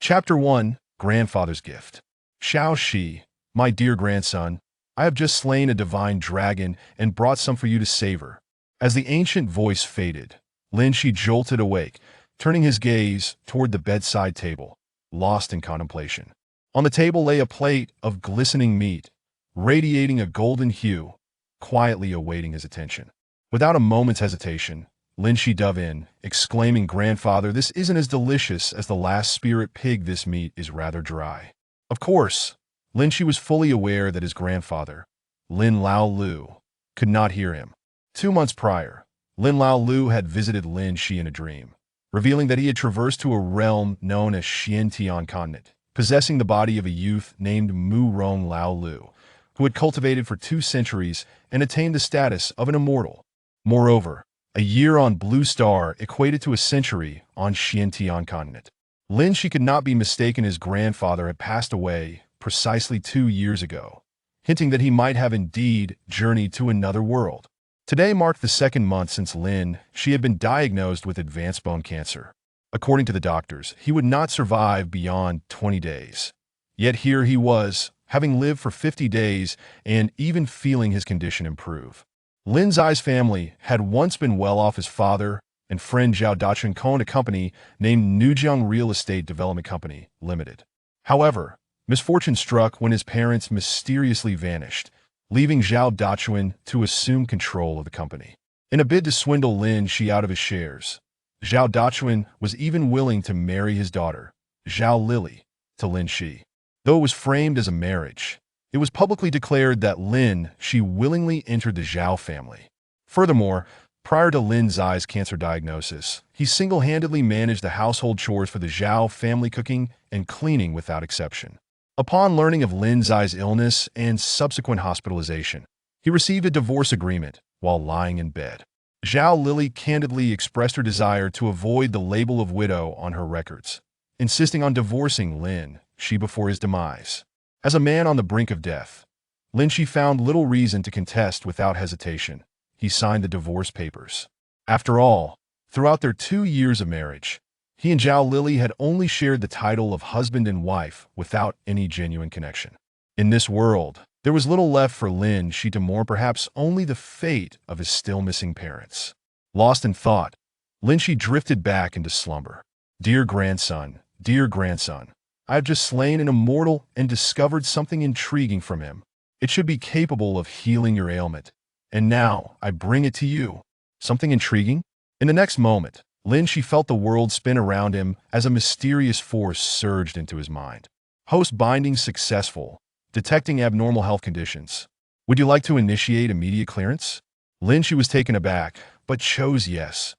Chapter 1, Grandfather's Gift. Xiao Shi, my dear grandson, I have just slain a divine dragon and brought some for you to savor. As the ancient voice faded, Lin Shi jolted awake, turning his gaze toward the bedside table, lost in contemplation. On the table lay a plate of glistening meat, radiating a golden hue, quietly awaiting his attention. Without a moment's hesitation, Lin Shi dove in, exclaiming, "Grandfather, this isn't as delicious as the last spirit pig. This meat is rather dry." Of course, Lin Shi was fully aware that his grandfather, Lin Lao Lu, could not hear him. 2 months prior, Lin Lao Lu had visited Lin Shi in a dream, revealing that he had traversed to a realm known as Xiantian continent, possessing the body of a youth named Mu Rong Lao Lu, who had cultivated for 2 centuries and attained the status of an immortal. Moreover, a year on Blue Star equated to a century on Xiantian continent. Lin Shi could not be mistaken. His grandfather had passed away precisely 2 years ago, hinting that he might have indeed journeyed to another world. Today marked the 2nd month since Lin Shi had been diagnosed with advanced bone cancer. According to the doctors, he would not survive beyond 20 days. Yet here he was, having lived for 50 days and even feeling his condition improve. Lin Zai's family had once been well off. His father and friend Zhao Dachun owned a company named Nujiang Real Estate Development Company Limited. However, misfortune struck when his parents mysteriously vanished, leaving Zhao Dachun to assume control of the company. In a bid to swindle Lin Shi out of his shares, Zhao Dachun was even willing to marry his daughter, Zhao Lily, to Lin Shi. Though it was framed as a marriage, it was publicly declared that Lin Shi willingly entered the Zhao family. Furthermore, prior to Lin Zai's cancer diagnosis, he single-handedly managed the household chores for the Zhao family, cooking and cleaning without exception. Upon learning of Lin Zai's illness and subsequent hospitalization, he received a divorce agreement while lying in bed. Zhao Lily candidly expressed her desire to avoid the label of widow on her records, insisting on divorcing Lin Shi before his demise. As a man on the brink of death, Lin Shi found little reason to contest. Without hesitation, he signed the divorce papers. After all, throughout their 2 years of marriage, he and Zhao Lily had only shared the title of husband and wife without any genuine connection. In this world, there was little left for Lin Shi to mourn, perhaps only the fate of his still missing parents. Lost in thought, Lin Shi drifted back into slumber. Dear grandson, I have just slain an immortal and discovered something intriguing from him. It should be capable of healing your ailment. And now I bring it to you. Something intriguing? In the next moment, Lin Shi felt the world spin around him as a mysterious force surged into his mind. Host binding successful. Detecting abnormal health conditions. Would you like to initiate immediate clearance? Lin Shi was taken aback, but chose yes.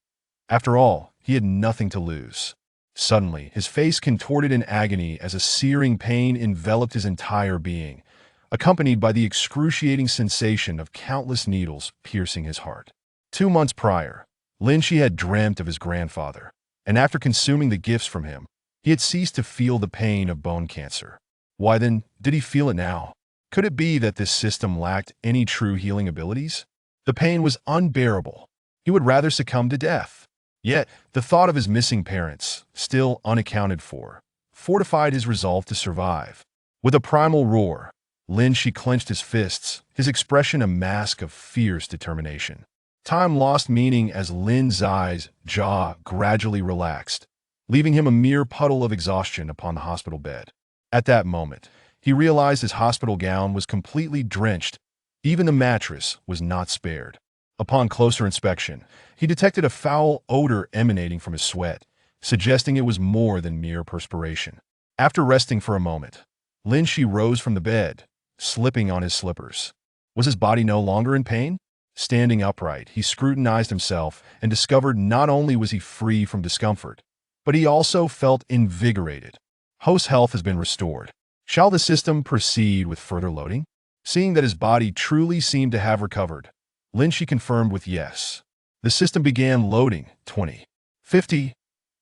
After all, he had nothing to lose. Suddenly, his face contorted in agony as a searing pain enveloped his entire being, accompanied by the excruciating sensation of countless needles piercing his heart. 2 months prior, Lin Shi had dreamt of his grandfather, and after consuming the gifts from him, he had ceased to feel the pain of bone cancer. Why then did he feel it now? Could it be that this system lacked any true healing abilities? The pain was unbearable. He would rather succumb to death. Yet, the thought of his missing parents, still unaccounted for, fortified his resolve to survive. With a primal roar, Lin Shi clenched his fists, his expression a mask of fierce determination. Time lost meaning as Lin Zai's jaw gradually relaxed, leaving him a mere puddle of exhaustion upon the hospital bed. At that moment, he realized his hospital gown was completely drenched. Even the mattress was not spared. Upon closer inspection, he detected a foul odor emanating from his sweat, suggesting it was more than mere perspiration. After resting for a moment, Lin Shi rose from the bed, slipping on his slippers. Was his body no longer in pain? Standing upright, he scrutinized himself and discovered not only was he free from discomfort, but he also felt invigorated. Host's health has been restored. Shall the system proceed with further loading? Seeing that his body truly seemed to have recovered, Lin Shi confirmed with yes. The system began loading. 20, 50,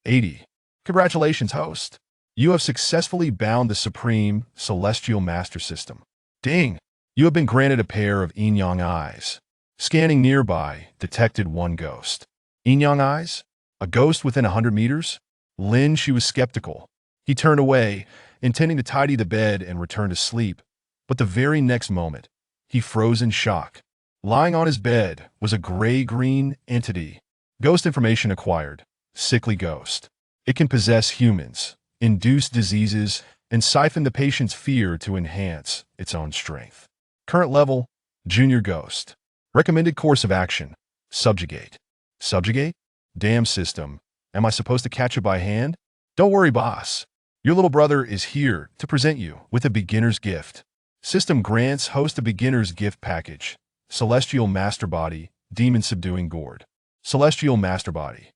80. Congratulations, host. You have successfully bound the Supreme Celestial Master System. Ding! You have been granted a pair of yin-yang eyes. Scanning nearby, detected one ghost. Yin-yang eyes? A ghost within 100 meters? Lin Shi was skeptical. He turned away, intending to tidy the bed and return to sleep, but the very next moment, he froze in shock. Lying on his bed was a gray-green entity. Ghost information acquired. Sickly ghost. It can possess humans, induce diseases, and siphon the patient's fear to enhance its own strength. Current level, Junior Ghost. Recommended course of action, subjugate. Subjugate? Damn system. Am I supposed to catch it by hand? Don't worry, boss. Your little brother is here to present you with a beginner's gift. System grants host a beginner's gift package. Celestial Master Body, Demon Subduing Gourd. Celestial Master Body.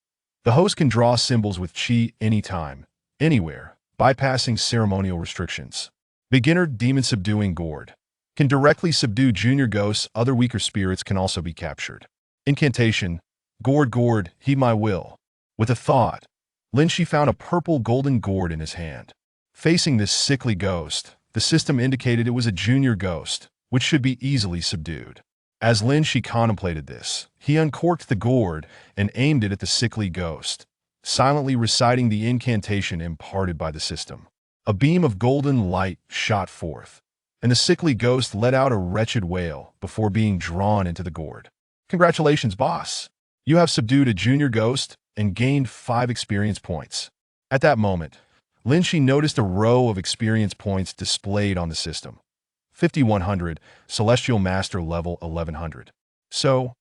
The host can draw symbols with chi anytime, anywhere, bypassing ceremonial restrictions. Beginner Demon Subduing Gourd. Can directly subdue junior ghosts. Other weaker spirits can also be captured. Incantation. Gourd, gourd, heed my will. With a thought, Lin Shi found a purple golden gourd in his hand. Facing this sickly ghost, the system indicated it was a junior ghost, which should be easily subdued. As Lin Shi contemplated this, he uncorked the gourd and aimed it at the sickly ghost, silently reciting the incantation imparted by the system. A beam of golden light shot forth, and the sickly ghost let out a wretched wail before being drawn into the gourd. Congratulations, boss! You have subdued a junior ghost and gained 5 experience points. At that moment, Lin Shi noticed a row of experience points displayed on the system. 5100, Celestial Master level 1100. So,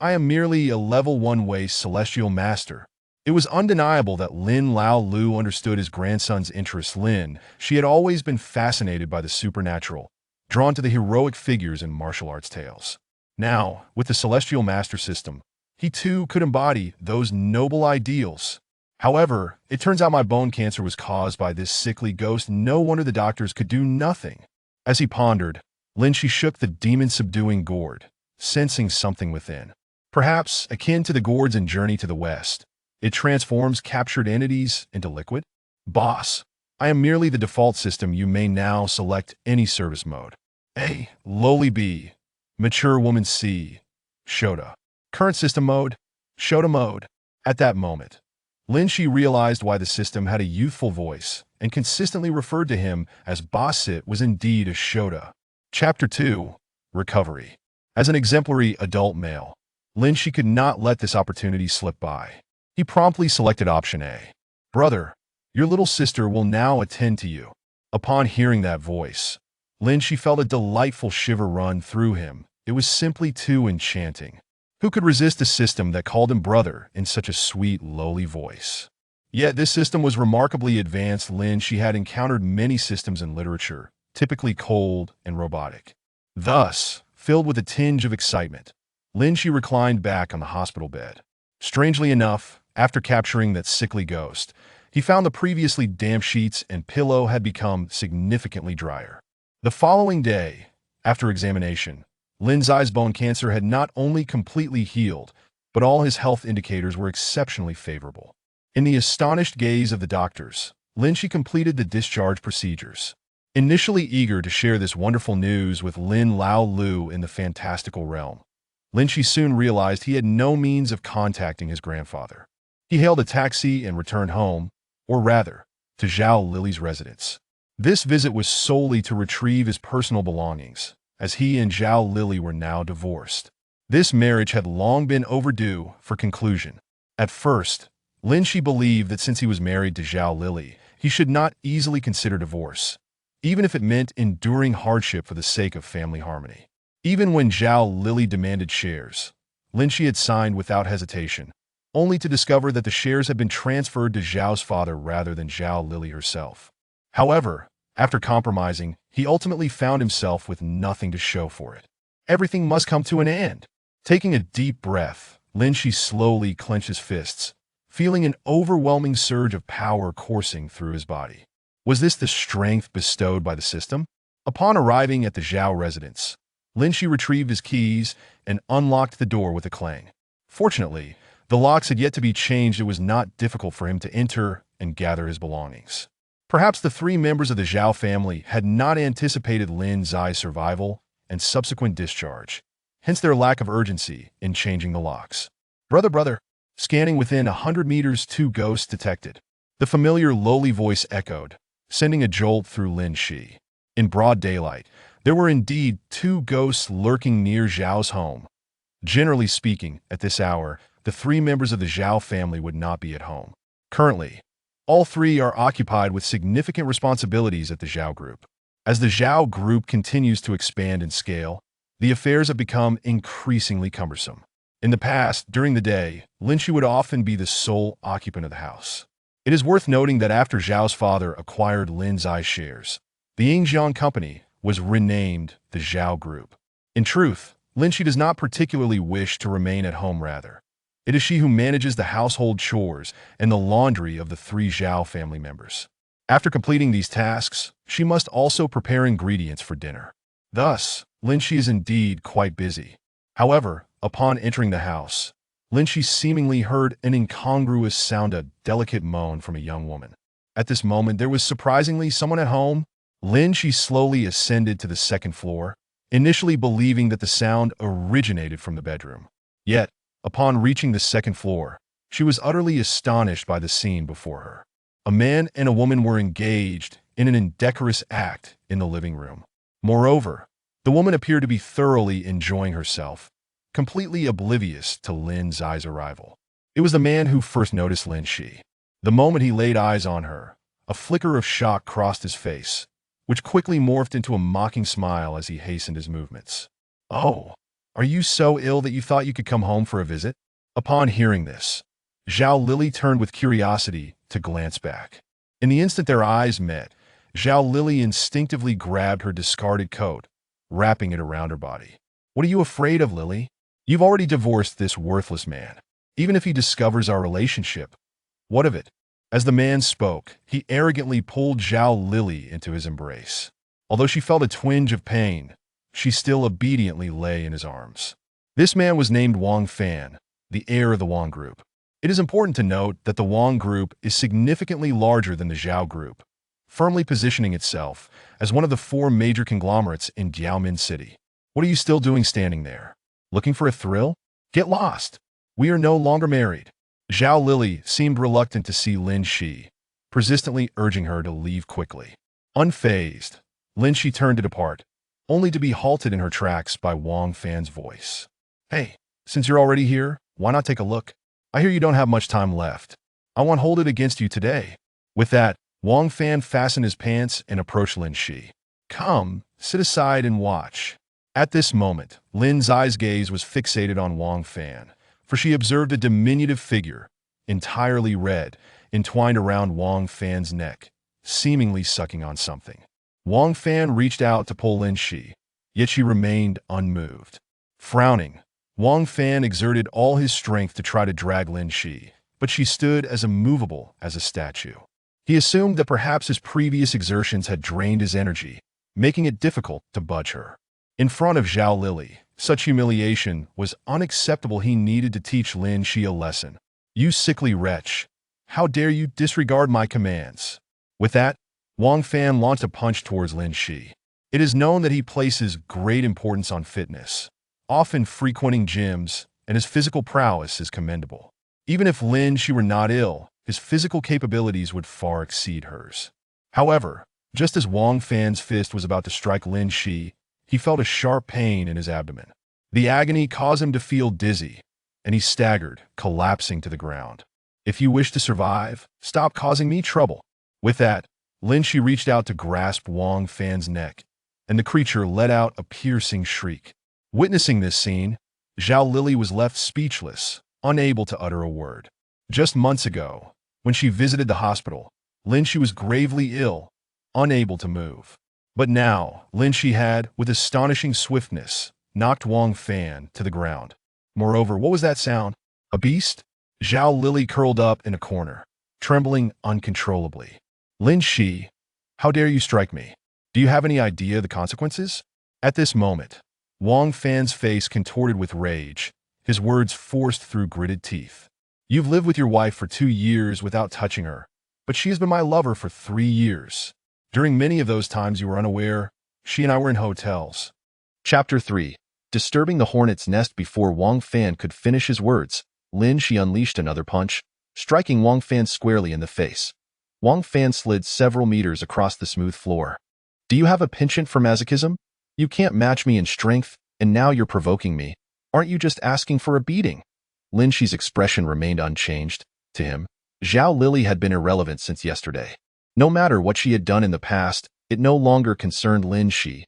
I am merely a level 1 waste Celestial Master. It was undeniable that Lin Lao Lu understood his grandson's interests. Lin, she had always been fascinated by the supernatural, drawn to the heroic figures in martial arts tales. Now, with the Celestial Master system, he too could embody those noble ideals. However, it turns out my bone cancer was caused by this sickly ghost. No wonder the doctors could do nothing. As he pondered, Lin Shi shook the demon-subduing gourd, sensing something within. Perhaps akin to the gourds in Journey to the West, it transforms captured entities into liquid? Boss, I am merely the default system. You may now select any service mode. A. Lowly B. Mature woman C. Shota. Current system mode, Shota mode. At that moment, Lin Shi realized why the system had a youthful voice and consistently referred to him as Boss. It was indeed a Shota. Chapter 2. Recovery. As an exemplary adult male, Lin Shi could not let this opportunity slip by. He promptly selected option A. Brother, your little sister will now attend to you. Upon hearing that voice, Lin Shi felt a delightful shiver run through him. It was simply too enchanting. Who could resist a system that called him brother in such a sweet, lowly voice? Yet this system was remarkably advanced. Lin Shi had encountered many systems in literature, typically cold and robotic. Thus, filled with a tinge of excitement, Lin Shi reclined back on the hospital bed. Strangely enough, after capturing that sickly ghost, he found the previously damp sheets and pillow had become significantly drier. The following day, after examination, Lin Zai's bone cancer had not only completely healed, but all his health indicators were exceptionally favorable. In the astonished gaze of the doctors, Lin Shi completed the discharge procedures. Initially eager to share this wonderful news with Lin Lao Lu in the fantastical realm, Lin Shi soon realized he had no means of contacting his grandfather. He hailed a taxi and returned home, or rather, to Zhao Lily's residence. This visit was solely to retrieve his personal belongings, as he and Zhao Lily were now divorced. This marriage had long been overdue for conclusion. At first, Lin Shi believed that since he was married to Zhao Lily, he should not easily consider divorce, even if it meant enduring hardship for the sake of family harmony. Even when Zhao Lily demanded shares, Lin Shi had signed without hesitation, only to discover that the shares had been transferred to Zhao's father rather than Zhao Lily herself. However, after compromising, he ultimately found himself with nothing to show for it. Everything must come to an end. Taking a deep breath, Lin Shi slowly clenched his fists, feeling an overwhelming surge of power coursing through his body. Was this the strength bestowed by the system? Upon arriving at the Zhao residence, Lin Shi retrieved his keys and unlocked the door with a clang. Fortunately, the locks had yet to be changed. It was not difficult for him to enter and gather his belongings. Perhaps the 3 members of the Zhao family had not anticipated Lin Zai's survival and subsequent discharge, hence their lack of urgency in changing the locks. Brother, scanning within 100 meters, 2 ghosts detected. The familiar lowly voice echoed, sending a jolt through Lin Shi. In broad daylight, there were indeed two ghosts lurking near Zhao's home. Generally speaking, at this hour, the three members of the Zhao family would not be at home. Currently, all three are occupied with significant responsibilities at the Zhao Group. As the Zhao Group continues to expand in scale, the affairs have become increasingly cumbersome. In the past, during the day, Lin Shi would often be the sole occupant of the house. It is worth noting that after Zhao's father acquired Lin Zai's shares, the Yingjiang company was renamed the Zhao Group. In truth, Lin Shi does not particularly wish to remain at home rather. It is she who manages the household chores and the laundry of the three Zhao family members. After completing these tasks, she must also prepare ingredients for dinner. Thus, Lin Shi is indeed quite busy. However, upon entering the house, Lin Shi seemingly heard an incongruous sound, a delicate moan from a young woman. At this moment, there was surprisingly someone at home. Lin Shi slowly ascended to the second floor, initially believing that the sound originated from the bedroom. Yet, upon reaching the second floor, she was utterly astonished by the scene before her. A man and a woman were engaged in an indecorous act in the living room. Moreover, the woman appeared to be thoroughly enjoying herself, completely oblivious to Lin Zai's arrival. It was the man who first noticed Lin Shi. The moment he laid eyes on her, a flicker of shock crossed his face, which quickly morphed into a mocking smile as he hastened his movements. "Oh, are you so ill that you thought you could come home for a visit?" Upon hearing this, Zhao Lily turned with curiosity to glance back. In the instant their eyes met, Zhao Lily instinctively grabbed her discarded coat, wrapping it around her body. "What are you afraid of, Lily? You've already divorced this worthless man. Even if he discovers our relationship, what of it?" As the man spoke, he arrogantly pulled Zhao Lily into his embrace. Although she felt a twinge of pain, she still obediently lay in his arms. This man was named Wang Fan, the heir of the Wang Group. It is important to note that the Wang Group is significantly larger than the Zhao Group, firmly positioning itself as one of the four major conglomerates in Diaomin City. "What are you still doing standing there? Looking for a thrill? Get lost. We are no longer married." Zhao Lily seemed reluctant to see Lin Shi, persistently urging her to leave quickly. Unfazed, Lin Shi turned to depart, only to be halted in her tracks by Wang Fan's voice. "Hey, since you're already here, why not take a look? I hear you don't have much time left. I won't hold it against you today." With that, Wang Fan fastened his pants and approached Lin Shi. "Come, sit aside and watch." At this moment, Lin Zai's gaze was fixated on Wang Fan, for she observed a diminutive figure, entirely red, entwined around Wang Fan's neck, seemingly sucking on something. Wang Fan reached out to pull Lin Shi, yet she remained unmoved. Frowning, Wang Fan exerted all his strength to try to drag Lin Shi, but she stood as immovable as a statue. He assumed that perhaps his previous exertions had drained his energy, making it difficult to budge her. In front of Zhao Lily, such humiliation was unacceptable. He needed to teach Lin Shi a lesson. "You sickly wretch! How dare you disregard my commands?" With that, Wang Fan launched a punch towards Lin Shi. It is known that he places great importance on fitness, often frequenting gyms, and his physical prowess is commendable. Even if Lin Shi were not ill, his physical capabilities would far exceed hers. However, just as Wang Fan's fist was about to strike Lin Shi, he felt a sharp pain in his abdomen. The agony caused him to feel dizzy, and he staggered, collapsing to the ground. "If you wish to survive, stop causing me trouble." With that, Lin Shi reached out to grasp Wang Fan's neck, and the creature let out a piercing shriek. Witnessing this scene, Zhao Lily was left speechless, unable to utter a word. Just months ago, when she visited the hospital, Lin Shi was gravely ill, unable to move. But now, Lin Shi had, with astonishing swiftness, knocked Wang Fan to the ground. Moreover, what was that sound? A beast? Zhao Lily curled up in a corner, trembling uncontrollably. "Lin Shi, how dare you strike me? Do you have any idea of the consequences?" At this moment, Wang Fan's face contorted with rage, his words forced through gritted teeth. "You've lived with your wife for 2 years without touching her, but she has been my lover for 3 years. During many of those times you were unaware, she and I were in hotels." Chapter 3. Disturbing the hornet's nest. Before Wang Fan could finish his words, Lin Shi unleashed another punch, striking Wang Fan squarely in the face. Wang Fan slid several meters across the smooth floor. Do you have a penchant for masochism? You can't match me in strength, and now you're provoking me. Aren't you just asking for a beating? Lin Shi's expression remained unchanged. To him, Zhao Lily had been irrelevant since yesterday. No matter what she had done in the past, it no longer concerned Lin Shi.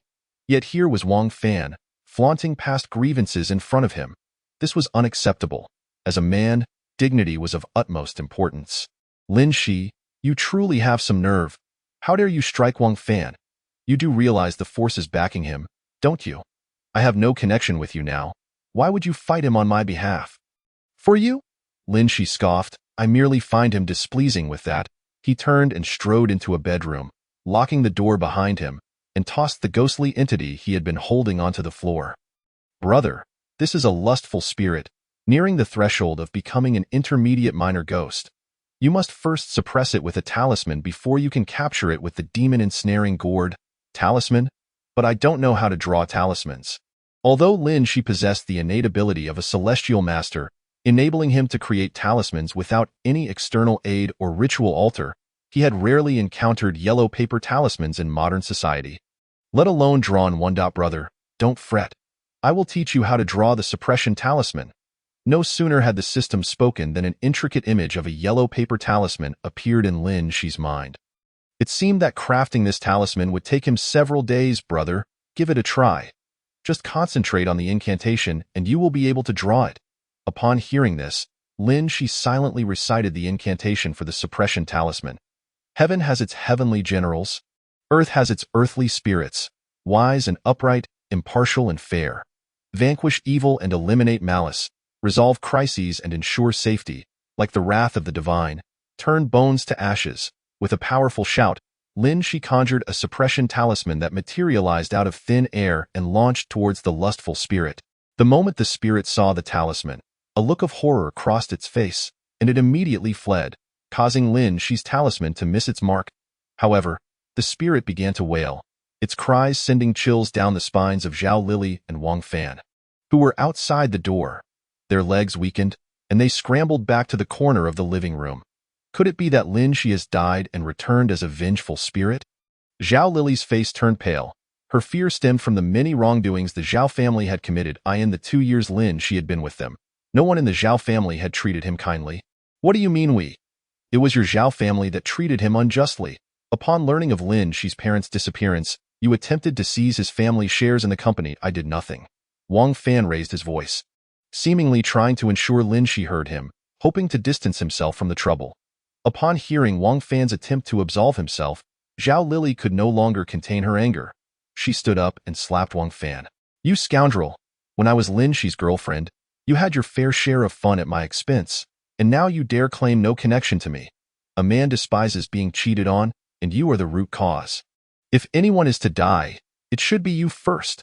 Yet here was Wang Fan, flaunting past grievances in front of him. This was unacceptable. As a man, dignity was of utmost importance. Lin Shi, you truly have some nerve. How dare you strike Wang Fan? You do realize the forces backing him, don't you? I have no connection with you now. Why would you fight him on my behalf? For you? Lin Shi scoffed. I merely find him displeasing with that. He turned and strode into a bedroom, locking the door behind him, and tossed the ghostly entity he had been holding onto the floor. Brother, this is a lustful spirit, nearing the threshold of becoming an intermediate minor ghost. You must first suppress it with a talisman before you can capture it with the demon-ensnaring gourd. Talisman? But I don't know how to draw talismans. Although Lin Shi possessed the innate ability of a celestial master, enabling him to create talismans without any external aid or ritual altar, he had rarely encountered yellow paper talismans in modern society. Let alone drawn one. Brother, don't fret. I will teach you how to draw the suppression talisman. No sooner had the system spoken than an intricate image of a yellow paper talisman appeared in Lin Shi's mind. It seemed that crafting this talisman would take him several days. Brother, give it a try. Just concentrate on the incantation and you will be able to draw it. Upon hearing this, Lin Shi silently recited the incantation for the suppression talisman. Heaven has its heavenly generals. Earth has its earthly spirits, wise and upright, impartial and fair. Vanquish evil and eliminate malice. Resolve crises and ensure safety, like the wrath of the divine. Turn bones to ashes. With a powerful shout, Lin Shi conjured a suppression talisman that materialized out of thin air and launched towards the lustful spirit. The moment the spirit saw the talisman, a look of horror crossed its face, and it immediately fled, causing Lin Shi's talisman to miss its mark. However, the spirit began to wail, its cries sending chills down the spines of Zhao Lily and Wang Fan, who were outside the door. Their legs weakened, and they scrambled back to the corner of the living room. Could it be that Lin Shi has died and returned as a vengeful spirit? Zhao Lily's face turned pale. Her fear stemmed from the many wrongdoings the Zhao family had committed in the 2 years Lin Shi had been with them. No one in the Zhao family had treated him kindly. What do you mean we? It was your Zhao family that treated him unjustly. Upon learning of Lin Shi's parents' disappearance, you attempted to seize his family shares in the company. I did nothing. Wang Fan raised his voice, seemingly trying to ensure Lin Shi heard him, hoping to distance himself from the trouble. Upon hearing Wang Fan's attempt to absolve himself, Zhao Lily could no longer contain her anger. She stood up and slapped Wang Fan. You scoundrel! When I was Lin Shi's girlfriend, you had your fair share of fun at my expense, and now you dare claim no connection to me. A man despises being cheated on, and you are the root cause. If anyone is to die, it should be you first.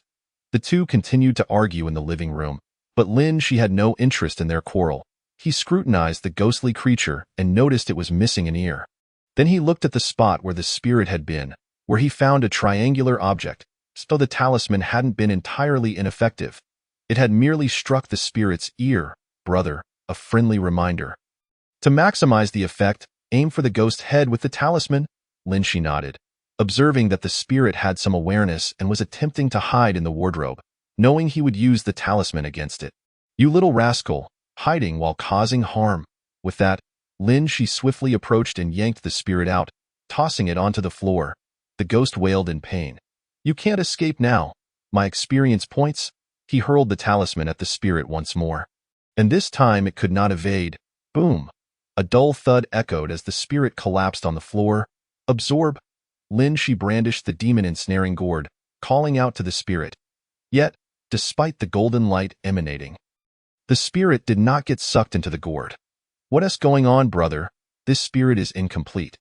The two continued to argue in the living room, but Lin Shi had no interest in their quarrel. He scrutinized the ghostly creature and noticed it was missing an ear. Then he looked at the spot where the spirit had been, where he found a triangular object, so the talisman hadn't been entirely ineffective. It had merely struck the spirit's ear. Brother, a friendly reminder. To maximize the effect, aim for the ghost head with the talisman. Lin Shi nodded, observing that the spirit had some awareness and was attempting to hide in the wardrobe, knowing he would use the talisman against it. You little rascal, hiding while causing harm. With that, Lin Shi swiftly approached and yanked the spirit out, tossing it onto the floor. The ghost wailed in pain. You can't escape now. My experience points. He hurled the talisman at the spirit once more. And this time it could not evade. Boom! A dull thud echoed as the spirit collapsed on the floor. Absorb! Lin Shi brandished the demon-ensnaring gourd, calling out to the spirit. Yet, despite the golden light emanating, the spirit did not get sucked into the gourd. What is going on, brother? This spirit is incomplete.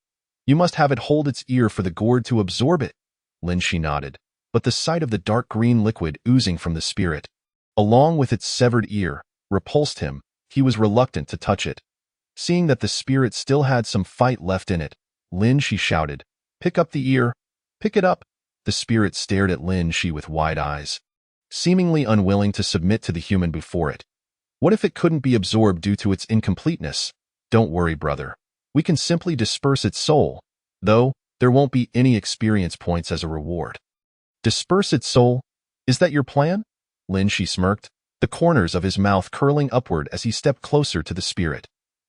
You must have it hold its ear for the gourd to absorb it. Lin Shi nodded, but the sight of the dark green liquid oozing from the spirit, along with its severed ear, repulsed him. He was reluctant to touch it. Seeing that the spirit still had some fight left in it, Lin Shi shouted, Pick up the ear. Pick it up. The spirit stared at Lin Shi with wide eyes, seemingly unwilling to submit to the human before it. What if it couldn't be absorbed due to its incompleteness? Don't worry, brother. We can simply disperse its soul, though there won't be any experience points as a reward. Disperse its soul? Is that your plan? Lin Shi smirked, the corners of his mouth curling upward as he stepped closer to the spirit.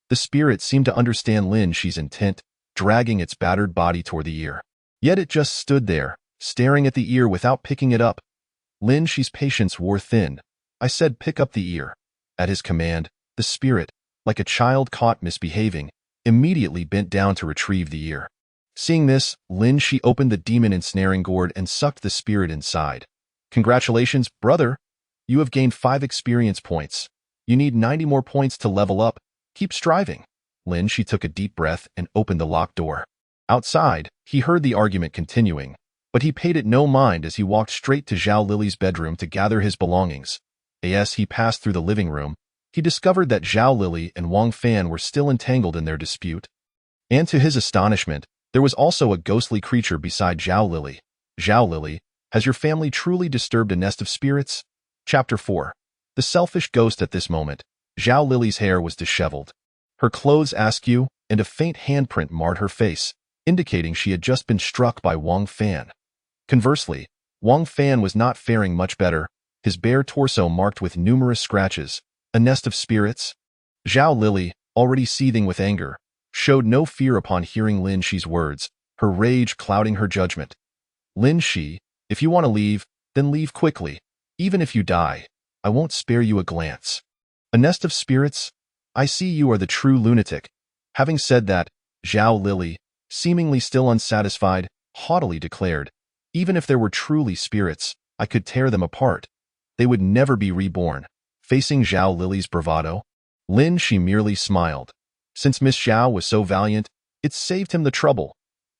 The spirit seemed to understand Lin Shi's intent, dragging its battered body toward the ear. Yet it just stood there, staring at the ear without picking it up. Lin Shi's patience wore thin. I said pick up the ear. At his command, the spirit, like a child caught misbehaving, immediately bent down to retrieve the ear. Seeing this, Lin Shi opened the demon ensnaring gourd and sucked the spirit inside. Congratulations, brother! You have gained 5 experience points. You need 90 more points to level up. Keep striving. Lin Shi took a deep breath and opened the locked door. Outside, he heard the argument continuing, but he paid it no mind as he walked straight to Zhao Lily's bedroom to gather his belongings. As he passed through the living room, he discovered that Zhao Lily and Wang Fan were still entangled in their dispute. And to his astonishment, there was also a ghostly creature beside Zhao Lily. Zhao Lily, has your family truly disturbed a nest of spirits? Chapter 4. The selfish ghost. At this moment, Zhao Lily's hair was disheveled. Her clothes askew, and a faint handprint marred her face, indicating she had just been struck by Wang Fan. Conversely, Wang Fan was not faring much better, his bare torso marked with numerous scratches. A nest of spirits? Zhao Lily, already seething with anger, showed no fear upon hearing Lin Shi's words, her rage clouding her judgment. Lin Shi, if you want to leave, then leave quickly. Even if you die, I won't spare you a glance. A nest of spirits? I see you are the true lunatic. Having said that, Zhao Lily, seemingly still unsatisfied, haughtily declared, even if there were truly spirits, I could tear them apart. They would never be reborn. Facing Zhao Lily's bravado, Lin Shi merely smiled. Since Miss Zhao was so valiant, it saved him the trouble.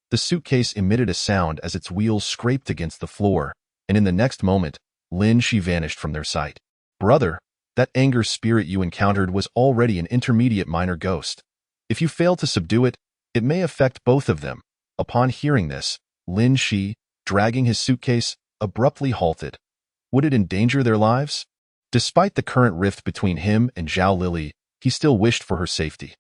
The suitcase emitted a sound as its wheels scraped against the floor, and in the next moment, Lin Shi vanished from their sight. Brother, that anger spirit you encountered was already an intermediate minor ghost. If you fail to subdue it, it may affect both of them. Upon hearing this, Lin Shi, dragging his suitcase, abruptly halted. Would it endanger their lives? Despite the current rift between him and Zhao Lily, he still wished for her safety.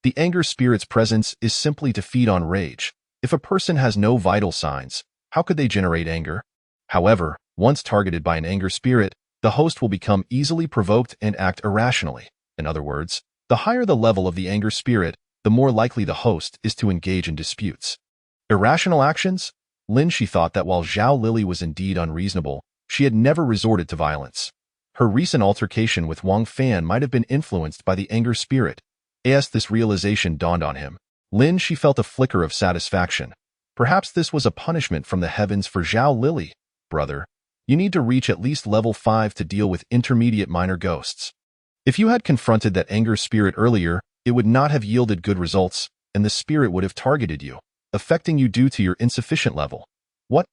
The anger spirit's presence is simply to feed on rage. If a person has no vital signs, how could they generate anger? However, once targeted by an anger spirit, the host will become easily provoked and act irrationally. In other words, the higher the level of the anger spirit, the more likely the host is to engage in disputes. Irrational actions? Lin Shi thought that while Zhao Lily was indeed unreasonable, she had never resorted to violence. Her recent altercation with Wang Fan might have been influenced by the anger spirit. As this realization dawned on him, Lin Shi felt a flicker of satisfaction. Perhaps this was a punishment from the heavens for Zhao Lily. Brother, you need to reach at least level 5 to deal with intermediate minor ghosts. If you had confronted that anger spirit earlier, it would not have yielded good results, and the spirit would have targeted you, affecting you due to your insufficient level. What?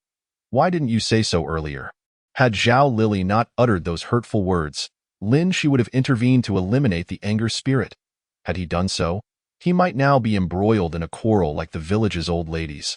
Why didn't you say so earlier? Had Zhao Lily not uttered those hurtful words, Lin Shi would have intervened to eliminate the anger spirit. Had he done so, he might now be embroiled in a quarrel like the village's old ladies.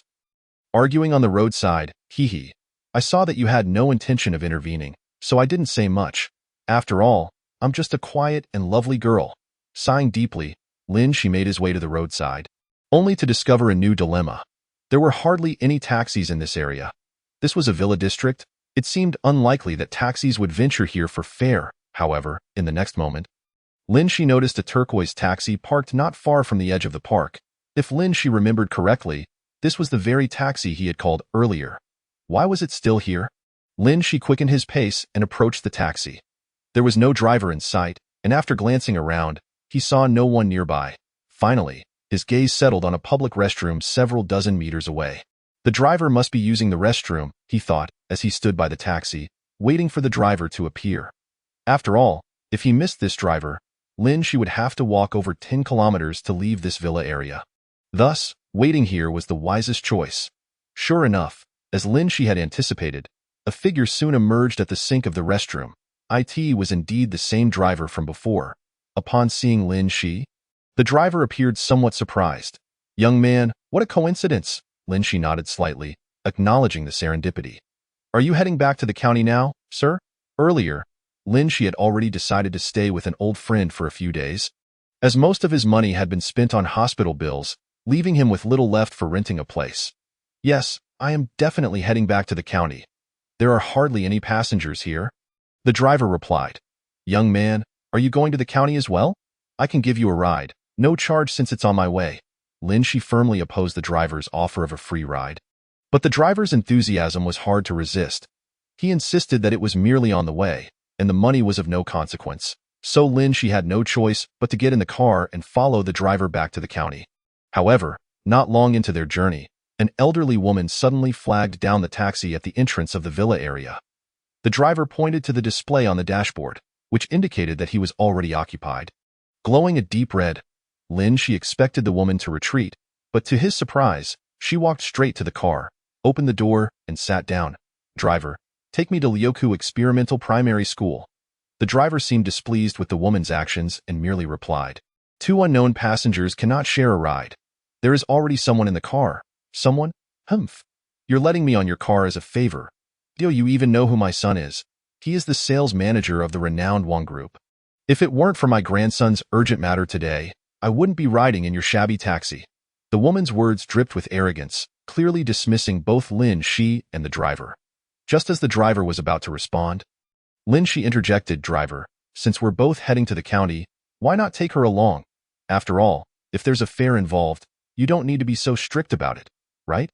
Arguing on the roadside, hee. I saw that you had no intention of intervening, so I didn't say much. After all, I'm just a quiet and lovely girl. Sighing deeply, Lin Shi made his way to the roadside, only to discover a new dilemma. There were hardly any taxis in this area. This was a villa district. It seemed unlikely that taxis would venture here for fare. However, in the next moment, Lin Shi noticed a turquoise taxi parked not far from the edge of the park. If Lin Shi remembered correctly, this was the very taxi he had called earlier. Why was it still here? Lin Shi quickened his pace and approached the taxi. There was no driver in sight, and after glancing around, he saw no one nearby. Finally, his gaze settled on a public restroom several dozen meters away. The driver must be using the restroom, he thought, as he stood by the taxi, waiting for the driver to appear. After all, if he missed this driver, Lin Shi would have to walk over 10 kilometers to leave this villa area. Thus, waiting here was the wisest choice. Sure enough, as Lin Shi had anticipated, a figure soon emerged at the sink of the restroom. It was indeed the same driver from before. Upon seeing Lin Shi, the driver appeared somewhat surprised. Young man, what a coincidence! Lin Shi nodded slightly, acknowledging the serendipity. Are you heading back to the county now, sir? Earlier, Lin Shi had already decided to stay with an old friend for a few days. as most of his money had been spent on hospital bills, leaving him with little left for renting a place. Yes, I am definitely heading back to the county. There are hardly any passengers here. The driver replied. Young man, are you going to the county as well? I can give you a ride, no charge since it's on my way. She firmly opposed the driver's offer of a free ride. But the driver's enthusiasm was hard to resist. He insisted that it was merely on the way, and the money was of no consequence. So she had no choice but to get in the car and follow the driver back to the county. However, not long into their journey, an elderly woman suddenly flagged down the taxi at the entrance of the villa area. The driver pointed to the display on the dashboard, which indicated that he was already occupied. Glowing a deep red, she expected the woman to retreat, but to his surprise, she walked straight to the car, opened the door, and sat down. Driver, take me to Lyoku Experimental Primary School. The driver seemed displeased with the woman's actions and merely replied, Two unknown passengers cannot share a ride. There is already someone in the car. Someone? Humph. You're letting me on your car as a favor. Do you even know who my son is? He is the sales manager of the renowned Wang Group. If it weren't for my grandson's urgent matter today, I wouldn't be riding in your shabby taxi. The woman's words dripped with arrogance, clearly dismissing both Shi and the driver. Just as the driver was about to respond, Shi interjected, Driver, since we're both heading to the county, why not take her along? After all, if there's a fare involved, you don't need to be so strict about it, right?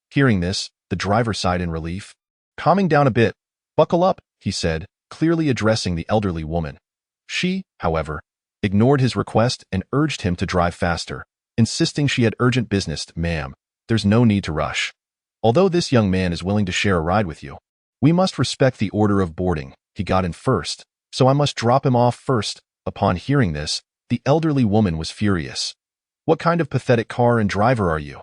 Hearing this, the driver sighed in relief. Calming down a bit, buckle up, he said, clearly addressing the elderly woman. She, however, ignored his request and urged him to drive faster, insisting she had urgent business. Ma'am, there's no need to rush. Although this young man is willing to share a ride with you, we must respect the order of boarding. He got in first, so I must drop him off first. Upon hearing this, the elderly woman was furious. What kind of pathetic car and driver are you?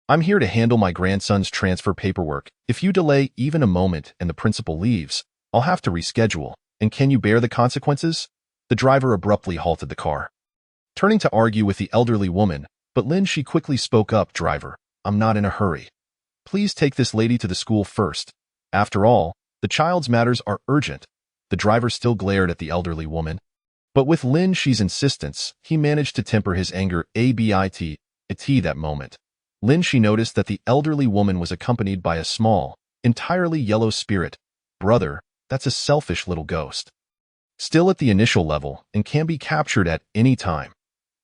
I'm here to handle my grandson's transfer paperwork. If you delay even a moment and the principal leaves, I'll have to reschedule. And can you bear the consequences? The driver abruptly halted the car, turning to argue with the elderly woman, but she quickly spoke up, Driver, I'm not in a hurry. Please take this lady to the school first. After all, the child's matters are urgent. The driver still glared at the elderly woman. But with Shi's insistence, he managed to temper his anger a bit. At that moment, Shi noticed that the elderly woman was accompanied by a small, entirely yellow spirit. Brother, that's a selfish little ghost. Still at the initial level and can be captured at any time.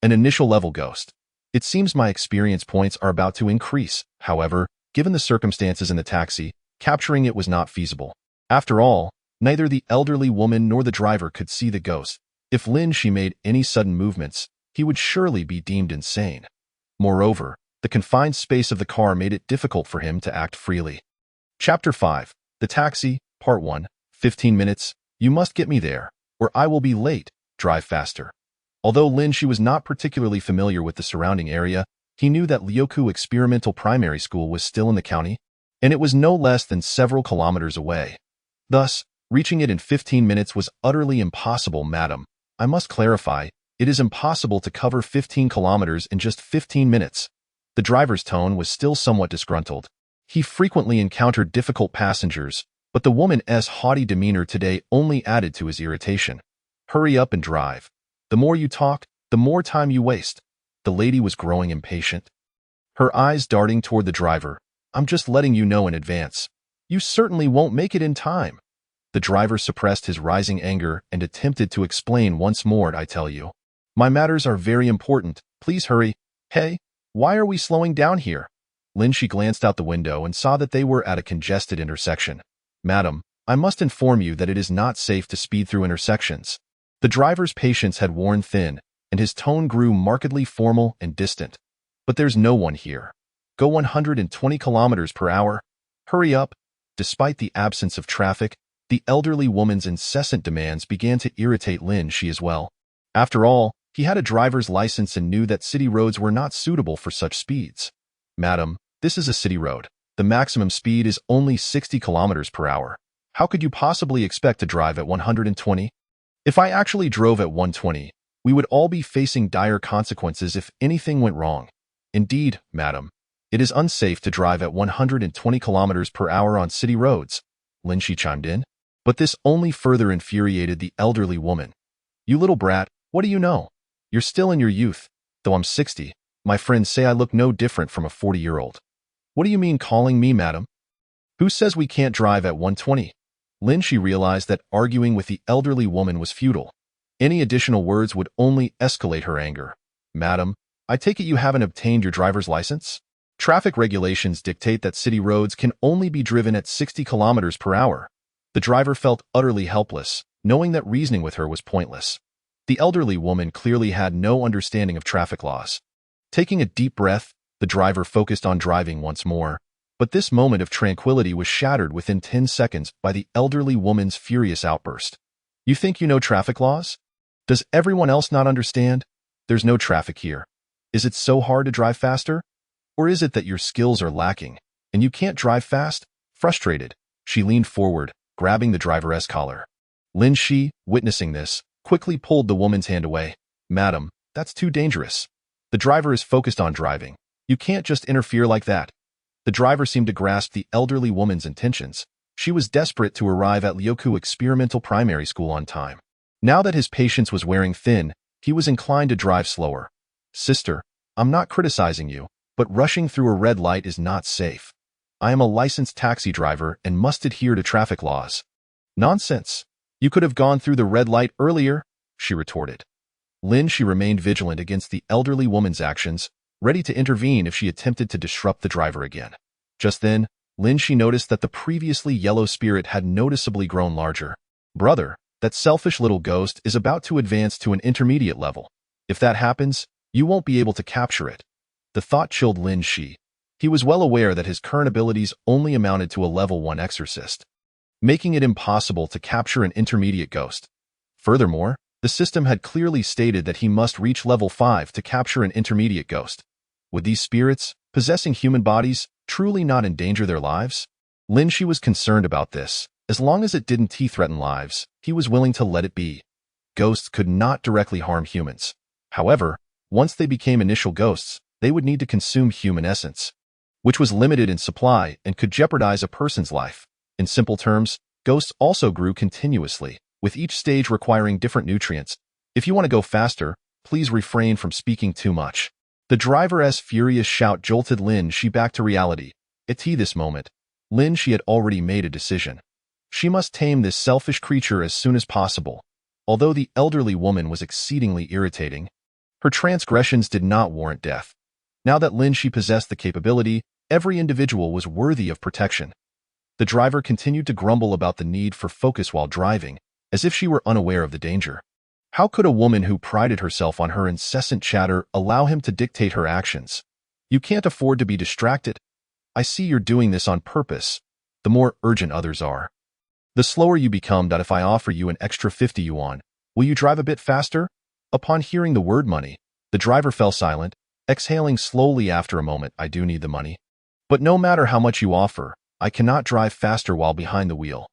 An initial level ghost. It seems my experience points are about to increase. However, given the circumstances in the taxi, capturing it was not feasible. After all, neither the elderly woman nor the driver could see the ghost. If Shi made any sudden movements, he would surely be deemed insane. Moreover, the confined space of the car made it difficult for him to act freely. Chapter 5. The Taxi, Part 1. 15 minutes. You must get me there, or I will be late. Drive faster. Although Shi was not particularly familiar with the surrounding area, he knew that Lyoku Experimental Primary School was still in the county, and it was no less than several kilometers away. Thus, reaching it in 15 minutes was utterly impossible. Madam, I must clarify, it is impossible to cover 15 kilometers in just 15 minutes. The driver's tone was still somewhat disgruntled. He frequently encountered difficult passengers, but the woman's haughty demeanor today only added to his irritation. Hurry up and drive. The more you talk, the more time you waste. The lady was growing impatient, her eyes darting toward the driver. I'm just letting you know in advance. You certainly won't make it in time. The driver suppressed his rising anger and attempted to explain once more. I tell you, my matters are very important. Please hurry. Hey, why are we slowing down here? Shi glanced out the window and saw that they were at a congested intersection. Madam, I must inform you that it is not safe to speed through intersections. The driver's patience had worn thin, and his tone grew markedly formal and distant. But there's no one here. Go 120 kilometers per hour. Hurry up. Despite the absence of traffic, the elderly woman's incessant demands began to irritate Shi as well. After all, he had a driver's license and knew that city roads were not suitable for such speeds. Madam, this is a city road. The maximum speed is only 60 kilometers per hour. How could you possibly expect to drive at 120? If I actually drove at 120, we would all be facing dire consequences if anything went wrong. Indeed, madam, it is unsafe to drive at 120 kilometers per hour on city roads, Shi chimed in. But this only further infuriated the elderly woman. You little brat, what do you know? You're still in your youth, though I'm 60. My friends say I look no different from a 40-year-old. What do you mean calling me madam? Who says we can't drive at 120? She realized that arguing with the elderly woman was futile. Any additional words would only escalate her anger. Madam, I take it you haven't obtained your driver's license? Traffic regulations dictate that city roads can only be driven at 60 kilometers per hour. The driver felt utterly helpless, knowing that reasoning with her was pointless. The elderly woman clearly had no understanding of traffic laws. Taking a deep breath, the driver focused on driving once more. But this moment of tranquility was shattered within 10 seconds by the elderly woman's furious outburst. You think you know traffic laws? Does everyone else not understand? There's no traffic here. Is it so hard to drive faster? Or is it that your skills are lacking, and you can't drive fast? Frustrated, she leaned forward, grabbing the driver's collar. Shi, witnessing this, quickly pulled the woman's hand away. Madam, that's too dangerous. The driver is focused on driving. You can't just interfere like that. The driver seemed to grasp the elderly woman's intentions. She was desperate to arrive at Lyoku Experimental Primary School on time. Now that his patience was wearing thin, he was inclined to drive slower. Sister, I'm not criticizing you, but rushing through a red light is not safe. I am a licensed taxi driver and must adhere to traffic laws. Nonsense. You could have gone through the red light earlier, she retorted. She remained vigilant against the elderly woman's actions, ready to intervene if she attempted to disrupt the driver again. Just then, she noticed that the previously yellow spirit had noticeably grown larger. Brother, that selfish little ghost is about to advance to an intermediate level. If that happens, you won't be able to capture it. The thought chilled Shi. He was well aware that his current abilities only amounted to a level 1 exorcist, making it impossible to capture an intermediate ghost. Furthermore, the system had clearly stated that he must reach level 5 to capture an intermediate ghost. Would these spirits, possessing human bodies, truly not endanger their lives? Shi was concerned about this. As long as it didn't threaten lives, he was willing to let it be. Ghosts could not directly harm humans. However, once they became initial ghosts, they would need to consume human essence, which was limited in supply and could jeopardize a person's life. In simple terms, ghosts also grew continuously, with each stage requiring different nutrients. If you want to go faster, please refrain from speaking too much. The driver's furious shout jolted Shi back to reality. At this moment, Shi had already made a decision. She must tame this selfish creature as soon as possible. Although the elderly woman was exceedingly irritating, her transgressions did not warrant death. Now that Shi possessed the capability, every individual was worthy of protection. The driver continued to grumble about the need for focus while driving, as if she were unaware of the danger. How could a woman who prided herself on her incessant chatter allow him to dictate her actions? You can't afford to be distracted. I see you're doing this on purpose. The more urgent others are, the slower you become. If I offer you an extra 50 yuan, will you drive a bit faster? Upon hearing the word money, the driver fell silent, exhaling slowly after a moment. I do need the money. But no matter how much you offer, I cannot drive faster while behind the wheel.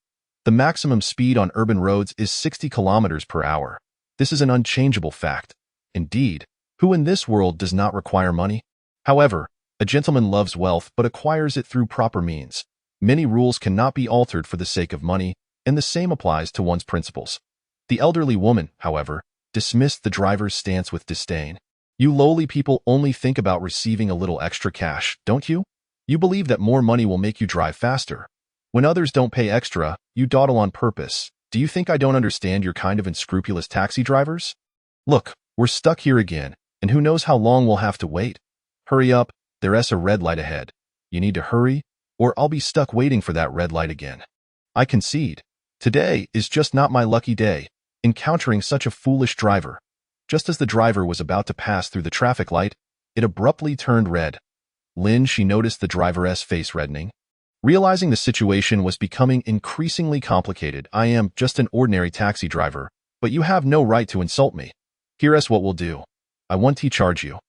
The maximum speed on urban roads is 60 kilometers per hour. This is an unchangeable fact. Indeed, who in this world does not require money? However, a gentleman loves wealth but acquires it through proper means. Many rules cannot be altered for the sake of money, and the same applies to one's principles. The elderly woman, however, dismissed the driver's stance with disdain. You lowly people only think about receiving a little extra cash, don't you? You believe that more money will make you drive faster. When others don't pay extra, you dawdle on purpose. Do you think I don't understand your kind of unscrupulous taxi drivers? Look, we're stuck here again, and who knows how long we'll have to wait. Hurry up, there's a red light ahead. You need to hurry, or I'll be stuck waiting for that red light again. I concede. Today is just not my lucky day, encountering such a foolish driver. Just as the driver was about to pass through the traffic light, it abruptly turned red. She noticed the driver's face reddening. Realizing the situation was becoming increasingly complicated, I am just an ordinary taxi driver, but you have no right to insult me. Here's what we'll do. I won't charge you.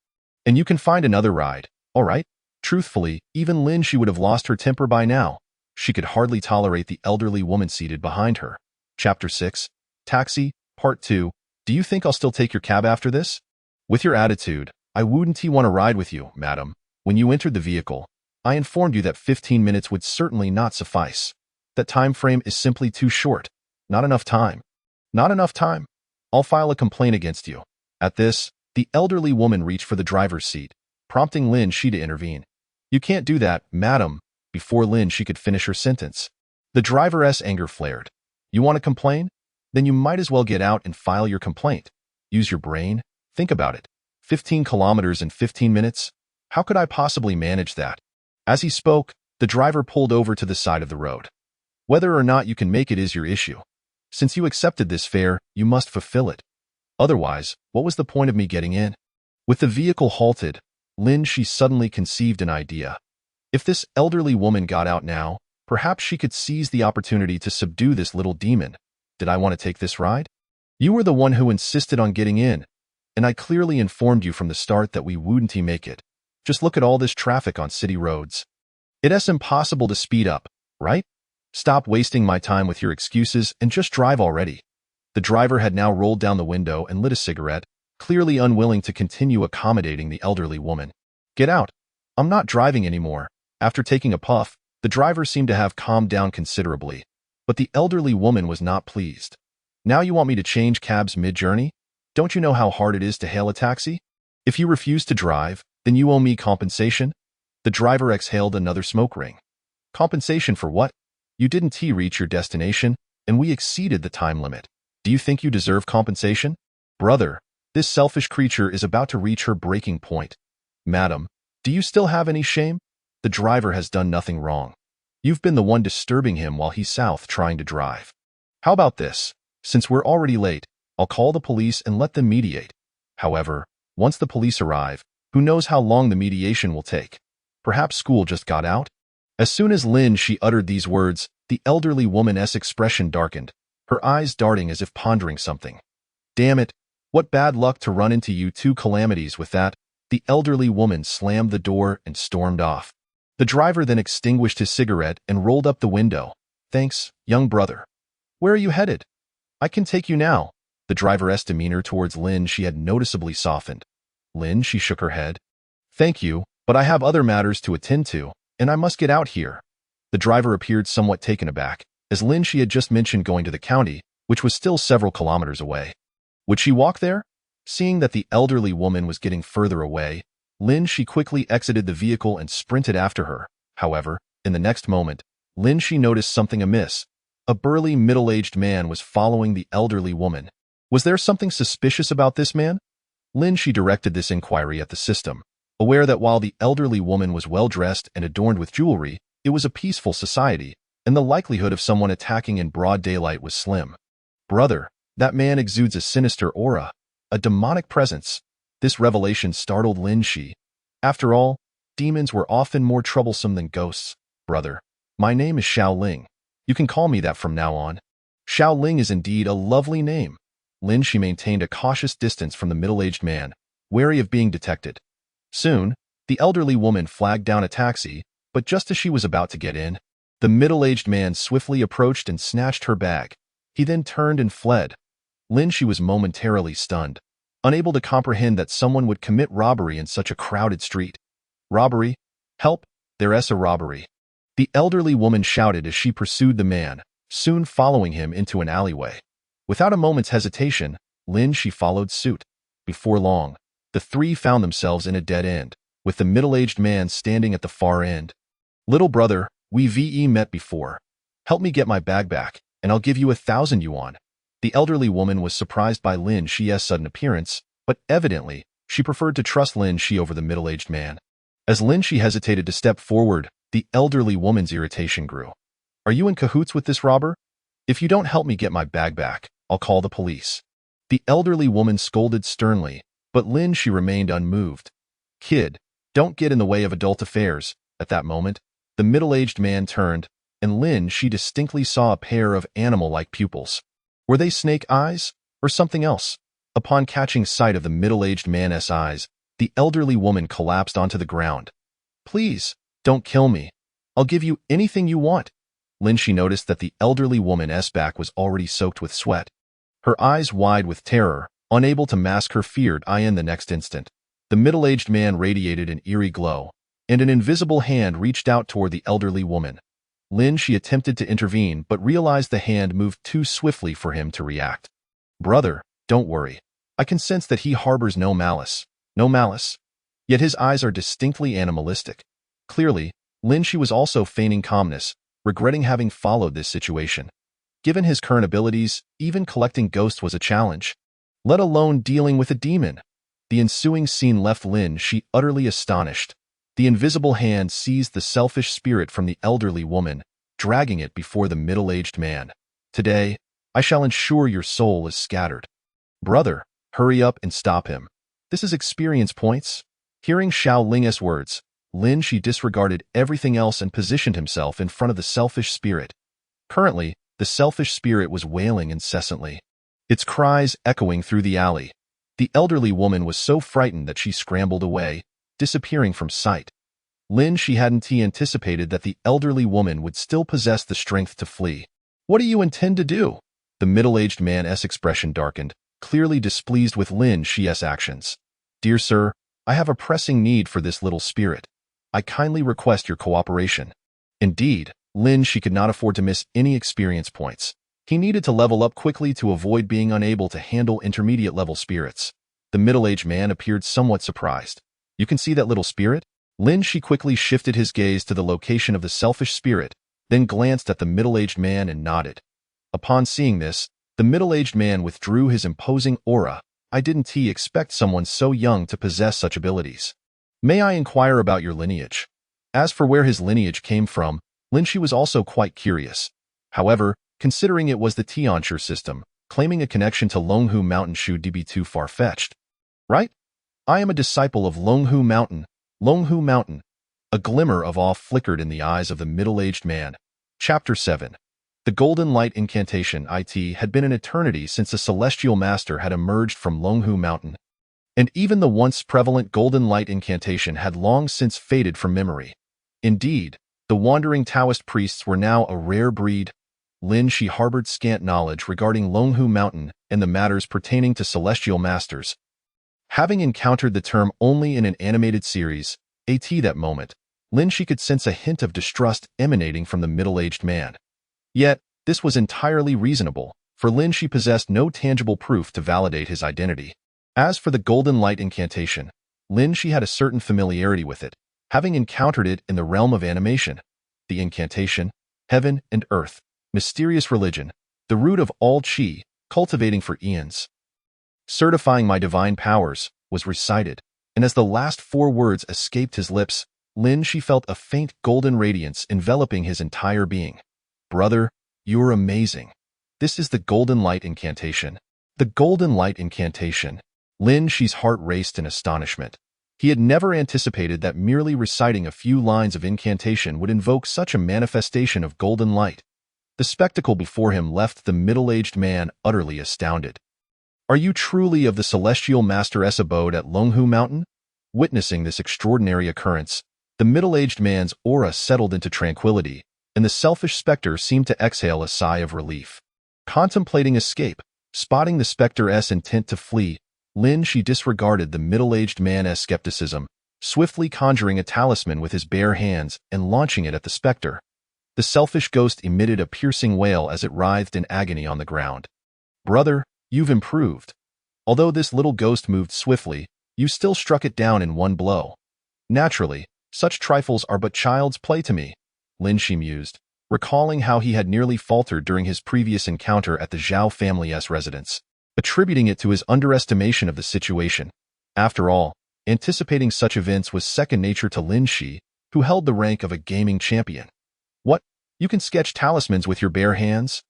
And you can find another ride, all right? Truthfully, even she would have lost her temper by now. She could hardly tolerate the elderly woman seated behind her. Chapter 6, Taxi, Part 2. Do you think I'll still take your cab after this? With your attitude, I wouldn't want to ride with you, madam. When you entered the vehicle, I informed you that 15 minutes would certainly not suffice. That time frame is simply too short. Not enough time. Not enough time. I'll file a complaint against you. At this, the elderly woman reached for the driver's seat, prompting Lin Shi to intervene. "You can't do that, madam," before Lin Shi could finish her sentence. The driver's anger flared. "You want to complain? Then you might as well get out and file your complaint. Use your brain. Think about it. 15 kilometers in 15 minutes? How could I possibly manage that?" As he spoke, the driver pulled over to the side of the road. "Whether or not you can make it is your issue. Since you accepted this fare, you must fulfill it. Otherwise, what was the point of me getting in?" With the vehicle halted, Lin Shi suddenly conceived an idea. If this elderly woman got out now, perhaps she could seize the opportunity to subdue this little demon. "Did I want to take this ride? You were the one who insisted on getting in, and I clearly informed you from the start that we wouldn't make it. Just look at all this traffic on city roads. It's impossible to speed up, right? Stop wasting my time with your excuses and just drive already." The driver had now rolled down the window and lit a cigarette, clearly unwilling to continue accommodating the elderly woman. "Get out. I'm not driving anymore." After taking a puff, the driver seemed to have calmed down considerably, but the elderly woman was not pleased. "Now you want me to change cabs mid-journey? Don't you know how hard it is to hail a taxi? If you refuse to drive, then you owe me compensation." The driver exhaled another smoke ring. "Compensation for what? You didn't reach your destination, and we exceeded the time limit. Do you think you deserve compensation? Brother, this selfish creature is about to reach her breaking point. Madam, do you still have any shame? The driver has done nothing wrong. You've been the one disturbing him while he's south trying to drive. How about this? Since we're already late, I'll call the police and let them mediate. However, once the police arrive, who knows how long the mediation will take? Perhaps school just got out?" As soon as Lin Shi uttered these words, the elderly woman's expression darkened, her eyes darting as if pondering something. "Damn it, what bad luck to run into you two calamities with that." The elderly woman slammed the door and stormed off. The driver then extinguished his cigarette and rolled up the window. "Thanks, young brother. Where are you headed?" "I can take you now." The driver's demeanor towards Lin Shi had noticeably softened. Lin Shi shook her head. "Thank you, but I have other matters to attend to, and I must get out here." The driver appeared somewhat taken aback, as Lin Shi had just mentioned going to the county, which was still several kilometers away. Would she walk there? Seeing that the elderly woman was getting further away, Lin Shi quickly exited the vehicle and sprinted after her. However, in the next moment, Lin Shi noticed something amiss. A burly, middle-aged man was following the elderly woman. Was there something suspicious about this man? Lin Shi directed this inquiry at the system, aware that while the elderly woman was well-dressed and adorned with jewelry, it was a peaceful society, and the likelihood of someone attacking in broad daylight was slim. "Brother, that man exudes a sinister aura, a demonic presence." This revelation startled Lin Shi. After all, demons were often more troublesome than ghosts. "Brother, my name is Xiaoling. You can call me that from now on." Xiaoling is indeed a lovely name. Lin Shi maintained a cautious distance from the middle-aged man, wary of being detected. Soon, the elderly woman flagged down a taxi, but just as she was about to get in, the middle-aged man swiftly approached and snatched her bag. He then turned and fled. Lin Shi was momentarily stunned, unable to comprehend that someone would commit robbery in such a crowded street. "Robbery? Help, there's a robbery!" The elderly woman shouted as she pursued the man, soon following him into an alleyway. Without a moment's hesitation, Lin Shi followed suit. Before long, the three found themselves in a dead end, with the middle-aged man standing at the far end. "Little brother, we've met before. Help me get my bag back, and I'll give you 1,000 yuan." The elderly woman was surprised by Lin Shi's sudden appearance, but evidently, she preferred to trust Lin Shi over the middle-aged man. As Lin Shi hesitated to step forward, the elderly woman's irritation grew. "Are you in cahoots with this robber? If you don't help me get my bag back, I'll call the police." The elderly woman scolded sternly, but Lin Shi remained unmoved. "Kid, don't get in the way of adult affairs." At that moment, the middle-aged man turned, and Lin Shi distinctly saw a pair of animal-like pupils. Were they snake eyes, or something else? Upon catching sight of the middle-aged man's eyes, the elderly woman collapsed onto the ground. "Please, don't kill me. I'll give you anything you want." Lin Shi noticed that the elderly woman's back was already soaked with sweat. Her eyes wide with terror, unable to mask her feared eye. In the next instant, the middle-aged man radiated an eerie glow, and an invisible hand reached out toward the elderly woman. Lin Shi attempted to intervene but realized the hand moved too swiftly for him to react. "Brother, don't worry. I can sense that he harbors no malice. No malice. Yet his eyes are distinctly animalistic. Clearly, Lin Shi was also feigning calmness, regretting having followed this situation. Given his current abilities, even collecting ghosts was a challenge, let alone dealing with a demon. The ensuing scene left Lin Shi utterly astonished. The invisible hand seized the selfish spirit from the elderly woman, dragging it before the middle-aged man. Today, I shall ensure your soul is scattered. Brother, hurry up and stop him. This is experience points. Hearing Xiao Ling's words, Lin Shi disregarded everything else and positioned himself in front of the selfish spirit. Currently, the selfish spirit was wailing incessantly, its cries echoing through the alley. The elderly woman was so frightened that she scrambled away, disappearing from sight. Lin Shi hadn't anticipated that the elderly woman would still possess the strength to flee. What do you intend to do? The middle-aged man's expression darkened, clearly displeased with Lin Shi's actions. Dear sir, I have a pressing need for this little spirit. I kindly request your cooperation. Indeed, Lin Shi could not afford to miss any experience points. He needed to level up quickly to avoid being unable to handle intermediate-level spirits. The middle-aged man appeared somewhat surprised. You can see that little spirit? Lin Shi quickly shifted his gaze to the location of the selfish spirit, then glanced at the middle-aged man and nodded. Upon seeing this, the middle-aged man withdrew his imposing aura. I didn't expect someone so young to possess such abilities. May I inquire about your lineage? As for where his lineage came from, Lin Shi was also quite curious. However, considering it was the Tianshi system, claiming a connection to Longhu Mountain should be too far-fetched. Right? I am a disciple of Longhu Mountain. Longhu Mountain. A glimmer of awe flickered in the eyes of the middle-aged man. Chapter 7. The Golden Light Incantation had been an eternity since a celestial master had emerged from Longhu Mountain. And even the once prevalent Golden Light Incantation had long since faded from memory. Indeed, the wandering Taoist priests were now a rare breed. Lin Shi harbored scant knowledge regarding Longhu Mountain and the matters pertaining to celestial masters. Having encountered the term only in an animated series, that moment, Lin Shi could sense a hint of distrust emanating from the middle-aged man. Yet, this was entirely reasonable, for Lin Shi possessed no tangible proof to validate his identity. As for the Golden Light Incantation, Lin Shi had a certain familiarity with it, having encountered it in the realm of animation. The incantation, heaven and earth, mysterious religion, the root of all qi, cultivating for eons. Certifying my divine powers, was recited, and as the last 4 words escaped his lips, Lin Shi felt a faint golden radiance enveloping his entire being. Brother, you're amazing. This is the Golden Light Incantation. The Golden Light Incantation. Lin Shi's heart raced in astonishment. He had never anticipated that merely reciting a few lines of incantation would invoke such a manifestation of golden light. The spectacle before him left the middle-aged man utterly astounded. Are you truly of the Celestial Master's abode at Longhu Mountain? Witnessing this extraordinary occurrence, the middle-aged man's aura settled into tranquility, and the selfish specter seemed to exhale a sigh of relief. Contemplating escape, spotting the specter's intent to flee, Lin Shi disregarded the middle-aged man's skepticism, swiftly conjuring a talisman with his bare hands and launching it at the specter. The selfish ghost emitted a piercing wail as it writhed in agony on the ground. Brother, you've improved. Although this little ghost moved swiftly, you still struck it down in one blow. Naturally, such trifles are but child's play to me, Lin Shi mused, recalling how he had nearly faltered during his previous encounter at the Zhao family's residence, attributing it to his underestimation of the situation. After all, anticipating such events was second nature to Lin Shi, who held the rank of a gaming champion. What? You can sketch talismans with your bare hands?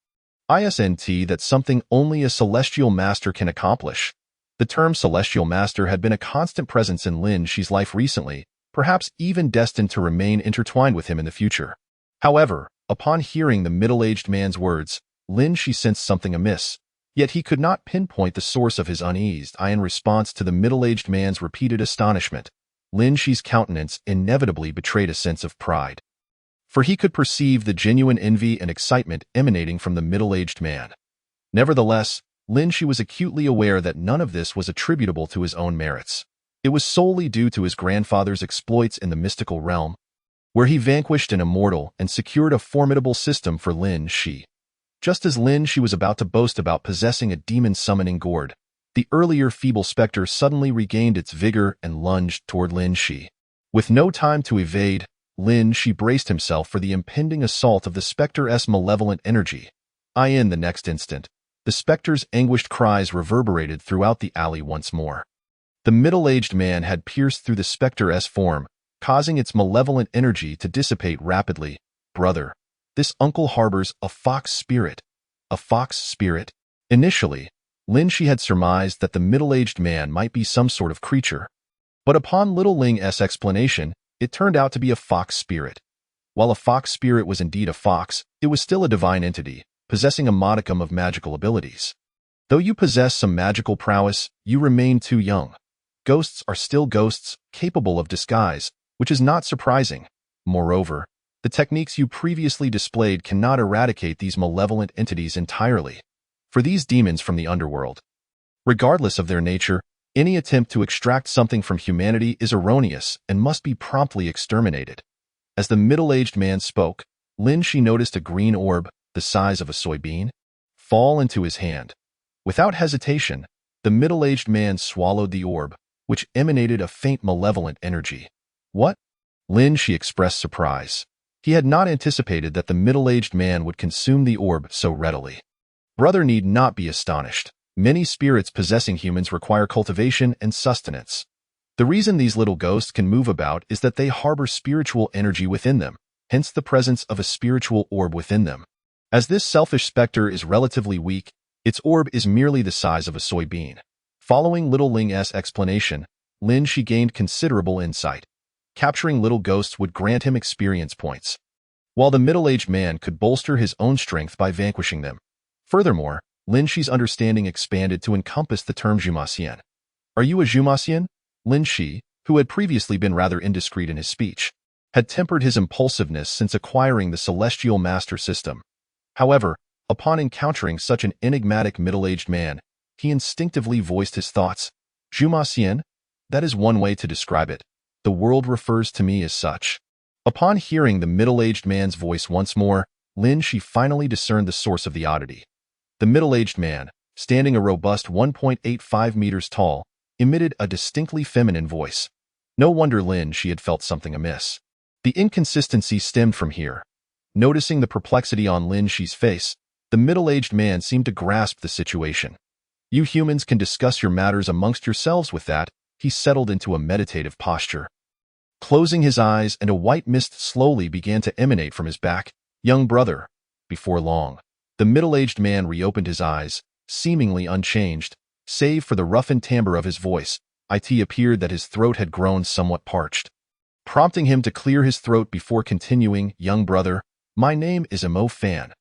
Isn't that something only a celestial master can accomplish? The term celestial master had been a constant presence in Lin Shi's life recently, perhaps even destined to remain intertwined with him in the future. However, upon hearing the middle-aged man's words, Lin Shi sensed something amiss. Yet he could not pinpoint the source of his unease. In response to the middle-aged man's repeated astonishment, Lin Shi's countenance inevitably betrayed a sense of pride. For he could perceive the genuine envy and excitement emanating from the middle-aged man. Nevertheless, Lin Shi was acutely aware that none of this was attributable to his own merits. It was solely due to his grandfather's exploits in the mystical realm, where he vanquished an immortal and secured a formidable system for Lin Shi. Just as Lin Shi was about to boast about possessing a demon-summoning gourd, The earlier feeble specter suddenly regained its vigor and lunged toward Lin Shi. With no time to evade, Lin Shi braced himself for the impending assault of the specter's malevolent energy. In the next instant, the specter's anguished cries reverberated throughout the alley once more. The middle-aged man had pierced through the specter's form, causing its malevolent energy to dissipate rapidly. Brother, this uncle harbors a fox spirit. A fox spirit? Initially, Lin Shi had surmised that the middle-aged man might be some sort of creature. But upon little Ling's explanation, it turned out to be a fox spirit. While a fox spirit was indeed a fox, it was still a divine entity, possessing a modicum of magical abilities. Though you possess some magical prowess, you remain too young. Ghosts are still ghosts, capable of disguise, which is not surprising. Moreover, the techniques you previously displayed cannot eradicate these malevolent entities entirely. For these demons from the underworld, regardless of their nature, any attempt to extract something from humanity is erroneous and must be promptly exterminated. As the middle-aged man spoke, Lin Shi noticed a green orb, the size of a soybean, fall into his hand. Without hesitation, the middle-aged man swallowed the orb, which emanated a faint malevolent energy. What? Lin Shi expressed surprise. He had not anticipated that the middle-aged man would consume the orb so readily. Brother need not be astonished. Many spirits possessing humans require cultivation and sustenance. The reason these little ghosts can move about is that they harbor spiritual energy within them, hence the presence of a spiritual orb within them. As this selfish specter is relatively weak, its orb is merely the size of a soybean. Following little Ling's explanation, Lin Shi gained considerable insight. Capturing little ghosts would grant him experience points, while the middle-aged man could bolster his own strength by vanquishing them. Furthermore, Lin Shi's understanding expanded to encompass the term Jumasian. Are you a Jumasian? Lin Shi, who had previously been rather indiscreet in his speech, had tempered his impulsiveness since acquiring the Celestial Master System. However, upon encountering such an enigmatic middle-aged man, he instinctively voiced his thoughts. Jumasian? That is one way to describe it. The world refers to me as such. Upon hearing the middle-aged man's voice once more, Lin Shi finally discerned the source of the oddity. The middle-aged man, standing a robust 1.85 meters tall, emitted a distinctly feminine voice. No wonder Lin Shi had felt something amiss. The inconsistency stemmed from here. Noticing the perplexity on Lin Shi's face, the middle-aged man seemed to grasp the situation. You humans can discuss your matters amongst yourselves with that. He settled into a meditative posture. Closing his eyes, and a white mist slowly began to emanate from his back. Young brother. Before long, the middle-aged man reopened his eyes, seemingly unchanged, save for the roughened timbre of his voice. It appeared that his throat had grown somewhat parched, prompting him to clear his throat before continuing. Young brother, my name is Mo Fan.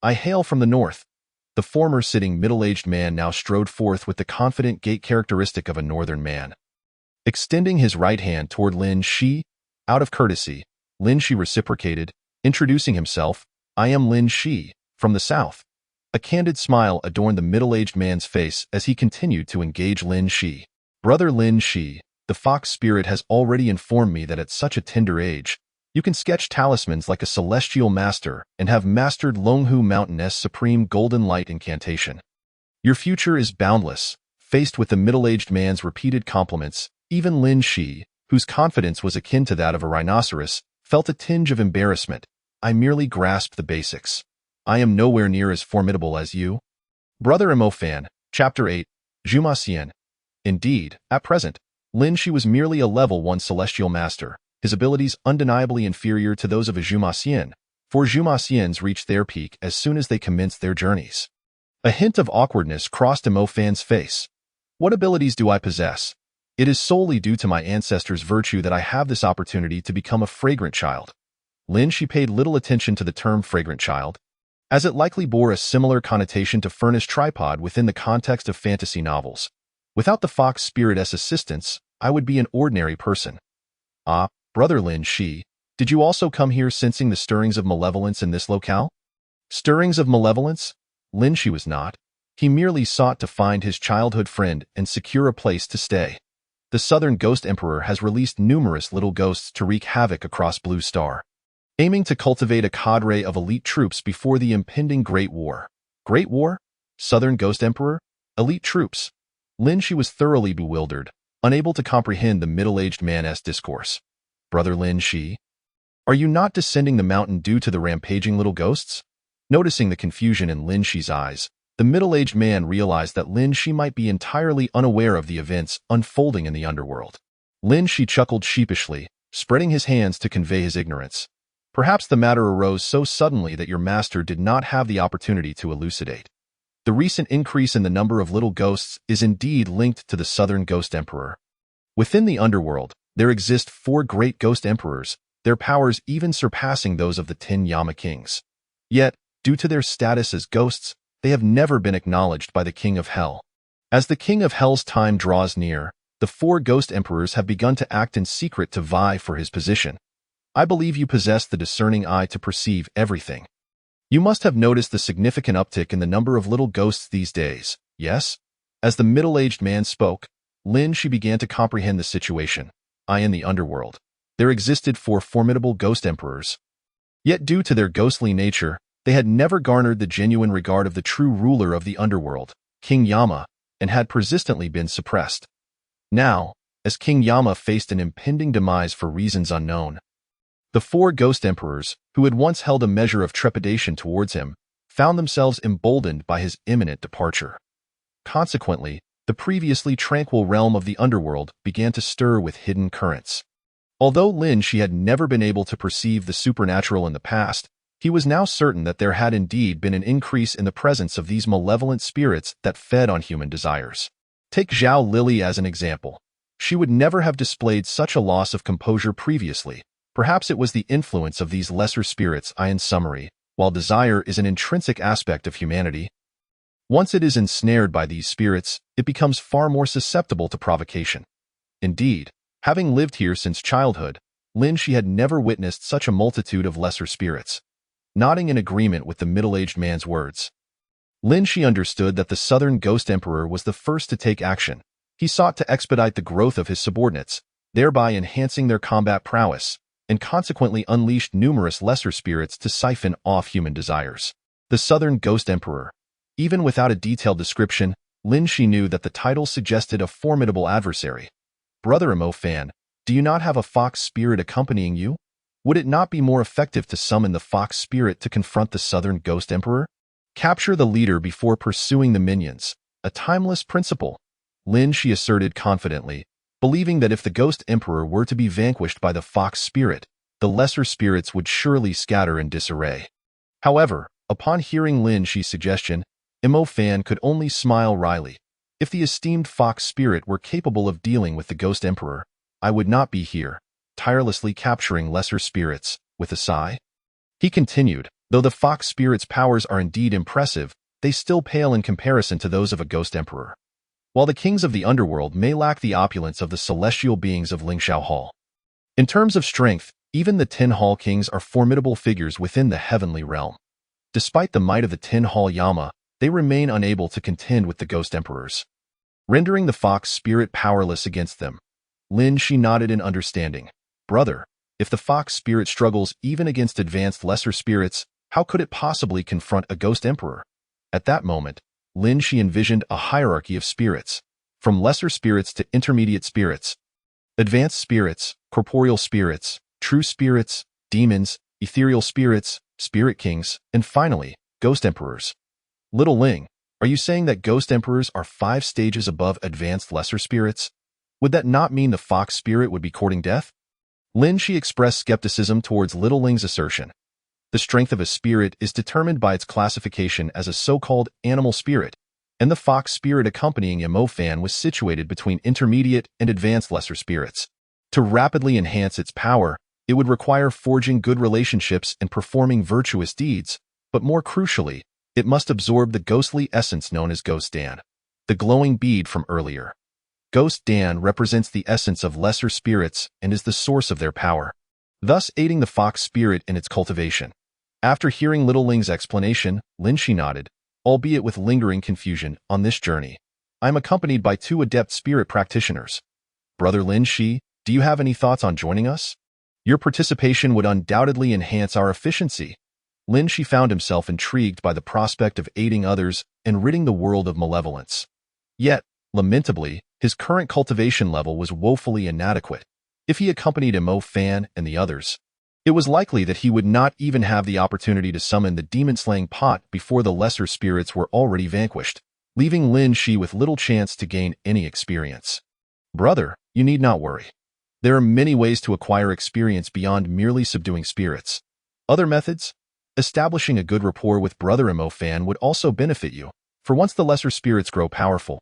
I hail from the north. The former sitting middle-aged man now strode forth with the confident gait characteristic of a northern man. Extending his right hand toward Lin Shi, out of courtesy, Lin Shi reciprocated, introducing himself. I am Lin Shi, from the south. A candid smile adorned the middle-aged man's face as he continued to engage Lin Shi. Brother Lin Shi, the fox spirit has already informed me that at such a tender age, you can sketch talismans like a celestial master and have mastered Longhu Mountain's supreme golden light incantation. Your future is boundless. Faced with the middle-aged man's repeated compliments, even Lin Shi, whose confidence was akin to that of a rhinoceros, felt a tinge of embarrassment. I merely grasped the basics. I am nowhere near as formidable as you. Brother Imofan, Chapter 8, Jumasian. Indeed, at present, Lin Shi was merely a level 1 celestial master, his abilities undeniably inferior to those of a Jumasian, for Jumasians reach their peak as soon as they commence their journeys. A hint of awkwardness crossed Imofan's face. What abilities do I possess? It is solely due to my ancestors' virtue that I have this opportunity to become a fragrant child. Lin Shi paid little attention to the term fragrant child, as it likely bore a similar connotation to furnished tripod within the context of fantasy novels. Without the fox spirit's assistance, I would be an ordinary person. Ah, Brother Lin Shi, did you also come here sensing the stirrings of malevolence in this locale? Stirrings of malevolence? Lin Shi was not. He merely sought to find his childhood friend and secure a place to stay. The Southern Ghost Emperor has released numerous little ghosts to wreak havoc across Blue Star, aiming to cultivate a cadre of elite troops before the impending Great War. Great War? Southern Ghost Emperor? Elite troops? Lin Shi was thoroughly bewildered, unable to comprehend the middle-aged man's discourse. Brother Lin Shi, are you not descending the mountain due to the rampaging little ghosts? Noticing the confusion in Lin Shi's eyes, the middle-aged man realized that Lin Shi might be entirely unaware of the events unfolding in the underworld. Lin Shi chuckled sheepishly, spreading his hands to convey his ignorance. Perhaps the matter arose so suddenly that your master did not have the opportunity to elucidate. The recent increase in the number of little ghosts is indeed linked to the Southern Ghost Emperor. Within the underworld, there exist 4 great ghost emperors, their powers even surpassing those of the 10 Yama kings. Yet, due to their status as ghosts, they have never been acknowledged by the King of Hell. As the King of Hell's time draws near, the 4 ghost emperors have begun to act in secret to vie for his position. I believe you possess the discerning eye to perceive everything. You must have noticed the significant uptick in the number of little ghosts these days, yes? As the middle-aged man spoke, Lin Shi began to comprehend the situation. In the underworld, there existed 4 formidable ghost emperors. Yet due to their ghostly nature, they had never garnered the genuine regard of the true ruler of the underworld, King Yama, and had persistently been suppressed. Now, as King Yama faced an impending demise for reasons unknown, the 4 ghost emperors, who had once held a measure of trepidation towards him, found themselves emboldened by his imminent departure. Consequently, the previously tranquil realm of the underworld began to stir with hidden currents. Although Lin Shi had never been able to perceive the supernatural in the past, he was now certain that there had indeed been an increase in the presence of these malevolent spirits that fed on human desires. Take Zhao Lili as an example. She would never have displayed such a loss of composure previously. Perhaps it was the influence of these lesser spirits. In summary, while desire is an intrinsic aspect of humanity, once it is ensnared by these spirits, it becomes far more susceptible to provocation. Indeed, having lived here since childhood, Lin Shi had never witnessed such a multitude of lesser spirits. Nodding in agreement with the middle-aged man's words, Lin Shi understood that the Southern Ghost Emperor was the first to take action. He sought to expedite the growth of his subordinates, thereby enhancing their combat prowess, and consequently unleashed numerous lesser spirits to siphon off human desires. The Southern Ghost Emperor. Even without a detailed description, Lin Shi knew that the title suggested a formidable adversary. Brother Mo Fan, do you not have a fox spirit accompanying you? Would it not be more effective to summon the fox spirit to confront the Southern Ghost Emperor? Capture the leader before pursuing the minions. A timeless principle. Lin Shi asserted confidently, believing that if the Ghost Emperor were to be vanquished by the fox spirit, the lesser spirits would surely scatter in disarray. However, upon hearing Lin Shi's suggestion, Mo Fan could only smile wryly. If the esteemed fox spirit were capable of dealing with the Ghost Emperor, I would not be here, tirelessly capturing lesser spirits. With a sigh, he continued, though the fox spirit's powers are indeed impressive, they still pale in comparison to those of a Ghost Emperor. While the kings of the underworld may lack the opulence of the celestial beings of Lingxiao Hall, in terms of strength, even the 10 Hall kings are formidable figures within the heavenly realm. Despite the might of the 10 Hall Yama, they remain unable to contend with the Ghost Emperors, rendering the fox spirit powerless against them. Lin Shi nodded in understanding. Brother, if the fox spirit struggles even against advanced lesser spirits, how could it possibly confront a Ghost Emperor? At that moment, Lin Shi envisioned a hierarchy of spirits, from lesser spirits to intermediate spirits, advanced spirits, corporeal spirits, true spirits, demons, ethereal spirits, spirit kings, and finally, Ghost Emperors. Little Ling, are you saying that Ghost Emperors are 5 stages above advanced lesser spirits? Would that not mean the fox spirit would be courting death? Lin Shi expressed skepticism towards Little Ling's assertion. The strength of a spirit is determined by its classification as a so-called animal spirit, and the fox spirit accompanying Mo Fan was situated between intermediate and advanced lesser spirits. To rapidly enhance its power, it would require forging good relationships and performing virtuous deeds, but more crucially, it must absorb the ghostly essence known as Ghost Dan, the glowing bead from earlier. Ghost Dan represents the essence of lesser spirits and is the source of their power, thus aiding the fox spirit in its cultivation. After hearing Little Ling's explanation, Lin Shi nodded, albeit with lingering confusion. On this journey, I am accompanied by 2 adept spirit practitioners. Brother Lin Shi, do you have any thoughts on joining us? Your participation would undoubtedly enhance our efficiency. Lin Shi found himself intrigued by the prospect of aiding others and ridding the world of malevolence. Yet, Lamentably, his current cultivation level was woefully inadequate. If he accompanied Mo Fan and the others, it was likely that he would not even have the opportunity to summon the demon-slaying pot before the lesser spirits were already vanquished, leaving Lin Shi with little chance to gain any experience. Brother, you need not worry. There are many ways to acquire experience beyond merely subduing spirits. Other methods? Establishing a good rapport with Brother Mo Fan would also benefit you, for once the lesser spirits grow powerful,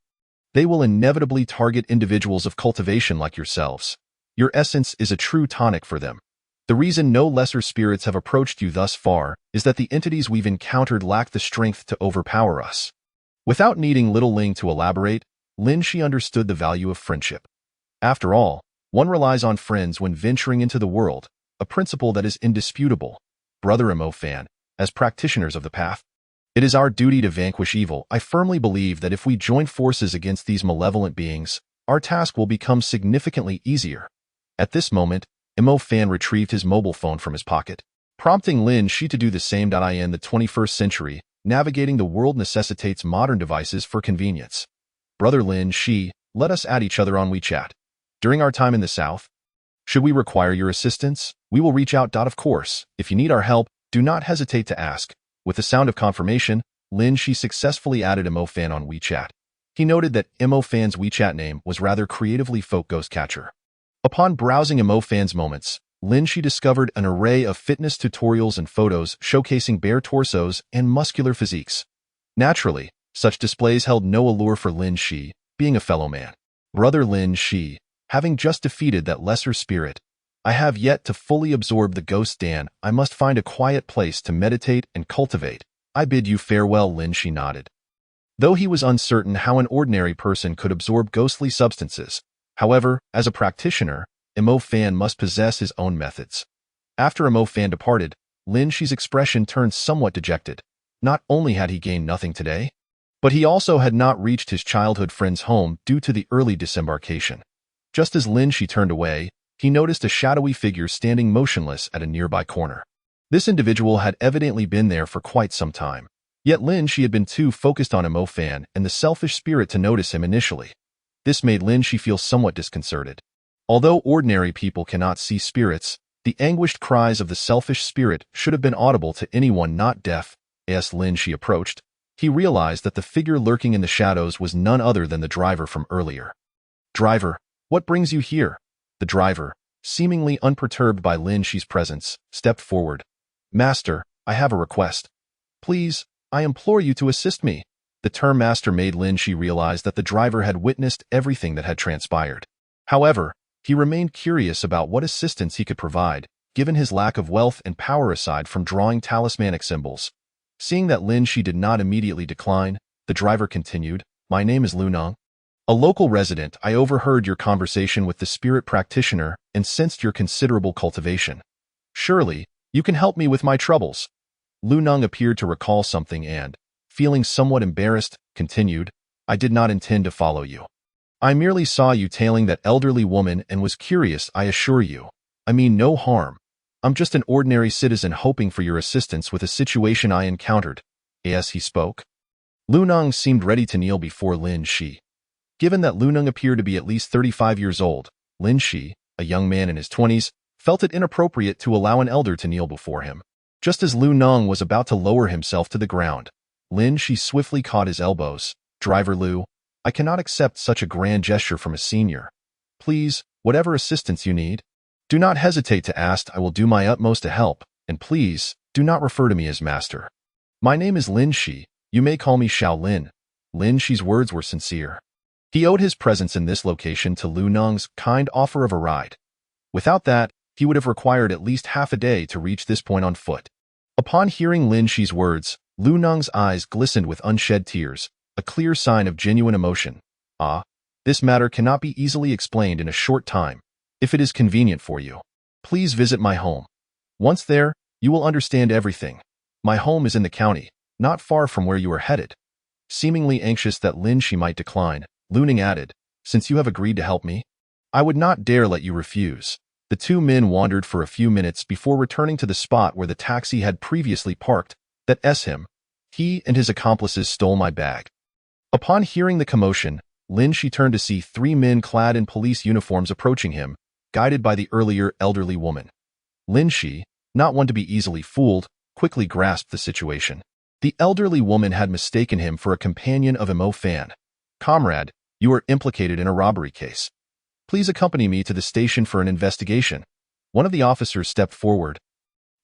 they will inevitably target individuals of cultivation like yourselves. Your essence is a true tonic for them. The reason no lesser spirits have approached you thus far is that the entities we've encountered lack the strength to overpower us. Without needing Little Ling to elaborate, Lin Shi understood the value of friendship. After all, one relies on friends when venturing into the world, a principle that is indisputable. Brother Mo Fan, as practitioners of the path, it is our duty to vanquish evil. I firmly believe that if we join forces against these malevolent beings, our task will become significantly easier. At this moment, Mo Fan retrieved his mobile phone from his pocket, prompting Lin Shi to do the same. In the 21st century, navigating the world necessitates modern devices for convenience. Brother Lin Shi, let us add each other on WeChat. During our time in the South, should we require your assistance, we will reach out. Of course, if you need our help, do not hesitate to ask. With the sound of confirmation, Lin Shi successfully added Mo Fan on WeChat. He noted that Mo Fan's WeChat name was rather creatively Folk Ghost Catcher. Upon browsing Mo Fan's moments, Lin Shi discovered an array of fitness tutorials and photos showcasing bare torsos and muscular physiques. Naturally, such displays held no allure for Lin Shi, being a fellow man. Brother Lin Shi, having just defeated that lesser spirit, I have yet to fully absorb the ghost Dan. I must find a quiet place to meditate and cultivate. I bid you farewell. Lin Shi nodded. Though he was uncertain how an ordinary person could absorb ghostly substances, however, as a practitioner, Mo Fan must possess his own methods. After Mo Fan departed, Lin Shi's expression turned somewhat dejected. Not only had he gained nothing today, but he also had not reached his childhood friend's home due to the early disembarkation. Just as Lin Shi turned away, he noticed a shadowy figure standing motionless at a nearby corner. This individual had evidently been there for quite some time. Yet Lin Shi had been too focused on Mo Fan and the selfish spirit to notice him initially. This made Lin Shi feel somewhat disconcerted. Although ordinary people cannot see spirits, the anguished cries of the selfish spirit should have been audible to anyone not deaf. As Lin Shi approached, he realized that the figure lurking in the shadows was none other than the driver from earlier. Driver, what brings you here? The driver, seemingly unperturbed by Lin Shi's presence, stepped forward. Master, I have a request. Please, I implore you to assist me. The term master made Lin Shi realize that the driver had witnessed everything that had transpired. However, he remained curious about what assistance he could provide, given his lack of wealth and power aside from drawing talismanic symbols. Seeing that Lin Shi did not immediately decline, the driver continued, My name is Lu Nong. A local resident. I overheard your conversation with the spirit practitioner and sensed your considerable cultivation. Surely, you can help me with my troubles. Lu Nong appeared to recall something and, feeling somewhat embarrassed, continued, I did not intend to follow you. I merely saw you tailing that elderly woman and was curious, I assure you. I mean no harm. I'm just an ordinary citizen hoping for your assistance with a situation I encountered. As he spoke, Lu Nong seemed ready to kneel before Lin Shi. Given that Lu Nong appeared to be at least 35 years old, Lin Shi, a young man in his 20s, felt it inappropriate to allow an elder to kneel before him. Just as Lu Nong was about to lower himself to the ground, Lin Shi swiftly caught his elbows. Driver Lu, I cannot accept such a grand gesture from a senior. Please, whatever assistance you need, do not hesitate to ask. I will do my utmost to help, and please, do not refer to me as master. My name is Lin Shi. You may call me Xiao Lin. Lin Shi's words were sincere. He owed his presence in this location to Lu Nong's kind offer of a ride. Without that, he would have required at least half a day to reach this point on foot. Upon hearing Lin Shi's words, Lu Nong's eyes glistened with unshed tears, a clear sign of genuine emotion. Ah, this matter cannot be easily explained in a short time. If it is convenient for you, please visit my home. Once there, you will understand everything. My home is in the county, not far from where you are headed. Seemingly anxious that Lin Shi might decline, Lu Nong added, Since you have agreed to help me, I would not dare let you refuse. The two men wandered for a few minutes before returning to the spot where the taxi had previously parked. He and his accomplices stole my bag. Upon hearing the commotion, Lin Shi turned to see three men clad in police uniforms approaching him, guided by the earlier elderly woman. Lin Shi, not one to be easily fooled, quickly grasped the situation. The elderly woman had mistaken him for a companion of Mo Fan. "Comrade, you are implicated in a robbery case. Please accompany me to the station for an investigation." One of the officers stepped forward,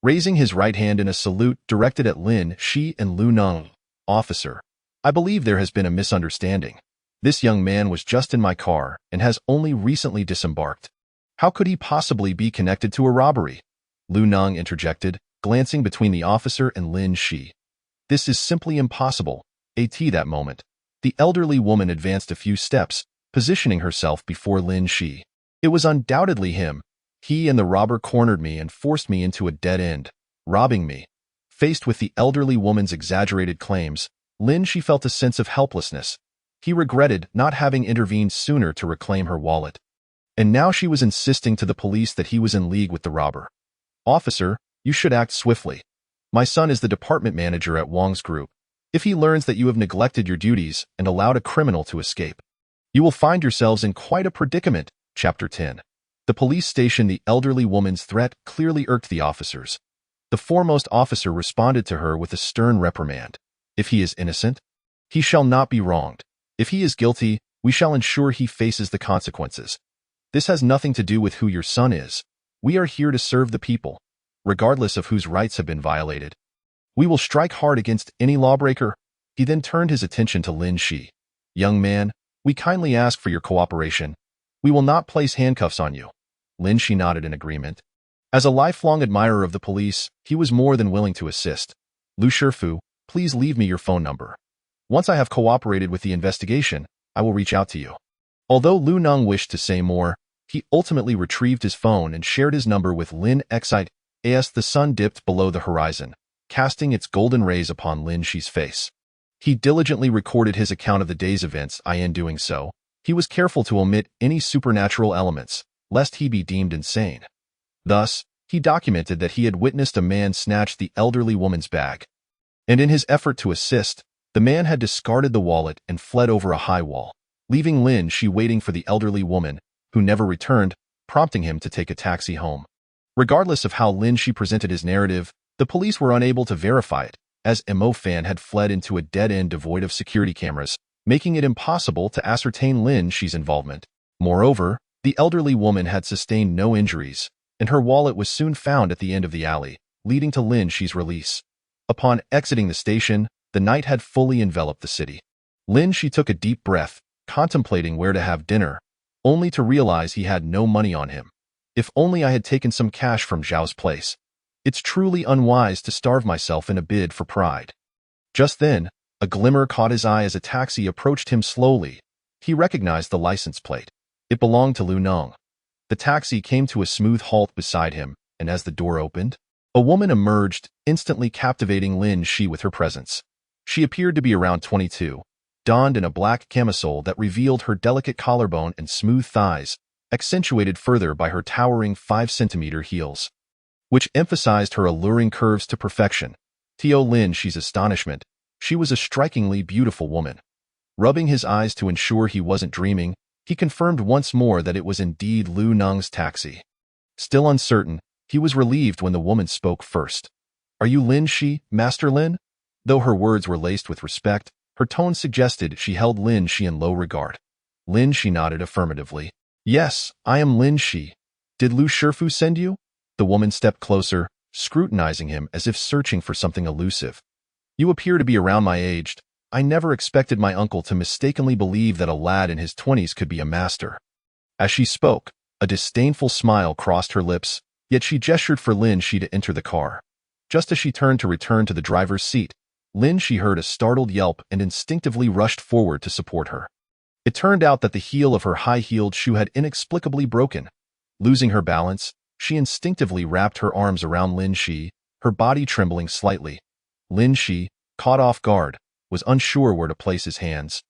raising his right hand in a salute directed at Lin Shi and Lu Neng. "Officer, I believe there has been a misunderstanding. This young man was just in my car and has only recently disembarked. How could he possibly be connected to a robbery?" Lu Neng interjected, glancing between the officer and Lin Shi. "This is simply impossible." At that moment, the elderly woman advanced a few steps, positioning herself before Lin Shi. "It was undoubtedly him. He and the robber cornered me and forced me into a dead end, robbing me." Faced with the elderly woman's exaggerated claims, Lin Shi felt a sense of helplessness. He regretted not having intervened sooner to reclaim her wallet. And now she was insisting to the police that he was in league with the robber. "Officer, you should act swiftly. My son is the department manager at Wang's group. If he learns that you have neglected your duties and allowed a criminal to escape, you will find yourselves in quite a predicament." Chapter 10. The police station. The elderly woman's threat clearly irked the officers. The foremost officer responded to her with a stern reprimand. "If he is innocent, he shall not be wronged. If he is guilty, we shall ensure he faces the consequences. This has nothing to do with who your son is. We are here to serve the people, regardless of whose rights have been violated. We will strike hard against any lawbreaker." He then turned his attention to Lin Shi. "Young man, we kindly ask for your cooperation. We will not place handcuffs on you." Lin Shi nodded in agreement. As a lifelong admirer of the police, he was more than willing to assist. "Lu Shifu, please leave me your phone number. Once I have cooperated with the investigation, I will reach out to you." Although Lu Neng wished to say more, he ultimately retrieved his phone and shared his number with Lin Xite. As the sun dipped below the horizon, casting its golden rays upon Lin Shi's face, he diligently recorded his account of the day's events. In doing so, he was careful to omit any supernatural elements, lest he be deemed insane. Thus, he documented that he had witnessed a man snatch the elderly woman's bag, and in his effort to assist, the man had discarded the wallet and fled over a high wall, leaving Lin Shi waiting for the elderly woman, who never returned, prompting him to take a taxi home. Regardless of how Lin Shi presented his narrative, the police were unable to verify it, as Mo Fan had fled into a dead end devoid of security cameras, making it impossible to ascertain Lin Shi's involvement. Moreover, the elderly woman had sustained no injuries, and her wallet was soon found at the end of the alley, leading to Lin Shi's release. Upon exiting the station, the night had fully enveloped the city. Lin Shi took a deep breath, contemplating where to have dinner, only to realize he had no money on him. "If only I had taken some cash from Zhao's place. It's truly unwise to starve myself in a bid for pride." Just then, a glimmer caught his eye as a taxi approached him slowly. He recognized the license plate. It belonged to Lu Neng. The taxi came to a smooth halt beside him, and as the door opened, a woman emerged, instantly captivating Lin Shi with her presence. She appeared to be around 22, donned in a black camisole that revealed her delicate collarbone and smooth thighs, accentuated further by her towering 5-centimeter heels, which emphasized her alluring curves to perfection. To Lin Shi's astonishment, she was a strikingly beautiful woman. Rubbing his eyes to ensure he wasn't dreaming, he confirmed once more that it was indeed Lu Neng's taxi. Still uncertain, he was relieved when the woman spoke first. "Are you Lin Shi, Master Lin?" Though her words were laced with respect, her tone suggested she held Lin Shi in low regard. Lin Shi nodded affirmatively. "Yes, I am Lin Shi. Did Lu Shifu send you?" The woman stepped closer, scrutinizing him as if searching for something elusive. "You appear to be around my age. I never expected my uncle to mistakenly believe that a lad in his 20s could be a master." As she spoke, a disdainful smile crossed her lips, yet she gestured for Lin Shi to enter the car. Just as she turned to return to the driver's seat, Lin Shi heard a startled yelp and instinctively rushed forward to support her. It turned out that the heel of her high-heeled shoe had inexplicably broken. Losing her balance, she instinctively wrapped her arms around Lin Shi, her body trembling slightly. Lin Shi, caught off guard, was unsure where to place his hands.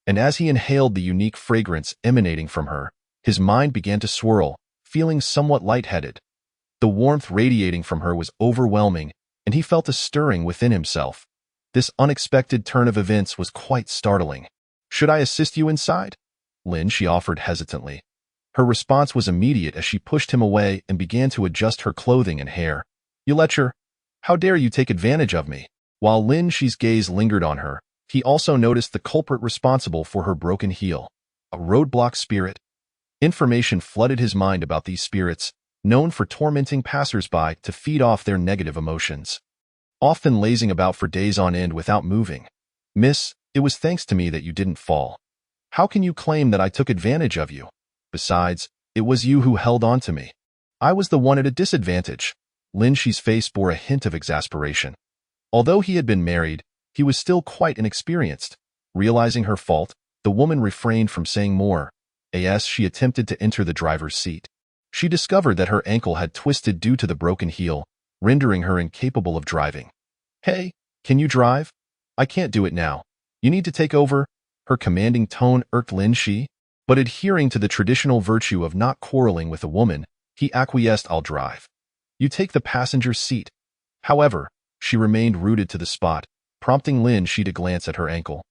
And as he inhaled the unique fragrance emanating from her, his mind began to swirl, feeling somewhat lightheaded. The warmth radiating from her was overwhelming, and he felt a stirring within himself. This unexpected turn of events was quite startling. "Should I assist you inside?" Lin, she offered hesitantly. Her response was immediate as she pushed him away and began to adjust her clothing and hair. You lecher! How dare you take advantage of me? While Lin Shi's gaze lingered on her, he also noticed the culprit responsible for her broken heel. A roadblock spirit. Information flooded his mind about these spirits, known for tormenting passers-by to feed off their negative emotions. Often lazing about for days on end without moving. Miss, it was thanks to me that you didn't fall. How can you claim that I took advantage of you? Besides, it was you who held on to me. I was the one at a disadvantage. Lin Shi's face bore a hint of exasperation. Although he had been married, he was still quite inexperienced. Realizing her fault, the woman refrained from saying more. As she attempted to enter the driver's seat, she discovered that her ankle had twisted due to the broken heel, rendering her incapable of driving. Hey, can you drive? I can't do it now. You need to take over. Her commanding tone irked Lin Shi, but adhering to the traditional virtue of not quarreling with a woman, he acquiesced. I'll drive. You take the passenger seat. However, she remained rooted to the spot, prompting Lin Shi to glance at her ankle.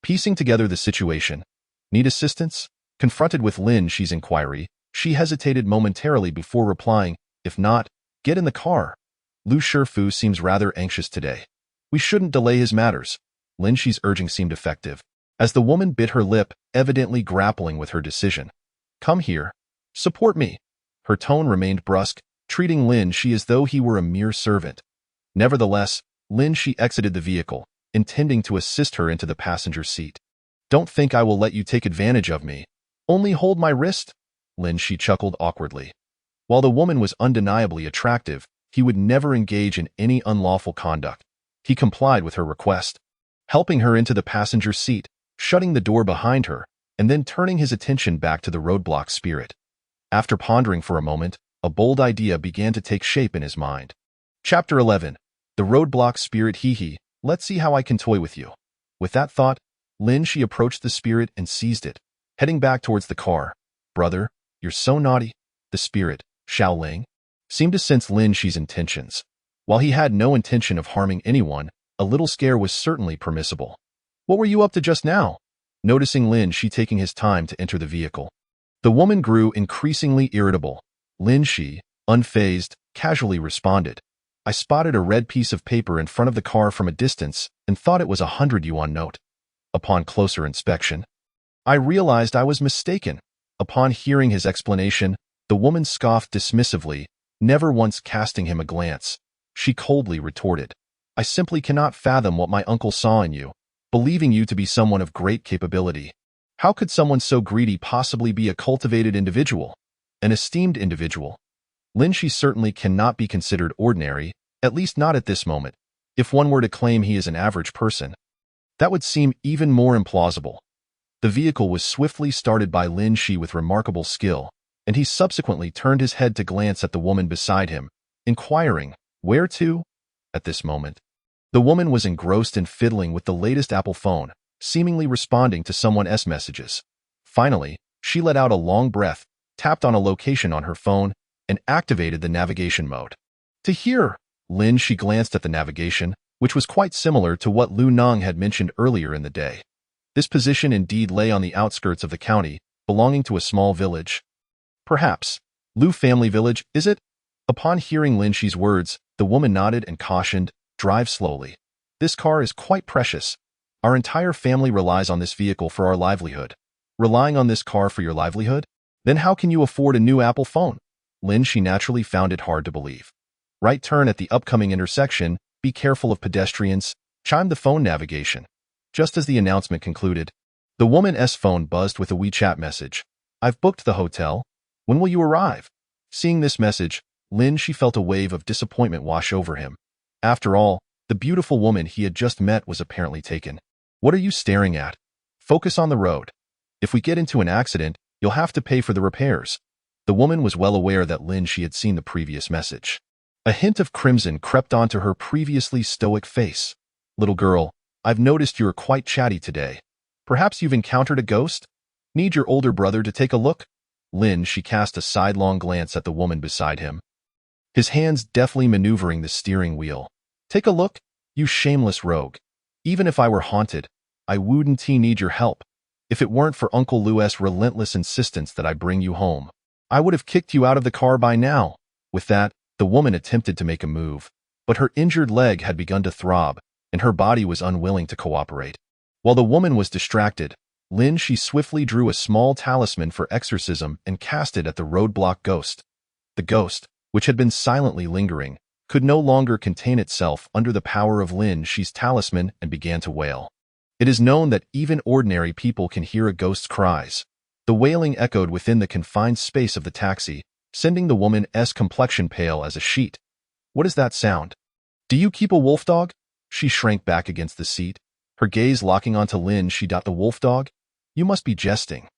Piecing together the situation. Need assistance? Confronted with Lin Shi's inquiry, she hesitated momentarily before replying, if not, get in the car. Lu Shifu seems rather anxious today. We shouldn't delay his matters. Lin Shi's urging seemed effective, as the woman bit her lip, evidently grappling with her decision. Come here. Support me. Her tone remained brusque, treating Lin Shi as though he were a mere servant. Nevertheless, Lin Shi exited the vehicle, intending to assist her into the passenger seat. Don't think I will let you take advantage of me. Only hold my wrist. Lin Shi chuckled awkwardly. While the woman was undeniably attractive, he would never engage in any unlawful conduct. He complied with her request, helping her into the passenger seat, shutting the door behind her, and then turning his attention back to the roadblock spirit. After pondering for a moment, a bold idea began to take shape in his mind. Chapter 11. The roadblock spirit. Hee, let's see how I can toy with you. With that thought, Lin Shi approached the spirit and seized it, heading back towards the car. Brother, you're so naughty. The spirit, Xiao Ling, seemed to sense Lin Shi's intentions. While he had no intention of harming anyone, a little scare was certainly permissible. What were you up to just now? Noticing Lin Shi taking his time to enter the vehicle, the woman grew increasingly irritable. Lin Shi, unfazed, casually responded. I spotted a red piece of paper in front of the car from a distance and thought it was a 100 yuan note. Upon closer inspection, I realized I was mistaken. Upon hearing his explanation, the woman scoffed dismissively, never once casting him a glance. She coldly retorted, I simply cannot fathom what my uncle saw in you, believing you to be someone of great capability. How could someone so greedy possibly be a cultivated individual? An esteemed individual? Lin Shi certainly cannot be considered ordinary, at least not at this moment. If one were to claim he is an average person, that would seem even more implausible. The vehicle was swiftly started by Lin Shi with remarkable skill, and he subsequently turned his head to glance at the woman beside him, inquiring, where to? At this moment, the woman was engrossed in fiddling with the latest Apple phone, seemingly responding to someone's messages. Finally, she let out a long breath, tapped on a location on her phone, and activated the navigation mode. To here, Lin Shi glanced at the navigation, which was quite similar to what Lu Nong had mentioned earlier in the day. This position indeed lay on the outskirts of the county, belonging to a small village. Perhaps. Lu family village, is it? Upon hearing Lin Shi's words, the woman nodded and cautioned, drive slowly. This car is quite precious. Our entire family relies on this vehicle for our livelihood. Relying on this car for your livelihood? Then how can you afford a new Apple phone? Lin Shi naturally found it hard to believe. Right turn at the upcoming intersection, be careful of pedestrians, chimed the phone navigation. Just as the announcement concluded, the woman's phone buzzed with a WeChat message. I've booked the hotel. When will you arrive? Seeing this message, Lin Shi felt a wave of disappointment wash over him. After all, the beautiful woman he had just met was apparently taken. What are you staring at? Focus on the road. If we get into an accident, you'll have to pay for the repairs. The woman was well aware that Lin Shi had seen the previous message. A hint of crimson crept onto her previously stoic face. Little girl, I've noticed you're quite chatty today. Perhaps you've encountered a ghost? Need your older brother to take a look? Lin Shi cast a sidelong glance at the woman beside him, his hands deftly maneuvering the steering wheel. Take a look, you shameless rogue. Even if I were haunted, I wouldn't need your help. If it weren't for Uncle Lou's relentless insistence that I bring you home, I would have kicked you out of the car by now." With that, the woman attempted to make a move, but her injured leg had begun to throb, and her body was unwilling to cooperate. While the woman was distracted, she swiftly drew a small talisman for exorcism and cast it at the roadblock ghost. The ghost, which had been silently lingering, could no longer contain itself under the power of she's talisman and began to wail. It is known that even ordinary people can hear a ghost's cries. The wailing echoed within the confined space of the taxi, sending the woman's complexion pale as a sheet. "What is that sound? Do you keep a wolf dog?" She shrank back against the seat, her gaze locking onto she. "The wolf dog? You must be jesting.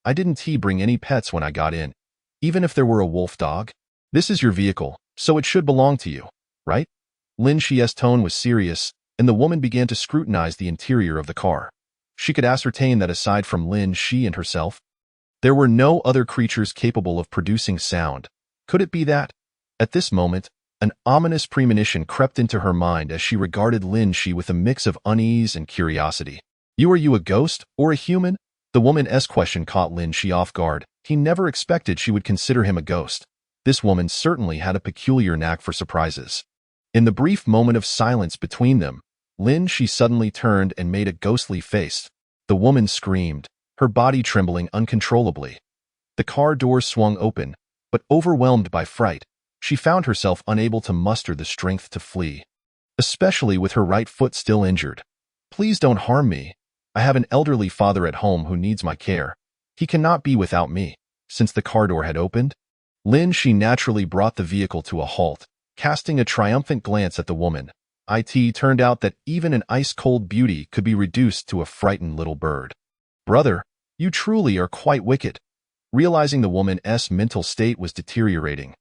I didn't bring any pets when I got in. Even if there were a wolf dog? This is your vehicle, so it should belong to you, right?" She's tone was serious, and the woman began to scrutinize the interior of the car. She could ascertain that aside from she and herself, there were no other creatures capable of producing sound. Could it be that? At this moment, an ominous premonition crept into her mind as she regarded she with a mix of unease and curiosity. Are you a ghost or a human?" The woman's question caught she off guard. He never expected she would consider him a ghost. This woman certainly had a peculiar knack for surprises. In the brief moment of silence between them, she suddenly turned and made a ghostly face. The woman screamed, her body trembling uncontrollably. The car doors swung open, but overwhelmed by fright, she found herself unable to muster the strength to flee, especially with her right foot still injured. "Please don't harm me. I have an elderly father at home who needs my care. He cannot be without me." Since the car door had opened, she naturally brought the vehicle to a halt, casting a triumphant glance at the woman. It turned out that even an ice-cold beauty could be reduced to a frightened little bird. "Brother, you truly are quite wicked." Realizing the woman's mental state was deteriorating,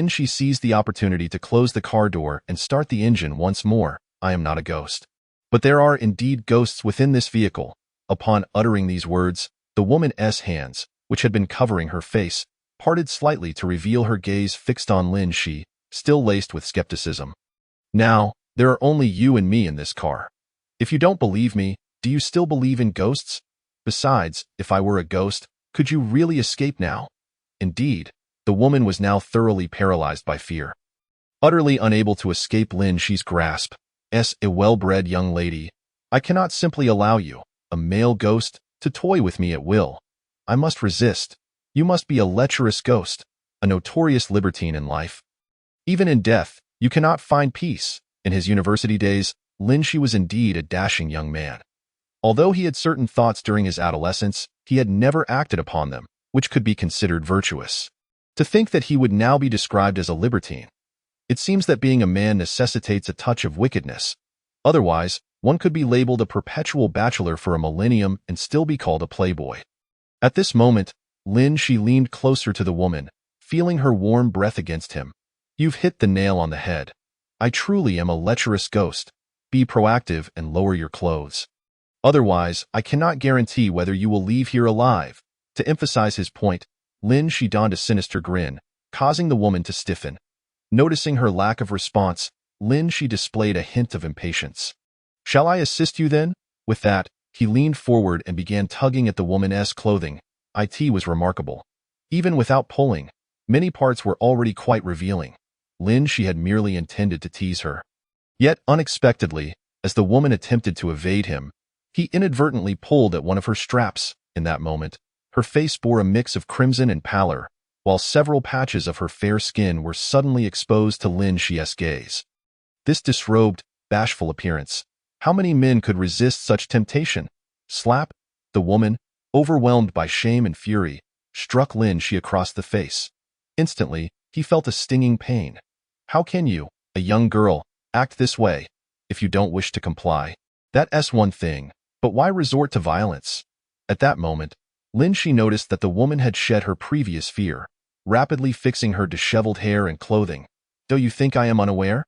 she seized the opportunity to close the car door and start the engine once more. "I am not a ghost. But there are indeed ghosts within this vehicle." Upon uttering these words, the woman's hands, which had been covering her face, parted slightly to reveal her gaze fixed on she, still laced with skepticism. "Now, there are only you and me in this car. If you don't believe me, do you still believe in ghosts? Besides, if I were a ghost, could you really escape now?" Indeed, the woman was now thoroughly paralyzed by fear. Utterly unable to escape she's grasp, a well-bred young lady, "I cannot simply allow you, a male ghost, to toy with me at will. I must resist. You must be a lecherous ghost, a notorious libertine in life. Even in death, you cannot find peace." In his university days, she was indeed a dashing young man. Although he had certain thoughts during his adolescence, he had never acted upon them, which could be considered virtuous. To think that he would now be described as a libertine. It seems that being a man necessitates a touch of wickedness. Otherwise, one could be labeled a perpetual bachelor for a millennium and still be called a playboy. At this moment, she leaned closer to the woman, feeling her warm breath against him. "You've hit the nail on the head. I truly am a lecherous ghost. Be proactive and lower your clothes. Otherwise, I cannot guarantee whether you will leave here alive." To emphasize his point, she donned a sinister grin, causing the woman to stiffen. Noticing her lack of response, she displayed a hint of impatience. "Shall I assist you then?" With that, he leaned forward and began tugging at the woman's clothing. It was remarkable. Even without pulling, many parts were already quite revealing. She had merely intended to tease her. Yet unexpectedly, as the woman attempted to evade him, he inadvertently pulled at one of her straps. In that moment, her face bore a mix of crimson and pallor, while several patches of her fair skin were suddenly exposed to she's gaze. This disrobed, bashful appearance. How many men could resist such temptation? Slap! The woman, overwhelmed by shame and fury, struck she across the face. Instantly, he felt a stinging pain. How can you, a young girl, act this way? If you don't wish to comply, that's one thing, but why resort to violence? At that moment, she noticed that the woman had shed her previous fear, rapidly fixing her disheveled hair and clothing. "Do you think I am unaware?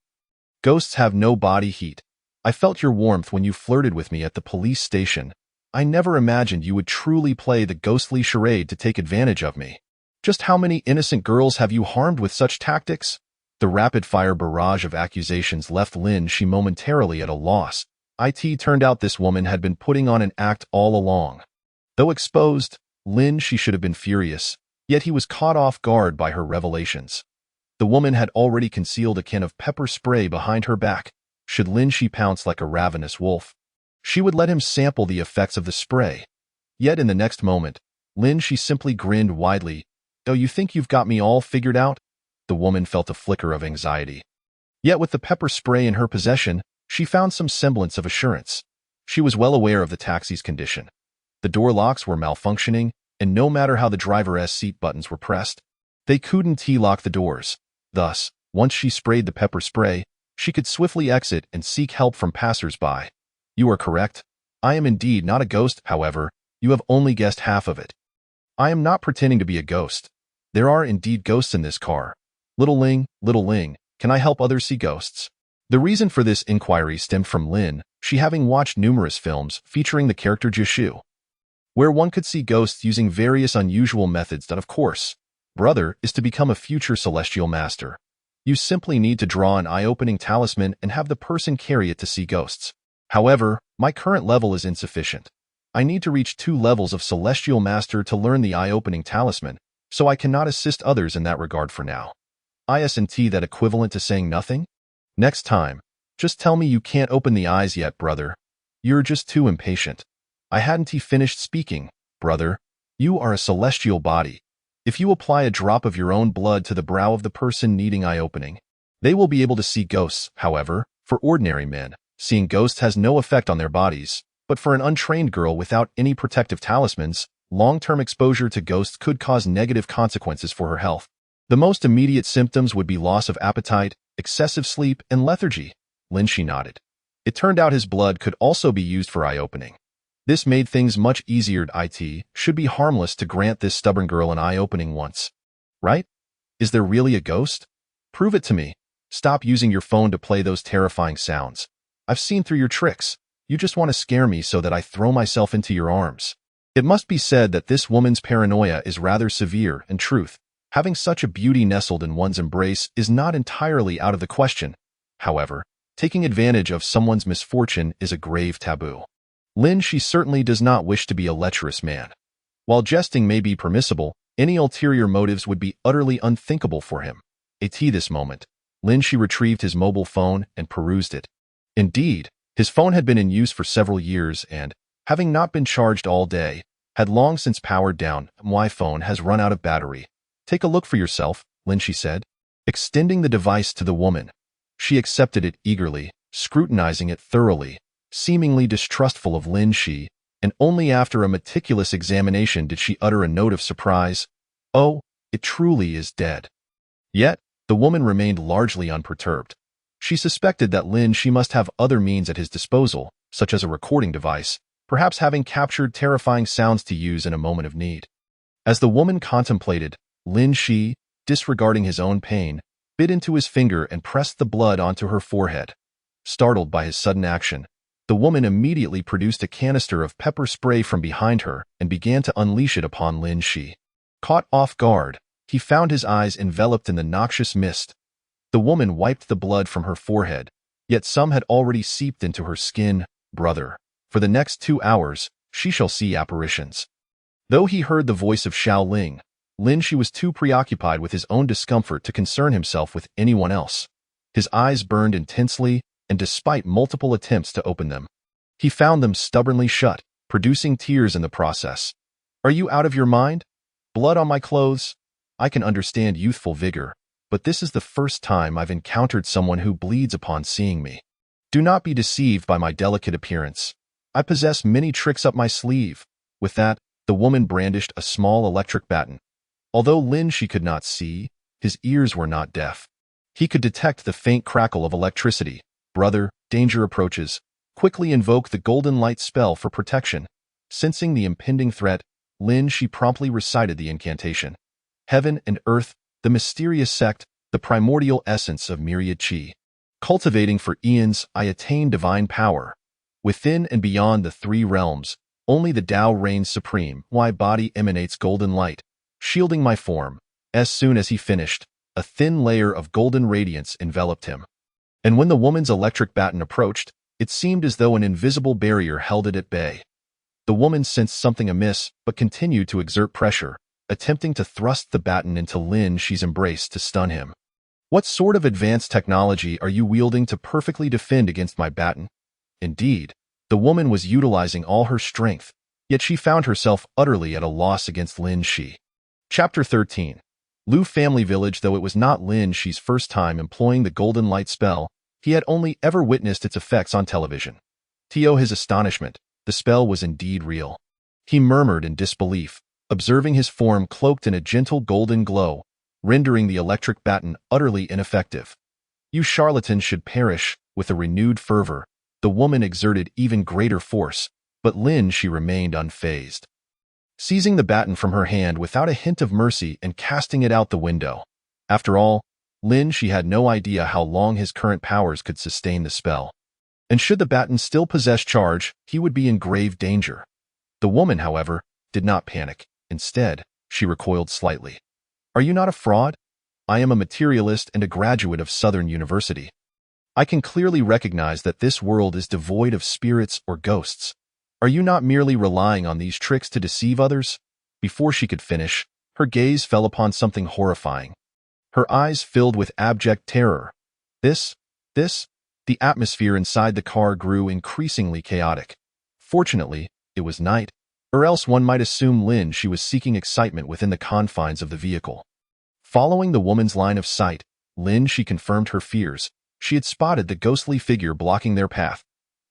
Ghosts have no body heat. I felt your warmth when you flirted with me at the police station. I never imagined you would truly play the ghostly charade to take advantage of me. Just how many innocent girls have you harmed with such tactics?" The rapid-fire barrage of accusations left she momentarily at a loss. It turned out this woman had been putting on an act all along. Though exposed, Lin Shi should have been furious, yet he was caught off guard by her revelations. The woman had already concealed a can of pepper spray behind her back. Should Lin Shi pounce like a ravenous wolf, she would let him sample the effects of the spray. Yet in the next moment, Lin Shi simply grinned widely. "Oh, you think you've got me all figured out?" The woman felt a flicker of anxiety. Yet with the pepper spray in her possession, she found some semblance of assurance. She was well aware of the taxi's condition. The door locks were malfunctioning, and no matter how the driver's seat buttons were pressed, they couldn't lock the doors. Thus, once she sprayed the pepper spray, she could swiftly exit and seek help from passers-by. "You are correct. I am indeed not a ghost, however, you have only guessed half of it. I am not pretending to be a ghost. There are indeed ghosts in this car. Little Ling, can I help others see ghosts?" The reason for this inquiry stemmed from Lin, she having watched numerous films featuring the character Jishu, where one could see ghosts using various unusual methods that, of course, brother, is to become a future celestial master. You simply need to draw an eye-opening talisman and have the person carry it to see ghosts. However, my current level is insufficient. I need to reach 2 levels of celestial master to learn the eye-opening talisman, so I cannot assist others in that regard for now. Isn't that equivalent to saying nothing? Next time, just tell me you can't open the eyes yet, brother. You're just too impatient. I hadn't finished speaking, brother. You are a celestial body. If you apply a drop of your own blood to the brow of the person needing eye-opening, they will be able to see ghosts. However, for ordinary men, seeing ghosts has no effect on their bodies, but for an untrained girl without any protective talismans, long-term exposure to ghosts could cause negative consequences for her health. The most immediate symptoms would be loss of appetite, excessive sleep, and lethargy. Lin Shi nodded. It turned out his blood could also be used for eye-opening. This made things much easier. It should be harmless to grant this stubborn girl an eye-opening once. Right? Is there really a ghost? Prove it to me. Stop using your phone to play those terrifying sounds. I've seen through your tricks. You just want to scare me so that I throw myself into your arms. It must be said that this woman's paranoia is rather severe. In truth, having such a beauty nestled in one's embrace is not entirely out of the question. However, taking advantage of someone's misfortune is a grave taboo. Lin Shi certainly does not wish to be a lecherous man. While jesting may be permissible, any ulterior motives would be utterly unthinkable for him. This moment, Lin Shi retrieved his mobile phone and perused it. Indeed, his phone had been in use for several years and, having not been charged all day, had long since powered down. "My phone has run out of battery. Take a look for yourself," Lin Shi said, extending the device to the woman. She accepted it eagerly, scrutinizing it thoroughly, seemingly distrustful of Lin Shi, and only after a meticulous examination did she utter a note of surprise. "Oh, it truly is dead." Yet, the woman remained largely unperturbed. She suspected that Lin Shi must have other means at his disposal, such as a recording device, perhaps having captured terrifying sounds to use in a moment of need. As the woman contemplated, Lin Shi, disregarding his own pain, bit into his finger and pressed the blood onto her forehead. Startled by his sudden action, the woman immediately produced a canister of pepper spray from behind her and began to unleash it upon Lin Shi. Caught off guard, he found his eyes enveloped in the noxious mist. The woman wiped the blood from her forehead, yet some had already seeped into her skin. "Brother, for the next 2 hours, she shall see apparitions." Though he heard the voice of Xiao Ling, Lin Shi was too preoccupied with his own discomfort to concern himself with anyone else. His eyes burned intensely, and despite multiple attempts to open them, he found them stubbornly shut, producing tears in the process. "Are you out of your mind? Blood on my clothes? I can understand youthful vigor, but this is the first time I've encountered someone who bleeds upon seeing me. Do not be deceived by my delicate appearance. I possess many tricks up my sleeve." With that, the woman brandished a small electric baton. Although Lin Shi could not see, his ears were not deaf. He could detect the faint crackle of electricity. "Brother, danger approaches. Quickly invoke the golden light spell for protection." Sensing the impending threat, Lin Shi promptly recited the incantation. Heaven and earth, the mysterious sect, the primordial essence of myriad chi. Cultivating for eons, I attain divine power. Within and beyond the 3 realms, only the Tao reigns supreme. My body emanates golden light, shielding my form. As soon as he finished, a thin layer of golden radiance enveloped him. And when the woman's electric baton approached, it seemed as though an invisible barrier held it at bay. The woman sensed something amiss, but continued to exert pressure, attempting to thrust the baton into Lin Shi's embrace to stun him. What sort of advanced technology are you wielding to perfectly defend against my baton? Indeed, the woman was utilizing all her strength, yet she found herself utterly at a loss against Lin Shi. Chapter 13. Lu Family Village. Though it was not Lin Shi's first time employing the golden light spell, he had only ever witnessed its effects on television. To his astonishment, the spell was indeed real. He murmured in disbelief, observing his form cloaked in a gentle golden glow, rendering the electric baton utterly ineffective. You charlatans should perish. With a renewed fervor, the woman exerted even greater force, but Lin Shi remained unfazed. Seizing the baton from her hand without a hint of mercy and casting it out the window. After all, Lin Shi had no idea how long his current powers could sustain the spell. And should the baton still possess charge, he would be in grave danger. The woman, however, did not panic. Instead, she recoiled slightly. Are you not a fraud? I am a materialist and a graduate of Southern University. I can clearly recognize that this world is devoid of spirits or ghosts. Are you not merely relying on these tricks to deceive others? Before she could finish, her gaze fell upon something horrifying. Her eyes filled with abject terror. The atmosphere inside the car grew increasingly chaotic. Fortunately, it was night, or else one might assume Lin Shi was seeking excitement within the confines of the vehicle. Following the woman's line of sight, Lin Shi confirmed her fears. She had spotted the ghostly figure blocking their path.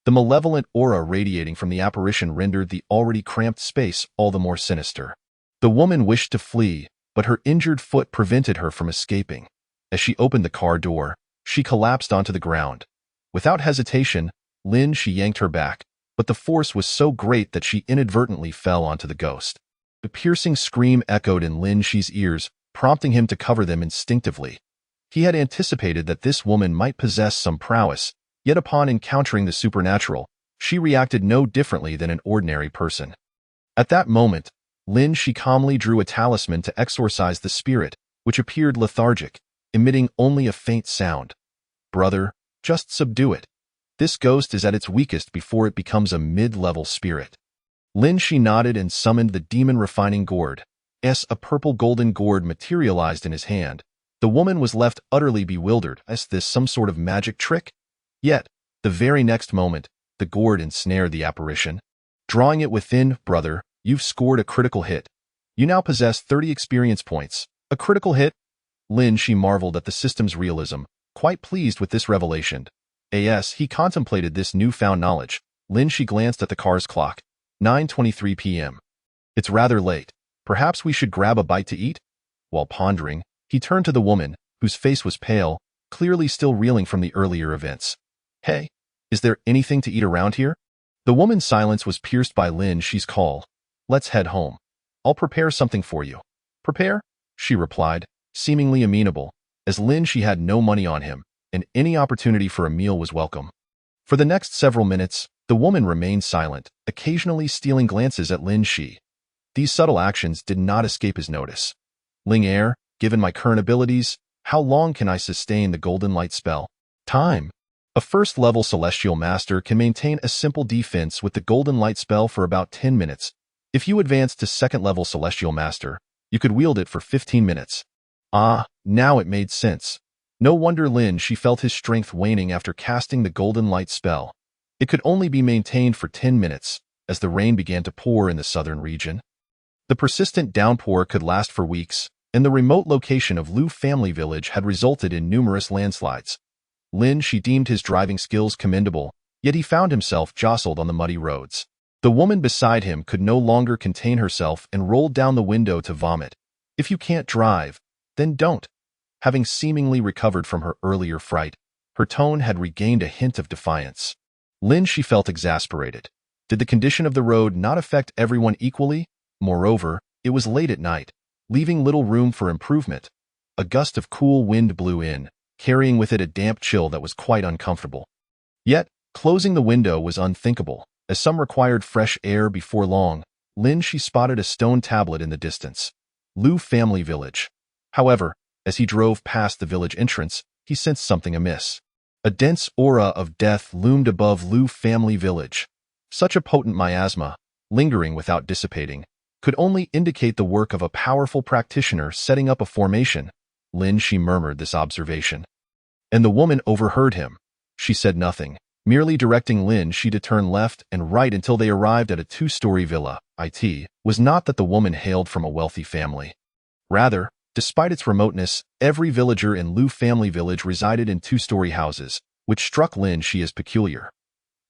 The malevolent aura radiating from the apparition rendered the already cramped space all the more sinister. The woman wished to flee, but her injured foot prevented her from escaping. As she opened the car door, she collapsed onto the ground. Without hesitation, Lin Shi yanked her back, but the force was so great that she inadvertently fell onto the ghost. A piercing scream echoed in Lin Shi's ears, prompting him to cover them instinctively. He had anticipated that this woman might possess some prowess, yet upon encountering the supernatural, she reacted no differently than an ordinary person. At that moment, Lin Shi calmly drew a talisman to exorcise the spirit, which appeared lethargic, emitting only a faint sound. Brother, just subdue it. This ghost is at its weakest before it becomes a mid-level spirit. Lin Shi nodded and summoned the demon refining gourd. A purple golden gourd materialized in his hand. The woman was left utterly bewildered. Is this some sort of magic trick? Yet, the very next moment, the gourd ensnared the apparition. Drawing it within, brother, you've scored a critical hit. You now possess 30 experience points. A critical hit? Lin Shi marveled at the system's realism, quite pleased with this revelation. As he contemplated this newfound knowledge, Lin Shi glanced at the car's clock. 9:23 p.m. It's rather late. Perhaps we should grab a bite to eat? While pondering, he turned to the woman, whose face was pale, clearly still reeling from the earlier events. Hey, is there anything to eat around here? The woman's silence was pierced by Lin Shi's call. Let's head home. I'll prepare something for you. Prepare? She replied, seemingly amenable, as Lin Shi had no money on him, and any opportunity for a meal was welcome. For the next several minutes, the woman remained silent, occasionally stealing glances at Lin Shi. These subtle actions did not escape his notice. Ling Er, given my current abilities, how long can I sustain the golden light spell? Time. A first-level celestial master can maintain a simple defense with the golden light spell for about 10 minutes. If you advance to second-level celestial master, you could wield it for 15 minutes. Ah, now it made sense. No wonder Lin Shi felt his strength waning after casting the golden light spell. It could only be maintained for 10 minutes, as the rain began to pour in the southern region. The persistent downpour could last for weeks, and the remote location of Lu Family Village had resulted in numerous landslides. Lin Shi deemed his driving skills commendable, yet he found himself jostled on the muddy roads. The woman beside him could no longer contain herself and rolled down the window to vomit. If you can't drive, then don't. Having seemingly recovered from her earlier fright, her tone had regained a hint of defiance. Lin Shi felt exasperated. Did the condition of the road not affect everyone equally? Moreover, it was late at night, leaving little room for improvement. A gust of cool wind blew in, carrying with it a damp chill that was quite uncomfortable. Yet, closing the window was unthinkable, as some required fresh air before long. Lin Shi spotted a stone tablet in the distance. Lu Family Village. However, as he drove past the village entrance, he sensed something amiss. A dense aura of death loomed above Lu Family Village. Such a potent miasma, lingering without dissipating, could only indicate the work of a powerful practitioner setting up a formation. Lin Shi murmured this observation. And the woman overheard him. She said nothing, merely directing Lin Shi to turn left and right until they arrived at a two-story villa. It was not that the woman hailed from a wealthy family. Rather, despite its remoteness, every villager in Lu family village resided in two-story houses, which struck Lin Shi as peculiar.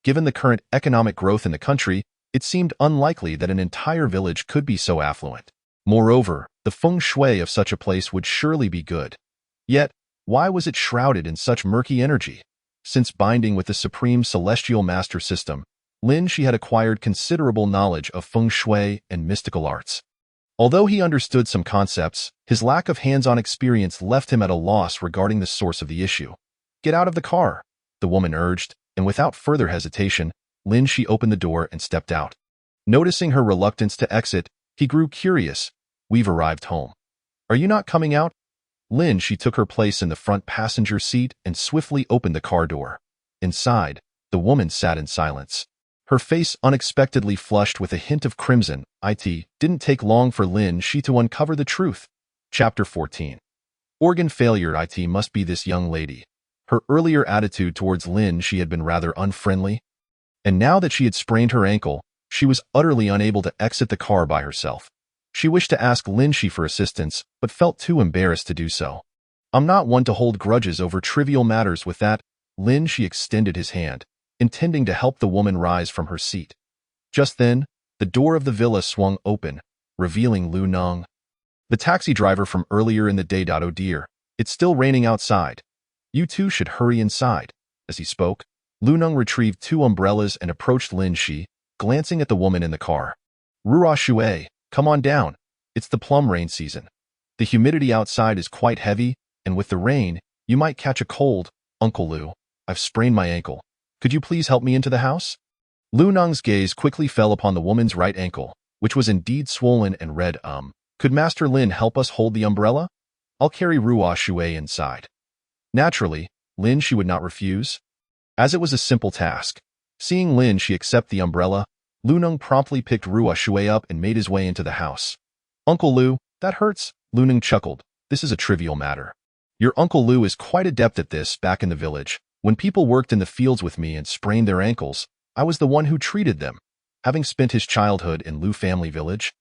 Given the current economic growth in the country, it seemed unlikely that an entire village could be so affluent. Moreover, the feng shui of such a place would surely be good. Yet, why was it shrouded in such murky energy? Since binding with the supreme celestial master system, Lin Shi had acquired considerable knowledge of feng shui and mystical arts. Although he understood some concepts, his lack of hands-on experience left him at a loss regarding the source of the issue. "Get out of the car," the woman urged, and without further hesitation, Lin Shi opened the door and stepped out. Noticing her reluctance to exit, he grew curious. "We've arrived home. Are you not coming out?" Lin Shi took her place in the front passenger seat and swiftly opened the car door. Inside, the woman sat in silence. Her face unexpectedly flushed with a hint of crimson. It didn't take long for Lin Shi to uncover the truth. Chapter 14. Organ failure. It must be this young lady. Her earlier attitude towards Lin Shi had been rather unfriendly, and now that she had sprained her ankle, she was utterly unable to exit the car by herself. She wished to ask Lin Shi for assistance, but felt too embarrassed to do so. "I'm not one to hold grudges over trivial matters." With that, Lin Shi extended his hand, intending to help the woman rise from her seat. Just then, the door of the villa swung open, revealing Lu Nong, the taxi driver from earlier in the day. "Oh dear, it's still raining outside. You two should hurry inside." As he spoke, Lu Nong retrieved two umbrellas and approached Lin Shi, glancing at the woman in the car. "Ruo Shui, come on down. It's the plum rain season. The humidity outside is quite heavy, and with the rain, you might catch a cold. Uncle Lu, I've sprained my ankle. Could you please help me into the house?" Lu Nong's gaze quickly fell upon the woman's right ankle, which was indeed swollen and red. Could Master Lin help us hold the umbrella? I'll carry Ruo Shui inside." Naturally, Lin Shi would not refuse, as it was a simple task. Seeing Lin Shi accept the umbrella, Lu Nong promptly picked Ruo Shui up and made his way into the house. "Uncle Lu, that hurts." Lu Nong chuckled. "This is a trivial matter. Your Uncle Lu is quite adept at this. Back in the village, when people worked in the fields with me and sprained their ankles, I was the one who treated them." Having spent his childhood in Lu family village,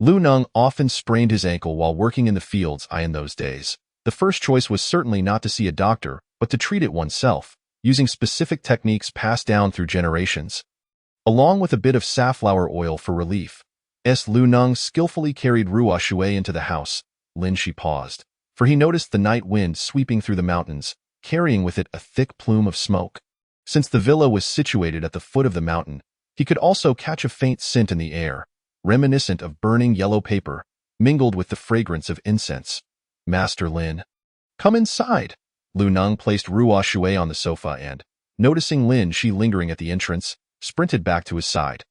Lu Nong often sprained his ankle while working in the fields. In those days, the first choice was certainly not to see a doctor, but to treat it oneself, using specific techniques passed down through generations. Along with a bit of safflower oil for relief, Lu Nong skillfully carried Ruo Shui into the house. Lin Shi paused, for he noticed the night wind sweeping through the mountains, carrying with it a thick plume of smoke. Since the villa was situated at the foot of the mountain, he could also catch a faint scent in the air, reminiscent of burning yellow paper, mingled with the fragrance of incense. "Master Lin, come inside." Lu Nong placed Ruo Shui on the sofa and, noticing Lin Shi lingering at the entrance, sprinted back to his side.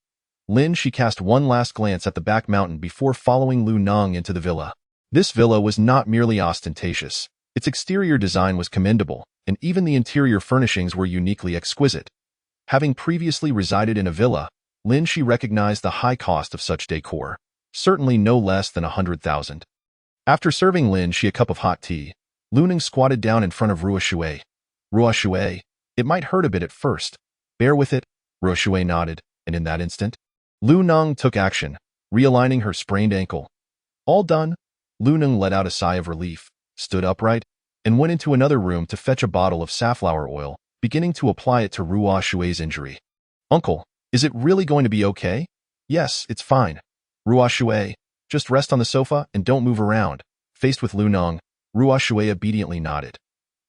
Lin Shi cast one last glance at the back mountain before following Lu Nong into the villa. This villa was not merely ostentatious. Its exterior design was commendable, and even the interior furnishings were uniquely exquisite. Having previously resided in a villa, Lin Shi recognized the high cost of such decor, certainly no less than 100,000. After serving Lin Shi a cup of hot tea, Lu Nong squatted down in front of Ruo Shui. "Ruo Shui, it might hurt a bit at first. Bear with it." Ruo Shui nodded, and in that instant, Lu Nong took action, realigning her sprained ankle. All done, Lu Nong let out a sigh of relief, stood upright, and went into another room to fetch a bottle of safflower oil, beginning to apply it to Ruo Shui's injury. "Uncle, is it really going to be okay?" "Yes, it's fine. Ruo Shui, just rest on the sofa and don't move around." Faced with Lu Nong, Ruo Shui obediently nodded.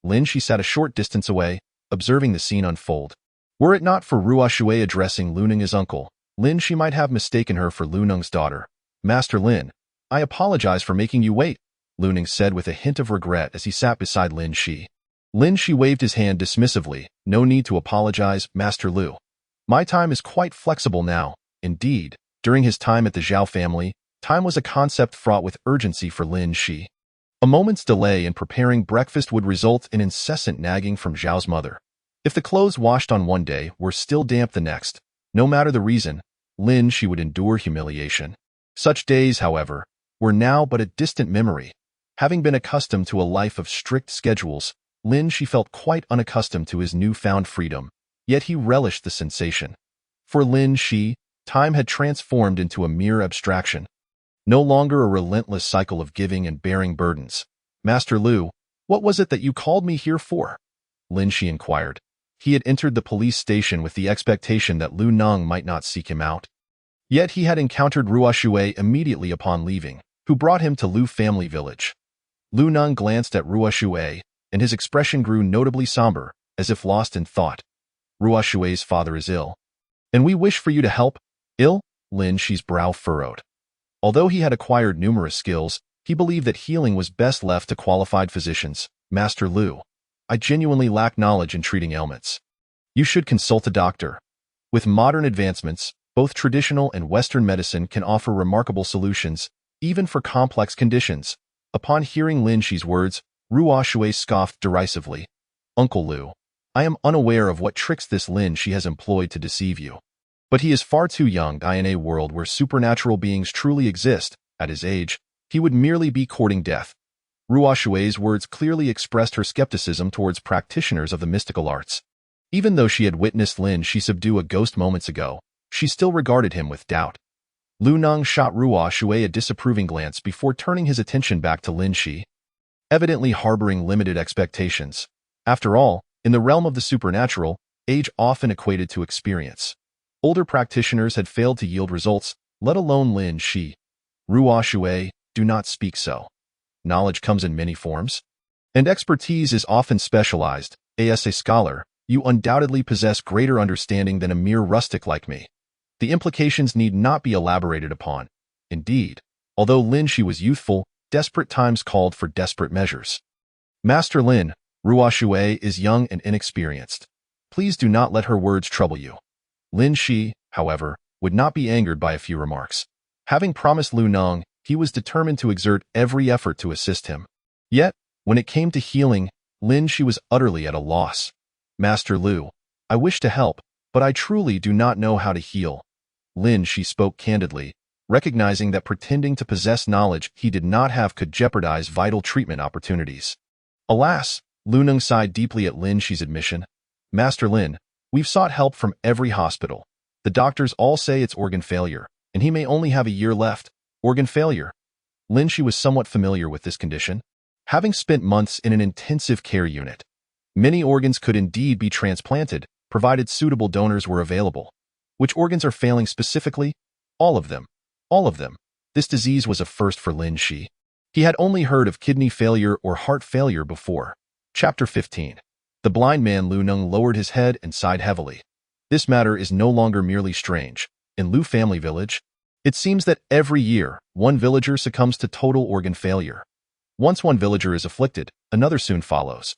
Lin Shi sat a short distance away, observing the scene unfold. Were it not for Ruo Shui addressing Lu Nong as uncle, Lin Shi might have mistaken her for Lu Nong's daughter. "Master Lin, I apologize for making you wait," Lu Nong said with a hint of regret as he sat beside Lin Shi. Lin Shi waved his hand dismissively. "No need to apologize, Master Lu. My time is quite flexible now." Indeed, during his time at the Zhao family, time was a concept fraught with urgency for Lin Shi. A moment's delay in preparing breakfast would result in incessant nagging from Zhao's mother. If the clothes washed on one day were still damp the next, no matter the reason, Lin she would endure humiliation. Such days, however, were now but a distant memory. Having been accustomed to a life of strict schedules, Lin she felt quite unaccustomed to his newfound freedom, yet he relished the sensation. For Lin she, time had transformed into a mere abstraction. No longer a relentless cycle of giving and bearing burdens. Master Lu, what was it that you called me here for? Lin she inquired. He had entered the police station with the expectation that Lu Neng might not seek him out. Yet he had encountered Ruo Shui immediately upon leaving, who brought him to Lu family village. Lu Neng glanced at Ruo Shui, and his expression grew notably somber, as if lost in thought. Ruo Shui's father is ill. And we wish for you to help. Ill? Lin Shi's brow furrowed. Although he had acquired numerous skills, he believed that healing was best left to qualified physicians. Master Lu, I genuinely lack knowledge in treating ailments. You should consult a doctor. With modern advancements, both traditional and Western medicine can offer remarkable solutions, even for complex conditions. Upon hearing Lin Shi's words, Ruo Shui scoffed derisively. Uncle Lu, I am unaware of what tricks this Lin Shi has employed to deceive you. But he is far too young to die in a world where supernatural beings truly exist. At his age, he would merely be courting death. Ruo Shui's words clearly expressed her skepticism towards practitioners of the mystical arts. Even though she had witnessed Lin Shi subdue a ghost moments ago, she still regarded him with doubt. Lu Neng shot Ruo Shui a disapproving glance before turning his attention back to Lin Shi, evidently harboring limited expectations. After all, in the realm of the supernatural, age often equated to experience. Older practitioners had failed to yield results, let alone Lin Shi. Ruo Shui, do not speak so. Knowledge comes in many forms, and expertise is often specialized. As a scholar, you undoubtedly possess greater understanding than a mere rustic like me. The implications need not be elaborated upon. Indeed, although Lin Shi was youthful, desperate times called for desperate measures. Master Lin, Ruo Shui is young and inexperienced. Please do not let her words trouble you. Lin Shi, however, would not be angered by a few remarks. Having promised Lu Neng, he was determined to exert every effort to assist him. Yet, when it came to healing, Lin Shi was utterly at a loss. Master Lu, I wish to help, but I truly do not know how to heal. Lin Shi spoke candidly, recognizing that pretending to possess knowledge he did not have could jeopardize vital treatment opportunities. Alas, Lu Neng sighed deeply at Lin Shi's admission. Master Lin, we've sought help from every hospital. The doctors all say it's organ failure, and he may only have a year left. Organ failure. Lin Shi was somewhat familiar with this condition, having spent months in an intensive care unit. Many organs could indeed be transplanted, provided suitable donors were available. Which organs are failing specifically? All of them. All of them. This disease was a first for Lin Shi. He had only heard of kidney failure or heart failure before. Chapter 15. The blind man Lu Neng lowered his head and sighed heavily. This matter is no longer merely strange. In Lu family village, it seems that every year, one villager succumbs to total organ failure. Once one villager is afflicted, another soon follows.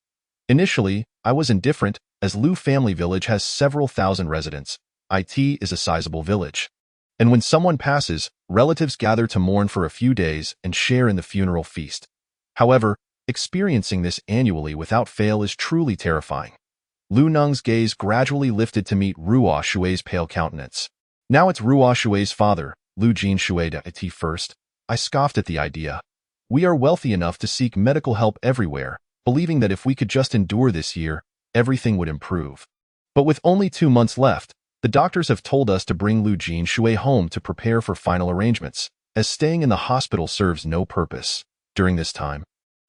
Initially, I was indifferent, as Lu family village has several thousand residents. It is a sizable village. And when someone passes, relatives gather to mourn for a few days and share in the funeral feast. However, experiencing this annually without fail is truly terrifying. Lu Neng's gaze gradually lifted to meet Ruo Shui's pale countenance. Now it's Ruo Shui's father, Lu Jin Shui de it first. I scoffed at the idea. We are wealthy enough to seek medical help everywhere, believing that if we could just endure this year, everything would improve. But with only 2 months left, the doctors have told us to bring Lu Jin Shui home to prepare for final arrangements, as staying in the hospital serves no purpose. During this time,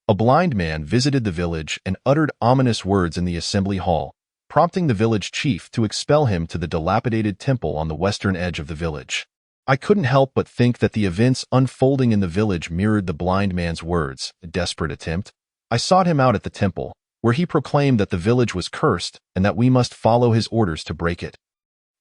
a blind man visited the village and uttered ominous words in the assembly hall, prompting the village chief to expel him to the dilapidated temple on the western edge of the village. I couldn't help but think that the events unfolding in the village mirrored the blind man's words. A desperate attempt. I sought him out at the temple, where he proclaimed that the village was cursed and that we must follow his orders to break it.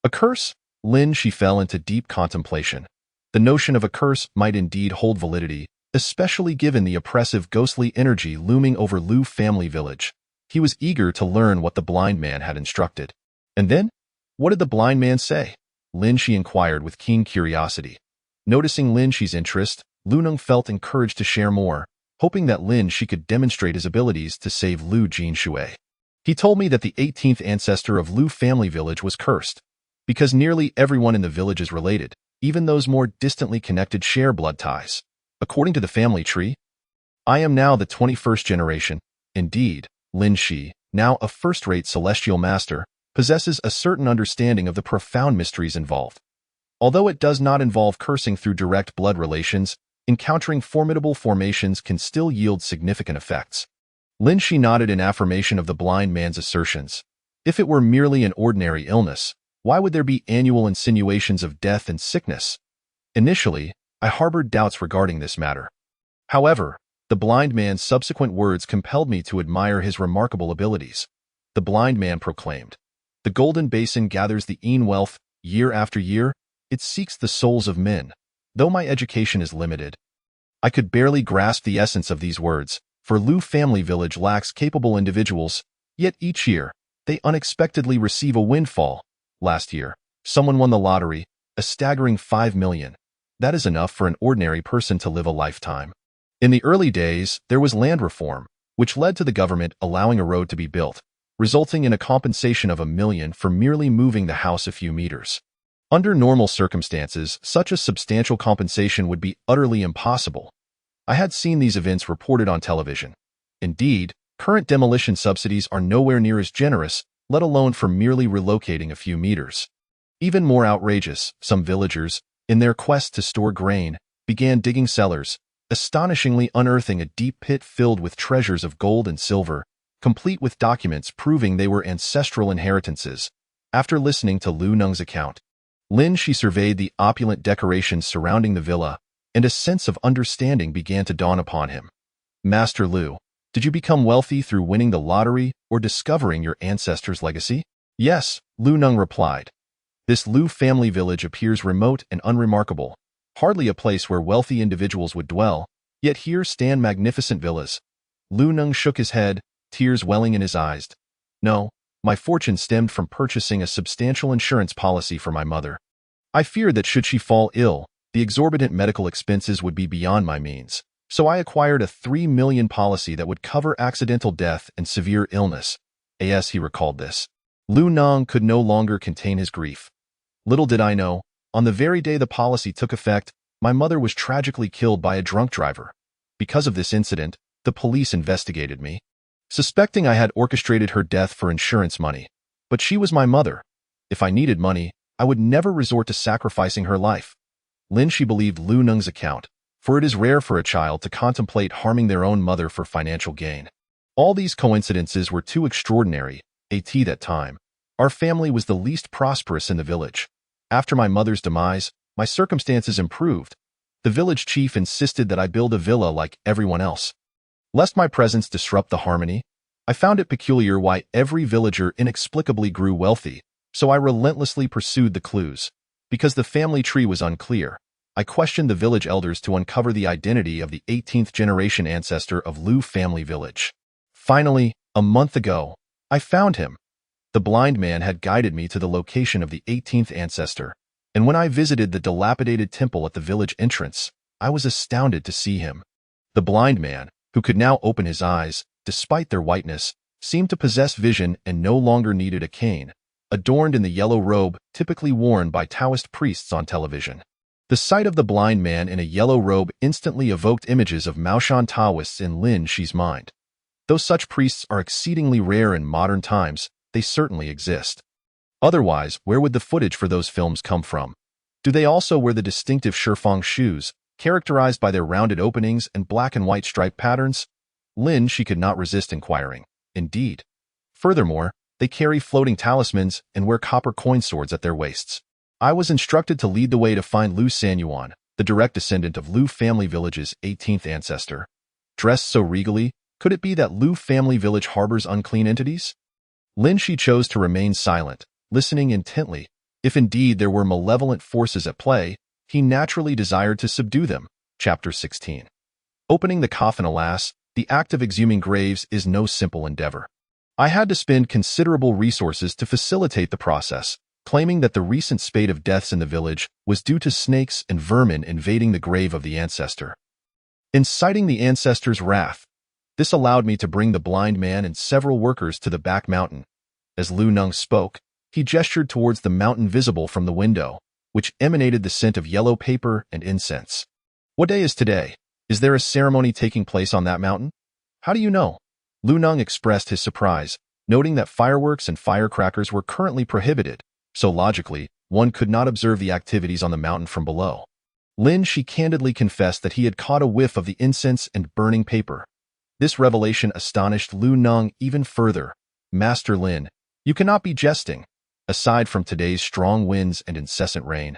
A curse? Lin Shi fell into deep contemplation. The notion of a curse might indeed hold validity, especially given the oppressive ghostly energy looming over Lu family village. He was eager to learn what the blind man had instructed. And then? What did the blind man say? Lin Shi inquired with keen curiosity. Noticing Lin Shi's interest, Lu Neng felt encouraged to share more, hoping that Lin Shi could demonstrate his abilities to save Lu Jin Shui. He told me that the 18th ancestor of Lu family village was cursed. because nearly everyone in the village is related. Even those more distantly connected share blood ties. According to the family tree, I am now the 21st generation. Indeed, Lin Shi, now a first-rate celestial master, possesses a certain understanding of the profound mysteries involved. Although it does not involve cursing through direct blood relations, encountering formidable formations can still yield significant effects. Lin Shi nodded in affirmation of the blind man's assertions. If it were merely an ordinary illness, why would there be annual insinuations of death and sickness? Initially, I harbored doubts regarding this matter. However, the blind man's subsequent words compelled me to admire his remarkable abilities. The blind man proclaimed, "The golden basin gathers the wealth, year after year. It seeks the souls of men. Though my education is limited, I could barely grasp the essence of these words, for Lu family village lacks capable individuals, yet each year, they unexpectedly receive a windfall. Last year, someone won the lottery, a staggering 5 million. That is enough for an ordinary person to live a lifetime." In the early days, there was land reform, which led to the government allowing a road to be built, resulting in a compensation of 1 million for merely moving the house a few meters. Under normal circumstances, such a substantial compensation would be utterly impossible. I had seen these events reported on television. Indeed, current demolition subsidies are nowhere near as generous, let alone for merely relocating a few meters. Even more outrageous, some villagers, in their quest to store grain, began digging cellars, astonishingly unearthing a deep pit filled with treasures of gold and silver, complete with documents proving they were ancestral inheritances. After listening to Lu Neng's account, Lin Shi surveyed the opulent decorations surrounding the villa, and a sense of understanding began to dawn upon him. "Master Lu, did you become wealthy through winning the lottery or discovering your ancestors' legacy?" "Yes," Lu Neng replied. "This Lu family village appears remote and unremarkable, hardly a place where wealthy individuals would dwell, yet here stand magnificent villas." Lu Neng shook his head, tears welling in his eyes. "No, my fortune stemmed from purchasing a substantial insurance policy for my mother. I feared that should she fall ill, the exorbitant medical expenses would be beyond my means, so I acquired a 3 million policy that would cover accidental death and severe illness." As he recalled this, Lu Neng could no longer contain his grief. "Little did I know, on the very day the policy took effect, my mother was tragically killed by a drunk driver. Because of this incident, the police investigated me, suspecting I had orchestrated her death for insurance money. But she was my mother. If I needed money, I would never resort to sacrificing her life." Lin Shi believed Lu Neng's account, for it is rare for a child to contemplate harming their own mother for financial gain. All these coincidences were too extraordinary. At that time, our family was the least prosperous in the village. After my mother's demise, my circumstances improved. The village chief insisted that I build a villa like everyone else. Lest my presence disrupt the harmony, I found it peculiar why every villager inexplicably grew wealthy, so I relentlessly pursued the clues. Because the family tree was unclear, I questioned the village elders to uncover the identity of the 18th generation ancestor of Lu family village. Finally, a month ago, I found him. The blind man had guided me to the location of the 18th ancestor, and when I visited the dilapidated temple at the village entrance, I was astounded to see him. The blind man, who could now open his eyes, despite their whiteness, seemed to possess vision and no longer needed a cane, adorned in the yellow robe typically worn by Taoist priests on television. The sight of the blind man in a yellow robe instantly evoked images of Maoshan Taoists in Lin Shi's mind. Though such priests are exceedingly rare in modern times, they certainly exist. Otherwise, where would the footage for those films come from? Do they also wear the distinctive Shifeng shoes, characterized by their rounded openings and black and white striped patterns? Lin Shi could not resist inquiring. Indeed. Furthermore, they carry floating talismans and wear copper coin swords at their waists. I was instructed to lead the way to find Lu Sanyuan, the direct descendant of Lu family village's 18th ancestor. Dressed so regally, could it be that Lu family village harbors unclean entities? Lin Shi chose to remain silent, listening intently. If indeed there were malevolent forces at play, he naturally desired to subdue them. Chapter 16. Opening the coffin. Alas, the act of exhuming graves is no simple endeavor. I had to spend considerable resources to facilitate the process, claiming that the recent spate of deaths in the village was due to snakes and vermin invading the grave of the ancestor. Inciting the ancestor's wrath, this allowed me to bring the blind man and several workers to the back mountain. As Lu Neng spoke, He gestured towards the mountain visible from the window, which emanated the scent of yellow paper and incense. What day is today? Is there a ceremony taking place on that mountain? How do you know? Lu Neng expressed his surprise, noting that fireworks and firecrackers were currently prohibited, so logically, one could not observe the activities on the mountain from below. Lin Shi candidly confessed that he had caught a whiff of the incense and burning paper. This revelation astonished Lu Neng even further. Master Lin, you cannot be jesting. Aside from today's strong winds and incessant rain,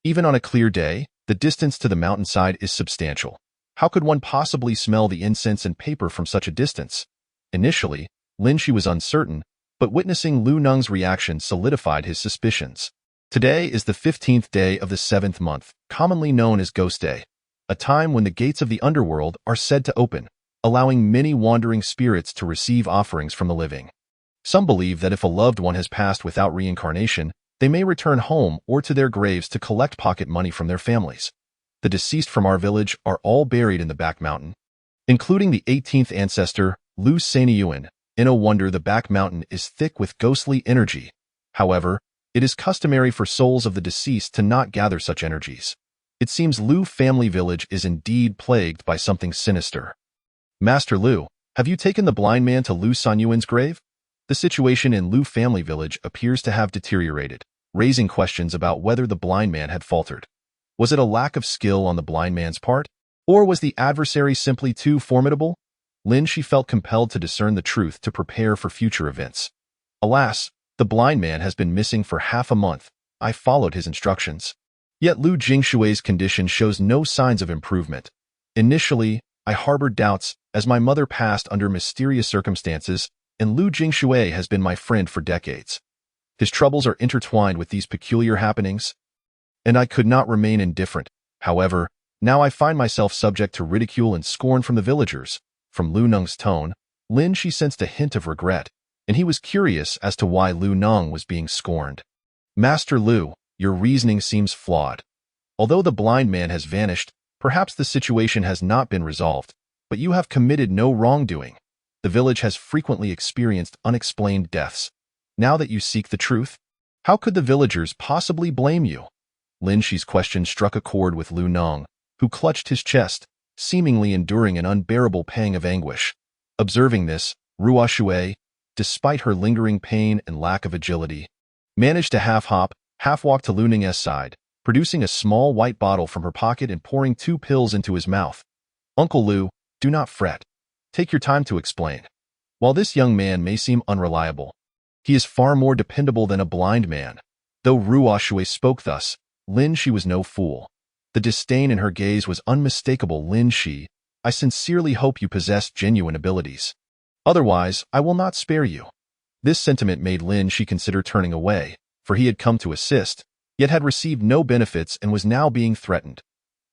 even on a clear day, the distance to the mountainside is substantial. How could one possibly smell the incense and paper from such a distance? Initially, Lin Shi was uncertain, but witnessing Lu Neng's reaction solidified his suspicions. Today is the 15th day of the 7th month, commonly known as Ghost Day, a time when the gates of the underworld are said to open, allowing many wandering spirits to receive offerings from the living. Some believe that if a loved one has passed without reincarnation, they may return home or to their graves to collect pocket money from their families. The deceased from our village are all buried in the back mountain, including the 18th ancestor, Lu Saniyuan. No wonder the back mountain is thick with ghostly energy. However, it is customary for souls of the deceased to not gather such energies. It seems Lu family village is indeed plagued by something sinister. Master Lu, have you taken the blind man to Lu Sanyuan's grave? The situation in Lu family village appears to have deteriorated, raising questions about whether the blind man had faltered. Was it a lack of skill on the blind man's part? Or was the adversary simply too formidable? Lin Shi felt compelled to discern the truth to prepare for future events. Alas, the blind man has been missing for half a month. I followed his instructions. Yet Lu Jingshui's condition shows no signs of improvement. Initially, I harbored doubts as my mother passed under mysterious circumstances, and Lu Jingshui has been my friend for decades. His troubles are intertwined with these peculiar happenings, and I could not remain indifferent. However, now I find myself subject to ridicule and scorn from the villagers. From Lu Neng's tone, Lin Shi sensed a hint of regret, and he was curious as to why Lu Neng was being scorned. Master Lu, your reasoning seems flawed. Although the blind man has vanished, perhaps the situation has not been resolved, but you have committed no wrongdoing. The village has frequently experienced unexplained deaths. Now that you seek the truth, how could the villagers possibly blame you? Lin Shi's question struck a chord with Lu Neng, who clutched his chest, seemingly enduring an unbearable pang of anguish. Observing this, Ruo Shui, despite her lingering pain and lack of agility, managed to half-hop, half-walk to Lu Neng's side, producing a small white bottle from her pocket and pouring 2 pills into his mouth. Uncle Lu, do not fret. Take your time to explain. While this young man may seem unreliable, he is far more dependable than a blind man. Though Ruo Shui spoke thus, Lin Shi was no fool. The disdain in her gaze was unmistakable. Lin Shi, I sincerely hope you possess genuine abilities. Otherwise, I will not spare you. This sentiment made Lin Shi consider turning away, for he had come to assist, yet had received no benefits and was now being threatened.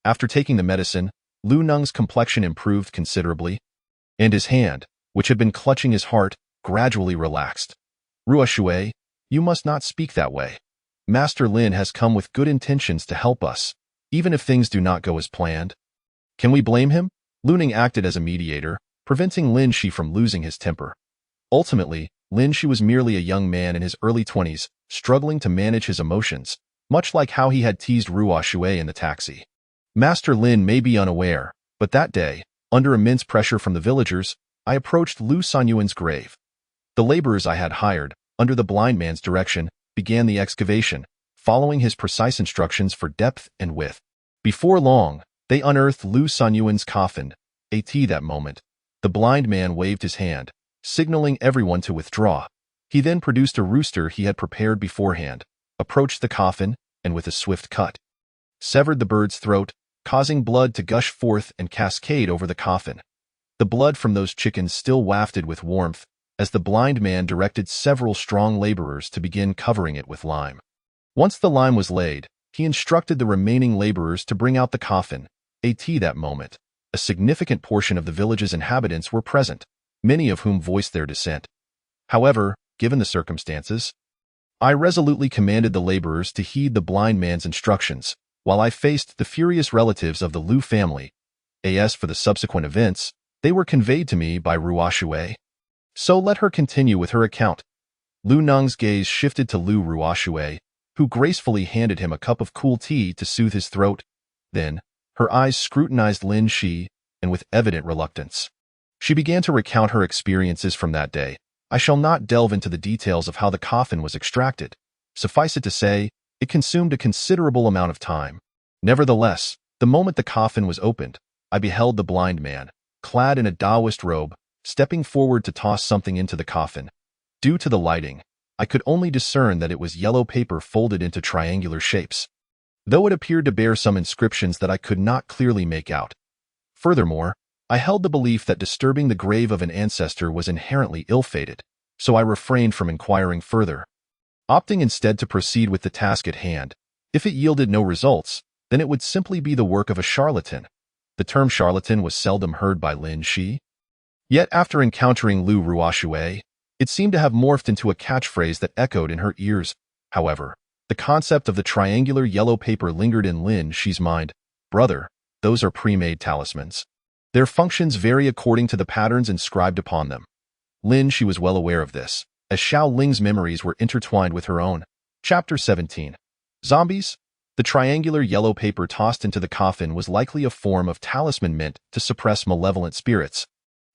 After taking the medicine, Lu Neng's complexion improved considerably, and his hand, which had been clutching his heart, gradually relaxed. Ruo Shui, you must not speak that way. Master Lin has come with good intentions to help us, even if things do not go as planned. Can we blame him? Lu Neng acted as a mediator, preventing Lin Shi from losing his temper. Ultimately, Lin Shi was merely a young man in his early 20s, struggling to manage his emotions, much like how he had teased Ruo Shui in the taxi. Master Lin may be unaware, but that day, under immense pressure from the villagers, I approached Lu Sanyuan's grave. The laborers I had hired, under the blind man's direction, began the excavation, following his precise instructions for depth and width. Before long, they unearthed Lu Sanyuan's coffin. That moment, the blind man waved his hand, signaling everyone to withdraw. He then produced a rooster he had prepared beforehand, approached the coffin, and with a swift cut, severed the bird's throat, causing blood to gush forth and cascade over the coffin. The blood from those chickens still wafted with warmth, as the blind man directed several strong laborers to begin covering it with lime. Once the lime was laid, he instructed the remaining laborers to bring out the coffin. That moment, a significant portion of the village's inhabitants were present, many of whom voiced their dissent. However, given the circumstances, I resolutely commanded the laborers to heed the blind man's instructions, while I faced the furious relatives of the Lu family. As for the subsequent events, they were conveyed to me by Ruo Shui. So let her continue with her account. Lu Neng's gaze shifted to Lu Ruoxue, who gracefully handed him a cup of cool tea to soothe his throat. Then, her eyes scrutinized Lin Shi, and with evident reluctance. She began to recount her experiences from that day. I shall not delve into the details of how the coffin was extracted. Suffice it to say, it consumed a considerable amount of time. Nevertheless, the moment the coffin was opened, I beheld the blind man, clad in a Taoist robe, stepping forward to toss something into the coffin. Due to the lighting, I could only discern that it was yellow paper folded into triangular shapes, though it appeared to bear some inscriptions that I could not clearly make out. Furthermore, I held the belief that disturbing the grave of an ancestor was inherently ill-fated, so I refrained from inquiring further, opting instead to proceed with the task at hand. If it yielded no results, then it would simply be the work of a charlatan. The term charlatan was seldom heard by Lin Shi. Yet after encountering Lu Ruoxue, it seemed to have morphed into a catchphrase that echoed in her ears. However, the concept of the triangular yellow paper lingered in Lin Shi's mind. Brother, those are pre-made talismans. Their functions vary according to the patterns inscribed upon them. Lin Shi was well aware of this, as Xiao Ling's memories were intertwined with her own. Chapter 17. Zombies? The triangular yellow paper tossed into the coffin was likely a form of talisman meant to suppress malevolent spirits.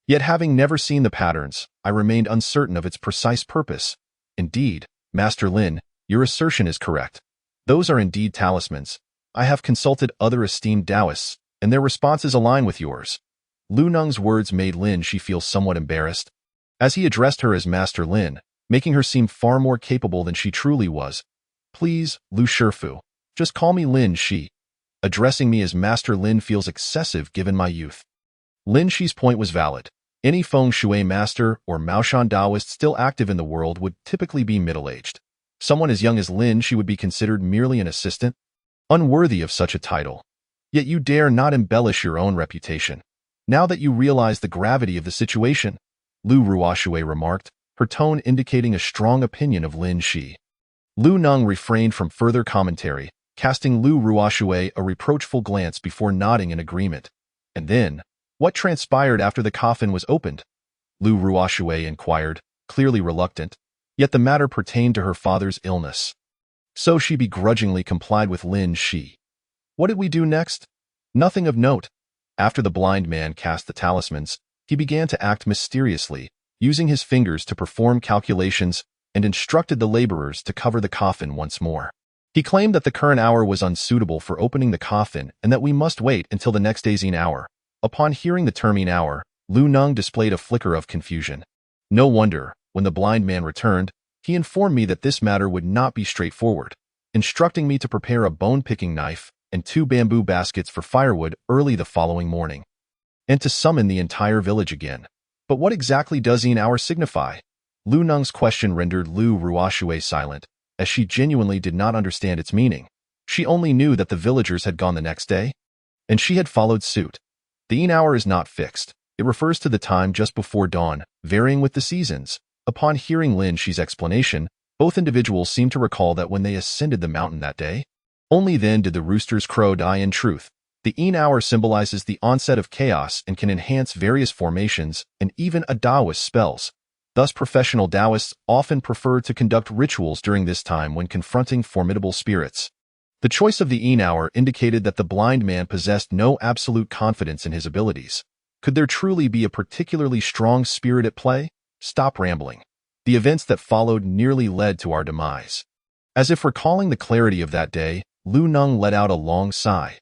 Yet having never seen the patterns, I remained uncertain of its precise purpose. Indeed, Master Lin, your assertion is correct. Those are indeed talismans. I have consulted other esteemed Taoists, and their responses align with yours. Lu Neng's words made Lin Shi feel somewhat embarrassed, as he addressed her as Master Lin, making her seem far more capable than she truly was. Please, Lu Shifu, just call me Lin Shi. Addressing me as Master Lin feels excessive given my youth. Lin Shi's point was valid. Any feng shui master or Maoshan Taoist still active in the world would typically be middle-aged. Someone as young as Lin Shi would be considered merely an assistant, unworthy of such a title. Yet you dare not embellish your own reputation. Now that you realize the gravity of the situation, Lu Ruoxue remarked, her tone indicating a strong opinion of Lin Shi. Lu Neng refrained from further commentary, casting Lu Ruoxue a reproachful glance before nodding in agreement. And then, what transpired after the coffin was opened? Lu Ruoxue inquired, clearly reluctant, yet the matter pertained to her father's illness. So she begrudgingly complied with Lin Shi. What did we do next? Nothing of note. After the blind man cast the talismans, he began to act mysteriously, using his fingers to perform calculations and instructed the laborers to cover the coffin once more. He claimed that the current hour was unsuitable for opening the coffin and that we must wait until the next day's hour. Upon hearing the term hour, Lu Neng displayed a flicker of confusion. No wonder, when the blind man returned, he informed me that this matter would not be straightforward, instructing me to prepare a bone-picking knife and 2 bamboo baskets for firewood early the following morning, and to summon the entire village again. But what exactly does hour signify? Lu Neng's question rendered Lu Ruoxue silent, as she genuinely did not understand its meaning. She only knew that the villagers had gone the next day, and she had followed suit. The hour is not fixed. It refers to the time just before dawn, varying with the seasons. Upon hearing Lin Shi's explanation, both individuals seemed to recall that when they ascended the mountain that day, only then did the roosters crow die in truth. The hour symbolizes the onset of chaos and can enhance various formations and even a Taoist spells. Thus, professional Taoists often prefer to conduct rituals during this time when confronting formidable spirits. The choice of the hour indicated that the blind man possessed no absolute confidence in his abilities. Could there truly be a particularly strong spirit at play? Stop rambling. The events that followed nearly led to our demise. As if recalling the clarity of that day, Lu Neng let out a long sigh.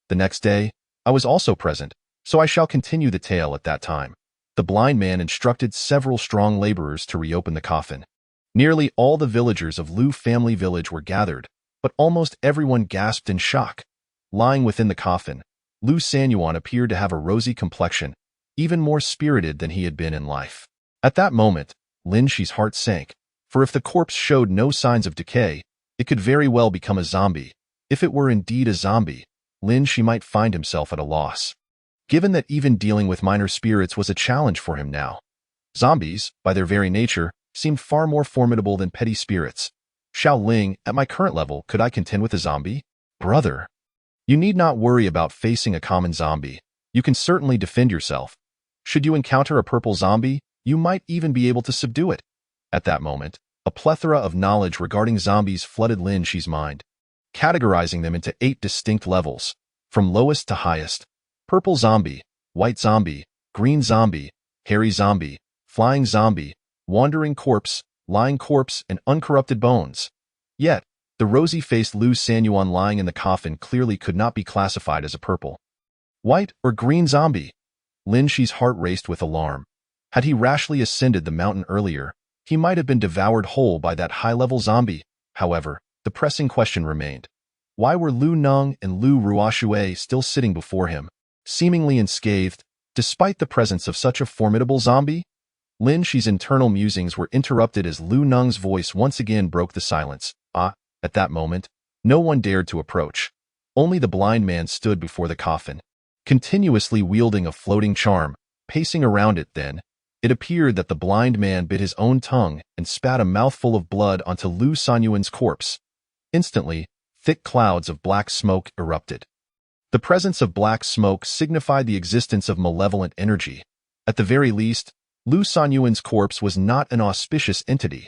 The next day, I was also present, so I shall continue the tale at that time. The blind man instructed several strong laborers to reopen the coffin. Nearly all the villagers of Lu family village were gathered, but almost everyone gasped in shock. Lying within the coffin, Lu Sanyuan appeared to have a rosy complexion, even more spirited than he had been in life. At that moment, Lin Shi's heart sank, for if the corpse showed no signs of decay, it could very well become a zombie. If it were indeed a zombie, Lin Shi might find himself at a loss, given that even dealing with minor spirits was a challenge for him now. Zombies, by their very nature, seemed far more formidable than petty spirits. Xiao Ling, at my current level, could I contend with a zombie? Brother, you need not worry about facing a common zombie. You can certainly defend yourself. Should you encounter a purple zombie, you might even be able to subdue it. At that moment, A plethora of knowledge regarding zombies flooded Lin Shi's mind, categorizing them into 8 distinct levels, from lowest to highest: purple zombie, white zombie, green zombie, hairy zombie, flying zombie, wandering corpse, lying corpse, and uncorrupted bones. Yet, the rosy-faced Lu Sanyuan lying in the coffin clearly could not be classified as a purple, white, or green zombie. Lin Shi's heart raced with alarm. Had he rashly ascended the mountain earlier, he might have been devoured whole by that high-level zombie. However, the pressing question remained. Why were Lu Neng and Lu Ruoxue still sitting before him, seemingly unscathed, despite the presence of such a formidable zombie? Lin Shi's internal musings were interrupted as Lu Neng's voice once again broke the silence. At that moment, no one dared to approach. Only the blind man stood before the coffin, continuously wielding a floating charm, pacing around it. Then, it appeared that the blind man bit his own tongue and spat a mouthful of blood onto Lu Sanyuan's corpse. Instantly, thick clouds of black smoke erupted. The presence of black smoke signified the existence of malevolent energy. At the very least, Lu Sanyuan's corpse was not an auspicious entity.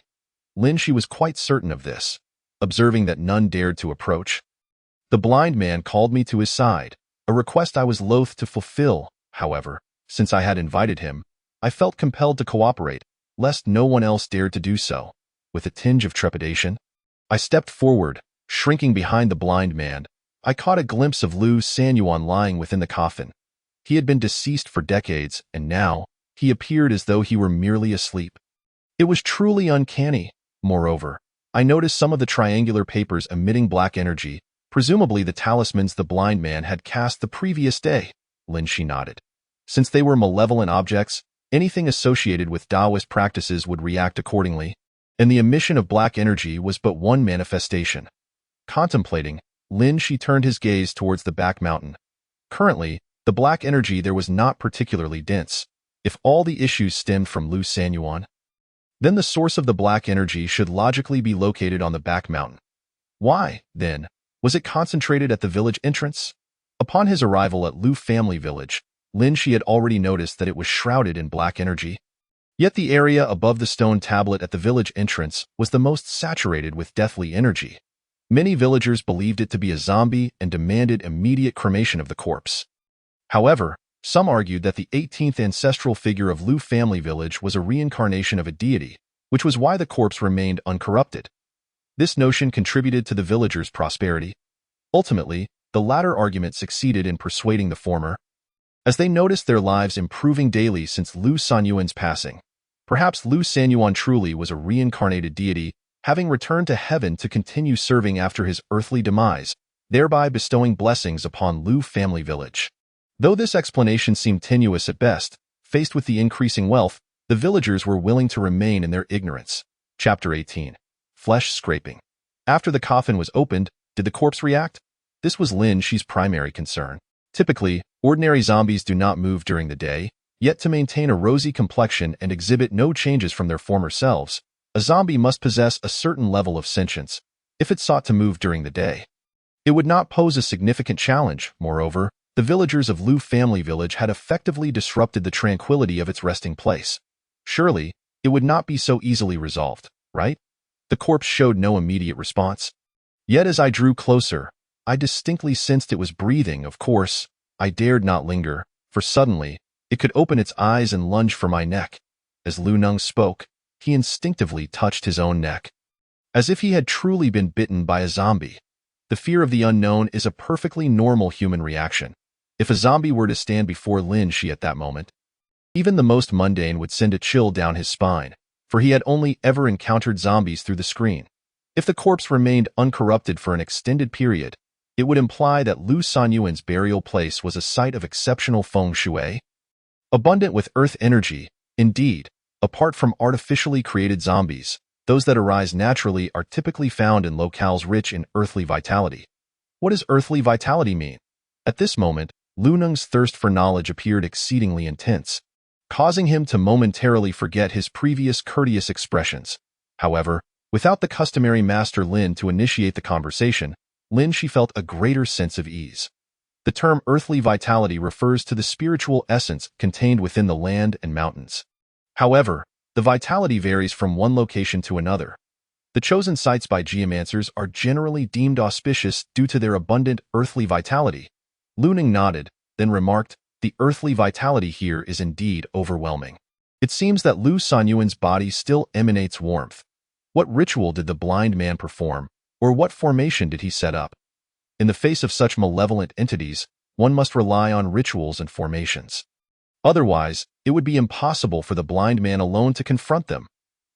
Lin Shi was quite certain of this. Observing that none dared to approach, the blind man called me to his side, a request I was loath to fulfill. However, since I had invited him, I felt compelled to cooperate, lest no one else dared to do so. With a tinge of trepidation, I stepped forward, shrinking behind the blind man. I caught a glimpse of Lu Sanyuan lying within the coffin. He had been deceased for decades, and now, he appeared as though he were merely asleep. It was truly uncanny. Moreover, I noticed some of the triangular papers emitting black energy, presumably the talismans the blind man had cast the previous day. Lin Shi nodded. Since they were malevolent objects, anything associated with Taoist practices would react accordingly, and the emission of black energy was but one manifestation. Contemplating, Lin Shi turned his gaze towards the back mountain. Currently, the black energy there was not particularly dense. If all the issues stemmed from Lu Sanyuan, then the source of the black energy should logically be located on the back mountain. Why, then, was it concentrated at the village entrance? Upon his arrival at Lu family village, Lin Shi had already noticed that it was shrouded in black energy. Yet the area above the stone tablet at the village entrance was the most saturated with deathly energy. Many villagers believed it to be a zombie and demanded immediate cremation of the corpse. However, some argued that the 18th ancestral figure of Lu family village was a reincarnation of a deity, which was why the corpse remained uncorrupted. This notion contributed to the villagers' prosperity. Ultimately, the latter argument succeeded in persuading the former, as they noticed their lives improving daily since Lu Sanyuan's passing. Perhaps Lu Sanyuan truly was a reincarnated deity, having returned to heaven to continue serving after his earthly demise, thereby bestowing blessings upon Lu family village. Though this explanation seemed tenuous at best, faced with the increasing wealth, the villagers were willing to remain in their ignorance. Chapter 18. Flesh Scraping. After the coffin was opened, did the corpse react? This was Lin Shi's primary concern. Typically, ordinary zombies do not move during the day, yet to maintain a rosy complexion and exhibit no changes from their former selves, a zombie must possess a certain level of sentience. If it sought to move during the day, it would not pose a significant challenge. Moreover, the villagers of Lu family village had effectively disrupted the tranquility of its resting place. Surely, it would not be so easily resolved, right? The corpse showed no immediate response. Yet as I drew closer, I distinctly sensed it was breathing. Of course, I dared not linger, for suddenly, it could open its eyes and lunge for my neck. As Lu Neng spoke, he instinctively touched his own neck, as if he had truly been bitten by a zombie. The fear of the unknown is a perfectly normal human reaction. If a zombie were to stand before Lin Shi at that moment, even the most mundane would send a chill down his spine, for he had only ever encountered zombies through the screen. If the corpse remained uncorrupted for an extended period, it would imply that Lu Sanyuan's burial place was a site of exceptional feng shui, abundant with earth energy. Indeed, apart from artificially created zombies, those that arise naturally are typically found in locales rich in earthly vitality. What does earthly vitality mean? At this moment, Lu Neng's thirst for knowledge appeared exceedingly intense, causing him to momentarily forget his previous courteous expressions. However, without the customary Master Lin to initiate the conversation, Lin Shi felt a greater sense of ease. The term earthly vitality refers to the spiritual essence contained within the land and mountains. However, the vitality varies from one location to another. The chosen sites by geomancers are generally deemed auspicious due to their abundant earthly vitality. Lu Ning nodded, then remarked, "The earthly vitality here is indeed overwhelming. It seems that Lu Sanyuan's body still emanates warmth. What ritual did the blind man perform, or what formation did he set up? In the face of such malevolent entities, one must rely on rituals and formations. Otherwise, it would be impossible for the blind man alone to confront them."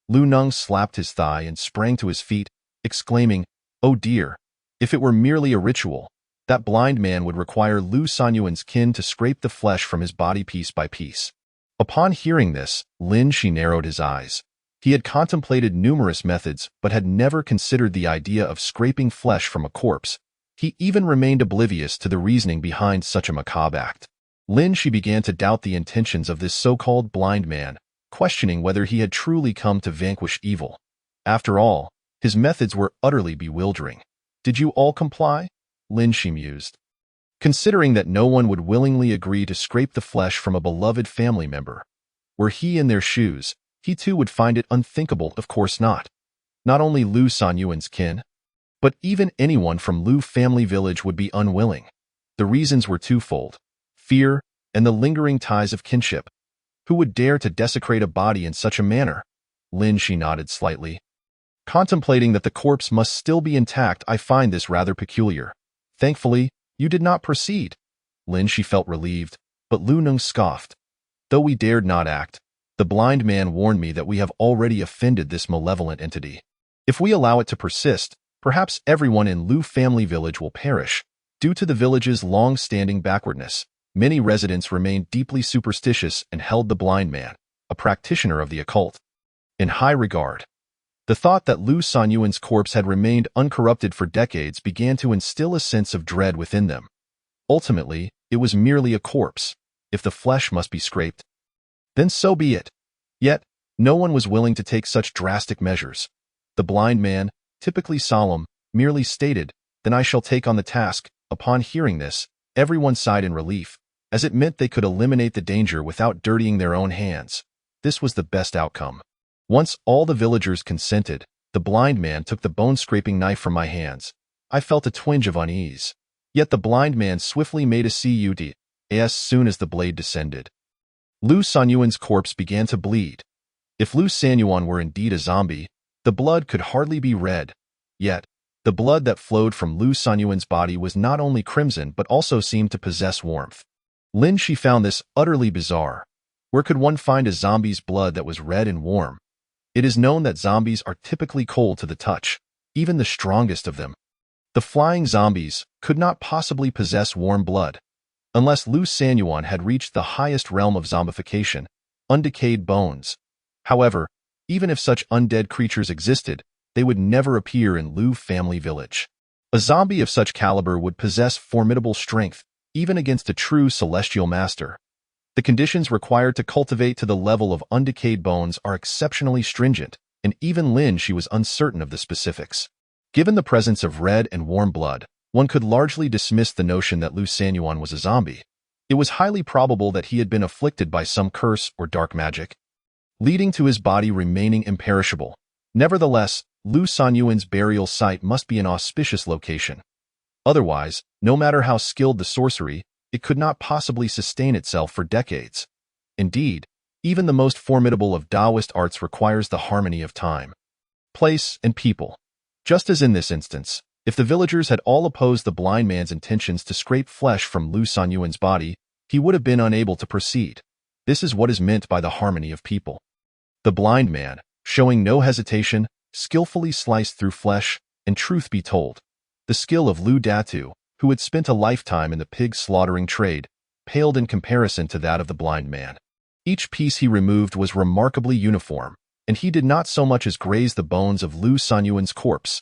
Lu Nung slapped his thigh and sprang to his feet, exclaiming, "Oh dear, if it were merely a ritual, that blind man would require Lu Sanyuan's kin to scrape the flesh from his body piece by piece." Upon hearing this, Lin Shi narrowed his eyes. He had contemplated numerous methods but had never considered the idea of scraping flesh from a corpse. He even remained oblivious to the reasoning behind such a macabre act. Lin Shi began to doubt the intentions of this so-called blind man, questioning whether he had truly come to vanquish evil. After all, his methods were utterly bewildering. "Did you all comply?" Lin Shi mused. Considering that no one would willingly agree to scrape the flesh from a beloved family member. Were he in their shoes, he too would find it unthinkable. Of course not. Not only Lu Sanyuan's kin, but even anyone from Lu family village would be unwilling. The reasons were twofold: fear and the lingering ties of kinship. Who would dare to desecrate a body in such a manner? Lin Shi nodded slightly. Contemplating that the corpse must still be intact, I find this rather peculiar. Thankfully, you did not proceed. Lin Shi felt relieved, but Lu Nung scoffed. Though we dared not act, the blind man warned me that we have already offended this malevolent entity. If we allow it to persist, perhaps everyone in Lu family village will perish. Due to the village's long-standing backwardness, many residents remained deeply superstitious and held the blind man, a practitioner of the occult, in high regard. The thought that Lu Sanyuan's corpse had remained uncorrupted for decades began to instill a sense of dread within them. Ultimately, it was merely a corpse. If the flesh must be scraped, then so be it. Yet, no one was willing to take such drastic measures. The blind man, typically solemn, merely stated, "Then I shall take on the task." Upon hearing this, everyone sighed in relief, as it meant they could eliminate the danger without dirtying their own hands. This was the best outcome. Once all the villagers consented, the blind man took the bone-scraping knife from my hands. I felt a twinge of unease. Yet the blind man swiftly made a cut as soon as the blade descended. Lu Sanyuan's corpse began to bleed. If Lu Sanyuan were indeed a zombie, the blood could hardly be red. Yet, the blood that flowed from Lu Sanyuan's body was not only crimson but also seemed to possess warmth. Lin Shi found this utterly bizarre. Where could one find a zombie's blood that was red and warm? It is known that zombies are typically cold to the touch, even the strongest of them. The flying zombies could not possibly possess warm blood, unless Lu Sanyuan had reached the highest realm of zombification, undecayed bones. However, even if such undead creatures existed, they would never appear in Lu family village. A zombie of such caliber would possess formidable strength, even against a true celestial master. The conditions required to cultivate to the level of undecayed bones are exceptionally stringent, and even Lin Shi was uncertain of the specifics. Given the presence of red and warm blood, one could largely dismiss the notion that Lu Sanyuan was a zombie. It was highly probable that he had been afflicted by some curse or dark magic, leading to his body remaining imperishable. Nevertheless, Lu Sanyuan's burial site must be an auspicious location. Otherwise, no matter how skilled the sorcery, it could not possibly sustain itself for decades. Indeed, even the most formidable of Taoist arts requires the harmony of time, place, and people. Just as in this instance, if the villagers had all opposed the blind man's intentions to scrape flesh from Lu Sanyuan's body, he would have been unable to proceed. This is what is meant by the harmony of people. The blind man, showing no hesitation, skillfully sliced through flesh, and truth be told, the skill of Lu Datu, who had spent a lifetime in the pig slaughtering trade, paled in comparison to that of the blind man. Each piece he removed was remarkably uniform, and he did not so much as graze the bones of Lu Sanyuan's corpse.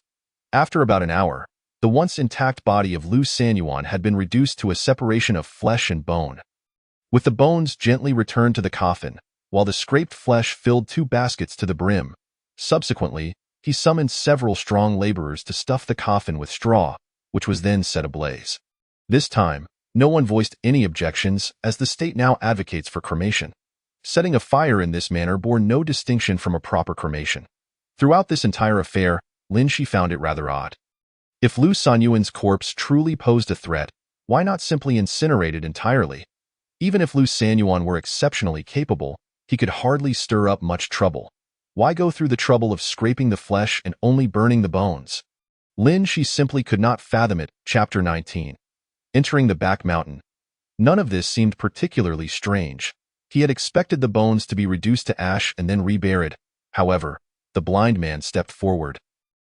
After about an hour, the once intact body of Lu Sanyuan had been reduced to a separation of flesh and bone. With the bones gently returned to the coffin, while the scraped flesh filled 2 baskets to the brim. Subsequently, he summoned several strong laborers to stuff the coffin with straw, which was then set ablaze. This time, no one voiced any objections, as the state now advocates for cremation. Setting a fire in this manner bore no distinction from a proper cremation. Throughout this entire affair, Lin Shi found it rather odd. If Lu Sanyuan's corpse truly posed a threat, why not simply incinerate it entirely? Even if Lu Sanyuan were exceptionally capable, he could hardly stir up much trouble. Why go through the trouble of scraping the flesh and only burning the bones? Lin Shi simply could not fathom it. Chapter 19. Entering the back mountain. None of this seemed particularly strange. He had expected the bones to be reduced to ash and then reburied. However, the blind man stepped forward,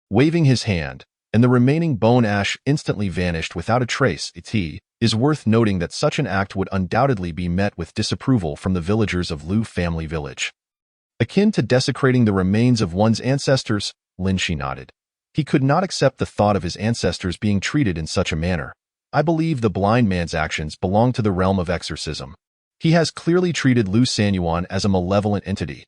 waving his hand, and the remaining bone ash instantly vanished without a trace. It is worth noting that such an act would undoubtedly be met with disapproval from the villagers of Lu family village. Akin to desecrating the remains of one's ancestors, Lin Shi nodded. He could not accept the thought of his ancestors being treated in such a manner. I believe the blind man's actions belong to the realm of exorcism. He has clearly treated Lu Sanyuan as a malevolent entity.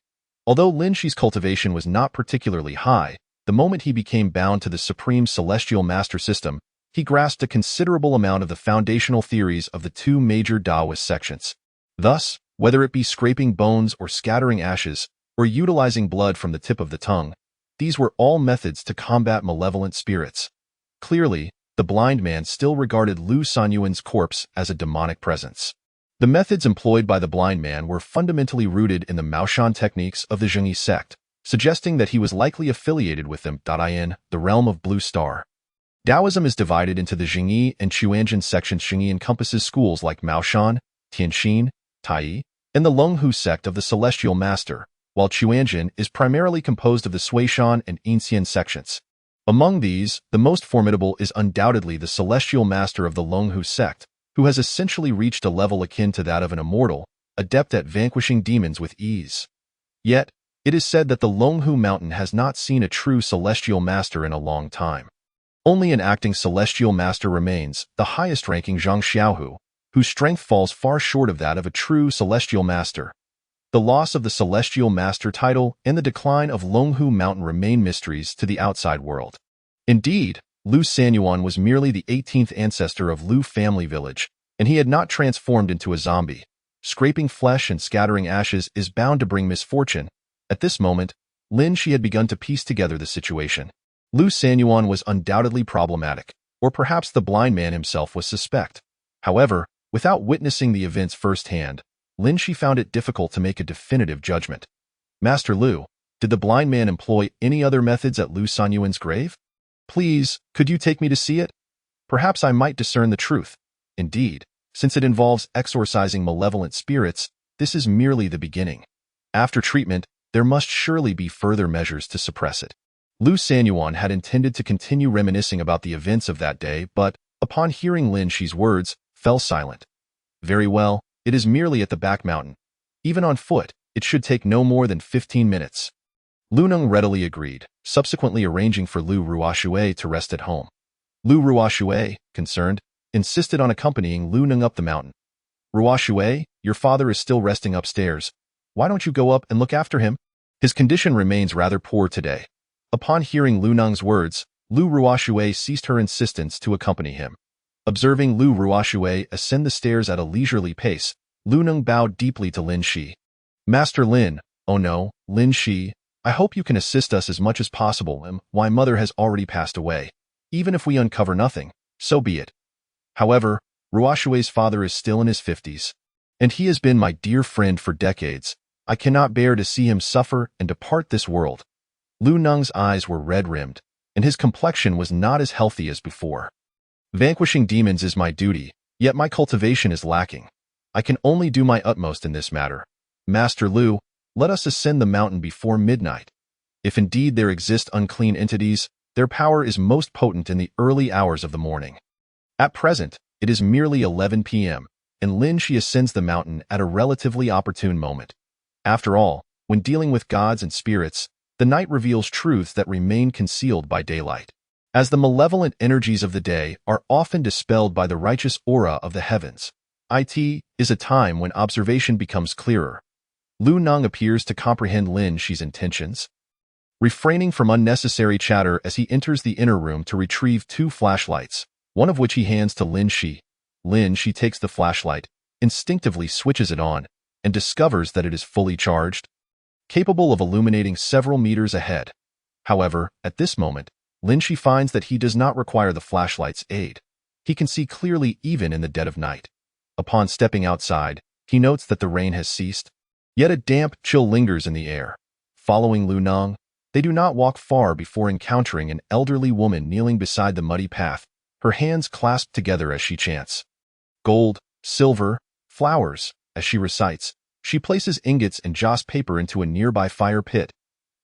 Although Lin Shi's cultivation was not particularly high, the moment he became bound to the supreme celestial master system, he grasped a considerable amount of the foundational theories of the two major Taoist sections. Thus, whether it be scraping bones or scattering ashes, or utilizing blood from the tip of the tongue, these were all methods to combat malevolent spirits. Clearly, the blind man still regarded Lu Sanyuan's corpse as a demonic presence. The methods employed by the blind man were fundamentally rooted in the Maoshan techniques of the Zhengyi sect, suggesting that he was likely affiliated with them. In the realm of Blue Star, Taoism is divided into the Zhengyi and Chuanjin sections. Zhengyi encompasses schools like Maoshan, Tianxin, Tai, and the Longhu sect of the Celestial Master, while Chuanjin is primarily composed of the Suishan and Inxian sections. Among these, the most formidable is undoubtedly the Celestial Master of the Longhu sect, who has essentially reached a level akin to that of an immortal, adept at vanquishing demons with ease. Yet, it is said that the Longhu Mountain has not seen a true Celestial Master in a long time. Only an acting Celestial Master remains, the highest-ranking Zhang Xiaohu, whose strength falls far short of that of a true Celestial Master. The loss of the Celestial Master title and the decline of Longhu Mountain remain mysteries to the outside world. Indeed, Lu Sanyuan was merely the 18th ancestor of Lu family village, and he had not transformed into a zombie. Scraping flesh and scattering ashes is bound to bring misfortune. At this moment, Lin Shi had begun to piece together the situation. Lu Sanyuan was undoubtedly problematic, or perhaps the blind man himself was suspect. However, without witnessing the events firsthand, Lin Shi found it difficult to make a definitive judgment. Master Lu, did the blind man employ any other methods at Lu Sanyuan's grave? Please, could you take me to see it? Perhaps I might discern the truth. Indeed, since it involves exorcising malevolent spirits, this is merely the beginning. After treatment, there must surely be further measures to suppress it. Lu Sanyuan had intended to continue reminiscing about the events of that day, but, upon hearing Lin Shi's words, fell silent. Very well, it is merely at the back mountain. Even on foot, it should take no more than 15 minutes. Lu Neng readily agreed, subsequently arranging for Lu Ruoxue to rest at home. Lu Ruoxue, concerned, insisted on accompanying Lu Neng up the mountain. Ruoxue, your father is still resting upstairs. Why don't you go up and look after him? His condition remains rather poor today. Upon hearing Lu Neng's words, Lu Ruoxue ceased her insistence to accompany him. Observing Lu Ruoxue ascend the stairs at a leisurely pace, Lu Neng bowed deeply to Lin Shi. Master Lin, oh no, Lin Shi, I hope you can assist us as much as possible. My mother has already passed away. Even if we uncover nothing, so be it. However, Ruoxue's father is still in his 50s, and he has been my dear friend for decades. I cannot bear to see him suffer and depart this world. Lu Neng's eyes were red-rimmed, and his complexion was not as healthy as before. Vanquishing demons is my duty, yet my cultivation is lacking. I can only do my utmost in this matter. Master Lu, let us ascend the mountain before midnight. If indeed there exist unclean entities, their power is most potent in the early hours of the morning. At present, it is merely 11 p.m., and Lin Shi ascends the mountain at a relatively opportune moment. After all, when dealing with gods and spirits, the night reveals truths that remain concealed by daylight. As the malevolent energies of the day are often dispelled by the righteous aura of the heavens, it is a time when observation becomes clearer. Lu Neng appears to comprehend Lin Shi's intentions. Refraining from unnecessary chatter as he enters the inner room to retrieve 2 flashlights, one of which he hands to Lin Shi. Lin Shi takes the flashlight, instinctively switches it on, and discovers that it is fully charged, capable of illuminating several meters ahead. However, at this moment, Lin Shi finds that he does not require the flashlight's aid. He can see clearly even in the dead of night. Upon stepping outside, he notes that the rain has ceased, yet a damp chill lingers in the air. Following Lu Nong, they do not walk far before encountering an elderly woman kneeling beside the muddy path, her hands clasped together as she chants. Gold, silver, flowers, as she recites. She places ingots and joss paper into a nearby fire pit.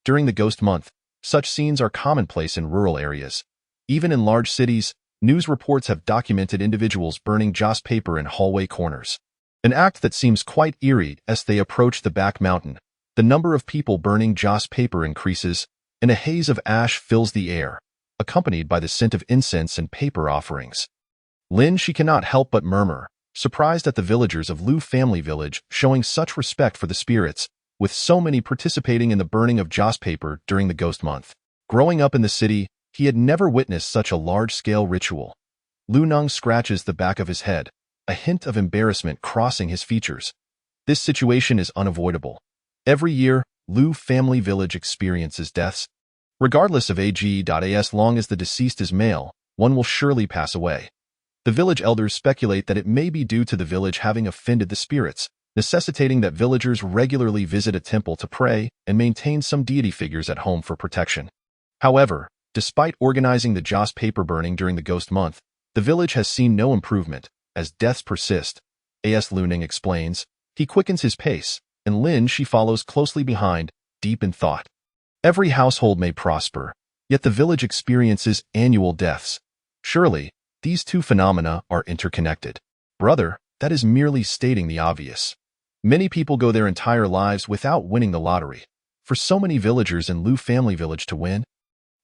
During the ghost month, such scenes are commonplace in rural areas. Even in large cities, news reports have documented individuals burning joss paper in hallway corners. An act that seems quite eerie as they approach the back mountain. The number of people burning joss paper increases, and a haze of ash fills the air, accompanied by the scent of incense and paper offerings. Lin Shi cannot help but murmur, surprised at the villagers of Lu family village showing such respect for the spirits, with so many participating in the burning of joss paper during the ghost month. Growing up in the city, he had never witnessed such a large-scale ritual. Lu Nong scratches the back of his head, a hint of embarrassment crossing his features. This situation is unavoidable. Every year, Lu family village experiences deaths. Regardless of age, as long as the deceased is male, one will surely pass away. The village elders speculate that it may be due to the village having offended the spirits, necessitating that villagers regularly visit a temple to pray and maintain some deity figures at home for protection. However, despite organizing the joss paper burning during the ghost month, the village has seen no improvement, as deaths persist. As Lu Nong explains, he quickens his pace, and Lin Shi follows closely behind, deep in thought. Every household may prosper, yet the village experiences annual deaths. Surely, these two phenomena are interconnected. Brother, that is merely stating the obvious. Many people go their entire lives without winning the lottery. For so many villagers in Lu family village to win,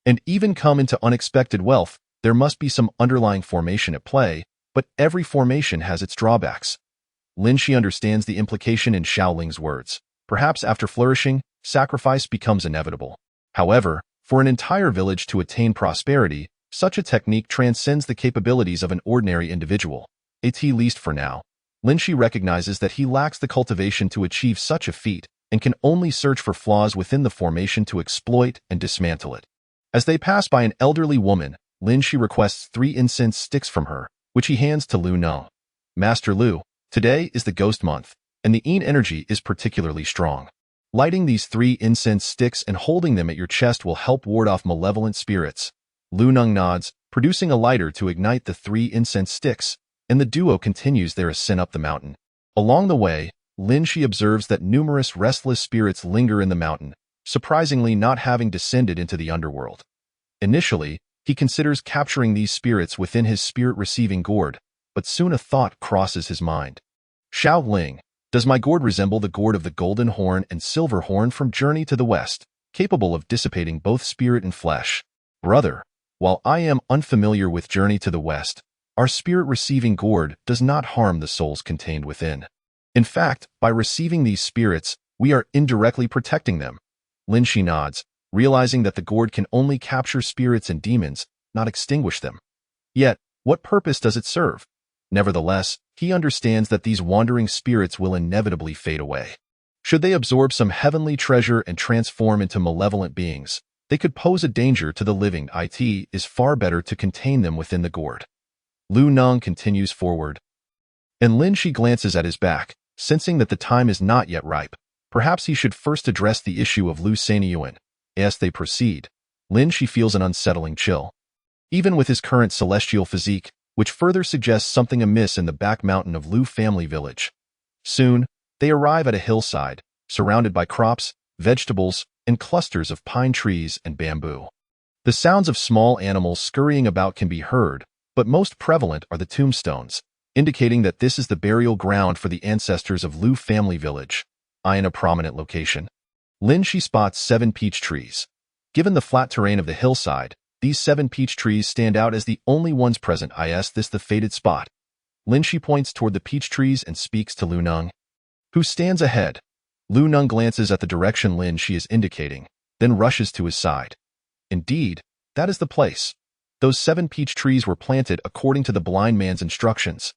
and even come into unexpected wealth, there must be some underlying formation at play, but every formation has its drawbacks. Lin Shi understands the implication in Xiaoling's words. Perhaps after flourishing, sacrifice becomes inevitable. However, for an entire village to attain prosperity, such a technique transcends the capabilities of an ordinary individual. At least for now. Lin Shi recognizes that he lacks the cultivation to achieve such a feat and can only search for flaws within the formation to exploit and dismantle it. As they pass by an elderly woman, Lin Shi requests 3 incense sticks from her, which he hands to Lu Nong. Master Lu, today is the ghost month, and the Yin energy is particularly strong. Lighting these 3 incense sticks and holding them at your chest will help ward off malevolent spirits. Lu Nong nods, producing a lighter to ignite the 3 incense sticks, and the duo continues their ascent up the mountain. Along the way, Lin Shi observes that numerous restless spirits linger in the mountain, surprisingly not having descended into the underworld. Initially, he considers capturing these spirits within his spirit-receiving gourd, but soon a thought crosses his mind. Xiao Ling, does my gourd resemble the gourd of the golden horn and silver horn from Journey to the West, capable of dissipating both spirit and flesh? Brother, while I am unfamiliar with Journey to the West, our spirit-receiving gourd does not harm the souls contained within. In fact, by receiving these spirits, we are indirectly protecting them. Lin Shi nods, realizing that the gourd can only capture spirits and demons, not extinguish them. Yet, what purpose does it serve? Nevertheless, he understands that these wandering spirits will inevitably fade away. Should they absorb some heavenly treasure and transform into malevolent beings, they could pose a danger to the living. It is far better to contain them within the gourd. Lu Nong continues forward, and Lin Shi glances at his back, sensing that the time is not yet ripe. Perhaps he should first address the issue of Lu Sanyuan. As they proceed, Lin Shi feels an unsettling chill. Even with his current celestial physique, which further suggests something amiss in the back mountain of Lu family village. Soon, they arrive at a hillside, surrounded by crops, vegetables, and clusters of pine trees and bamboo. The sounds of small animals scurrying about can be heard, but most prevalent are the tombstones, indicating that this is the burial ground for the ancestors of Lu family village. In a prominent location, Lin Shi spots 7 peach trees. Given the flat terrain of the hillside, these 7 peach trees stand out as the only ones present. Is this the fated spot? Lin Shi points toward the peach trees and speaks to Lu Nong, who stands ahead. Lu Nong glances at the direction Lin Shi is indicating, then rushes to his side. Indeed, that is the place. Those 7 peach trees were planted according to the blind man's instructions.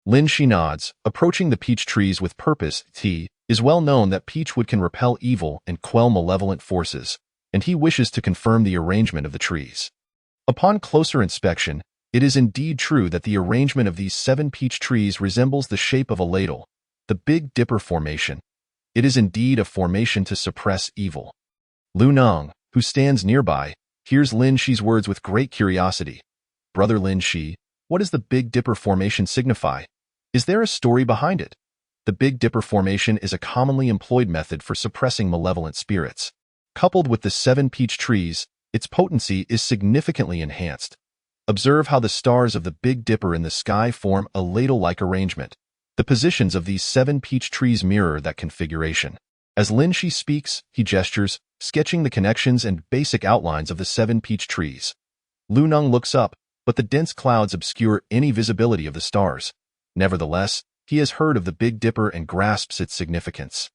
Lin Shi nods, approaching the peach trees with purpose. It is well known that peach wood can repel evil and quell malevolent forces, and he wishes to confirm the arrangement of the trees. Upon closer inspection, it is indeed true that the arrangement of these 7 peach trees resembles the shape of a ladle, the Big Dipper Formation. It is indeed a formation to suppress evil. Lu Neng, who stands nearby, hears Lin Shi's words with great curiosity. Brother Lin Shi, what does the Big Dipper Formation signify? Is there a story behind it? The Big Dipper Formation is a commonly employed method for suppressing malevolent spirits. Coupled with the 7 peach trees, its potency is significantly enhanced. Observe how the stars of the Big Dipper in the sky form a ladle-like arrangement. The positions of these 7 peach trees mirror that configuration. As Lin Shi speaks, he gestures, sketching the connections and basic outlines of the 7 peach trees. Lu Neng looks up, but the dense clouds obscure any visibility of the stars. Nevertheless, he has heard of the Big Dipper and grasps its significance.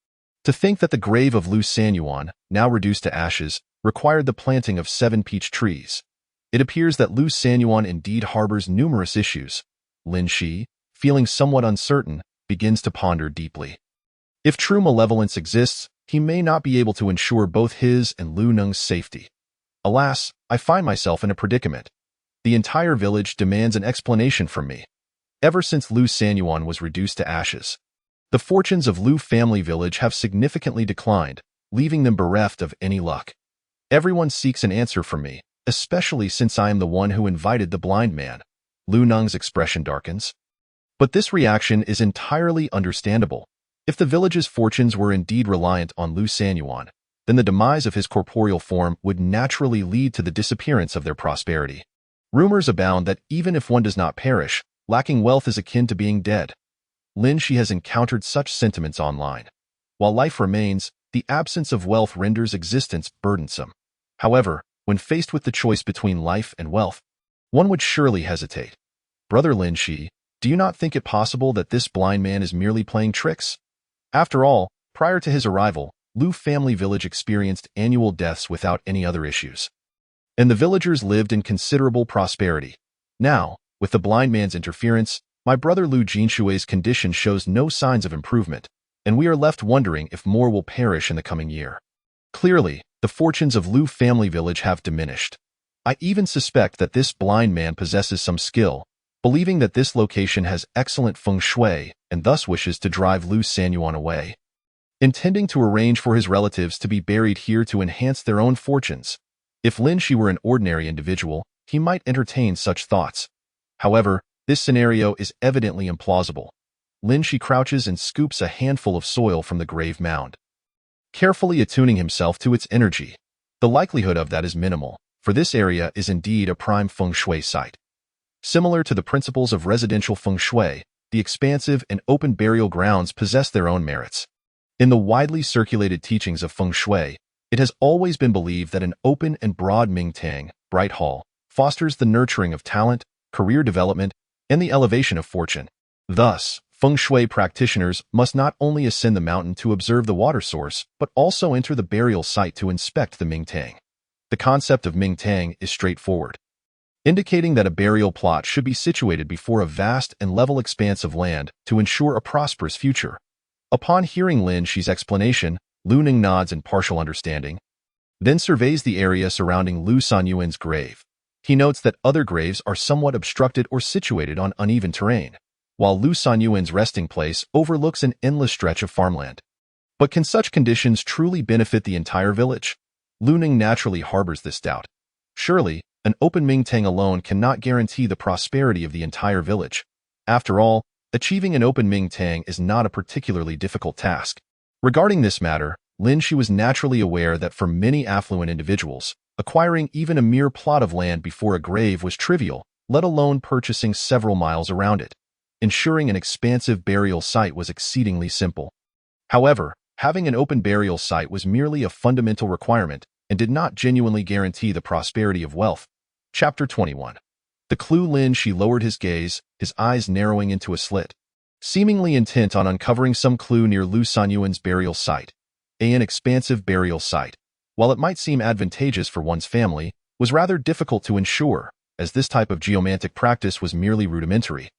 To think that the grave of Lu Sanyuan, now reduced to ashes, required the planting of 7 peach trees. It appears that Lu Sanyuan indeed harbors numerous issues. Lin Shi, feeling somewhat uncertain, begins to ponder deeply. If true malevolence exists, he may not be able to ensure both his and Lu Neng's safety. Alas, I find myself in a predicament. The entire village demands an explanation from me. Ever since Lu Sanyuan was reduced to ashes, the fortunes of Lu family village have significantly declined, leaving them bereft of any luck. Everyone seeks an answer from me, especially since I am the one who invited the blind man. Lu Neng's expression darkens. But this reaction is entirely understandable. If the village's fortunes were indeed reliant on Lu Sanyuan, then the demise of his corporeal form would naturally lead to the disappearance of their prosperity. Rumors abound that even if one does not perish, lacking wealth is akin to being dead. Lin Shi has encountered such sentiments online. While life remains, the absence of wealth renders existence burdensome. However, when faced with the choice between life and wealth, one would surely hesitate. Brother Lin Shi, do you not think it possible that this blind man is merely playing tricks? After all, prior to his arrival, Lu family village experienced annual deaths without any other issues. And the villagers lived in considerable prosperity. Now, with the blind man's interference, my brother Lu Jinshui's condition shows no signs of improvement, and we are left wondering if more will perish in the coming year. Clearly, the fortunes of Lu family village have diminished. I even suspect that this blind man possesses some skill, believing that this location has excellent feng shui and thus wishes to drive Lu Sanyuan away. Intending to arrange for his relatives to be buried here to enhance their own fortunes. If Lin Shi were an ordinary individual, he might entertain such thoughts. However, this scenario is evidently implausible. Lin Shi crouches and scoops a handful of soil from the grave mound, carefully attuning himself to its energy. The likelihood of that is minimal, for this area is indeed a prime feng shui site. Similar to the principles of residential feng shui, the expansive and open burial grounds possess their own merits. In the widely circulated teachings of feng shui, it has always been believed that an open and broad Mingtang, bright hall, fosters the nurturing of talent, career development, and the elevation of fortune. Thus, feng shui practitioners must not only ascend the mountain to observe the water source, but also enter the burial site to inspect the Mingtang. The concept of Mingtang is straightforward, indicating that a burial plot should be situated before a vast and level expanse of land to ensure a prosperous future. Upon hearing Lin Shi's explanation, Lu Neng nods in partial understanding, then surveys the area surrounding Lu Sanyuan's grave. He notes that other graves are somewhat obstructed or situated on uneven terrain, while Lu Sanyuan's resting place overlooks an endless stretch of farmland. But can such conditions truly benefit the entire village? Lu Neng naturally harbors this doubt. Surely, an open Mingtang alone cannot guarantee the prosperity of the entire village. After all, achieving an open Mingtang is not a particularly difficult task. Regarding this matter, Lin Shi was naturally aware that for many affluent individuals, acquiring even a mere plot of land before a grave was trivial, let alone purchasing several miles around it. Ensuring an expansive burial site was exceedingly simple. However, having an open burial site was merely a fundamental requirement and did not genuinely guarantee the prosperity of wealth. Chapter 21. The clue. Lin Shi lowered his gaze, his eyes narrowing into a slit, seemingly intent on uncovering some clue near Lu Sanyuan's burial site. An expansive burial site, while it might seem advantageous for one's family, was rather difficult to ensure, as this type of geomantic practice was merely rudimentary.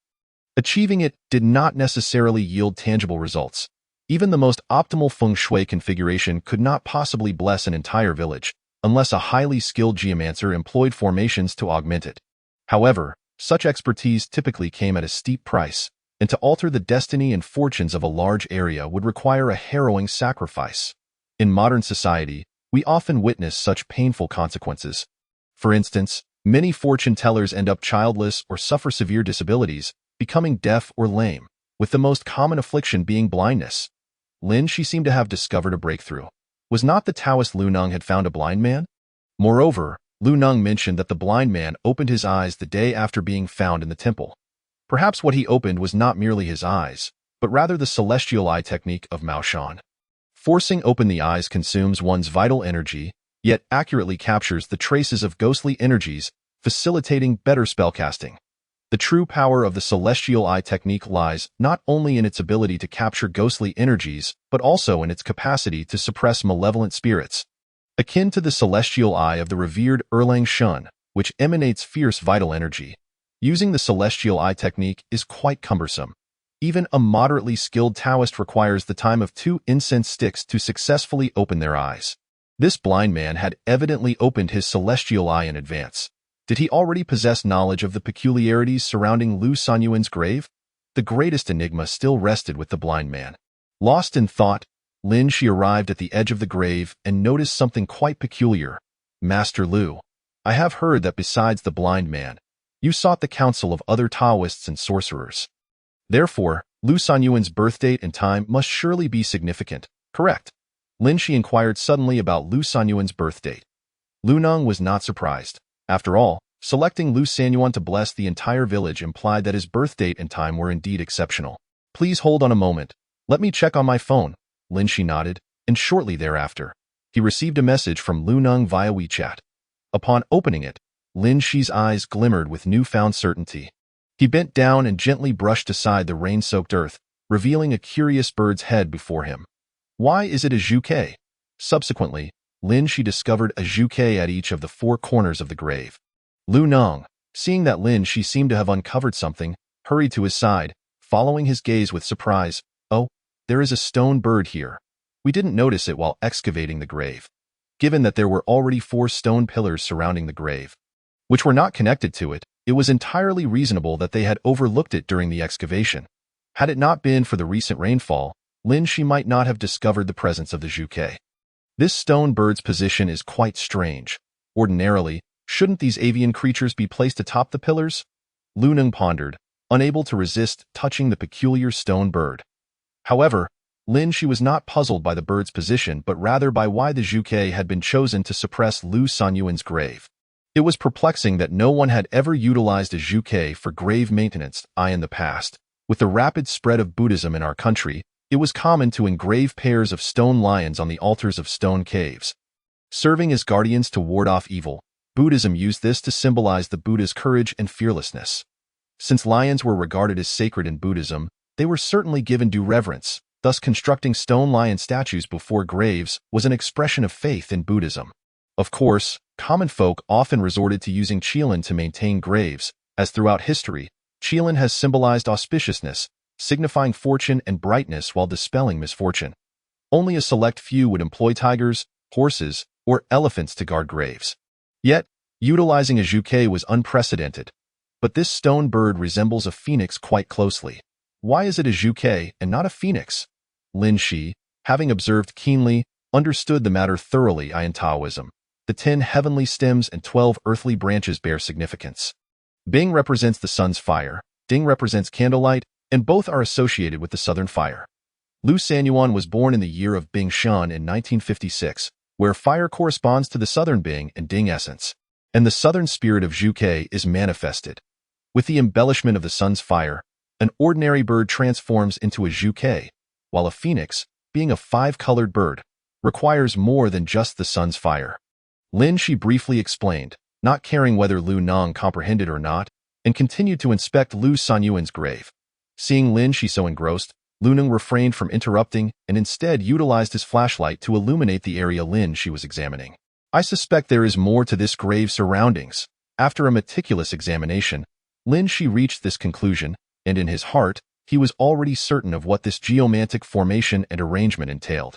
Achieving it did not necessarily yield tangible results. Even the most optimal feng shui configuration could not possibly bless an entire village, unless a highly skilled geomancer employed formations to augment it. However, such expertise typically came at a steep price, and to alter the destiny and fortunes of a large area would require a harrowing sacrifice. In modern society, we often witness such painful consequences. For instance, many fortune tellers end up childless or suffer severe disabilities, becoming deaf or lame, with the most common affliction being blindness. Lin Shi seemed to have discovered a breakthrough. Was not the Taoist Lu Neng had found a blind man? Moreover, Lu Neng mentioned that the blind man opened his eyes the day after being found in the temple. Perhaps what he opened was not merely his eyes, but rather the celestial eye technique of Mao Shan. Forcing open the eyes consumes one's vital energy, yet accurately captures the traces of ghostly energies, facilitating better spellcasting. The true power of the celestial eye technique lies not only in its ability to capture ghostly energies, but also in its capacity to suppress malevolent spirits. Akin to the celestial eye of the revered Erlang Shun, which emanates fierce vital energy. Using the celestial eye technique is quite cumbersome. Even a moderately skilled Taoist requires the time of 2 incense sticks to successfully open their eyes. This blind man had evidently opened his celestial eye in advance. Did he already possess knowledge of the peculiarities surrounding Lu Sanyuan's grave? The greatest enigma still rested with the blind man. Lost in thought, Lin Shi arrived at the edge of the grave and noticed something quite peculiar. Master Lu, I have heard that besides the blind man, you sought the counsel of other Taoists and sorcerers. Therefore, Lu Sanyuan's birth date and time must surely be significant, correct? Lin Shi inquired suddenly about Lu Sanyuan's birth date. Lu Neng was not surprised. After all, selecting Lu Sanyuan to bless the entire village implied that his birth date and time were indeed exceptional. Please hold on a moment. Let me check on my phone. Lin Shi nodded, and shortly thereafter, he received a message from Lu Neng via WeChat. Upon opening it, Lin Shi's eyes glimmered with newfound certainty. He bent down and gently brushed aside the rain-soaked earth, revealing a curious bird's head before him. Why is it a zhuke? Subsequently, Lin Shi discovered a zhuke at each of the 4 corners of the grave. Lu Neng, seeing that Lin Shi seemed to have uncovered something, hurried to his side, following his gaze with surprise. Oh, there is a stone bird here. We didn't notice it while excavating the grave. Given that there were already 4 stone pillars surrounding the grave, which were not connected to it, it was entirely reasonable that they had overlooked it during the excavation. Had it not been for the recent rainfall, Lin Shi might not have discovered the presence of the zhuke. This stone bird's position is quite strange. Ordinarily, shouldn't these avian creatures be placed atop the pillars? Lu Neng pondered, unable to resist touching the peculiar stone bird. However, Lin Shi was not puzzled by the bird's position but rather by why the zhuke had been chosen to suppress Lu Sanyuan's grave. It was perplexing that no one had ever utilized a zhuke for grave maintenance in the past. With the rapid spread of Buddhism in our country, it was common to engrave pairs of stone lions on the altars of stone caves. Serving as guardians to ward off evil, Buddhism used this to symbolize the Buddha's courage and fearlessness. Since lions were regarded as sacred in Buddhism, they were certainly given due reverence, thus constructing stone lion statues before graves was an expression of faith in Buddhism. Of course, common folk often resorted to using qilin to maintain graves, as throughout history, qilin has symbolized auspiciousness, signifying fortune and brightness while dispelling misfortune. Only a select few would employ tigers, horses, or elephants to guard graves. Yet, utilizing a zhuke was unprecedented. But this stone bird resembles a phoenix quite closely. Why is it a zhuke and not a phoenix? Lin Shi, having observed keenly, understood the matter thoroughly in Taoism. The 10 heavenly stems and 12 earthly branches bear significance. Bing represents the sun's fire, Ding represents candlelight, and both are associated with the southern fire. Lu Sanyuan was born in the year of Bing Shan in 1956, where fire corresponds to the southern Bing and Ding essence, and the southern spirit of zhuke is manifested. With the embellishment of the sun's fire, an ordinary bird transforms into a zhuke, while a phoenix, being a 5-colored bird, requires more than just the sun's fire. Lin Shi briefly explained, not caring whether Lu Neng comprehended or not, and continued to inspect Lu Sanyuan's grave. Seeing Lin Shi so engrossed, Lu Neng refrained from interrupting and instead utilized his flashlight to illuminate the area Lin Shi was examining. I suspect there is more to this grave's surroundings. After a meticulous examination, Lin Shi reached this conclusion, and in his heart, he was already certain of what this geomantic formation and arrangement entailed.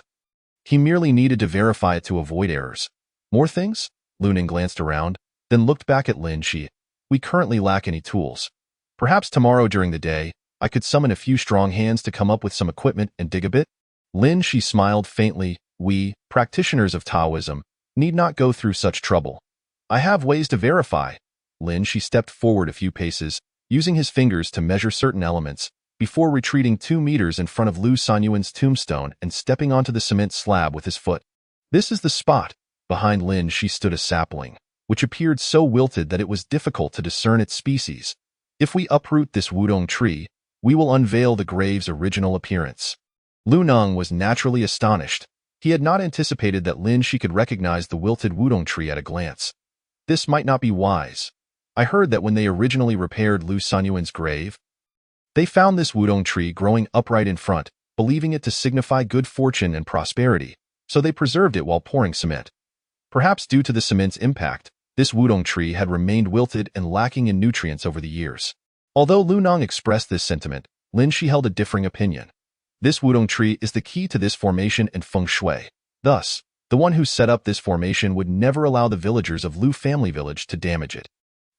He merely needed to verify it to avoid errors. More things? Lunan glanced around, then looked back at Lin Shi. We currently lack any tools. Perhaps tomorrow during the day, I could summon a few strong hands to come up with some equipment and dig a bit? Lin Shi smiled faintly. We, practitioners of Taoism, need not go through such trouble. I have ways to verify. Lin Shi stepped forward a few paces, using his fingers to measure certain elements, before retreating 2 meters in front of Lu Sanyuan's tombstone and stepping onto the cement slab with his foot. This is the spot. Behind Lin Shi stood a sapling, which appeared so wilted that it was difficult to discern its species. If we uproot this wudong tree, we will unveil the grave's original appearance. Lu Neng was naturally astonished. He had not anticipated that Lin Shi could recognize the wilted wudong tree at a glance. This might not be wise. I heard that when they originally repaired Lu Sanyuan's grave, they found this wudong tree growing upright in front, believing it to signify good fortune and prosperity, so they preserved it while pouring cement. Perhaps due to the cement's impact, this wudong tree had remained wilted and lacking in nutrients over the years. Although Lu Neng expressed this sentiment, Lin Shi held a differing opinion. This wudong tree is the key to this formation and feng shui. Thus, the one who set up this formation would never allow the villagers of Lu family village to damage it.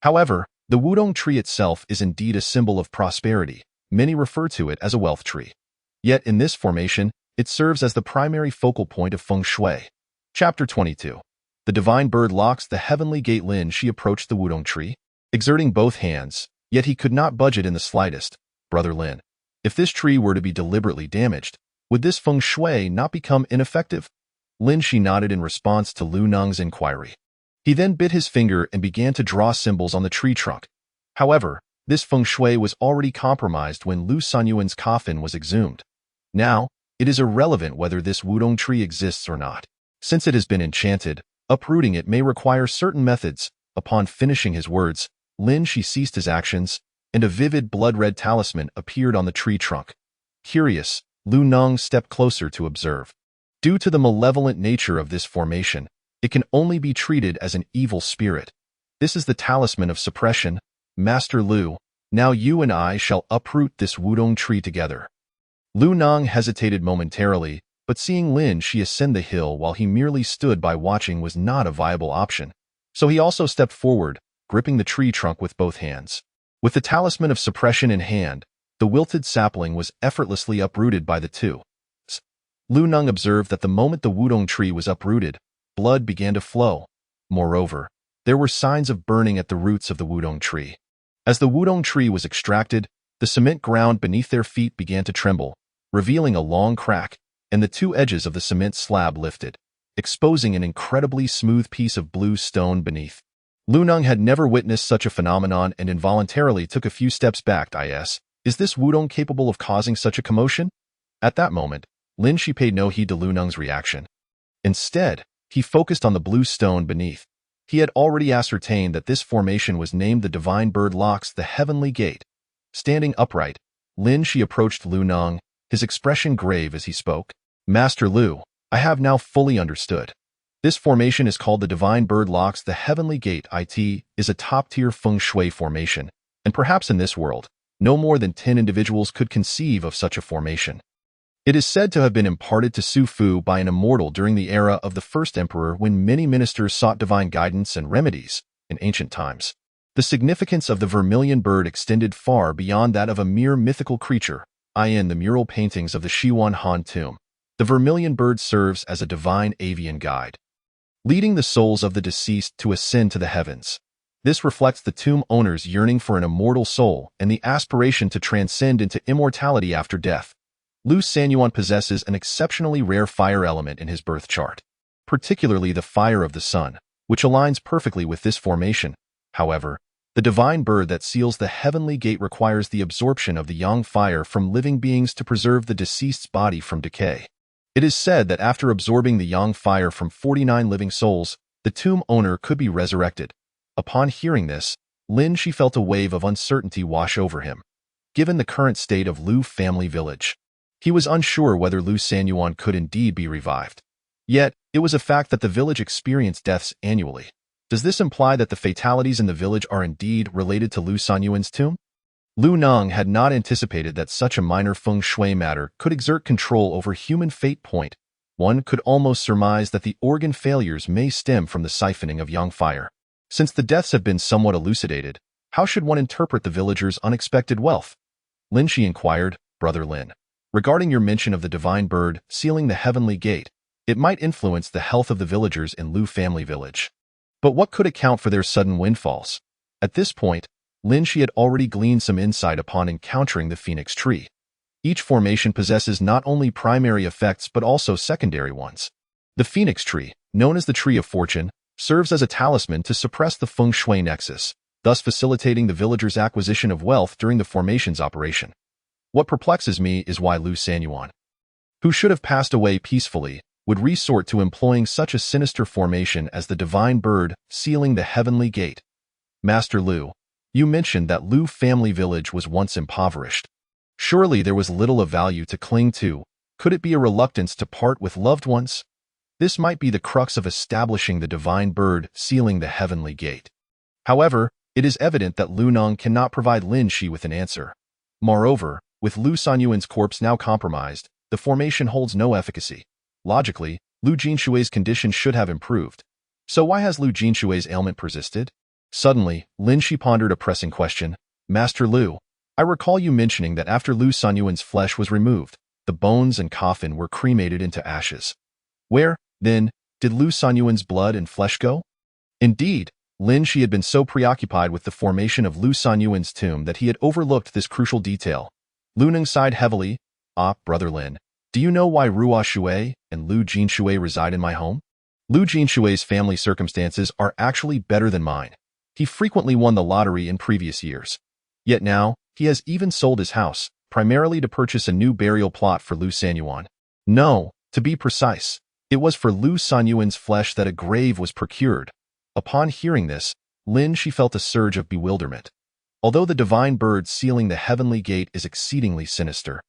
However, the wudong tree itself is indeed a symbol of prosperity. Many refer to it as a wealth tree. Yet in this formation, it serves as the primary focal point of feng shui. Chapter 22. The divine bird locks the heavenly gate. Lin Shi approached the wudong tree, exerting both hands, yet he could not budge it in the slightest. Brother Lin, if this tree were to be deliberately damaged, would this feng shui not become ineffective? Lin Shi nodded in response to Lu Neng's inquiry. He then bit his finger and began to draw symbols on the tree trunk. However, this feng shui was already compromised when Lu Sanyuan's coffin was exhumed. Now, it is irrelevant whether this wudong tree exists or not. Since it has been enchanted, uprooting it may require certain methods. Upon finishing his words, Lin Shi ceased his actions, and a vivid blood-red talisman appeared on the tree trunk. Curious, Lu Neng stepped closer to observe. Due to the malevolent nature of this formation, it can only be treated as an evil spirit. This is the talisman of suppression. Master Lu, now you and I shall uproot this wudong tree together. Lu Neng hesitated momentarily, but seeing Lin Shi ascend the hill while he merely stood by watching was not a viable option. So he also stepped forward, gripping the tree trunk with both hands. With the talisman of suppression in hand, the wilted sapling was effortlessly uprooted by the two. Lu Neng observed that the moment the wudong tree was uprooted, blood began to flow. Moreover, there were signs of burning at the roots of the wudong tree. As the wudong tree was extracted, the cement ground beneath their feet began to tremble, revealing a long crack, and the two edges of the cement slab lifted, exposing an incredibly smooth piece of blue stone beneath. Lu Neng had never witnessed such a phenomenon and involuntarily took a few steps back. Is this wudong capable of causing such a commotion? At that moment, Lin Shi paid no heed to Lu Neng's reaction. Instead, he focused on the blue stone beneath. He had already ascertained that this formation was named the divine bird locks the heavenly gate. Standing upright, Lin Shi approached Lu Neng, his expression grave as he spoke. Master Lu, I have now fully understood. This formation is called the divine bird locks the heavenly gate. It is a top-tier feng shui formation, and perhaps in this world, no more than 10 individuals could conceive of such a formation. It is said to have been imparted to Su Fu by an immortal during the era of the first emperor when many ministers sought divine guidance and remedies in ancient times. The significance of the vermilion bird extended far beyond that of a mere mythical creature, in the mural paintings of the Shiwan Han tomb. The vermilion bird serves as a divine avian guide, leading the souls of the deceased to ascend to the heavens. This reflects the tomb owner's yearning for an immortal soul and the aspiration to transcend into immortality after death. Lu Sanyuan possesses an exceptionally rare fire element in his birth chart, particularly the fire of the sun, which aligns perfectly with this formation. However, the divine bird that seals the heavenly gate requires the absorption of the yang fire from living beings to preserve the deceased's body from decay. It is said that after absorbing the yang fire from 49 living souls, the tomb owner could be resurrected. Upon hearing this, Lin Shi felt a wave of uncertainty wash over him. Given the current state of Lu family village, he was unsure whether Lu Sanyuan could indeed be revived. Yet, it was a fact that the village experienced deaths annually. Does this imply that the fatalities in the village are indeed related to Lu Sanyuan's tomb? Lu Neng had not anticipated that such a minor feng shui matter could exert control over human fate. one could almost surmise that the organ failures may stem from the siphoning of yang fire. Since the deaths have been somewhat elucidated, how should one interpret the villagers' unexpected wealth? Lin Shi inquired, Brother Lin. Regarding your mention of the divine bird sealing the heavenly gate, it might influence the health of the villagers in Lu family village. But what could account for their sudden windfalls? At this point, Lin Shi had already gleaned some insight upon encountering the phoenix tree. Each formation possesses not only primary effects but also secondary ones. The phoenix tree, known as the tree of fortune, serves as a talisman to suppress the feng shui nexus, thus facilitating the villagers' acquisition of wealth during the formation's operation. What perplexes me is why Lu Sanyuan, who should have passed away peacefully, would resort to employing such a sinister formation as the divine bird sealing the heavenly gate. Master Lu, you mentioned that Lu family village was once impoverished. Surely there was little of value to cling to. Could it be a reluctance to part with loved ones? This might be the crux of establishing the divine bird sealing the heavenly gate. However, it is evident that Lu Nong cannot provide Lin Shi with an answer. Moreover, with Lu Sanyuan's corpse now compromised, the formation holds no efficacy. Logically, Lu Jinshui's condition should have improved. So why has Lu Jinshui's ailment persisted? Suddenly, Lin Shi pondered a pressing question. Master Lu, I recall you mentioning that after Lu Sanyuan's flesh was removed, the bones and coffin were cremated into ashes. Where, then, did Lu Sanyuan's blood and flesh go? Indeed, Lin Shi had been so preoccupied with the formation of Lu Sanyuan's tomb that he had overlooked this crucial detail. Lu Neng sighed heavily. Brother Lin, do you know why Ruo Shui and Lu Jinshui reside in my home? Lu Jinshui's family circumstances are actually better than mine. He frequently won the lottery in previous years. Yet now, he has even sold his house, primarily to purchase a new burial plot for Lu Sanyuan. No, to be precise, it was for Lu Sanyuan's flesh that a grave was procured. Upon hearing this, Lin Shi felt a surge of bewilderment. Although the divine bird sealing the heavenly gate is exceedingly sinister,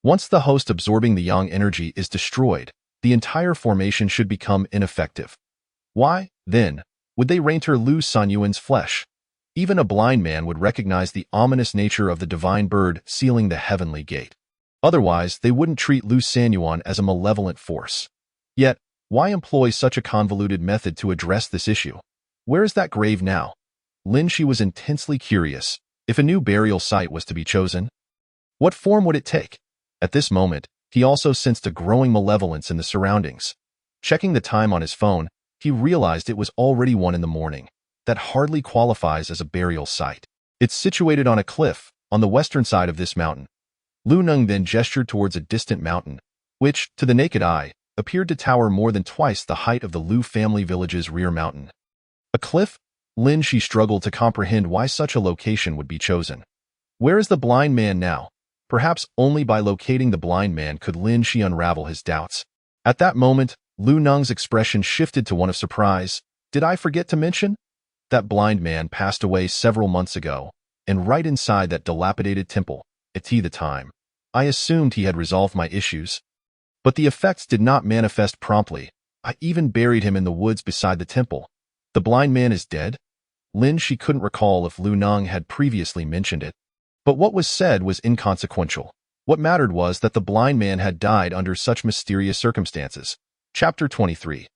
once the host absorbing the yang energy is destroyed, the entire formation should become ineffective. Why, then, would they renter Lu Sanyuan's flesh? Even a blind man would recognize the ominous nature of the divine bird sealing the heavenly gate. Otherwise, they wouldn't treat Lu Sanyuan as a malevolent force. Yet, why employ such a convoluted method to address this issue? Where is that grave now? Lin Shi was intensely curious. If a new burial site was to be chosen, what form would it take? At this moment, he also sensed a growing malevolence in the surroundings. Checking the time on his phone, he realized it was already 1 a.m. That hardly qualifies as a burial site. It's situated on a cliff, on the western side of this mountain. Lu Neng then gestured towards a distant mountain, which, to the naked eye, appeared to tower more than twice the height of the Lu family village's rear mountain. A cliff? Lin Shi struggled to comprehend why such a location would be chosen. Where is the blind man now? Perhaps only by locating the blind man could Lin Shi unravel his doubts. At that moment, Lu Neng's expression shifted to one of surprise. Did I forget to mention? That blind man passed away several months ago, and right inside that dilapidated temple, at the time, I assumed he had resolved my issues. But the effects did not manifest promptly. I even buried him in the woods beside the temple. The blind man is dead? Lin Shi couldn't recall if Lu Neng had previously mentioned it. But what was said was inconsequential. What mattered was that the blind man had died under such mysterious circumstances. Chapter 23.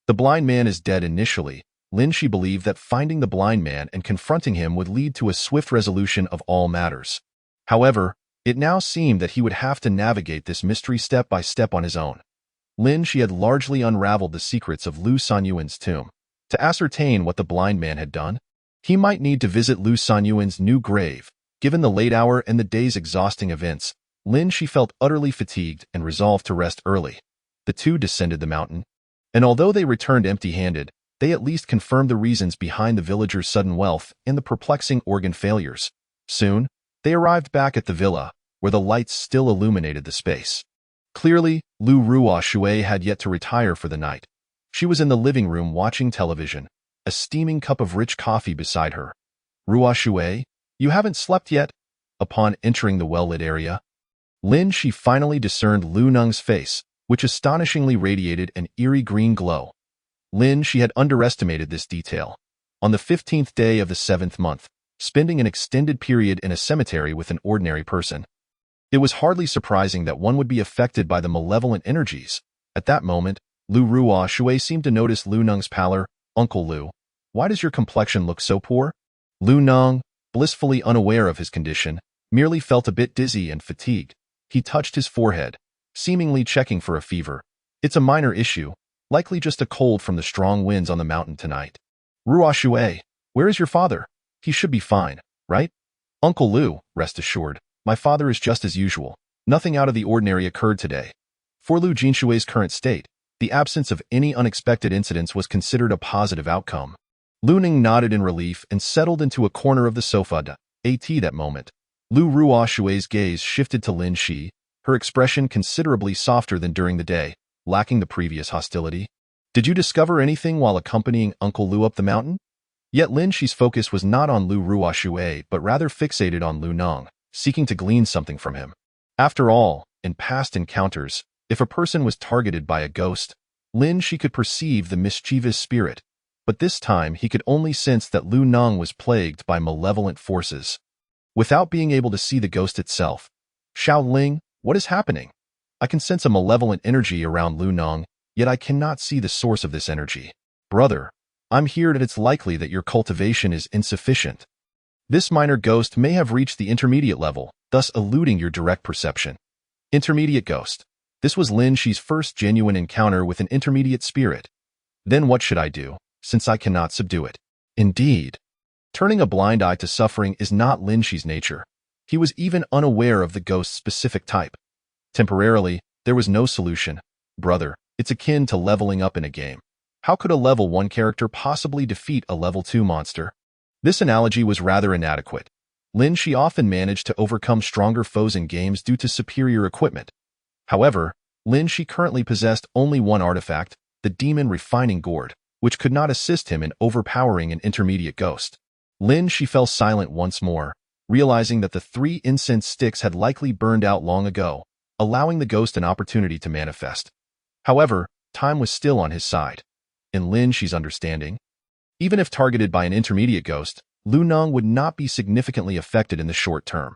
The blind man is dead initially. Lin Shi believed that finding the blind man and confronting him would lead to a swift resolution of all matters. However, it now seemed that he would have to navigate this mystery step by step on his own. Lin Shi had largely unraveled the secrets of Lu Sanyuan's tomb. To ascertain what the blind man had done, he might need to visit Lu Sanyuan's new grave. Given the late hour and the day's exhausting events, Lin Shi felt utterly fatigued and resolved to rest early. The two descended the mountain, and although they returned empty-handed, they at least confirmed the reasons behind the villagers' sudden wealth and the perplexing organ failures. Soon, they arrived back at the villa, where the lights still illuminated the space. Clearly, Lu Ruo Shui had yet to retire for the night. She was in the living room watching television, a steaming cup of rich coffee beside her. Ruo Shui, you haven't slept yet? Upon entering the well-lit area, Lin Shi finally discerned Lu Neng's face, which astonishingly radiated an eerie green glow. Lin Shi had underestimated this detail. On the 15th day of the 7th month, spending an extended period in a cemetery with an ordinary person, it was hardly surprising that one would be affected by the malevolent energies. At that moment, Lu Ruo Shui seemed to notice Lu Neng's pallor. "Uncle Lu, why does your complexion look so poor?" Lu Neng, blissfully unaware of his condition, merely felt a bit dizzy and fatigued. He touched his forehead, seemingly checking for a fever. "It's a minor issue, likely just a cold from the strong winds on the mountain tonight." "Ruo Shui, where is your father? He should be fine, right?" "Uncle Lu, rest assured, my father is just as usual. Nothing out of the ordinary occurred today." For Lu Jinshui's current state, the absence of any unexpected incidents was considered a positive outcome. Lu Ning nodded in relief and settled into a corner of the sofa. That moment, Lu Ruo Shui's gaze shifted to Lin Shi, her expression considerably softer than during the day, lacking the previous hostility. "Did you discover anything while accompanying Uncle Lu up the mountain?" Yet Lin Shi's focus was not on Lu Ruo Shui, but rather fixated on Lu Neng, seeking to glean something from him. After all, in past encounters, if a person was targeted by a ghost, Lin Shi could perceive the mischievous spirit, but this time he could only sense that Lu Neng was plagued by malevolent forces. Without being able to see the ghost itself, "Xiao Ling, what is happening? I can sense a malevolent energy around Lu Neng, yet I cannot see the source of this energy. Brother, I'm here that it's likely that your cultivation is insufficient. This minor ghost may have reached the intermediate level, thus eluding your direct perception." Intermediate ghost. This was Lin Shi's first genuine encounter with an intermediate spirit. Then what should I do, since I cannot subdue it? Indeed, turning a blind eye to suffering is not Lin Shi's nature. He was even unaware of the ghost's specific type. Temporarily, there was no solution. "Brother, it's akin to leveling up in a game. How could a level 1 character possibly defeat a level 2 monster?" This analogy was rather inadequate. Lin Shi often managed to overcome stronger foes in games due to superior equipment. However, Lin Shi currently possessed only one artifact, the Demon Refining Gourd, which could not assist him in overpowering an intermediate ghost. Lin Shi fell silent once more, realizing that the 3 incense sticks had likely burned out long ago, allowing the ghost an opportunity to manifest. However, time was still on his side. In Lin Shi's understanding, even if targeted by an intermediate ghost, Lu Neng would not be significantly affected in the short term.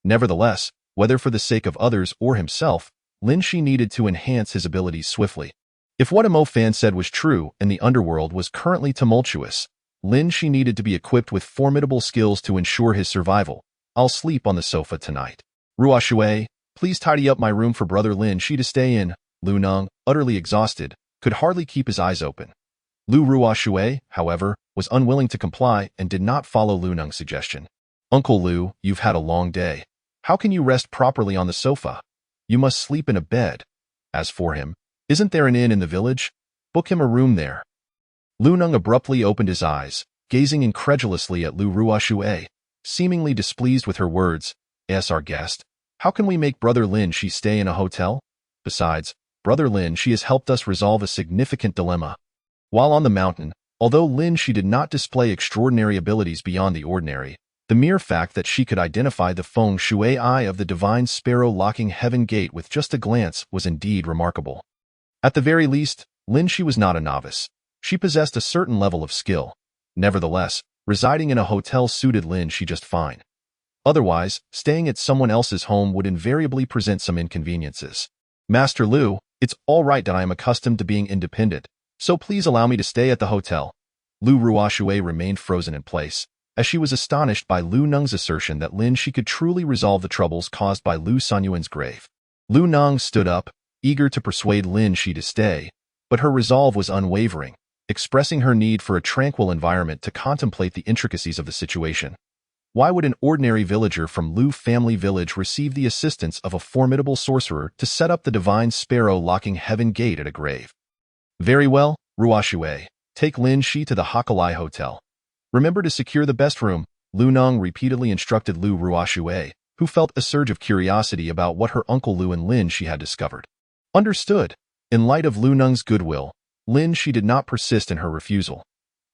Nevertheless, whether for the sake of others or himself, Lin Shi needed to enhance his abilities swiftly. If what Mo Fan said was true and the underworld was currently tumultuous, Lin Shi needed to be equipped with formidable skills to ensure his survival. "I'll sleep on the sofa tonight. Ruo Shui, please tidy up my room for Brother Lin Shi to stay in." Lu Neng, utterly exhausted, could hardly keep his eyes open. Lu Ruo Shui, however, was unwilling to comply and did not follow Lu Neng's suggestion. "Uncle Lu, you've had a long day. How can you rest properly on the sofa? You must sleep in a bed. As for him, isn't there an inn in the village? Book him a room there." Lu Neng abruptly opened his eyes, gazing incredulously at Lu Ruo Shui, seemingly displeased with her words. "Yes, our guest. How can we make Brother Lin Shi stay in a hotel? Besides, Brother Lin Shi has helped us resolve a significant dilemma." While on the mountain, although Lin Shi did not display extraordinary abilities beyond the ordinary, the mere fact that she could identify the feng shui eye of the divine sparrow locking heaven gate with just a glance was indeed remarkable. At the very least, Lin Shi was not a novice. She possessed a certain level of skill. Nevertheless, residing in a hotel suited Lin Shi just fine. Otherwise, staying at someone else's home would invariably present some inconveniences. "Master Lu, it's all right that I am accustomed to being independent, so please allow me to stay at the hotel." Lu Ruo Shui remained frozen in place, as she was astonished by Lu Neng's assertion that Lin Shi could truly resolve the troubles caused by Lu Sanyuan's grave. Lu Neng stood up, eager to persuade Lin Shi to stay, but her resolve was unwavering, expressing her need for a tranquil environment to contemplate the intricacies of the situation. Why would an ordinary villager from Lu family village receive the assistance of a formidable sorcerer to set up the divine sparrow locking heaven gate at a grave? "Very well, Ruo Shui, take Lin Shi to the Hakalai Hotel. Remember to secure the best room," Lu Neng repeatedly instructed Lu Ruo Shui, who felt a surge of curiosity about what her Uncle Lu and Lin Shi had discovered. Understood. In light of Lu Neng's goodwill, Lin Shi did not persist in her refusal.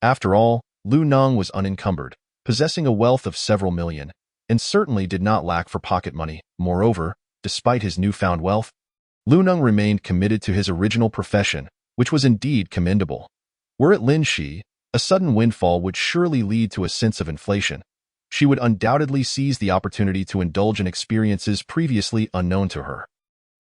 After all, Lu Neng was unencumbered, possessing a wealth of several million, and certainly did not lack for pocket money. Moreover, despite his newfound wealth, Lu Neng remained committed to his original profession, which was indeed commendable. Were it Lin Shi, a sudden windfall would surely lead to a sense of inflation. She would undoubtedly seize the opportunity to indulge in experiences previously unknown to her.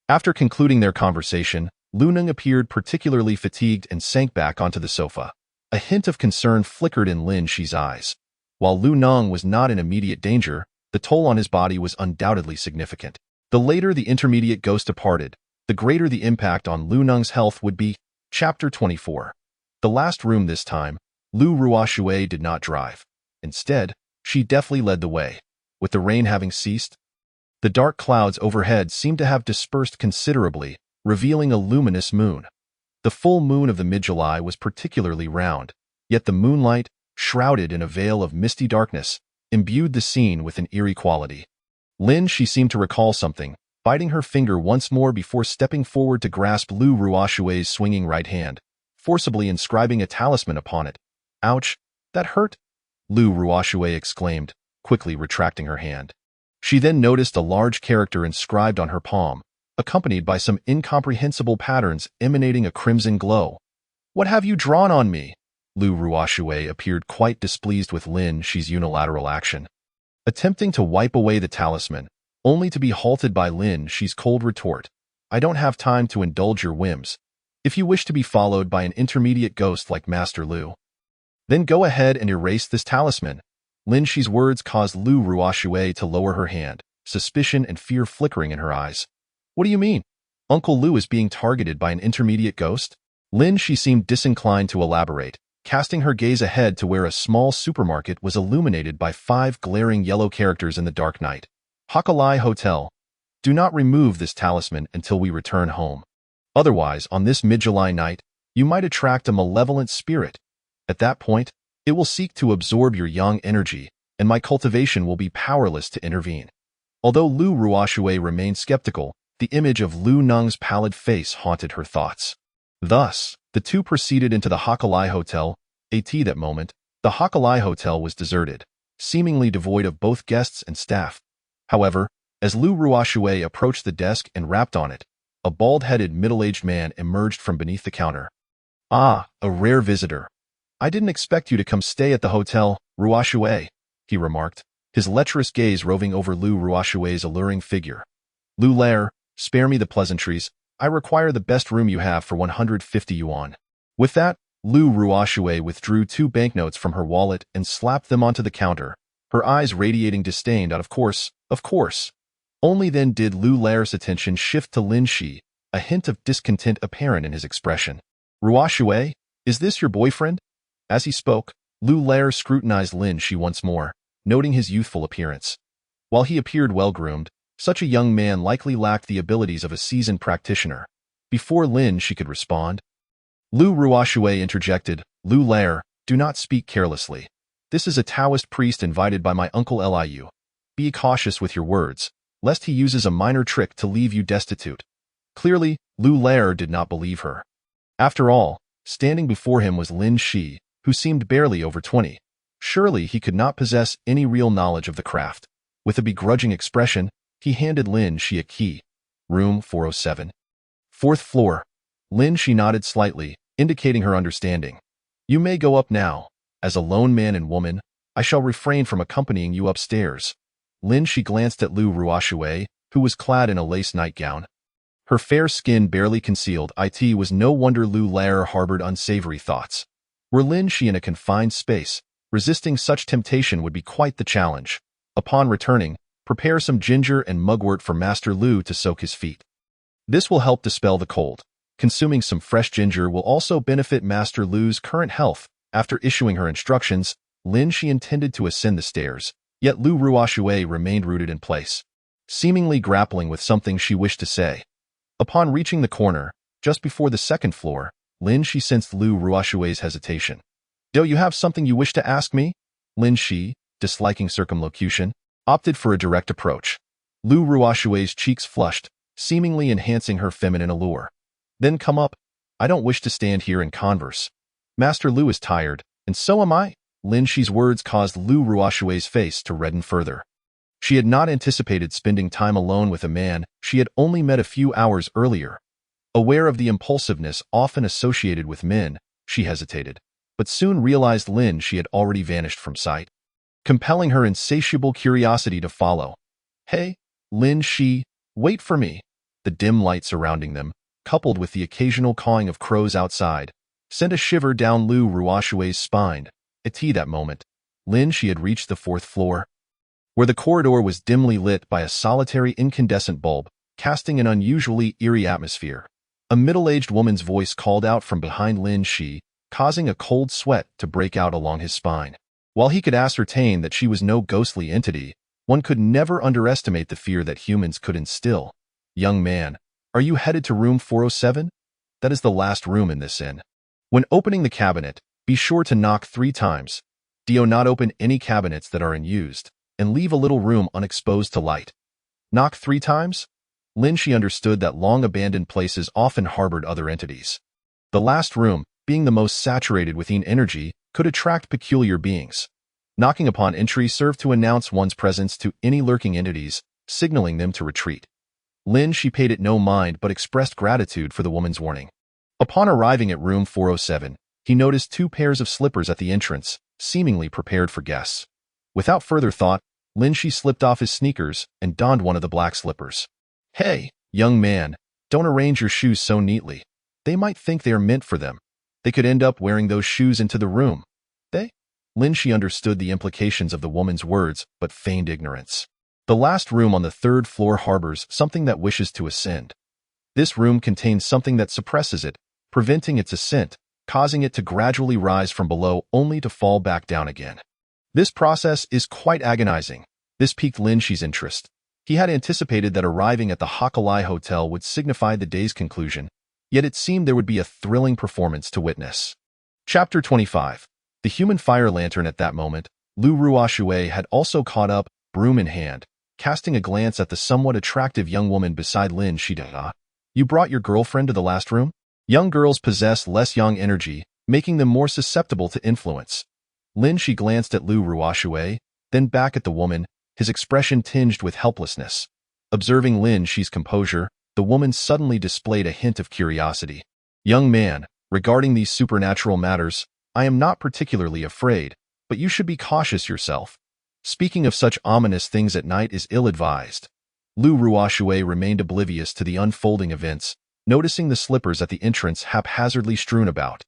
After concluding their conversation, Lu Neng appeared particularly fatigued and sank back onto the sofa. A hint of concern flickered in Lin Shi's eyes. While Lu Neng was not in immediate danger, the toll on his body was undoubtedly significant. The later the intermediate ghost departed, the greater the impact on Lu Neng's health would be. Chapter 24. The last room this time, Lu Ruoshui did not drive. Instead, she deftly led the way. With the rain having ceased, the dark clouds overhead seemed to have dispersed considerably, revealing a luminous moon. The full moon of the mid-July was particularly round, yet the moonlight, shrouded in a veil of misty darkness, imbued the scene with an eerie quality. Lin Shi seemed to recall something, biting her finger once more before stepping forward to grasp Lu Ruoshui's swinging right hand, forcibly inscribing a talisman upon it. Ouch, that hurt, Lu Ruoshui exclaimed, quickly retracting her hand. She then noticed a large character inscribed on her palm, accompanied by some incomprehensible patterns emanating a crimson glow. What have you drawn on me? Lu Ruoshui appeared quite displeased with Lin Shi's unilateral action. Attempting to wipe away the talisman, only to be halted by Lin Shi's cold retort. I don't have time to indulge your whims. If you wish to be followed by an intermediate ghost like Master Lu, then go ahead and erase this talisman. Lin Shi's words caused Lu Ruoshui to lower her hand, suspicion and fear flickering in her eyes. What do you mean? Uncle Lu is being targeted by an intermediate ghost? Lin Shi seemed disinclined to elaborate, casting her gaze ahead to where a small supermarket was illuminated by 5 glaring yellow characters in the dark night. Hakalai Hotel. Do not remove this talisman until we return home. Otherwise, on this mid-July night, you might attract a malevolent spirit. At that point, it will seek to absorb your young energy, and my cultivation will be powerless to intervene. Although Lu Ruoshui remained skeptical, the image of Lu Neng's pallid face haunted her thoughts. Thus, the two proceeded into the Hakalai Hotel. At that moment, the Hakalai Hotel was deserted, seemingly devoid of both guests and staff. However, as Lu Ruoshui approached the desk and rapped on it, a bald-headed middle-aged man emerged from beneath the counter. Ah, a rare visitor. I didn't expect you to come stay at the hotel, Ruoshui, he remarked, his lecherous gaze roving over Lu Ruoshui's alluring figure. Lu Lair, spare me the pleasantries. I require the best room you have for 150 yuan. With that, Lu Ruoshui withdrew 2 banknotes from her wallet and slapped them onto the counter, her eyes radiating disdain. Of course. Only then did Lu Lair's attention shift to Lin Shi, a hint of discontent apparent in his expression. Ruoshui, is this your boyfriend? As he spoke, Lu Lair scrutinized Lin Shi once more, noting his youthful appearance. While he appeared well-groomed, such a young man likely lacked the abilities of a seasoned practitioner. Before Lin Shi could respond, Lu Ruoshui interjected, Lu Lair, do not speak carelessly. This is a Taoist priest invited by my uncle Liu. Be cautious with your words, lest he uses a minor trick to leave you destitute. Clearly, Lu Lair did not believe her. After all, standing before him was Lin Shi, who seemed barely over 20. Surely he could not possess any real knowledge of the craft. With a begrudging expression, he handed Lin Shi a key. Room 407. 4th floor. Lin Shi nodded slightly, indicating her understanding. You may go up now. As a lone man and woman, I shall refrain from accompanying you upstairs. Lin Shi glanced at Lu Ruoshui, who was clad in a lace nightgown. Her fair skin barely concealed. It was no wonder Lu Lair harbored unsavory thoughts. Were Lin Shi in a confined space, resisting such temptation would be quite the challenge. Upon returning, prepare some ginger and mugwort for Master Lu to soak his feet. This will help dispel the cold. Consuming some fresh ginger will also benefit Master Lu's current health. After issuing her instructions, Lin Shi intended to ascend the stairs, yet Lu Ruoshui remained rooted in place, seemingly grappling with something she wished to say. Upon reaching the corner, just before the 2nd floor, Lin Shi sensed Lu Ruoshui's hesitation. Do you have something you wish to ask me? Lin Shi, disliking circumlocution, opted for a direct approach. Lu Ruoshui's cheeks flushed, seemingly enhancing her feminine allure. Then come up. I don't wish to stand here and converse. Master Lu is tired, and so am I. Lin Shi's words caused Lu Ruoshui's face to redden further. She had not anticipated spending time alone with a man she had only met a few hours earlier. Aware of the impulsiveness often associated with men, she hesitated, but soon realized Lin Shi had already vanished from sight, compelling her insatiable curiosity to follow. Hey, Lin Shi, wait for me. The dim light surrounding them, coupled with the occasional cawing of crows outside, sent a shiver down Lu Ruoshue's spine. At that moment, Lin Shi had reached the 4th floor, where the corridor was dimly lit by a solitary incandescent bulb, casting an unusually eerie atmosphere. A middle-aged woman's voice called out from behind Lin Shi, causing a cold sweat to break out along his spine. While he could ascertain that she was no ghostly entity, one could never underestimate the fear that humans could instill. "Young man, are you headed to room 407? That is the last room in this inn. When opening the cabinet, be sure to knock 3 times. Do not open any cabinets that are unused, and leave a little room unexposed to light." Knock 3 times? Lin Shi understood that long-abandoned places often harbored other entities. The last room, being the most saturated with yin energy, could attract peculiar beings. Knocking upon entry served to announce one's presence to any lurking entities, signaling them to retreat. Lin Shi paid it no mind but expressed gratitude for the woman's warning. Upon arriving at room 407, he noticed 2 pairs of slippers at the entrance, seemingly prepared for guests. Without further thought, Lin Shi slipped off his sneakers and donned one of the black slippers. "Hey, young man, don't arrange your shoes so neatly. They might think they are meant for them. They could end up wearing those shoes into the room." Lin Shi understood the implications of the woman's words, but feigned ignorance. The last room on the 3rd floor harbors something that wishes to ascend. This room contains something that suppresses it, preventing its ascent, causing it to gradually rise from below only to fall back down again. This process is quite agonizing. This piqued Lin Shi's interest. He had anticipated that arriving at the Hakalai Hotel would signify the day's conclusion, yet it seemed there would be a thrilling performance to witness. Chapter 25. The human fire lantern. At that moment, Lu Ruoshue had also caught up, broom in hand, casting a glance at the somewhat attractive young woman beside Lin Shi. "You brought your girlfriend to the last room?" Young girls possess less yang energy, making them more susceptible to influence. Lin Shi glanced at Lu Ruoshue, then back at the woman, his expression tinged with helplessness. Observing Lin Shi's composure, the woman suddenly displayed a hint of curiosity. "Young man, regarding these supernatural matters, I am not particularly afraid, but you should be cautious yourself. Speaking of such ominous things at night is ill-advised." Lu Ruoshue remained oblivious to the unfolding events, noticing the slippers at the entrance haphazardly strewn about.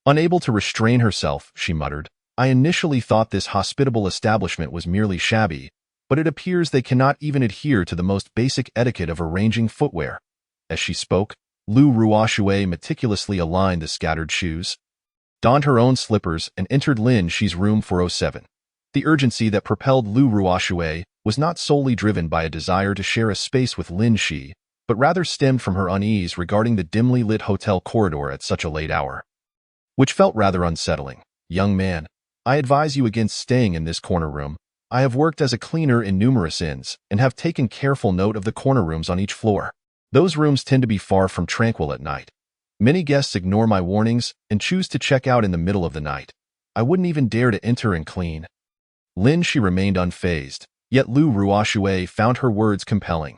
Unable to restrain herself, she muttered, "I initially thought this hospitable establishment was merely shabby, but it appears they cannot even adhere to the most basic etiquette of arranging footwear." As she spoke, Lu Ruoshue meticulously aligned the scattered shoes, donned her own slippers, and entered Lin Shi's room 407. The urgency that propelled Lu Ruoshue was not solely driven by a desire to share a space with Lin Shi, but rather stemmed from her unease regarding the dimly lit hotel corridor at such a late hour, which felt rather unsettling. "Young man, I advise you against staying in this corner room. I have worked as a cleaner in numerous inns and have taken careful note of the corner rooms on each floor. Those rooms tend to be far from tranquil at night. Many guests ignore my warnings and choose to check out in the middle of the night. I wouldn't even dare to enter and clean." Lin Shi remained unfazed, yet Lu Ruoshue found her words compelling.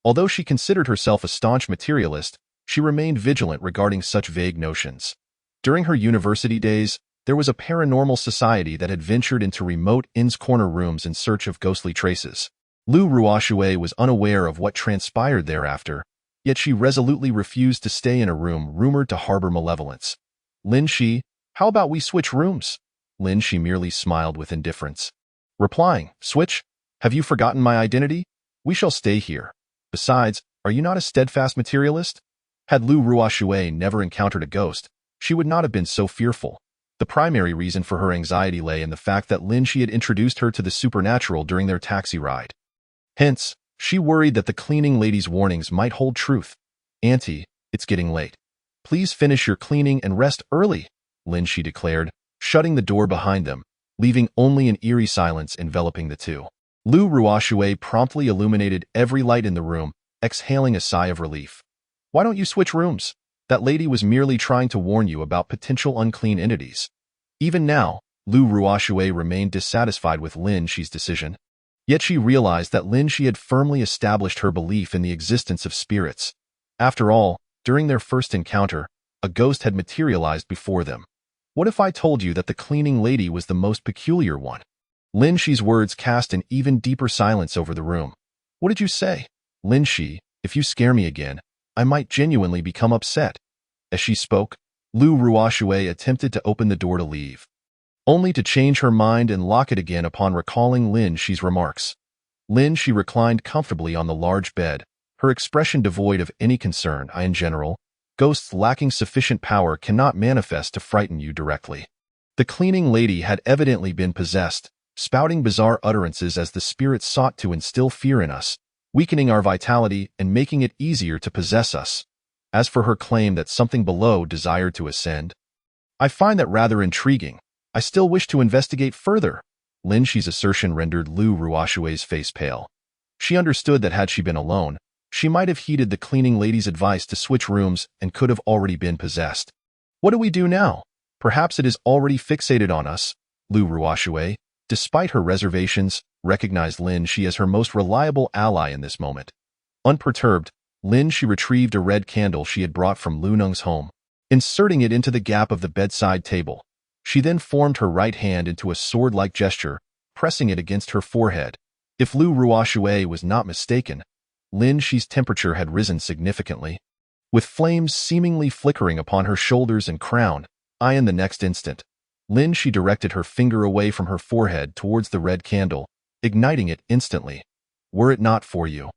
Although she considered herself a staunch materialist, she remained vigilant regarding such vague notions. During her university days, there was a paranormal society that had ventured into remote inns' corner rooms in search of ghostly traces. Lu Ruoshue was unaware of what transpired thereafter, yet she resolutely refused to stay in a room rumored to harbor malevolence. "Lin Shi, how about we switch rooms?" Lin Shi merely smiled with indifference, replying, "Switch? Have you forgotten my identity? We shall stay here. Besides, are you not a steadfast materialist?" Had Lu Ruoshue never encountered a ghost, she would not have been so fearful. The primary reason for her anxiety lay in the fact that Lin Shi had introduced her to the supernatural during their taxi ride. Hence, she worried that the cleaning lady's warnings might hold truth. "Auntie, it's getting late. Please finish your cleaning and rest early," Lin Shi declared, shutting the door behind them, leaving only an eerie silence enveloping the two. Lu Ruoshue promptly illuminated every light in the room, exhaling a sigh of relief. "Why don't you switch rooms? That lady was merely trying to warn you about potential unclean entities." Even now, Lu Ruoshue remained dissatisfied with Lin Shi's decision. Yet she realized that Lin Shi had firmly established her belief in the existence of spirits. After all, during their first encounter, a ghost had materialized before them. "What if I told you that the cleaning lady was the most peculiar one?" Lin Shi's words cast an even deeper silence over the room. "What did you say?" "Lin Shi, if you scare me again, I might genuinely become upset. As she spoke, Lu Ruoxue attempted to open the door to leave, only to change her mind and lock it again upon recalling Lin Shi's remarks. Lin Shi reclined comfortably on the large bed, her expression devoid of any concern. In general, ghosts lacking sufficient power cannot manifest to frighten you directly. The cleaning lady had evidently been possessed, spouting bizarre utterances as the spirits sought to instill fear in us, weakening our vitality and making it easier to possess us. As for her claim that something below desired to ascend, I find that rather intriguing. I still wish to investigate further. Lin Shi's assertion rendered Lu Ruoxue's face pale. She understood that had she been alone, she might have heeded the cleaning lady's advice to switch rooms and could have already been possessed. What do we do now? Perhaps it is already fixated on us. Lu Ruoxue, despite her reservations, recognized Lin Shi as her most reliable ally in this moment. Unperturbed, Lin Shi retrieved a red candle she had brought from Lu Neng's home, inserting it into the gap of the bedside table. She then formed her right hand into a sword-like gesture, pressing it against her forehead. If Lu Ruoxue was not mistaken, Lin Shi's temperature had risen significantly, with flames seemingly flickering upon her shoulders and crown. In the next instant, Lin Shi directed her finger away from her forehead towards the red candle, igniting it instantly. Were it not for you,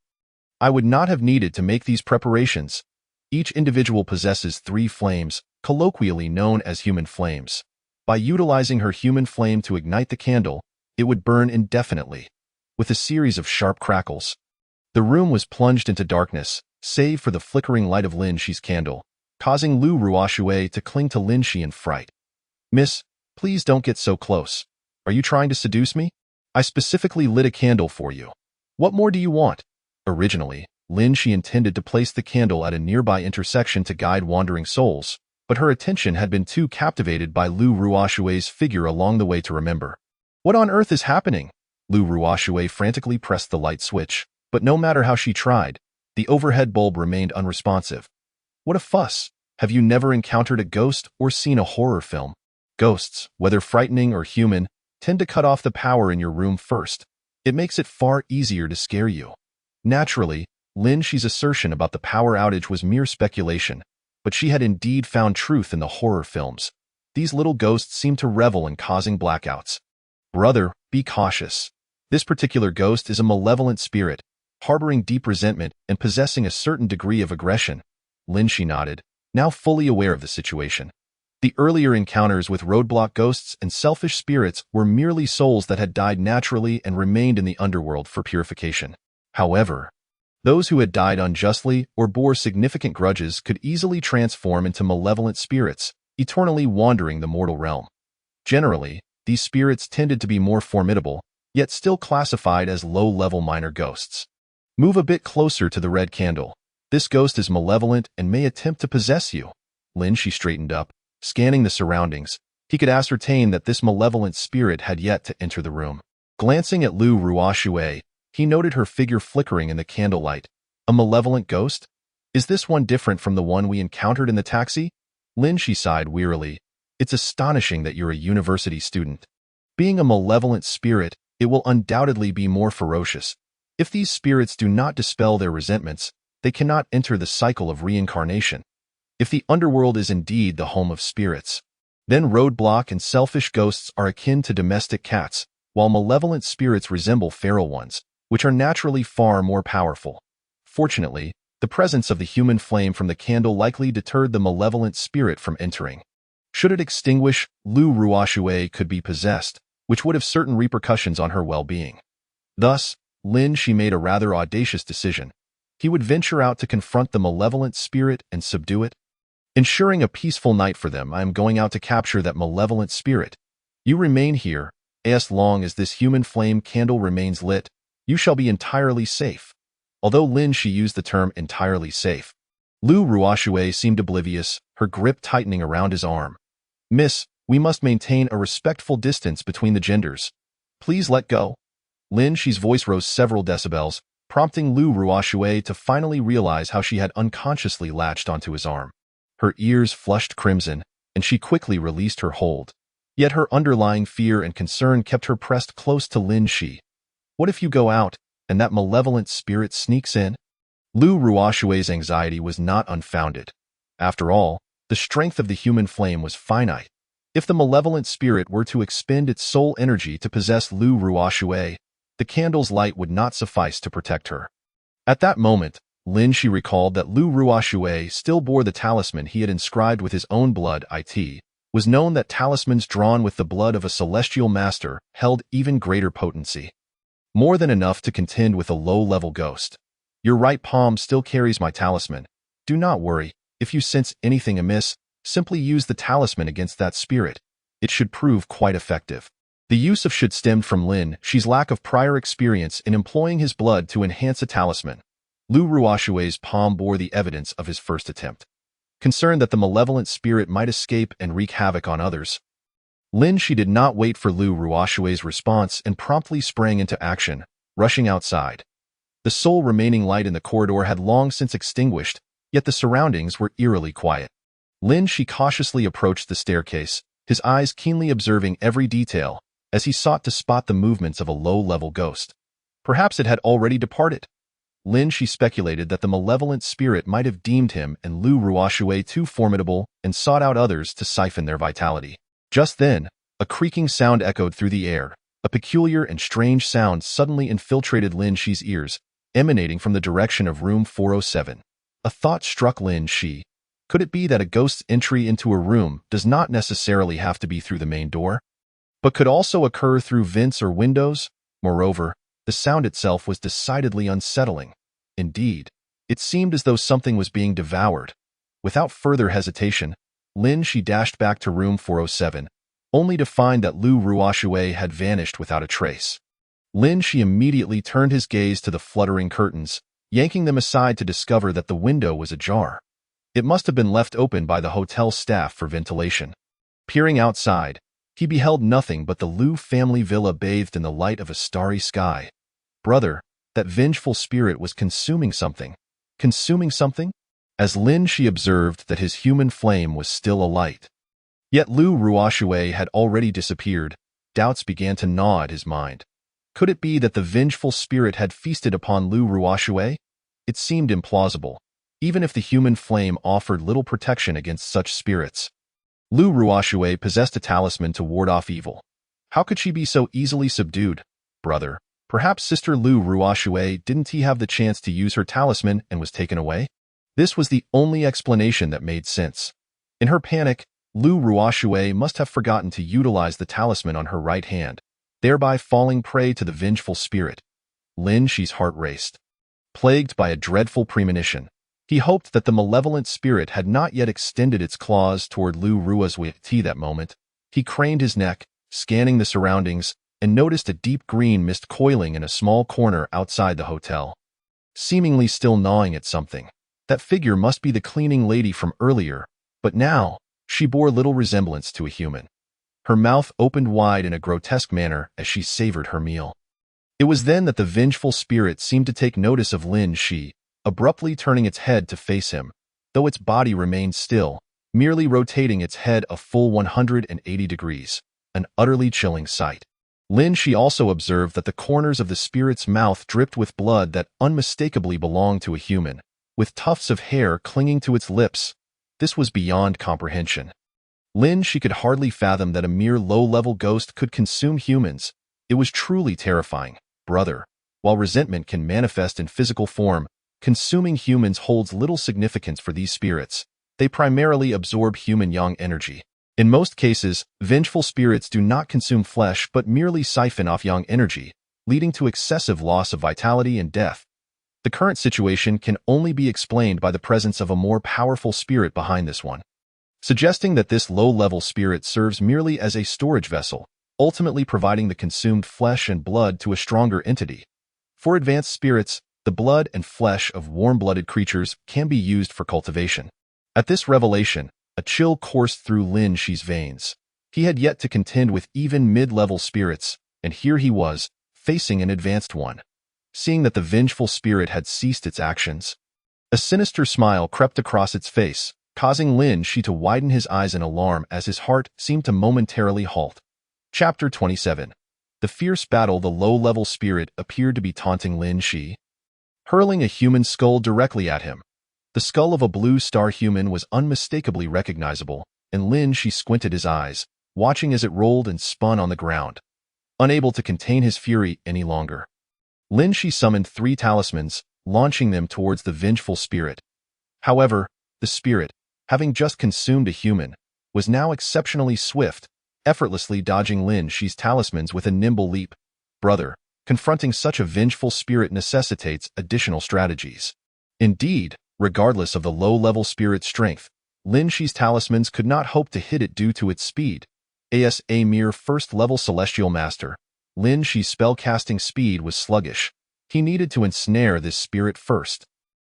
I would not have needed to make these preparations. Each individual possesses 3 flames, colloquially known as human flames. By utilizing her human flame to ignite the candle, it would burn indefinitely. With a series of sharp crackles, the room was plunged into darkness, save for the flickering light of Lin Shi's candle, causing Lu Ruoxue to cling to Lin Shi in fright. Miss, please don't get so close. Are you trying to seduce me? I specifically lit a candle for you. What more do you want? Originally, Lin Shi intended to place the candle at a nearby intersection to guide wandering souls, but her attention had been too captivated by Lu Ruoxue's figure along the way to remember. What on earth is happening? Lu Ruoxue frantically pressed the light switch, but no matter how she tried, the overhead bulb remained unresponsive. What a fuss! Have you never encountered a ghost or seen a horror film? Ghosts, whether frightening or human, tend to cut off the power in your room first. It makes it far easier to scare you. Naturally, Lin Shi's assertion about the power outage was mere speculation, but she had indeed found truth in the horror films. These little ghosts seem to revel in causing blackouts. Brother, be cautious. This particular ghost is a malevolent spirit, harboring deep resentment and possessing a certain degree of aggression. Lin Shi nodded, now fully aware of the situation. The earlier encounters with roadblock ghosts and selfish spirits were merely souls that had died naturally and remained in the underworld for purification. However, those who had died unjustly or bore significant grudges could easily transform into malevolent spirits, eternally wandering the mortal realm. Generally, these spirits tended to be more formidable, yet still classified as low-level minor ghosts. Move a bit closer to the red candle. This ghost is malevolent and may attempt to possess you. Lin Shi straightened up, scanning the surroundings. He could ascertain that this malevolent spirit had yet to enter the room. Glancing at Lu Ruoxue, he noted her figure flickering in the candlelight. A malevolent ghost? Is this one different from the one we encountered in the taxi? Lin Shi sighed wearily. It's astonishing that you're a university student. Being a malevolent spirit, it will undoubtedly be more ferocious. If these spirits do not dispel their resentments, they cannot enter the cycle of reincarnation. If the underworld is indeed the home of spirits, then roadblock and selfish ghosts are akin to domestic cats, while malevolent spirits resemble feral ones, which are naturally far more powerful. Fortunately, the presence of the human flame from the candle likely deterred the malevolent spirit from entering. Should it extinguish, Lu Ruoxue could be possessed, which would have certain repercussions on her well-being. Thus, Lin Shi made a rather audacious decision. He would venture out to confront the malevolent spirit and subdue it. Ensuring a peaceful night for them, I am going out to capture that malevolent spirit. You remain here. As long as this human flame candle remains lit, you shall be entirely safe. Although Lin Shi used the term entirely safe, Lu Ruoxue seemed oblivious, her grip tightening around his arm. Miss, we must maintain a respectful distance between the genders. Please let go. Lin Shi's voice rose several decibels, prompting Lu Ruoxue to finally realize how she had unconsciously latched onto his arm. Her ears flushed crimson, and she quickly released her hold. Yet her underlying fear and concern kept her pressed close to Lin Shi. What if you go out, and that malevolent spirit sneaks in? Lu Ruoshui's anxiety was not unfounded. After all, the strength of the human flame was finite. If the malevolent spirit were to expend its soul energy to possess Lu Ruoshui, the candle's light would not suffice to protect her. At that moment, Lin Shi recalled that Lu Ruoshui still bore the talisman he had inscribed with his own blood. It was known that talismans drawn with the blood of a celestial master held even greater potency. More than enough to contend with a low-level ghost. Your right palm still carries my talisman. Do not worry. If you sense anything amiss, simply use the talisman against that spirit. It should prove quite effective. The use of should stemmed from Lin Shi's lack of prior experience in employing his blood to enhance a talisman. Lu Ruoshui's palm bore the evidence of his first attempt. Concerned that the malevolent spirit might escape and wreak havoc on others, Lin Shi did not wait for Lu Ruoshui's response and promptly sprang into action, rushing outside. The sole remaining light in the corridor had long since extinguished, yet the surroundings were eerily quiet. Lin Shi cautiously approached the staircase, his eyes keenly observing every detail, as he sought to spot the movements of a low-level ghost. Perhaps it had already departed. Lin Shi speculated that the malevolent spirit might have deemed him and Lu Ruoshui too formidable and sought out others to siphon their vitality. Just then, a creaking sound echoed through the air. A peculiar and strange sound suddenly infiltrated Lin Shi's ears, emanating from the direction of room 407. A thought struck Lin Shi. Could it be that a ghost's entry into a room does not necessarily have to be through the main door, but could also occur through vents or windows? Moreover, the sound itself was decidedly unsettling. Indeed, it seemed as though something was being devoured. Without further hesitation, Lin Shi dashed back to room 407, only to find that Lu Ruoshui had vanished without a trace. Lin Shi immediately turned his gaze to the fluttering curtains, yanking them aside to discover that the window was ajar. It must have been left open by the hotel staff for ventilation. Peering outside, he beheld nothing but the Lu family villa bathed in the light of a starry sky. Brother, that vengeful spirit was consuming something. Consuming something? As Lin Shi observed that his human flame was still alight. Yet Lu Ruoshui had already disappeared. Doubts began to gnaw at his mind. Could it be that the vengeful spirit had feasted upon Lu Ruoshui? It seemed implausible, even if the human flame offered little protection against such spirits. Lu Ruoshui possessed a talisman to ward off evil. How could she be so easily subdued? Brother, perhaps Sister Lu Ruoshui didn't he have the chance to use her talisman and was taken away? This was the only explanation that made sense. In her panic, Lu Ruoshui must have forgotten to utilize the talisman on her right hand, thereby falling prey to the vengeful spirit. Lin Shi's heart raced. Plagued by a dreadful premonition, he hoped that the malevolent spirit had not yet extended its claws toward Lu Ruoshui. That moment, he craned his neck, scanning the surroundings, and noticed a deep green mist coiling in a small corner outside the hotel. Seemingly still gnawing at something. That figure must be the cleaning lady from earlier, but now, she bore little resemblance to a human. Her mouth opened wide in a grotesque manner as she savored her meal. It was then that the vengeful spirit seemed to take notice of Lin Shi, abruptly turning its head to face him, though its body remained still, merely rotating its head a full 180 degrees, an utterly chilling sight. Lin Shi also observed that the corners of the spirit's mouth dripped with blood that unmistakably belonged to a human, with tufts of hair clinging to its lips. This was beyond comprehension. Lin Shi could hardly fathom that a mere low-level ghost could consume humans. It was truly terrifying. Brother, while resentment can manifest in physical form, consuming humans holds little significance for these spirits. They primarily absorb human yang energy. In most cases, vengeful spirits do not consume flesh but merely siphon off yang energy, leading to excessive loss of vitality and death. The current situation can only be explained by the presence of a more powerful spirit behind this one, suggesting that this low-level spirit serves merely as a storage vessel, ultimately providing the consumed flesh and blood to a stronger entity. For advanced spirits, the blood and flesh of warm-blooded creatures can be used for cultivation. At this revelation, a chill coursed through Lin Shi's veins. He had yet to contend with even mid-level spirits, and here he was, facing an advanced one. Seeing that the vengeful spirit had ceased its actions, a sinister smile crept across its face, causing Lin Shi to widen his eyes in alarm as his heart seemed to momentarily halt. Chapter 27. The fierce battle. The low-level spirit appeared to be taunting Lin Shi. hurling a human skull directly at him. The skull of a blue star human was unmistakably recognizable, and Lin Shi squinted his eyes, watching as it rolled and spun on the ground. Unable to contain his fury any longer, Lin Shi summoned 3 talismans, launching them towards the vengeful spirit. However, the spirit, having just consumed a human, was now exceptionally swift, effortlessly dodging Lin Shi's talismans with a nimble leap. Brother, confronting such a vengeful spirit necessitates additional strategies. Indeed, regardless of the low-level spirit's strength, Lin Shi's talismans could not hope to hit it due to its speed. As a mere first-level celestial master, Lin Shi's spell-casting speed was sluggish. He needed to ensnare this spirit first.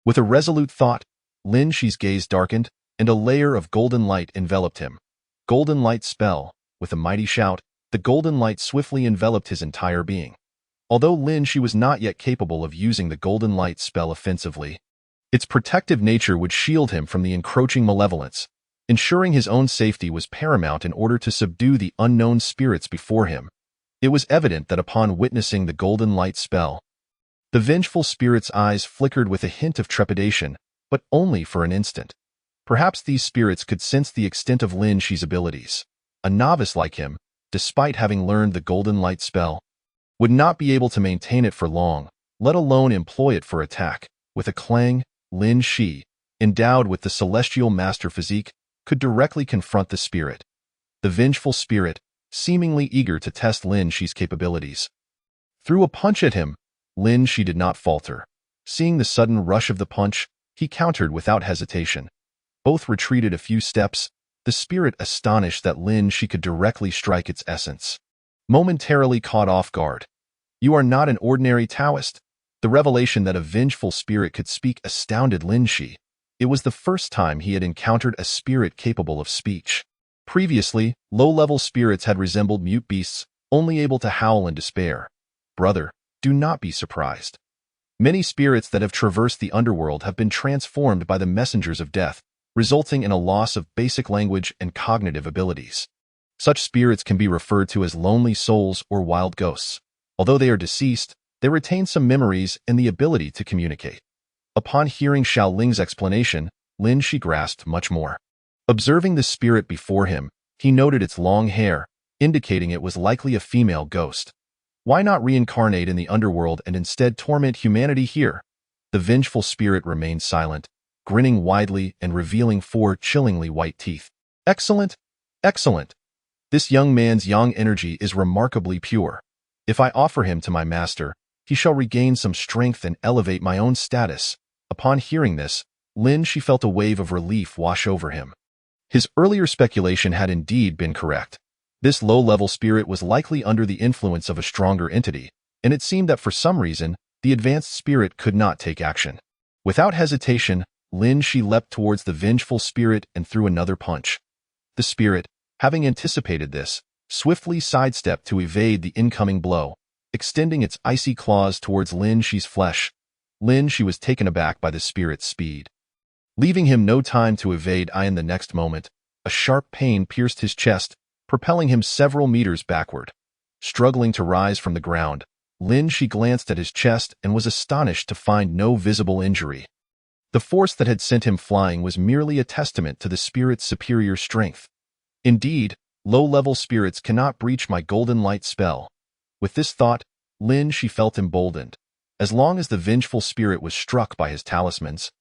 With a resolute thought, Lin Shi's gaze darkened, and a layer of golden light enveloped him. Golden light spell. With a mighty shout, the golden light swiftly enveloped his entire being. Although Lin Shi was not yet capable of using the golden light spell offensively, its protective nature would shield him from the encroaching malevolence. Ensuring his own safety was paramount in order to subdue the unknown spirits before him. It was evident that upon witnessing the golden light spell, the vengeful spirit's eyes flickered with a hint of trepidation, but only for an instant. Perhaps these spirits could sense the extent of Lin Shi's abilities. A novice like him, despite having learned the golden light spell, would not be able to maintain it for long, let alone employ it for attack. With a clang, Lin Shi, endowed with the celestial master physique, could directly confront the spirit. The vengeful spirit, seemingly eager to test Lin Shi's capabilities, threw a punch at him. Lin Shi did not falter. Seeing the sudden rush of the punch, he countered without hesitation. Both retreated a few steps, the spirit astonished that Lin Shi could directly strike its essence. Momentarily caught off guard. You are not an ordinary Taoist. The revelation that a vengeful spirit could speak astounded Lin Shi. It was the first time he had encountered a spirit capable of speech. Previously, low-level spirits had resembled mute beasts, only able to howl in despair. Brother, do not be surprised. Many spirits that have traversed the underworld have been transformed by the messengers of death, resulting in a loss of basic language and cognitive abilities. Such spirits can be referred to as lonely souls or wild ghosts. Although they are deceased, they retain some memories and the ability to communicate. Upon hearing Xiao Ling's explanation, Lin Shi grasped much more. Observing the spirit before him, he noted its long hair, indicating it was likely a female ghost. Why not reincarnate in the underworld and instead torment humanity here? The vengeful spirit remained silent, grinning widely and revealing 4 chillingly white teeth. Excellent! Excellent! This young man's yang energy is remarkably pure. If I offer him to my master, he shall regain some strength and elevate my own status. Upon hearing this, Lin Shi felt a wave of relief wash over him. His earlier speculation had indeed been correct. This low-level spirit was likely under the influence of a stronger entity, and it seemed that for some reason, the advanced spirit could not take action. Without hesitation, Lin Shi leapt towards the vengeful spirit and threw another punch. The spirit, having anticipated this, swiftly sidestepped to evade the incoming blow, extending its icy claws towards Lin Shi's flesh. Lin Shi was taken aback by the spirit's speed. Leaving him no time to evade, in the next moment, a sharp pain pierced his chest, propelling him several meters backward. Struggling to rise from the ground, Lin Shi glanced at his chest and was astonished to find no visible injury. The force that had sent him flying was merely a testament to the spirit's superior strength. Indeed, low-level spirits cannot breach my golden light spell. With this thought, Lin Shi felt emboldened. As long as the vengeful spirit was struck by his talismans,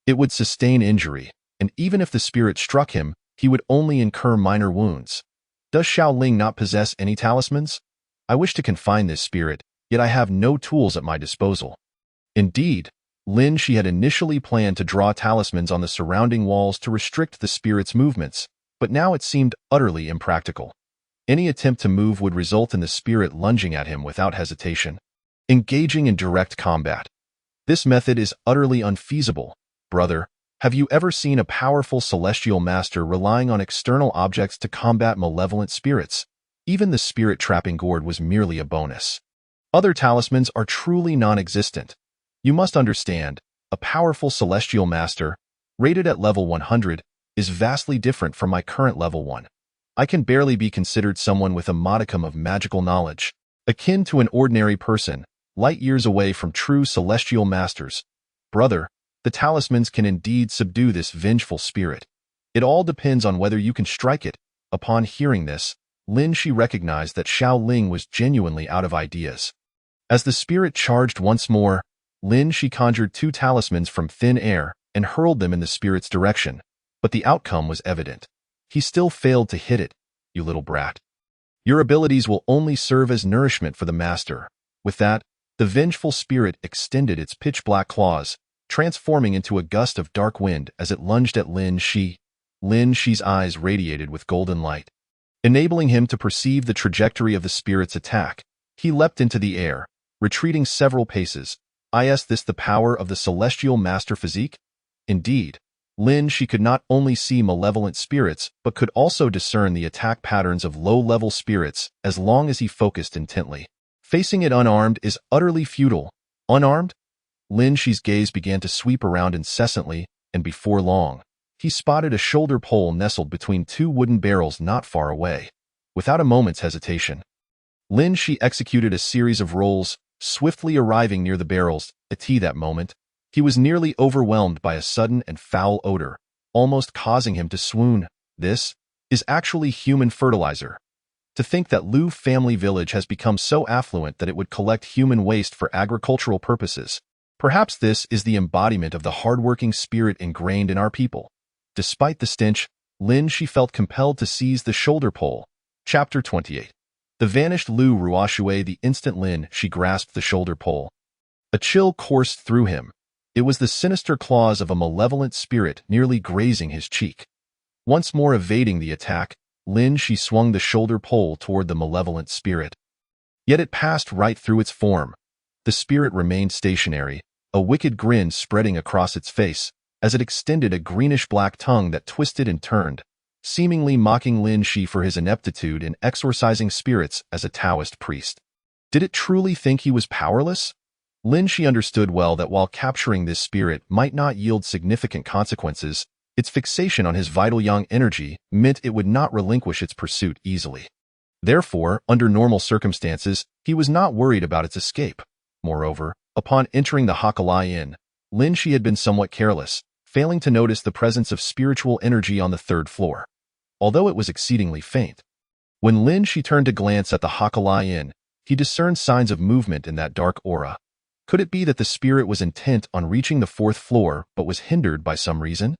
it would sustain injury, and even if the spirit struck him, he would only incur minor wounds. Does Xiao Ling not possess any talismans? I wish to confine this spirit, yet I have no tools at my disposal. Indeed, Lin Shi had initially planned to draw talismans on the surrounding walls to restrict the spirit's movements, but now it seemed utterly impractical. Any attempt to move would result in the spirit lunging at him without hesitation, engaging in direct combat. This method is utterly unfeasible. Brother, have you ever seen a powerful celestial master relying on external objects to combat malevolent spirits? Even the spirit-trapping gourd was merely a bonus. Other talismans are truly non-existent. You must understand, a powerful celestial master, rated at level 100, is vastly different from my current level 1. I can barely be considered someone with a modicum of magical knowledge. Akin to an ordinary person, light years away from true celestial masters. Brother, the talismans can indeed subdue this vengeful spirit. It all depends on whether you can strike it. Upon hearing this, Lin Shi recognized that Xiao Ling was genuinely out of ideas. As the spirit charged once more, Lin Shi conjured 2 talismans from thin air and hurled them in the spirit's direction, but the outcome was evident. He still failed to hit it. You little brat. Your abilities will only serve as nourishment for the master. With that, the vengeful spirit extended its pitch-black claws, transforming into a gust of dark wind as it lunged at Lin Shi. Lin Shi's eyes radiated with golden light, enabling him to perceive the trajectory of the spirit's attack. He leapt into the air, retreating several paces. Is this the power of the celestial master physique? Indeed, Lin Shi could not only see malevolent spirits, but could also discern the attack patterns of low-level spirits as long as he focused intently. Facing it unarmed is utterly futile. Unarmed? Lin Shi's gaze began to sweep around incessantly, and before long, he spotted a shoulder pole nestled between 2 wooden barrels not far away. Without a moment's hesitation, Lin Shi executed a series of rolls, swiftly arriving near the barrels. At that moment, he was nearly overwhelmed by a sudden and foul odor, almost causing him to swoon. This is actually human fertilizer. To think that Lu family village has become so affluent that it would collect human waste for agricultural purposes. Perhaps this is the embodiment of the hardworking spirit ingrained in our people. Despite the stench, Lin Shi felt compelled to seize the shoulder pole. Chapter 28. The vanished Lu Ruoxue. The instant Lin Shi grasped the shoulder pole, a chill coursed through him. It was the sinister claws of a malevolent spirit nearly grazing his cheek. Once more evading the attack, Lin Shi swung the shoulder pole toward the malevolent spirit. Yet it passed right through its form. The spirit remained stationary, a wicked grin spreading across its face, as it extended a greenish-black tongue that twisted and turned, seemingly mocking Lin Shi for his ineptitude in exorcising spirits as a Taoist priest. Did it truly think he was powerless? Lin Shi understood well that while capturing this spirit might not yield significant consequences, its fixation on his vital yang energy meant it would not relinquish its pursuit easily. Therefore, under normal circumstances, he was not worried about its escape. Moreover, upon entering the Hakalai Inn, Lin Shi had been somewhat careless, failing to notice the presence of spiritual energy on the 3rd floor, although it was exceedingly faint. When Lin Shi turned to glance at the Hakalai Inn, he discerned signs of movement in that dark aura. Could it be that the spirit was intent on reaching the 4th floor but was hindered by some reason?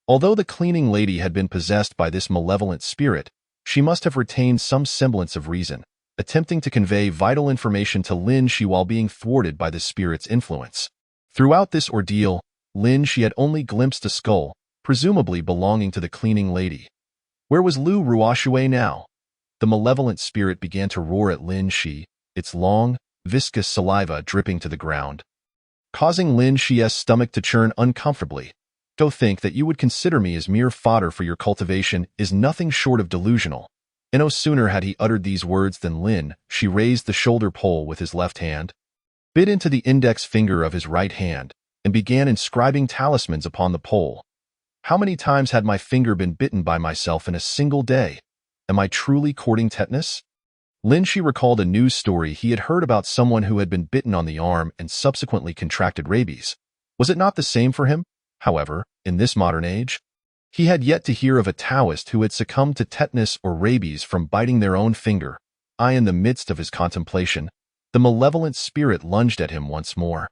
Although the cleaning lady had been possessed by this malevolent spirit, she must have retained some semblance of reason, attempting to convey vital information to Lin Shi while being thwarted by the spirit's influence. Throughout this ordeal, Lin Shi had only glimpsed a skull, presumably belonging to the cleaning lady. Where was Lu Ruoxue now? The malevolent spirit began to roar at Lin Shi, its long, viscous saliva dripping to the ground, causing Lin Shi's stomach to churn uncomfortably. To think that you would consider me as mere fodder for your cultivation is nothing short of delusional. And no sooner had he uttered these words than Lin Shi raised the shoulder pole with his left hand, bit into the index finger of his right hand, and began inscribing talismans upon the pole. How many times had my finger been bitten by myself in a single day? Am I truly courting tetanus? Lin Shi recalled a news story he had heard about someone who had been bitten on the arm and subsequently contracted rabies. Was it not the same for him? However, in this modern age, he had yet to hear of a Taoist who had succumbed to tetanus or rabies from biting their own finger. In the midst of his contemplation, the malevolent spirit lunged at him once more.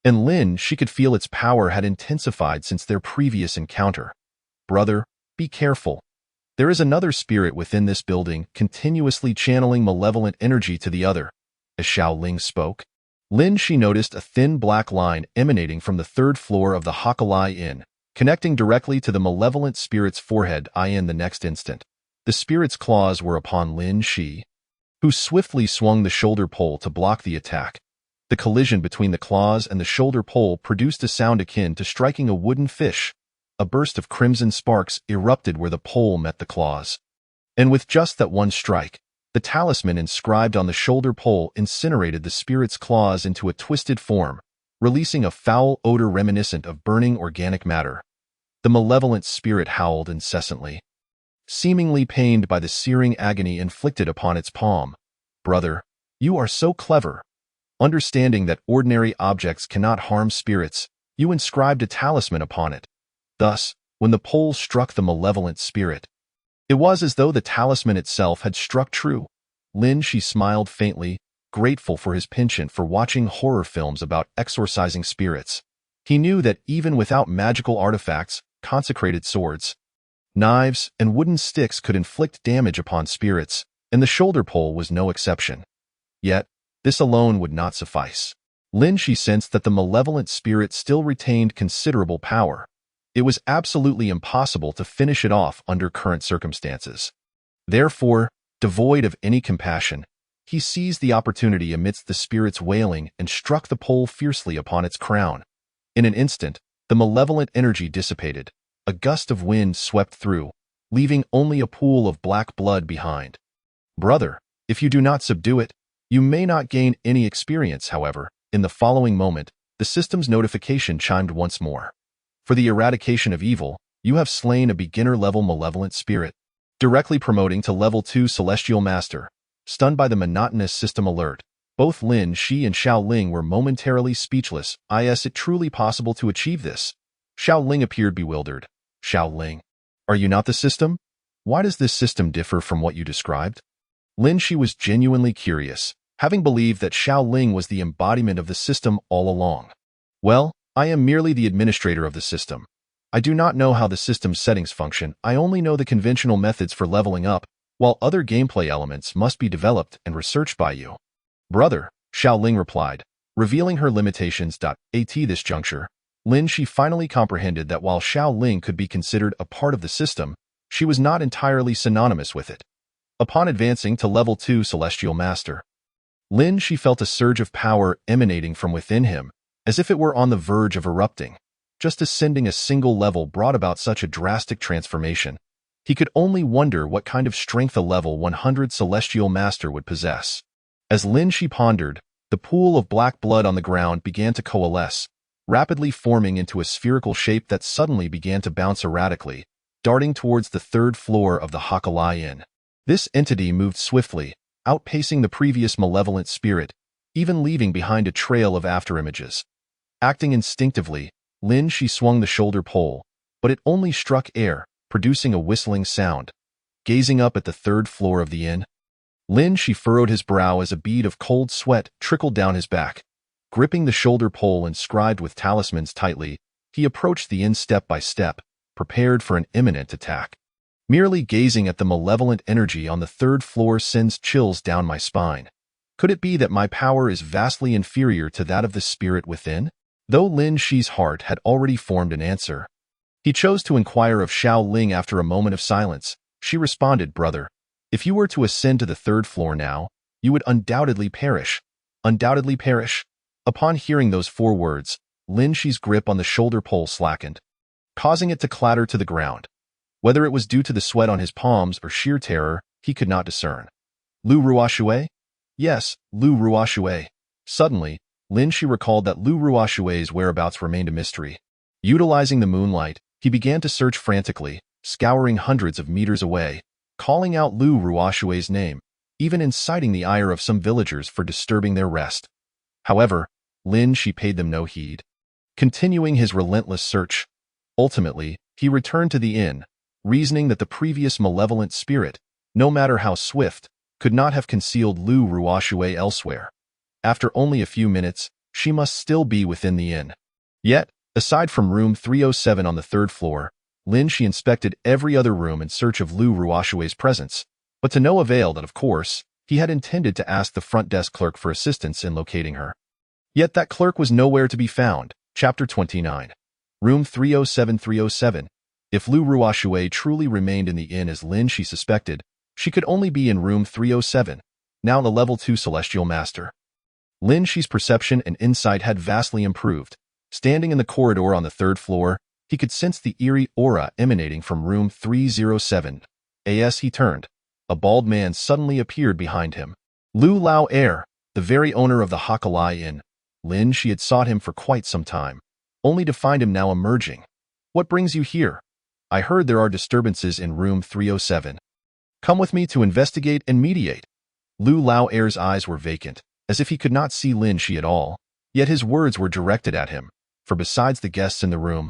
And Lin Shi could feel its power had intensified since their previous encounter. Brother, be careful. There is another spirit within this building, continuously channeling malevolent energy to the other. As Xiao Ling spoke, Lin Shi noticed a thin black line emanating from the 3rd floor of the Hakalai Inn, connecting directly to the malevolent spirit's forehead. In the next instant, the spirit's claws were upon Lin Shi, who swiftly swung the shoulder pole to block the attack. The collision between the claws and the shoulder pole produced a sound akin to striking a wooden fish. A burst of crimson sparks erupted where the pole met the claws. And with just that one strike, the talisman inscribed on the shoulder pole incinerated the spirit's claws into a twisted form, releasing a foul odor reminiscent of burning organic matter. The malevolent spirit howled incessantly, seemingly pained by the searing agony inflicted upon its palm. Brother, you are so clever. Understanding that ordinary objects cannot harm spirits, you inscribed a talisman upon it. Thus, when the pole struck the malevolent spirit, it was as though the talisman itself had struck true. Lin Shi smiled faintly, grateful for his penchant for watching horror films about exorcising spirits. He knew that even without magical artifacts, consecrated swords, knives, and wooden sticks could inflict damage upon spirits, and the shoulder pole was no exception. Yet, this alone would not suffice. Lin Shi sensed that the malevolent spirit still retained considerable power. It was absolutely impossible to finish it off under current circumstances. Therefore, devoid of any compassion, he seized the opportunity amidst the spirit's wailing and struck the pole fiercely upon its crown. In an instant, the malevolent energy dissipated. A gust of wind swept through, leaving only a pool of black blood behind. Brother, if you do not subdue it, you may not gain any experience. However, in the following moment, the system's notification chimed once more. For the eradication of evil, you have slain a beginner-level malevolent spirit, directly promoting to level 2 Celestial Master. Stunned by the monotonous system alert, both Lin Shi and Xiao Ling were momentarily speechless. Is it truly possible to achieve this? Xiao Ling appeared bewildered. Xiao Ling, are you not the system? Why does this system differ from what you described? Lin Shi was genuinely curious, having believed that Xiao Ling was the embodiment of the system all along. Well, I am merely the administrator of the system. I do not know how the system's settings function. I only know the conventional methods for leveling up, while other gameplay elements must be developed and researched by you. Brother, Xiao Ling replied, revealing her limitations. At this juncture, Lin Shi finally comprehended that while Xiao Ling could be considered a part of the system, she was not entirely synonymous with it. Upon advancing to level 2 Celestial Master, Lin Shi felt a surge of power emanating from within him, as if it were on the verge of erupting. Just ascending a single level brought about such a drastic transformation. He could only wonder what kind of strength a level 100 Celestial Master would possess. As Lin Shi pondered, the pool of black blood on the ground began to coalesce, rapidly forming into a spherical shape that suddenly began to bounce erratically, darting towards the third floor of the Hakalai Inn. This entity moved swiftly, outpacing the previous malevolent spirit, even leaving behind a trail of afterimages. Acting instinctively, Lin Shi swung the shoulder pole, but it only struck air, producing a whistling sound. Gazing up at the third floor of the inn, Lin Shi furrowed his brow as a bead of cold sweat trickled down his back. Gripping the shoulder pole inscribed with talismans tightly, he approached the inn step by step, prepared for an imminent attack. Merely gazing at the malevolent energy on the third floor sends chills down my spine. Could it be that my power is vastly inferior to that of the spirit within? Though Lin Shi's heart had already formed an answer, he chose to inquire of Xiao Ling after a moment of silence. She responded, Brother, if you were to ascend to the third floor now, you would undoubtedly perish. Undoubtedly perish. Upon hearing those 4 words, Lin Shi's grip on the shoulder pole slackened, causing it to clatter to the ground. Whether it was due to the sweat on his palms or sheer terror, he could not discern. Lu Ruoshui? Yes, Lu Ruoshui. Suddenly, Lin Shi recalled that Lu Ruoshui's whereabouts remained a mystery. Utilizing the moonlight, he began to search frantically, scouring hundreds of meters away, calling out Lu Ruoshui's name, even inciting the ire of some villagers for disturbing their rest. However, Lin Shi paid them no heed. Continuing his relentless search, ultimately, he returned to the inn, reasoning that the previous malevolent spirit, no matter how swift, could not have concealed Lu Ruoshui elsewhere. After only a few minutes, she must still be within the inn. Yet, aside from room 307 on the third floor, Lin Shi inspected every other room in search of Lu Ruoshui's presence, but to no avail. That, of course, he had intended to ask the front desk clerk for assistance in locating her. Yet that clerk was nowhere to be found. Chapter 29. Room 307-307. If Lu Ruoshui truly remained in the inn as Lin Shi suspected, she could only be in room 307, now the level 2 Celestial Master. Lin Shi's perception and insight had vastly improved. Standing in the corridor on the third floor, he could sense the eerie aura emanating from room 307. As he turned, a bald man suddenly appeared behind him. Lu Lao Er, the very owner of the Hakalai Inn. Lin Shi had sought him for quite some time, only to find him now emerging. What brings you here? I heard there are disturbances in room 307. Come with me to investigate and mediate. Lu Lao Er's eyes were vacant, as if he could not see Lin Shi at all. Yet his words were directed at him, for besides the guests in the room,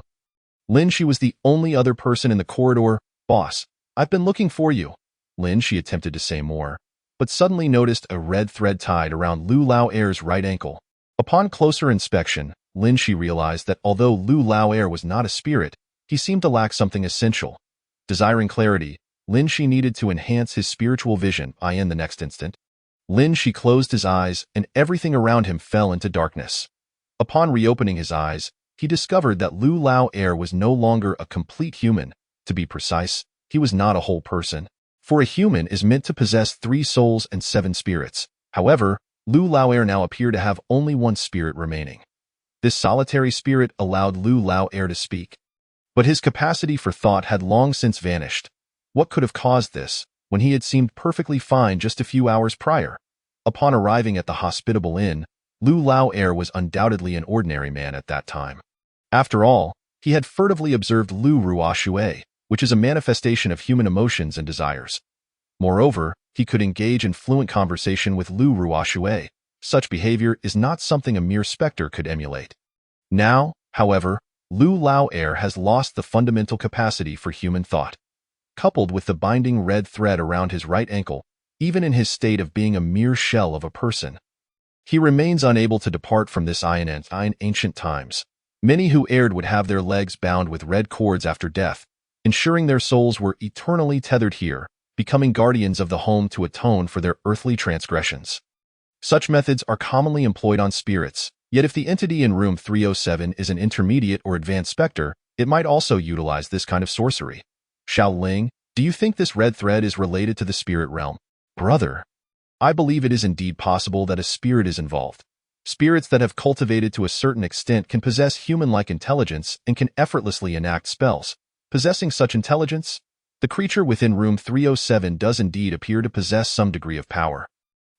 Lin Shi was the only other person in the corridor. "Boss, I've been looking for you." Lin Shi attempted to say more, but suddenly noticed a red thread tied around Lu Lao Er's right ankle. Upon closer inspection, Lin Shi realized that although Lu Lao Er was not a spirit, he seemed to lack something essential. Desiring clarity, Lin Shi needed to enhance his spiritual vision. In the next instant, Lin Shi closed his eyes and everything around him fell into darkness. Upon reopening his eyes, he discovered that Lu Lao Er was no longer a complete human. To be precise, he was not a whole person. For a human is meant to possess 3 souls and 7 spirits. However, Lu Lao Er now appeared to have only 1 spirit remaining. This solitary spirit allowed Lu Lao Er to speak, but his capacity for thought had long since vanished. What could have caused this, when he had seemed perfectly fine just a few hours prior? Upon arriving at the hospitable inn, Lu Lao Er was undoubtedly an ordinary man at that time. After all, he had furtively observed Lu Ruoxue, which is a manifestation of human emotions and desires. Moreover, he could engage in fluent conversation with Lu Ruoxue. Such behavior is not something a mere specter could emulate. Now, however, Lu Lao Er has lost the fundamental capacity for human thought. Coupled with the binding red thread around his right ankle, even in his state of being a mere shell of a person, he remains unable to depart from this in ancient times. Many who erred would have their legs bound with red cords after death, ensuring their souls were eternally tethered here, becoming guardians of the home to atone for their earthly transgressions. Such methods are commonly employed on spirits, yet if the entity in room 307 is an intermediate or advanced specter, it might also utilize this kind of sorcery. Xiao Ling, do you think this red thread is related to the spirit realm? Brother, I believe it is indeed possible that a spirit is involved. Spirits that have cultivated to a certain extent can possess human-like intelligence and can effortlessly enact spells. Possessing such intelligence, the creature within room 307 does indeed appear to possess some degree of power.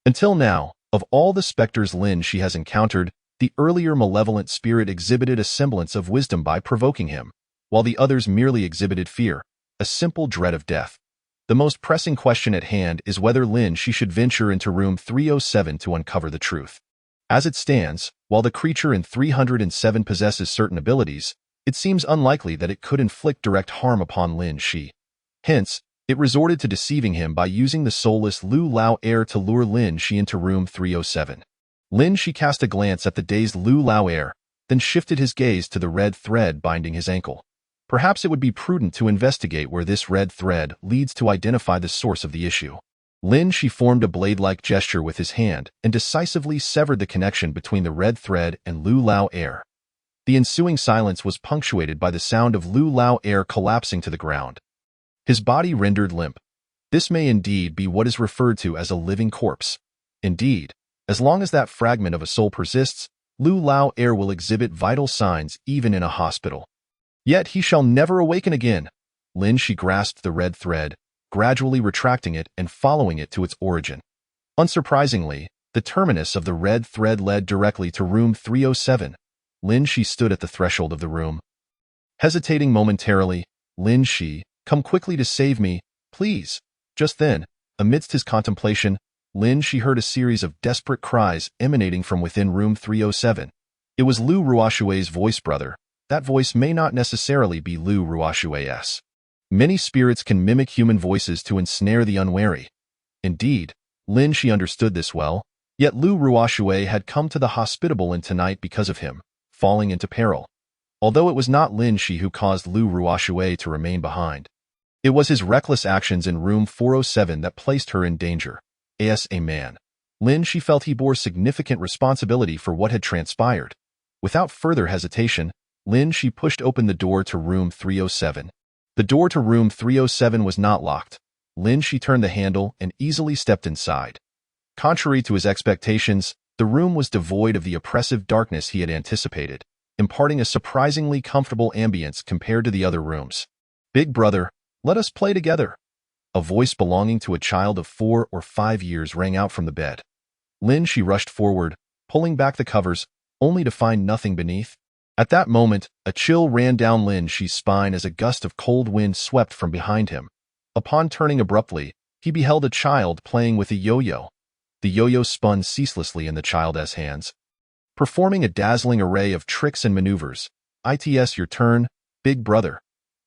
Until now, of all the specters Lin Shi has encountered, the earlier malevolent spirit exhibited a semblance of wisdom by provoking him, while the others merely exhibited fear, a simple dread of death. The most pressing question at hand is whether Lin Shi should venture into room 307 to uncover the truth. As it stands, while the creature in 307 possesses certain abilities, it seems unlikely that it could inflict direct harm upon Lin Shi. Hence, it resorted to deceiving him by using the soulless Lu Lao Er to lure Lin Shi into room 307. Lin Shi cast a glance at the dazed Lu Lao Er, then shifted his gaze to the red thread binding his ankle. Perhaps it would be prudent to investigate where this red thread leads to identify the source of the issue. Lin Shi formed a blade-like gesture with his hand and decisively severed the connection between the red thread and Lu Lao Er. The ensuing silence was punctuated by the sound of Lu Lao Er collapsing to the ground, his body rendered limp. This may indeed be what is referred to as a living corpse. Indeed, as long as that fragment of a soul persists, Lu Lao Er will exhibit vital signs even in a hospital. Yet he shall never awaken again. Lin Shi grasped the red thread, gradually retracting it and following it to its origin. Unsurprisingly, the terminus of the red thread led directly to room 307. Lin Shi stood at the threshold of the room. Hesitating momentarily, Lin Shi, come quickly to save me, please. Just then, amidst his contemplation, Lin Shi heard a series of desperate cries emanating from within room 307. It was Lu Ruoxue's voice, brother. That voice may not necessarily be Lu Ruoxue's. Many spirits can mimic human voices to ensnare the unwary. Indeed, Lin Shi understood this well, yet Lu Ruoxue had come to the hospitable inn tonight because of him, falling into peril. Although it was not Lin Shi who caused Lu Ruoxue to remain behind, it was his reckless actions in room 407 that placed her in danger. As a man, Lin Shi felt he bore significant responsibility for what had transpired. Without further hesitation, Lin Shi pushed open the door to room 307. The door to room 307 was not locked. Lin Shi turned the handle and easily stepped inside. Contrary to his expectations, the room was devoid of the oppressive darkness he had anticipated, imparting a surprisingly comfortable ambience compared to the other rooms. Big brother, let us play together. A voice belonging to a child of 4 or 5 years rang out from the bed. Lin Shi rushed forward, pulling back the covers, only to find nothing beneath. At that moment, a chill ran down Lin Shi's spine as a gust of cold wind swept from behind him. Upon turning abruptly, he beheld a child playing with a yo-yo. The yo-yo spun ceaselessly in the child's hands, performing a dazzling array of tricks and maneuvers. "It's your turn, big brother."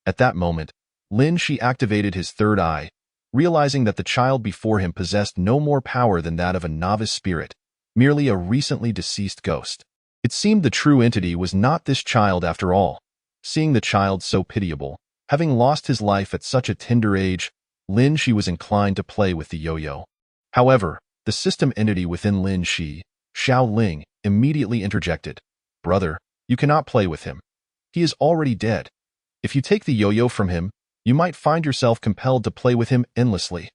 At that moment, Lin Shi activated his third eye, realizing that the child before him possessed no more power than that of a novice spirit, merely a recently deceased ghost. It seemed the true entity was not this child after all. Seeing the child so pitiable, having lost his life at such a tender age, Lin Shi was inclined to play with the yo-yo. However, the system entity within Lin Shi, Xiao Ling, immediately interjected. "Brother, you cannot play with him. He is already dead. If you take the yo-yo from him, you might find yourself compelled to play with him endlessly.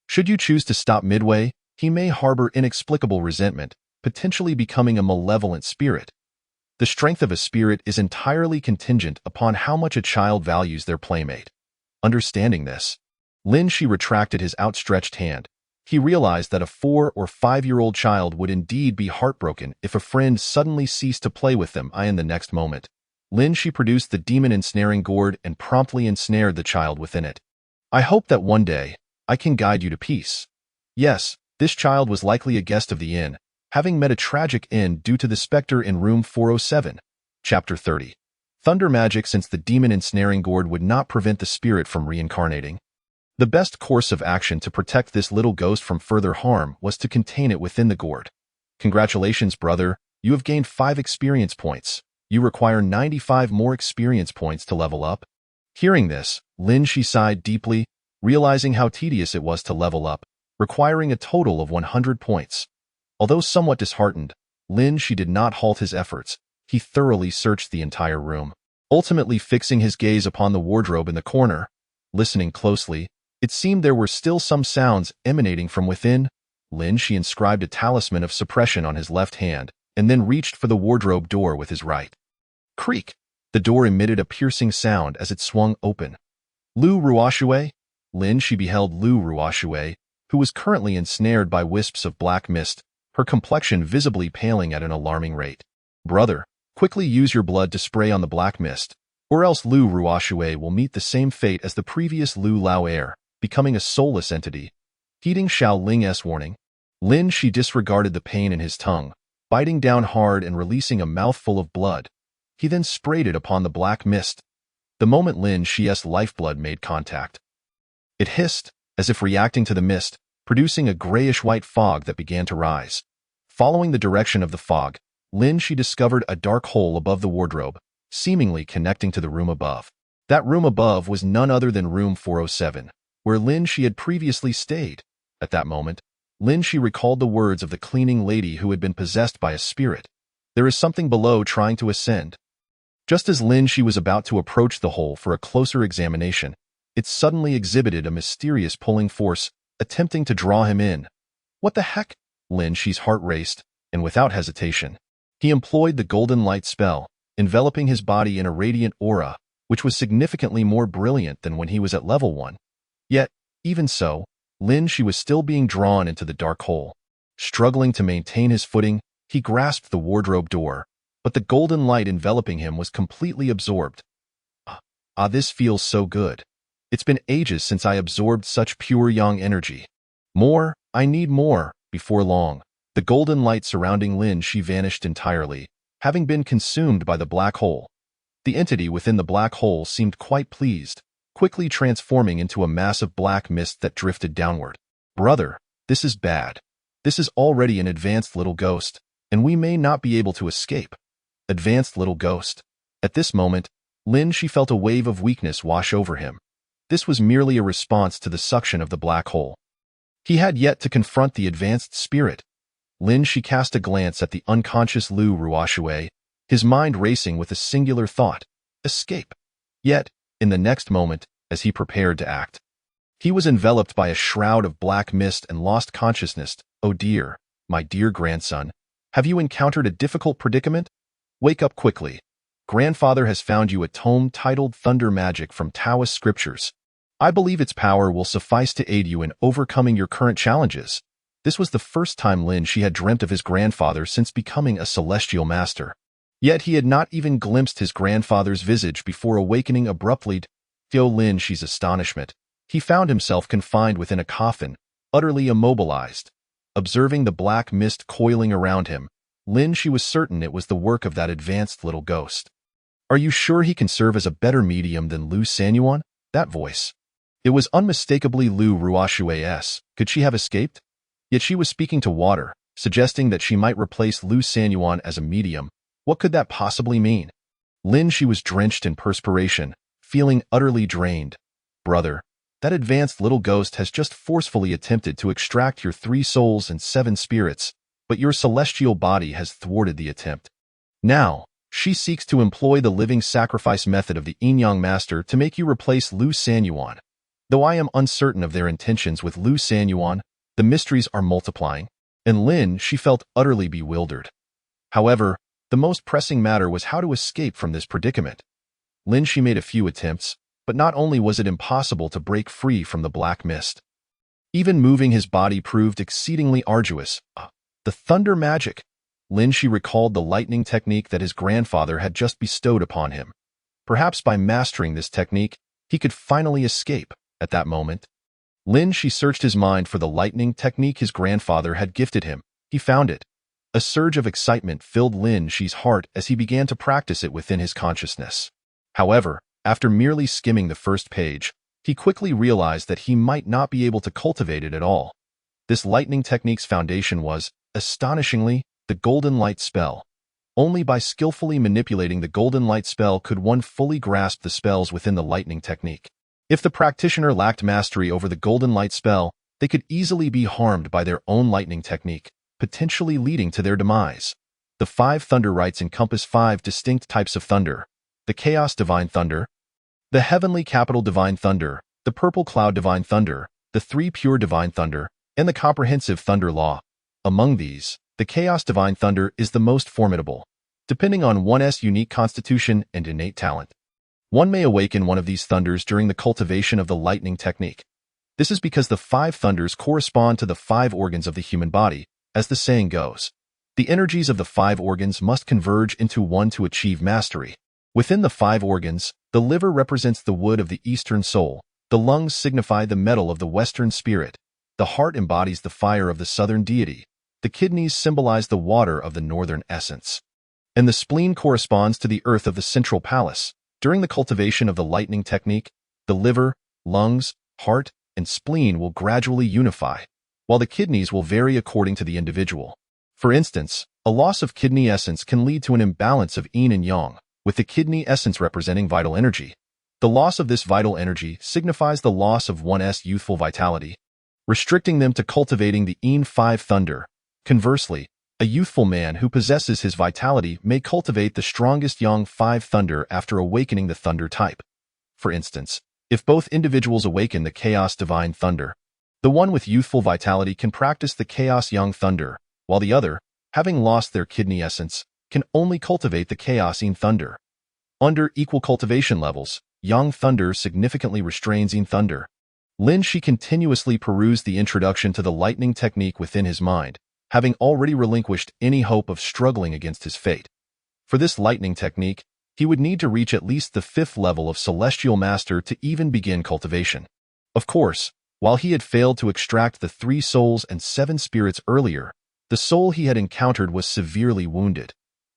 Should you choose to stop midway, he may harbor inexplicable resentment, potentially becoming a malevolent spirit. The strength of a spirit is entirely contingent upon how much a child values their playmate." Understanding this, Lin Shi retracted his outstretched hand. He realized that a 4- or 5-year-old child would indeed be heartbroken if a friend suddenly ceased to play with them. In the next moment, Lin Shi produced the demon ensnaring gourd and promptly ensnared the child within it. "I hope that one day, I can guide you to peace." Yes, this child was likely a guest of the inn, having met a tragic end due to the specter in room 407. Chapter 30. Thunder magic. Since the demon ensnaring gourd would not prevent the spirit from reincarnating, the best course of action to protect this little ghost from further harm was to contain it within the gourd. "Congratulations, brother, you have gained 5 experience points. You require 95 more experience points to level up." Hearing this, Lin Shi sighed deeply, realizing how tedious it was to level up, requiring a total of 100 points. Although somewhat disheartened, Lin Shi did not halt his efforts. He thoroughly searched the entire room, ultimately fixing his gaze upon the wardrobe in the corner. Listening closely, it seemed there were still some sounds emanating from within. Lin Shi inscribed a talisman of suppression on his left hand, and then reached for the wardrobe door with his right. Creak! The door emitted a piercing sound as it swung open. "Lu Ruoxue?" Lin Shi beheld Lu Ruoxue, who was currently ensnared by wisps of black mist, her complexion visibly paling at an alarming rate. "Brother, quickly use your blood to spray on the black mist, or else Lu Ruoxue will meet the same fate as the previous Lu Lao heir, becoming a soulless entity." Heeding Xiao Ling's warning, Lin Shi disregarded the pain in his tongue, biting down hard and releasing a mouthful of blood. He then sprayed it upon the black mist. The moment Lin Shi's lifeblood made contact, it hissed, as if reacting to the mist, producing a grayish-white fog that began to rise. Following the direction of the fog, Lin Shi discovered a dark hole above the wardrobe, seemingly connecting to the room above. That room above was none other than room 407, where Lin Shi had previously stayed. At that moment, Lin Shi recalled the words of the cleaning lady who had been possessed by a spirit. "There is something below trying to ascend." Just as Lin Shi was about to approach the hole for a closer examination, it suddenly exhibited a mysterious pulling force, attempting to draw him in. "What the heck?" Lin Shi's heart raced, and without hesitation, he employed the golden light spell, enveloping his body in a radiant aura, which was significantly more brilliant than when he was at level 1. Yet, even so, Lin Shi was still being drawn into the dark hole. Struggling to maintain his footing, he grasped the wardrobe door, but the golden light enveloping him was completely absorbed. This feels so good. It's been ages since I absorbed such pure yang energy. More, I need more." Before long, the golden light surrounding Lin Shi vanished entirely, having been consumed by the black hole. The entity within the black hole seemed quite pleased, quickly transforming into a mass of black mist that drifted downward. "Brother, this is bad. This is already an advanced little ghost, and we may not be able to escape." Advanced little ghost. At this moment, Lin Shi felt a wave of weakness wash over him. This was merely a response to the suction of the black hole. He had yet to confront the advanced spirit. Lin Shi cast a glance at the unconscious Lu Ruoxue, his mind racing with a singular thought: escape. Yet, in the next moment, as he prepared to act, he was enveloped by a shroud of black mist and lost consciousness. "Oh dear, my dear grandson, have you encountered a difficult predicament? Wake up quickly. Grandfather has found you a tome titled Thunder Magic from Taoist Scriptures. I believe its power will suffice to aid you in overcoming your current challenges." This was the first time Lin Shi had dreamt of his grandfather since becoming a celestial master. Yet he had not even glimpsed his grandfather's visage before awakening abruptly. To Lin Shi's astonishment, he found himself confined within a coffin, utterly immobilized. Observing the black mist coiling around him, She was certain it was the work of that advanced little ghost. Are you sure he can serve as a better medium than Lu Sanyuan? That voice. It was unmistakably Lu Ruoshue's. Could she have escaped? Yet she was speaking to water, suggesting that she might replace Lu Sanyuan as a medium. What could that possibly mean? She was drenched in perspiration, feeling utterly drained. Brother, that advanced little ghost has just forcefully attempted to extract your 3 souls and 7 spirits, but your celestial body has thwarted the attempt. Now, she seeks to employ the living sacrifice method of the Yin-Yang Master to make you replace Lu Sanyuan. Though I am uncertain of their intentions with Lu Sanyuan, the mysteries are multiplying, and she felt utterly bewildered. However, the most pressing matter was how to escape from this predicament. She made a few attempts, but not only was it impossible to break free from the black mist. Even moving his body proved exceedingly arduous. The thunder magic! She recalled the lightning technique that his grandfather had just bestowed upon him. Perhaps by mastering this technique, he could finally escape. At that moment, she searched his mind for the lightning technique his grandfather had gifted him. He found it. A surge of excitement filled She's heart as he began to practice it within his consciousness. However, after merely skimming the first page, he quickly realized that he might not be able to cultivate it at all. This lightning technique's foundation was, astonishingly, the golden light spell. Only by skillfully manipulating the golden light spell could one fully grasp the spells within the lightning technique. If the practitioner lacked mastery over the golden light spell, they could easily be harmed by their own lightning technique, potentially leading to their demise. The 5 thunder rites encompass 5 distinct types of thunder: the Chaos Divine Thunder, the Heavenly Capital Divine Thunder, the Purple Cloud Divine Thunder, the 3 Pure Divine Thunder, and the Comprehensive Thunder Law. Among these, the Chaos Divine Thunder is the most formidable, depending on one's unique constitution and innate talent. One may awaken one of these thunders during the cultivation of the lightning technique. This is because the 5 thunders correspond to the 5 organs of the human body, as the saying goes. The energies of the 5 organs must converge into one to achieve mastery. Within the 5 organs, the liver represents the wood of the Eastern soul, the lungs signify the metal of the Western spirit, the heart embodies the fire of the Southern deity, the kidneys symbolize the water of the Northern essence, and the spleen corresponds to the earth of the Central Palace. During the cultivation of the lightning technique, the liver, lungs, heart, and spleen will gradually unify, while the kidneys will vary according to the individual. For instance, a loss of kidney essence can lead to an imbalance of yin and yang, with the kidney essence representing vital energy. The loss of this vital energy signifies the loss of one's youthful vitality, restricting them to cultivating the Yin 5 thunder. Conversely, a youthful man who possesses his vitality may cultivate the strongest Yang 5 thunder after awakening the thunder type. For instance, if both individuals awaken the Chaos Divine Thunder, the one with youthful vitality can practice the Chaos Yang Thunder, while the other, having lost their kidney essence, can only cultivate the Chaos Yin Thunder. Under equal cultivation levels, Yang Thunder significantly restrains Yin Thunder. She continuously perused the introduction to the lightning technique within his mind, having already relinquished any hope of struggling against his fate. For this lightning technique, he would need to reach at least the 5th level of Celestial Master to even begin cultivation. Of course, while he had failed to extract the 3 souls and 7 spirits earlier, the soul he had encountered was severely wounded.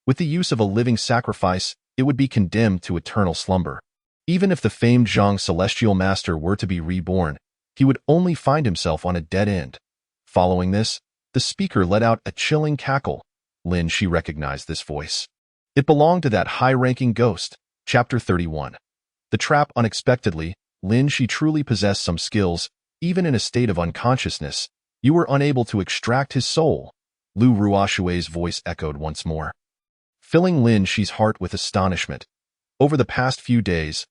With the use of a living sacrifice, it would be condemned to eternal slumber. Even if the famed Zhang Celestial Master were to be reborn, he would only find himself on a dead end. Following this, the speaker let out a chilling cackle. She recognized this voice. It belonged to that high-ranking ghost. Chapter 31. The trap. Unexpectedly, she truly possessed some skills. Even in a state of unconsciousness, you were unable to extract his soul. Lu Ruoshue's voice echoed once more, filling She's heart with astonishment. Over the past few days,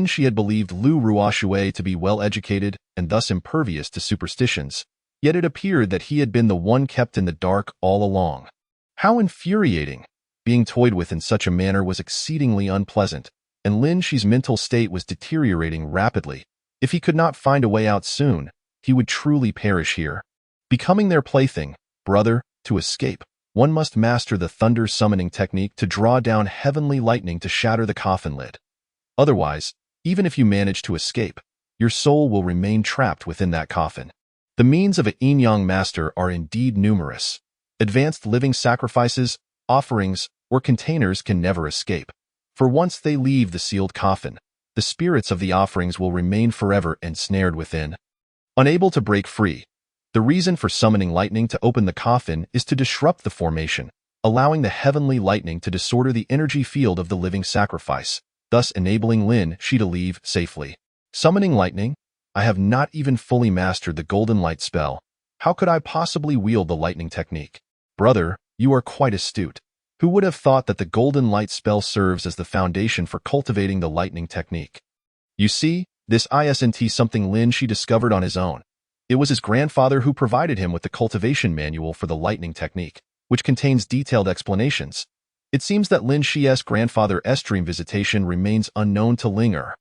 She had believed Lu Ruoshue to be well-educated and thus impervious to superstitions, yet it appeared that he had been the one kept in the dark all along. How infuriating! Being toyed with in such a manner was exceedingly unpleasant, and She's mental state was deteriorating rapidly. If he could not find a way out soon, he would truly perish here. Becoming their plaything, brother, to escape, one must master the thunder summoning technique to draw down heavenly lightning to shatter the coffin lid. Otherwise, even if you manage to escape, your soul will remain trapped within that coffin. The means of a yin-yang master are indeed numerous. Advanced living sacrifices, offerings, or containers can never escape. For once they leave the sealed coffin, the spirits of the offerings will remain forever ensnared within. Unable to break free, the reason for summoning lightning to open the coffin is to disrupt the formation, allowing the heavenly lightning to disorder the energy field of the living sacrifice, thus enabling Lin Shi to leave safely. Summoning lightning? I have not even fully mastered the golden light spell. How could I possibly wield the lightning technique? Brother, you are quite astute. Who would have thought that the golden light spell serves as the foundation for cultivating the lightning technique? You see, this isn't something Lin Shi discovered on his own. It was his grandfather who provided him with the cultivation manual for the lightning technique, which contains detailed explanations. It seems that Lin Shi's grandfather's dream visitation remains unknown to Ling Er.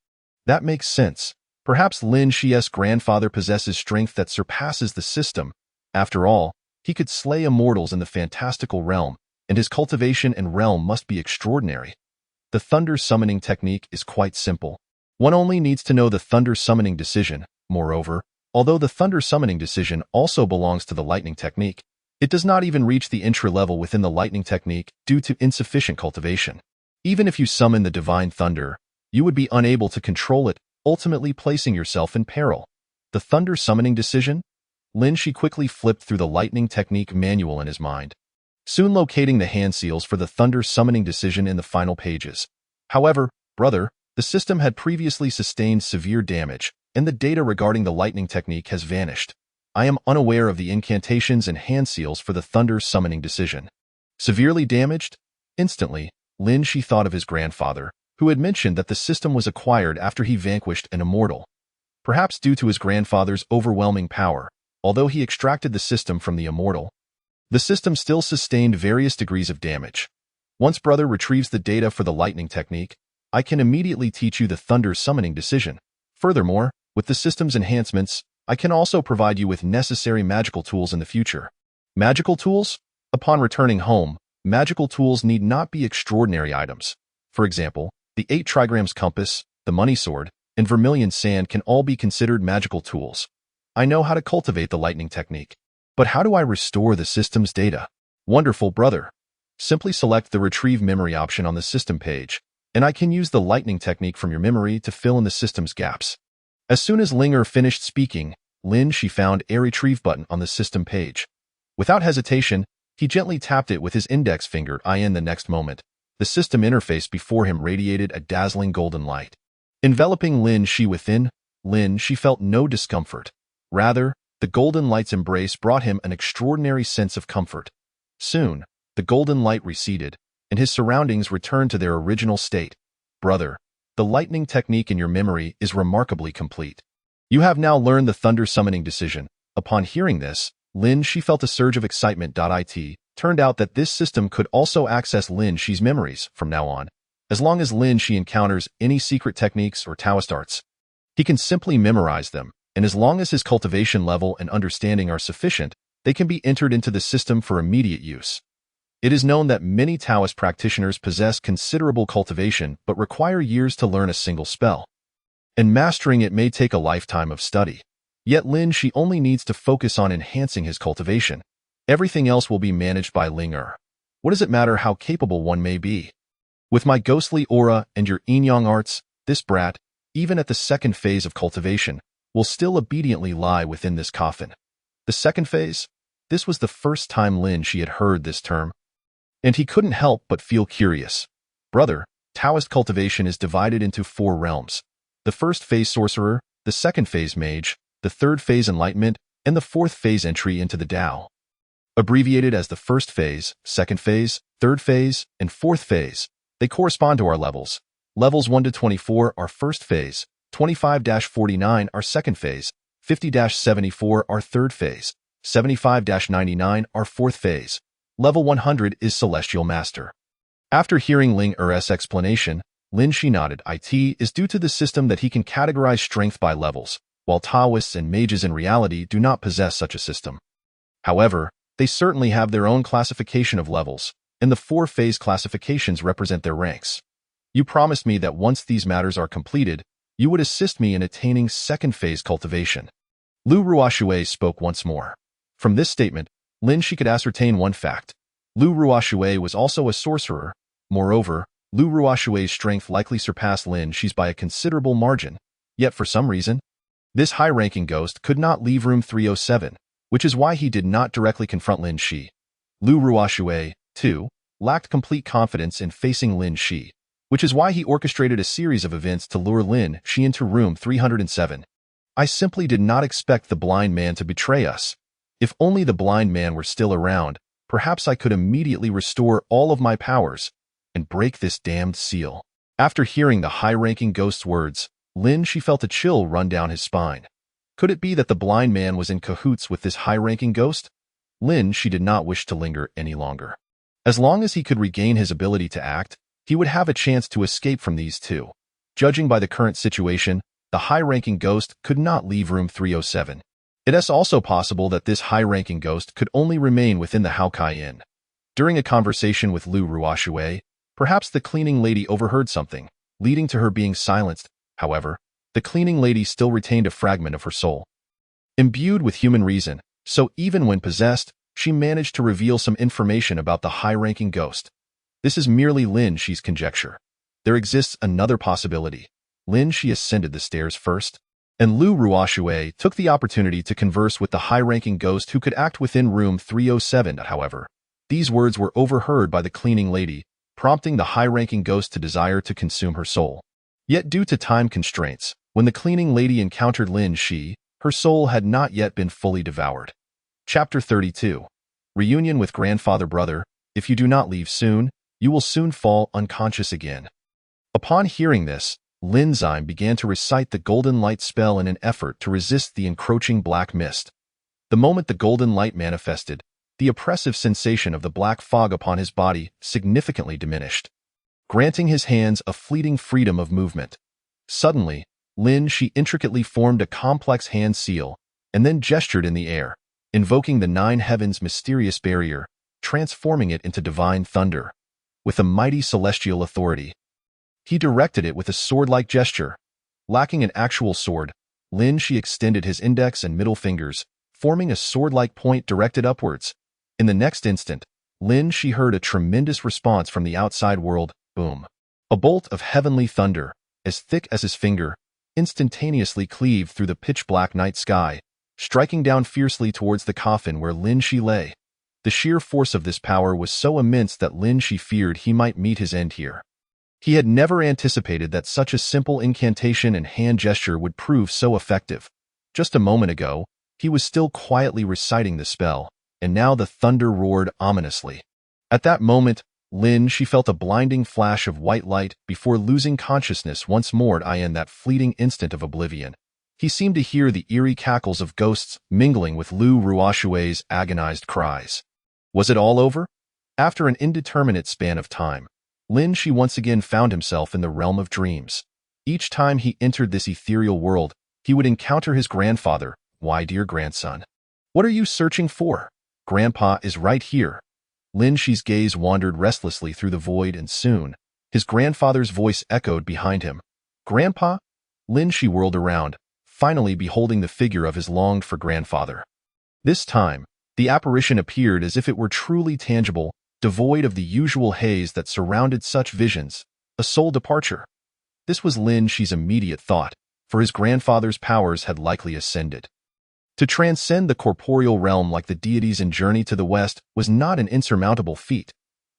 That makes sense. Perhaps Lin Shi's grandfather possesses strength that surpasses the system. After all, he could slay immortals in the fantastical realm, and his cultivation and realm must be extraordinary. The thunder summoning technique is quite simple. One only needs to know the thunder summoning decision. Moreover, although the thunder summoning decision also belongs to the lightning technique, it does not even reach the intra-level within the lightning technique due to insufficient cultivation. Even if you summon the divine thunder, you would be unable to control it, ultimately placing yourself in peril. The thunder summoning decision? Lin Shi quickly flipped through the lightning technique manual in his mind, soon locating the hand seals for the thunder summoning decision in the final pages. However, brother, the system had previously sustained severe damage, and the data regarding the lightning technique has vanished. I am unaware of the incantations and hand seals for the thunder summoning decision. Severely damaged? Instantly, Lin Shi thought of his grandfather, who had mentioned that the system was acquired after he vanquished an immortal. Perhaps due to his grandfather's overwhelming power, although he extracted the system from the immortal, the system still sustained various degrees of damage. Once brother retrieves the data for the lightning technique, I can immediately teach you the thunder summoning decision. Furthermore, with the system's enhancements, I can also provide you with necessary magical tools in the future. Magical tools? Upon returning home, magical tools need not be extraordinary items. For example, the 8 trigrams compass, the money sword, and vermilion sand can all be considered magical tools. I know how to cultivate the lightning technique. But how do I restore the system's data? Wonderful, brother. Simply select the Retrieve Memory option on the system page, and I can use the lightning technique from your memory to fill in the system's gaps. As soon as Ling Er finished speaking, Lin Shi found a Retrieve button on the system page. Without hesitation, he gently tapped it with his index finger. In the next moment, the system interface before him radiated a dazzling golden light. Enveloping Lin Shi within, Lin Shi felt no discomfort. Rather, the golden light's embrace brought him an extraordinary sense of comfort. Soon, the golden light receded, and his surroundings returned to their original state. Brother, the lightning technique in your memory is remarkably complete. You have now learned the thunder summoning decision. Upon hearing this, Lin Shi felt a surge of excitement. It turned out that this system could also access Lin Shi's memories from now on. As long as Lin Shi encounters any secret techniques or Taoist arts, he can simply memorize them, and as long as his cultivation level and understanding are sufficient, they can be entered into the system for immediate use. It is known that many Taoist practitioners possess considerable cultivation but require years to learn a single spell, and mastering it may take a lifetime of study. Yet Lin Shi only needs to focus on enhancing his cultivation. Everything else will be managed by Ling Er. What does it matter how capable one may be? With my ghostly aura and your yin-yang arts, this brat, even at the second phase of cultivation, will still obediently lie within this coffin. The second phase? This was the first time Lin Shi had heard this term, and he couldn't help but feel curious. Brother, Taoist cultivation is divided into 4 realms. The first phase sorcerer, the second phase mage, the third phase enlightenment, and the fourth phase entry into the Tao. Abbreviated as the first phase, second phase, third phase, and fourth phase, they correspond to our levels. Levels 1 to 24 are first phase, 25-49 are second phase, 50-74 are third phase, 75-99 are fourth phase. Level 100 is Celestial Master. After hearing Ling Er's explanation, Lin Shi nodded. It is due to the system that he can categorize strength by levels, while Taoists and mages in reality do not possess such a system. However, they certainly have their own classification of levels, and the 4 phase classifications represent their ranks. You promised me that once these matters are completed, you would assist me in attaining second phase cultivation. Lu Ruoshui spoke once more. From this statement, Lin Shi could ascertain one fact. Lu Ruoshui was also a sorcerer. Moreover, Lu Ruoshui's strength likely surpassed Lin Shi's by a considerable margin. Yet for some reason, this high-ranking ghost could not leave room 307, which is why he did not directly confront Lin Shi. Lu Ruoshui, too, lacked complete confidence in facing Lin Shi, which is why he orchestrated a series of events to lure Lin Shi into room 307. I simply did not expect the blind man to betray us. If only the blind man were still around, perhaps I could immediately restore all of my powers and break this damned seal. After hearing the high-ranking ghost's words, Lin Shi felt a chill run down his spine. Could it be that the blind man was in cahoots with this high-ranking ghost? Lin Shi did not wish to linger any longer. As long as he could regain his ability to act, he would have a chance to escape from these two. Judging by the current situation, the high-ranking ghost could not leave room 307. It is also possible that this high-ranking ghost could only remain within the Haokai Inn. During a conversation with Lu Ruoshui, perhaps the cleaning lady overheard something, leading to her being silenced. However, the cleaning lady still retained a fragment of her soul. Imbued with human reason, so even when possessed, she managed to reveal some information about the high-ranking ghost. This is merely Lin Shi's conjecture. There exists another possibility. Lin Shi ascended the stairs first, and Lu Ruoshui took the opportunity to converse with the high-ranking ghost who could act within room 307. However, these words were overheard by the cleaning lady, prompting the high-ranking ghost to desire to consume her soul. Yet due to time constraints, when the cleaning lady encountered Lin Shi, her soul had not yet been fully devoured. Chapter 32. Reunion with Grandfather Brother. If you do not leave soon, you will soon fall unconscious again. Upon hearing this, Lin Zime began to recite the golden light spell in an effort to resist the encroaching black mist. The moment the golden light manifested, the oppressive sensation of the black fog upon his body significantly diminished, granting his hands a fleeting freedom of movement. Suddenly, Lin Shi intricately formed a complex hand seal, and then gestured in the air, invoking the nine heavens' mysterious barrier, transforming it into divine thunder. With a mighty celestial authority, he directed it with a sword-like gesture. Lacking an actual sword, Lin Shi extended his index and middle fingers, forming a sword-like point directed upwards. In the next instant, Lin Shi heard a tremendous response from the outside world. Boom. A bolt of heavenly thunder, as thick as his finger, instantaneously cleaved through the pitch-black night sky, striking down fiercely towards the coffin where Lin Shi lay. The sheer force of this power was so immense that Lin Shi feared he might meet his end here. He had never anticipated that such a simple incantation and hand gesture would prove so effective. Just a moment ago, he was still quietly reciting the spell, and now the thunder roared ominously. At that moment, Lin Shi felt a blinding flash of white light before losing consciousness once more in that fleeting instant of oblivion. He seemed to hear the eerie cackles of ghosts mingling with Lu Ruoshui's agonized cries. Was it all over? After an indeterminate span of time, Lin Shi once again found himself in the realm of dreams. Each time he entered this ethereal world, he would encounter his grandfather. Why, dear grandson? What are you searching for? Grandpa is right here. Lin Shi's gaze wandered restlessly through the void, and soon, his grandfather's voice echoed behind him. Grandpa? Lin Shi whirled around, finally beholding the figure of his longed-for grandfather. This time, the apparition appeared as if it were truly tangible, devoid of the usual haze that surrounded such visions. A soul departure. This was Lin Shi's immediate thought, for his grandfather's powers had likely ascended. To transcend the corporeal realm like the deities in Journey to the West was not an insurmountable feat.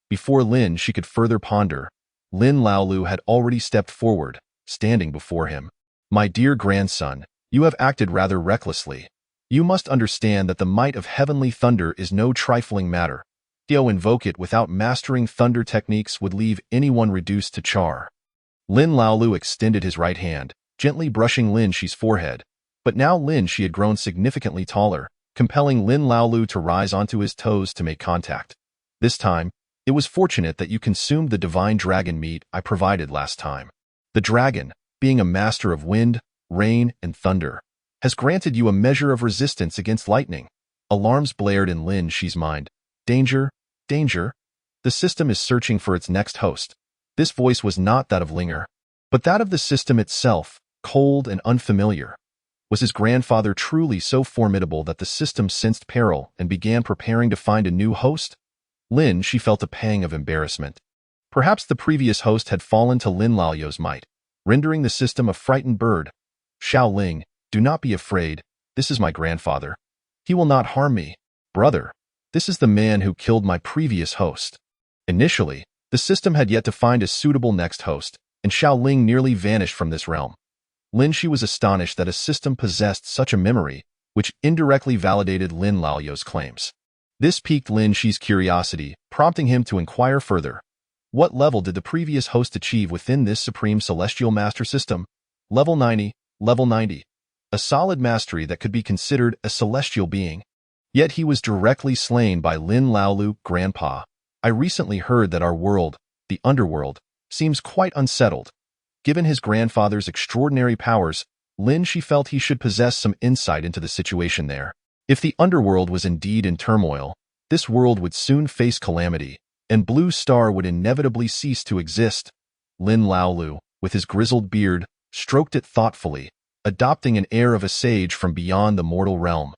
Before Lin Shi could further ponder, Lin Laolu had already stepped forward, standing before him. My dear grandson, you have acted rather recklessly. You must understand that the might of heavenly thunder is no trifling matter. To invoke it without mastering thunder techniques would leave anyone reduced to char. Lin Laolu extended his right hand, gently brushing Lin Shi's forehead. But now Lin Shi had grown significantly taller, compelling Lin Laolu to rise onto his toes to make contact. This time, it was fortunate that you consumed the divine dragon meat I provided last time. The dragon, being a master of wind, rain, and thunder, has granted you a measure of resistance against lightning. Alarms blared in Lin Shi's mind. Danger, danger. The system is searching for its next host. This voice was not that of Linger, but that of the system itself, cold and unfamiliar. Was his grandfather truly so formidable that the system sensed peril and began preparing to find a new host? She felt a pang of embarrassment. Perhaps the previous host had fallen to Lin Lao's might, rendering the system a frightened bird. Xiao Ling, do not be afraid. This is my grandfather. He will not harm me. Brother, this is the man who killed my previous host. Initially, the system had yet to find a suitable next host, and Xiao Ling nearly vanished from this realm. Shi was astonished that a system possessed such a memory, which indirectly validated Lin Lao's claims. This piqued Shi's curiosity, prompting him to inquire further. What level did the previous host achieve within this supreme celestial master system? Level 90, level 90. A solid mastery that could be considered a celestial being. Yet he was directly slain by Lin Laolu, Grandpa. I recently heard that our world, the underworld, seems quite unsettled. Given his grandfather's extraordinary powers, Shi felt he should possess some insight into the situation there. If the underworld was indeed in turmoil, this world would soon face calamity, and Blue Star would inevitably cease to exist. Lin Laolu, with his grizzled beard, stroked it thoughtfully, adopting an air of a sage from beyond the mortal realm.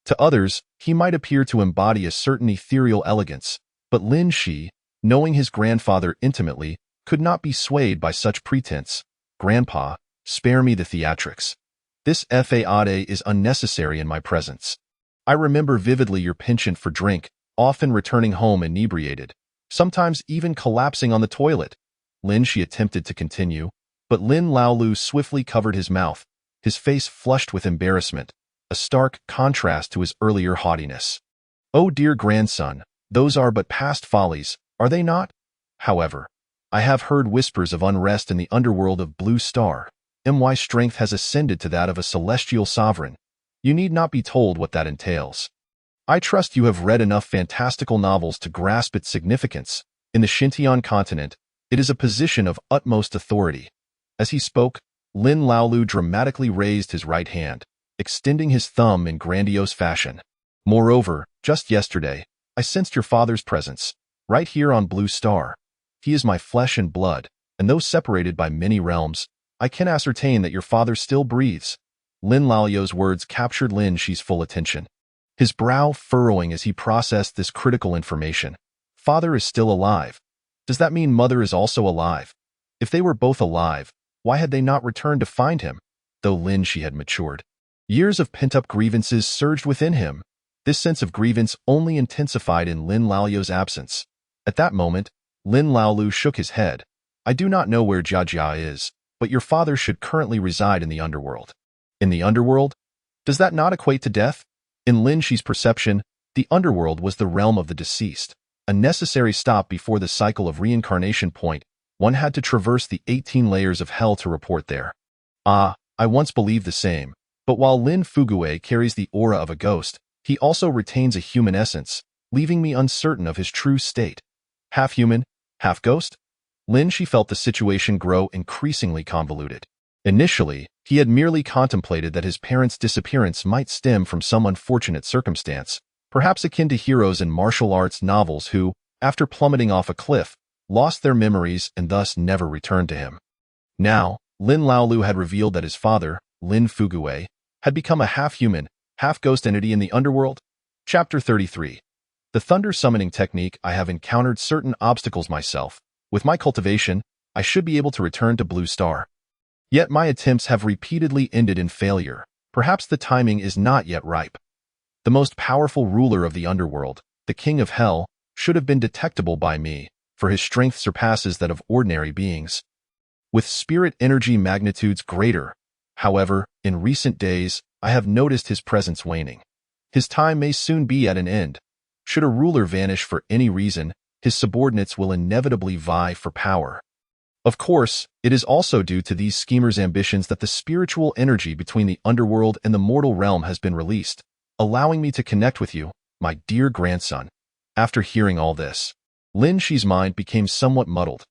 To others, he might appear to embody a certain ethereal elegance, but Shi, knowing his grandfather intimately, could not be swayed by such pretense. Grandpa, spare me the theatrics. This fade is unnecessary in my presence. I remember vividly your penchant for drink, often returning home inebriated, sometimes even collapsing on the toilet. Shi attempted to continue, but Lin Laolu swiftly covered his mouth, his face flushed with embarrassment, a stark contrast to his earlier haughtiness. Oh dear grandson, those are but past follies, are they not? However, I have heard whispers of unrest in the underworld of Blue Star. My strength has ascended to that of a celestial sovereign. You need not be told what that entails. I trust you have read enough fantastical novels to grasp its significance. In the Xintian continent, it is a position of utmost authority. As he spoke, Lin Laolu dramatically raised his right hand, extending his thumb in grandiose fashion. Moreover, just yesterday, I sensed your father's presence, right here on Blue Star. He is my flesh and blood, and though separated by many realms, I can ascertain that your father still breathes. Lin Lao's words captured Shi's full attention, his brow furrowing as he processed this critical information. Father is still alive. Does that mean mother is also alive? If they were both alive, why had they not returned to find him? Though Shi had matured, years of pent-up grievances surged within him. This sense of grievance only intensified in Lin Lao's absence. At that moment, Lin Laolu shook his head. I do not know where Jia is, but your father should currently reside in the underworld. In the underworld? Does that not equate to death? In Shi's perception, the underworld was the realm of the deceased, a necessary stop before the cycle of reincarnation point. One had to traverse the 18 layers of hell to report there. I once believed the same, but while Lin Fugue carries the aura of a ghost, he also retains a human essence, leaving me uncertain of his true state. Half human, half ghost? Shi felt the situation grow increasingly convoluted. Initially, he had merely contemplated that his parents' disappearance might stem from some unfortunate circumstance, perhaps akin to heroes in martial arts novels who, after plummeting off a cliff, lost their memories and thus never returned to him. Now, Lin Laolu had revealed that his father, Lin Fugue, had become a half-human, half-ghost entity in the underworld. Chapter 33. The thunder summoning technique. I have encountered certain obstacles myself. With my cultivation, I should be able to return to Blue Star. Yet my attempts have repeatedly ended in failure. Perhaps the timing is not yet ripe. The most powerful ruler of the underworld, the King of Hell, should have been detectable by me, for his strength surpasses that of ordinary beings. With spirit energy magnitudes greater, however, in recent days, I have noticed his presence waning. His time may soon be at an end. Should a ruler vanish for any reason, his subordinates will inevitably vie for power. Of course, it is also due to these schemers' ambitions that the spiritual energy between the underworld and the mortal realm has been released, allowing me to connect with you, my dear grandson. After hearing all this, Shi's mind became somewhat muddled.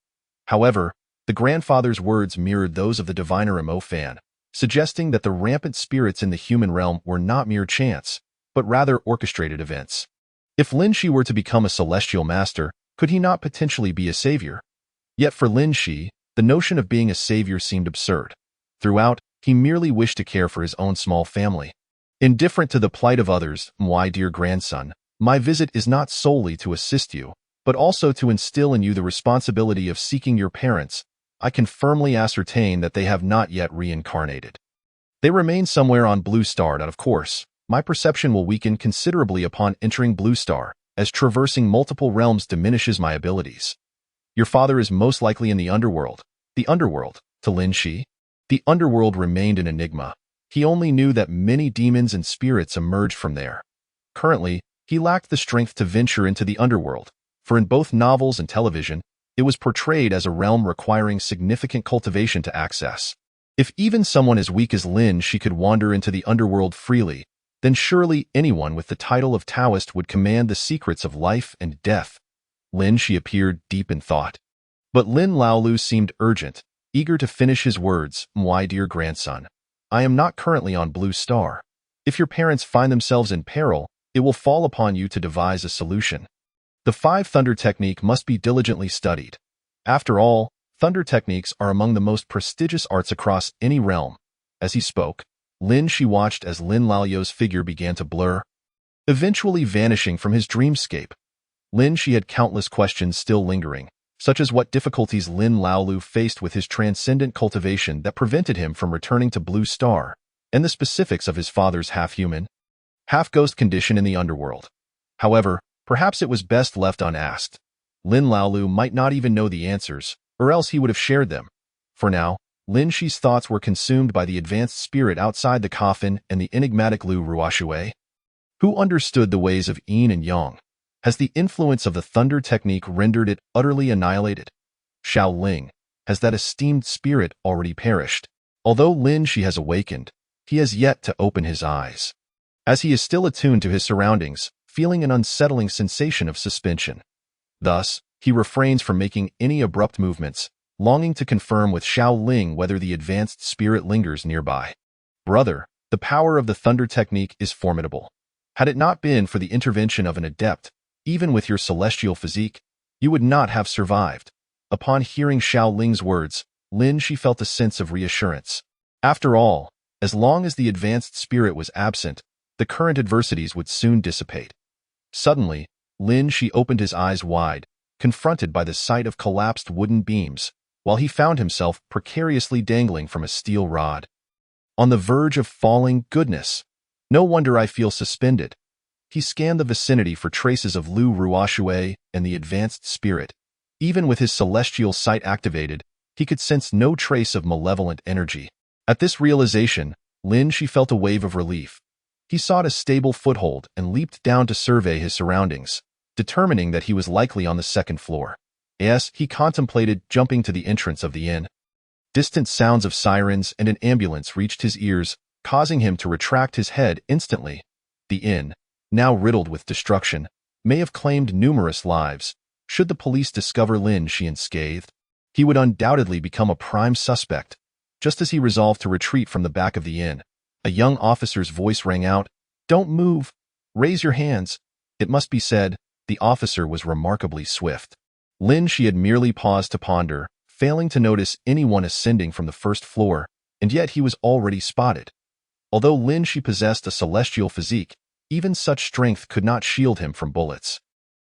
However, the grandfather's words mirrored those of the diviner Mo Fan, suggesting that the rampant spirits in the human realm were not mere chance, but rather orchestrated events. If Shi were to become a celestial master, could he not potentially be a savior? Yet for Shi, the notion of being a savior seemed absurd. Throughout, He merely wished to care for his own small family. Indifferent to the plight of others, my dear grandson, my visit is not solely to assist you, but also to instill in you the responsibility of seeking your parents. I can firmly ascertain that they have not yet reincarnated. They remain somewhere on Blue Star, and of course, my perception will weaken considerably upon entering Blue Star, as traversing multiple realms diminishes my abilities. Your father is most likely in the underworld. The underworld, to Lin Shi? The underworld remained an enigma. He only knew that many demons and spirits emerged from there. Currently, he lacked the strength to venture into the underworld, for in both novels and television, it was portrayed as a realm requiring significant cultivation to access. If even someone as weak as Lin Shi could wander into the underworld freely, then surely anyone with the title of Taoist would command the secrets of life and death. Lin Shi appeared deep in thought. But Lin Laolu seemed urgent, eager to finish his words. My dear grandson, I am not currently on Blue Star. If your parents find themselves in peril, it will fall upon you to devise a solution. The 5 thunder technique must be diligently studied. After all, thunder techniques are among the most prestigious arts across any realm. As he spoke, Lin Shi watched as Lin Lao's figure began to blur, eventually vanishing from his dreamscape. Lin Shi had countless questions still lingering, such as what difficulties Lin Laolu faced with his transcendent cultivation that prevented him from returning to Blue Star, and the specifics of his father's half-human, half-ghost condition in the underworld. However, perhaps it was best left unasked. Lin Laolu might not even know the answers, or else he would have shared them. For now, Lin Shi's thoughts were consumed by the advanced spirit outside the coffin and the enigmatic Lu Ruoxue. Who understood the ways of yin and yang? Has the influence of the thunder technique rendered it utterly annihilated? Xiao Ling, has that esteemed spirit already perished? Although Lin Shi has awakened, he has yet to open his eyes. As he is still attuned to his surroundings, feeling an unsettling sensation of suspension. Thus, he refrains from making any abrupt movements, longing to confirm with Xiao Ling whether the advanced spirit lingers nearby. Brother, the power of the thunder technique is formidable. Had it not been for the intervention of an adept, even with your celestial physique, you would not have survived. Upon hearing Xiao Ling's words, Lin Shi felt a sense of reassurance. After all, as long as the advanced spirit was absent, the current adversities would soon dissipate. Suddenly, Lin Shi opened his eyes wide, confronted by the sight of collapsed wooden beams, while he found himself precariously dangling from a steel rod. On the verge of falling. Goodness! No wonder I feel suspended. He scanned the vicinity for traces of Lu Ruoxue and the advanced spirit. Even with his celestial sight activated, he could sense no trace of malevolent energy. At this realization, Lin Shi felt a wave of relief. He sought a stable foothold and leaped down to survey his surroundings, determining that he was likely on the 2nd floor. Yes, he contemplated jumping to the entrance of the inn. Distant sounds of sirens and an ambulance reached his ears, causing him to retract his head instantly. The inn, now riddled with destruction, may have claimed numerous lives. Should the police discover Lin Shi unscathed, he would undoubtedly become a prime suspect. Just as he resolved to retreat from the back of the inn, a young officer's voice rang out, "Don't move! Raise your hands!" It must be said, the officer was remarkably swift. Lin Shi had merely paused to ponder, failing to notice anyone ascending from the 1st floor, and yet he was already spotted. Although Lin Shi possessed a celestial physique, even such strength could not shield him from bullets.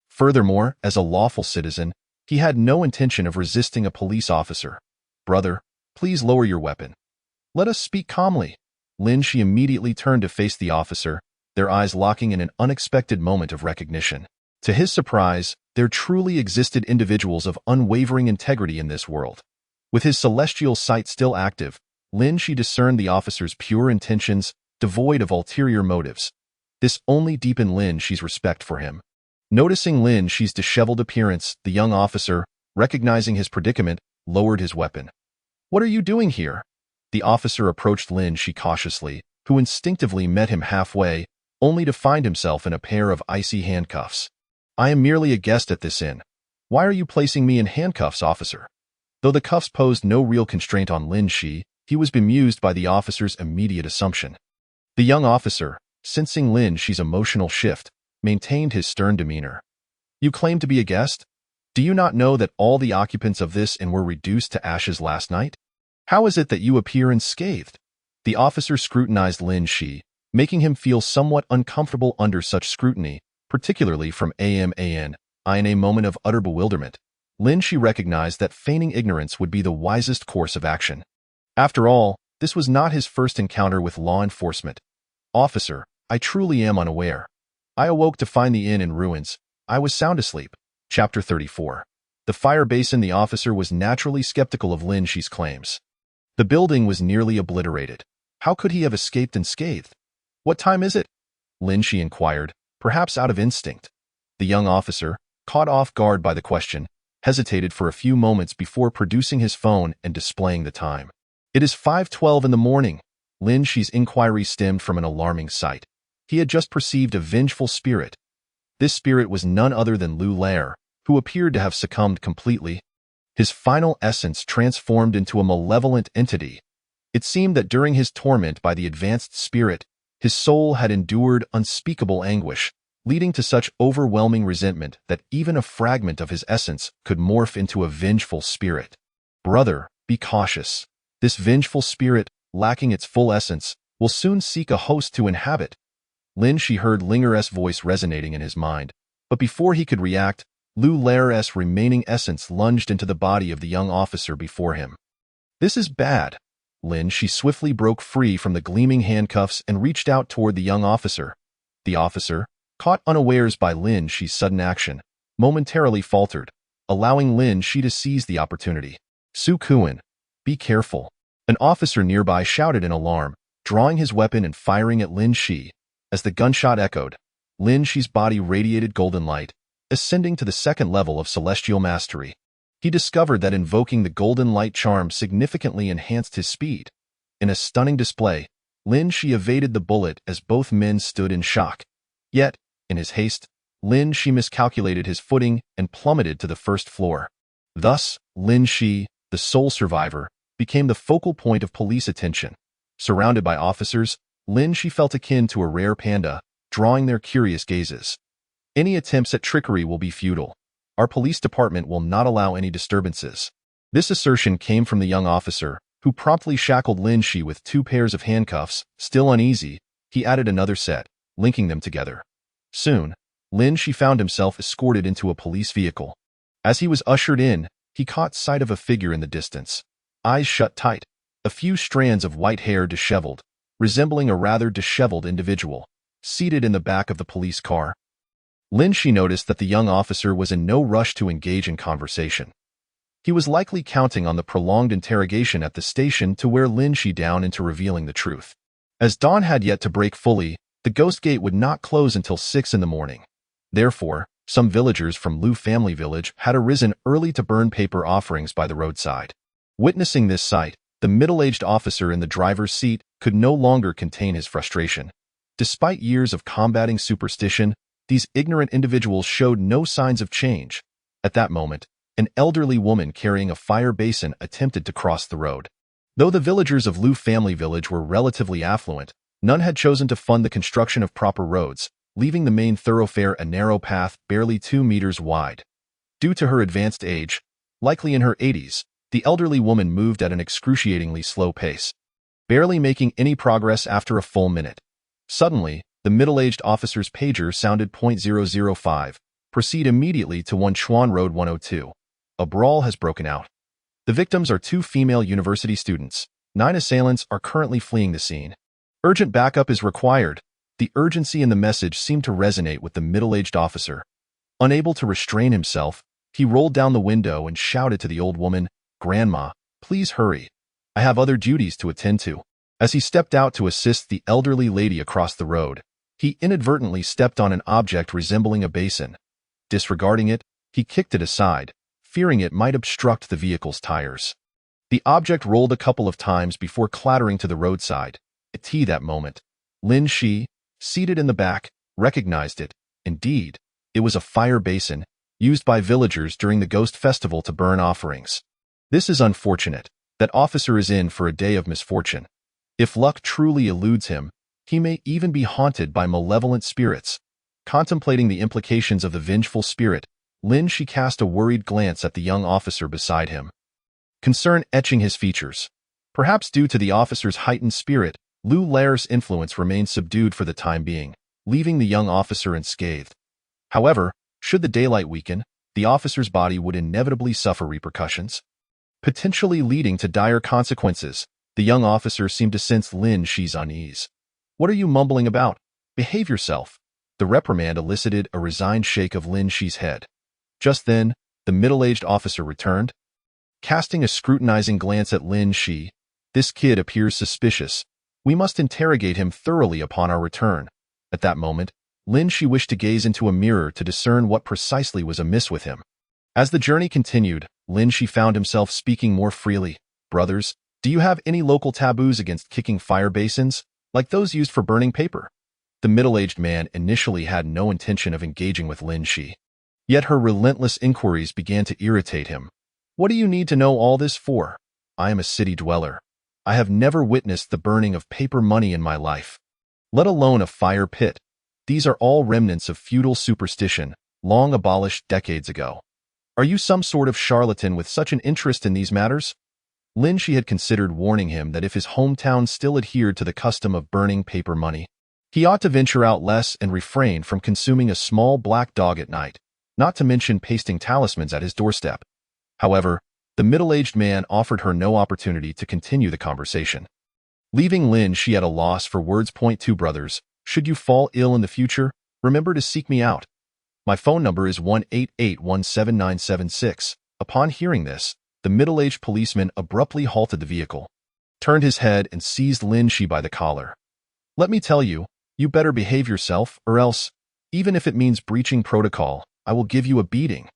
Furthermore, as a lawful citizen, he had no intention of resisting a police officer. "Brother, please lower your weapon. Let us speak calmly." Lin Shi immediately turned to face the officer, their eyes locking in an unexpected moment of recognition. To his surprise, there truly existed individuals of unwavering integrity in this world. With his celestial sight still active, Lin Shi discerned the officer's pure intentions, devoid of ulterior motives. This only deepened Lin Shi's respect for him. Noticing Lin Shi's disheveled appearance, the young officer, recognizing his predicament, lowered his weapon. "What are you doing here?" The officer approached Lin Shi cautiously, who instinctively met him halfway, only to find himself in a pair of icy handcuffs. "I am merely a guest at this inn. Why are you placing me in handcuffs, officer?" Though the cuffs posed no real constraint on Lin Shi, he was bemused by the officer's immediate assumption. The young officer, sensing Lin Shi's emotional shift, maintained his stern demeanor. "You claim to be a guest? Do you not know that all the occupants of this inn were reduced to ashes last night? How is it that you appear unscathed?" The officer scrutinized Lin Shi, making him feel somewhat uncomfortable under such scrutiny, particularly from AMAN. In a moment of utter bewilderment, Lin Shi recognized that feigning ignorance would be the wisest course of action. After all, this was not his first encounter with law enforcement. "Officer, I truly am unaware. I awoke to find the inn in ruins. I was sound asleep." Chapter 34. The fire basin. The officer was naturally skeptical of Lin Shi's claims. The building was nearly obliterated. How could he have escaped unscathed? "What time is it?" Lin Shi inquired, perhaps out of instinct. The young officer, caught off guard by the question, hesitated for a few moments before producing his phone and displaying the time. "It is 5:12 in the morning." Lin Shi's inquiry stemmed from an alarming sight. He had just perceived a vengeful spirit. This spirit was none other than Lu Lair, who appeared to have succumbed completely. His final essence transformed into a malevolent entity. It seemed that during his torment by the advanced spirit, his soul had endured unspeakable anguish, leading to such overwhelming resentment that even a fragment of his essence could morph into a vengeful spirit. "Brother, be cautious. This vengeful spirit, lacking its full essence, will soon seek a host to inhabit." Lin Shi heard Linger's voice resonating in his mind, but before he could react, Lu Lair's remaining essence lunged into the body of the young officer before him. "This is bad." Lin Shi swiftly broke free from the gleaming handcuffs and reached out toward the young officer. The officer, caught unawares by Lin Shi's sudden action, momentarily faltered, allowing Lin Shi to seize the opportunity. "Su Kuan, be careful." An officer nearby shouted in alarm, drawing his weapon and firing at Lin Shi. As the gunshot echoed, Lin Shi's body radiated golden light, ascending to the second level of celestial mastery. He discovered that invoking the golden light charm significantly enhanced his speed. In a stunning display, Lin Shi evaded the bullet as both men stood in shock. Yet, in his haste, Lin Shi miscalculated his footing and plummeted to the first floor. Thus, Lin Shi, the sole survivor, became the focal point of police attention. Surrounded by officers, Lin Shi felt akin to a rare panda, drawing their curious gazes. "Any attempts at trickery will be futile. Our police department will not allow any disturbances." This assertion came from the young officer, who promptly shackled Lin Shi with 2 pairs of handcuffs. Still uneasy, he added another set, linking them together. Soon, Lin Shi found himself escorted into a police vehicle. As he was ushered in, he caught sight of a figure in the distance. Eyes shut tight, a few strands of white hair disheveled, resembling a rather disheveled individual, seated in the back of the police car. Lin Shi noticed that the young officer was in no rush to engage in conversation. He was likely counting on the prolonged interrogation at the station to wear Lin Shi down into revealing the truth. As dawn had yet to break fully, the ghost gate would not close until 6 in the morning. Therefore, some villagers from Lu family village had arisen early to burn paper offerings by the roadside. Witnessing this sight, the middle-aged officer in the driver's seat could no longer contain his frustration. Despite years of combating superstition, these ignorant individuals showed no signs of change. At that moment, an elderly woman carrying a fire basin attempted to cross the road. Though the villagers of Lu family village were relatively affluent, none had chosen to fund the construction of proper roads, leaving the main thoroughfare a narrow path barely 2 meters wide. Due to her advanced age, likely in her 80s, the elderly woman moved at an excruciatingly slow pace, barely making any progress after a full minute. Suddenly, the middle-aged officer's pager sounded .005. Proceed immediately to 1 Chuan Road 102. A brawl has broken out. The victims are 2 female university students. 9 assailants are currently fleeing the scene. Urgent backup is required. The urgency in the message seemed to resonate with the middle-aged officer. Unable to restrain himself, he rolled down the window and shouted to the old woman, "Grandma, please hurry. I have other duties to attend to." As he stepped out to assist the elderly lady across the road, he inadvertently stepped on an object resembling a basin. Disregarding it, he kicked it aside, fearing it might obstruct the vehicle's tires. The object rolled a couple of times before clattering to the roadside. At that moment, Lin Shi, seated in the back, recognized it. Indeed, it was a fire basin, used by villagers during the ghost festival to burn offerings. This is unfortunate. That officer is in for a day of misfortune. If luck truly eludes him, he may even be haunted by malevolent spirits. Contemplating the implications of the vengeful spirit, Lin Shi cast a worried glance at the young officer beside him. Concern etching his features. Perhaps due to the officer's heightened spirit, Lou Lair's influence remained subdued for the time being, leaving the young officer unscathed. However, should the daylight weaken, the officer's body would inevitably suffer repercussions, potentially leading to dire consequences. The young officer seemed to sense Lin Shi's unease. "What are you mumbling about? Behave yourself." The reprimand elicited a resigned shake of Lin Shi's head. Just then, the middle-aged officer returned. Casting a scrutinizing glance at Lin Shi, "This kid appears suspicious. We must interrogate him thoroughly upon our return." At that moment, Lin Shi wished to gaze into a mirror to discern what precisely was amiss with him. As the journey continued, Lin Shi found himself speaking more freely. "Brothers, do you have any local taboos against kicking fire basins, like those used for burning paper?" The middle-aged man initially had no intention of engaging with Lin Shi. Yet her relentless inquiries began to irritate him. "What do you need to know all this for? I am a city dweller. I have never witnessed the burning of paper money in my life, let alone a fire pit. These are all remnants of feudal superstition, long abolished decades ago. Are you some sort of charlatan with such an interest in these matters?" Lin Shi had considered warning him that if his hometown still adhered to the custom of burning paper money, he ought to venture out less and refrain from consuming a small black dog at night, not to mention pasting talismans at his doorstep. However, the middle-aged man offered her no opportunity to continue the conversation. Leaving Lin Shi at a loss for words. "2 Brothers, should you fall ill in the future, remember to seek me out. My phone number is 1-881-7976. Upon hearing this, the middle-aged policeman abruptly halted the vehicle, turned his head and seized Lin Shi by the collar. "Let me tell you, you better behave yourself, or else, even if it means breaching protocol, I will give you a beating.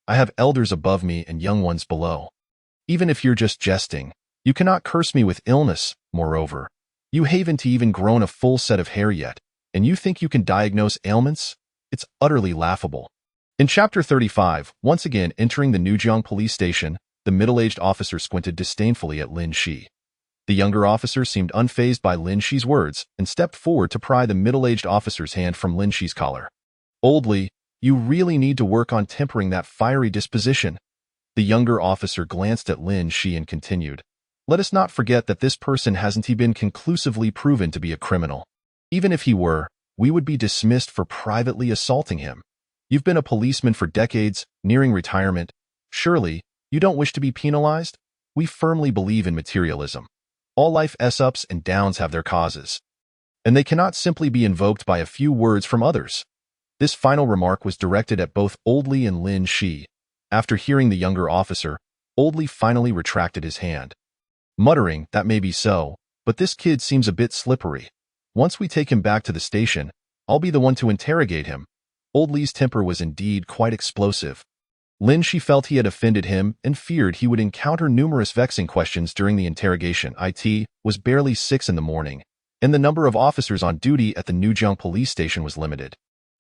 I have elders above me and young ones below. Even if you're just jesting, you cannot curse me with illness. Moreover, you haven't even grown a full set of hair yet, and you think you can diagnose ailments? It's utterly laughable." In Chapter 35, once again entering the Nujiang police station, the middle-aged officer squinted disdainfully at Lin Shi. The younger officer seemed unfazed by Lin Shi's words and stepped forward to pry the middle-aged officer's hand from Lin Shi's collar. "Old Li, you really need to work on tempering that fiery disposition." The younger officer glanced at Lin Shi and continued, "Let us not forget that this person hasn't been conclusively proven to be a criminal. Even if he were, we would be dismissed for privately assaulting him. You've been a policeman for decades, nearing retirement. Surely, you don't wish to be penalized? We firmly believe in materialism. All life's ups and downs have their causes, and they cannot simply be invoked by a few words from others." This final remark was directed at both Old Li and Lin Shi. After hearing the younger officer, Old Li finally retracted his hand, muttering, "That may be so, but this kid seems a bit slippery. Once we take him back to the station, I'll be the one to interrogate him." Old Li's temper was indeed quite explosive. Lin Shi felt he had offended him and feared he would encounter numerous vexing questions during the interrogation. It was barely 6 in the morning, and the number of officers on duty at the Nujiang police station was limited,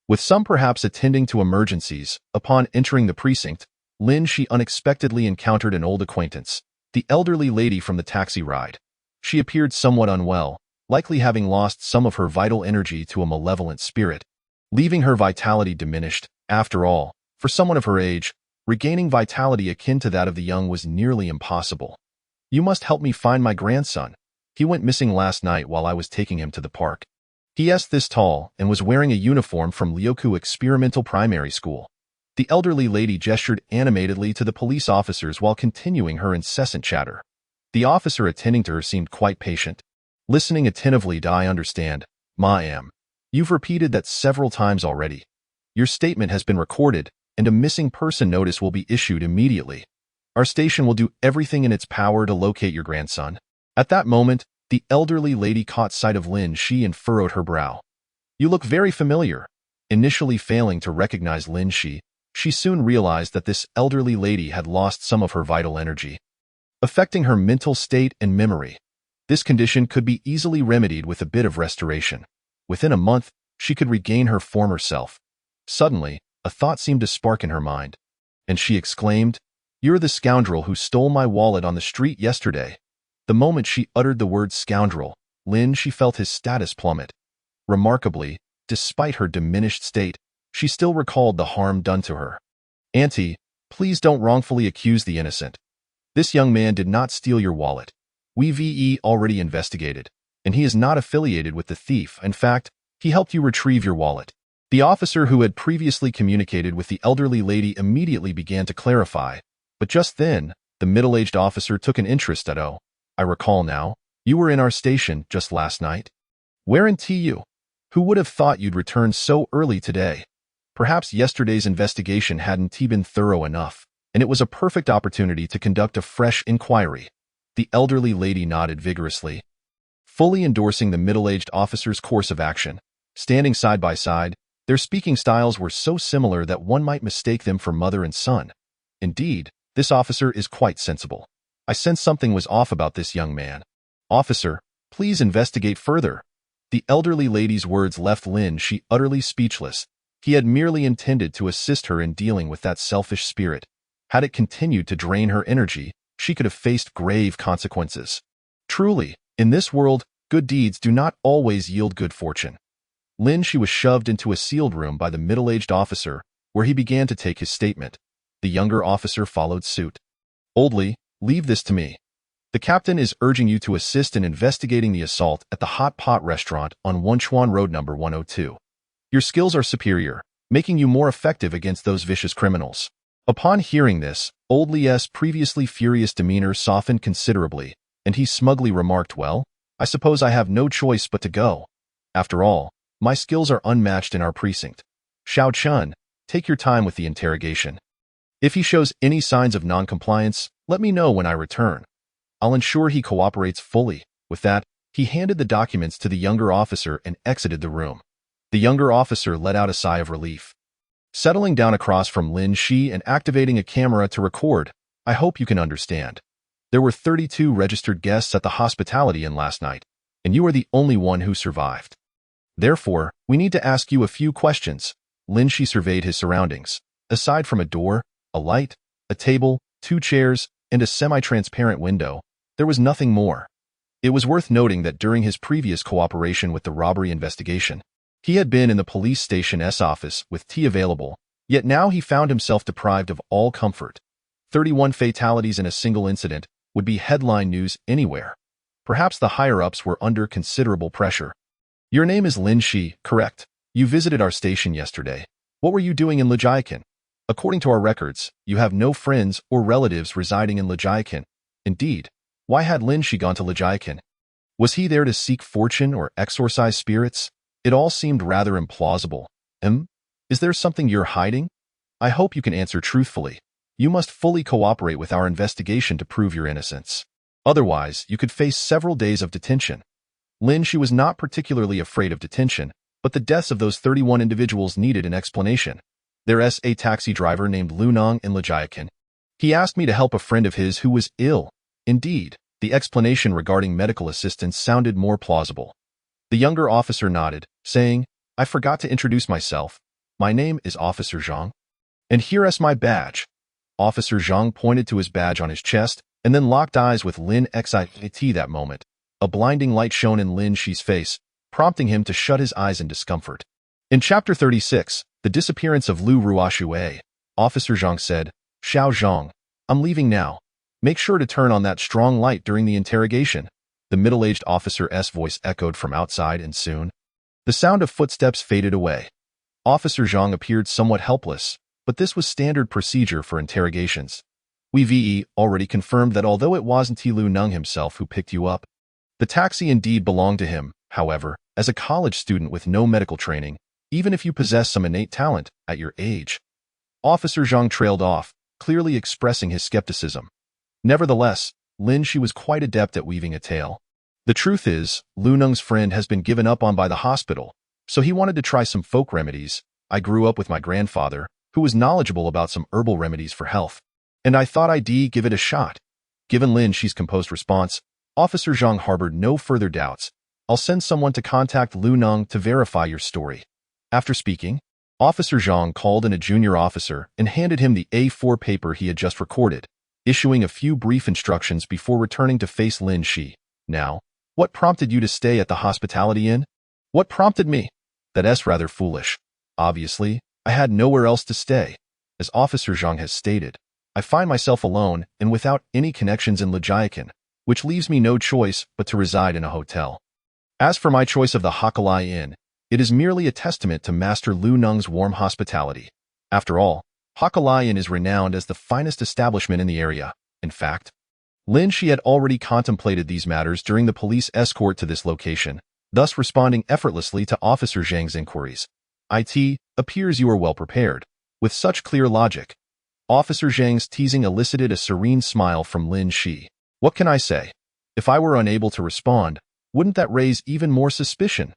with some perhaps attending to emergencies. Upon entering the precinct, Lin Shi unexpectedly encountered an old acquaintance, the elderly lady from the taxi ride. She appeared somewhat unwell, likely having lost some of her vital energy to a malevolent spirit, leaving her vitality diminished. After all, for someone of her age, regaining vitality akin to that of the young was nearly impossible. "You must help me find my grandson. He went missing last night while I was taking him to the park. He.s. this tall and was wearing a uniform from Liuku Experimental Primary School." The elderly lady gestured animatedly to the police officers while continuing her incessant chatter. The officer attending to her seemed quite patient, listening attentively. "I understand, ma'am. You've repeated that several times already. Your statement has been recorded, and a missing person notice will be issued immediately. Our station will do everything in its power to locate your grandson." At that moment, the elderly lady caught sight of Lin Shi and furrowed her brow. "You look very familiar." Initially failing to recognize Lin Shi, she soon realized that this elderly lady had lost some of her vital energy, affecting her mental state and memory. This condition could be easily remedied with a bit of restoration. Within a month, she could regain her former self. Suddenly, a thought seemed to spark in her mind, and she exclaimed, "You're the scoundrel who stole my wallet on the street yesterday." The moment she uttered the word scoundrel, Lin Shi felt his status plummet. Remarkably, despite her diminished state, she still recalled the harm done to her. "Auntie, please don't wrongfully accuse the innocent. This young man did not steal your wallet. We've already investigated, and he is not affiliated with the thief. In fact, he helped you retrieve your wallet. The officer who had previously communicated with the elderly lady immediately began to clarify, but just then, the middle-aged officer took an interest at "Oh, I recall now. You were in our station just last night. Weren't you? Who would have thought you'd return so early today? Perhaps yesterday's investigation hadn't been thorough enough, and it was a perfect opportunity to conduct a fresh inquiry." The elderly lady nodded vigorously, fully endorsing the middle-aged officer's course of action. Standing side by side, their speaking styles were so similar that one might mistake them for mother and son. Indeed, this officer is quite sensible. I sensed something was off about this young man. "Officer, please investigate further." The elderly lady's words left Lin Shi utterly speechless. He had merely intended to assist her in dealing with that selfish spirit. Had it continued to drain her energy, she could have faced grave consequences. Truly, in this world, good deeds do not always yield good fortune. Lin Shi was shoved into a sealed room by the middle-aged officer, where he began to take his statement. The younger officer followed suit. "Oldly, leave this to me. The captain is urging you to assist in investigating the assault at the Hot Pot restaurant on Wenchuan Road number 102. Your skills are superior, making you more effective against those vicious criminals." Upon hearing this, Oldly's previously furious demeanor softened considerably, and he smugly remarked, "Well, I suppose I have no choice but to go. After all, my skills are unmatched in our precinct. Xiao Chun, take your time with the interrogation. If he shows any signs of non-compliance, let me know when I return. I'll ensure he cooperates fully." With that, he handed the documents to the younger officer and exited the room. The younger officer let out a sigh of relief. Settling down across from Lin Shi and activating a camera to record, "I hope you can understand. There were 32 registered guests at the hospitality inn last night, and you are the only one who survived. Therefore, we need to ask you a few questions." Lin Shi surveyed his surroundings. Aside from a door, a light, a table, 2 chairs, and a semi-transparent window, there was nothing more. It was worth noting that during his previous cooperation with the robbery investigation, he had been in the police station's office with tea available, yet now he found himself deprived of all comfort. 31 fatalities in a single incident would be headline news anywhere. Perhaps the higher-ups were under considerable pressure. "Your name is Lin Shi, correct? You visited our station yesterday. What were you doing in Lijiakan? According to our records, you have no friends or relatives residing in Lijiakan. Indeed, why had Lin Shi gone to Lijiakan? Was he there to seek fortune or exorcise spirits? It all seemed rather implausible. Is there something you're hiding? I hope you can answer truthfully. You must fully cooperate with our investigation to prove your innocence. Otherwise, you could face several days of detention." Lin Shi was not particularly afraid of detention, but the deaths of those 31 individuals needed an explanation. There's a taxi driver named Lu Nong in Lijiakan. He asked me to help a friend of his who was ill. Indeed, the explanation regarding medical assistance sounded more plausible. The younger officer nodded, saying, "I forgot to introduce myself. My name is Officer Zhang. And here's my badge." Officer Zhang pointed to his badge on his chest, and then locked eyes with Lin Xit that moment. A blinding light shone in Lin Shi's face, prompting him to shut his eyes in discomfort. In Chapter 36, The Disappearance of Lu Ruoshui, Officer Zhang said, "Xiao Zhang, I'm leaving now. Make sure to turn on that strong light during the interrogation." The middle-aged officer's voice echoed from outside, and soon, the sound of footsteps faded away. Officer Zhang appeared somewhat helpless, but this was standard procedure for interrogations. We've already confirmed that although it wasn't Lu Nung himself who picked you up, the taxi indeed belonged to him. However, as a college student with no medical training, even if you possess some innate talent at your age. Officer Zhang trailed off, clearly expressing his skepticism. Nevertheless, Lin Shi was quite adept at weaving a tale. The truth is, Lu Nung's friend has been given up on by the hospital, so he wanted to try some folk remedies. "I grew up with my grandfather, who was knowledgeable about some herbal remedies for health, and I thought I'd give it a shot." Given Lin Shi's composed response, Officer Zhang harbored no further doubts. "I'll send someone to contact Lu Nung to verify your story." After speaking, Officer Zhang called in a junior officer and handed him the A4 paper he had just recorded, issuing a few brief instructions before returning to face Lin Shi. "Now, what prompted you to stay at the hospitality inn?" "What prompted me? That's rather foolish. Obviously, I had nowhere else to stay. As Officer Zhang has stated, I find myself alone and without any connections in Lijiakan, which leaves me no choice but to reside in a hotel. As for my choice of the Hakalai Inn, it is merely a testament to Master Lu Nung's warm hospitality. After all, Hakalai Inn is renowned as the finest establishment in the area. In fact, Lin Shi had already contemplated these matters during the police escort to this location, thus responding effortlessly to Officer Zhang's inquiries. "It appears you are well prepared." With such clear logic, Officer Zhang's teasing elicited a serene smile from Lin Shi. "What can I say? If I were unable to respond, wouldn't that raise even more suspicion?"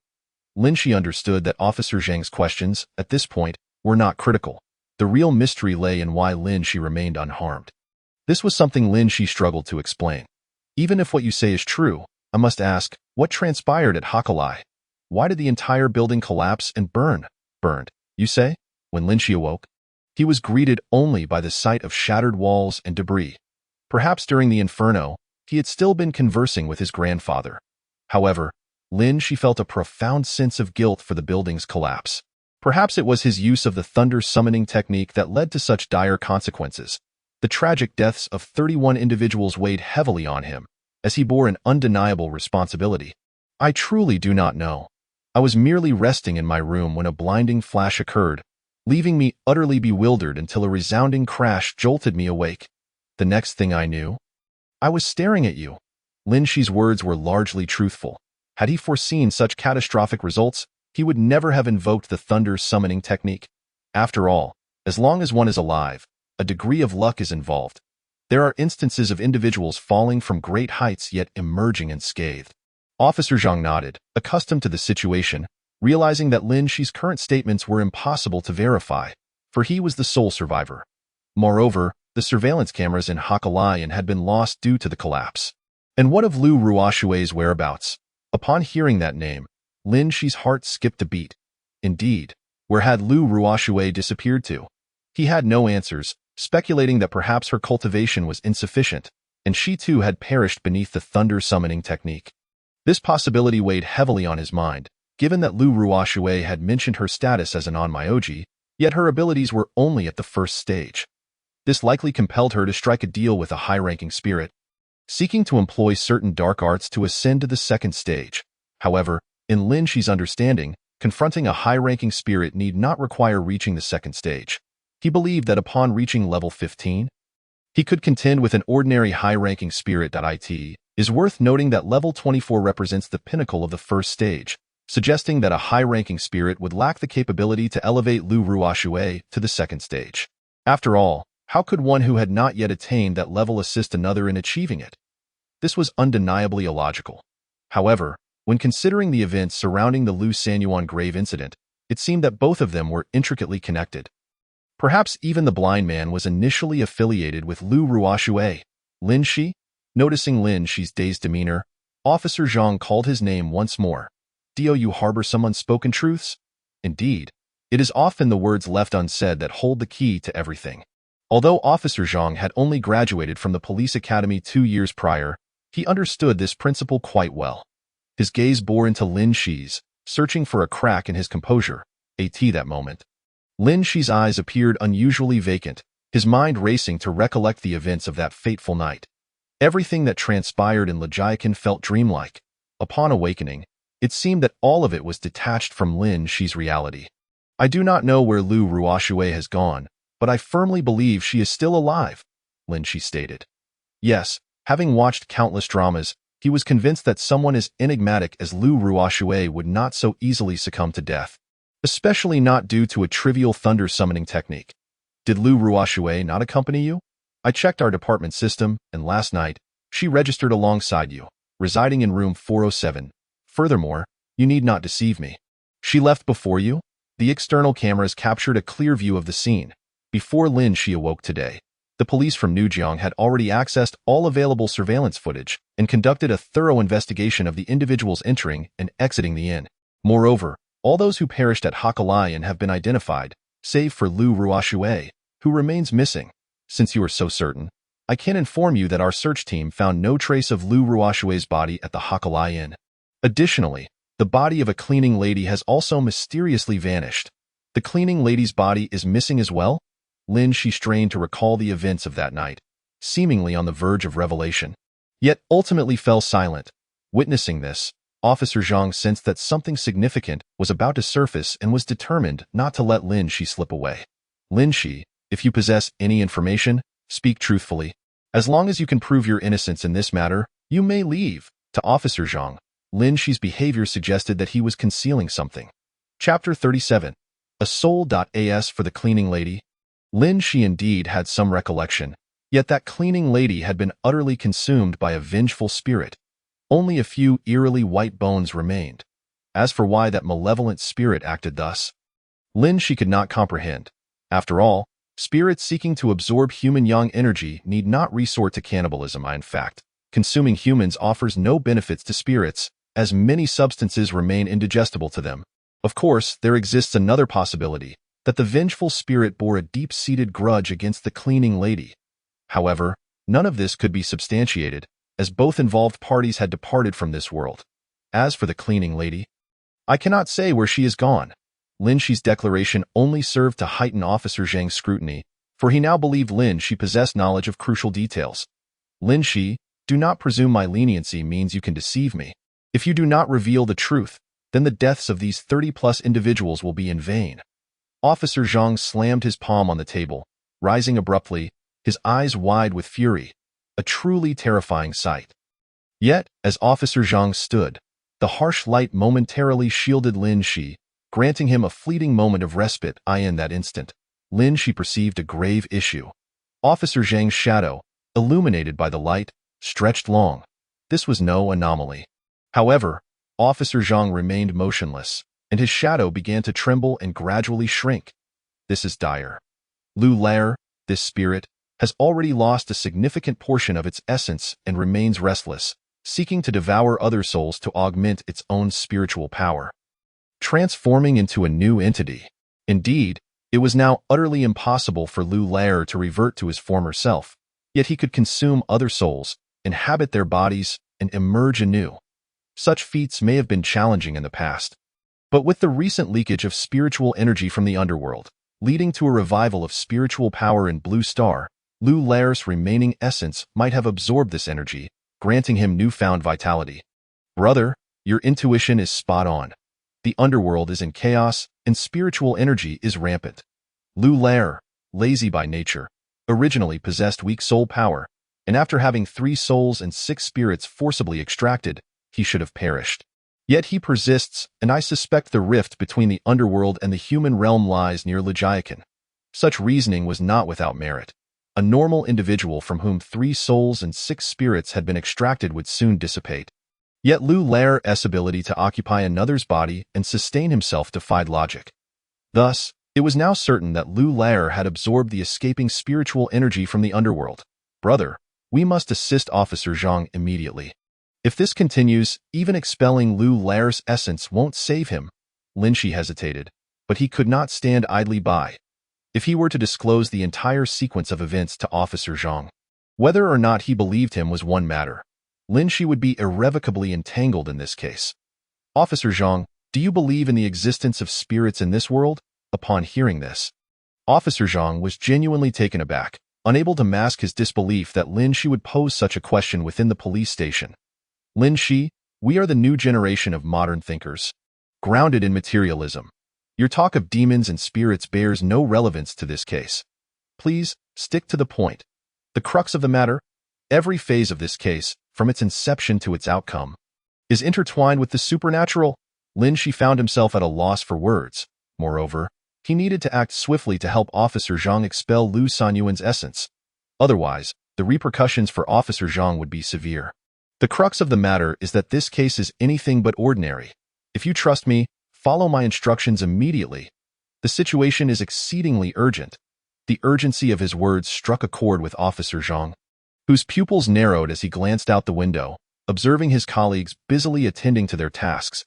Lin Shi understood that Officer Zhang's questions, at this point, were not critical. The real mystery lay in why Lin Shi remained unharmed. This was something Lin Shi struggled to explain. "Even if what you say is true, I must ask, what transpired at Hakalai? Why did the entire building collapse and burn?" "Burned, you say?" When Lin Shi awoke, he was greeted only by the sight of shattered walls and debris. Perhaps during the inferno, he had still been conversing with his grandfather. However, Lin Shi felt a profound sense of guilt for the building's collapse. Perhaps it was his use of the thunder summoning technique that led to such dire consequences. The tragic deaths of 31 individuals weighed heavily on him, as he bore an undeniable responsibility. "I truly do not know. I was merely resting in my room when a blinding flash occurred, leaving me utterly bewildered until a resounding crash jolted me awake. The next thing I knew, I was staring at you." Lin Shi's words were largely truthful. Had he foreseen such catastrophic results, he would never have invoked the thunder summoning technique. After all, as long as one is alive, a degree of luck is involved. There are instances of individuals falling from great heights yet emerging unscathed. Officer Zhang nodded, accustomed to the situation, realizing that Lin Shi's current statements were impossible to verify, for he was the sole survivor. Moreover, the surveillance cameras in Hakalai had been lost due to the collapse. And what of Lu Ruoshui's whereabouts? Upon hearing that name, Lin Shi's heart skipped a beat. Indeed, where had Lu Ruoshui disappeared to? He had no answers, speculating that perhaps her cultivation was insufficient, and she too had perished beneath the thunder summoning technique. This possibility weighed heavily on his mind, given that Lu Ruoshui had mentioned her status as an onmyoji, yet her abilities were only at the first stage. This likely compelled her to strike a deal with a high-ranking spirit, seeking to employ certain dark arts to ascend to the second stage. However, in Lin Shi's understanding, confronting a high-ranking spirit need not require reaching the second stage. He believed that upon reaching level 15, he could contend with an ordinary high-ranking spirit. It is worth noting that level 24 represents the pinnacle of the first stage, suggesting that a high-ranking spirit would lack the capability to elevate Lu Ruoshui to the second stage. After all, how could one who had not yet attained that level assist another in achieving it? This was undeniably illogical. However, when considering the events surrounding the Lu Sanyuan grave incident, it seemed that both of them were intricately connected. Perhaps even the blind man was initially affiliated with Lu Ruoshui. Lin Shi? Noticing Lin Shi's dazed demeanor, Officer Zhang called his name once more. "Do you harbor some unspoken truths?" Indeed, it is often the words left unsaid that hold the key to everything. Although Officer Zhang had only graduated from the police academy 2 years prior, he understood this principle quite well. His gaze bore into Lin Shi's, searching for a crack in his composure. That moment, Lin Shi's eyes appeared unusually vacant, his mind racing to recollect the events of that fateful night. Everything that transpired in Lajiakan felt dreamlike. Upon awakening, it seemed that all of it was detached from Lin Shi's reality. "I do not know where Lu Ruoshui has gone, but I firmly believe she is still alive," Lin Shi stated. Yes, having watched countless dramas, he was convinced that someone as enigmatic as Lu Ruoshui would not so easily succumb to death, especially not due to a trivial thunder summoning technique. "Did Lu Ruoshui not accompany you?" "I checked our department system, and last night, she registered alongside you, residing in room 407. Furthermore, you need not deceive me. She left before you?" The external cameras captured a clear view of the scene. Before Lin Shi awoke today, the police from Nujiang had already accessed all available surveillance footage and conducted a thorough investigation of the individuals entering and exiting the inn. Moreover, all those who perished at Hakalai have been identified, save for Lu Ruoshui, who remains missing. Since you are so certain, I can inform you that our search team found no trace of Lu Ruoshui's body at the Hakalai Inn. Additionally, the body of a cleaning lady has also mysteriously vanished. The cleaning lady's body is missing as well? Lin Shi strained to recall the events of that night, seemingly on the verge of revelation. yet ultimately fell silent. Witnessing this, Officer Zhang sensed that something significant was about to surface and was determined not to let Lin Shi slip away. Lin Shi, if you possess any information, speak truthfully. As long as you can prove your innocence in this matter, you may leave. To Officer Zhang, Lin Shi's behavior suggested that he was concealing something. Chapter 37. A Soul.as for the cleaning lady. Lin Shi indeed had some recollection, yet that cleaning lady had been utterly consumed by a vengeful spirit. Only a few eerily white bones remained. As for why that malevolent spirit acted thus, Lin Shi could not comprehend. After all, spirits seeking to absorb human yang energy need not resort to cannibalism. In fact, consuming humans offers no benefits to spirits, as many substances remain indigestible to them. Of course, there exists another possibility, that the vengeful spirit bore a deep-seated grudge against the cleaning lady. However, none of this could be substantiated, as both involved parties had departed from this world. As for the cleaning lady, I cannot say where she is gone. Lin Shi's declaration only served to heighten Officer Zhang's scrutiny, for he now believed Lin Shi possessed knowledge of crucial details. Lin Shi, do not presume my leniency means you can deceive me. If you do not reveal the truth, then the deaths of these 30-plus individuals will be in vain. Officer Zhang slammed his palm on the table, rising abruptly, his eyes wide with fury, a truly terrifying sight. Yet, as Officer Zhang stood, the harsh light momentarily shielded Lin Shi, granting him a fleeting moment of respite. In that instant, Lin Shi perceived a grave issue. Officer Zhang's shadow, illuminated by the light, stretched long. This was no anomaly. However, Officer Zhang remained motionless, and his shadow began to tremble and gradually shrink. This is dire. Lu Lair, this spirit, has already lost a significant portion of its essence and remains restless, seeking to devour other souls to augment its own spiritual power, transforming into a new entity. Indeed, it was now utterly impossible for Lu Lair to revert to his former self, yet he could consume other souls, inhabit their bodies, and emerge anew. Such feats may have been challenging in the past, but with the recent leakage of spiritual energy from the underworld, leading to a revival of spiritual power in Blue Star, Lu Lair's remaining essence might have absorbed this energy, granting him newfound vitality. Brother, your intuition is spot on. The underworld is in chaos, and spiritual energy is rampant. Lu Lair, lazy by nature, originally possessed weak soul power, and after having 3 souls and 6 spirits forcibly extracted, he should have perished. Yet he persists, and I suspect the rift between the underworld and the human realm lies near Legiacan. Such reasoning was not without merit. A normal individual from whom 3 souls and 6 spirits had been extracted would soon dissipate. Yet Lu Lair's ability to occupy another's body and sustain himself defied logic. Thus, it was now certain that Lu Lair had absorbed the escaping spiritual energy from the underworld. Brother, we must assist Officer Zhang immediately. If this continues, even expelling Lu Lair's essence won't save him. Lin Shi hesitated, but he could not stand idly by. If he were to disclose the entire sequence of events to Officer Zhang, whether or not he believed him was one matter. Lin Shi would be irrevocably entangled in this case. Officer Zhang, do you believe in the existence of spirits in this world? Upon hearing this, Officer Zhang was genuinely taken aback, unable to mask his disbelief that Lin Shi would pose such a question within the police station. Lin Shi, we are the new generation of modern thinkers, grounded in materialism. Your talk of demons and spirits bears no relevance to this case. Please, stick to the point. The crux of the matter, every phase of this case, from its inception to its outcome, is intertwined with the supernatural. Lin Shi found himself at a loss for words. Moreover, he needed to act swiftly to help Officer Zhang expel Lu Sanyuan's essence. Otherwise, the repercussions for Officer Zhang would be severe. The crux of the matter is that this case is anything but ordinary. If you trust me, follow my instructions immediately. The situation is exceedingly urgent. The urgency of his words struck a chord with Officer Zhang, whose pupils narrowed as he glanced out the window, observing his colleagues busily attending to their tasks.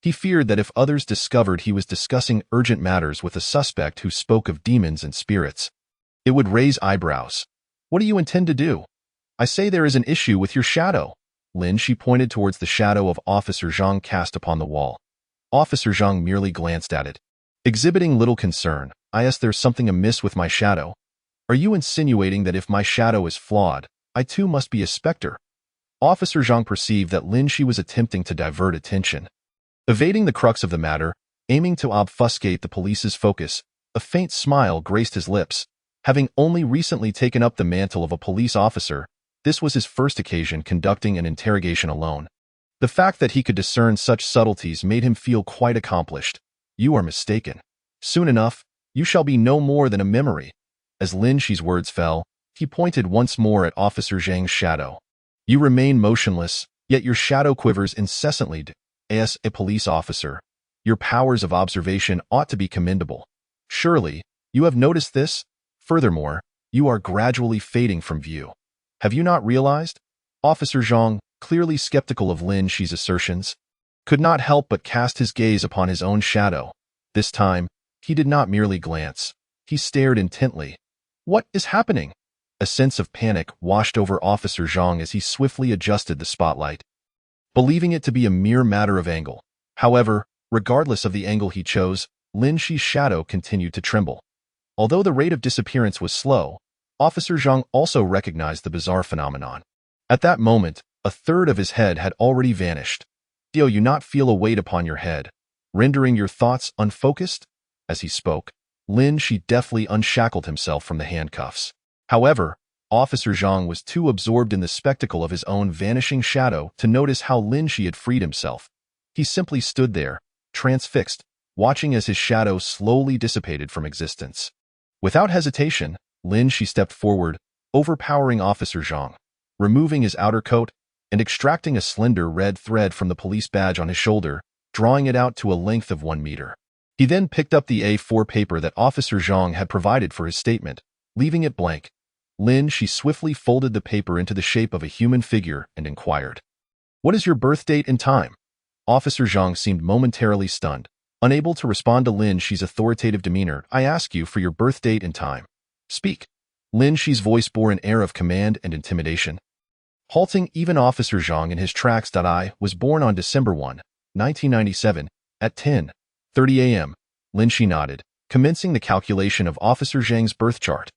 He feared that if others discovered he was discussing urgent matters with a suspect who spoke of demons and spirits, it would raise eyebrows. What do you intend to do? I say there is an issue with your shadow. Lin Shi pointed towards the shadow of Officer Zhang cast upon the wall. Officer Zhang merely glanced at it. Exhibiting little concern, I asked, there's something amiss with my shadow. Are you insinuating that if my shadow is flawed, I too must be a specter? Officer Zhang perceived that Lin Shi was attempting to divert attention. Evading the crux of the matter, aiming to obfuscate the police's focus, a faint smile graced his lips. Having only recently taken up the mantle of a police officer, this was his first occasion conducting an interrogation alone. The fact that he could discern such subtleties made him feel quite accomplished. You are mistaken. Soon enough, you shall be no more than a memory. As Lin Shi's words fell, he pointed once more at Officer Zhang's shadow. You remain motionless, yet your shadow quivers incessantly. As a police officer, your powers of observation ought to be commendable. Surely, you have noticed this? Furthermore, you are gradually fading from view. Have you not realized? Officer Zhang, clearly skeptical of Lin Shi's assertions, could not help but cast his gaze upon his own shadow. This time, he did not merely glance. He stared intently. What is happening? A sense of panic washed over Officer Zhang as he swiftly adjusted the spotlight, believing it to be a mere matter of angle. However, regardless of the angle he chose, Lin Shi's shadow continued to tremble. Although the rate of disappearance was slow, Officer Zhang also recognized the bizarre phenomenon. At that moment, a third of his head had already vanished. Do you not feel a weight upon your head, rendering your thoughts unfocused? As he spoke, Lin Shi deftly unshackled himself from the handcuffs. However, Officer Zhang was too absorbed in the spectacle of his own vanishing shadow to notice how Lin Shi had freed himself. He simply stood there, transfixed, watching as his shadow slowly dissipated from existence. Without hesitation, Lin Shi stepped forward, overpowering Officer Zhang, removing his outer coat and extracting a slender red thread from the police badge on his shoulder, drawing it out to a length of 1 meter. He then picked up the A4 paper that Officer Zhang had provided for his statement, leaving it blank. Lin Shi swiftly folded the paper into the shape of a human figure and inquired, "What is your birth date and time?" Officer Zhang seemed momentarily stunned. Unable to respond to Lin Shi's authoritative demeanor, "I ask you for your birth date and time. Speak." Lin Shi's voice bore an air of command and intimidation, halting even Officer Zhang in his tracks. "I was born on December 1, 1997, at 10:30 a.m. Lin Shi nodded, commencing the calculation of Officer Zhang's birth chart.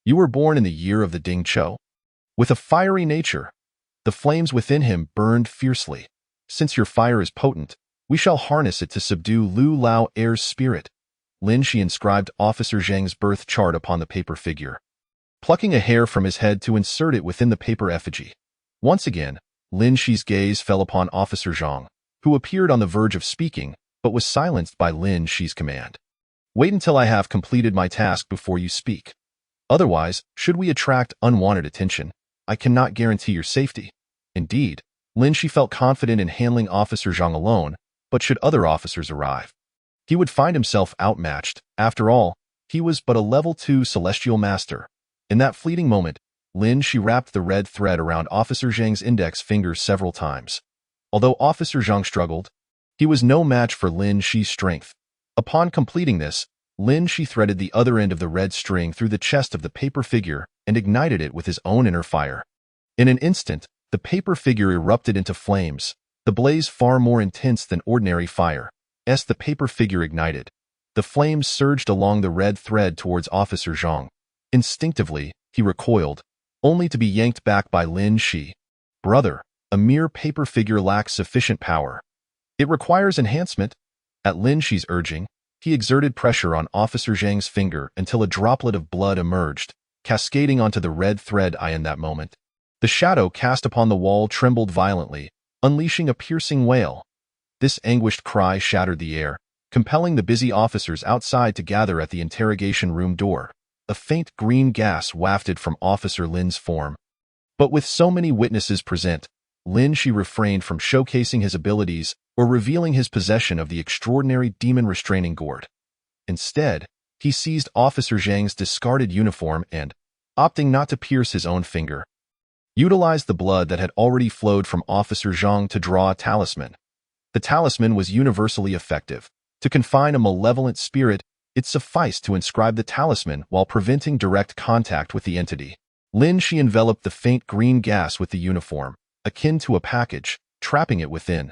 "You were born in the year of the Ding Chou?" With a fiery nature, the flames within him burned fiercely. "Since your fire is potent, we shall harness it to subdue Lu Lao Air's spirit." Lin Shi inscribed Officer Zhang's birth chart upon the paper figure, plucking a hair from his head to insert it within the paper effigy. Once again, Lin Shi's gaze fell upon Officer Zhang, who appeared on the verge of speaking, but was silenced by Lin Shi's command. "Wait until I have completed my task before you speak. Otherwise, should we attract unwanted attention, I cannot guarantee your safety." Indeed, Lin Shi felt confident in handling Officer Zhang alone, but should other officers arrive, he would find himself outmatched. After all, he was but a level 2 celestial master. In that fleeting moment, Lin Shi wrapped the red thread around Officer Zhang's index finger several times. Although Officer Zhang struggled, he was no match for Lin Shi's strength. Upon completing this, Lin Shi threaded the other end of the red string through the chest of the paper figure and ignited it with his own inner fire. In an instant, the paper figure erupted into flames, the blaze far more intense than ordinary fire. As the paper figure ignited, the flames surged along the red thread towards Officer Zhang. Instinctively, he recoiled, only to be yanked back by Lin Shi. "Brother, a mere paper figure lacks sufficient power. It requires enhancement." At Lin Shi's urging, he exerted pressure on Officer Zhang's finger until a droplet of blood emerged, cascading onto the red thread. In that moment, the shadow cast upon the wall trembled violently, unleashing a piercing wail. This anguished cry shattered the air, compelling the busy officers outside to gather at the interrogation room door. A faint green gas wafted from Officer Lin's form. But with so many witnesses present, Lin Shi refrained from showcasing his abilities or revealing his possession of the extraordinary demon restraining gourd. Instead, he seized Officer Zhang's discarded uniform and, opting not to pierce his own finger, utilized the blood that had already flowed from Officer Zhang to draw a talisman. The talisman was universally effective. To confine a malevolent spirit, it sufficed to inscribe the talisman while preventing direct contact with the entity. Lin Shi enveloped the faint green gas with the uniform, akin to a package, trapping it within.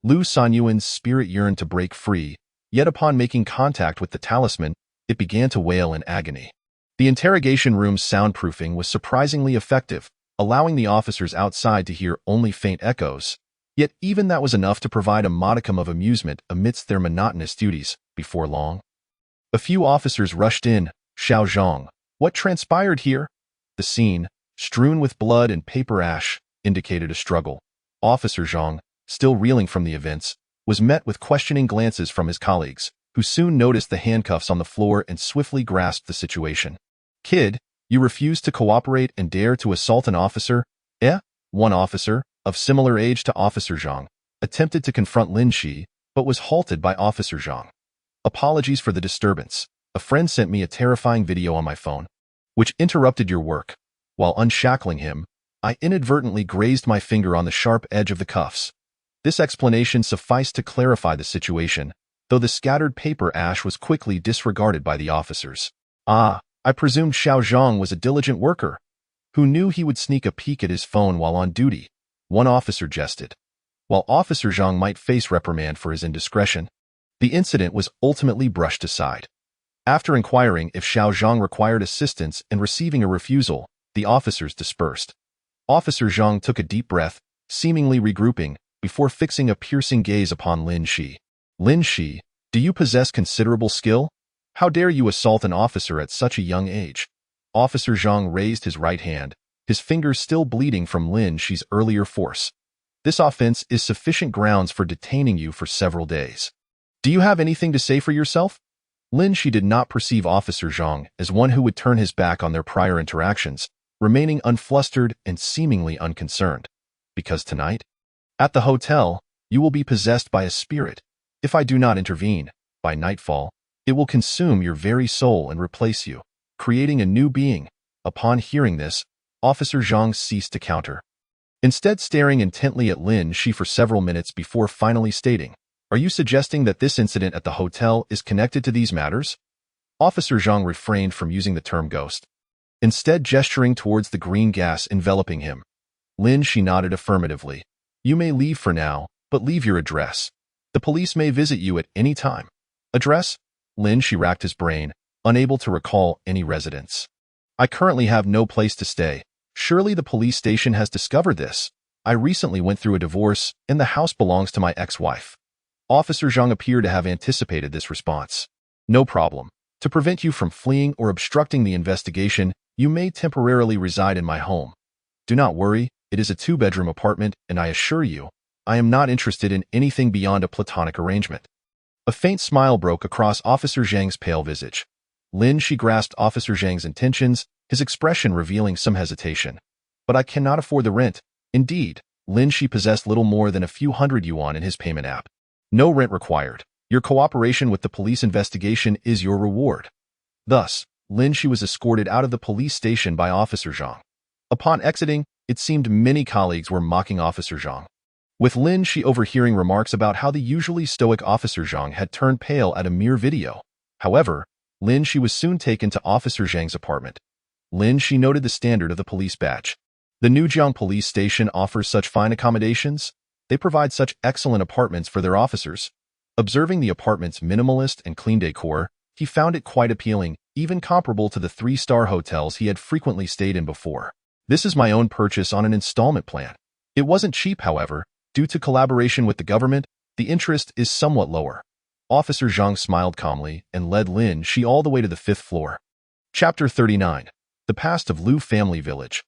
Lu Sanyuan's spirit yearned to break free, yet upon making contact with the talisman, it began to wail in agony. The interrogation room's soundproofing was surprisingly effective, allowing the officers outside to hear only faint echoes. Yet even that was enough to provide a modicum of amusement amidst their monotonous duties. Before long, a few officers rushed in. Xiao Zhang, what transpired here? The scene, strewn with blood and paper ash, indicated a struggle. Officer Zhang, still reeling from the events, was met with questioning glances from his colleagues, who soon noticed the handcuffs on the floor and swiftly grasped the situation. Kid, you refuse to cooperate and dare to assault an officer? One officer, of similar age to Officer Zhang, attempted to confront Lin Shi, but was halted by Officer Zhang. Apologies for the disturbance. A friend sent me a terrifying video on my phone, which interrupted your work. While unshackling him, I inadvertently grazed my finger on the sharp edge of the cuffs. This explanation sufficed to clarify the situation, though the scattered paper ash was quickly disregarded by the officers. I presumed Xiao Zhang was a diligent worker, who knew he would sneak a peek at his phone while on duty, one officer jested. While Officer Zhang might face reprimand for his indiscretion, the incident was ultimately brushed aside. After inquiring if Xiao Zhang required assistance and receiving a refusal, the officers dispersed. Officer Zhang took a deep breath, seemingly regrouping, before fixing a piercing gaze upon Lin Shi. Lin Shi, do you possess considerable skill? How dare you assault an officer at such a young age? Officer Zhang raised his right hand, his fingers still bleeding from Lin Shi's earlier force. This offense is sufficient grounds for detaining you for several days. Do you have anything to say for yourself? Lin Shi did not perceive Officer Zhang as one who would turn his back on their prior interactions, remaining unflustered and seemingly unconcerned. Because tonight, at the hotel, you will be possessed by a spirit. If I do not intervene, by nightfall, it will consume your very soul and replace you, creating a new being. Upon hearing this, Officer Zhang ceased to counter, instead staring intently at Lin Shi for several minutes before finally stating, are you suggesting that this incident at the hotel is connected to these matters? Officer Zhang refrained from using the term ghost, instead gesturing towards the green gas enveloping him. Lin Shi nodded affirmatively. You may leave for now, but leave your address. The police may visit you at any time. Address? Lin Shi racked his brain, unable to recall any residence. I currently have no place to stay. Surely the police station has discovered this. I recently went through a divorce, and the house belongs to my ex-wife. Officer Zhang appeared to have anticipated this response. No problem. To prevent you from fleeing or obstructing the investigation, you may temporarily reside in my home. Do not worry, it is a 2-bedroom apartment, and I assure you, I am not interested in anything beyond a platonic arrangement. A faint smile broke across Officer Zhang's pale visage. Lin Shi grasped Officer Zhang's intentions, his expression revealing some hesitation. But I cannot afford the rent. Indeed, Lin Shi possessed little more than a few hundred yuan in his payment app. No rent required. Your cooperation with the police investigation is your reward. Thus, Lin Shi was escorted out of the police station by Officer Zhang. Upon exiting, it seemed many colleagues were mocking Officer Zhang, with Lin Shi overhearing remarks about how the usually stoic Officer Zhang had turned pale at a mere video. However, Lin Shi was soon taken to Officer Zhang's apartment. Lin Shi noted the standard of the police badge. The Nujiang police station offers such fine accommodations. They provide such excellent apartments for their officers. Observing the apartment's minimalist and clean decor, he found it quite appealing, even comparable to the 3-star hotels he had frequently stayed in before. This is my own purchase on an installment plan. It wasn't cheap, however. Due to collaboration with the government, the interest is somewhat lower. Officer Zhang smiled calmly and led Lin Shi all the way to the 5th floor. Chapter 39. The Past of Lu Family Village.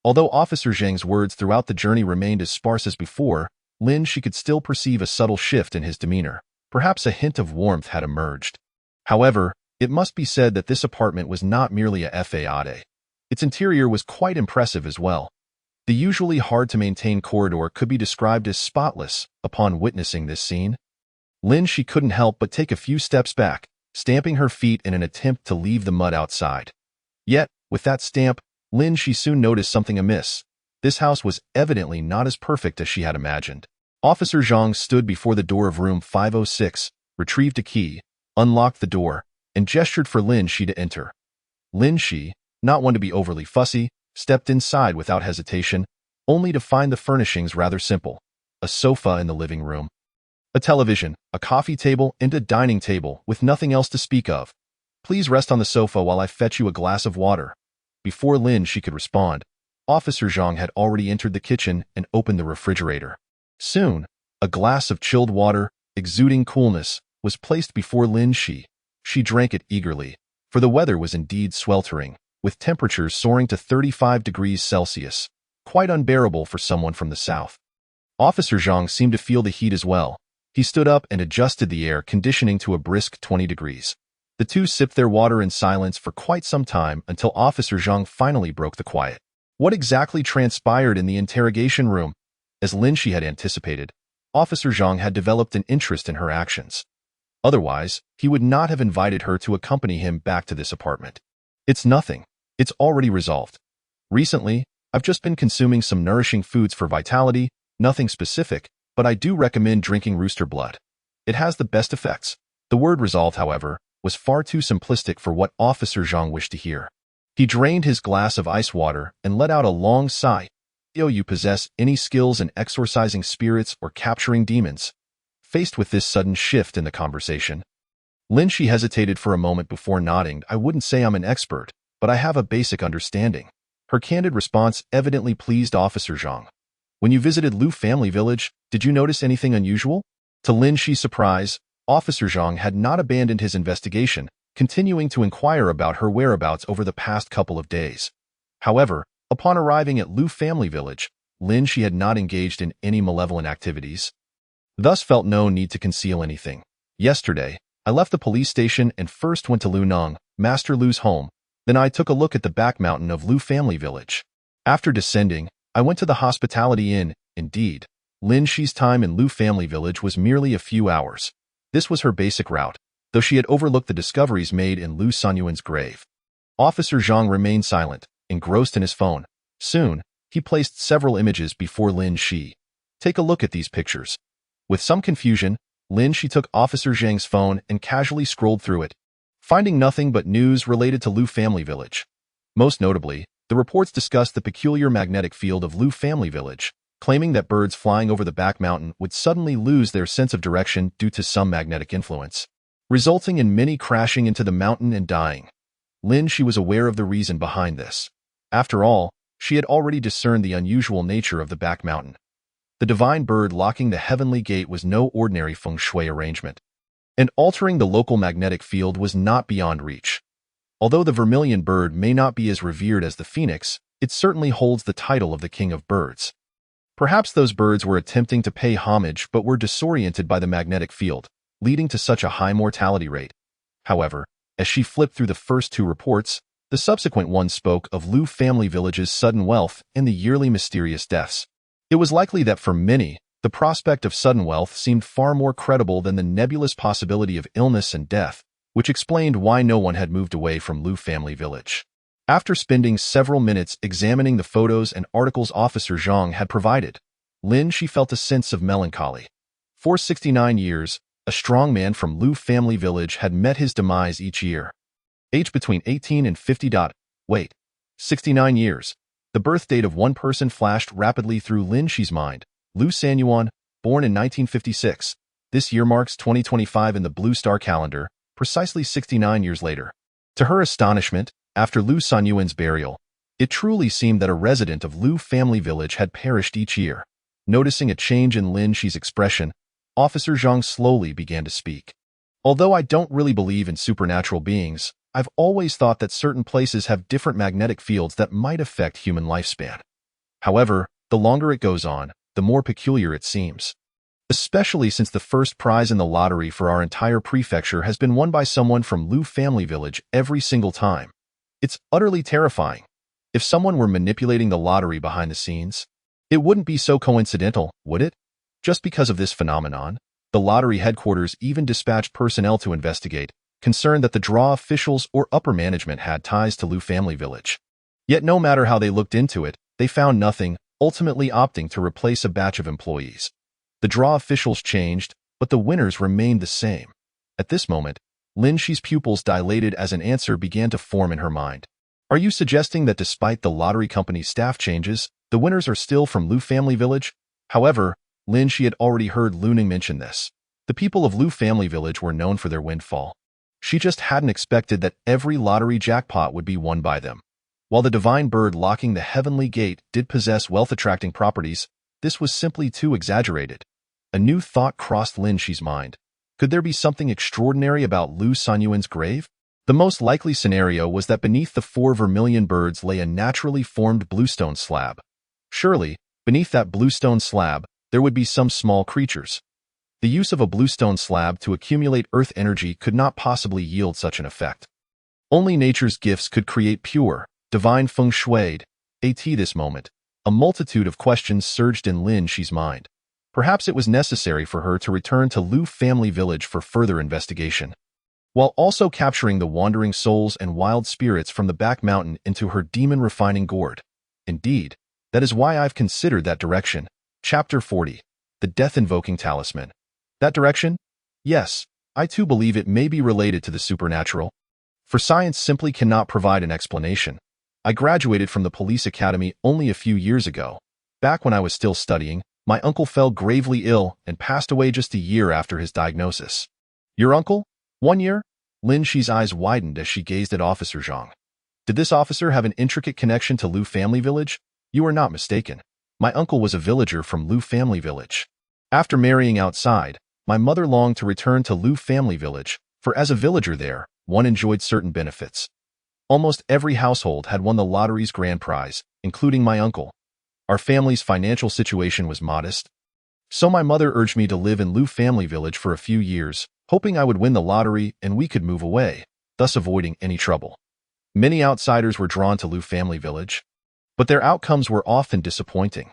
Although Officer Zhang's words throughout the journey remained as sparse as before, Lin Shi could still perceive a subtle shift in his demeanor. Perhaps a hint of warmth had emerged. However, it must be said that this apartment was not merely a fade. Its interior was quite impressive as well. The usually hard-to-maintain corridor could be described as spotless. Upon witnessing this scene, Lin Shi couldn't help but take a few steps back, stamping her feet in an attempt to leave the mud outside. Yet, with that stamp, Lin Shi soon noticed something amiss. This house was evidently not as perfect as she had imagined. Officer Zhang stood before the door of room 506, retrieved a key, unlocked the door, and gestured for Lin Shi to enter. Lin Shi, not one to be overly fussy, stepped inside without hesitation, only to find the furnishings rather simple. A sofa in the living room, a television, a coffee table, and a dining table with nothing else to speak of. Please rest on the sofa while I fetch you a glass of water. Before Lin Shi could respond, Officer Zhang had already entered the kitchen and opened the refrigerator. Soon, a glass of chilled water, exuding coolness, was placed before Lin Shi. She drank it eagerly, for the weather was indeed sweltering, with temperatures soaring to 35 degrees Celsius, quite unbearable for someone from the south. Officer Zhang seemed to feel the heat as well. He stood up and adjusted the air conditioning to a brisk 20 degrees. The two sipped their water in silence for quite some time until Officer Zhang finally broke the quiet. What exactly transpired in the interrogation room? As Lin Shi had anticipated, Officer Zhang had developed an interest in her actions. Otherwise, he would not have invited her to accompany him back to this apartment. It's nothing. It's already resolved. Recently, I've just been consuming some nourishing foods for vitality, nothing specific, but I do recommend drinking rooster blood. It has the best effects. The word resolved, however, was far too simplistic for what Officer Zhang wished to hear. He drained his glass of ice water and let out a long sigh. You possess any skills in exorcising spirits or capturing demons? Faced with this sudden shift in the conversation, Lin Shi hesitated for a moment before nodding. I wouldn't say I'm an expert, but I have a basic understanding. Her candid response evidently pleased Officer Zhang. When you visited Lu family village, did you notice anything unusual? To Lin Shi's surprise, Officer Zhang had not abandoned his investigation, continuing to inquire about her whereabouts over the past couple of days. However, upon arriving at Lu family village, Lin Shi had not engaged in any malevolent activities, thus felt no need to conceal anything. Yesterday, I left the police station and first went to Lu Nong, Master Lu's home. Then I took a look at the back mountain of Lu family village. After descending, I went to the hospitality inn. Indeed, Lin Shi's time in Lu family village was merely a few hours. This was her basic route, though she had overlooked the discoveries made in Lu Sanyuan's grave. Officer Zhang remained silent, engrossed in his phone. Soon, he placed several images before Lin Shi. Take a look at these pictures. With some confusion, Lin Shi took Officer Zhang's phone and casually scrolled through it, finding nothing but news related to Lu family village. Most notably, the reports discussed the peculiar magnetic field of Lu family village, claiming that birds flying over the back mountain would suddenly lose their sense of direction due to some magnetic influence, resulting in many crashing into the mountain and dying. Lin Shi was aware of the reason behind this. After all, she had already discerned the unusual nature of the back mountain. The divine bird locking the heavenly gate was no ordinary feng shui arrangement, and altering the local magnetic field was not beyond reach. Although the vermilion bird may not be as revered as the phoenix, it certainly holds the title of the king of birds. Perhaps those birds were attempting to pay homage but were disoriented by the magnetic field, leading to such a high mortality rate. However, as she flipped through the first two reports, the subsequent one spoke of Lu family village's sudden wealth and the yearly mysterious deaths. It was likely that for many, the prospect of sudden wealth seemed far more credible than the nebulous possibility of illness and death, which explained why no one had moved away from Lu family village. After spending several minutes examining the photos and articles Officer Zhang had provided, Lin Shi felt a sense of melancholy. For 69 years, a strong man from Lu family village had met his demise each year. Aged between 18 and 50. 69 years. The birth date of one person flashed rapidly through Lin Shi's mind. Lu Sanyuan, born in 1956. This year marks 2025 in the Blue Star calendar, precisely 69 years later. To her astonishment, after Lu Sanyuan's burial, it truly seemed that a resident of Lu family village had perished each year. Noticing a change in Lin Shi's expression, Officer Zhang slowly began to speak. Although I don't really believe in supernatural beings, I've always thought that certain places have different magnetic fields that might affect human lifespan. However, the longer it goes on, the more peculiar it seems. Especially since the first prize in the lottery for our entire prefecture has been won by someone from Lu family village every single time. It's utterly terrifying. If someone were manipulating the lottery behind the scenes, it wouldn't be so coincidental, would it? Just because of this phenomenon, the lottery headquarters even dispatched personnel to investigate, concerned that the draw officials or upper management had ties to Lu family village. Yet no matter how they looked into it, they found nothing, ultimately opting to replace a batch of employees. The draw officials changed, but the winners remained the same. At this moment, Lin Shi's pupils dilated as an answer began to form in her mind. Are you suggesting that despite the lottery company's staff changes, the winners are still from Lu family village? However, Lin Shi had already heard Lu Ning mention this. The people of Lu family village were known for their windfall. She just hadn't expected that every lottery jackpot would be won by them. While the divine bird locking the heavenly gate did possess wealth-attracting properties, this was simply too exaggerated. A new thought crossed Lin Shi's mind. Could there be something extraordinary about Lu Sanyuan's grave? The most likely scenario was that beneath the 4 vermilion birds lay a naturally formed bluestone slab. Surely, beneath that bluestone slab, there would be some small creatures. The use of a bluestone slab to accumulate earth energy could not possibly yield such an effect. Only nature's gifts could create pure, divine feng shui. At this moment, a multitude of questions surged in Lin Shi's mind. Perhaps it was necessary for her to return to Lu family village for further investigation, while also capturing the wandering souls and wild spirits from the back mountain into her demon-refining gourd. Indeed, that is why I've considered that direction. Chapter 40. The Death-Invoking Talisman. That direction? Yes, I too believe it may be related to the supernatural. For science simply cannot provide an explanation. I graduated from the police academy only a few years ago. Back when I was still studying, my uncle fell gravely ill and passed away just a year after his diagnosis. Your uncle? 1 year? Lin Shi's eyes widened as she gazed at Officer Zhang. Did this officer have an intricate connection to Lu family village? You are not mistaken. My uncle was a villager from Lu family village. After marrying outside, my mother longed to return to Lu family village, for as a villager there, one enjoyed certain benefits. Almost every household had won the lottery's grand prize, including my uncle. Our family's financial situation was modest, so my mother urged me to live in Lu family village for a few years, hoping I would win the lottery and we could move away, thus avoiding any trouble. Many outsiders were drawn to Lu family village, but their outcomes were often disappointing.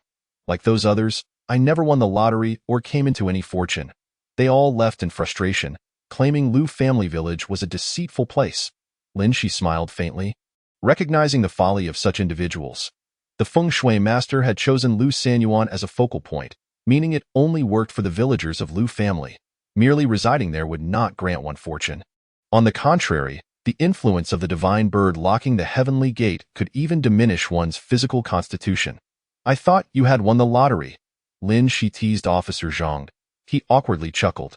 Like those others, I never won the lottery or came into any fortune. They all left in frustration, claiming Lu family village was a deceitful place. Lin Shi smiled faintly, recognizing the folly of such individuals. The feng shui master had chosen Lu Sanyuan as a focal point, meaning it only worked for the villagers of Lu family. Merely residing there would not grant one fortune. On the contrary, the influence of the divine bird locking the heavenly gate could even diminish one's physical constitution. I thought you had won the lottery. Lin Shi teased Officer Zhang. He awkwardly chuckled,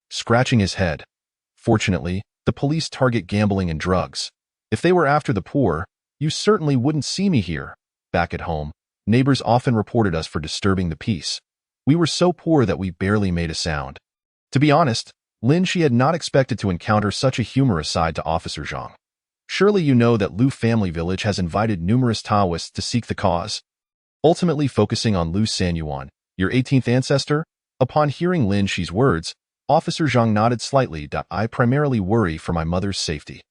scratching his head. Fortunately, the police target gambling and drugs. If they were after the poor, you certainly wouldn't see me here. Back at home, neighbors often reported us for disturbing the peace. We were so poor that we barely made a sound. To be honest, Lin Shi had not expected to encounter such a humorous side to Officer Zhang. Surely you know that Lu family village has invited numerous Taoists to seek the cause, ultimately focusing on Lu Sanyuan, your 18th ancestor? Upon hearing Lin Shi's words, Officer Zhang nodded slightly. I primarily worry for my mother's safety.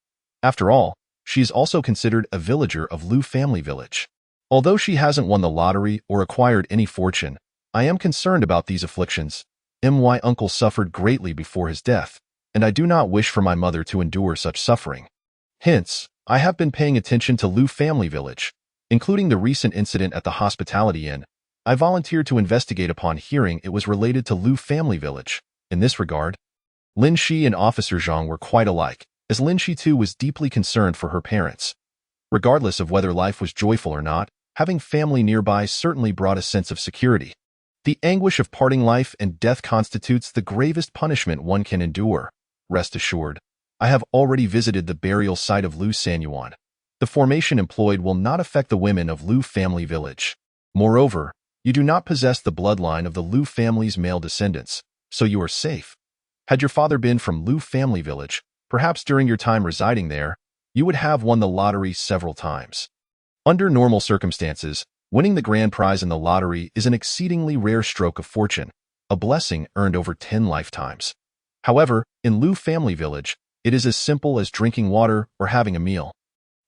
After all, she is also considered a villager of Lu family village. Although she hasn't won the lottery or acquired any fortune, I am concerned about these afflictions. My uncle suffered greatly before his death, and I do not wish for my mother to endure such suffering. Hence, I have been paying attention to Lu family village, including the recent incident at the Hospitality Inn. I volunteered to investigate upon hearing it was related to Lu family village. In this regard, Lin Shi and Officer Zhang were quite alike, as Lin Shi too was deeply concerned for her parents. Regardless of whether life was joyful or not, having family nearby certainly brought a sense of security. The anguish of parting life and death constitutes the gravest punishment one can endure. Rest assured, I have already visited the burial site of Lu Sanyuan. The formation employed will not affect the women of Lu family village. Moreover, you do not possess the bloodline of the Lu family's male descendants, so you are safe. Had your father been from Lu family village, perhaps during your time residing there, you would have won the lottery several times. Under normal circumstances, winning the grand prize in the lottery is an exceedingly rare stroke of fortune, a blessing earned over 10 lifetimes. However, in Lu family village, it is as simple as drinking water or having a meal.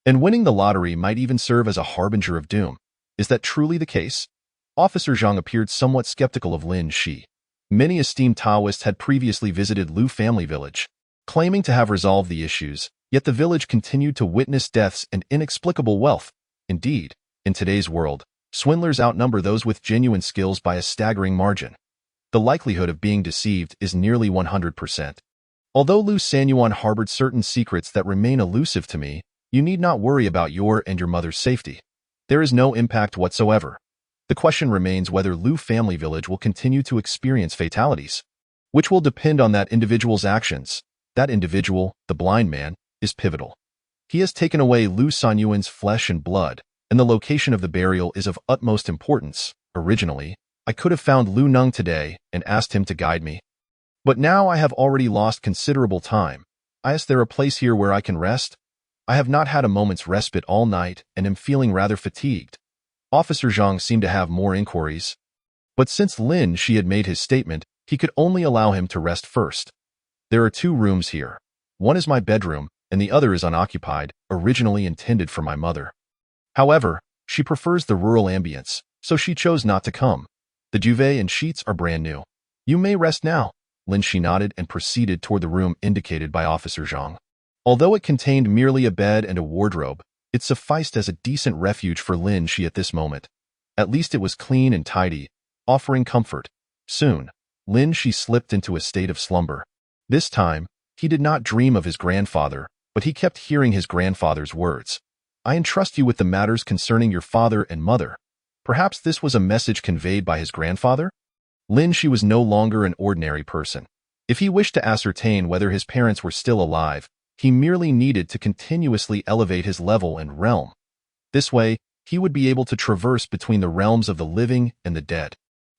And winning the lottery might even serve as a harbinger of doom. Is that truly the case? Officer Zhang appeared somewhat skeptical of Lin Shi. Many esteemed Taoists had previously visited Lu family village, claiming to have resolved the issues, yet the village continued to witness deaths and inexplicable wealth. Indeed, in today's world, swindlers outnumber those with genuine skills by a staggering margin. The likelihood of being deceived is nearly 100%. Although Lu Sanyuan harbored certain secrets that remain elusive to me, you need not worry about your and your mother's safety. There is no impact whatsoever. The question remains whether Lu family village will continue to experience fatalities, which will depend on that individual's actions. That individual, the blind man, is pivotal. He has taken away Lu Sanyuan's flesh and blood, and the location of the burial is of utmost importance. Originally, I could have found Lu Nung today and asked him to guide me. But now I have already lost considerable time. Is there a place here where I can rest? I have not had a moment's respite all night and am feeling rather fatigued. Officer Zhang seemed to have more inquiries. But since Lin Shi had made his statement, he could only allow him to rest first. There are 2 rooms here. One is my bedroom, and the other is unoccupied, originally intended for my mother. However, she prefers the rural ambience, so she chose not to come. The duvet and sheets are brand new. You may rest now. Lin Shi nodded and proceeded toward the room indicated by Officer Zhang. Although it contained merely a bed and a wardrobe, it sufficed as a decent refuge for Lin Shi at this moment. At least it was clean and tidy, offering comfort. Soon, Lin Shi slipped into a state of slumber. This time, he did not dream of his grandfather, but he kept hearing his grandfather's words. I entrust you with the matters concerning your father and mother. Perhaps this was a message conveyed by his grandfather? Lin Shi was no longer an ordinary person. If he wished to ascertain whether his parents were still alive, he merely needed to continuously elevate his level and realm. This way, he would be able to traverse between the realms of the living and the dead.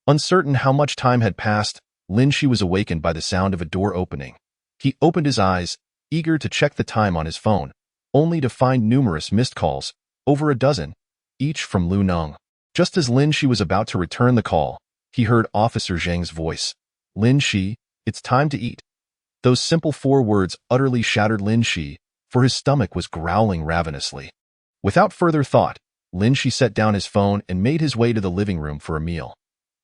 Uncertain how much time had passed, Lin Shi was awakened by the sound of a door opening. He opened his eyes, eager to check the time on his phone, only to find numerous missed calls, over a dozen, each from Lu Nung. Just as Lin Shi was about to return the call, he heard Officer Zhang's voice. Lin Shi, it's time to eat. Those simple 4 words utterly shattered Lin Shi, for his stomach was growling ravenously. Without further thought, Lin Shi set down his phone and made his way to the living room for a meal.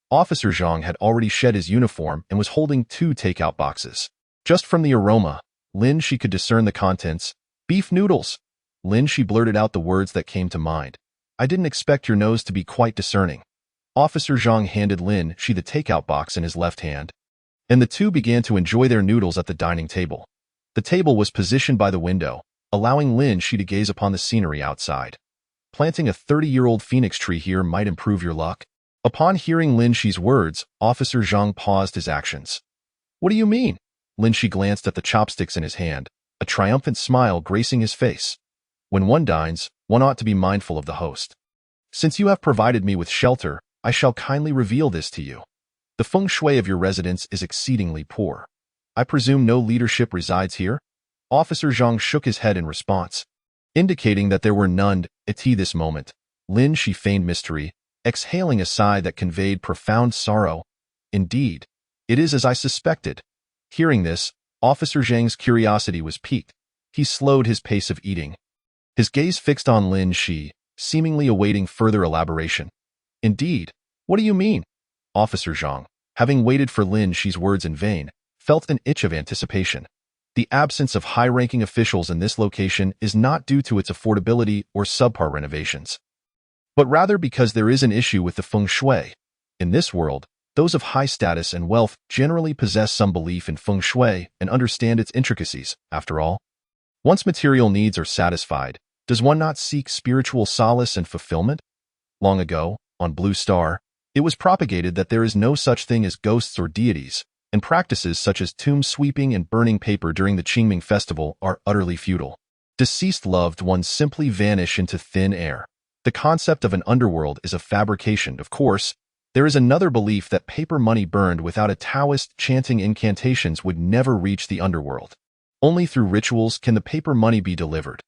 Officer Zhang had already shed his uniform and was holding 2 takeout boxes. Just from the aroma, Lin Shi could discern the contents. Beef noodles. Lin Shi blurted out the words that came to mind. I didn't expect your nose to be quite discerning. Officer Zhang handed Lin Shi the takeout box in his left hand, and the 2 began to enjoy their noodles at the dining table. The table was positioned by the window, allowing Lin Shi to gaze upon the scenery outside. Planting a 30-year-old phoenix tree here might improve your luck. Upon hearing Lin Shi's words, Officer Zhang paused his actions. What do you mean? Lin Shi glanced at the chopsticks in his hand, a triumphant smile gracing his face. When one dines, one ought to be mindful of the host. Since you have provided me with shelter, I shall kindly reveal this to you. The feng shui of your residence is exceedingly poor. I presume no leadership resides here? Officer Zhang shook his head in response, indicating that there were none at this moment. Lin Shi feigned mystery, exhaling a sigh that conveyed profound sorrow. Indeed, it is as I suspected. Hearing this, Officer Zhang's curiosity was piqued. He slowed his pace of eating. His gaze fixed on Lin Shi, seemingly awaiting further elaboration. Indeed, what do you mean? Officer Zhang, having waited for Lin Shi's words in vain, felt an itch of anticipation. The absence of high-ranking officials in this location is not due to its affordability or subpar renovations, but rather because there is an issue with the feng shui. In this world, those of high status and wealth generally possess some belief in feng shui and understand its intricacies. After all, once material needs are satisfied, does one not seek spiritual solace and fulfillment? Long ago, on Blue Star, it was propagated that there is no such thing as ghosts or deities, and practices such as tomb sweeping and burning paper during the Qingming festival are utterly futile. Deceased loved ones simply vanish into thin air. The concept of an underworld is a fabrication, of course. There is another belief that paper money burned without a Taoist chanting incantations would never reach the underworld. Only through rituals can the paper money be delivered.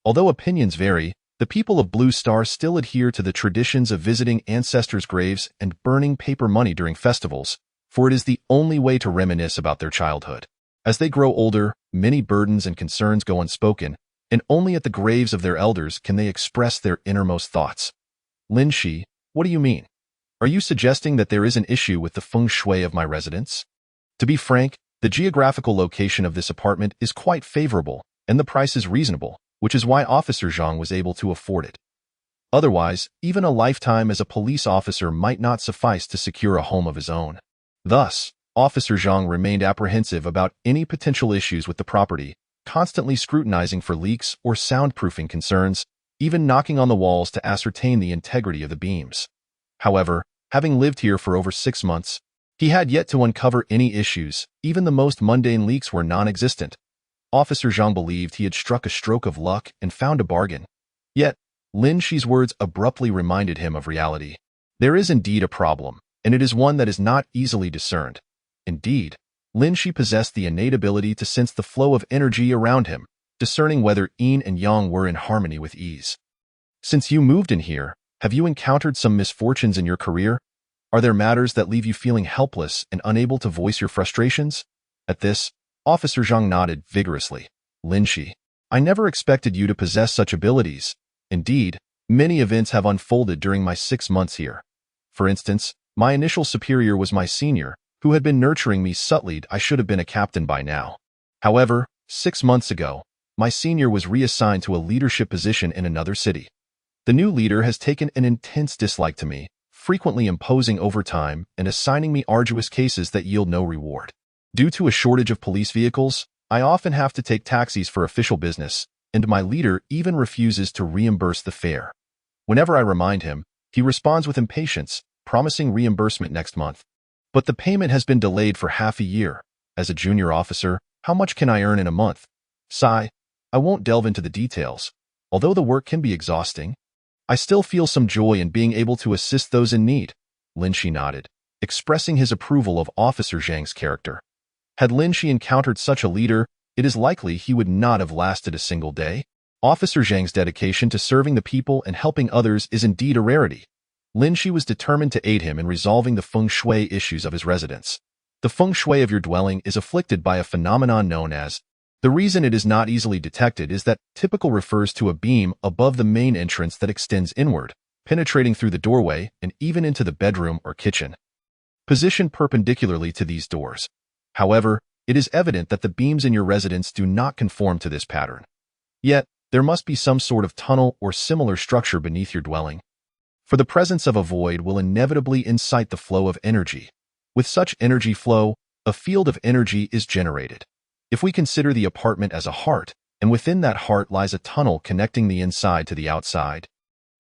Although opinions vary, the people of Blue Star still adhere to the traditions of visiting ancestors' graves and burning paper money during festivals, for it is the only way to reminisce about their childhood. As they grow older, many burdens and concerns go unspoken, and only at the graves of their elders can they express their innermost thoughts. Lin Shi, what do you mean? Are you suggesting that there is an issue with the feng shui of my residence? To be frank, the geographical location of this apartment is quite favorable, and the price is reasonable, which is why Officer Zhang was able to afford it. Otherwise, even a lifetime as a police officer might not suffice to secure a home of his own. Thus, Officer Zhang remained apprehensive about any potential issues with the property, constantly scrutinizing for leaks or soundproofing concerns, even knocking on the walls to ascertain the integrity of the beams. However, having lived here for over 6 months, he had yet to uncover any issues. Even the most mundane leaks were non-existent. Officer Zhang believed he had struck a stroke of luck and found a bargain. Yet, Lin Shi's words abruptly reminded him of reality. There is indeed a problem, and it is one that is not easily discerned. Indeed, Lin Shi possessed the innate ability to sense the flow of energy around him, discerning whether yin and yang were in harmony with ease. Since you moved in here, have you encountered some misfortunes in your career? Are there matters that leave you feeling helpless and unable to voice your frustrations? At this, Officer Zhang nodded vigorously. Lin Shi, I never expected you to possess such abilities. Indeed, many events have unfolded during my 6 months here. For instance, my initial superior was my senior, who had been nurturing me subtly. I should have been a captain by now. However, 6 months ago, my senior was reassigned to a leadership position in another city. The new leader has taken an intense dislike to me, frequently imposing overtime and assigning me arduous cases that yield no reward. Due to a shortage of police vehicles, I often have to take taxis for official business, and my leader even refuses to reimburse the fare. Whenever I remind him, he responds with impatience, promising reimbursement next month. But the payment has been delayed for half a year. As a junior officer, how much can I earn in a month? Sigh. I won't delve into the details. Although the work can be exhausting, I still feel some joy in being able to assist those in need. Lin Shi nodded, expressing his approval of Officer Zhang's character. Had Lin Shi encountered such a leader, it is likely he would not have lasted a single day. Officer Zhang's dedication to serving the people and helping others is indeed a rarity. Lin Shi was determined to aid him in resolving the feng shui issues of his residence. The feng shui of your dwelling is afflicted by a phenomenon known as. The reason it is not easily detected is that typical refers to a beam above the main entrance that extends inward, penetrating through the doorway and even into the bedroom or kitchen. Positioned perpendicularly to these doors. However, it is evident that the beams in your residence do not conform to this pattern. Yet, there must be some sort of tunnel or similar structure beneath your dwelling. For the presence of a void will inevitably incite the flow of energy. With such energy flow, a field of energy is generated. If we consider the apartment as a heart, and within that heart lies a tunnel connecting the inside to the outside,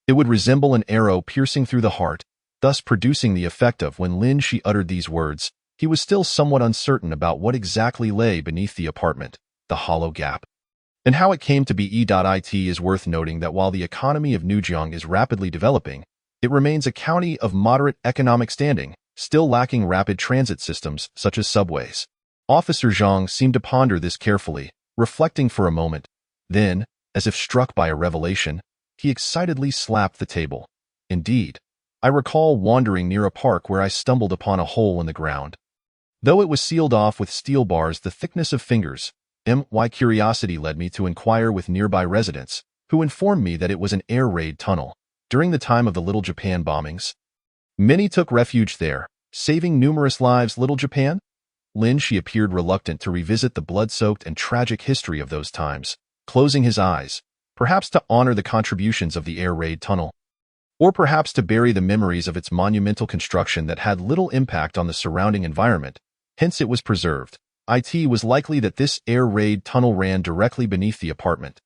it would resemble an arrow piercing through the heart, thus producing the effect of when Lin Shi uttered these words, he was still somewhat uncertain about what exactly lay beneath the apartment, the hollow gap. And how it came to be it is worth noting that while the economy of Nujiang is rapidly developing, it remains a county of moderate economic standing, still lacking rapid transit systems such as subways. Officer Zhang seemed to ponder this carefully, reflecting for a moment. Then, as if struck by a revelation, he excitedly slapped the table. Indeed, I recall wandering near a park where I stumbled upon a hole in the ground. Though it was sealed off with steel bars the thickness of fingers, my curiosity led me to inquire with nearby residents, who informed me that it was an air raid tunnel. During the time of the Little Japan bombings, many took refuge there, saving numerous lives. Little Japan? Lin Shi appeared reluctant to revisit the blood-soaked and tragic history of those times, closing his eyes, perhaps to honor the contributions of the air raid tunnel, or perhaps to bury the memories of its monumental construction that had little impact on the surrounding environment, hence it was preserved. It was likely that this air raid tunnel ran directly beneath the apartment,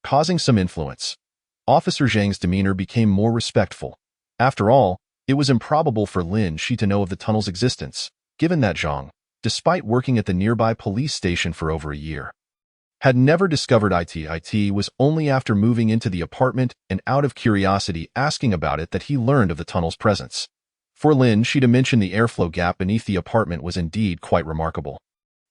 causing some influence. Officer Zhang's demeanor became more respectful. After all, it was improbable for Lin Shi to know of the tunnel's existence, given that Zhang, despite working at the nearby police station for over a year, had never discovered it. It was only after moving into the apartment and out of curiosity asking about it that he learned of the tunnel's presence. For Lin Shi to mention the airflow gap beneath the apartment was indeed quite remarkable.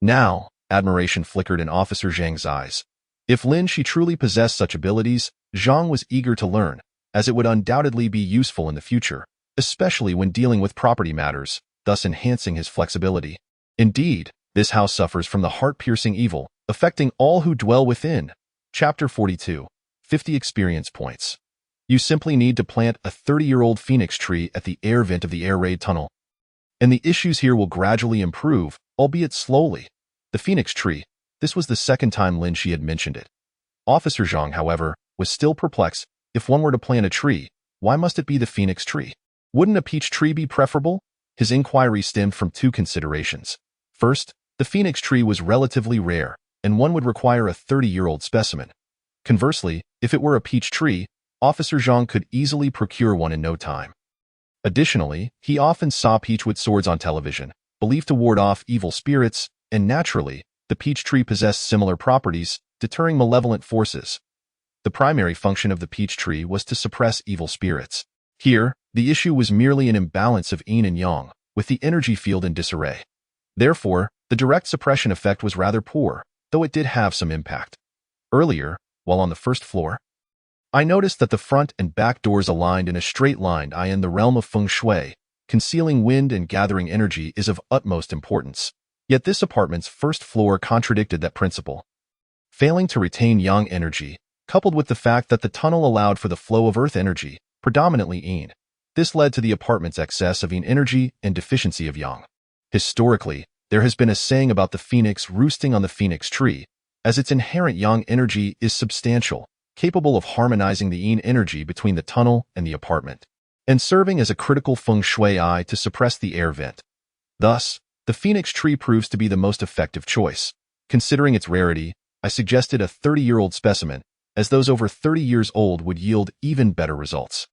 Now, admiration flickered in Officer Zhang's eyes. If Lin Shi truly possessed such abilities, Zhang was eager to learn, as it would undoubtedly be useful in the future, especially when dealing with property matters, thus enhancing his flexibility. Indeed, this house suffers from the heart-piercing evil, affecting all who dwell within. Chapter 42. 50 Experience Points. You simply need to plant a 30-year-old phoenix tree at the air vent of the air raid tunnel, and the issues here will gradually improve, albeit slowly. The phoenix tree. This was the second time Lin Shi had mentioned it. Officer Zhang, however, was still perplexed. If one were to plant a tree, why must it be the phoenix tree? Wouldn't a peach tree be preferable? His inquiry stemmed from two considerations. First, the phoenix tree was relatively rare, and one would require a 30-year-old specimen. Conversely, if it were a peach tree, Officer Zhang could easily procure one in no time. Additionally, he often saw peachwood swords on television, believed to ward off evil spirits, and naturally, The peach tree possessed similar properties, deterring malevolent forces. The primary function of the peach tree was to suppress evil spirits. Here, the issue was merely an imbalance of yin and yang, with the energy field in disarray. Therefore, the direct suppression effect was rather poor, though it did have some impact. Earlier, while on the first floor, I noticed that the front and back doors aligned in a straight line. In the realm of feng shui, concealing wind and gathering energy is of utmost importance. Yet this apartment's first floor contradicted that principle. Failing to retain yang energy, coupled with the fact that the tunnel allowed for the flow of earth energy, predominantly yin, this led to the apartment's excess of yin energy and deficiency of yang. Historically, there has been a saying about the phoenix roosting on the phoenix tree, as its inherent yang energy is substantial, capable of harmonizing the yin energy between the tunnel and the apartment, and serving as a critical feng shui eye to suppress the air vent. Thus, the phoenix tree proves to be the most effective choice. Considering its rarity, I suggested a 30-year-old specimen, as those over 30 years old would yield even better results.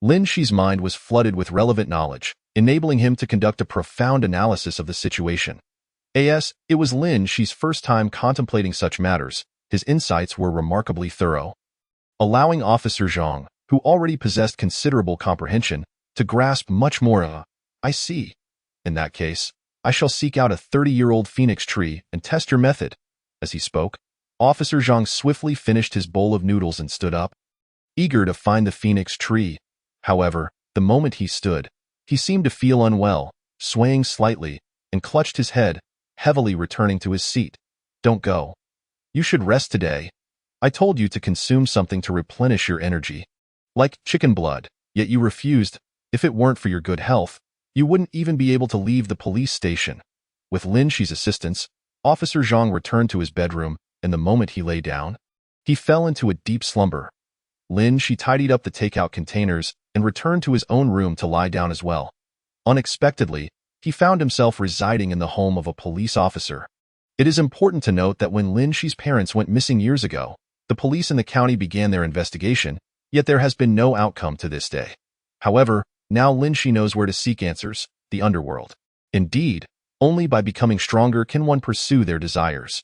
Lin Shi's mind was flooded with relevant knowledge, enabling him to conduct a profound analysis of the situation. It was Lin Shi's first time contemplating such matters. His insights were remarkably thorough, allowing Officer Zhang, who already possessed considerable comprehension, to grasp much more. I see. In that case, I shall seek out a 30-year-old phoenix tree and test your method. As he spoke, Officer Zhang swiftly finished his bowl of noodles and stood up, eager to find the phoenix tree. However, the moment he stood, he seemed to feel unwell, swaying slightly, and clutched his head, heavily returning to his seat. Don't go. You should rest today. I told you to consume something to replenish your energy. Like chicken blood, yet you refused. If it weren't for your good health, you wouldn't even be able to leave the police station. With Lin Shi's assistance, Officer Zhang returned to his bedroom, and the moment he lay down, he fell into a deep slumber. Lin Shi tidied up the takeout containers and returned to his own room to lie down as well. Unexpectedly, he found himself residing in the home of a police officer. It is important to note that when Lin Shi's parents went missing years ago, the police in the county began their investigation, yet there has been no outcome to this day. However, now Lin Shi knows where to seek answers: the underworld. Indeed, only by becoming stronger can one pursue their desires.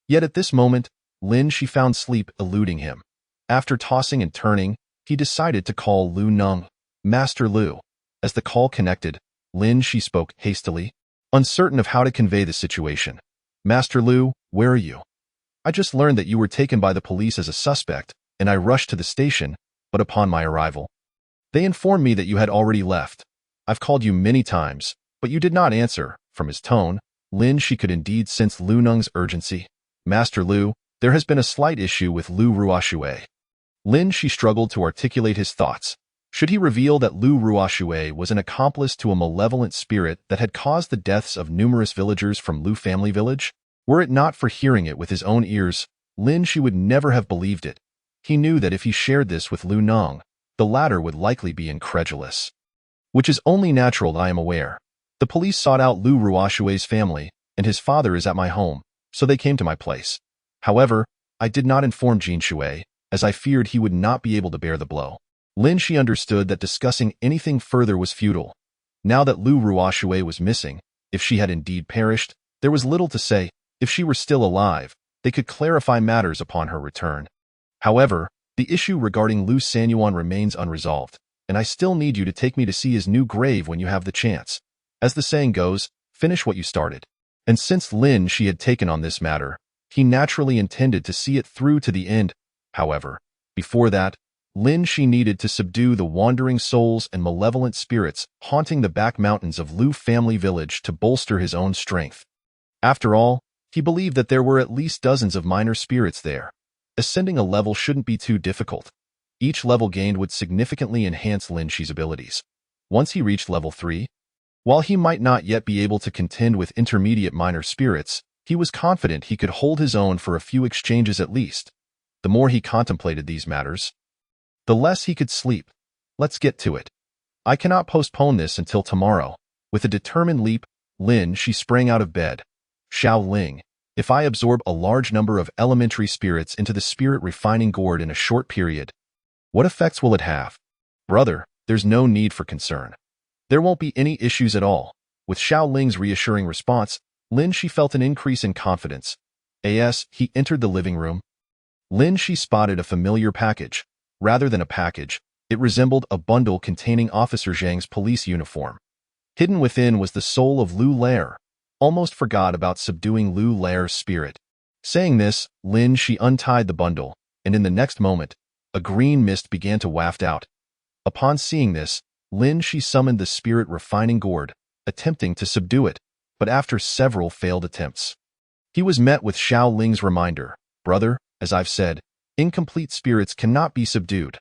Yet at this moment, Lin Shi found sleep eluding him. After tossing and turning, he decided to call Lu Neng. Master Lu. As the call connected, Lin Shi spoke hastily, uncertain of how to convey the situation. Master Lu, where are you? I just learned that you were taken by the police as a suspect, and I rushed to the station, but upon my arrival, they informed me that you had already left. I've called you many times, but you did not answer. From his tone, Lin Shi could indeed sense Lu Neng's urgency. Master Lu, there has been a slight issue with Lu Ruoxue. Lin Shi struggled to articulate his thoughts. Should he reveal that Lu Ruoxue was an accomplice to a malevolent spirit that had caused the deaths of numerous villagers from Lu family village? Were it not for hearing it with his own ears, Lin Shi would never have believed it. He knew that if he shared this with Lu Neng, the latter would likely be incredulous. Which is only natural, I am aware. The police sought out Lu Ruoxue's family, and his father is at my home, so they came to my place. However, I did not inform Jin Shui, as I feared he would not be able to bear the blow. Lin Shi understood that discussing anything further was futile. Now that Lu Ruoxue was missing, if she had indeed perished, there was little to say. If she were still alive, they could clarify matters upon her return. However, the issue regarding Lu Sanyuan remains unresolved, and I still need you to take me to see his new grave when you have the chance. As the saying goes, finish what you started. And since Lin Shi had taken on this matter, he naturally intended to see it through to the end. However, before that, Lin Shi needed to subdue the wandering souls and malevolent spirits haunting the back mountains of Lu family village to bolster his own strength. After all, he believed that there were at least dozens of minor spirits there. Ascending a level shouldn't be too difficult. Each level gained would significantly enhance Lin Shi's abilities. Once he reached level 3, while he might not yet be able to contend with intermediate minor spirits, he was confident he could hold his own for a few exchanges at least. The more he contemplated these matters, the less he could sleep. Let's get to it. I cannot postpone this until tomorrow. With a determined leap, Lin Shi sprang out of bed. Xiao Ling, if I absorb a large number of elementary spirits into the spirit refining gourd in a short period, what effects will it have? Brother, there's no need for concern. There won't be any issues at all. With Xiao Ling's reassuring response, Lin Shi felt an increase in confidence. As he entered the living room, Lin Shi spotted a familiar package. Rather than a package, it resembled a bundle containing Officer Zhang's police uniform. Hidden within was the soul of Lu Lair. Almost forgot about subduing Lu Lair's spirit. Saying this, Lin Shi untied the bundle, and in the next moment, a green mist began to waft out. Upon seeing this, Lin Shi summoned the spirit refining gourd, attempting to subdue it, but after several failed attempts, he was met with Xiao Ling's reminder, "Brother, as I've said, incomplete spirits cannot be subdued,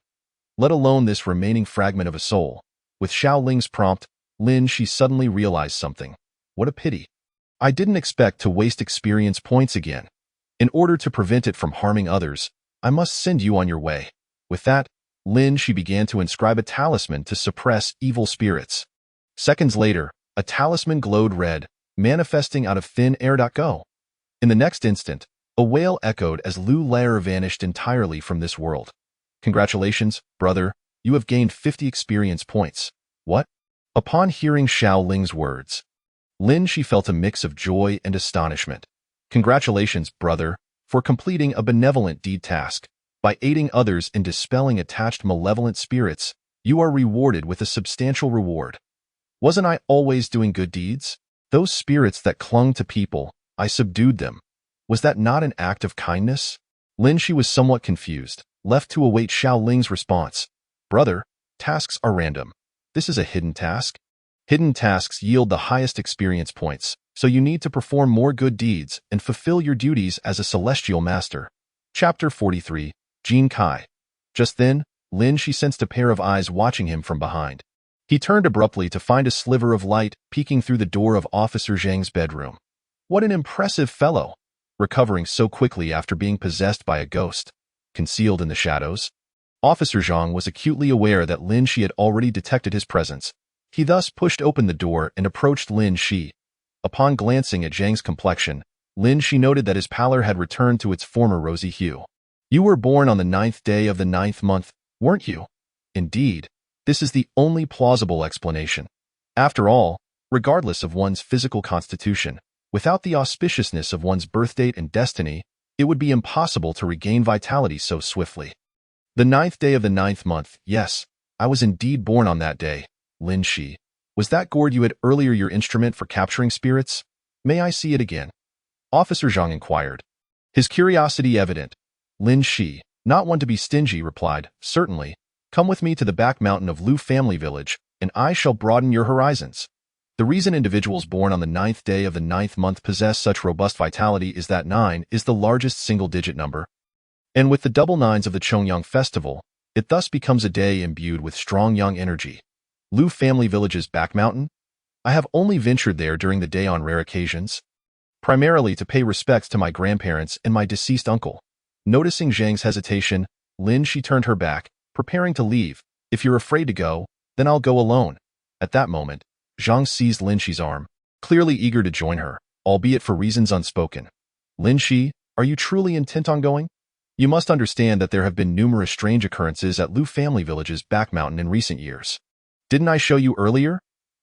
let alone this remaining fragment of a soul." With Xiao Ling's prompt, Lin Shi suddenly realized something. What a pity. I didn't expect to waste experience points again. In order to prevent it from harming others, I must send you on your way. With that, Lin Shi began to inscribe a talisman to suppress evil spirits. Seconds later, a talisman glowed red, manifesting out of thin air. Go. In the next instant, a wail echoed as Lu Lair vanished entirely from this world. Congratulations, brother, you have gained 50 experience points. What? Upon hearing Xiao Ling's words, Lin Shi felt a mix of joy and astonishment. Congratulations, brother, for completing a benevolent deed task. By aiding others in dispelling attached malevolent spirits, you are rewarded with a substantial reward. Wasn't I always doing good deeds? Those spirits that clung to people, I subdued them. Was that not an act of kindness? Lin Shi was somewhat confused, left to await Xiao Ling's response. Brother, tasks are random. This is a hidden task. Hidden tasks yield the highest experience points, so you need to perform more good deeds and fulfill your duties as a celestial master. Chapter 43. Jin Kai. Just then, Lin Shi sensed a pair of eyes watching him from behind. He turned abruptly to find a sliver of light peeking through the door of Officer Zhang's bedroom. What an impressive fellow! Recovering so quickly after being possessed by a ghost. Concealed in the shadows, Officer Zhang was acutely aware that Lin Shi had already detected his presence. He thus pushed open the door and approached Lin Shi. Upon glancing at Zhang's complexion, Lin Shi noted that his pallor had returned to its former rosy hue. You were born on the 9th day of the 9th month, weren't you? Indeed, this is the only plausible explanation. After all, regardless of one's physical constitution, without the auspiciousness of one's birth date and destiny, it would be impossible to regain vitality so swiftly. The 9th day of the 9th month, yes, I was indeed born on that day. Lin Shi, was that gourd you had earlier your instrument for capturing spirits? May I see it again? Officer Zhang inquired. His curiosity evident. Lin Shi, not one to be stingy, replied, certainly. Come with me to the back mountain of Lu family village, and I shall broaden your horizons. The reason individuals born on the 9th day of the 9th month possess such robust vitality is that 9 is the largest single-digit number. And with the double nines of the Chongyang festival, it thus becomes a day imbued with strong yang energy. Lu family village's back mountain? I have only ventured there during the day on rare occasions, primarily to pay respects to my grandparents and my deceased uncle. Noticing Zhang's hesitation, Lin Shi turned her back, preparing to leave. If you're afraid to go, then I'll go alone. At that moment, Zhang seized Lin Shi's arm, clearly eager to join her, albeit for reasons unspoken. Lin Shi, are you truly intent on going? You must understand that there have been numerous strange occurrences at Lu family village's back mountain in recent years. Didn't I show you earlier?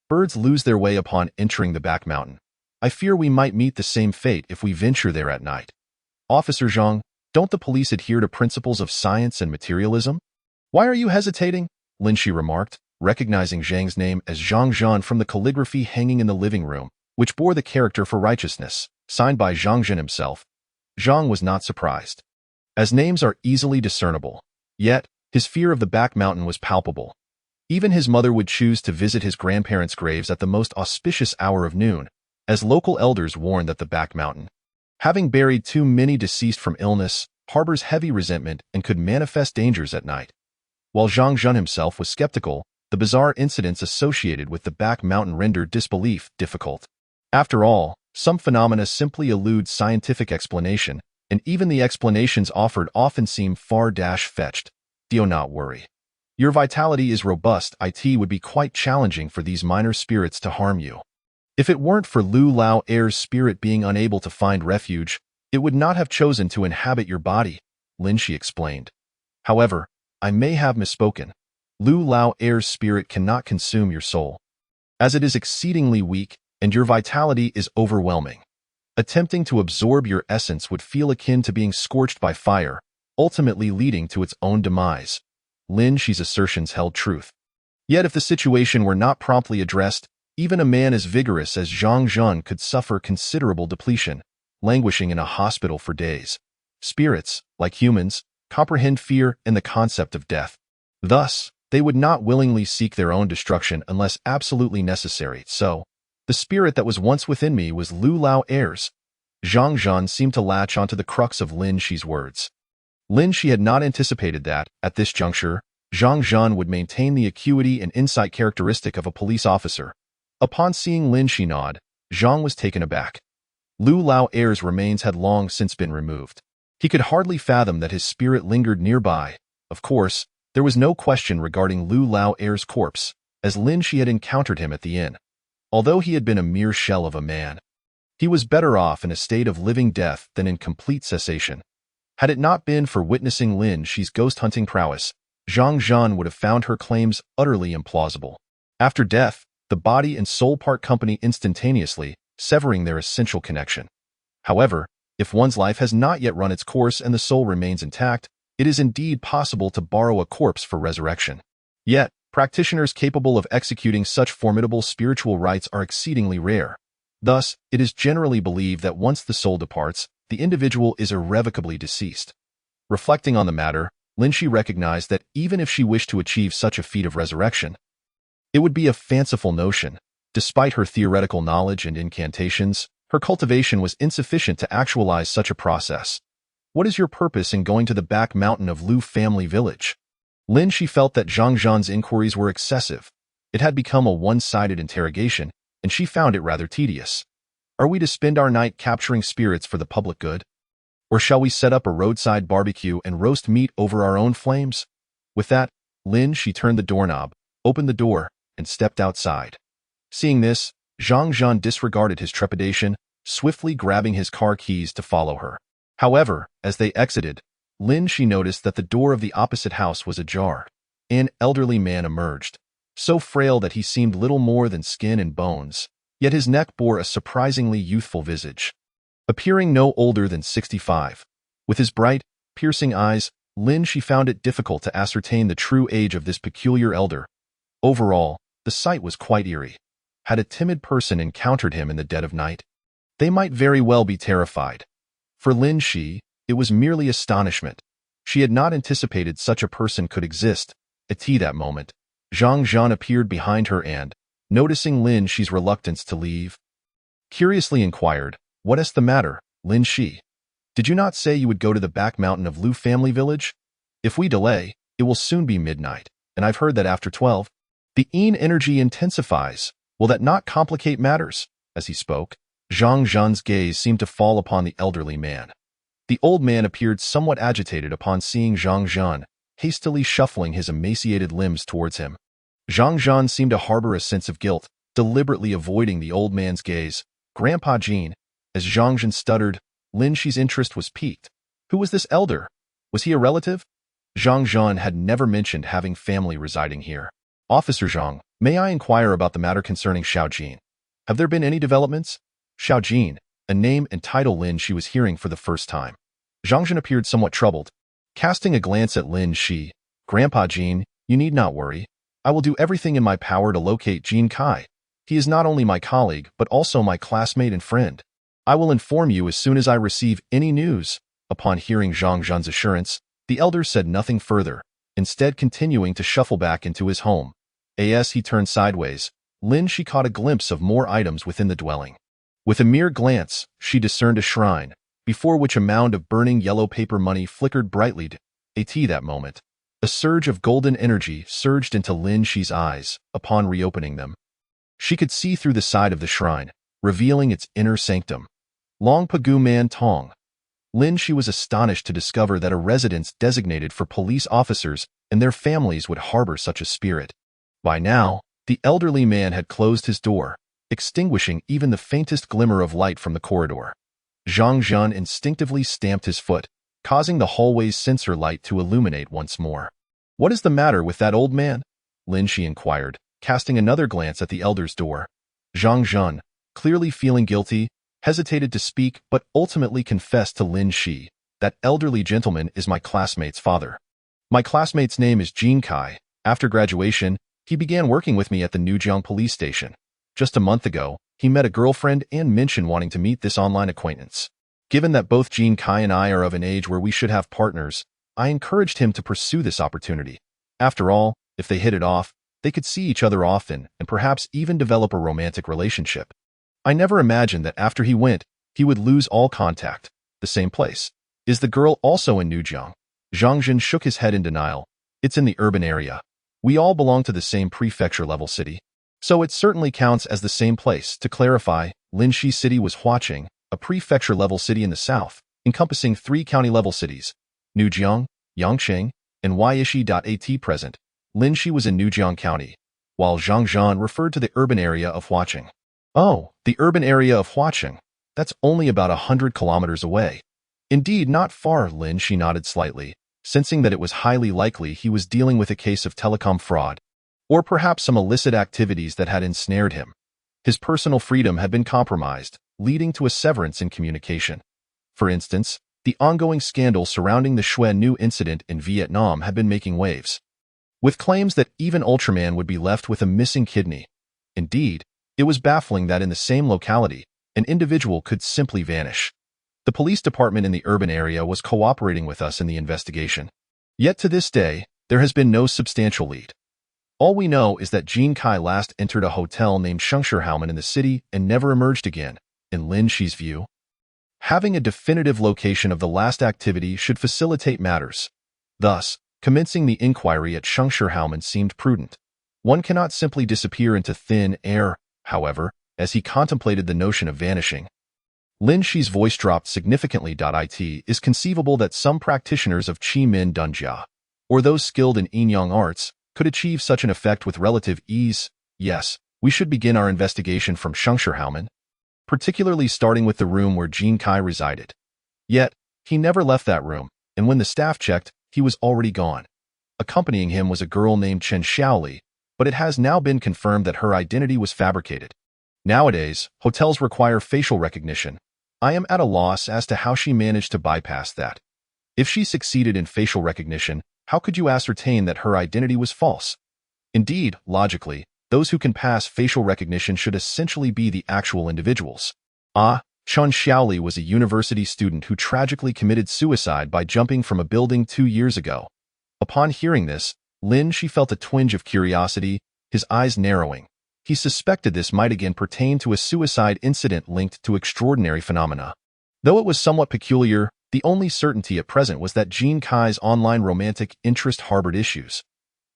Birds lose their way upon entering the back mountain. I fear we might meet the same fate if we venture there at night. Officer Zhang, don't the police adhere to principles of science and materialism? Why are you hesitating? Lin Shi remarked, recognizing Zhang's name as Zhang Zhan from the calligraphy hanging in the living room, which bore the character for righteousness, signed by Zhang Zhan himself. Zhang was not surprised, as names are easily discernible. Yet, his fear of the back mountain was palpable. Even his mother would choose to visit his grandparents' graves at the most auspicious hour of noon, as local elders warned that the back mountain, having buried too many deceased from illness, harbors heavy resentment and could manifest dangers at night. While Zhang Zhan himself was skeptical, the bizarre incidents associated with the back mountain rendered disbelief difficult. After all, some phenomena simply elude scientific explanation, and even the explanations offered often seem far-fetched. Do not worry. Your vitality is robust. It would be quite challenging for these minor spirits to harm you. If it weren't for Lu Lao Air's spirit being unable to find refuge, it would not have chosen to inhabit your body, Lin Shi explained. However, I may have misspoken. Lu Lao Air's spirit cannot consume your soul, as it is exceedingly weak and your vitality is overwhelming. Attempting to absorb your essence would feel akin to being scorched by fire, ultimately leading to its own demise. Lin Shi's assertions held truth. Yet if the situation were not promptly addressed, even a man as vigorous as Zhang Zhan could suffer considerable depletion, languishing in a hospital for days. Spirits, like humans, comprehend fear and the concept of death. Thus, they would not willingly seek their own destruction unless absolutely necessary. So, the spirit that was once within me was Lu Lao Er's. Zhang Zhan seemed to latch onto the crux of Lin Shi's words. Lin Shi had not anticipated that, at this juncture, Zhang Zhan would maintain the acuity and insight characteristic of a police officer. Upon seeing Lin Shi nod, Zhang was taken aback. Lu Lao Er's remains had long since been removed. He could hardly fathom that his spirit lingered nearby. Of course, there was no question regarding Lu Lao Er's corpse, as Lin Shi had encountered him at the inn. Although he had been a mere shell of a man, he was better off in a state of living death than in complete cessation. Had it not been for witnessing Lin Shi's ghost-hunting prowess, Zhang Zhan would have found her claims utterly implausible. After death, the body and soul part company instantaneously, severing their essential connection. However, if one's life has not yet run its course and the soul remains intact, it is indeed possible to borrow a corpse for resurrection. Yet, practitioners capable of executing such formidable spiritual rites are exceedingly rare. Thus, it is generally believed that once the soul departs, the individual is irrevocably deceased. Reflecting on the matter, Lin Shi recognized that even if she wished to achieve such a feat of resurrection, it would be a fanciful notion. Despite her theoretical knowledge and incantations, her cultivation was insufficient to actualize such a process. What is your purpose in going to the back mountain of Lu family village? Lin Shi felt that Zhang Zhan's inquiries were excessive. It had become a one-sided interrogation, and she found it rather tedious. Are we to spend our night capturing spirits for the public good? Or shall we set up a roadside barbecue and roast meat over our own flames? With that, Lin Shi turned the doorknob, opened the door, and stepped outside. Seeing this, Zhang Zhan disregarded his trepidation, swiftly grabbing his car keys to follow her. However, as they exited, Lin Shi noticed that the door of the opposite house was ajar. An elderly man emerged, so frail that he seemed little more than skin and bones, yet his neck bore a surprisingly youthful visage. Appearing no older than 65, with his bright, piercing eyes, Lin Shi found it difficult to ascertain the true age of this peculiar elder. Overall, the sight was quite eerie. Had a timid person encountered him in the dead of night, they might very well be terrified. For Lin Shi, it was merely astonishment. She had not anticipated such a person could exist. At that moment, Zhang Zhan appeared behind her and, noticing Lin Shi's reluctance to leave, curiously inquired, "What is the matter, Lin Shi? Did you not say you would go to the back mountain of Lu family village? If we delay, it will soon be midnight, and I've heard that after 12, the Yin energy intensifies. Will that not complicate matters?" As he spoke, Zhang Zhan's gaze seemed to fall upon the elderly man. The old man appeared somewhat agitated upon seeing Zhang Zhan, hastily shuffling his emaciated limbs towards him. Zhang Zhan seemed to harbor a sense of guilt, deliberately avoiding the old man's gaze. "Grandpa Jean," as Zhang Zhan stuttered, Lin Shi's interest was piqued. Who was this elder? Was he a relative? Zhang Zhan had never mentioned having family residing here. "Officer Zhang, may I inquire about the matter concerning Xiao Jin? Have there been any developments?" Xiao Jin, a name and title Lin Shi was hearing for the first time. Zhang Zhan appeared somewhat troubled. Casting a glance at Lin Shi, "Grandpa Jean, you need not worry. I will do everything in my power to locate Jin Kai. He is not only my colleague, but also my classmate and friend. I will inform you as soon as I receive any news." Upon hearing Zhang Zhan's assurance, the elder said nothing further, instead continuing to shuffle back into his home. As he turned sideways, Lin Shi caught a glimpse of more items within the dwelling. With a mere glance, she discerned a shrine, before which a mound of burning yellow paper money flickered brightly. At that moment, a surge of golden energy surged into Lin Shi's eyes. Upon reopening them, she could see through the side of the shrine, revealing its inner sanctum. Long Pagu Man Tong. Lin Shi was astonished to discover that a residence designated for police officers and their families would harbor such a spirit. By now, the elderly man had closed his door, extinguishing even the faintest glimmer of light from the corridor. Zhang Zhan instinctively stamped his foot, causing the hallway's sensor light to illuminate once more. "What is the matter with that old man?" Lin Shi inquired, casting another glance at the elder's door. Zhang Zhan, clearly feeling guilty, hesitated to speak but ultimately confessed to Lin Shi. That elderly gentleman is my classmate's father. My classmate's name is Jin Kai. After graduation, he began working with me at the Nujiang police station. Just a month ago, he met a girlfriend and mentioned wanting to meet this online acquaintance. Given that both Jin Kai and I are of an age where we should have partners, I encouraged him to pursue this opportunity. After all, if they hit it off, they could see each other often and perhaps even develop a romantic relationship. I never imagined that after he went, he would lose all contact. The same place. Is the girl also in Nujiang? Zhang Jin shook his head in denial. It's in the urban area. We all belong to the same prefecture-level city. So it certainly counts as the same place. To clarify, Linxi City was Huaqing, a prefecture-level city in the south, encompassing 3 county-level cities, Nujiang, Yangqing, and Yishi.at present. Linxi was in Nujiang County, while Zhangjian referred to the urban area of Huaqing. Oh, the urban area of Huaqing. That's only about 100 kilometers away. Indeed, not far, Lin Shi nodded slightly, sensing that it was highly likely he was dealing with a case of telecom fraud, or perhaps some illicit activities that had ensnared him. His personal freedom had been compromised, leading to a severance in communication. For instance, the ongoing scandal surrounding the Xue Nu incident in Vietnam had been making waves, with claims that even Ultraman would be left with a missing kidney. Indeed, it was baffling that in the same locality, an individual could simply vanish. The police department in the urban area was cooperating with us in the investigation. Yet to this day, there has been no substantial lead. All we know is that Jin Kai last entered a hotel named Shengshihaumen in the city and never emerged again. In Lin Shi's view, having a definitive location of the last activity should facilitate matters. Thus, commencing the inquiry at Shengshihaumen seemed prudent. One cannot simply disappear into thin air, however, as he contemplated the notion of vanishing. Lin Shi's voice dropped significantly. It is conceivable that some practitioners of Qi Min Dunjia, or those skilled in yin-yang arts, could achieve such an effect with relative ease. Yes, we should begin our investigation from Shengshihaumen, particularly starting with the room where Jin Kai resided. Yet, he never left that room, and when the staff checked, he was already gone. Accompanying him was a girl named Chen Xiaoli, but it has now been confirmed that her identity was fabricated. Nowadays, hotels require facial recognition. I am at a loss as to how she managed to bypass that. If she succeeded in facial recognition, how could you ascertain that her identity was false? Indeed, logically, those who can pass facial recognition should essentially be the actual individuals. Chen Xiaoli was a university student who tragically committed suicide by jumping from a building 2 years ago. Upon hearing this, Lin Shi felt a twinge of curiosity, his eyes narrowing. He suspected this might again pertain to a suicide incident linked to extraordinary phenomena. Though it was somewhat peculiar, the only certainty at present was that Jin Kai's online romantic interest harbored issues.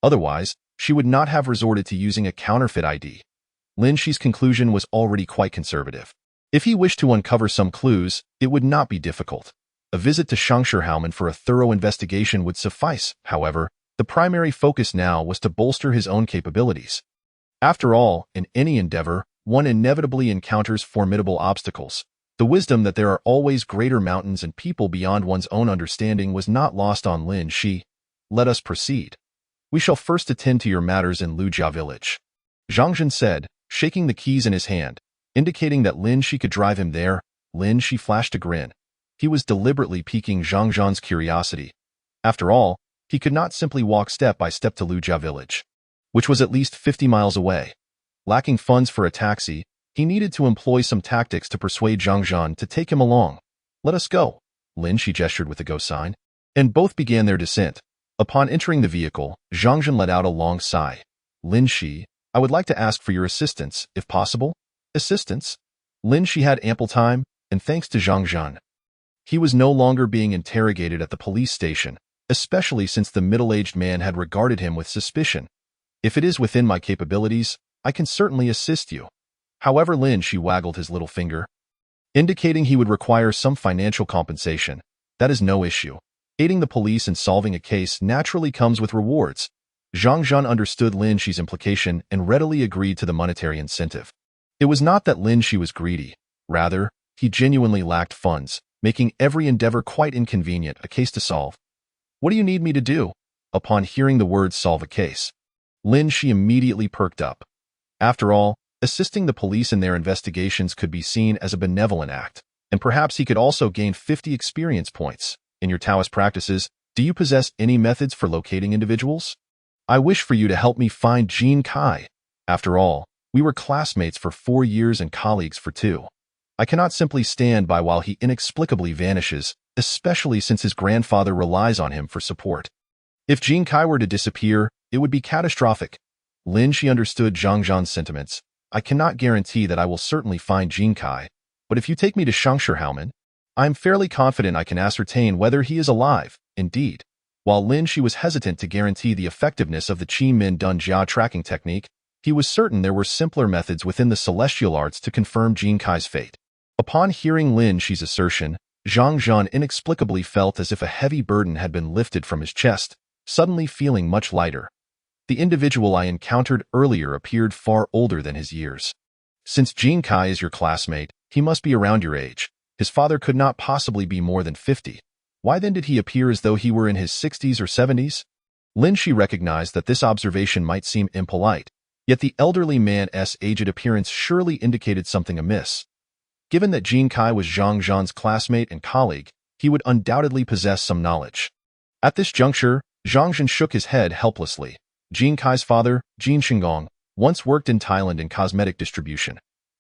Otherwise, she would not have resorted to using a counterfeit ID. Lin Shi's conclusion was already quite conservative. If he wished to uncover some clues, it would not be difficult. A visit to Shengshihaumen for a thorough investigation would suffice. However, the primary focus now was to bolster his own capabilities. After all, in any endeavor, one inevitably encounters formidable obstacles. The wisdom that there are always greater mountains and people beyond one's own understanding was not lost on Lin Shi. Let us proceed. We shall first attend to your matters in Lujia village, Zhang Jin said, shaking the keys in his hand, indicating that Lin Shi could drive him there. Lin Shi flashed a grin. He was deliberately piquing Zhang Zhan's curiosity. After all, he could not simply walk step by step to Lujia village, which was at least 50 miles away. Lacking funds for a taxi, he needed to employ some tactics to persuade Zhang Zhan to take him along. Let us go. Lin Shi gestured with the go sign, and both began their descent. Upon entering the vehicle, Zhang Zhan let out a long sigh. Lin Shi, I would like to ask for your assistance, if possible. Assistance? Lin Shi had ample time, and thanks to Zhang Zhan, he was no longer being interrogated at the police station, especially since the middle-aged man had regarded him with suspicion. If it is within my capabilities, I can certainly assist you. However, Lin Shi waggled his little finger, indicating he would require some financial compensation. That is no issue. Aiding the police in solving a case naturally comes with rewards. Zhang Zhan understood Lin Shi's implication and readily agreed to the monetary incentive. It was not that Lin Shi was greedy. Rather, he genuinely lacked funds, making every endeavor quite inconvenient. A case to solve. What do you need me to do? Upon hearing the words solve a case, Lin Shi immediately perked up. After all, Assisting the police in their investigations could be seen as a benevolent act, and perhaps he could also gain 50 experience points. In your Taoist practices, do you possess any methods for locating individuals? I wish for you to help me find Jean Kai. After all, we were classmates for 4 years and colleagues for 2. I cannot simply stand by while he inexplicably vanishes, especially since his grandfather relies on him for support. If Jean Kai were to disappear, it would be catastrophic. Lin Shi understood Zhang Zhan's sentiments. I cannot guarantee that I will certainly find Jean Kai, but if you take me to Shangshihouman, I am fairly confident I can ascertain whether he is alive. Indeed, while Lin Shi was hesitant to guarantee the effectiveness of the Qi Min Dun Jia tracking technique, he was certain there were simpler methods within the celestial arts to confirm Jean Kai's fate. Upon hearing Lin Shi's assertion, Zhang Zhan inexplicably felt as if a heavy burden had been lifted from his chest, suddenly feeling much lighter. The individual I encountered earlier appeared far older than his years. Since Jean Kai is your classmate, he must be around your age. His father could not possibly be more than 50. Why then did he appear as though he were in his 60s or 70s? Lin Shi recognized that this observation might seem impolite, yet the elderly man's aged appearance surely indicated something amiss. Given that Jean Kai was Zhang Zhan's classmate and colleague, he would undoubtedly possess some knowledge. At this juncture, Zhang Zhan shook his head helplessly. Jean Kai's father, Jean Shinggong, once worked in Thailand in cosmetic distribution.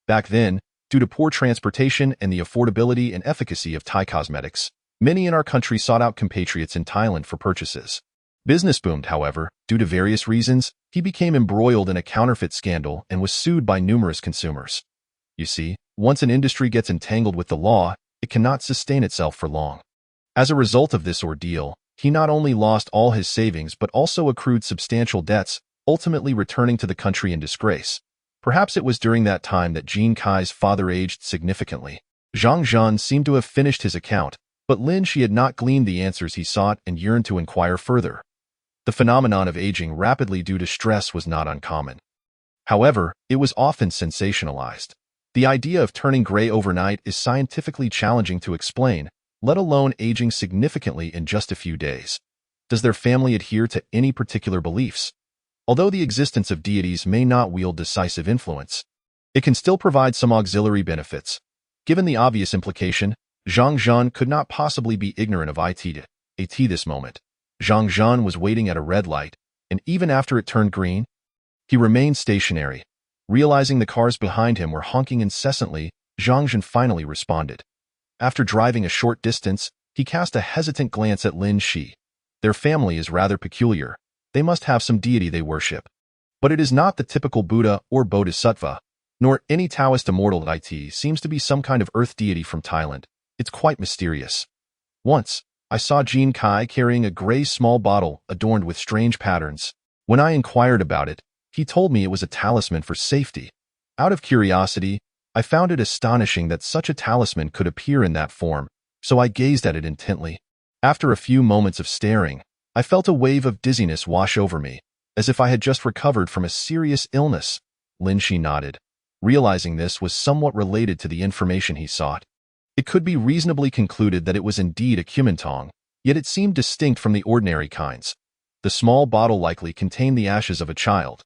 Back then, due to poor transportation and the affordability and efficacy of Thai cosmetics, many in our country sought out compatriots in Thailand for purchases. Business boomed, however, due to various reasons. He became embroiled in a counterfeit scandal and was sued by numerous consumers. You see, once an industry gets entangled with the law, it cannot sustain itself for long. As a result of this ordeal, he not only lost all his savings but also accrued substantial debts, ultimately returning to the country in disgrace. Perhaps it was during that time that Jean Kai's father aged significantly. Zhang Zhan seemed to have finished his account, but Lin Shi had not gleaned the answers he sought and yearned to inquire further. The phenomenon of aging rapidly due to stress was not uncommon. However, it was often sensationalized. The idea of turning gray overnight is scientifically challenging to explain, let alone aging significantly in just a few days. Does their family adhere to any particular beliefs? Although the existence of deities may not wield decisive influence, it can still provide some auxiliary benefits. Given the obvious implication, Zhang Zhan could not possibly be ignorant of it. This moment, Zhang Zhan was waiting at a red light, and even after it turned green, he remained stationary. Realizing the cars behind him were honking incessantly, Zhang Zhan finally responded. After driving a short distance, he cast a hesitant glance at Lin Shi. Their family is rather peculiar. They must have some deity they worship. But it is not the typical Buddha or Bodhisattva, nor any Taoist immortality. Seems to be some kind of earth deity from Thailand. It's quite mysterious. Once, I saw Jean Kai carrying a gray small bottle adorned with strange patterns. When I inquired about it, he told me it was a talisman for safety. Out of curiosity, I found it astonishing that such a talisman could appear in that form, so I gazed at it intently. After a few moments of staring, I felt a wave of dizziness wash over me, as if I had just recovered from a serious illness. Lin Shi nodded, realizing this was somewhat related to the information he sought. It could be reasonably concluded that it was indeed a Kumintong, yet it seemed distinct from the ordinary kinds. The small bottle likely contained the ashes of a child.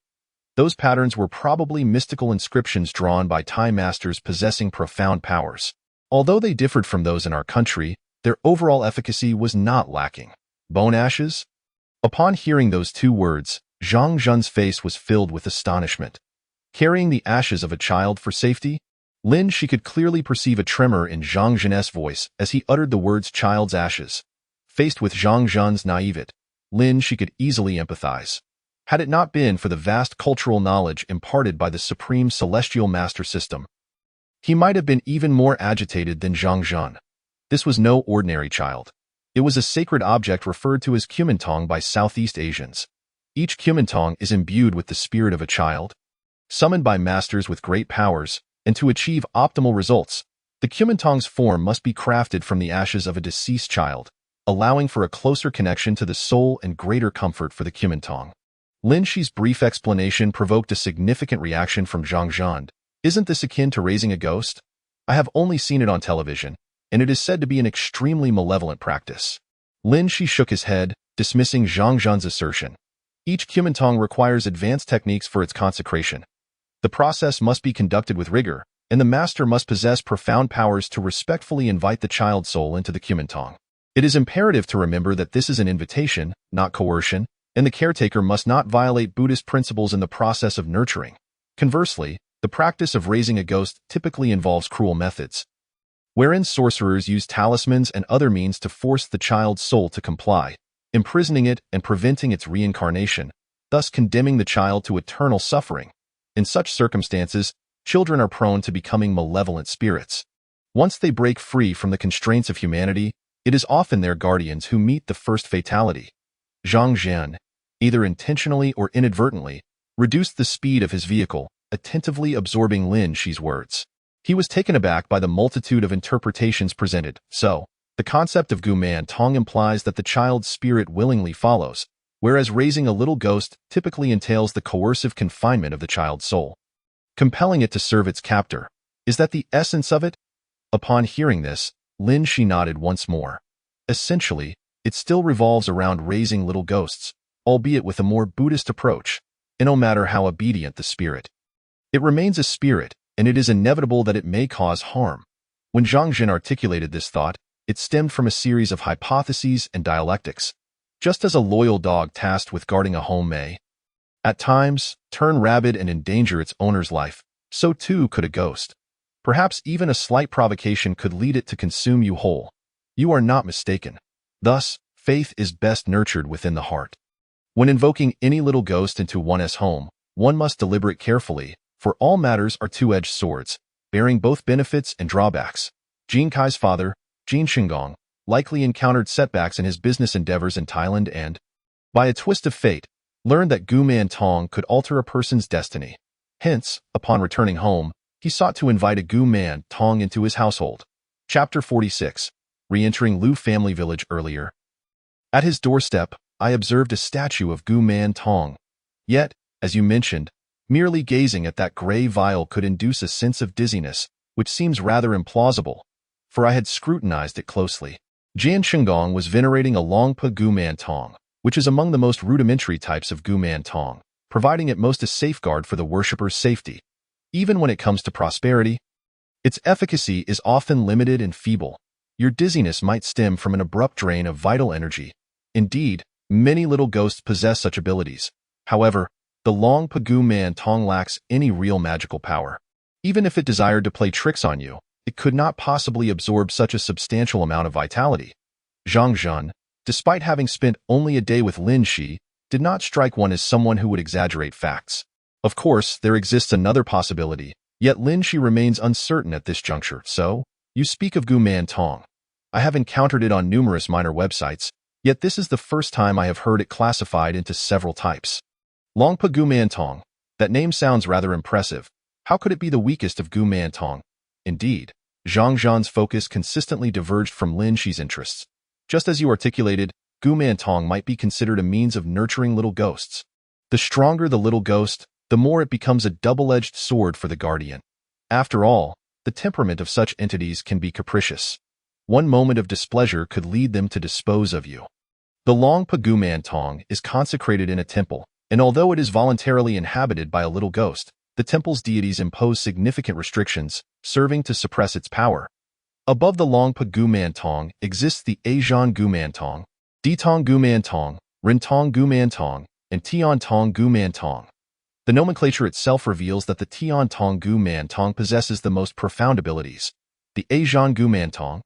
Those patterns were probably mystical inscriptions drawn by Thai masters possessing profound powers. Although they differed from those in our country, their overall efficacy was not lacking. Bone ashes? Upon hearing those two words, Zhang Zhan's face was filled with astonishment. Carrying the ashes of a child for safety? Lin Shi could clearly perceive a tremor in Zhang Zhan's voice as he uttered the words child's ashes. Faced with Zhang Zhan's naivete, Lin Shi could easily empathize. Had it not been for the vast cultural knowledge imparted by the supreme celestial master system, he might have been even more agitated than Zhang Zhan. This was no ordinary child. It was a sacred object referred to as Kumintong by Southeast Asians. Each Kumintong is imbued with the spirit of a child, summoned by masters with great powers, and to achieve optimal results, the Kumintong's form must be crafted from the ashes of a deceased child, allowing for a closer connection to the soul and greater comfort for the Kumintong. Lin Shi's brief explanation provoked a significant reaction from Zhang Zhan. Isn't this akin to raising a ghost? I have only seen it on television, and it is said to be an extremely malevolent practice. Lin Shi shook his head, dismissing Zhang Zhan's assertion. Each Kumintong requires advanced techniques for its consecration. The process must be conducted with rigor, and the master must possess profound powers to respectfully invite the child soul into the Kumintong. It is imperative to remember that this is an invitation, not coercion, and the caretaker must not violate Buddhist principles in the process of nurturing. Conversely, the practice of raising a ghost typically involves cruel methods, wherein sorcerers use talismans and other means to force the child's soul to comply, imprisoning it and preventing its reincarnation, thus condemning the child to eternal suffering. In such circumstances, children are prone to becoming malevolent spirits. Once they break free from the constraints of humanity, it is often their guardians who meet the first fatality. Zhang Zhen, either intentionally or inadvertently, reduced the speed of his vehicle, attentively absorbing Lin Shi's words. He was taken aback by the multitude of interpretations presented. So, the concept of Guman Tong implies that the child's spirit willingly follows, whereas raising a little ghost typically entails the coercive confinement of the child's soul, compelling it to serve its captor. Is that the essence of it? Upon hearing this, Lin Shi nodded once more. Essentially, it still revolves around raising little ghosts, albeit with a more Buddhist approach, and no matter how obedient the spirit, it remains a spirit, and it is inevitable that it may cause harm. When Zhang Jin articulated this thought, it stemmed from a series of hypotheses and dialectics. Just as a loyal dog tasked with guarding a home may, at times, turn rabid and endanger its owner's life, so too could a ghost. Perhaps even a slight provocation could lead it to consume you whole. You are not mistaken. Thus, faith is best nurtured within the heart. When invoking any little ghost into one's home, one must deliberate carefully, for all matters are two-edged swords, bearing both benefits and drawbacks. Jin Kai's father, Jin Shinggong, likely encountered setbacks in his business endeavors in Thailand and, by a twist of fate, learned that Guman Tong could alter a person's destiny. Hence, upon returning home, he sought to invite a Guman Tong into his household. Chapter 46. Re-entering Lu family village earlier. At his doorstep, I observed a statue of Guman Tong. Yet, as you mentioned, merely gazing at that gray vial could induce a sense of dizziness, which seems rather implausible, for I had scrutinized it closely. Jian Shinggong was venerating a Longpa Guman Tong, which is among the most rudimentary types of Guman Tong, providing at most a safeguard for the worshipper's safety. Even when it comes to prosperity, its efficacy is often limited and feeble. Your dizziness might stem from an abrupt drain of vital energy. Indeed, many little ghosts possess such abilities. However, the Longpa Guman Tong lacks any real magical power. Even if it desired to play tricks on you, it could not possibly absorb such a substantial amount of vitality. Zhang Zhen, despite having spent only a day with Lin Shi, did not strike one as someone who would exaggerate facts. Of course, there exists another possibility, yet Lin Shi remains uncertain at this juncture. So, you speak of Guman Tong. I have encountered it on numerous minor websites, yet this is the first time I have heard it classified into several types. Longpa Guman Tong. That name sounds rather impressive. How could it be the weakest of Guman Tong? Indeed, Zhang Zhan's focus consistently diverged from Lin Shi's interests. Just as you articulated, Guman Tong might be considered a means of nurturing little ghosts. The stronger the little ghost, the more it becomes a double-edged sword for the guardian. After all, the temperament of such entities can be capricious. One moment of displeasure could lead them to dispose of you. The Longpa Guman Tong is consecrated in a temple, and although it is voluntarily inhabited by a little ghost, the temple's deities impose significant restrictions, serving to suppress its power. Above the Longpa Guman Tong exists the Aizhan Guman Tong, Ditong Guman Tong, Rintong Guman Tong, and Tian Tong Guman Tong. The nomenclature itself reveals that the Tian Tong Guman Tong possesses the most profound abilities. The Aizhan Guman Tong,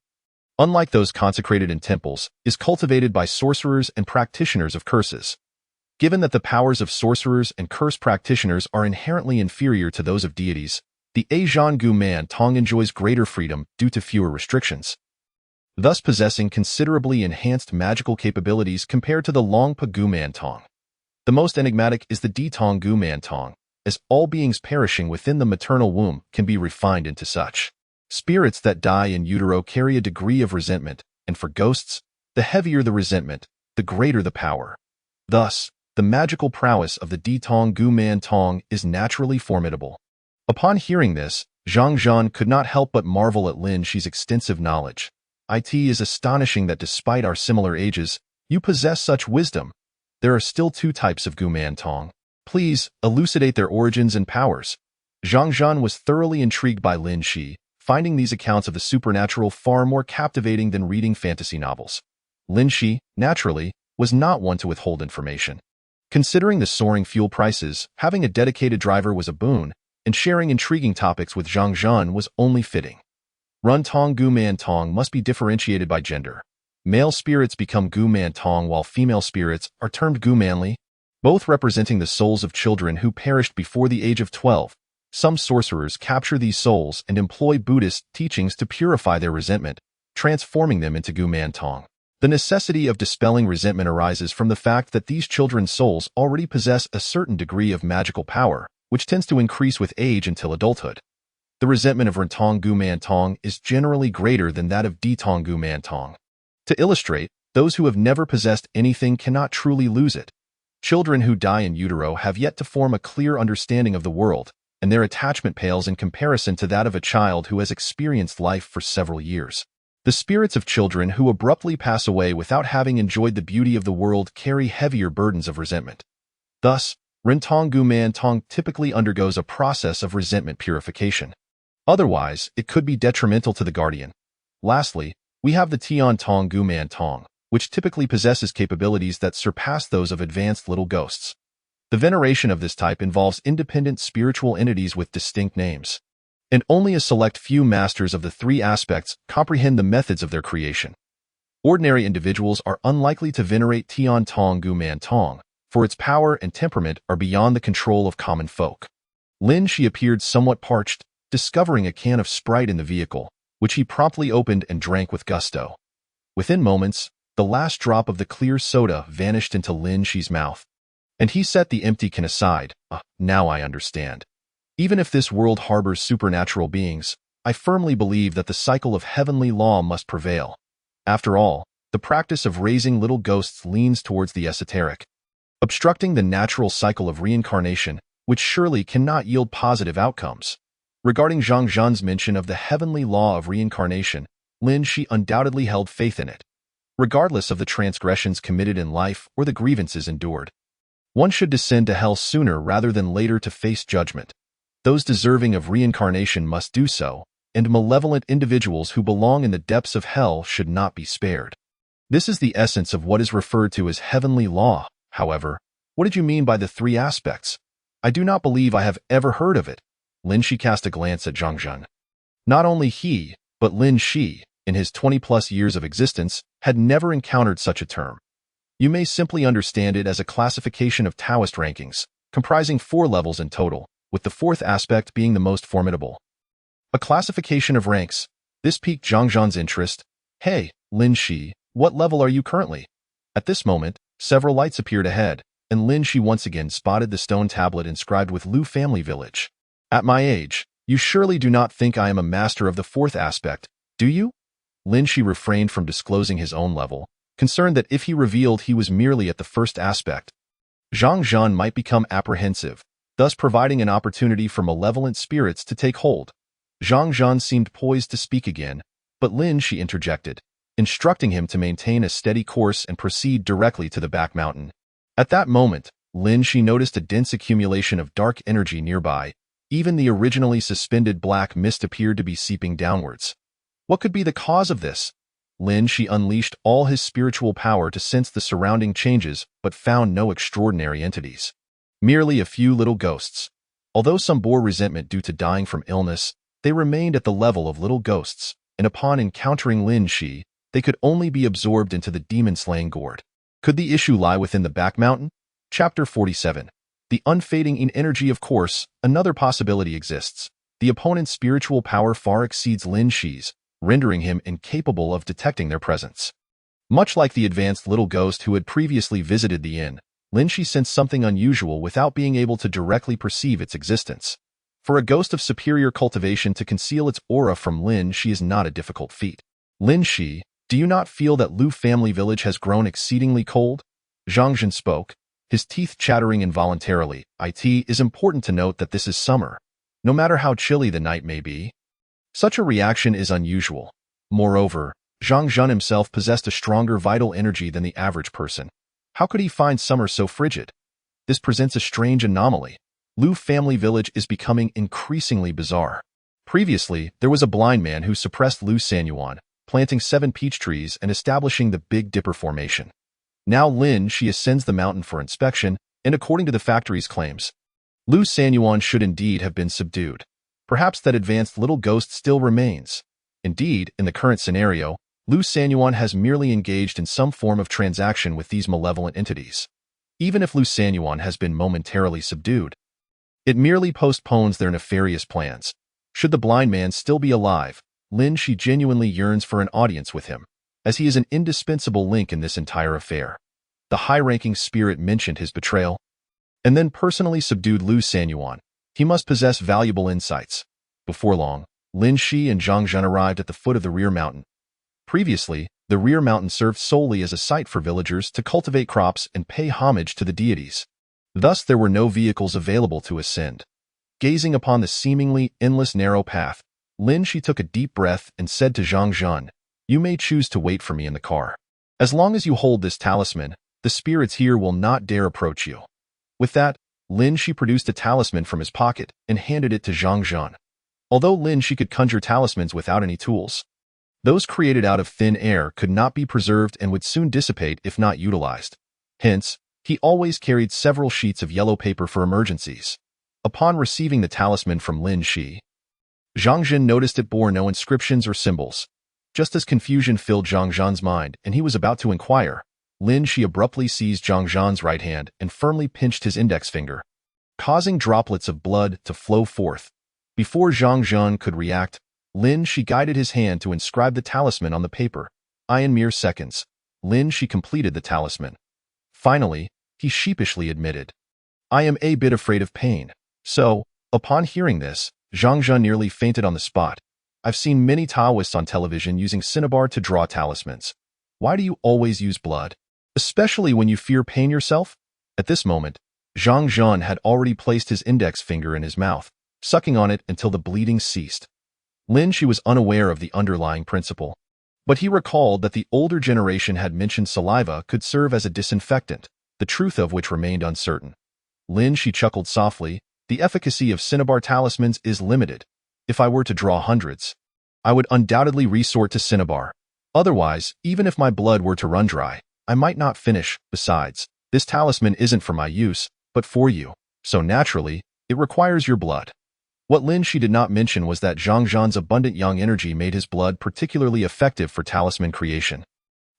unlike those consecrated in temples, is cultivated by sorcerers and practitioners of curses. Given that the powers of sorcerers and curse practitioners are inherently inferior to those of deities, the Aizhan Guman Tong enjoys greater freedom due to fewer restrictions, thus possessing considerably enhanced magical capabilities compared to the Longpa Guman Tong. The most enigmatic is the Ditong Guman Tong, as all beings perishing within the maternal womb can be refined into such. Spirits that die in utero carry a degree of resentment, and for ghosts, the heavier the resentment, the greater the power. Thus, the magical prowess of the Ditong Guman Tong is naturally formidable. Upon hearing this, Zhang Zhan could not help but marvel at Lin Shi's extensive knowledge. It is astonishing that despite our similar ages, you possess such wisdom. There are still two types of Guman Tong. Please, elucidate their origins and powers. Zhang Zhan was thoroughly intrigued by Lin Shi, finding these accounts of the supernatural far more captivating than reading fantasy novels. Lin Shi, naturally, was not one to withhold information. Considering the soaring fuel prices, having a dedicated driver was a boon, and sharing intriguing topics with Zhang Zhan was only fitting. Run Tong Gu Man Tong must be differentiated by gender. Male spirits become Gu Man Tong while female spirits are termed Gu Manly, both representing the souls of children who perished before the age of 12. Some sorcerers capture these souls and employ Buddhist teachings to purify their resentment, transforming them into Gu Man Tong. The necessity of dispelling resentment arises from the fact that these children's souls already possess a certain degree of magical power, which tends to increase with age until adulthood. The resentment of Rentong Gu Man Tong is generally greater than that of Ditong Gu Man Tong. To illustrate, those who have never possessed anything cannot truly lose it. Children who die in utero have yet to form a clear understanding of the world, and their attachment pales in comparison to that of a child who has experienced life for several years. The spirits of children who abruptly pass away without having enjoyed the beauty of the world carry heavier burdens of resentment. Thus, Rentong Gu Man Tong typically undergoes a process of resentment purification. Otherwise, it could be detrimental to the guardian. Lastly, we have the Tian Tong Gu Man Tong, which typically possesses capabilities that surpass those of advanced little ghosts. The veneration of this type involves independent spiritual entities with distinct names, and only a select few masters of the three aspects comprehend the methods of their creation. Ordinary individuals are unlikely to venerate Tian Tong Gu Man Tong, for its power and temperament are beyond the control of common folk. Lin Shi appeared somewhat parched, discovering a can of Sprite in the vehicle, which he promptly opened and drank with gusto. Within moments, the last drop of the clear soda vanished into Lin Shi's mouth, and he set the empty can aside. Now I understand. Even if this world harbors supernatural beings, I firmly believe that the cycle of heavenly law must prevail. After all, the practice of raising little ghosts leans towards the esoteric, obstructing the natural cycle of reincarnation, which surely cannot yield positive outcomes. Regarding Zhang Zhan's mention of the heavenly law of reincarnation, Lin Shi undoubtedly held faith in it. Regardless of the transgressions committed in life or the grievances endured, one should descend to hell sooner rather than later to face judgment. Those deserving of reincarnation must do so, and malevolent individuals who belong in the depths of hell should not be spared. This is the essence of what is referred to as heavenly law. However, what did you mean by the three aspects? I do not believe I have ever heard of it. Lin Shi cast a glance at Zhang Zhan. Not only he, but Lin Shi, in his 20-plus years of existence, had never encountered such a term. You may simply understand it as a classification of Taoist rankings, comprising 4 levels in total, with the 4th aspect being the most formidable. A classification of ranks. This piqued Zhang Zhan's interest. Hey, Lin Shi, what level are you currently? At this moment, several lights appeared ahead, and Lin Shi once again spotted the stone tablet inscribed with Lu Family Village. At my age, you surely do not think I am a master of the 4th aspect, do you? Lin Shi refrained from disclosing his own level, concerned that if he revealed he was merely at the 1st aspect, Zhang Zhan might become apprehensive, thus providing an opportunity for malevolent spirits to take hold. Zhang Zhan seemed poised to speak again, but Lin Shi interjected, instructing him to maintain a steady course and proceed directly to the back mountain. At that moment, Lin Shi noticed a dense accumulation of dark energy nearby. Even the originally suspended black mist appeared to be seeping downwards. What could be the cause of this? Lin Shi unleashed all his spiritual power to sense the surrounding changes, but found no extraordinary entities. Merely a few little ghosts. Although some bore resentment due to dying from illness, they remained at the level of little ghosts, and upon encountering Lin Shi, they could only be absorbed into the demon-slaying gourd. Could the issue lie within the back mountain? Chapter 47. The unfading in energy. Of course, another possibility exists. The opponent's spiritual power far exceeds Lin Shi's, rendering him incapable of detecting their presence. Much like the advanced little ghost who had previously visited the inn, Lin Shi sensed something unusual without being able to directly perceive its existence. For a ghost of superior cultivation to conceal its aura from Lin Shi is not a difficult feat. Lin Shi, do you not feel that Lu Family Village has grown exceedingly cold? Zhang Zhan spoke, his teeth chattering involuntarily. It is important to note that this is summer, no matter how chilly the night may be. Such a reaction is unusual. Moreover, Zhang Zhan himself possessed a stronger vital energy than the average person. How could he find summer so frigid? This presents a strange anomaly. Lu family village is becoming increasingly bizarre. Previously, there was a blind man who suppressed Lu Sanyuan, planting 7 peach trees and establishing the Big Dipper Formation. Now Lin Shi ascends the mountain for inspection, and according to the factory's claims, Lu Sanyuan should indeed have been subdued. Perhaps that advanced little ghost still remains. Indeed, in the current scenario, Lu Sanyuan has merely engaged in some form of transaction with these malevolent entities. Even if Lu Sanyuan has been momentarily subdued, it merely postpones their nefarious plans. Should the blind man still be alive, Lin Shi genuinely yearns for an audience with him, as he is an indispensable link in this entire affair. The high-ranking spirit mentioned his betrayal, and then personally subdued Lu Sanyuan. He must possess valuable insights. Before long, Lin Shi and Zhang Zhen arrived at the foot of the rear mountain. Previously, the rear mountain served solely as a site for villagers to cultivate crops and pay homage to the deities. Thus, there were no vehicles available to ascend. Gazing upon the seemingly endless narrow path, Lin Shi took a deep breath and said to Zhang Zhen, "You may choose to wait for me in the car. As long as you hold this talisman, the spirits here will not dare approach you." With that, Lin Shi produced a talisman from his pocket and handed it to Zhang Zhen. Although Lin Shi could conjure talismans without any tools, those created out of thin air could not be preserved and would soon dissipate if not utilized. Hence, he always carried several sheets of yellow paper for emergencies. Upon receiving the talisman from Lin Shi, Zhang Zhen noticed it bore no inscriptions or symbols. Just as confusion filled Zhang Zhen's mind and he was about to inquire, Lin Shi abruptly seized Zhang Zhen's right hand and firmly pinched his index finger, causing droplets of blood to flow forth. Before Zhang Zhen could react, Lin Shi guided his hand to inscribe the talisman on the paper. In mere seconds, Lin Shi completed the talisman. Finally, he sheepishly admitted, "I am a bit afraid of pain." So, upon hearing this, Zhang Zhen nearly fainted on the spot. "I've seen many Taoists on television using cinnabar to draw talismans. Why do you always use blood? Especially when you fear pain yourself?" At this moment, Zhang Zhen had already placed his index finger in his mouth, sucking on it until the bleeding ceased. Lin Shi was unaware of the underlying principle, but he recalled that the older generation had mentioned saliva could serve as a disinfectant, the truth of which remained uncertain. Lin Shi chuckled softly. "The efficacy of cinnabar talismans is limited. If I were to draw hundreds, I would undoubtedly resort to cinnabar. Otherwise, even if my blood were to run dry, I might not finish. Besides, this talisman isn't for my use, but for you, so naturally, it requires your blood." What Lin Shi did not mention was that Zhang Zhen's abundant yang energy made his blood particularly effective for talisman creation.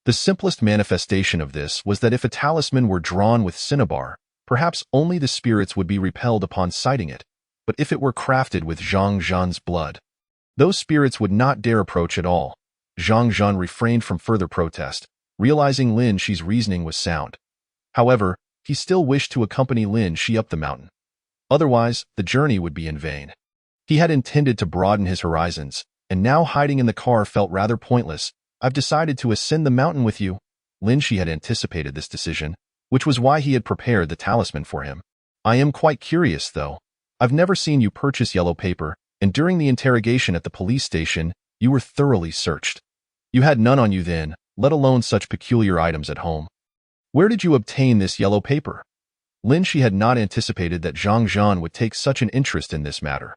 The simplest manifestation of this was that if a talisman were drawn with cinnabar, perhaps only the spirits would be repelled upon sighting it, but if it were crafted with Zhang Zhen's blood, those spirits would not dare approach at all. Zhang Zhen refrained from further protest, realizing Lin Shi's reasoning was sound. However, he still wished to accompany Lin Shi up the mountain. Otherwise, the journey would be in vain. He had intended to broaden his horizons, and now hiding in the car felt rather pointless. "I've decided to ascend the mountain with you." Lin Shi had anticipated this decision, which was why he had prepared the talisman for him. "I am quite curious, though. I've never seen you purchase yellow paper, and during the interrogation at the police station, you were thoroughly searched. You had none on you then, let alone such peculiar items at home. Where did you obtain this yellow paper?" Lin Shi had not anticipated that Zhang Zhen would take such an interest in this matter.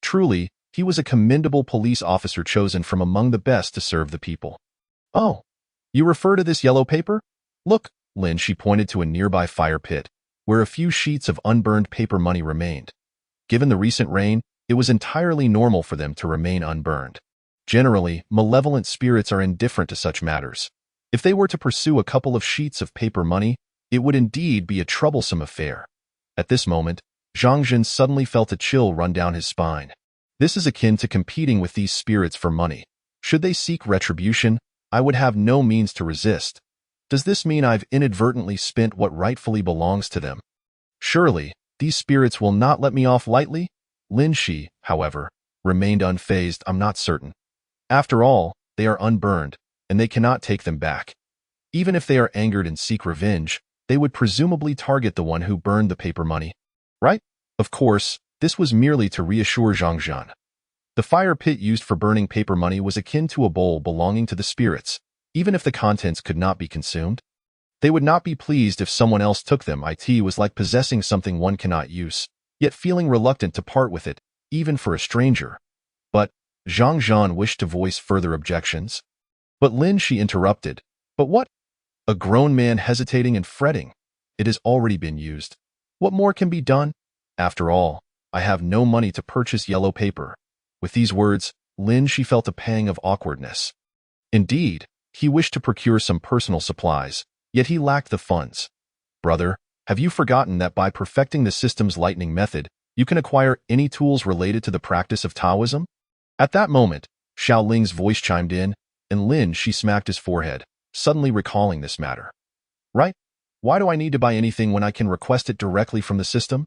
Truly, he was a commendable police officer chosen from among the best to serve the people. "Oh, you refer to this yellow paper? Look," Lin Shi pointed to a nearby fire pit, where a few sheets of unburned paper money remained. Given the recent rain, it was entirely normal for them to remain unburned. Generally, malevolent spirits are indifferent to such matters. If they were to pursue a couple of sheets of paper money, it would indeed be a troublesome affair. At this moment, Zhang Zhen suddenly felt a chill run down his spine. This is akin to competing with these spirits for money. Should they seek retribution, I would have no means to resist. Does this mean I've inadvertently spent what rightfully belongs to them? Surely, these spirits will not let me off lightly? Lin Shi, however, remained unfazed. "I'm not certain. After all, they are unburned, and they cannot take them back. Even if they are angered and seek revenge, they would presumably target the one who burned the paper money. Right?" Of course, this was merely to reassure Zhang Zhen. The fire pit used for burning paper money was akin to a bowl belonging to the spirits. Even if the contents could not be consumed, they would not be pleased if someone else took them. It was like possessing something one cannot use. yet feeling reluctant to part with it, even for a stranger. But Zhang Zhan wished to voice further objections. But Lin Shi interrupted. But what? A grown man hesitating and fretting. It has already been used. What more can be done? After all, I have no money to purchase yellow paper. With these words, Lin Shi felt a pang of awkwardness. Indeed, he wished to procure some personal supplies, yet he lacked the funds. Brother, have you forgotten that by perfecting the system's lightning method, you can acquire any tools related to the practice of Taoism? At that moment, Xiao Ling's voice chimed in, and Lin Shi smacked his forehead, suddenly recalling this matter. Right? Why do I need to buy anything when I can request it directly from the system?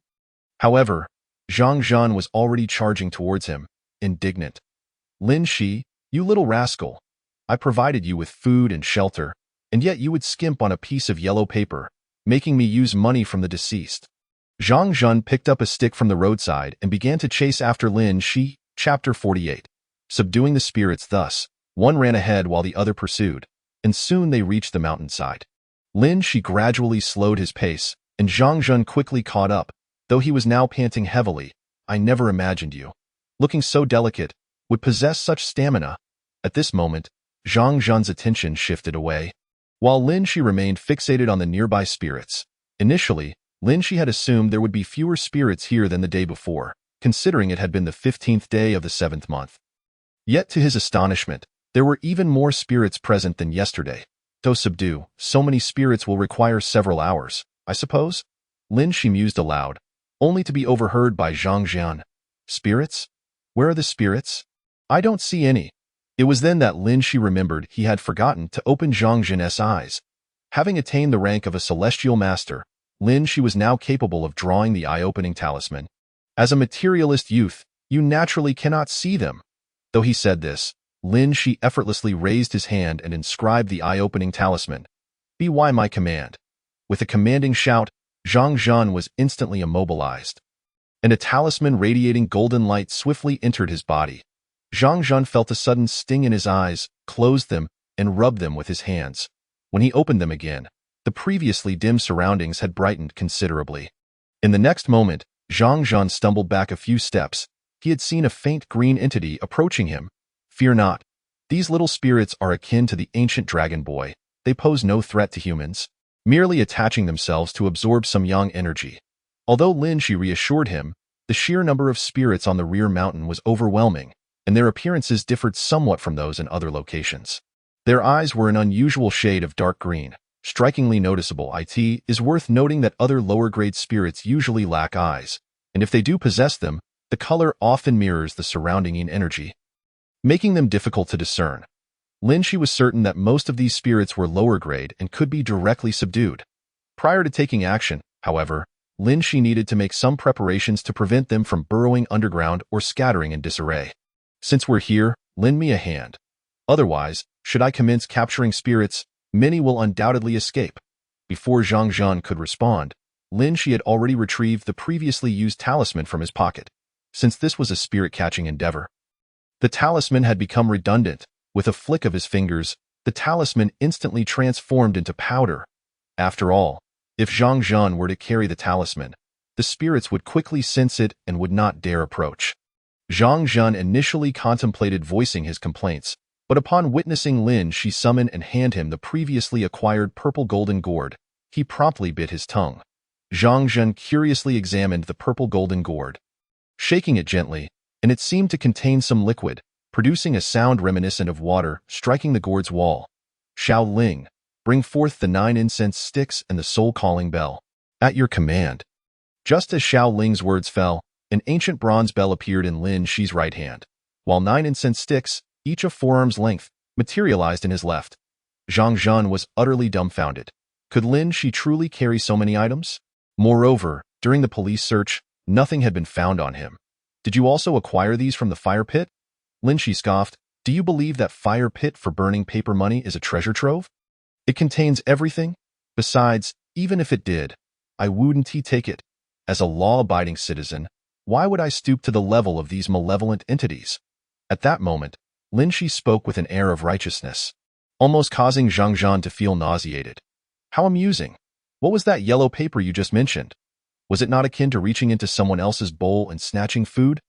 However, Zhang Zhan was already charging towards him, indignant. Lin Shi, you little rascal. I provided you with food and shelter, and yet you would skimp on a piece of yellow paper, making me use money from the deceased. Zhang Zhan picked up a stick from the roadside and began to chase after Lin Shi. Chapter 48. Subduing the spirits thus, one ran ahead while the other pursued, and soon they reached the mountainside. Lin Shi gradually slowed his pace, and Zhang Zhan quickly caught up, though he was now panting heavily. I never imagined you, looking so delicate, would possess such stamina. At this moment, Zhang Zhan's attention shifted away, while Lin Shi remained fixated on the nearby spirits. Initially, Lin Shi had assumed there would be fewer spirits here than the day before, considering it had been the 15th day of the 7th month. Yet to his astonishment, there were even more spirits present than yesterday. To subdue so many spirits will require several hours, I suppose? Lin Shi mused aloud, only to be overheard by Zhang Zhan. Spirits? Where are the spirits? I don't see any. It was then that Lin Shi remembered he had forgotten to open Zhang Zhan's eyes. Having attained the rank of a celestial master, Lin Shi was now capable of drawing the eye-opening talisman. As a materialist youth, you naturally cannot see them. Though he said this, Lin Shi effortlessly raised his hand and inscribed the eye-opening talisman. Be my command. With a commanding shout, Zhang Zhan was instantly immobilized, and a talisman radiating golden light swiftly entered his body. Zhang Zhan felt a sudden sting in his eyes, closed them, and rubbed them with his hands. When he opened them again, the previously dim surroundings had brightened considerably. In the next moment, Zhang Zhan stumbled back a few steps. He had seen a faint green entity approaching him. Fear not. These little spirits are akin to the ancient dragon boy. They pose no threat to humans, merely attaching themselves to absorb some yang energy. Although Lin Shi reassured him, the sheer number of spirits on the rear mountain was overwhelming, and their appearances differed somewhat from those in other locations. Their eyes were an unusual shade of dark green, strikingly noticeable. It is worth noting that other lower-grade spirits usually lack eyes, and if they do possess them, the color often mirrors the surrounding energy, making them difficult to discern. Lin Shi was certain that most of these spirits were lower grade and could be directly subdued. Prior to taking action, however, Lin Shi needed to make some preparations to prevent them from burrowing underground or scattering in disarray. Since we're here, lend me a hand. Otherwise, should I commence capturing spirits, many will undoubtedly escape. Before Zhang Zhan could respond, Lin Shi had already retrieved the previously used talisman from his pocket, since this was a spirit-catching endeavor. The talisman had become redundant. With a flick of his fingers, the talisman instantly transformed into powder. After all, if Zhang Zhan were to carry the talisman, the spirits would quickly sense it and would not dare approach. Zhang Zhan initially contemplated voicing his complaints, but upon witnessing Lin Shi summon and hand him the previously acquired purple golden gourd, he promptly bit his tongue. Zhang Zhan curiously examined the purple golden gourd, shaking it gently, and it seemed to contain some liquid, producing a sound reminiscent of water striking the gourd's wall. Xiao Ling, bring forth the 9 incense sticks and the soul-calling bell. At your command. Just as Xiao Ling's words fell, an ancient bronze bell appeared in Lin Shi's right hand, while 9 incense sticks, each of 4 arms' length, materialized in his left. Zhang Zhan was utterly dumbfounded. Could Lin Shi truly carry so many items? Moreover, during the police search, nothing had been found on him. Did you also acquire these from the fire pit? Lin Shi scoffed. Do you believe that fire pit for burning paper money is a treasure trove? It contains everything. Besides, even if it did, I wouldn't take it. As a law-abiding citizen, why would I stoop to the level of these malevolent entities? At that moment, Lin Shi spoke with an air of righteousness, almost causing Zhang Zhan to feel nauseated. How amusing. What was that yellow paper you just mentioned? Was it not akin to reaching into someone else's bowl and snatching food?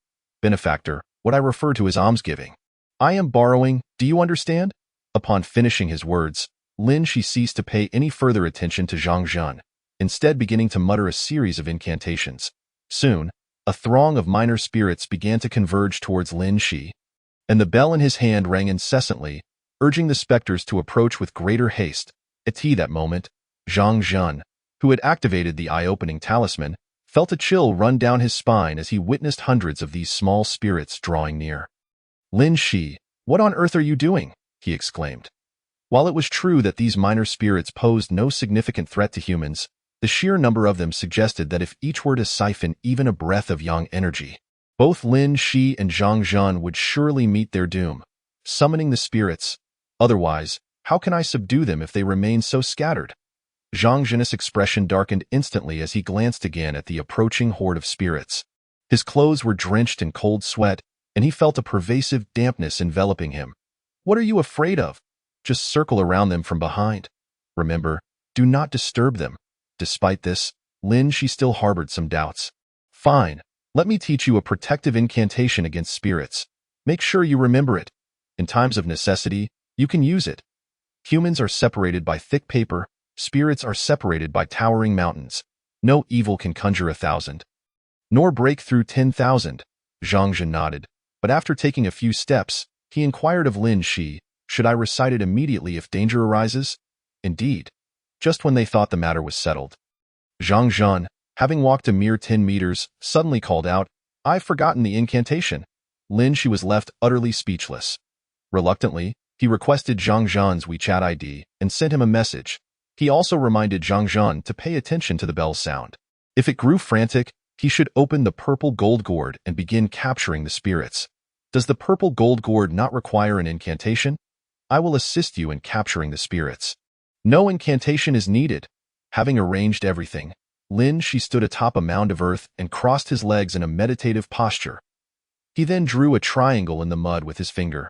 Benefactor, what I refer to as almsgiving. I am borrowing, do you understand? Upon finishing his words, Lin Shi ceased to pay any further attention to Zhang Zhan, instead beginning to mutter a series of incantations. Soon, a throng of minor spirits began to converge towards Lin Shi, and the bell in his hand rang incessantly, urging the specters to approach with greater haste. At that moment, Zhang Zhan, who had activated the eye-opening talisman, felt a chill run down his spine as he witnessed hundreds of these small spirits drawing near. Lin Shi, what on earth are you doing? He exclaimed. While it was true that these minor spirits posed no significant threat to humans, the sheer number of them suggested that if each were to siphon even a breath of yang energy, both Lin Shi and Zhang Zhan would surely meet their doom, summoning the spirits. Otherwise, how can I subdue them if they remain so scattered? Zhang Zhan's expression darkened instantly as he glanced again at the approaching horde of spirits. His clothes were drenched in cold sweat, and he felt a pervasive dampness enveloping him. What are you afraid of? Just circle around them from behind. Remember, do not disturb them. Despite this, Lin Shi still harbored some doubts. Fine, let me teach you a protective incantation against spirits. Make sure you remember it. In times of necessity, you can use it. Humans are separated by thick paper, spirits are separated by towering mountains. No evil can conjure 1,000, nor break through 10,000. Zhang Zhan nodded, but after taking a few steps, he inquired of Lin Shi, should I recite it immediately if danger arises? Indeed. Just when they thought the matter was settled, Zhang Zhan, having walked a mere 10 meters, suddenly called out, I've forgotten the incantation. Lin Shi was left utterly speechless. Reluctantly, he requested Zhang Zhan's WeChat ID and sent him a message. He also reminded Zhang Zhan to pay attention to the bell's sound. If it grew frantic, he should open the purple gold gourd and begin capturing the spirits. Does the purple gold gourd not require an incantation? I will assist you in capturing the spirits. No incantation is needed. Having arranged everything, Lin Shi stood atop a mound of earth and crossed his legs in a meditative posture. He then drew a triangle in the mud with his finger,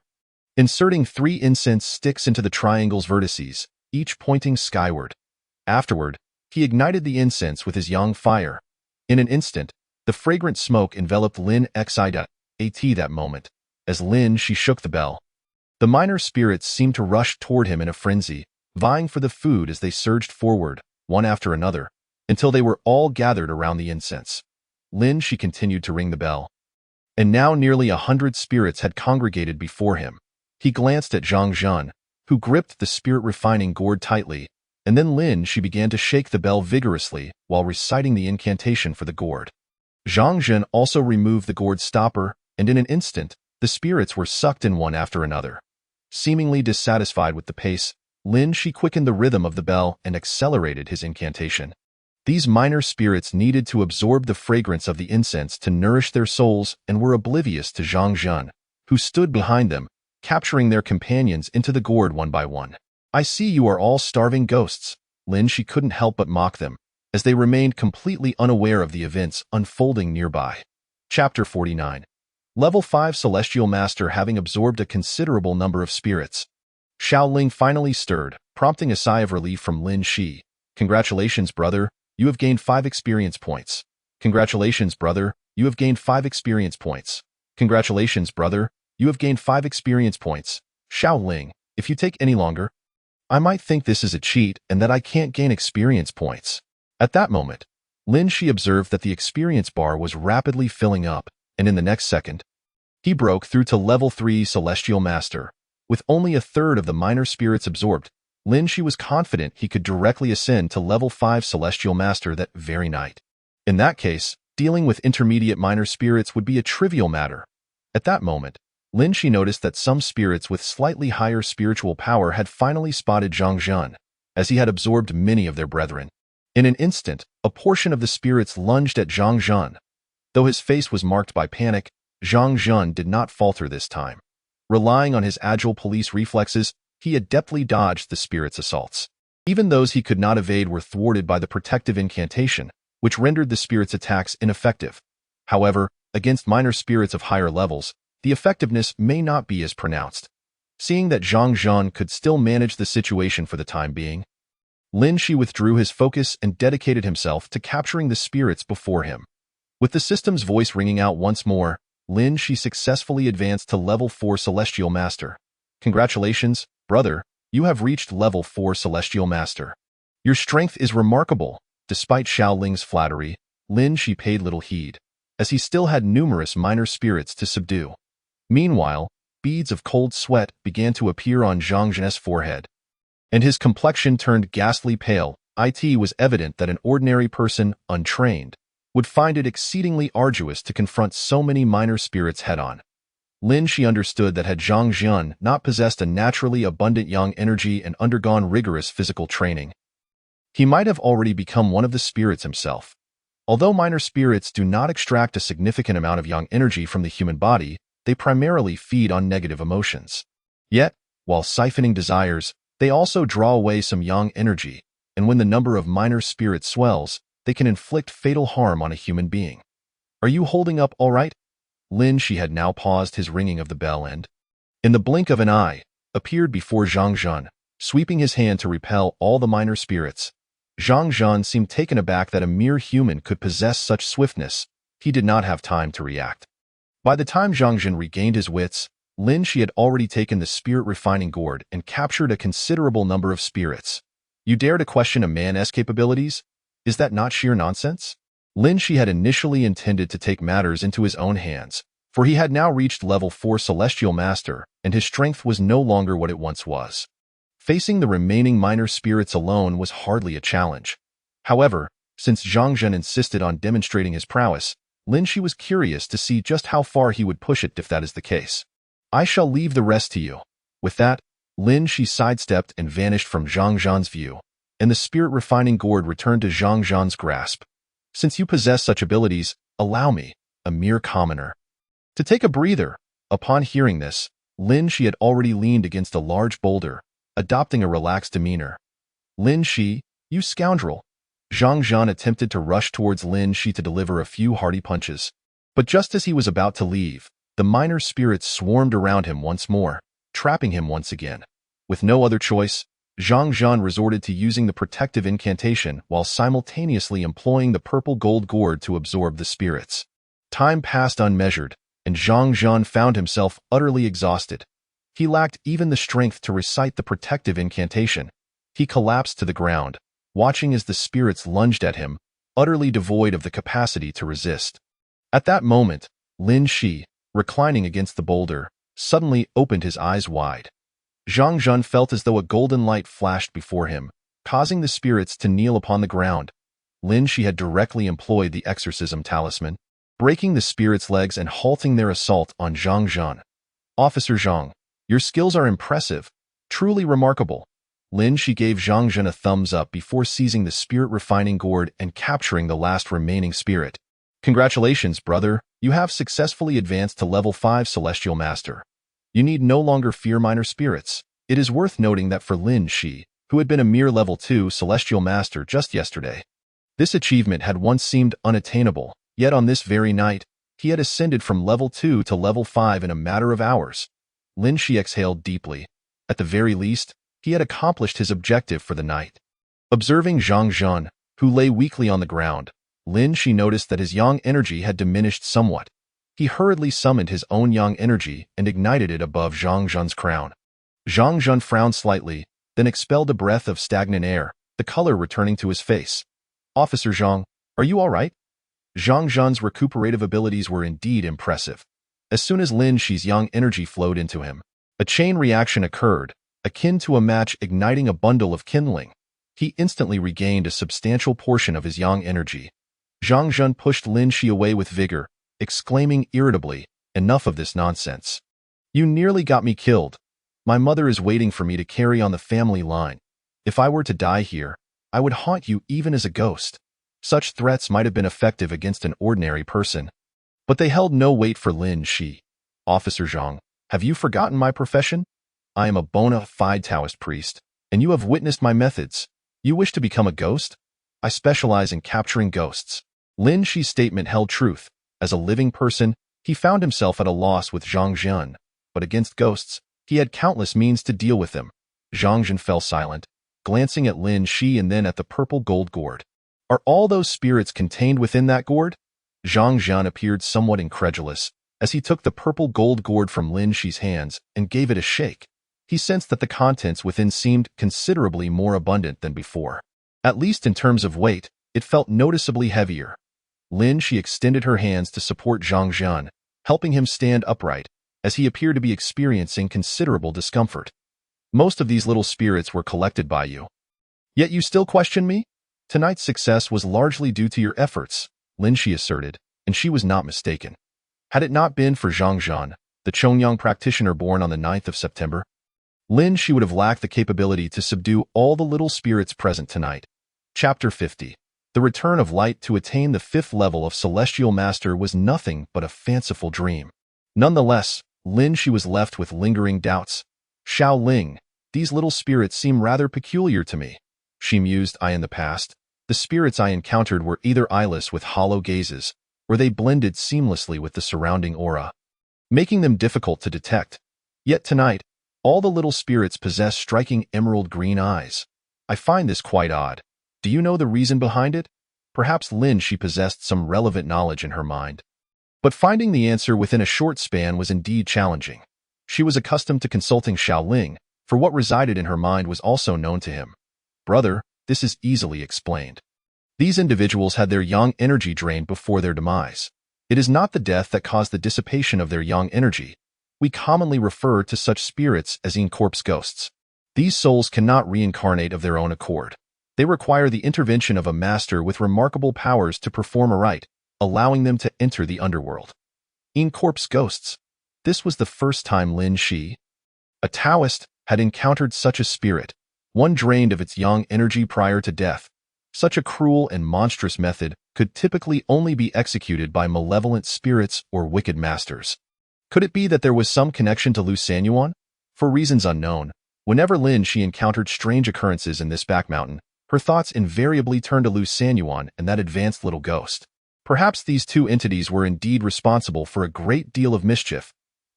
inserting 3 incense sticks into the triangle's vertices, each pointing skyward. Afterward, he ignited the incense with his yang fire. In an instant, the fragrant smoke enveloped Lin Xi at that moment. As Lin Shi shook the bell, the minor spirits seemed to rush toward him in a frenzy, vying for the food as they surged forward, one after another, until they were all gathered around the incense. Lin Shi continued to ring the bell, and now nearly 100 spirits had congregated before him. He glanced at Zhang Zhan, who gripped the spirit-refining gourd tightly, and then Lin Shi began to shake the bell vigorously while reciting the incantation for the gourd. Zhang Zhan also removed the gourd stopper, and in an instant, the spirits were sucked in one after another. Seemingly dissatisfied with the pace, Lin Shi quickened the rhythm of the bell and accelerated his incantation. These minor spirits needed to absorb the fragrance of the incense to nourish their souls and were oblivious to Zhang Zhan, who stood behind them, capturing their companions into the gourd one by one. I see you are all starving ghosts. Lin Shi couldn't help but mock them, as they remained completely unaware of the events unfolding nearby. Chapter 49. Level 5 Celestial Master having absorbed a considerable number of spirits. Xiaoling finally stirred, prompting a sigh of relief from Lin Shi. Congratulations, brother, you have gained 5 experience points. Congratulations, brother, you have gained 5 experience points. Congratulations, brother, you have gained 5 experience points. Xiaoling, if you take any longer, I might think this is a cheat and that I can't gain experience points. At that moment, Lin Shi observed that the experience bar was rapidly filling up, and in the next second, he broke through to level 3 Celestial Master. With only a third of the minor spirits absorbed, Lin Shi was confident he could directly ascend to level 5 Celestial Master that very night. In that case, dealing with intermediate minor spirits would be a trivial matter. At that moment, Lin Shi noticed that some spirits with slightly higher spiritual power had finally spotted Zhang Zhan, as he had absorbed many of their brethren. In an instant, a portion of the spirits lunged at Zhang Zhan. Though his face was marked by panic, Zhang Zhan did not falter this time. Relying on his agile police reflexes, he adeptly dodged the spirits' assaults. Even those he could not evade were thwarted by the protective incantation, which rendered the spirits' attacks ineffective. However, against minor spirits of higher levels, the effectiveness may not be as pronounced. Seeing that Zhang Zhan could still manage the situation for the time being, Lin Shi withdrew his focus and dedicated himself to capturing the spirits before him. With the system's voice ringing out once more, Lin Shi successfully advanced to Level 4 Celestial Master. Congratulations, brother, you have reached Level 4 Celestial Master. Your strength is remarkable. Despite Xiao Ling's flattery, Lin Shi paid little heed, as he still had numerous minor spirits to subdue. Meanwhile, beads of cold sweat began to appear on Zhang Zhen's forehead, and his complexion turned ghastly pale. It was evident that an ordinary person, untrained, would find it exceedingly arduous to confront so many minor spirits head-on. Lin Shi understood that had Zhang Zhen not possessed a naturally abundant yang energy and undergone rigorous physical training, he might have already become one of the spirits himself. Although minor spirits do not extract a significant amount of yang energy from the human body, they primarily feed on negative emotions. Yet, while siphoning desires, they also draw away some yang energy, and when the number of minor spirits swells, they can inflict fatal harm on a human being. Are you holding up all right? Lin Shi had now paused his ringing of the bell and, in the blink of an eye, appeared before Zhang Zhen, sweeping his hand to repel all the minor spirits. Zhang Zhen seemed taken aback that a mere human could possess such swiftness. He did not have time to react. By the time Zhang Zhen regained his wits, Lin Shi had already taken the spirit refining gourd and captured a considerable number of spirits. You dare to question a man's capabilities? Is that not sheer nonsense? Lin Shi had initially intended to take matters into his own hands, for he had now reached Level 4 Celestial Master, and his strength was no longer what it once was. Facing the remaining minor spirits alone was hardly a challenge. However, since Zhang Zhen insisted on demonstrating his prowess, Lin Shi was curious to see just how far he would push it if that is the case. I shall leave the rest to you. With that, Lin Shi sidestepped and vanished from Zhang Zhen's view, and the spirit refining gourd returned to Zhang Zhen's grasp. Since you possess such abilities, allow me, a mere commoner, to take a breather. Upon hearing this, Lin Shi had already leaned against a large boulder, adopting a relaxed demeanor. Lin Shi, you scoundrel! Zhang Zhen attempted to rush towards Lin Shi to deliver a few hearty punches. But just as he was about to leave, the minor spirits swarmed around him once more, trapping him once again. With no other choice, Zhang Zhen resorted to using the protective incantation while simultaneously employing the purple gold gourd to absorb the spirits. Time passed unmeasured, and Zhang Zhen found himself utterly exhausted. He lacked even the strength to recite the protective incantation. He collapsed to the ground, watching as the spirits lunged at him, utterly devoid of the capacity to resist. At that moment, Lin Shi, reclining against the boulder, suddenly opened his eyes wide. Zhang Zhen felt as though a golden light flashed before him, causing the spirits to kneel upon the ground. Lin Shi had directly employed the exorcism talisman, breaking the spirits' legs and halting their assault on Zhang Zhen. Officer Zhang, your skills are impressive, truly remarkable. Lin Shi gave Zhang Zhen a thumbs up before seizing the spirit refining gourd and capturing the last remaining spirit. Congratulations, brother, you have successfully advanced to Level 5 Celestial Master. You need no longer fear minor spirits. It is worth noting that for Lin Shi, who had been a mere Level 2 Celestial Master just yesterday, this achievement had once seemed unattainable, yet on this very night, he had ascended from Level 2 to Level 5 in a matter of hours. Lin Shi exhaled deeply. At the very least, he had accomplished his objective for the night. Observing Zhang Zhen, who lay weakly on the ground, Lin Shi noticed that his yang energy had diminished somewhat. He hurriedly summoned his own yang energy and ignited it above Zhang Zhen's crown. Zhang Zhen frowned slightly, then expelled a breath of stagnant air, the color returning to his face. Officer Zhang, are you all right? Zhang Zhen's recuperative abilities were indeed impressive. As soon as Lin Shi's yang energy flowed into him, a chain reaction occurred, akin to a match igniting a bundle of kindling. He instantly regained a substantial portion of his yang energy. Zhang Zhen pushed Lin Shi away with vigor, exclaiming irritably, enough of this nonsense. You nearly got me killed. My mother is waiting for me to carry on the family line. If I were to die here, I would haunt you even as a ghost. Such threats might have been effective against an ordinary person, but they held no weight for Lin Shi. Officer Zhang, have you forgotten my profession? I am a bona fide Taoist priest, and you have witnessed my methods. You wish to become a ghost? I specialize in capturing ghosts. Lin Shi's statement held truth. As a living person, he found himself at a loss with Zhang Zhen, but against ghosts, he had countless means to deal with them. Zhang Zhen fell silent, glancing at Lin Shi and then at the purple gold gourd. Are all those spirits contained within that gourd? Zhang Zhan appeared somewhat incredulous as he took the purple gold gourd from Lin Shi's hands and gave it a shake. He sensed that the contents within seemed considerably more abundant than before. At least in terms of weight, it felt noticeably heavier. Lin Shi extended her hands to support Zhang Zhan, helping him stand upright, as he appeared to be experiencing considerable discomfort. Most of these little spirits were collected by you. Yet you still question me? Tonight's success was largely due to your efforts, Lin Shi asserted, and she was not mistaken. Had it not been for Zhang Zhan, the Chongyang practitioner born on the 9th of September, Lin Shi would have lacked the capability to subdue all the little spirits present tonight. Chapter 50. The return of light to attain the 5th level of Celestial Master was nothing but a fanciful dream. Nonetheless, Lin Shi was left with lingering doubts. Xiao Ling, these little spirits seem rather peculiar to me, she mused. In the past, the spirits I encountered were either eyeless with hollow gazes, or they blended seamlessly with the surrounding aura, making them difficult to detect. Yet tonight, all the little spirits possess striking emerald green eyes. I find this quite odd. Do you know the reason behind it? Perhaps Lin Shi possessed some relevant knowledge in her mind. But finding the answer within a short span was indeed challenging. She was accustomed to consulting Xiao Ling, for what resided in her mind was also known to him. Brother, this is easily explained. These individuals had their yang energy drained before their demise. It is not the death that caused the dissipation of their yang energy. We commonly refer to such spirits as in-corpse ghosts. These souls cannot reincarnate of their own accord. They require the intervention of a master with remarkable powers to perform a rite, allowing them to enter the underworld. In-corpse ghosts. This was the first time Lin Shi, a Taoist, had encountered such a spirit, one drained of its yang energy prior to death. Such a cruel and monstrous method could typically only be executed by malevolent spirits or wicked masters. Could it be that there was some connection to Lu Sanyuan? For reasons unknown, whenever Lin Shi encountered strange occurrences in this back mountain, her thoughts invariably turned to Lu Sanyuan and that advanced little ghost. Perhaps these two entities were indeed responsible for a great deal of mischief.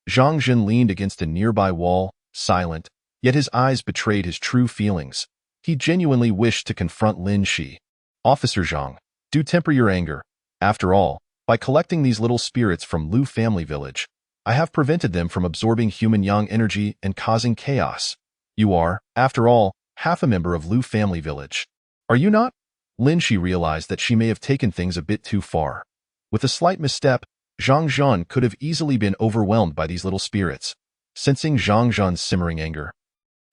Zhang Zhan leaned against a nearby wall, silent, yet his eyes betrayed his true feelings. He genuinely wished to confront Lin Shi. Officer Zhang, do temper your anger. After all, by collecting these little spirits from Lu family village, I have prevented them from absorbing human yang energy and causing chaos. You are, after all, half a member of Lu family village. Are you not? Lin Shi realized that she may have taken things a bit too far. With a slight misstep, Zhang Zhan could have easily been overwhelmed by these little spirits. Sensing Zhang Zhan's simmering anger,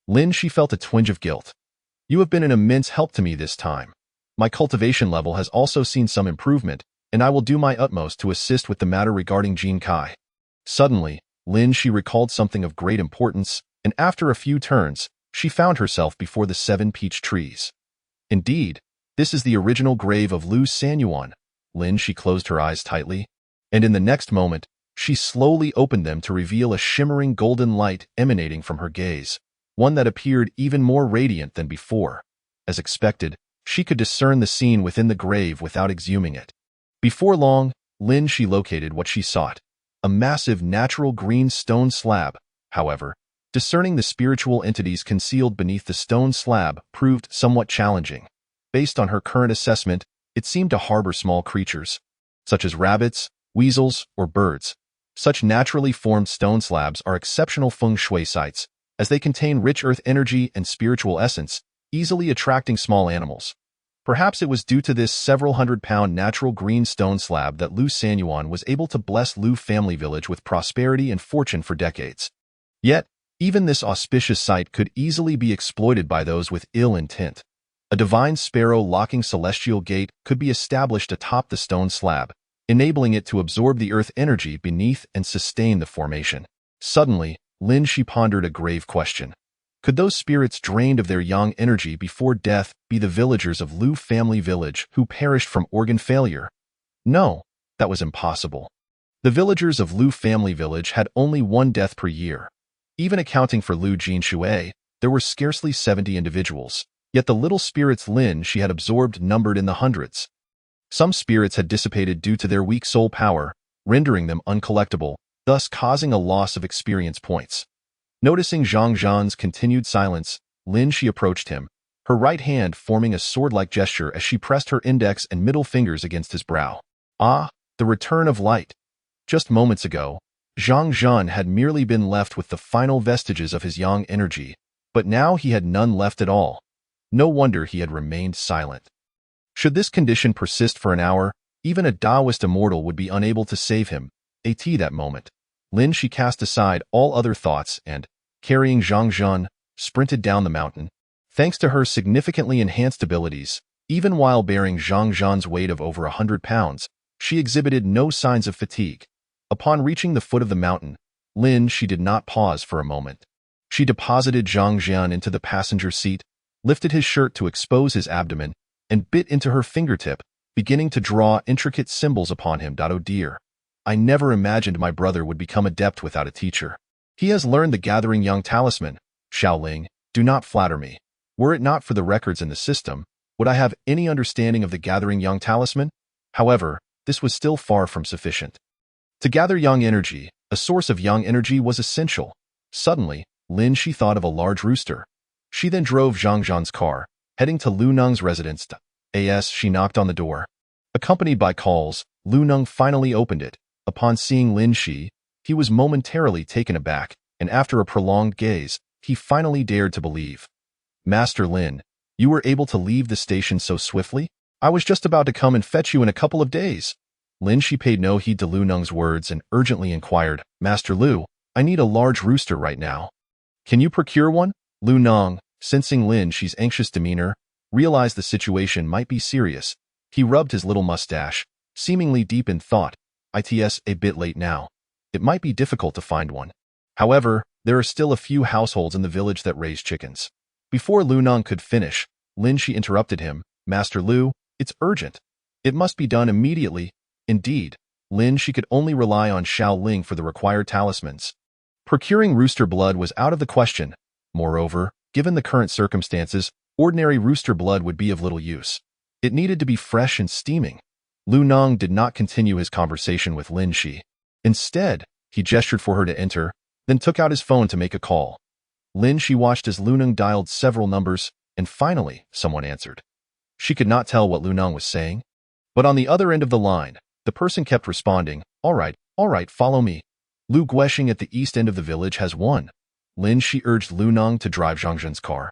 Lin Shi felt a twinge of guilt. You have been an immense help to me this time. My cultivation level has also seen some improvement, and I will do my utmost to assist with the matter regarding Jin Kai. Suddenly, Lin Shi recalled something of great importance, and after a few turns, she found herself before the 7 peach trees. Indeed, this is the original grave of Lu Sanyuan. Lin Shi closed her eyes tightly, and in the next moment, she slowly opened them to reveal a shimmering golden light emanating from her gaze, one that appeared even more radiant than before. As expected, she could discern the scene within the grave without exhuming it. Before long, Lin Shi located what she sought, a massive natural green stone slab. However, discerning the spiritual entities concealed beneath the stone slab proved somewhat challenging. Based on her current assessment, it seemed to harbor small creatures, such as rabbits, weasels, or birds. Such naturally formed stone slabs are exceptional feng shui sites, as they contain rich earth energy and spiritual essence, easily attracting small animals. Perhaps it was due to this several hundred-pound natural green stone slab that Lu Sanyuan was able to bless Lu family village with prosperity and fortune for decades. Yet, even this auspicious site could easily be exploited by those with ill intent. A divine sparrow locking celestial gate could be established atop the stone slab, enabling it to absorb the earth energy beneath and sustain the formation. Suddenly, Lin Shi pondered a grave question. Could those spirits drained of their yang energy before death be the villagers of Lu family village who perished from organ failure? No, that was impossible. The villagers of Lu family village had only one death per year. Even accounting for Lu Jinshui, there were scarcely 70 individuals, yet the little spirits Lin Shi had absorbed numbered in the hundreds. Some spirits had dissipated due to their weak soul power, rendering them uncollectible, thus causing a loss of experience points. Noticing Zhang Zhan's continued silence, Lin Shi approached him, her right hand forming a sword-like gesture as she pressed her index and middle fingers against his brow. Ah, the return of light. Just moments ago, Zhang Zhan had merely been left with the final vestiges of his yang energy, but now he had none left at all. No wonder he had remained silent. Should this condition persist for an hour, even a Taoist immortal would be unable to save him. That moment, Lin Shi cast aside all other thoughts and, carrying Zhang Zhan, sprinted down the mountain. Thanks to her significantly enhanced abilities, even while bearing Zhang Zhan's weight of over 100 pounds, she exhibited no signs of fatigue. Upon reaching the foot of the mountain, Lin Shi did not pause for a moment. She deposited Zhang Zhan into the passenger seat, lifted his shirt to expose his abdomen, and bit into her fingertip, beginning to draw intricate symbols upon him. Oh dear. I never imagined my brother would become adept without a teacher. He has learned the Gathering Yang Talisman. Xiaoling, do not flatter me. Were it not for the records in the system, would I have any understanding of the Gathering Yang Talisman? However, this was still far from sufficient. To gather yang energy, a source of yang energy was essential. Suddenly, Lin Shi thought of a large rooster. She then drove Zhang Zhan's car, heading to Lu Neng's residence. As she knocked on the door. Accompanied by calls, Lu Neng finally opened it. Upon seeing Lin Shi, he was momentarily taken aback, and after a prolonged gaze, he finally dared to believe. Master Lin, you were able to leave the station so swiftly? I was just about to come and fetch you in a couple of days. Lin Shi paid no heed to Lu Neng's words and urgently inquired, Master Lu, I need a large rooster right now. Can you procure one? Lu Neng, sensing Lin Shi's anxious demeanor, realized the situation might be serious. He rubbed his little mustache, seemingly deep in thought. It's a bit late now. It might be difficult to find one. However, there are still a few households in the village that raise chickens. Before Lu Neng could finish, Lin Shi interrupted him. Master Lu, it's urgent. It must be done immediately. Indeed, Lin Shi could only rely on Xiaoling for the required talismans. Procuring rooster blood was out of the question. Moreover, given the current circumstances, ordinary rooster blood would be of little use. It needed to be fresh and steaming. Lu Neng did not continue his conversation with Lin Shi. Instead, he gestured for her to enter, then took out his phone to make a call. Lin Shi watched as Lu Neng dialed several numbers, and finally, someone answered. She could not tell what Lu Neng was saying, but on the other end of the line, the person kept responding, all right, follow me. Lu Guoxing at the east end of the village has one. Lin Shi urged Lu Neng to drive Zhang Zhan's car.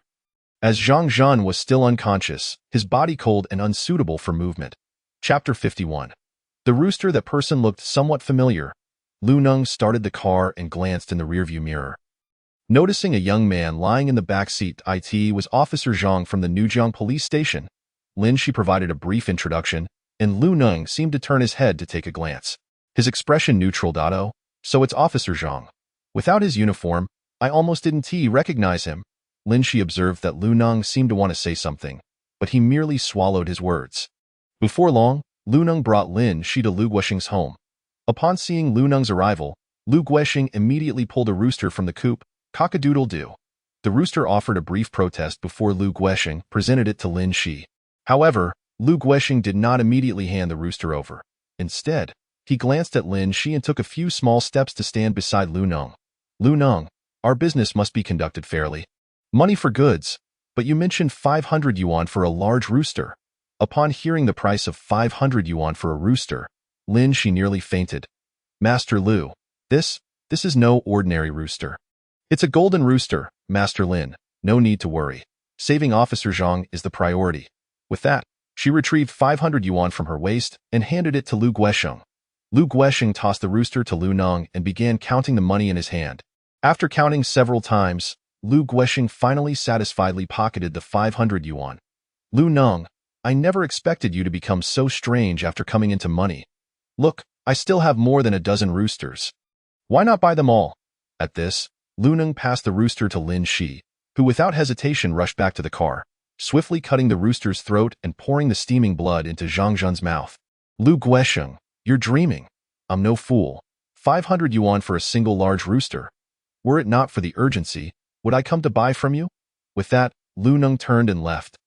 As Zhang Zhan was still unconscious, his body cold and unsuitable for movement. Chapter 51. The rooster that person looked somewhat familiar. Lu Neng started the car and glanced in the rearview mirror. Noticing a young man lying in the back seat, it was Officer Zhang from the Nujiang police station. Lin Shi provided a brief introduction, and Lu Neng seemed to turn his head to take a glance. His expression neutral. Oh, so it's Officer Zhang. Without his uniform, I almost didn't recognize him. Lin Shi observed that Lu Neng seemed to want to say something, but he merely swallowed his words. Before long, Lu Neng brought Lin Shi to Lu Guoxing's home. Upon seeing Lu Neng's arrival, Lu Guoxing immediately pulled a rooster from the coop. Cock-a-doodle-doo. The rooster offered a brief protest before Lu Guoxing presented it to Lin Shi. However, Lu Guoxing did not immediately hand the rooster over. Instead, he glanced at Lin Shi and took a few small steps to stand beside Lu Neng. Lu Neng, our business must be conducted fairly. Money for goods, but you mentioned 500 yuan for a large rooster. Upon hearing the price of 500 yuan for a rooster, Lin Shi nearly fainted. Master Lu, this is no ordinary rooster. It's a golden rooster, Master Lin. No need to worry. Saving Officer Zhang is the priority. With that, she retrieved 500 yuan from her waist and handed it to Lu Guoxing. Lu Guoxing tossed the rooster to Lu Neng and began counting the money in his hand. After counting several times, Lu Guoxing finally satisfiedly pocketed the 500 yuan. Lu Neng, I never expected you to become so strange after coming into money. Look, I still have more than a dozen roosters. Why not buy them all? At this, Lu Neng passed the rooster to Lin Shi, who without hesitation rushed back to the car, swiftly cutting the rooster's throat and pouring the steaming blood into Zhang Zhan's mouth. Lu Guoxing, you're dreaming. I'm no fool. 500 yuan for a single large rooster. Were it not for the urgency, would I come to buy from you? With that, Lu Neng turned and left.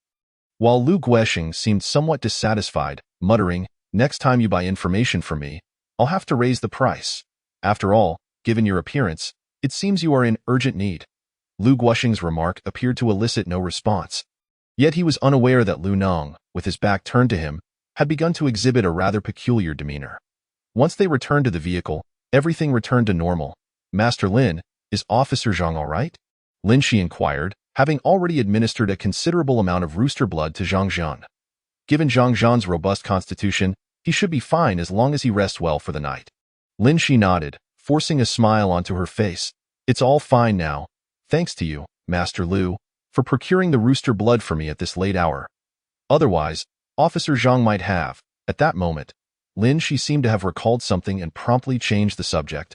While Lu Guoxing seemed somewhat dissatisfied, muttering, next time you buy information from me, I'll have to raise the price. After all, given your appearance, it seems you are in urgent need. Lu Guoxing's remark appeared to elicit no response. Yet he was unaware that Lu Nong, with his back turned to him, had begun to exhibit a rather peculiar demeanor. Once they returned to the vehicle, everything returned to normal. Master Lin, is Officer Zhang all right? Lin Shi inquired, having already administered a considerable amount of rooster blood to Zhang Zhan. Given Zhang Zhan's robust constitution, he should be fine as long as he rests well for the night. Lin Shi nodded, forcing a smile onto her face. It's all fine now. Thanks to you, Master Lu, for procuring the rooster blood for me at this late hour. Otherwise, Officer Zhang might have. At that moment, Lin Shi seemed to have recalled something and promptly changed the subject.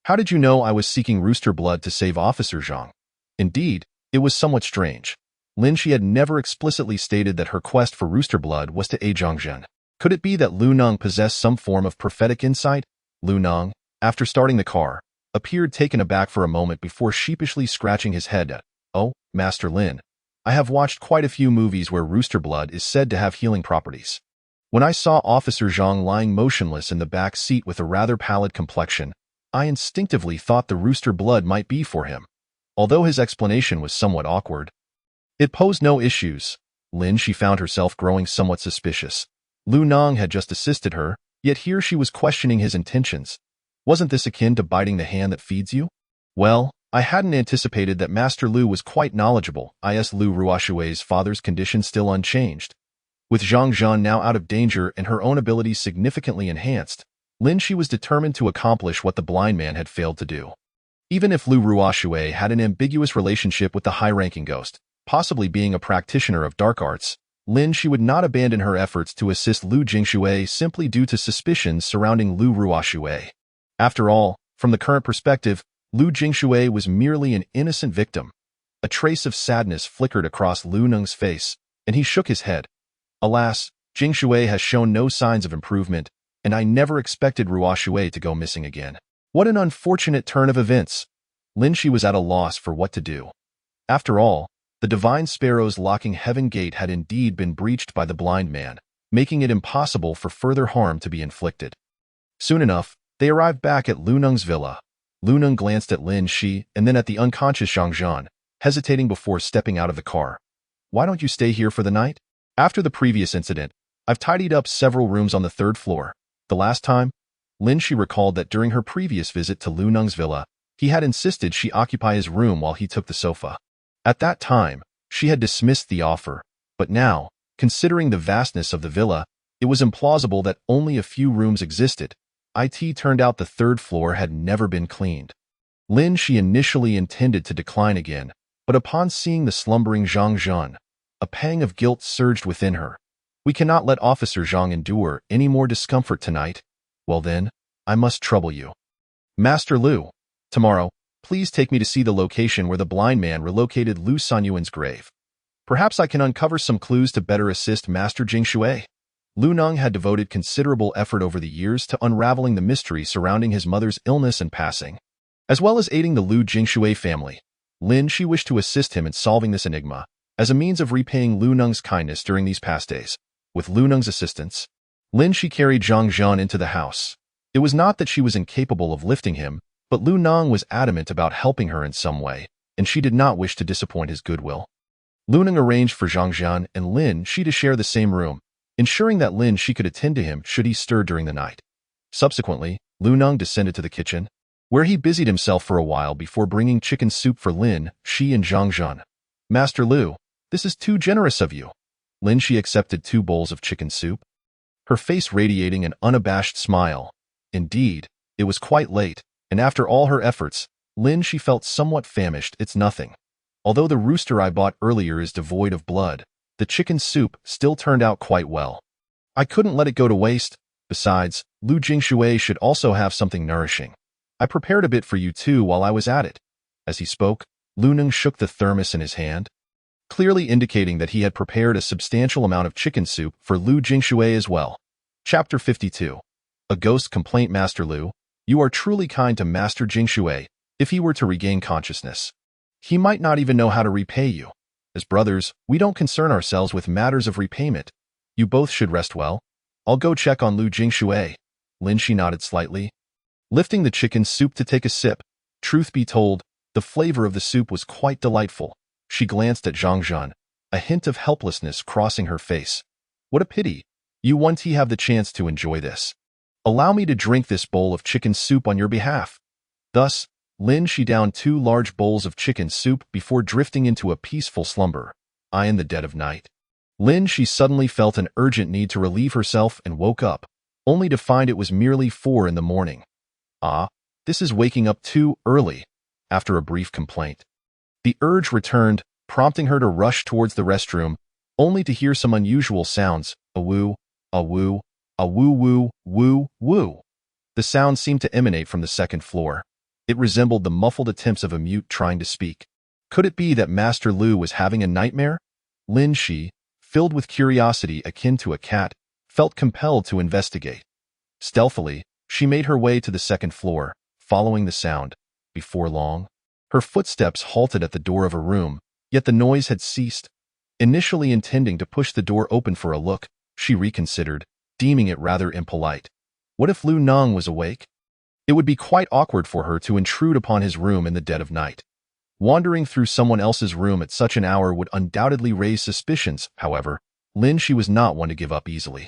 How did you know I was seeking rooster blood to save Officer Zhang? Indeed, it was somewhat strange. Lin Shi had never explicitly stated that her quest for rooster blood was to aid Zhang Zhen. Could it be that Lu Nong possessed some form of prophetic insight? Lu Nong, after starting the car, appeared taken aback for a moment before sheepishly scratching his head at, "Oh, Master Lin, I have watched quite a few movies where rooster blood is said to have healing properties. When I saw Officer Zhang lying motionless in the back seat with a rather pallid complexion, I instinctively thought the rooster blood might be for him." Although his explanation was somewhat awkward, it posed no issues. Lin Shi found herself growing somewhat suspicious. Lu Nong had just assisted her, yet here she was questioning his intentions. Wasn't this akin to biting the hand that feeds you? Well, I hadn't anticipated that Master Lu was quite knowledgeable. Is Lu Ruoshui's father's condition still unchanged? With Zhang Zhan now out of danger and her own abilities significantly enhanced, Lin Shi was determined to accomplish what the blind man had failed to do. Even if Lu Ruoshui had an ambiguous relationship with the high-ranking ghost, possibly being a practitioner of dark arts, Lin Shi would not abandon her efforts to assist Lu Jingshui simply due to suspicions surrounding Lu Ruoshui. After all, from the current perspective, Lu Jingshui was merely an innocent victim. A trace of sadness flickered across Lu Nong's face, and he shook his head. Alas, Jingshui has shown no signs of improvement, and I never expected Ruoshui to go missing again. What an unfortunate turn of events. Lin Shi was at a loss for what to do. After all, the divine sparrow's locking heaven gate had indeed been breached by the blind man, making it impossible for further harm to be inflicted. Soon enough, they arrived back at Lu Nong's villa. Lu Nong glanced at Lin Shi and then at the unconscious Zhang Zhan, hesitating before stepping out of the car. Why don't you stay here for the night? After the previous incident, I've tidied up several rooms on the 3rd floor. The last time, Lin Shi recalled that during her previous visit to Lu Nong's villa, he had insisted she occupy his room while he took the sofa. At that time, she had dismissed the offer, but now, considering the vastness of the villa, it was implausible that only a few rooms existed. It turned out the 3rd floor had never been cleaned. Lin Shi initially intended to decline again, but upon seeing the slumbering Zhang Zhan, a pang of guilt surged within her. We cannot let Officer Zhang endure any more discomfort tonight. Well then, I must trouble you. Master Lu, tomorrow, please take me to see the location where the blind man relocated Lu Sanyuan's grave. Perhaps I can uncover some clues to better assist Master Jingshui. Lu Nong had devoted considerable effort over the years to unraveling the mystery surrounding his mother's illness and passing, as well as aiding the Lu Jingshui family. Lin Shi wished to assist him in solving this enigma, as a means of repaying Lu Nong's kindness during these past days. With Lu Nong's assistance, Lin Shi carried Zhang Zhan into the house. It was not that she was incapable of lifting him, but Lu Nong was adamant about helping her in some way, and she did not wish to disappoint his goodwill. Lu Nong arranged for Zhang Zhan and Lin Shi to share the same room, ensuring that Lin Shi could attend to him should he stir during the night. Subsequently, Lu Nong descended to the kitchen, where he busied himself for a while before bringing chicken soup for Lin Shi and Zhang Zhan. Master Lu, this is too generous of you. Lin Shi accepted 2 bowls of chicken soup, her face radiating an unabashed smile. Indeed, it was quite late, and after all her efforts, Lin Shi felt somewhat famished. It's nothing. Although the rooster I bought earlier is devoid of blood, the chicken soup still turned out quite well. I couldn't let it go to waste. Besides, Lu Jingshui should also have something nourishing. I prepared a bit for you too while I was at it. As he spoke, Lu Nong shook the thermos in his hand, clearly indicating that he had prepared a substantial amount of chicken soup for Lu Jingshui as well. Chapter 52. A Ghost Complaint. Master Lu, you are truly kind to Master Jingshui. If he were to regain consciousness, he might not even know how to repay you. As brothers, we don't concern ourselves with matters of repayment. You both should rest well. I'll go check on Lu Jingshui. Lin Shi nodded slightly, lifting the chicken soup to take a sip. Truth be told, the flavor of the soup was quite delightful. She glanced at Zhang Zhan, a hint of helplessness crossing her face. What a pity. You won't have the chance to enjoy this. Allow me to drink this bowl of chicken soup on your behalf. Thus, Lin she downed 2 large bowls of chicken soup before drifting into a peaceful slumber. In the dead of night, Lin she suddenly felt an urgent need to relieve herself and woke up, only to find it was merely 4 in the morning. This is waking up too early. After a brief complaint, the urge returned, prompting her to rush towards the restroom, only to hear some unusual sounds, a woo, a woo, a woo-woo, woo-woo. The sound seemed to emanate from the 2nd floor. It resembled the muffled attempts of a mute trying to speak. Could it be that Master Lu was having a nightmare? Lin she, filled with curiosity akin to a cat, felt compelled to investigate. Stealthily, she made her way to the 2nd floor, following the sound. Before long, her footsteps halted at the door of a room, yet the noise had ceased. Initially intending to push the door open for a look, she reconsidered, deeming it rather impolite. What if Lu Nong was awake? It would be quite awkward for her to intrude upon his room in the dead of night. Wandering through someone else's room at such an hour would undoubtedly raise suspicions. However, Lin she was not one to give up easily.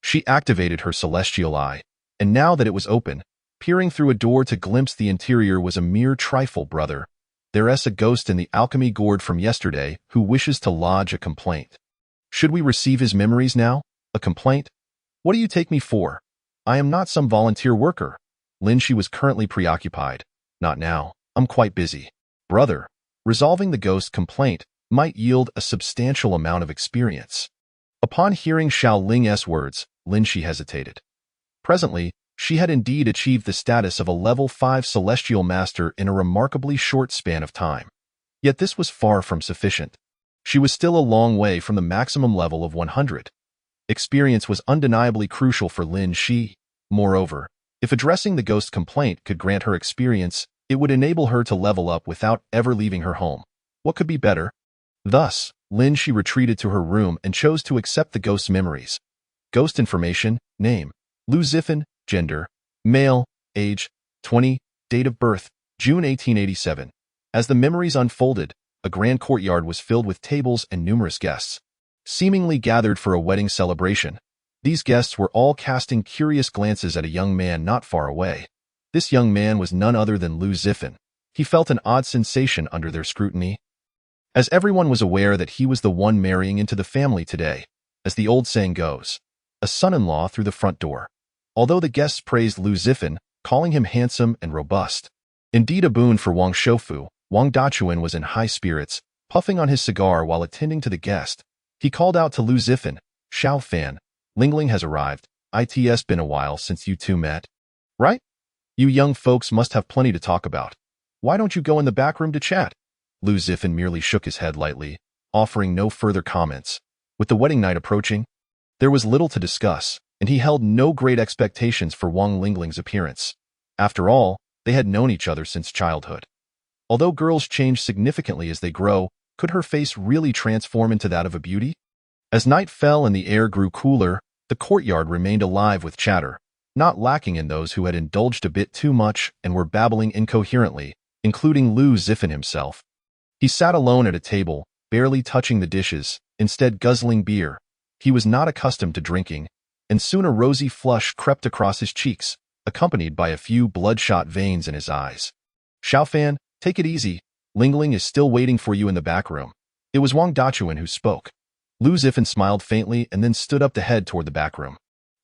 She activated her celestial eye, and now that it was open, peering through a door to glimpse the interior was a mere trifle, brother. There's a ghost in the alchemy gourd from yesterday who wishes to lodge a complaint. Should we receive his memories now? A complaint? What do you take me for? I am not some volunteer worker. Lin she was currently preoccupied. Not now. I'm quite busy. Brother, resolving the ghost complaint might yield a substantial amount of experience. Upon hearing Xiao Ling's words, Lin she hesitated. Presently, she had indeed achieved the status of a level 5 celestial master in a remarkably short span of time. Yet this was far from sufficient. She was still a long way from the maximum level of 100. Experience was undeniably crucial for Lin she. Moreover, if addressing the ghost complaint could grant her experience, it would enable her to level up without ever leaving her home. What could be better? Thus, Lin she retreated to her room and chose to accept the ghost's memories. Ghost information, name, Lu Zifan, gender, male, age, 20, date of birth, June 1887. As the memories unfolded, a grand courtyard was filled with tables and numerous guests, seemingly gathered for a wedding celebration. These guests were all casting curious glances at a young man not far away. This young man was none other than Lu Zifan. He felt an odd sensation under their scrutiny, as everyone was aware that he was the one marrying into the family today. As the old saying goes, a son-in-law through the front door. Although the guests praised Lu Zifan, calling him handsome and robust. Indeed a boon for Wang Shoufu, Wang Dachuan was in high spirits, puffing on his cigar while attending to the guest. He called out to Lu Zifan, Xiao Fan, Lingling has arrived. It's been a while since you two met. Right? You young folks must have plenty to talk about. Why don't you go in the back room to chat? Lu Zifan merely shook his head lightly, offering no further comments. With the wedding night approaching, there was little to discuss, and he held no great expectations for Wang Lingling's appearance. After all, they had known each other since childhood. Although girls change significantly as they grow, could her face really transform into that of a beauty? As night fell and the air grew cooler, the courtyard remained alive with chatter, not lacking in those who had indulged a bit too much and were babbling incoherently, including Lu Zifan himself. He sat alone at a table, barely touching the dishes, instead guzzling beer. He was not accustomed to drinking, and soon a rosy flush crept across his cheeks, accompanied by a few bloodshot veins in his eyes. Xiaofan, take it easy. Lingling is still waiting for you in the back room. It was Wang Dachuan who spoke. Lu Zifan smiled faintly and then stood up to head toward the back room.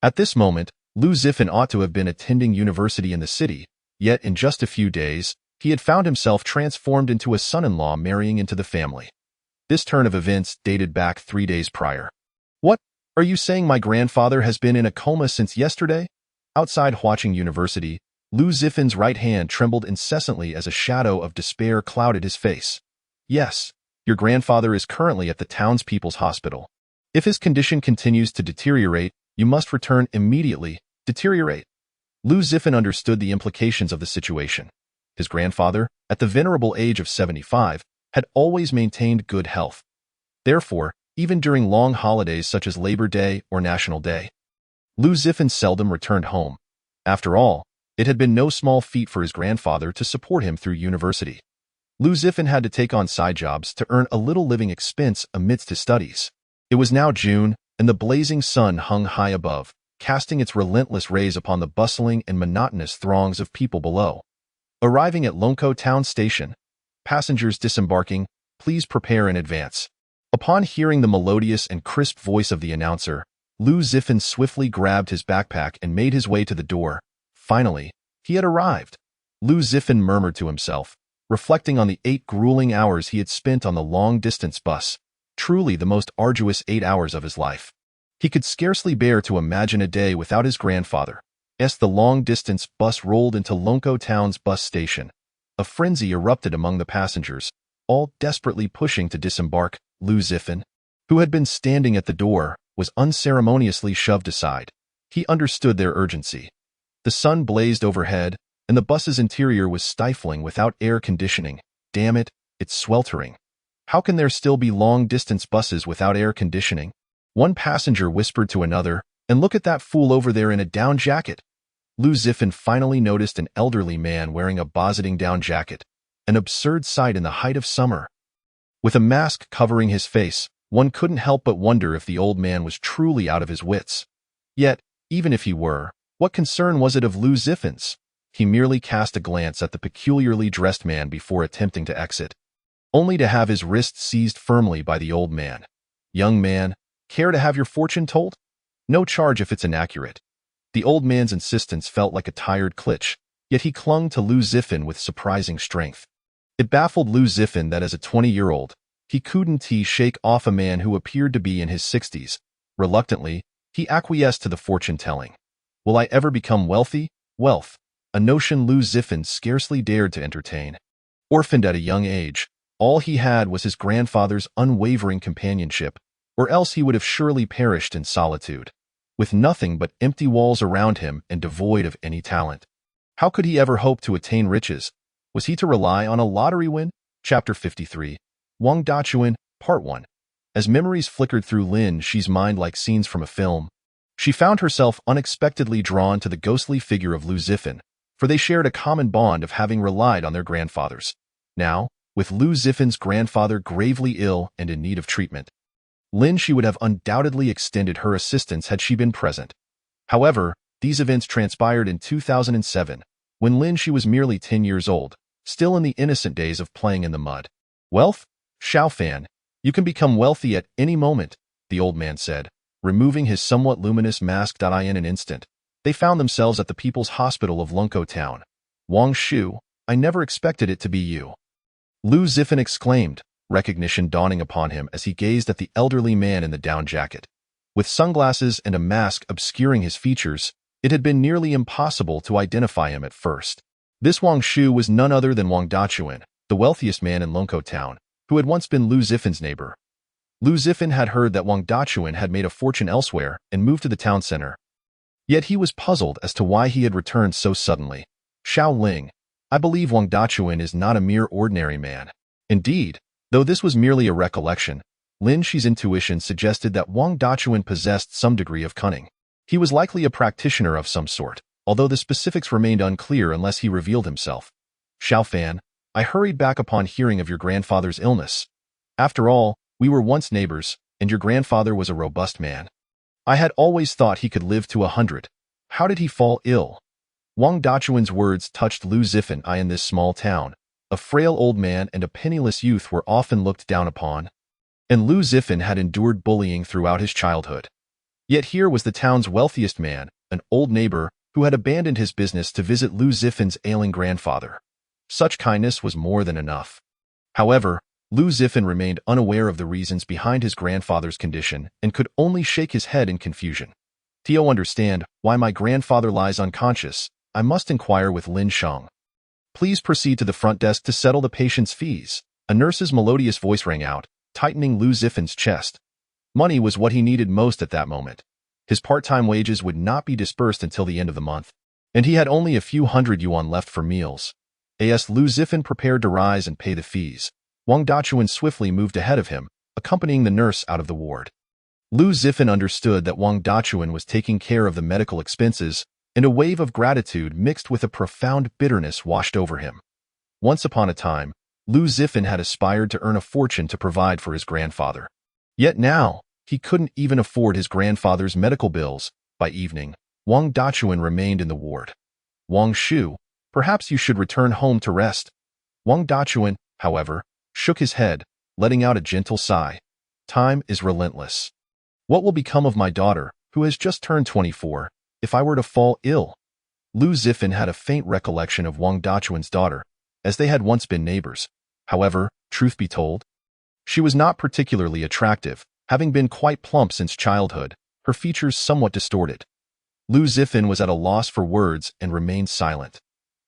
At this moment, Lu Zifan ought to have been attending university in the city, yet in just a few days, he had found himself transformed into a son-in-law marrying into the family. This turn of events dated back 3 days prior. What? Are you saying my grandfather has been in a coma since yesterday? Outside Huaqing University, Lu Zifan's right hand trembled incessantly as a shadow of despair clouded his face. Yes, your grandfather is currently at the townspeople's hospital. If his condition continues to deteriorate, you must return immediately. Deteriorate. Lu Zifan understood the implications of the situation. His grandfather, at the venerable age of 75, had always maintained good health. Therefore, even during long holidays such as Labor Day or National Day, Lu Zifan seldom returned home. After all, it had been no small feat for his grandfather to support him through university. Lu Zifan had to take on side jobs to earn a little living expense amidst his studies. It was now June, and the blazing sun hung high above, casting its relentless rays upon the bustling and monotonous throngs of people below. Arriving at Lonko Town Station, passengers disembarking, please prepare in advance. Upon hearing the melodious and crisp voice of the announcer, Lu Zifan swiftly grabbed his backpack and made his way to the door. Finally, he had arrived. Lu Zifan murmured to himself, reflecting on the 8 grueling hours he had spent on the long-distance bus, truly the most arduous 8 hours of his life. He could scarcely bear to imagine a day without his grandfather. As the long-distance bus rolled into Lonko Town's bus station, a frenzy erupted among the passengers, all desperately pushing to disembark. Lu Zifan, who had been standing at the door, was unceremoniously shoved aside. He understood their urgency. The sun blazed overhead, and the bus's interior was stifling without air conditioning. Damn it, it's sweltering. How can there still be long-distance buses without air conditioning? One passenger whispered to another, and look at that fool over there in a down jacket. Lu Zifan finally noticed an elderly man wearing a bozzeting down jacket, an absurd sight in the height of summer. With a mask covering his face, one couldn't help but wonder if the old man was truly out of his wits. Yet, even if he were, what concern was it of Lu Zifan's? He merely cast a glance at the peculiarly dressed man before attempting to exit, only to have his wrist seized firmly by the old man. Young man, care to have your fortune told? No charge if it's inaccurate. The old man's insistence felt like a tired clutch, yet he clung to Lu Zifan with surprising strength. It baffled Lu Zifan that as a 20-year-old, he couldn't shake off a man who appeared to be in his 60s. Reluctantly, he acquiesced to the fortune-telling. Will I ever become wealthy? Wealth, a notion Lu Zifan scarcely dared to entertain. Orphaned at a young age, all he had was his grandfather's unwavering companionship, or else he would have surely perished in solitude. With nothing but empty walls around him and devoid of any talent, how could he ever hope to attain riches? Was he to rely on a lottery win? Chapter 53. Wang Dachuan, Part 1. As memories flickered through Lin Shi's mind like scenes from a film, she found herself unexpectedly drawn to the ghostly figure of Lu Zifan, for they shared a common bond of having relied on their grandfathers. Now, with Lu Zifan's grandfather gravely ill and in need of treatment, Lin Shi would have undoubtedly extended her assistance had she been present. However, these events transpired in 2007, when Lin Shi was merely 10 years old, still in the innocent days of playing in the mud. Wealth? Xiaofan, you can become wealthy at any moment, the old man said, removing his somewhat luminous mask. In an instant, they found themselves at the People's Hospital of Lonko Town. Wang Shu, I never expected it to be you. Lu Zifan exclaimed, recognition dawning upon him as he gazed at the elderly man in the down jacket. With sunglasses and a mask obscuring his features, it had been nearly impossible to identify him at first. This Wang Shu was none other than Wang Dachuan, the wealthiest man in Lonko Town, who had once been Lu Zifan's neighbor. Lu Zifan had heard that Wang Dachuan had made a fortune elsewhere and moved to the town center. Yet he was puzzled as to why he had returned so suddenly. Xiao Ling, I believe Wang Dachuan is not a mere ordinary man. Indeed, though this was merely a recollection, Lin Shi's intuition suggested that Wang Dachuan possessed some degree of cunning. He was likely a practitioner of some sort, although the specifics remained unclear unless he revealed himself. Xiaofan, I hurried back upon hearing of your grandfather's illness. After all, we were once neighbors, and your grandfather was a robust man. I had always thought he could live to 100. How did he fall ill? Wang Dachuan's words touched Lu Zifan. I in this small town, a frail old man and a penniless youth were often looked down upon, and Lu Zifan had endured bullying throughout his childhood. Yet here was the town's wealthiest man, an old neighbor, who had abandoned his business to visit Lu Zifan's ailing grandfather. Such kindness was more than enough. However, Lu Zifan remained unaware of the reasons behind his grandfather's condition and could only shake his head in confusion. Tio, understand why my grandfather lies unconscious. I must inquire with Lin Shang. Please proceed to the front desk to settle the patient's fees. A nurse's melodious voice rang out, tightening Lu Zifan's chest. Money was what he needed most at that moment. His part-time wages would not be dispersed until the end of the month, and he had only a few hundred yuan left for meals. As Lu Zifan prepared to rise and pay the fees, Wang Dachuan swiftly moved ahead of him, accompanying the nurse out of the ward. Lu Zifan understood that Wang Dachuan was taking care of the medical expenses, and a wave of gratitude mixed with a profound bitterness washed over him. Once upon a time, Lu Zifan had aspired to earn a fortune to provide for his grandfather. Yet now, he couldn't even afford his grandfather's medical bills. By evening, Wang Dachuan remained in the ward. Wang Shu, perhaps you should return home to rest. Wang Dachuan, however, shook his head, letting out a gentle sigh. Time is relentless. What will become of my daughter, who has just turned 24, if I were to fall ill? Lu Zifan had a faint recollection of Wang Dachuan's daughter, as they had once been neighbors. However, truth be told, she was not particularly attractive, having been quite plump since childhood, her features somewhat distorted. Lu Zifan was at a loss for words and remained silent.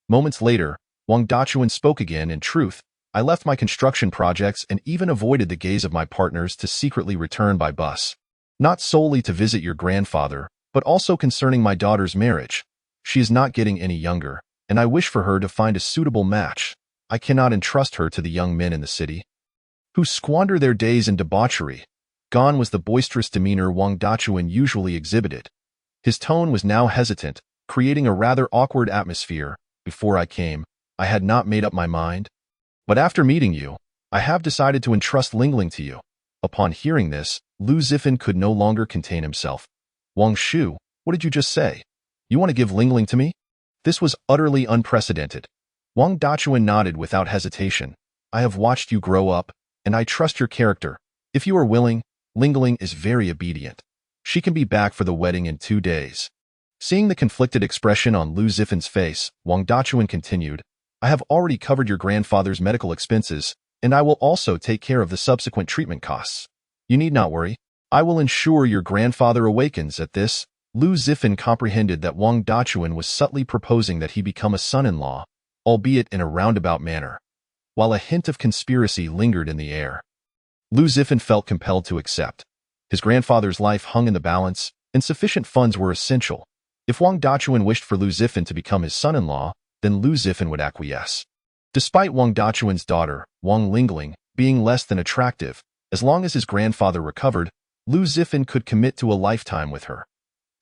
Moments later, Wang Dachuan spoke again. In truth, I left my construction projects and even avoided the gaze of my partners to secretly return by bus. Not solely to visit your grandfather, but also concerning my daughter's marriage. She is not getting any younger, and I wish for her to find a suitable match. I cannot entrust her to the young men in the city, who squander their days in debauchery. Gone was the boisterous demeanor Wang Dachuan usually exhibited. His tone was now hesitant, creating a rather awkward atmosphere. Before I came, I had not made up my mind. But after meeting you, I have decided to entrust Lingling to you. Upon hearing this, Lu Zifan could no longer contain himself. Wang Shu, what did you just say? You want to give Lingling to me? This was utterly unprecedented. Wang Dachuan nodded without hesitation. I have watched you grow up, and I trust your character. If you are willing, Lingling is very obedient. She can be back for the wedding in 2 days. Seeing the conflicted expression on Lu Zifan's face, Wang Dachuan continued, I have already covered your grandfather's medical expenses, and I will also take care of the subsequent treatment costs. You need not worry. I will ensure your grandfather awakens. At this, Lu Zifan comprehended that Wang Dachuan was subtly proposing that he become a son-in-law, albeit in a roundabout manner. While a hint of conspiracy lingered in the air, Lu Zifan felt compelled to accept. His grandfather's life hung in the balance, and sufficient funds were essential. If Wang Dachuan wished for Lu Zifan to become his son-in-law, then Lu Zifan would acquiesce. Despite Wang Dachuan's daughter, Wang Lingling, being less than attractive, as long as his grandfather recovered, Lu Zifan could commit to a lifetime with her.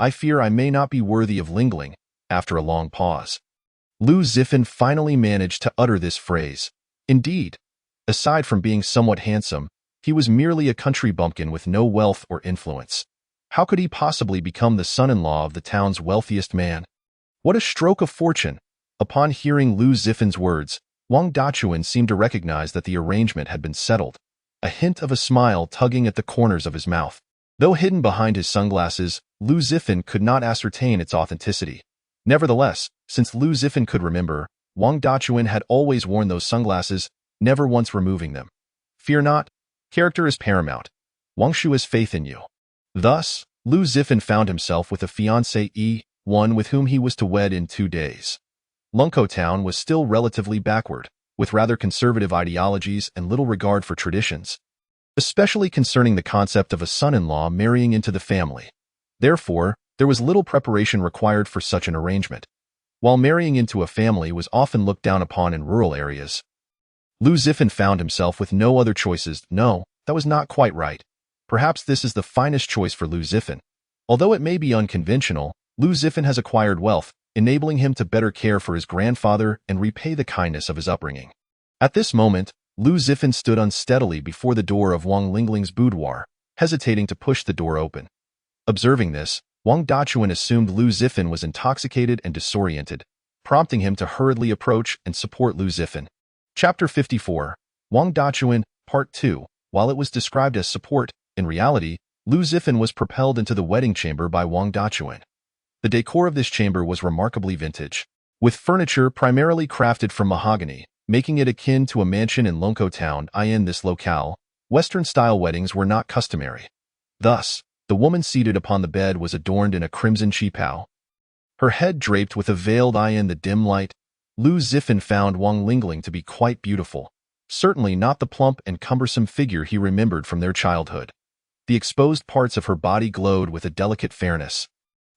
I fear I may not be worthy of Lingling. After a long pause, Lu Zifan finally managed to utter this phrase. Indeed, aside from being somewhat handsome, he was merely a country bumpkin with no wealth or influence. How could he possibly become the son-in-law of the town's wealthiest man? What a stroke of fortune! Upon hearing Lu Zifan's words, Wang Dachuan seemed to recognize that the arrangement had been settled, a hint of a smile tugging at the corners of his mouth. Though hidden behind his sunglasses, Lu Zifan could not ascertain its authenticity. Nevertheless, since Lu Zifan could remember, Wang Dachuan had always worn those sunglasses, never once removing them. Fear not. Character is paramount. Shu has faith in you. Thus, Lu Zifan found himself with a fiancée, one with whom he was to wed in 2 days. Lunko Town was still relatively backward, with rather conservative ideologies and little regard for traditions, especially concerning the concept of a son-in-law marrying into the family. Therefore, there was little preparation required for such an arrangement. While marrying into a family was often looked down upon in rural areas, Lu Zifan found himself with no other choices. No, that was not quite right. Perhaps this is the finest choice for Lu Zifan. Although it may be unconventional, Lu Zifan has acquired wealth, enabling him to better care for his grandfather and repay the kindness of his upbringing. At this moment, Lu Zifan stood unsteadily before the door of Wang Lingling's boudoir, hesitating to push the door open. Observing this, Wang Dachuan assumed Lu Zifan was intoxicated and disoriented, prompting him to hurriedly approach and support Lu Zifan. Chapter 54. Wang Dachuan, Part 2. While it was described as support, in reality, Lu Zifan was propelled into the wedding chamber by Wang Dachuan. The decor of this chamber was remarkably vintage, with furniture primarily crafted from mahogany, making it akin to a mansion in Lunko Town. In this locale, Western-style weddings were not customary. Thus, the woman seated upon the bed was adorned in a crimson qipao, her head draped with a veiled eye. In the dim light, Lu Zifan found Wang Lingling to be quite beautiful, certainly not the plump and cumbersome figure he remembered from their childhood. The exposed parts of her body glowed with a delicate fairness,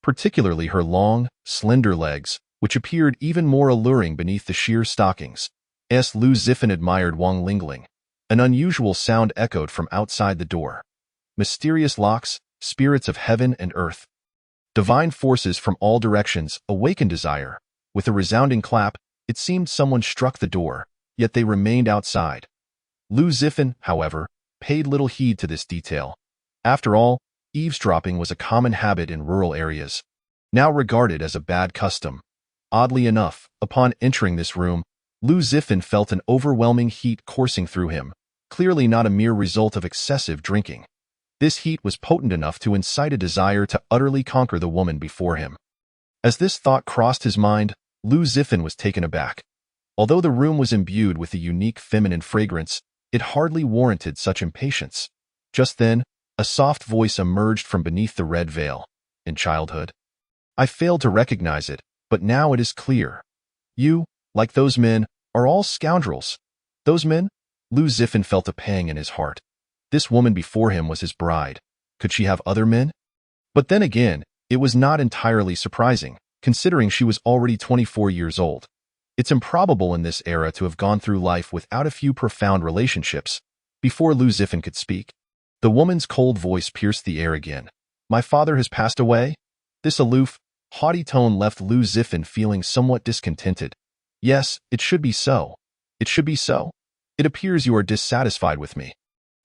particularly her long, slender legs, which appeared even more alluring beneath the sheer stockings. Lu Zifan admired Wang Lingling. An unusual sound echoed from outside the door. Mysterious locks, spirits of heaven and earth, divine forces from all directions awakened desire. With a resounding clap, it seemed someone struck the door, yet they remained outside. Lu Zifan, however, paid little heed to this detail. After all, eavesdropping was a common habit in rural areas, now regarded as a bad custom. Oddly enough, upon entering this room, Lu Zifan felt an overwhelming heat coursing through him, clearly not a mere result of excessive drinking. This heat was potent enough to incite a desire to utterly conquer the woman before him. As this thought crossed his mind, Lu Zifan was taken aback. Although the room was imbued with a unique feminine fragrance, it hardly warranted such impatience. Just then, a soft voice emerged from beneath the red veil. In childhood, I failed to recognize it, but now it is clear. You, like those men, are all scoundrels. Those men? Lu Zifan felt a pang in his heart. This woman before him was his bride. Could she have other men? But then again, it was not entirely surprising, considering she was already 24 years old. It's improbable in this era to have gone through life without a few profound relationships. Before Lu Zifan could speak, the woman's cold voice pierced the air again. My father has passed away? This aloof, haughty tone left Lu Zifan feeling somewhat discontented. Yes, it should be so. It should be so. It appears you are dissatisfied with me.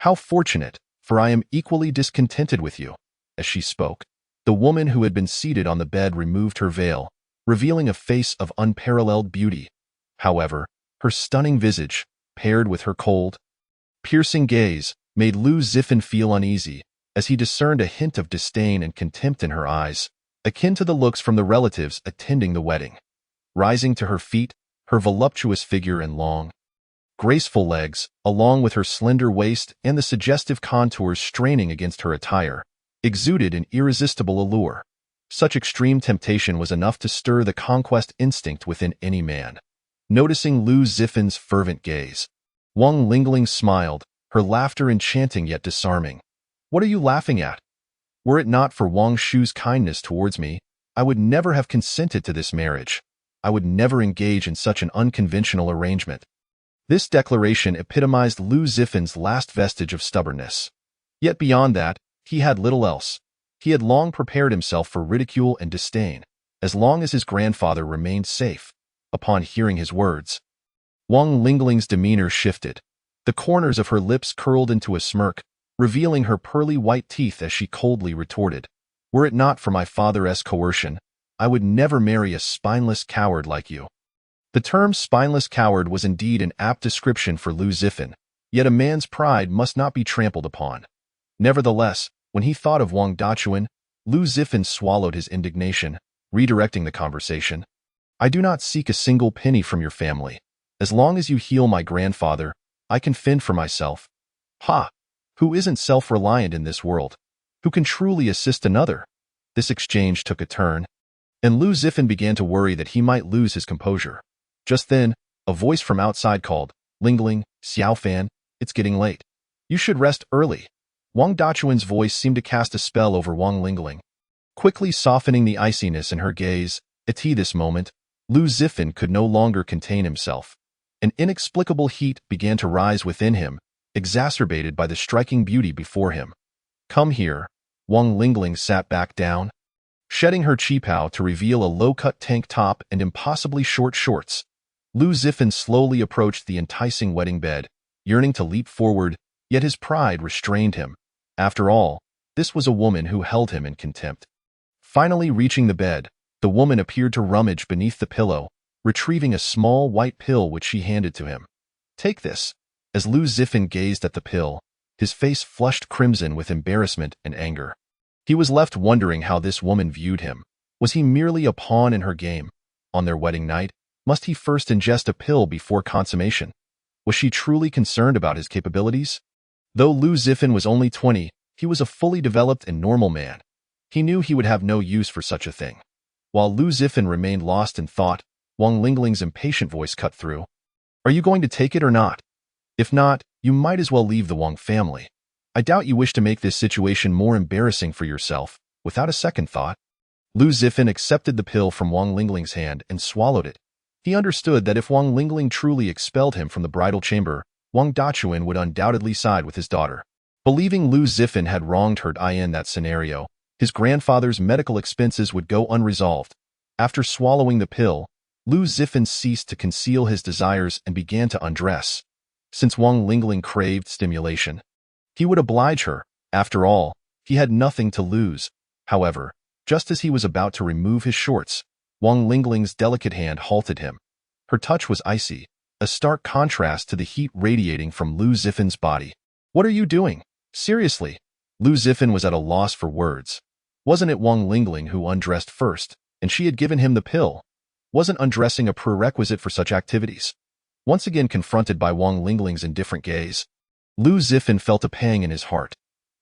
How fortunate, for I am equally discontented with you. As she spoke, the woman who had been seated on the bed removed her veil, revealing a face of unparalleled beauty. However, her stunning visage, paired with her cold, piercing gaze, made Lu Zifan feel uneasy, as he discerned a hint of disdain and contempt in her eyes, akin to the looks from the relatives attending the wedding. Rising to her feet, her voluptuous figure and long, graceful legs, along with her slender waist and the suggestive contours straining against her attire, exuded an irresistible allure. Such extreme temptation was enough to stir the conquest instinct within any man. Noticing Lu Zifan's fervent gaze, Wang Lingling smiled, her laughter enchanting yet disarming. What are you laughing at? Were it not for Wang Shu's kindness towards me, I would never have consented to this marriage. I would never engage in such an unconventional arrangement. This declaration epitomized Lu Zifan's last vestige of stubbornness. Yet beyond that, he had little else. He had long prepared himself for ridicule and disdain, as long as his grandfather remained safe. Upon hearing his words, Wang Lingling's demeanor shifted. The corners of her lips curled into a smirk, revealing her pearly white teeth as she coldly retorted, Were it not for my father's coercion, I would never marry a spineless coward like you. The term spineless coward was indeed an apt description for Lu Zifan, yet a man's pride must not be trampled upon. Nevertheless, when he thought of Wang Dachuan, Lu Zifan swallowed his indignation, redirecting the conversation. I do not seek a single penny from your family. As long as you heal my grandfather, I can fend for myself. Ha! Who isn't self-reliant in this world? Who can truly assist another? This exchange took a turn, and Lu Zifan began to worry that he might lose his composure. Just then, a voice from outside called, Lingling, Xiaofan, it's getting late. You should rest early. Wang Dachuan's voice seemed to cast a spell over Wang Lingling, quickly softening the iciness in her gaze. At this moment, Lu Zifan could no longer contain himself. An inexplicable heat began to rise within him, exacerbated by the striking beauty before him. Come here. Wang Lingling sat back down, shedding her qipao to reveal a low-cut tank top and impossibly short shorts. Lu Zifan slowly approached the enticing wedding bed, yearning to leap forward, yet his pride restrained him. After all, this was a woman who held him in contempt. Finally reaching the bed, the woman appeared to rummage beneath the pillow, retrieving a small white pill which she handed to him. Take this. As Lu Zifan gazed at the pill, his face flushed crimson with embarrassment and anger. He was left wondering how this woman viewed him. Was he merely a pawn in her game? On their wedding night, must he first ingest a pill before consummation? Was she truly concerned about his capabilities? Though Lu Zifan was only 20, he was a fully developed and normal man. He knew he would have no use for such a thing. While Lu Zifan remained lost in thought, Wang Lingling's impatient voice cut through. Are you going to take it or not? If not, you might as well leave the Wang family. I doubt you wish to make this situation more embarrassing for yourself. Without a second thought, Lu Zifan accepted the pill from Wang Lingling's hand and swallowed it. He understood that if Wang Lingling truly expelled him from the bridal chamber, Wang Dachuan would undoubtedly side with his daughter. Believing Lu Zifan had wronged her in that scenario, his grandfather's medical expenses would go unresolved. After swallowing the pill, Lu Zifan ceased to conceal his desires and began to undress. Since Wang Lingling craved stimulation, he would oblige her. After all, he had nothing to lose. However, just as he was about to remove his shorts, Wang Lingling's delicate hand halted him. Her touch was icy, a stark contrast to the heat radiating from Lu Zifan's body. "What are you doing? Seriously?" Lu Zifan was at a loss for words. Wasn't it Wang Lingling who undressed first, and she had given him the pill? Wasn't undressing a prerequisite for such activities? Once again confronted by Wang Lingling's indifferent gaze, Lu Zifan felt a pang in his heart.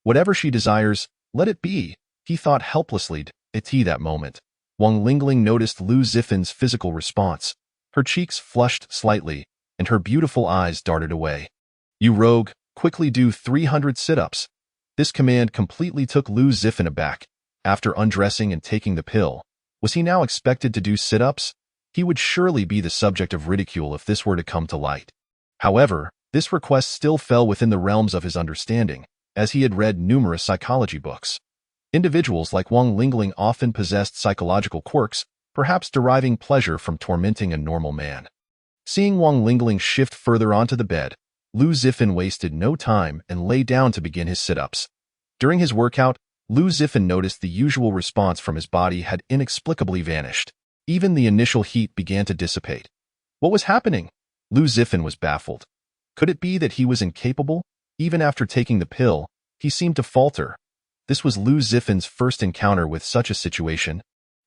Whatever she desires, let it be, he thought helplessly. At that moment, Wang Lingling noticed Lu Zifan's physical response. Her cheeks flushed slightly, and her beautiful eyes darted away. "You rogue, quickly do 300 sit-ups." This command completely took Lu Zifan aback. After undressing and taking the pill, was he now expected to do sit-ups? He would surely be the subject of ridicule if this were to come to light. However, this request still fell within the realms of his understanding, as he had read numerous psychology books. Individuals like Wang Lingling often possessed psychological quirks, perhaps deriving pleasure from tormenting a normal man. Seeing Wang Lingling shift further onto the bed, Lu Zifan wasted no time and lay down to begin his sit-ups. During his workout, Lu Zifan noticed the usual response from his body had inexplicably vanished. Even the initial heat began to dissipate. What was happening? Lu Zifan was baffled. Could it be that he was incapable? Even after taking the pill, he seemed to falter. This was Lu Zifan's first encounter with such a situation.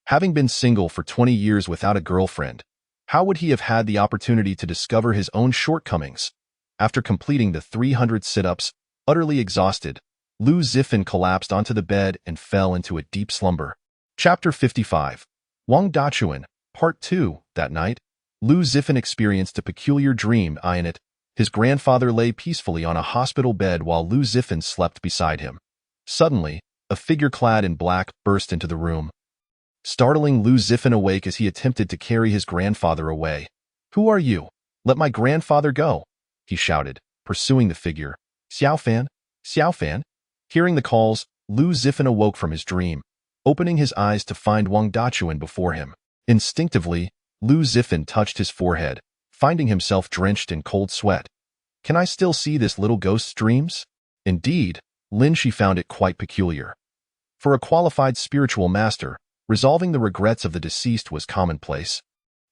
Having been single for 20 years without a girlfriend, how would he have had the opportunity to discover his own shortcomings? After completing the 300 sit-ups, utterly exhausted, Lu Zifan collapsed onto the bed and fell into a deep slumber. Chapter 55. Wang Dachuan, Part 2. That night, Lu Zifan experienced a peculiar dream. In it, his grandfather lay peacefully on a hospital bed while Lu Zifan slept beside him. Suddenly, a figure clad in black burst into the room, startling Lu Zifan awake as he attempted to carry his grandfather away. "Who are you? Let my grandfather go," he shouted, pursuing the figure. "Xiaofan? Xiaofan?" Hearing the calls, Lu Zifan awoke from his dream, opening his eyes to find Wang Dachuan before him. Instinctively, Lu Zifan touched his forehead, finding himself drenched in cold sweat. "Can I still see this little ghost's dreams?" Indeed, Lin Shi found it quite peculiar. For a qualified spiritual master, resolving the regrets of the deceased was commonplace.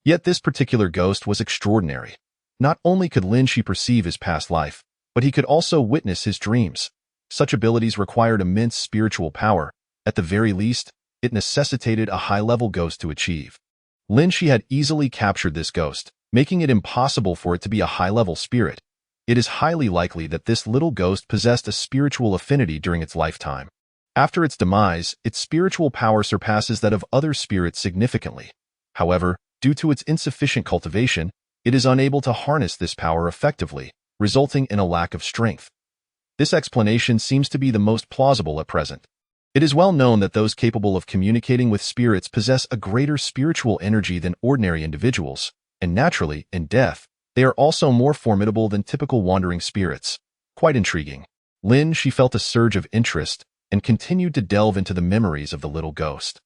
Yet this particular ghost was extraordinary. Not only could Lin Shi perceive his past life, but he could also witness his dreams. Such abilities required immense spiritual power. At the very least, it necessitated a high-level ghost to achieve. Lin Shi had easily captured this ghost, making it impossible for it to be a high-level spirit. It is highly likely that this little ghost possessed a spiritual affinity during its lifetime. After its demise, its spiritual power surpasses that of other spirits significantly. However, due to its insufficient cultivation, it is unable to harness this power effectively, resulting in a lack of strength. This explanation seems to be the most plausible at present. It is well known that those capable of communicating with spirits possess a greater spiritual energy than ordinary individuals, and naturally, in death, they are also more formidable than typical wandering spirits. Quite intriguing. Lin Shi felt a surge of interest and continued to delve into the memories of the little ghost.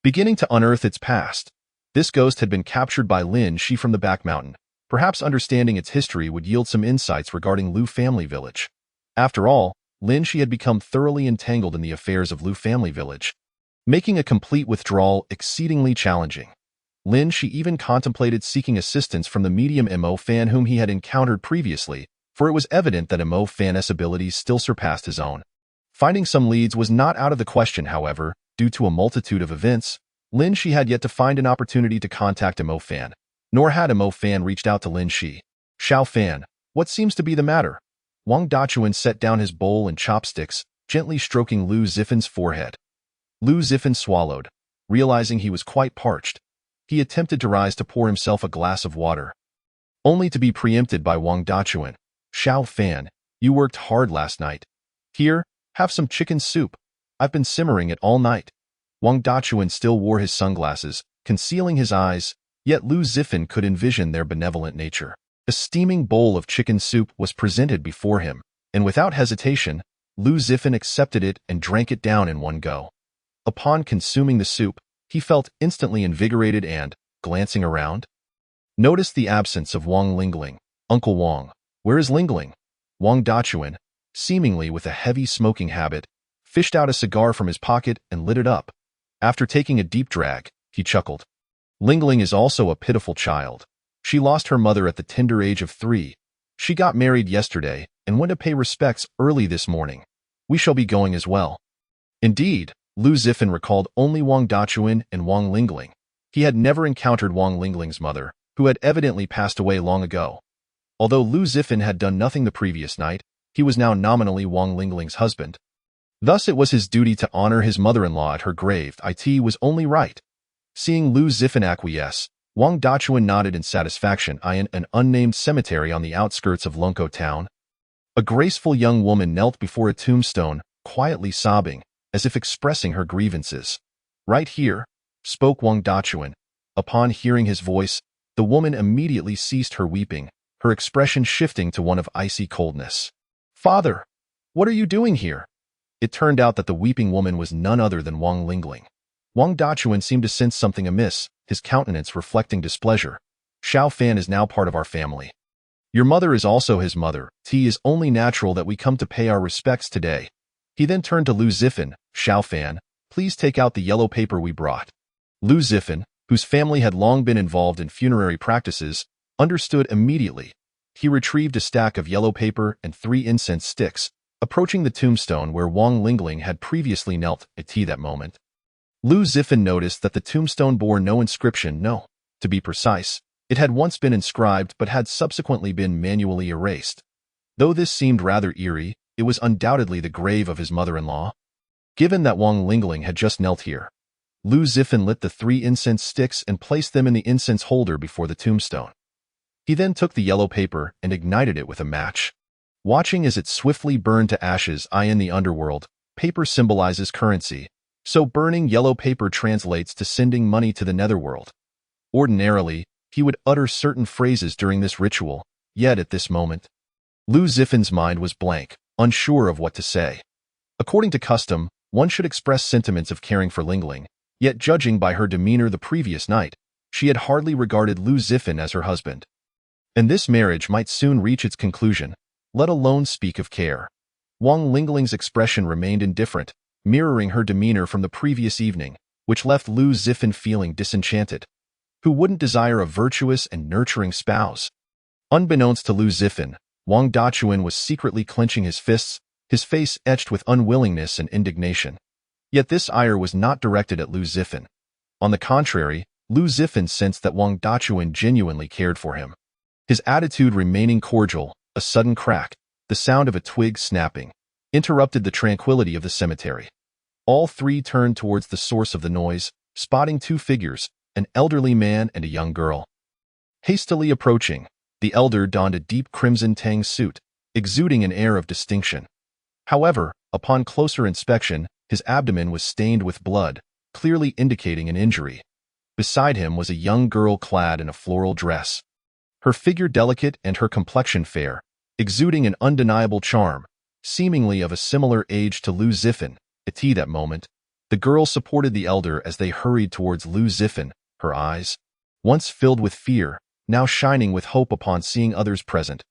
Beginning to unearth its past, this ghost had been captured by Lin Shi from the back mountain. Perhaps understanding its history would yield some insights regarding Lu Family Village. After all, Lin Shi had become thoroughly entangled in the affairs of Lu Family Village, making a complete withdrawal exceedingly challenging. Lin Shi even contemplated seeking assistance from the medium Mo Fan whom he had encountered previously, for it was evident that Mo Fan's abilities still surpassed his own. Finding some leads was not out of the question, however. Due to a multitude of events, Lin Shi had yet to find an opportunity to contact Mo Fan, nor had Mo Fan reached out to Lin Shi. "Xiao Fan, what seems to be the matter?" Wang Dachuan set down his bowl and chopsticks, gently stroking Lu Zifan's forehead. Lu Zifan swallowed, realizing he was quite parched. He attempted to rise to pour himself a glass of water, only to be preempted by Wang Dachuan. "Xiao Fan, you worked hard last night. Here, have some chicken soup. I've been simmering it all night." Wang Dachuan still wore his sunglasses, concealing his eyes, yet Lu Zifan could envision their benevolent nature. A steaming bowl of chicken soup was presented before him, and without hesitation, Lu Zifan accepted it and drank it down in one go. Upon consuming the soup, he felt instantly invigorated and, glancing around. Noticed the absence of Wang Lingling. Uncle Wang, where is Lingling? Wang Dachuan, seemingly with a heavy smoking habit, fished out a cigar from his pocket and lit it up. After taking a deep drag, he chuckled. Lingling is also a pitiful child. She lost her mother at the tender age of 3. She got married yesterday and went to pay respects early this morning. We shall be going as well. Indeed, Lu Zifan recalled only Wang Dachuan and Wang Lingling. He had never encountered Wang Lingling's mother, who had evidently passed away long ago. Although Lu Zifan had done nothing the previous night, he was now nominally Wang Lingling's husband. Thus it was his duty to honor his mother-in-law at her grave. It was only right. Seeing Lu Zifan acquiesce, Wang Dachuan nodded in satisfaction, eyeing an unnamed cemetery on the outskirts of Lunko town. A graceful young woman knelt before a tombstone, quietly sobbing, as if expressing her grievances. Right here, spoke Wang Dachuan. Upon hearing his voice, the woman immediately ceased her weeping, her expression shifting to one of icy coldness. Father, what are you doing here? It turned out that the weeping woman was none other than Wang Lingling. Wang Dachuan seemed to sense something amiss, his countenance reflecting displeasure. Xiao Fan is now part of our family. Your mother is also his mother. It is only natural that we come to pay our respects today. He then turned to Lu Zifan. Xiao Fan, please take out the yellow paper we brought. Lu Zifan, whose family had long been involved in funerary practices, understood immediately. He retrieved a stack of yellow paper and 3 incense sticks, approaching the tombstone where Wang Lingling had previously knelt at that moment. Lu Zifan noticed that the tombstone bore no inscription, no. To be precise, it had once been inscribed but had subsequently been manually erased. Though this seemed rather eerie, it was undoubtedly the grave of his mother-in-law. Given that Wang Lingling had just knelt here, Lu Zifan lit the 3 incense sticks and placed them in the incense holder before the tombstone. He then took the yellow paper and ignited it with a match. Watching as it swiftly burned to ashes, in the underworld, paper symbolizes currency, so burning yellow paper translates to sending money to the netherworld. Ordinarily, he would utter certain phrases during this ritual, yet at this moment, Lu Zifan's mind was blank, unsure of what to say. According to custom, one should express sentiments of caring for Lingling, yet judging by her demeanor the previous night, she had hardly regarded Lu Zifan as her husband. And this marriage might soon reach its conclusion, let alone speak of care. Wang Lingling's expression remained indifferent, mirroring her demeanor from the previous evening, which left Lu Zifan feeling disenchanted. Who wouldn't desire a virtuous and nurturing spouse? Unbeknownst to Lu Zifan, Wang Dachuan was secretly clenching his fists, his face etched with unwillingness and indignation. Yet this ire was not directed at Lu Zifan. On the contrary, Lu Zifan sensed that Wang Dachuan genuinely cared for him. His attitude remaining cordial, a sudden crack, the sound of a twig snapping, interrupted the tranquility of the cemetery. All 3 turned towards the source of the noise, spotting 2 figures, an elderly man and a young girl. Hastily approaching, the elder donned a deep crimson tang suit, exuding an air of distinction. However, upon closer inspection, his abdomen was stained with blood, clearly indicating an injury. Beside him was a young girl clad in a floral dress. Her figure delicate and her complexion fair, exuding an undeniable charm, seemingly of a similar age to Lu Zifan. At that moment, the girl supported the elder as they hurried towards Lu Zifan, her eyes, once filled with fear, now shining with hope upon seeing others present.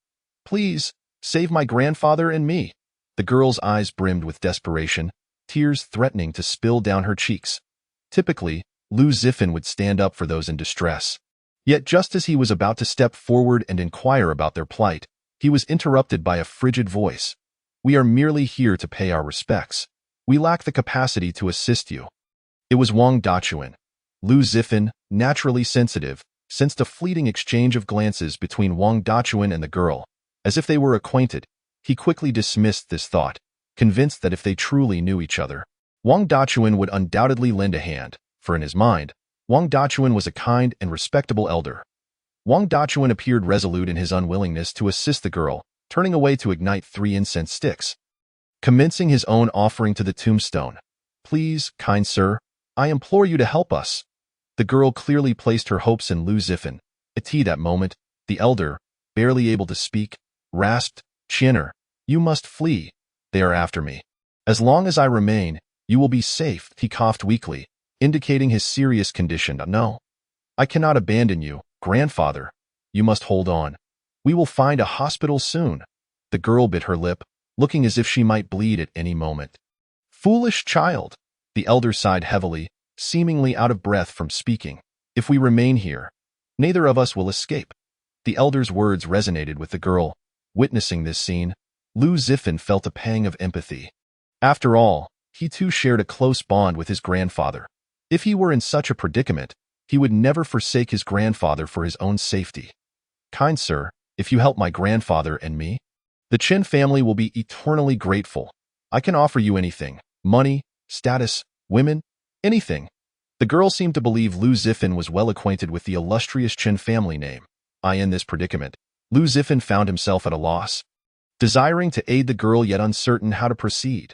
Please, save my grandfather and me. The girl's eyes brimmed with desperation, tears threatening to spill down her cheeks. Typically, Lu Zifan would stand up for those in distress. Yet just as he was about to step forward and inquire about their plight, he was interrupted by a frigid voice. We are merely here to pay our respects. We lack the capacity to assist you. It was Wang Dachuan. Lu Zifan, naturally sensitive, sensed a fleeting exchange of glances between Wang Dachuan and the girl. As if they were acquainted, he quickly dismissed this thought, convinced that if they truly knew each other, Wang Dachuan would undoubtedly lend a hand, for in his mind, Wang Dachuan was a kind and respectable elder. Wang Dachuan appeared resolute in his unwillingness to assist the girl, turning away to ignite 3 incense sticks. Commencing his own offering to the tombstone. Please, kind sir, I implore you to help us. The girl clearly placed her hopes in Lu Zifan. At that moment, the elder, barely able to speak, rasped, Chinner, you must flee. They are after me. As long as I remain, you will be safe. He coughed weakly, indicating his serious condition. No. I cannot abandon you, grandfather. You must hold on. We will find a hospital soon. The girl bit her lip, looking as if she might bleed at any moment. Foolish child. The elder sighed heavily, seemingly out of breath from speaking. If we remain here, neither of us will escape. The elder's words resonated with the girl. Witnessing this scene, Lu Zifan felt a pang of empathy. After all, he too shared a close bond with his grandfather. If he were in such a predicament, he would never forsake his grandfather for his own safety. Kind sir, if you help my grandfather and me, the Chen family will be eternally grateful. I can offer you anything: money, status, women, anything. The girl seemed to believe Lu Zifan was well acquainted with the illustrious Chen family name. In this predicament, Lu Zifan found himself at a loss, desiring to aid the girl yet uncertain how to proceed.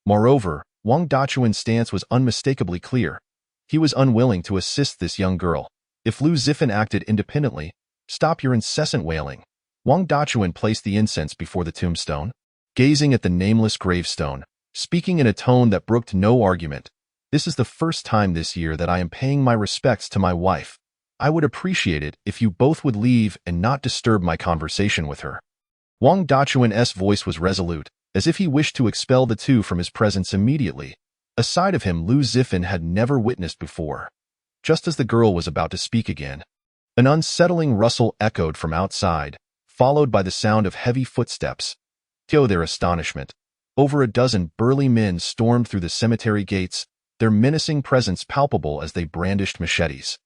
Moreover, Wang Dachuan's stance was unmistakably clear. He was unwilling to assist this young girl. If Lu Zifan acted independently, stop your incessant wailing. Wang Dachuan placed the incense before the tombstone, gazing at the nameless gravestone, speaking in a tone that brooked no argument. This is the first time this year that I am paying my respects to my wife. I would appreciate it if you both would leave and not disturb my conversation with her. Wang Dachuan's voice was resolute, as if he wished to expel the two from his presence immediately, a side of him Lu Zifan had never witnessed before. Just as the girl was about to speak again, an unsettling rustle echoed from outside, followed by the sound of heavy footsteps. To their astonishment, over a dozen burly men stormed through the cemetery gates, their menacing presence palpable as they brandished machetes.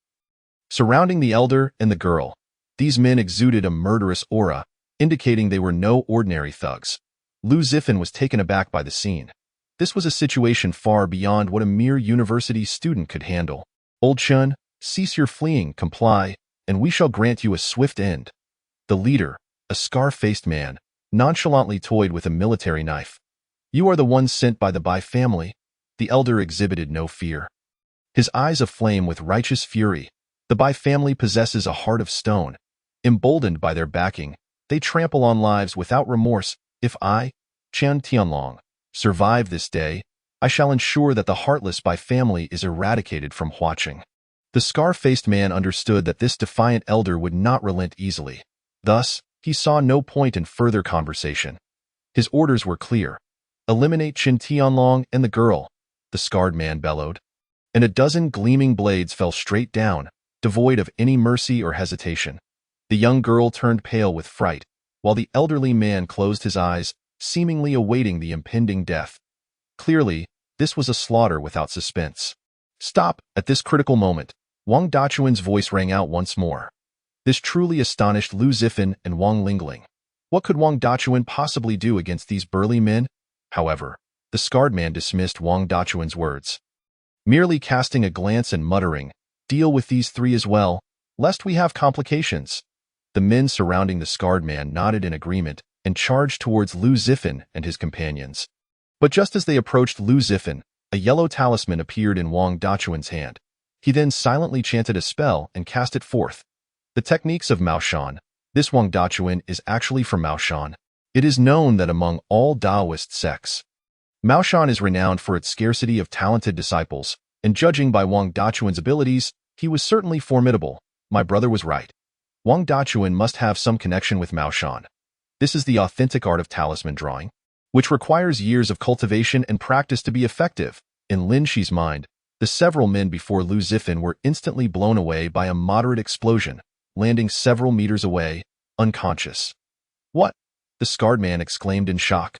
Surrounding the elder and the girl, these men exuded a murderous aura, indicating they were no ordinary thugs. Lu Zifan was taken aback by the scene. This was a situation far beyond what a mere university student could handle. Old Chun, cease your fleeing, comply, and we shall grant you a swift end. The leader, a scar-faced man, nonchalantly toyed with a military knife. You are the one sent by the Bai family. The elder exhibited no fear, his eyes aflame with righteous fury. The Bai family possesses a heart of stone. Emboldened by their backing, they trample on lives without remorse. If I, Chen Tianlong, survive this day, I shall ensure that the heartless Bai family is eradicated from Huaqing. The scar-faced man understood that this defiant elder would not relent easily. Thus, he saw no point in further conversation. His orders were clear. Eliminate Chen Tianlong and the girl, the scarred man bellowed. And a dozen gleaming blades fell straight down, devoid of any mercy or hesitation. The young girl turned pale with fright, while the elderly man closed his eyes, seemingly awaiting the impending death. Clearly, this was a slaughter without suspense. Stop! At this critical moment, Wang Dachuan's voice rang out once more. This truly astonished Lu Zifan and Wang Lingling. What could Wang Dachuan possibly do against these burly men? However, the scarred man dismissed Wang Dachuan's words, merely casting a glance and muttering, "Deal with these three as well, lest we have complications." The men surrounding the scarred man nodded in agreement and charged towards Lu Zifan and his companions. But just as they approached Lu Zifan, a yellow talisman appeared in Wang Dachuan's hand. He then silently chanted a spell and cast it forth. The techniques of Maoshan. This Wang Dachuan is actually from Maoshan. It is known that among all Taoist sects, Maoshan is renowned for its scarcity of talented disciples, and judging by Wang Dachuan's abilities, he was certainly formidable. My brother was right. Wang Dachuan must have some connection with Maoshan. This is the authentic art of talisman drawing, which requires years of cultivation and practice to be effective. In Lin Shi's mind, the several men before Lu Zifan were instantly blown away by a moderate explosion, landing several meters away, unconscious. What? The scarred man exclaimed in shock.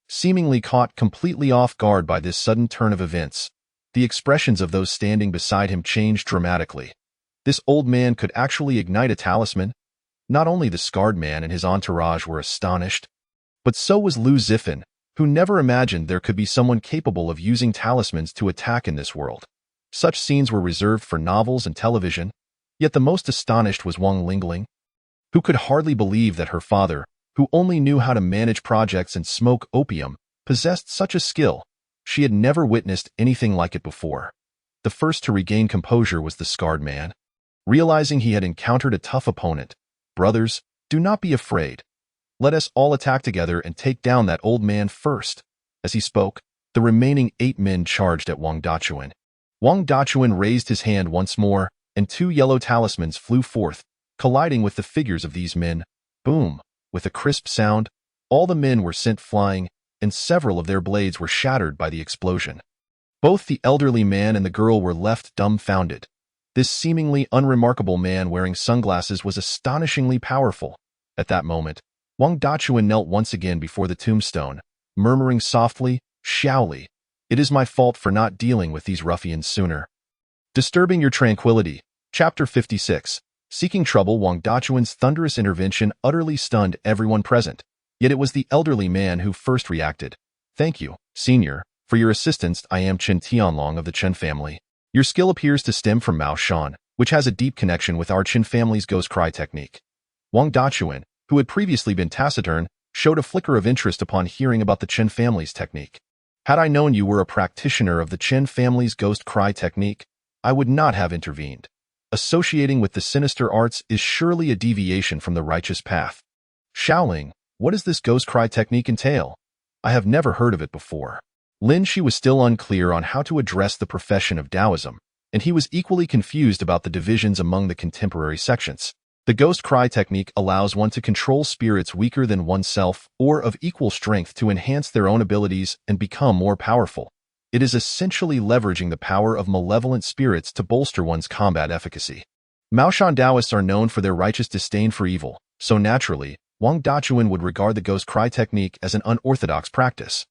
Seemingly caught completely off guard by this sudden turn of events, the expressions of those standing beside him changed dramatically. This old man could actually ignite a talisman. Not only the scarred man and his entourage were astonished, but so was Lu Zifan, who never imagined there could be someone capable of using talismans to attack in this world. Such scenes were reserved for novels and television, yet the most astonished was Wang Lingling, who could hardly believe that her father, who only knew how to manage projects and smoke opium, possessed such a skill. She had never witnessed anything like it before. The first to regain composure was the scarred man. Realizing he had encountered a tough opponent, "Brothers, do not be afraid. Let us all attack together and take down that old man first." As he spoke, the remaining 8 men charged at Wang Dachuan. Wang Dachuan raised his hand once more, and 2 yellow talismans flew forth, colliding with the figures of these men. Boom! With a crisp sound, all the men were sent flying, and several of their blades were shattered by the explosion. Both the elderly man and the girl were left dumbfounded. This seemingly unremarkable man wearing sunglasses was astonishingly powerful. At that moment, Wang Dachuan knelt once again before the tombstone, murmuring softly, "Shaoli, it is my fault for not dealing with these ruffians sooner." Disturbing your tranquility. Chapter 56. Seeking trouble. Wang Dachuan's thunderous intervention utterly stunned everyone present. Yet it was the elderly man who first reacted. "Thank you, Senior, for your assistance. I am Chen Tianlong of the Chen family. Your skill appears to stem from Mao Shan, which has a deep connection with our Chen family's ghost cry technique." Wang Dachuan, who had previously been taciturn, showed a flicker of interest upon hearing about the Chen family's technique. "Had I known you were a practitioner of the Chen family's ghost cry technique, I would not have intervened. Associating with the sinister arts is surely a deviation from the righteous path. Shaoling, what does this ghost cry technique entail? I have never heard of it before." Lin Shi was still unclear on how to address the profession of Taoism, and he was equally confused about the divisions among the contemporary sections. The ghost cry technique allows one to control spirits weaker than oneself or of equal strength to enhance their own abilities and become more powerful. It is essentially leveraging the power of malevolent spirits to bolster one's combat efficacy. Maoshan Taoists are known for their righteous disdain for evil, so naturally, Wang Dachuan would regard the ghost cry technique as an unorthodox practice.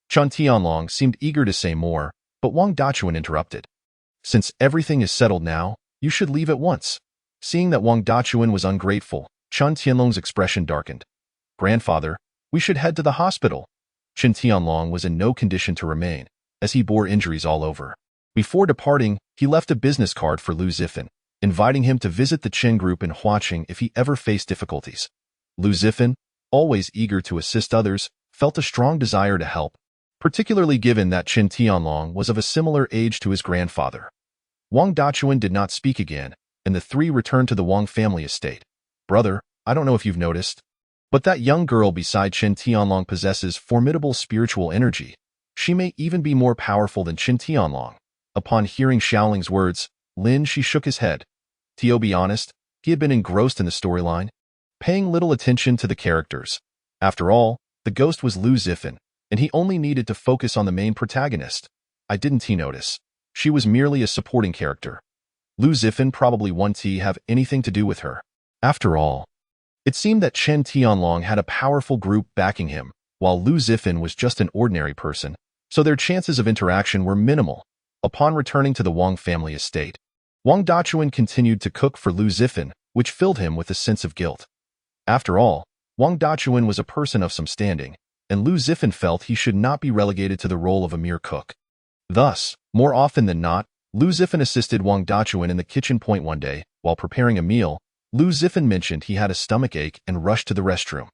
Chen Tianlong seemed eager to say more, but Wang Dachuan interrupted. "Since everything is settled now, you should leave at once." Seeing that Wang Dachuan was ungrateful, Chen Tianlong's expression darkened. "Grandfather, we should head to the hospital." Chen Tianlong was in no condition to remain, as he bore injuries all over. Before departing, he left a business card for Lu Zifan, inviting him to visit the Chen group in Huaqing if he ever faced difficulties. Lu Zifan, always eager to assist others, felt a strong desire to help, particularly given that Chen Tianlong was of a similar age to his grandfather. Wang Dachuan did not speak again, and the three returned to the Wang family estate. "Brother, I don't know if you've noticed, but that young girl beside Chen Tianlong possesses formidable spiritual energy. She may even be more powerful than Chen Tianlong." Upon hearing Shaoling's words, Lin Shi shook his head. To be honest, he had been engrossed in the storyline, paying little attention to the characters. After all, the ghost was Lu Zifan, and he only needed to focus on the main protagonist. Didn't he notice? She was merely a supporting character. Lu Zifan probably wouldn't have anything to do with her. After all, it seemed that Chen Tianlong had a powerful group backing him, while Lu Zifan was just an ordinary person, so their chances of interaction were minimal. Upon returning to the Wang family estate, Wang Dachuan continued to cook for Lu Zifan, which filled him with a sense of guilt. After all, Wang Dachuan was a person of some standing, and Lu Zifan felt he should not be relegated to the role of a mere cook. Thus, more often than not, Lu Zifan assisted Wang Dachuan in the kitchen. One day, while preparing a meal, Lu Zifan mentioned he had a stomach ache and rushed to the restroom.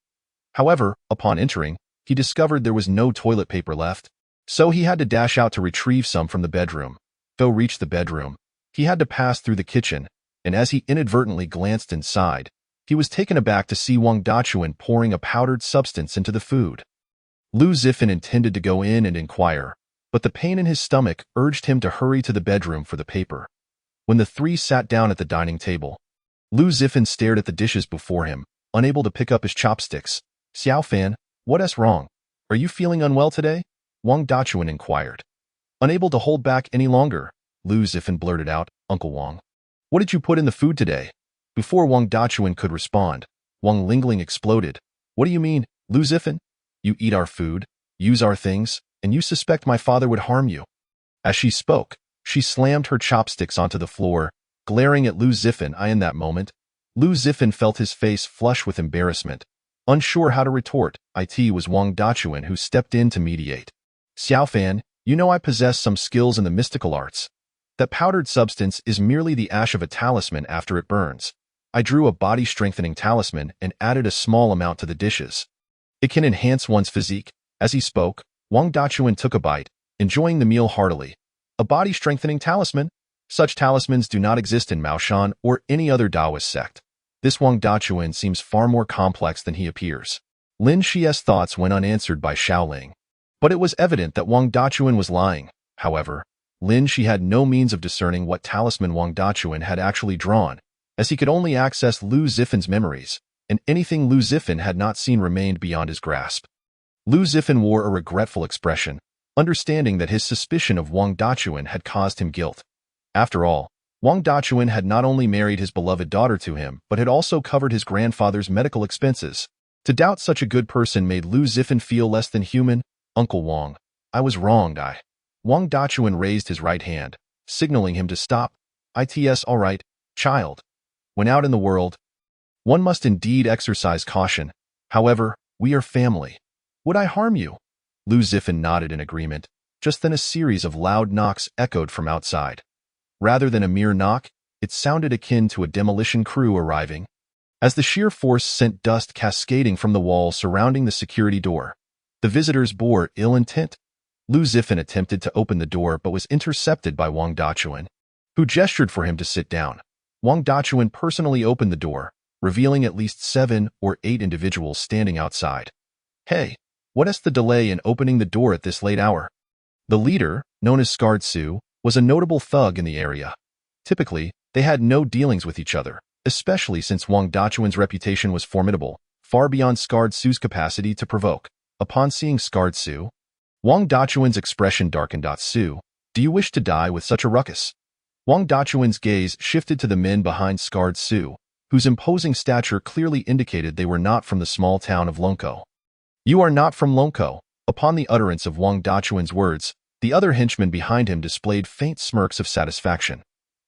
However, upon entering, he discovered there was no toilet paper left, so he had to dash out to retrieve some from the bedroom. Though reached the bedroom, he had to pass through the kitchen, and as he inadvertently glanced inside, he was taken aback to see Wang Dachuan pouring a powdered substance into the food. Lu Zifan intended to go in and inquire, but the pain in his stomach urged him to hurry to the bedroom for the paper. When the three sat down at the dining table, Lu Zifan stared at the dishes before him, unable to pick up his chopsticks. "Xiao Fan, what's wrong? Are you feeling unwell today?" Wang Dachuan inquired. Unable to hold back any longer, Lu Zifan blurted out, "Uncle Wang, what did you put in the food today?" Before Wang Dachuan could respond, Wang Lingling exploded. "What do you mean, Lu Zifan? You eat our food, use our things, and you suspect my father would harm you?" As she spoke, she slammed her chopsticks onto the floor, glaring at Lu Zifan. In that moment, Lu Zifan felt his face flush with embarrassment. Unsure how to retort, it was Wang Dachuan who stepped in to mediate. "Xiao Fan, you know I possess some skills in the mystical arts. That powdered substance is merely the ash of a talisman after it burns. I drew a body-strengthening talisman and added a small amount to the dishes. It can enhance one's physique." As he spoke, Wang Dachuan took a bite, enjoying the meal heartily. A body-strengthening talisman? Such talismans do not exist in Maoshan or any other Taoist sect. This Wang Dachuan seems far more complex than he appears. Lin Shi's thoughts went unanswered by Shaoling. But it was evident that Wang Dachuan was lying. However, Lin Shi had no means of discerning what talisman Wang Dachuan had actually drawn, as he could only access Lu Zifin's memories, and anything Lu Zifin had not seen remained beyond his grasp. Lu Zifin wore a regretful expression, understanding that his suspicion of Wang Dachuan had caused him guilt. After all, Wang Dachuan had not only married his beloved daughter to him, but had also covered his grandfather's medical expenses. To doubt such a good person made Lu Zifin feel less than human. Uncle Wang, I was wrong, Wang Dachuan raised his right hand, signaling him to stop. It's all right, child. When out in the world, one must indeed exercise caution. However, we are family. Would I harm you? Lu Zifin nodded in agreement. Just then a series of loud knocks echoed from outside. Rather than a mere knock, it sounded akin to a demolition crew arriving. As the sheer force sent dust cascading from the wall surrounding the security door, the visitors bore ill intent. Lu Zifin attempted to open the door but was intercepted by Wang Dachuan, who gestured for him to sit down. Wang Dachuan personally opened the door, revealing at least 7 or 8 individuals standing outside. Hey, what is the delay in opening the door at this late hour? The leader, known as Scarred Su, was a notable thug in the area. Typically, they had no dealings with each other, especially since Wang Dachuan's reputation was formidable, far beyond Scarred Su's capacity to provoke. Upon seeing Scarred Su, Wang Dachuan's expression darkened. Su, do you wish to die with such a ruckus? Wang Dachuan's gaze shifted to the men behind Scarred Su, whose imposing stature clearly indicated they were not from the small town of Lonko. You are not from Lonko. Upon the utterance of Wang Dachuan's words, the other henchmen behind him displayed faint smirks of satisfaction.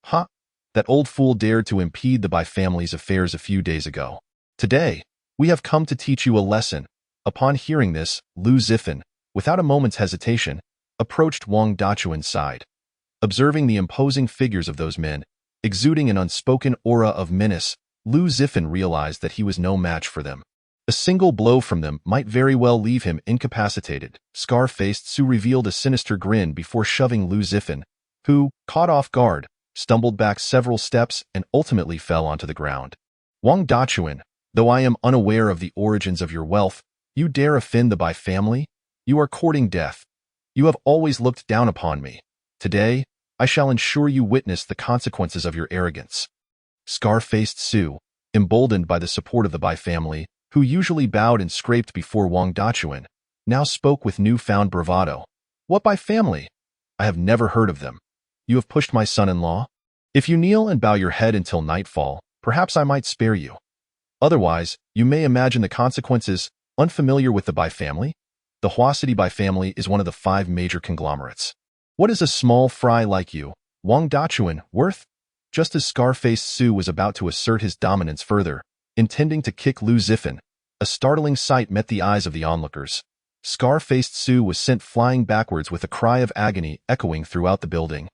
Huh? That old fool dared to impede the Bai family's affairs a few days ago. Today, we have come to teach you a lesson. Upon hearing this, Lu Zifin, without a moment's hesitation, approached Wang Dachuan's side. Observing the imposing figures of those men, exuding an unspoken aura of menace, Lu Zifin realized that he was no match for them. A single blow from them might very well leave him incapacitated. Scar-faced Su revealed a sinister grin before shoving Lu Zifin, who, caught off guard, stumbled back several steps and ultimately fell onto the ground. Wang Dachuan, though I am unaware of the origins of your wealth, you dare offend the Bai family? You are courting death. You have always looked down upon me. Today, I shall ensure you witness the consequences of your arrogance. Scar-faced Su, emboldened by the support of the Bai family, who usually bowed and scraped before Wang Dachuan, now spoke with newfound bravado. What Bai family? I have never heard of them. You have pushed my son-in-law? If you kneel and bow your head until nightfall, perhaps I might spare you. Otherwise, you may imagine the consequences. Unfamiliar with the Bai family? The Huasiti Bai family is one of the 5 major conglomerates. What is a small fry like you, Wang Dachuan, worth? Just as Scar-faced Su was about to assert his dominance further, intending to kick Lu Zifin, a startling sight met the eyes of the onlookers. Scar-faced Su was sent flying backwards with a cry of agony echoing throughout the building.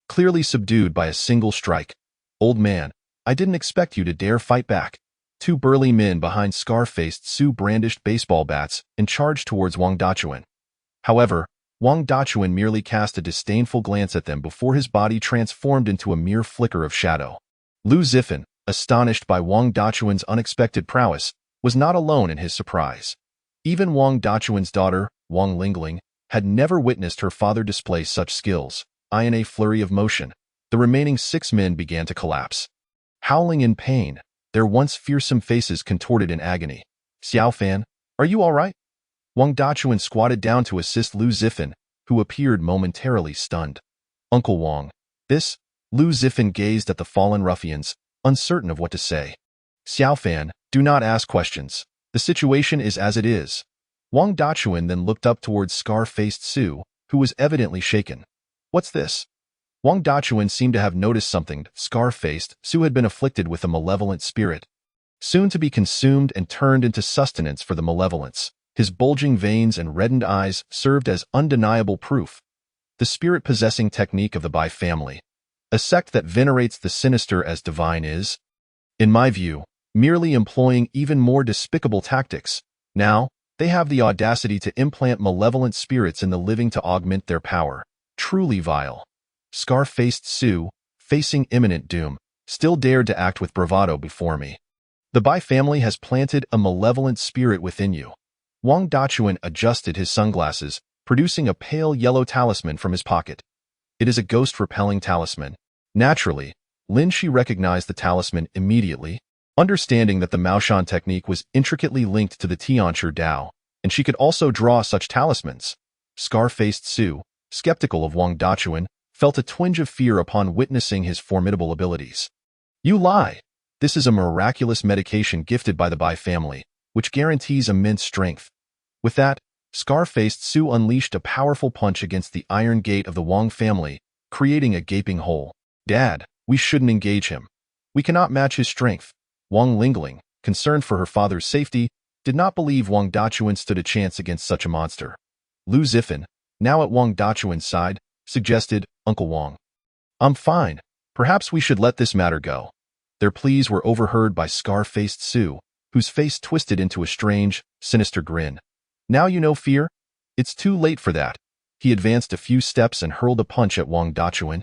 Clearly subdued by a single strike. Old man, I didn't expect you to dare fight back. 2 burly men behind Scar-faced Su brandished baseball bats and charged towards Wang Dachuan. However, Wang Dachuan merely cast a disdainful glance at them before his body transformed into a mere flicker of shadow. Lu Zifin, astonished by Wang Dachuan's unexpected prowess, was not alone in his surprise. Even Wang Dachuan's daughter, Wang Lingling, had never witnessed her father display such skills. In a flurry of motion, the remaining 6 men began to collapse. Howling in pain, their once fearsome faces contorted in agony. Xiaofan, are you all right? Wang Dachuan squatted down to assist Lu Zifin, who appeared momentarily stunned. Uncle Wang, this? Lu Zifin gazed at the fallen ruffians, uncertain of what to say. Xiaofan, do not ask questions. The situation is as it is. Wang Dachuan then looked up towards Scar-faced Su, who was evidently shaken. What's this? Wang Dachuan seemed to have noticed something. Scar-faced Su had been afflicted with a malevolent spirit, soon to be consumed and turned into sustenance for the malevolence. His bulging veins and reddened eyes served as undeniable proof. The spirit-possessing technique of the Bai family, a sect that venerates the sinister as divine, is, in my view, merely employing even more despicable tactics. Now, they have the audacity to implant malevolent spirits in the living to augment their power. Truly vile. Scar-faced Su, facing imminent doom, still dared to act with bravado before me. The Bai family has planted a malevolent spirit within you. Wang Dachuan adjusted his sunglasses, producing a pale yellow talisman from his pocket. It is a ghost-repelling talisman. Naturally, Lin Shi recognized the talisman immediately, understanding that the Maoshan technique was intricately linked to the Tianshi Dao, and she could also draw such talismans. Scar-faced Su, skeptical of Wang Dachuan, felt a twinge of fear upon witnessing his formidable abilities. You lie. This is a miraculous medication gifted by the Bai family, which guarantees immense strength. With that, Scar-faced Su unleashed a powerful punch against the iron gate of the Wang family, creating a gaping hole. Dad, we shouldn't engage him. We cannot match his strength. Wang Lingling, concerned for her father's safety, did not believe Wang Dachuan stood a chance against such a monster. Lu Zifan, now at Wang Dachuan's side, suggested, Uncle Wang. I'm fine. Perhaps we should let this matter go. Their pleas were overheard by Scar-faced Su, whose face twisted into a strange, sinister grin. Now you know fear? It's too late for that. He advanced a few steps and hurled a punch at Wang Dachuan,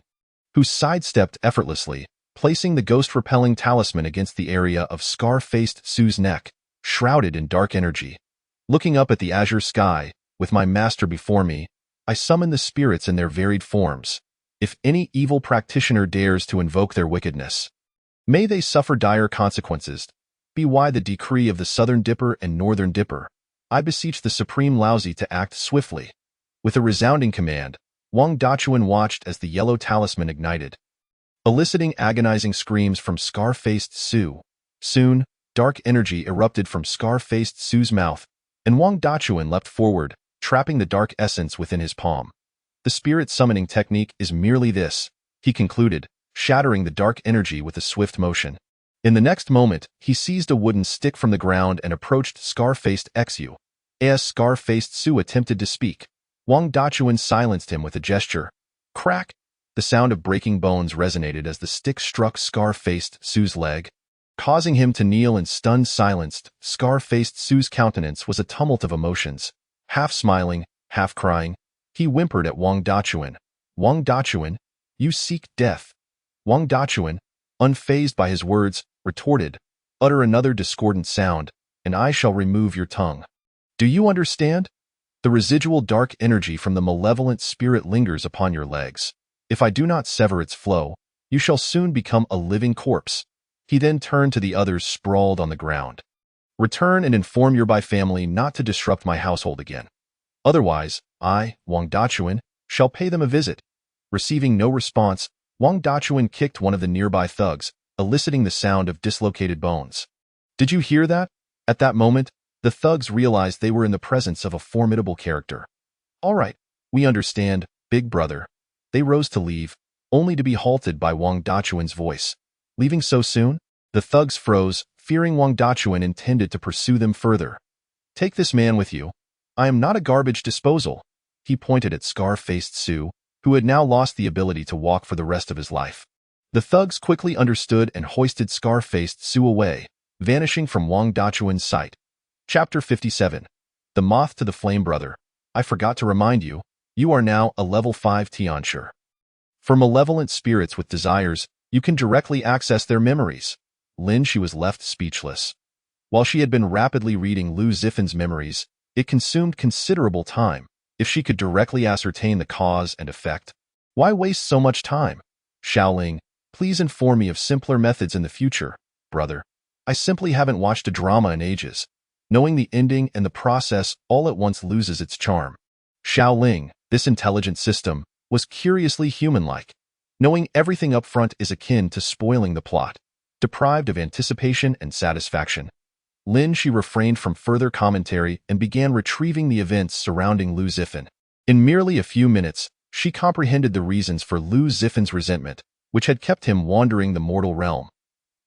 who sidestepped effortlessly, placing the ghost-repelling talisman against the area of Scar-faced Su's neck, shrouded in dark energy. Looking up at the azure sky, with my master before me, I summon the spirits in their varied forms. If any evil practitioner dares to invoke their wickedness, may they suffer dire consequences. Be why the decree of the Southern Dipper and Northern Dipper. I beseech the Supreme Laozi to act swiftly. With a resounding command, Wang Dachuan watched as the yellow talisman ignited, eliciting agonizing screams from Scar-faced Su. Soon, dark energy erupted from Scar-faced Su's mouth, and Wang Dachuan leapt forward, trapping the dark essence within his palm. The spirit summoning technique is merely this, he concluded, shattering the dark energy with a swift motion. In the next moment, he seized a wooden stick from the ground and approached Scar-faced Xu. As Scar-faced Su attempted to speak, Wang Dachuan silenced him with a gesture. Crack! The sound of breaking bones resonated as the stick struck Scar-faced Su's leg, causing him to kneel in stunned silence. Scar-faced Su's countenance was a tumult of emotions. Half smiling, half crying, he whimpered at Wang Dachuan. Wang Dachuan, you seek death. Wang Dachuan, unfazed by his words, retorted, utter another discordant sound, and I shall remove your tongue. Do you understand? The residual dark energy from the malevolent spirit lingers upon your legs. If I do not sever its flow, you shall soon become a living corpse. He then turned to the others sprawled on the ground. Return and inform your Bai family not to disrupt my household again. Otherwise, I, Wang Dachuan, shall pay them a visit. Receiving no response, Wang Dachuan kicked one of the nearby thugs, eliciting the sound of dislocated bones. Did you hear that? At that moment, the thugs realized they were in the presence of a formidable character. All right, we understand, big brother. They rose to leave, only to be halted by Wang Dachuan's voice. Leaving so soon? The thugs froze, fearing Wang Dachuan intended to pursue them further. Take this man with you. I am not a garbage disposal. He pointed at Scar-faced Su, who had now lost the ability to walk for the rest of his life. The thugs quickly understood and hoisted Scar-faced Su away, vanishing from Wang Dachuan's sight. Chapter 57. The Moth to the Flame Brother. I forgot to remind you, you are now a level 5 Tianshi. For malevolent spirits with desires, you can directly access their memories. Lin Shi was left speechless. While she had been rapidly reading Lu Zifan's memories, it consumed considerable time. If she could directly ascertain the cause and effect, why waste so much time? Xiaoling, please inform me of simpler methods in the future, brother. I simply haven't watched a drama in ages. Knowing the ending and the process all at once loses its charm. Xiaoling, this intelligent system, was curiously human-like. Knowing everything up front is akin to spoiling the plot, deprived of anticipation and satisfaction. Lin Shi refrained from further commentary and began retrieving the events surrounding Lu Zifan. In merely a few minutes, she comprehended the reasons for Lu Zifan's resentment, which had kept him wandering the mortal realm.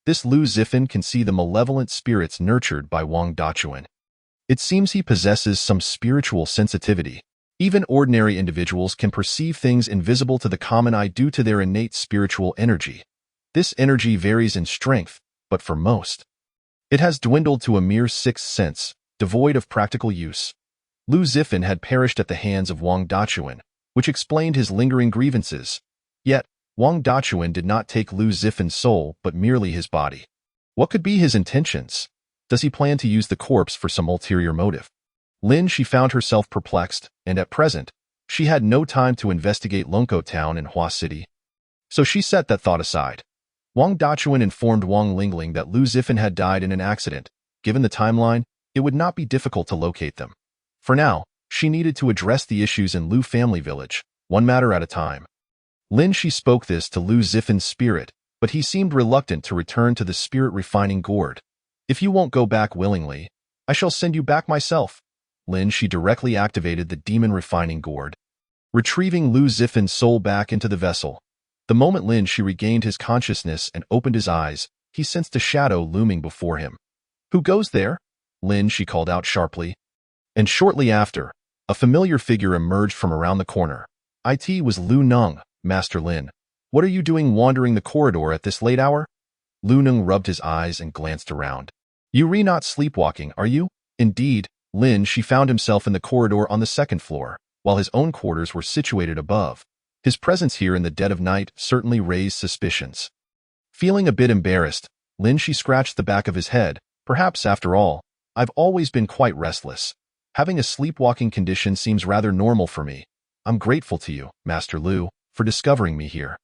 This Lu Zifan can see the malevolent spirits nurtured by Wang Dachuan. It seems he possesses some spiritual sensitivity. Even ordinary individuals can perceive things invisible to the common eye due to their innate spiritual energy. This energy varies in strength, but for most, it has dwindled to a mere sixth sense, devoid of practical use. Lu Zifan had perished at the hands of Wang Dachuan, which explained his lingering grievances. Yet, Wang Dachuan did not take Lu Zifan's soul but merely his body. What could be his intentions? Does he plan to use the corpse for some ulterior motive? Lin Shi found herself perplexed, and at present, She had no time to investigate Lonko Town in Hua City, so she set that thought aside. Wang Dachuan informed Wang Lingling that Lu Zifan had died in an accident. Given the timeline, it would not be difficult to locate them. For now, she needed to address the issues in Lu family village, one matter at a time. Lin Shi spoke this to Lu Zifan's spirit, but he seemed reluctant to return to the spirit-refining gourd. If you won't go back willingly, I shall send you back myself. Lin Shi directly activated the demon-refining gourd, retrieving Lu Zifan's soul back into the vessel. The moment Lin Shi regained his consciousness and opened his eyes, he sensed a shadow looming before him. Who goes there? Lin Shi called out sharply. And shortly after, a familiar figure emerged from around the corner. It was Lu Neng. Master Lin, what are you doing wandering the corridor at this late hour? Lu Neng rubbed his eyes and glanced around. You not sleepwalking, are you? Indeed, Lin Shi found himself in the corridor on the second floor, while his own quarters were situated above. His presence here in the dead of night certainly raised suspicions. Feeling a bit embarrassed, Lin Shi scratched the back of his head. Perhaps, after all, I've always been quite restless. Having a sleepwalking condition seems rather normal for me. I'm grateful to you, Master Lu, for discovering me here.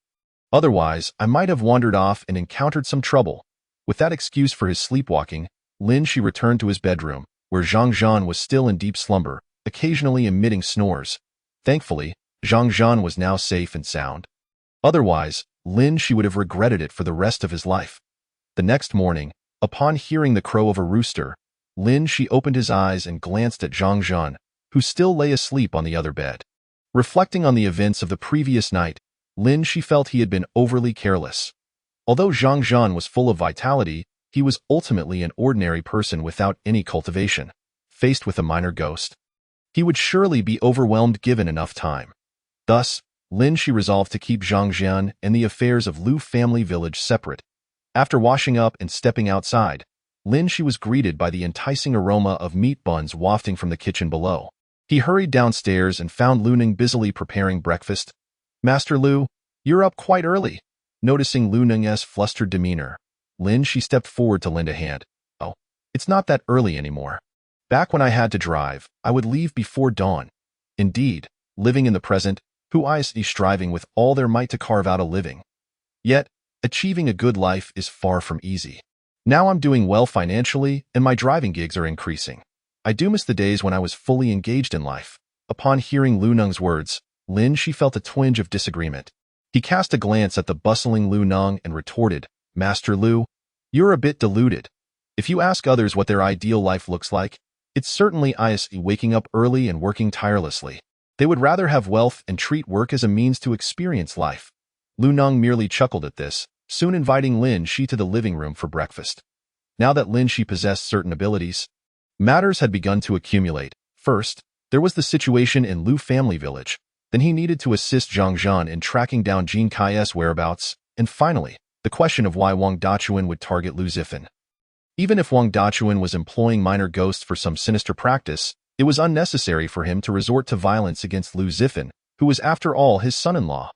Otherwise, I might have wandered off and encountered some trouble. With that excuse for his sleepwalking, Lin Shi returned to his bedroom, where Zhang Zhan was still in deep slumber, occasionally emitting snores. Thankfully, Zhang Zhan was now safe and sound. Otherwise, Lin Shi would have regretted it for the rest of his life. The next morning, upon hearing the crow of a rooster, Lin Shi opened his eyes and glanced at Zhang Zhan, who still lay asleep on the other bed. Reflecting on the events of the previous night, Lin Shi felt he had been overly careless. Although Zhang Zhan was full of vitality, he was ultimately an ordinary person without any cultivation. Faced with a minor ghost, he would surely be overwhelmed given enough time. Thus, Lin Shi resolved to keep Zhang Zhan and the affairs of Lu family village separate. After washing up and stepping outside, Lin Shi was greeted by the enticing aroma of meat buns wafting from the kitchen below. He hurried downstairs and found Lu Neng busily preparing breakfast. Master Lu, you're up quite early. Noticing Lu Neng's flustered demeanor, Lin Shi stepped forward to lend a hand. Oh, it's not that early anymore. Back when I had to drive, I would leave before dawn. Indeed, living in the present, who is striving with all their might to carve out a living. Yet, achieving a good life is far from easy. Now I'm doing well financially, and my driving gigs are increasing. I do miss the days when I was fully engaged in life. Upon hearing Lu Neng's words, Lin Shi felt a twinge of disagreement. He cast a glance at the bustling Lu Neng and retorted, Master Lu, you're a bit deluded. If you ask others what their ideal life looks like, it's certainly waking up early and working tirelessly. They would rather have wealth and treat work as a means to experience life. Lu Neng merely chuckled at this, soon inviting Lin Shi to the living room for breakfast. Now that Lin Shi possessed certain abilities, matters had begun to accumulate. First, there was the situation in Lu family village. Then he needed to assist Zhang Zhan in tracking down Jin Kai's whereabouts. And finally, the question of why Wang Dachuan would target Lu Zifan. Even if Wang Dachuan was employing minor ghosts for some sinister practice, it was unnecessary for him to resort to violence against Lu Zifan, who was after all his son-in-law.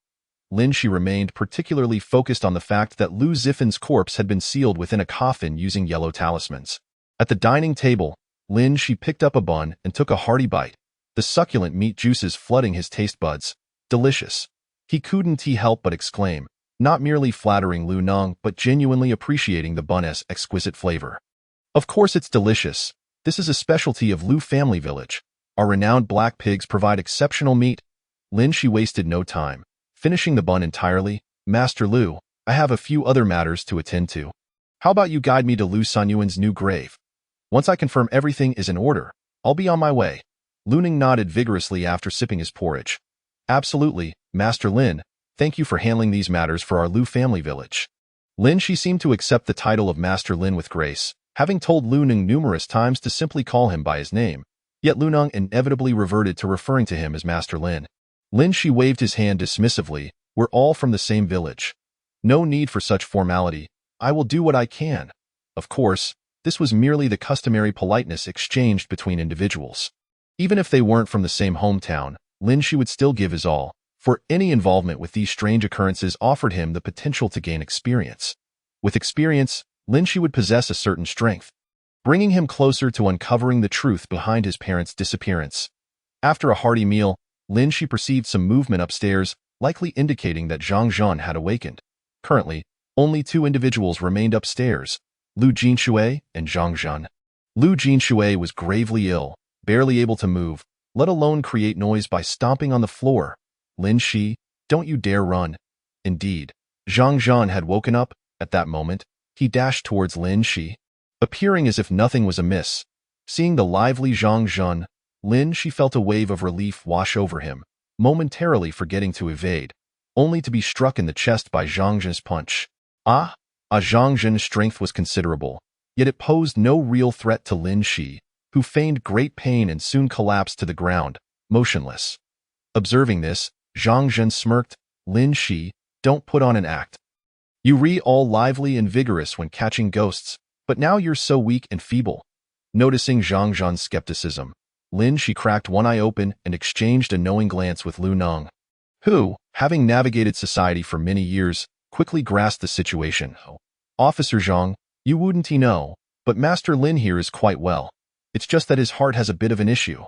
Lin Shi remained particularly focused on the fact that Lu Zifan's corpse had been sealed within a coffin using yellow talismans. At the dining table, Lin Shi picked up a bun and took a hearty bite, the succulent meat juices flooding his taste buds. Delicious. He couldn't help but exclaim, not merely flattering Lu Neng but genuinely appreciating the bun's exquisite flavor. Of course it's delicious. This is a specialty of Lu family village. Our renowned black pigs provide exceptional meat. Lin Shi wasted no time. Finishing the bun entirely, Master Lu, I have a few other matters to attend to. How about you guide me to Lu Sanyuan's new grave? Once I confirm everything is in order, I'll be on my way. Lu Neng nodded vigorously after sipping his porridge. Absolutely, Master Lin. Thank you for handling these matters for our Lu family village. Lin Shi seemed to accept the title of Master Lin with grace, having told Lu Neng numerous times to simply call him by his name. Yet Lu Neng inevitably reverted to referring to him as Master Lin. Lin Shi waved his hand dismissively. We're all from the same village. No need for such formality. I will do what I can. Of course, this was merely the customary politeness exchanged between individuals. Even if they weren't from the same hometown, Lin Shi would still give his all, for any involvement with these strange occurrences offered him the potential to gain experience. With experience, Lin Shi would possess a certain strength, bringing him closer to uncovering the truth behind his parents' disappearance. After a hearty meal, Lin Shi perceived some movement upstairs, likely indicating that Zhang Zhan had awakened. Currently, only two individuals remained upstairs, Lu Jinshui and Zhang Zhan. Lu Jinshui was gravely ill, barely able to move, let alone create noise by stomping on the floor. Lin Shi, don't you dare run. Indeed, Zhang Zhan had woken up. At that moment, he dashed towards Lin Shi, appearing as if nothing was amiss. Seeing the lively Zhang Zhan, Lin Shi felt a wave of relief wash over him, momentarily forgetting to evade, only to be struck in the chest by Zhang Zhan's punch. Zhang Zhan's strength was considerable, yet it posed no real threat to Lin Shi, who feigned great pain and soon collapsed to the ground, motionless. Observing this, Zhang Zhan smirked. Lin Shi, don't put on an act. You were all lively and vigorous when catching ghosts, but now you're so weak and feeble. Noticing Zhang Zhan's skepticism, Lin Shi cracked one eye open and exchanged a knowing glance with Lu Nong, who, having navigated society for many years, quickly grasped the situation. Officer Zhang, you wouldn't know, but Master Lin here is quite well. It's just that his heart has a bit of an issue.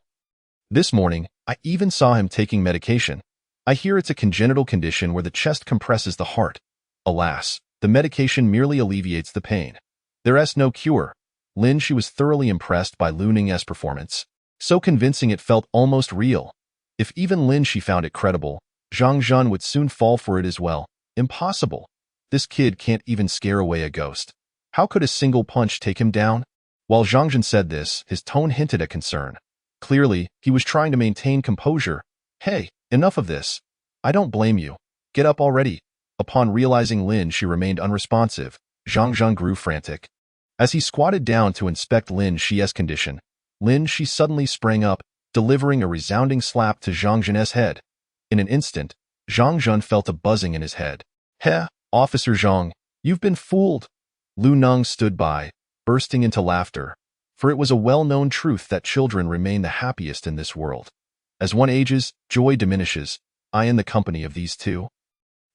This morning, I even saw him taking medication. I hear it's a congenital condition where the chest compresses the heart. Alas, the medication merely alleviates the pain. There's no cure. Lin Shi was thoroughly impressed by Lu Ning's performance, so convincing it felt almost real. If even Lin Shi found it credible, Zhang Zhan would soon fall for it as well. Impossible. This kid can't even scare away a ghost. How could a single punch take him down? While Zhang Zhan said this, his tone hinted at concern. Clearly, he was trying to maintain composure. Hey, enough of this. I don't blame you. Get up already. Upon realizing Lin Shi remained unresponsive, Zhang Zhan grew frantic. As he squatted down to inspect Lin Shi's condition, Lin Shi suddenly sprang up, delivering a resounding slap to Zhang Zhan's head. In an instant, Zhang Zhan felt a buzzing in his head. Heh, Officer Zhang, you've been fooled. Lu Nong stood by, bursting into laughter, for it was a well-known truth that children remain the happiest in this world. As one ages, joy diminishes. I in the company of these two.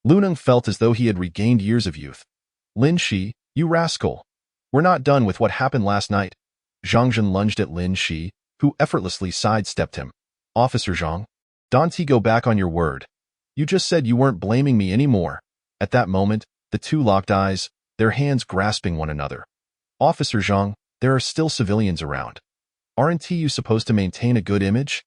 Lu Nong felt as though he had regained years of youth. Lin Shi, you rascal. We're not done with what happened last night. Zhang Zhan lunged at Lin Shi, who effortlessly sidestepped him. Officer Zhang, don't go back on your word. You just said you weren't blaming me anymore. At that moment, the two locked eyes, their hands grasping one another. Officer Zhang, there are still civilians around. Aren't you supposed to maintain a good image?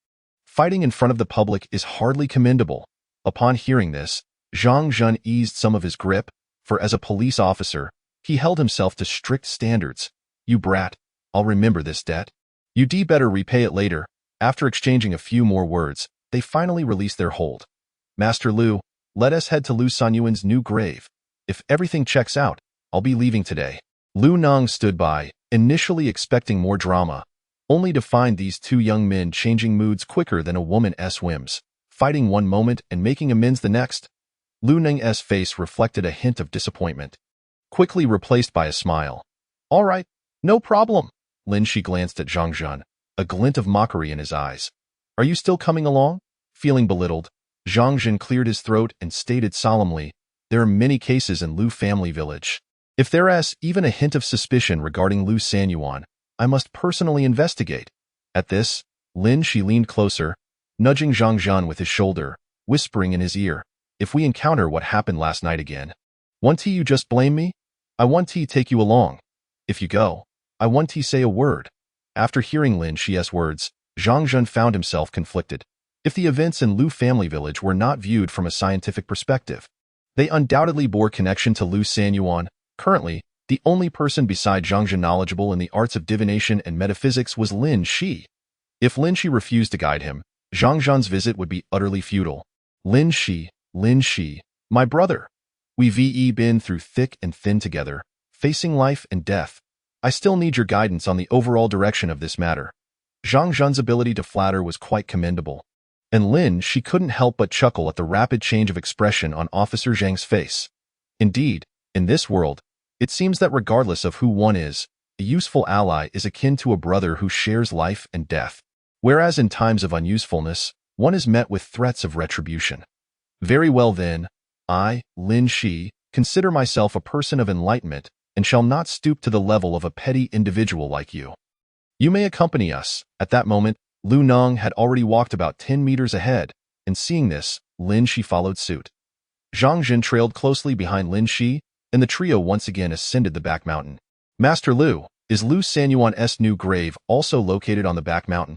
Fighting in front of the public is hardly commendable. Upon hearing this, Zhang Zhan eased some of his grip, for as a police officer, he held himself to strict standards. You brat, I'll remember this debt. You'd better repay it later. After exchanging a few more words, they finally released their hold. Master Lu, let us head to Lu Sanyuan's new grave. If everything checks out, I'll be leaving today. Lu Nong stood by, initially expecting more drama, only to find these two young men changing moods quicker than a woman's whims, fighting one moment and making amends the next. Lu Ning's face reflected a hint of disappointment, quickly replaced by a smile. All right, no problem. Lin Shi glanced at Zhang Zhan, a glint of mockery in his eyes. Are you still coming along? Feeling belittled, Zhang Zhan cleared his throat and stated solemnly, there are many cases in Lu family village. If there's even a hint of suspicion regarding Lu Sanyuan, I must personally investigate. At this, Lin Shi leaned closer, nudging Zhang Zhan with his shoulder, whispering in his ear, if we encounter what happened last night again, won't you just blame me? I want to take you along. If you go, I want to say a word. After hearing Lin Shi's words, Zhang Zhan found himself conflicted. If the events in Lu family village were not viewed from a scientific perspective, they undoubtedly bore connection to Lu Sanyuan. Currently, the only person beside Zhang Zhan knowledgeable in the arts of divination and metaphysics was Lin Shi. If Lin Shi refused to guide him, Zhang Zhan's visit would be utterly futile. Lin Shi, my brother. We've been through thick and thin together, facing life and death. I still need your guidance on the overall direction of this matter. Zhang Zhan's ability to flatter was quite commendable, and Lin Shi couldn't help but chuckle at the rapid change of expression on Officer Zhang's face. Indeed, in this world, it seems that regardless of who one is, a useful ally is akin to a brother who shares life and death, whereas in times of unusefulness, one is met with threats of retribution. Very well then, I, Lin Shi, consider myself a person of enlightenment and shall not stoop to the level of a petty individual like you. You may accompany us. At that moment, Lu Nong had already walked about 10 meters ahead, and seeing this, Lin Shi followed suit. Zhang Jin trailed closely behind Lin Shi, and the trio once again ascended the back mountain. Master Lu, is Lu Sanyuan's new grave also located on the back mountain?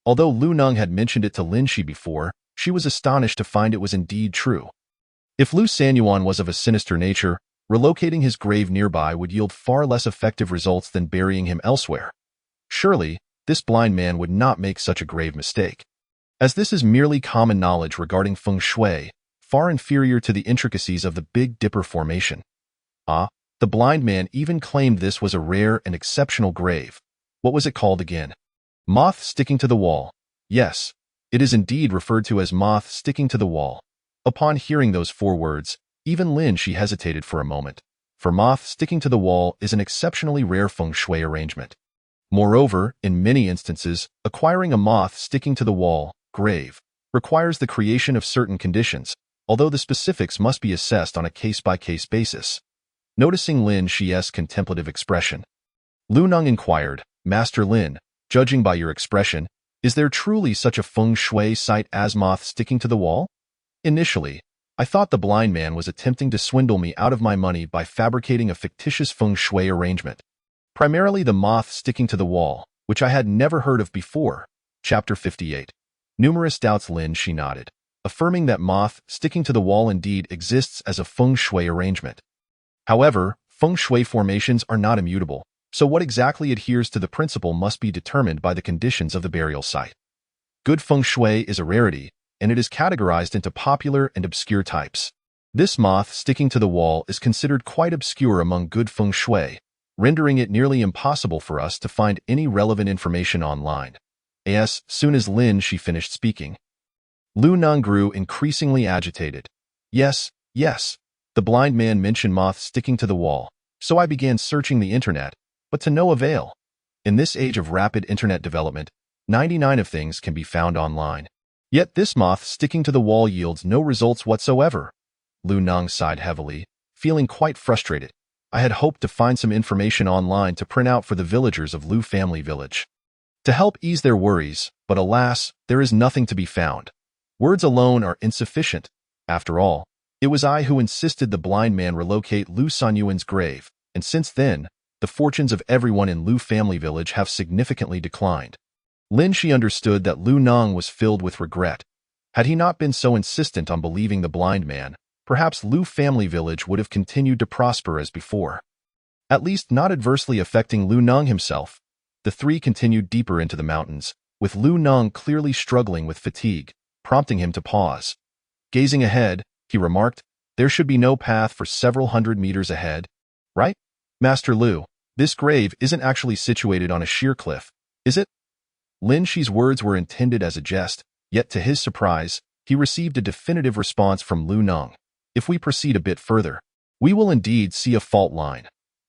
Although Lu Neng had mentioned it to Lin Shi before, she was astonished to find it was indeed true. If Lu Sanyuan was of a sinister nature, relocating his grave nearby would yield far less effective results than burying him elsewhere. Surely, this blind man would not make such a grave mistake. As this is merely common knowledge regarding feng shui, far inferior to the intricacies of the Big Dipper formation. The blind man even claimed this was a rare and exceptional grave. What was it called again? Moth sticking to the wall. Yes, it is indeed referred to as moth sticking to the wall. Upon hearing those 4 words, even Lin Shi hesitated for a moment, for moth sticking to the wall is an exceptionally rare feng shui arrangement. Moreover, in many instances, acquiring a moth sticking to the wall, grave, requires the creation of certain conditions, although the specifics must be assessed on a case-by-case basis. Noticing Lin Shi's contemplative expression, Lu Neng inquired, Master Lin, judging by your expression, is there truly such a feng shui site as moth sticking to the wall? Initially, I thought the blind man was attempting to swindle me out of my money by fabricating a fictitious feng shui arrangement. Primarily the moth sticking to the wall, which I had never heard of before. Chapter 58. Numerous doubts. Lin Shi nodded, affirming that moth sticking to the wall indeed exists as a feng shui arrangement. However, feng shui formations are not immutable, so what exactly adheres to the principle must be determined by the conditions of the burial site. Good feng shui is a rarity, and it is categorized into popular and obscure types. This moth sticking to the wall is considered quite obscure among good feng shui, rendering it nearly impossible for us to find any relevant information online. As soon as Lin Shi finished speaking, Lu Neng grew increasingly agitated. Yes, the blind man mentioned moth sticking to the wall, so I began searching the internet, but to no avail. In this age of rapid internet development, 99 of things can be found online. Yet this moth sticking to the wall yields no results whatsoever. Lu Neng sighed heavily, feeling quite frustrated. I had hoped to find some information online to print out for the villagers of Lu Family Village, to help ease their worries, but alas, there is nothing to be found. Words alone are insufficient. After all, it was I who insisted the blind man relocate Lu Sanyuan's grave, and since then, the fortunes of everyone in Lu Family Village have significantly declined. Lin Shi understood that Lu Neng was filled with regret. Had he not been so insistent on believing the blind man, perhaps Lu Family Village would have continued to prosper as before. At least not adversely affecting Lu Neng himself. The 3 continued deeper into the mountains, with Lu Neng clearly struggling with fatigue, prompting him to pause. Gazing ahead, he remarked, there should be no path for several hundred meters ahead, right? Master Lu, this grave isn't actually situated on a sheer cliff, is it? Lin Shi's words were intended as a jest, yet to his surprise, he received a definitive response from Lu Neng. If we proceed a bit further, we will indeed see a fault line.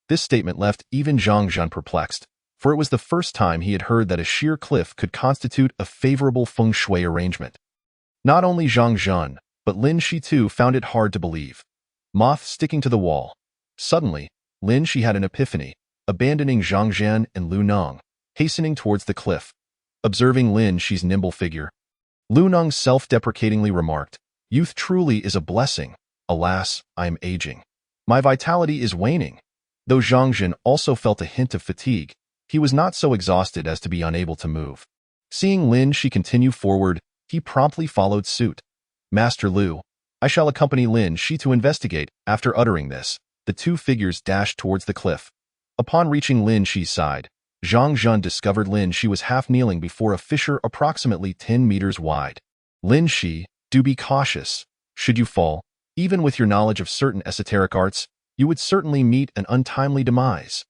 This statement left even Zhang Jun perplexed, for it was the first time he had heard that a sheer cliff could constitute a favorable feng shui arrangement. Not only Zhang Jun, but Lin Shi too found it hard to believe. Moth sticking to the wall. Suddenly, Lin Shi had an epiphany, abandoning Zhang Zhan and Lu Neng, hastening towards the cliff. Observing Lin Shi's nimble figure, Lu Neng self-deprecatingly remarked, youth truly is a blessing. Alas, I am aging. My vitality is waning. Though Zhang Jin also felt a hint of fatigue, he was not so exhausted as to be unable to move. Seeing Lin Shi continue forward, he promptly followed suit. Master Lu, I shall accompany Lin Shi to investigate. After uttering this, the 2 figures dashed towards the cliff. Upon reaching Lin Shi's side, Zhang Jun discovered Lin Shi was half kneeling before a fissure approximately 10 meters wide. Lin Shi, do be cautious. Should you fall, even with your knowledge of certain esoteric arts, you would certainly meet an untimely demise.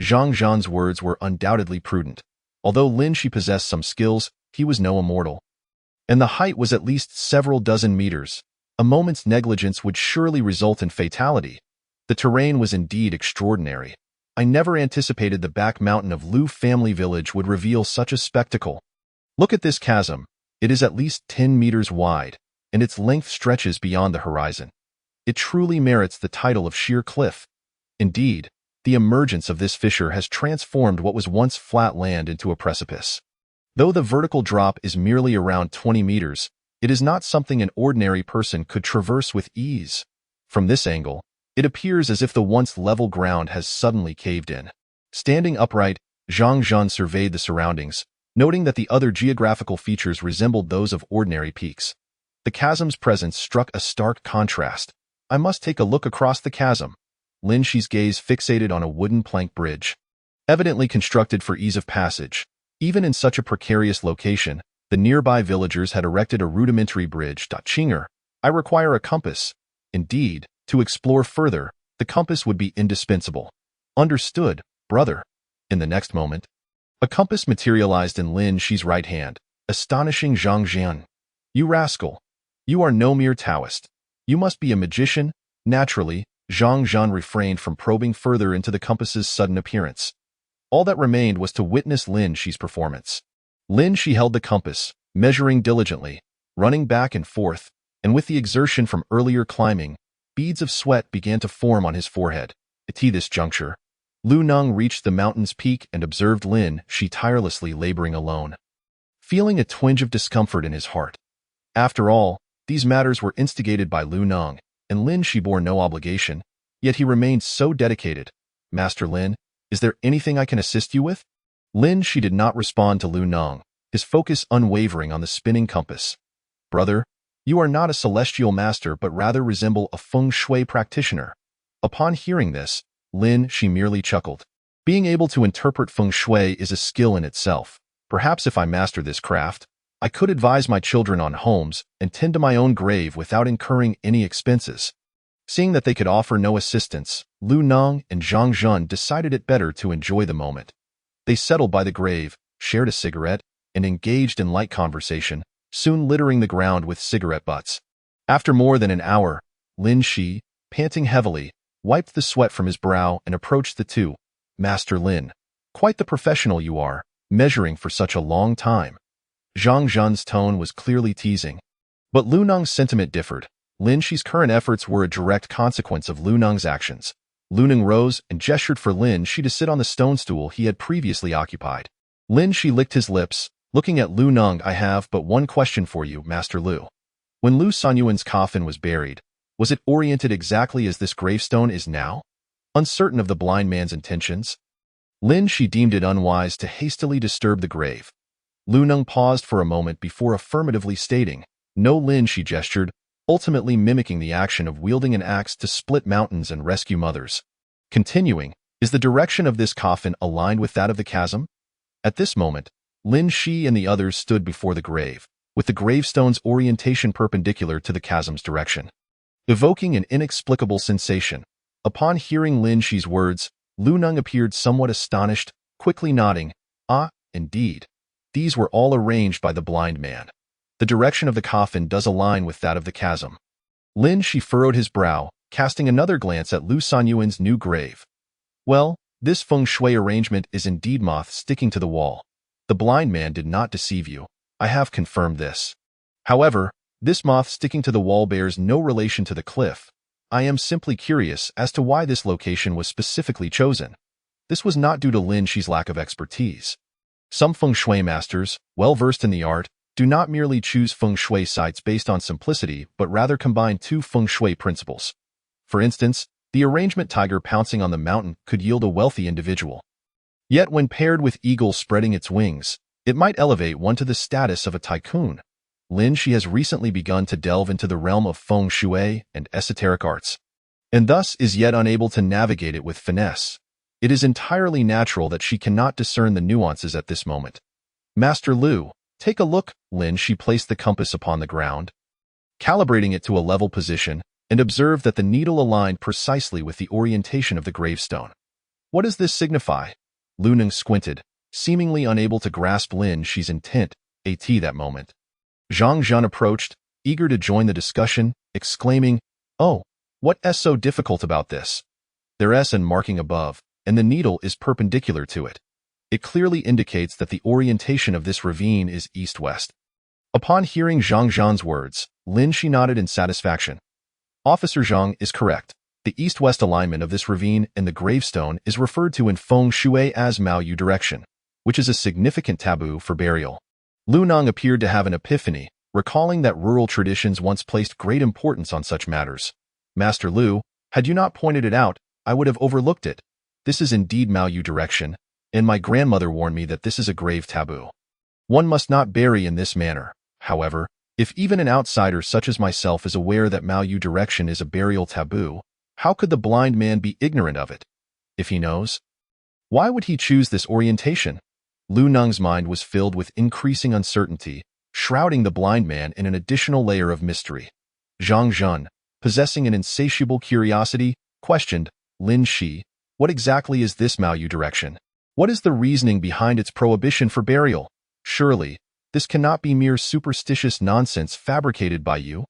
Zhang Zhan's words were undoubtedly prudent. Although Lin Shi possessed some skills, he was no immortal. And the height was at least several dozen meters. A moment's negligence would surely result in fatality. The terrain was indeed extraordinary. I never anticipated the back mountain of Lu Family Village would reveal such a spectacle. Look at this chasm. It is at least 10 meters wide, and its length stretches beyond the horizon. It truly merits the title of sheer cliff. Indeed, the emergence of this fissure has transformed what was once flat land into a precipice. Though the vertical drop is merely around 20 meters, It is not something an ordinary person could traverse with ease. From this angle, it appears as if the once level ground has suddenly caved in. Standing upright, Zhang Zhan surveyed the surroundings, noting that the other geographical features resembled those of ordinary peaks. The chasm's presence struck a stark contrast. I must take a look across the chasm. Lin Shi's gaze fixated on a wooden plank bridge, evidently constructed for ease of passage. Even in such a precarious location, the nearby villagers had erected a rudimentary bridge. Chinger, I require a compass. Indeed, to explore further, the compass would be indispensable. Understood, brother. In the next moment, a compass materialized in Lin Shi's right hand, astonishing Zhang Zhan. You rascal! You are no mere Taoist. You must be a magician. Naturally, Zhang Zhan refrained from probing further into the compass's sudden appearance. All that remained was to witness Lin Shi's performance. Lin Shi held the compass, measuring diligently, running back and forth, and with the exertion from earlier climbing, beads of sweat began to form on his forehead. At this juncture, Lu Neng reached the mountain's peak and observed Lin Shi tirelessly laboring alone, feeling a twinge of discomfort in his heart. After all, these matters were instigated by Lu Neng, and Lin Shi bore no obligation, yet he remained so dedicated. Master Lin, is there anything I can assist you with? Lin Shi did not respond to Lu Neng, his focus unwavering on the spinning compass. Brother, you are not a celestial master but rather resemble a feng shui practitioner. Upon hearing this, Lin Shi merely chuckled. Being able to interpret feng shui is a skill in itself. Perhaps if I master this craft, I could advise my children on homes and tend to my own grave without incurring any expenses. Seeing that they could offer no assistance, Lu Neng and Zhang Zhan decided it better to enjoy the moment. They settled by the grave, shared a cigarette, and engaged in light conversation, soon littering the ground with cigarette butts. After more than an hour, Lin Shi, panting heavily, wiped the sweat from his brow and approached the two. Master Lin, quite the professional you are, measuring for such a long time. Zhang Zhan's tone was clearly teasing. But Lu Neng's sentiment differed. Lin Shi's current efforts were a direct consequence of Lu Neng's actions. Lu Neng rose and gestured for Lin Shi to sit on the stone stool he had previously occupied. Lin Shi licked his lips, looking at Lu Neng. I have but one question for you, Master Lu. When Lu Sanyuan's coffin was buried, was it oriented exactly as this gravestone is now? Uncertain of the blind man's intentions, Lin Shi deemed it unwise to hastily disturb the grave. Lu Neng paused for a moment before affirmatively stating, "No." Lin Shi gestured, ultimately mimicking the action of wielding an axe to split mountains and rescue mothers. Continuing, is the direction of this coffin aligned with that of the chasm? At this moment, Lin Shi and the others stood before the grave, with the gravestone's orientation perpendicular to the chasm's direction, evoking an inexplicable sensation. Upon hearing Lin Shi's words, Lu Neng appeared somewhat astonished, quickly nodding. Ah, indeed. These were all arranged by the blind man. The direction of the coffin does align with that of the chasm. Lin Shi furrowed his brow, casting another glance at Lu Sanyuan's new grave. Well, this feng shui arrangement is indeed moth sticking to the wall. The blind man did not deceive you. I have confirmed this. However, this moth sticking to the wall bears no relation to the cliff. I am simply curious as to why this location was specifically chosen. This was not due to Lin Shi's lack of expertise. Some feng shui masters, well versed in the art, do not merely choose feng shui sites based on simplicity but rather combine two feng shui principles. For instance, the arrangement tiger pouncing on the mountain could yield a wealthy individual. Yet when paired with eagle spreading its wings, it might elevate one to the status of a tycoon. Lin Shi has recently begun to delve into the realm of feng shui and esoteric arts, and thus is yet unable to navigate it with finesse. It is entirely natural that she cannot discern the nuances at this moment. Master Lu, take a look. Lin Shi placed the compass upon the ground, calibrating it to a level position, and observed that the needle aligned precisely with the orientation of the gravestone. What does this signify? Lu Neng squinted, seemingly unable to grasp Lin Shi's intent. At that moment, Zhang Zhan approached, eager to join the discussion, exclaiming, "Oh, what's so difficult about this? There's an marking above, and the needle is perpendicular to it. It clearly indicates that the orientation of this ravine is east-west." Upon hearing Zhang Zhan's words, Lin Shi nodded in satisfaction. Officer Zhang is correct. The east-west alignment of this ravine and the gravestone is referred to in feng shui as Mao Yu direction, which is a significant taboo for burial. Lu Neng appeared to have an epiphany, recalling that rural traditions once placed great importance on such matters. Master Lu, had you not pointed it out, I would have overlooked it. This is indeed maldirection, and my grandmother warned me that this is a grave taboo. One must not bury in this manner. However, if even an outsider such as myself is aware that maldirection is a burial taboo, how could the blind man be ignorant of it? If he knows, why would he choose this orientation? Lu Neng's mind was filled with increasing uncertainty, shrouding the blind man in an additional layer of mystery. Zhang Zhun, possessing an insatiable curiosity, questioned, Lin Shi, what exactly is this maldirection? What is the reasoning behind its prohibition for burial? Surely, this cannot be mere superstitious nonsense fabricated by you.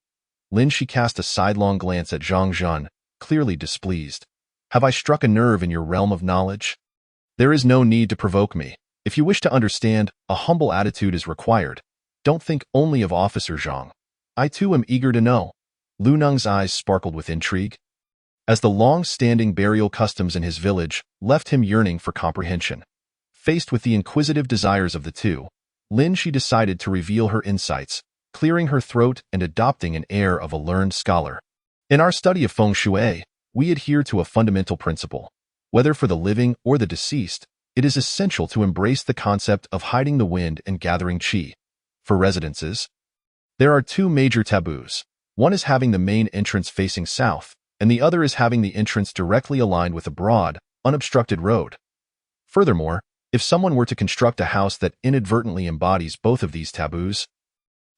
Lin Shi cast a sidelong glance at Zhang Zhun, clearly displeased. Have I struck a nerve in your realm of knowledge? There is no need to provoke me. If you wish to understand, a humble attitude is required. Don't think only of Officer Zhang. I too am eager to know. Lu Neng's eyes sparkled with intrigue, as the long-standing burial customs in his village left him yearning for comprehension. Faced with the inquisitive desires of the two, Lin Shi decided to reveal her insights, clearing her throat and adopting an air of a learned scholar. In our study of feng shui, we adhere to a fundamental principle. Whether for the living or the deceased, it is essential to embrace the concept of hiding the wind and gathering qi. For residences, there are two major taboos. One is having the main entrance facing south, and the other is having the entrance directly aligned with a broad, unobstructed road. Furthermore, if someone were to construct a house that inadvertently embodies both of these taboos,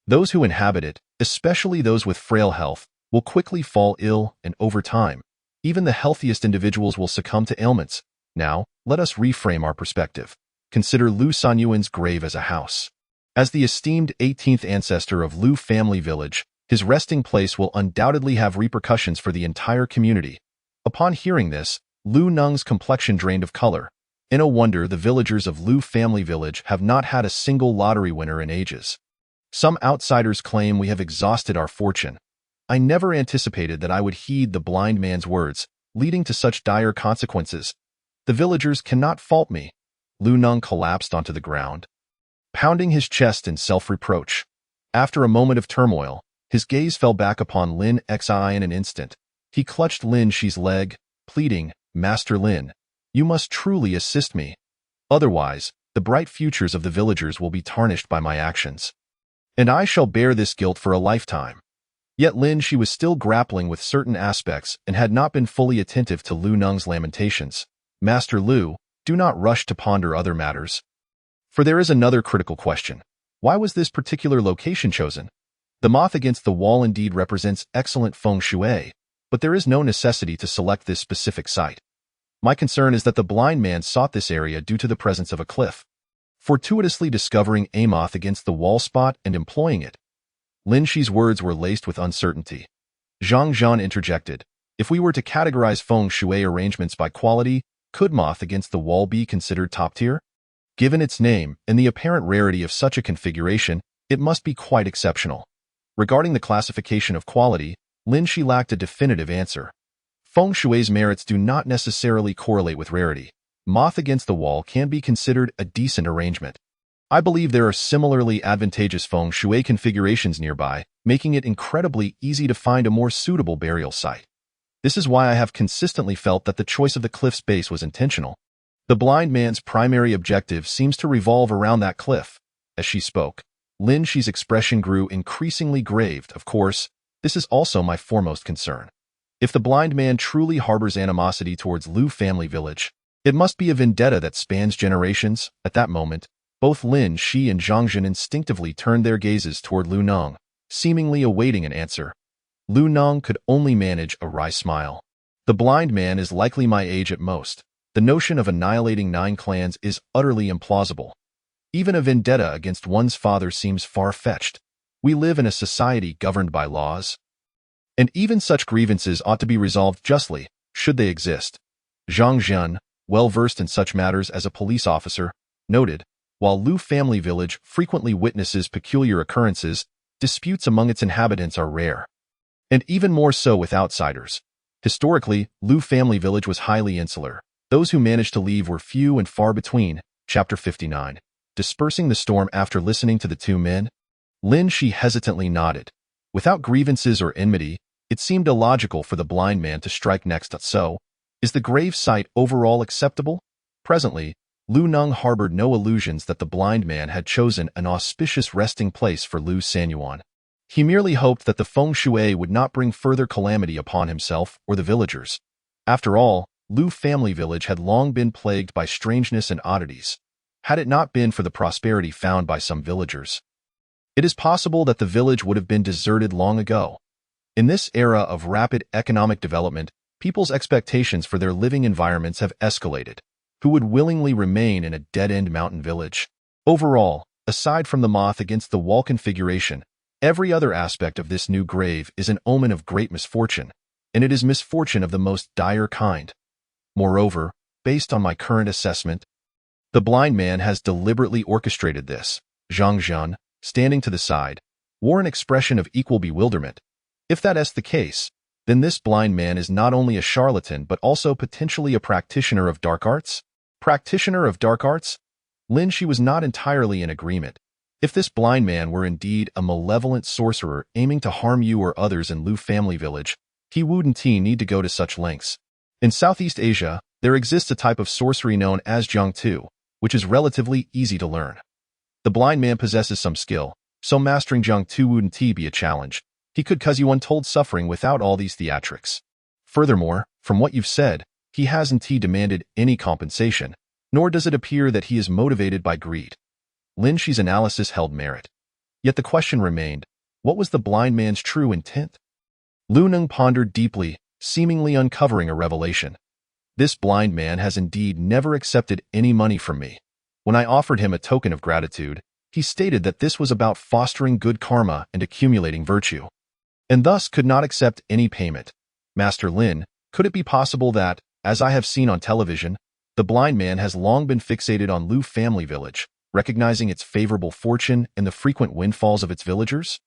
those who inhabit it, especially those with frail health, will quickly fall ill, and over time, even the healthiest individuals will succumb to ailments. Now, let us reframe our perspective. Consider Lu Sanyuan's grave as a house. As the esteemed 18th ancestor of Lu family village, his resting place will undoubtedly have repercussions for the entire community. Upon hearing this, Lu Neng's complexion drained of color. No wonder the villagers of Lu family village have not had a single lottery winner in ages. Some outsiders claim we have exhausted our fortune. I never anticipated that I would heed the blind man's words, leading to such dire consequences. The villagers cannot fault me. Lu Neng collapsed onto the ground, pounding his chest in self-reproach. After a moment of turmoil, his gaze fell back upon Lin Xi in an instant. He clutched Lin Shi's leg, pleading, Master Lin, you must truly assist me. Otherwise, the bright futures of the villagers will be tarnished by my actions, and I shall bear this guilt for a lifetime. Yet Lin Shi was still grappling with certain aspects and had not been fully attentive to Lu Neng's lamentations. Master Lu, do not rush to ponder other matters. For there is another critical question. Why was this particular location chosen? The moth against the wall indeed represents excellent feng shui, but there is no necessity to select this specific site. My concern is that the blind man sought this area due to the presence of a cliff, fortuitously discovering a moth against the wall spot and employing it. Lin Shi's words were laced with uncertainty. Zhang Zhan interjected, if we were to categorize feng shui arrangements by quality, could moth against the wall be considered top tier? Given its name and the apparent rarity of such a configuration, it must be quite exceptional. Regarding the classification of quality, Lin Shi lacked a definitive answer. Feng shui's merits do not necessarily correlate with rarity. Moth against the wall can be considered a decent arrangement. I believe there are similarly advantageous feng shui configurations nearby, making it incredibly easy to find a more suitable burial site. This is why I have consistently felt that the choice of the cliff's base was intentional. The blind man's primary objective seems to revolve around that cliff. As she spoke, Lin Shi's expression grew increasingly grave. Of course, this is also my foremost concern. If the blind man truly harbors animosity towards Lu family village, it must be a vendetta that spans generations. At that moment, both Lin Shi and Zhang Zhan instinctively turned their gazes toward Lu Neng, seemingly awaiting an answer. Lu Neng could only manage a wry smile. The blind man is likely my age at most. The notion of annihilating 9 clans is utterly implausible. Even a vendetta against one's father seems far-fetched. We live in a society governed by laws, and even such grievances ought to be resolved justly, should they exist. Zhang Zhan, well-versed in such matters as a police officer, noted, while Lu family village frequently witnesses peculiar occurrences, disputes among its inhabitants are rare, and even more so with outsiders. Historically, Lu family village was highly insular. Those who managed to leave were few and far between. Chapter 59. Dispersing the storm. After listening to the two men, Lin Shi hesitantly nodded. Without grievances or enmity, it seemed illogical for the blind man to strike next. So, is the grave site overall acceptable? Presently, Lu Neng harbored no illusions that the blind man had chosen an auspicious resting place for Lu Sanyuan. He merely hoped that the feng shui would not bring further calamity upon himself or the villagers. After all, Lu family village had long been plagued by strangeness and oddities, had it not been for the prosperity found by some villagers. It is possible that the village would have been deserted long ago. In this era of rapid economic development, people's expectations for their living environments have escalated. Who would willingly remain in a dead-end mountain village? Overall, aside from the moth against the wall configuration, every other aspect of this new grave is an omen of great misfortune, and it is misfortune of the most dire kind. Moreover, based on my current assessment, the blind man has deliberately orchestrated this. Zhang Zhan, standing to the side, wore an expression of equal bewilderment. If that is the case, then this blind man is not only a charlatan but also potentially a practitioner of dark arts? Practitioner of dark arts? Lin Shi was not entirely in agreement. If this blind man were indeed a malevolent sorcerer aiming to harm you or others in Lu family village, he wouldn't need to go to such lengths. In Southeast Asia, there exists a type of sorcery known as Jiangtu, which is relatively easy to learn. The blind man possesses some skill, so mastering Jiangtu wouldn't be a challenge. He could cause you untold suffering without all these theatrics. Furthermore, from what you've said, he hasn't demanded any compensation, nor does it appear that he is motivated by greed. Lin Shi's analysis held merit. Yet the question remained, what was the blind man's true intent? Lu Neng pondered deeply, seemingly uncovering a revelation. This blind man has indeed never accepted any money from me. When I offered him a token of gratitude, he stated that this was about fostering good karma and accumulating virtue, and thus could not accept any payment. Master Lin, could it be possible that, as I have seen on television, the blind man has long been fixated on Lu family village, recognizing its favorable fortune and the frequent windfalls of its villagers?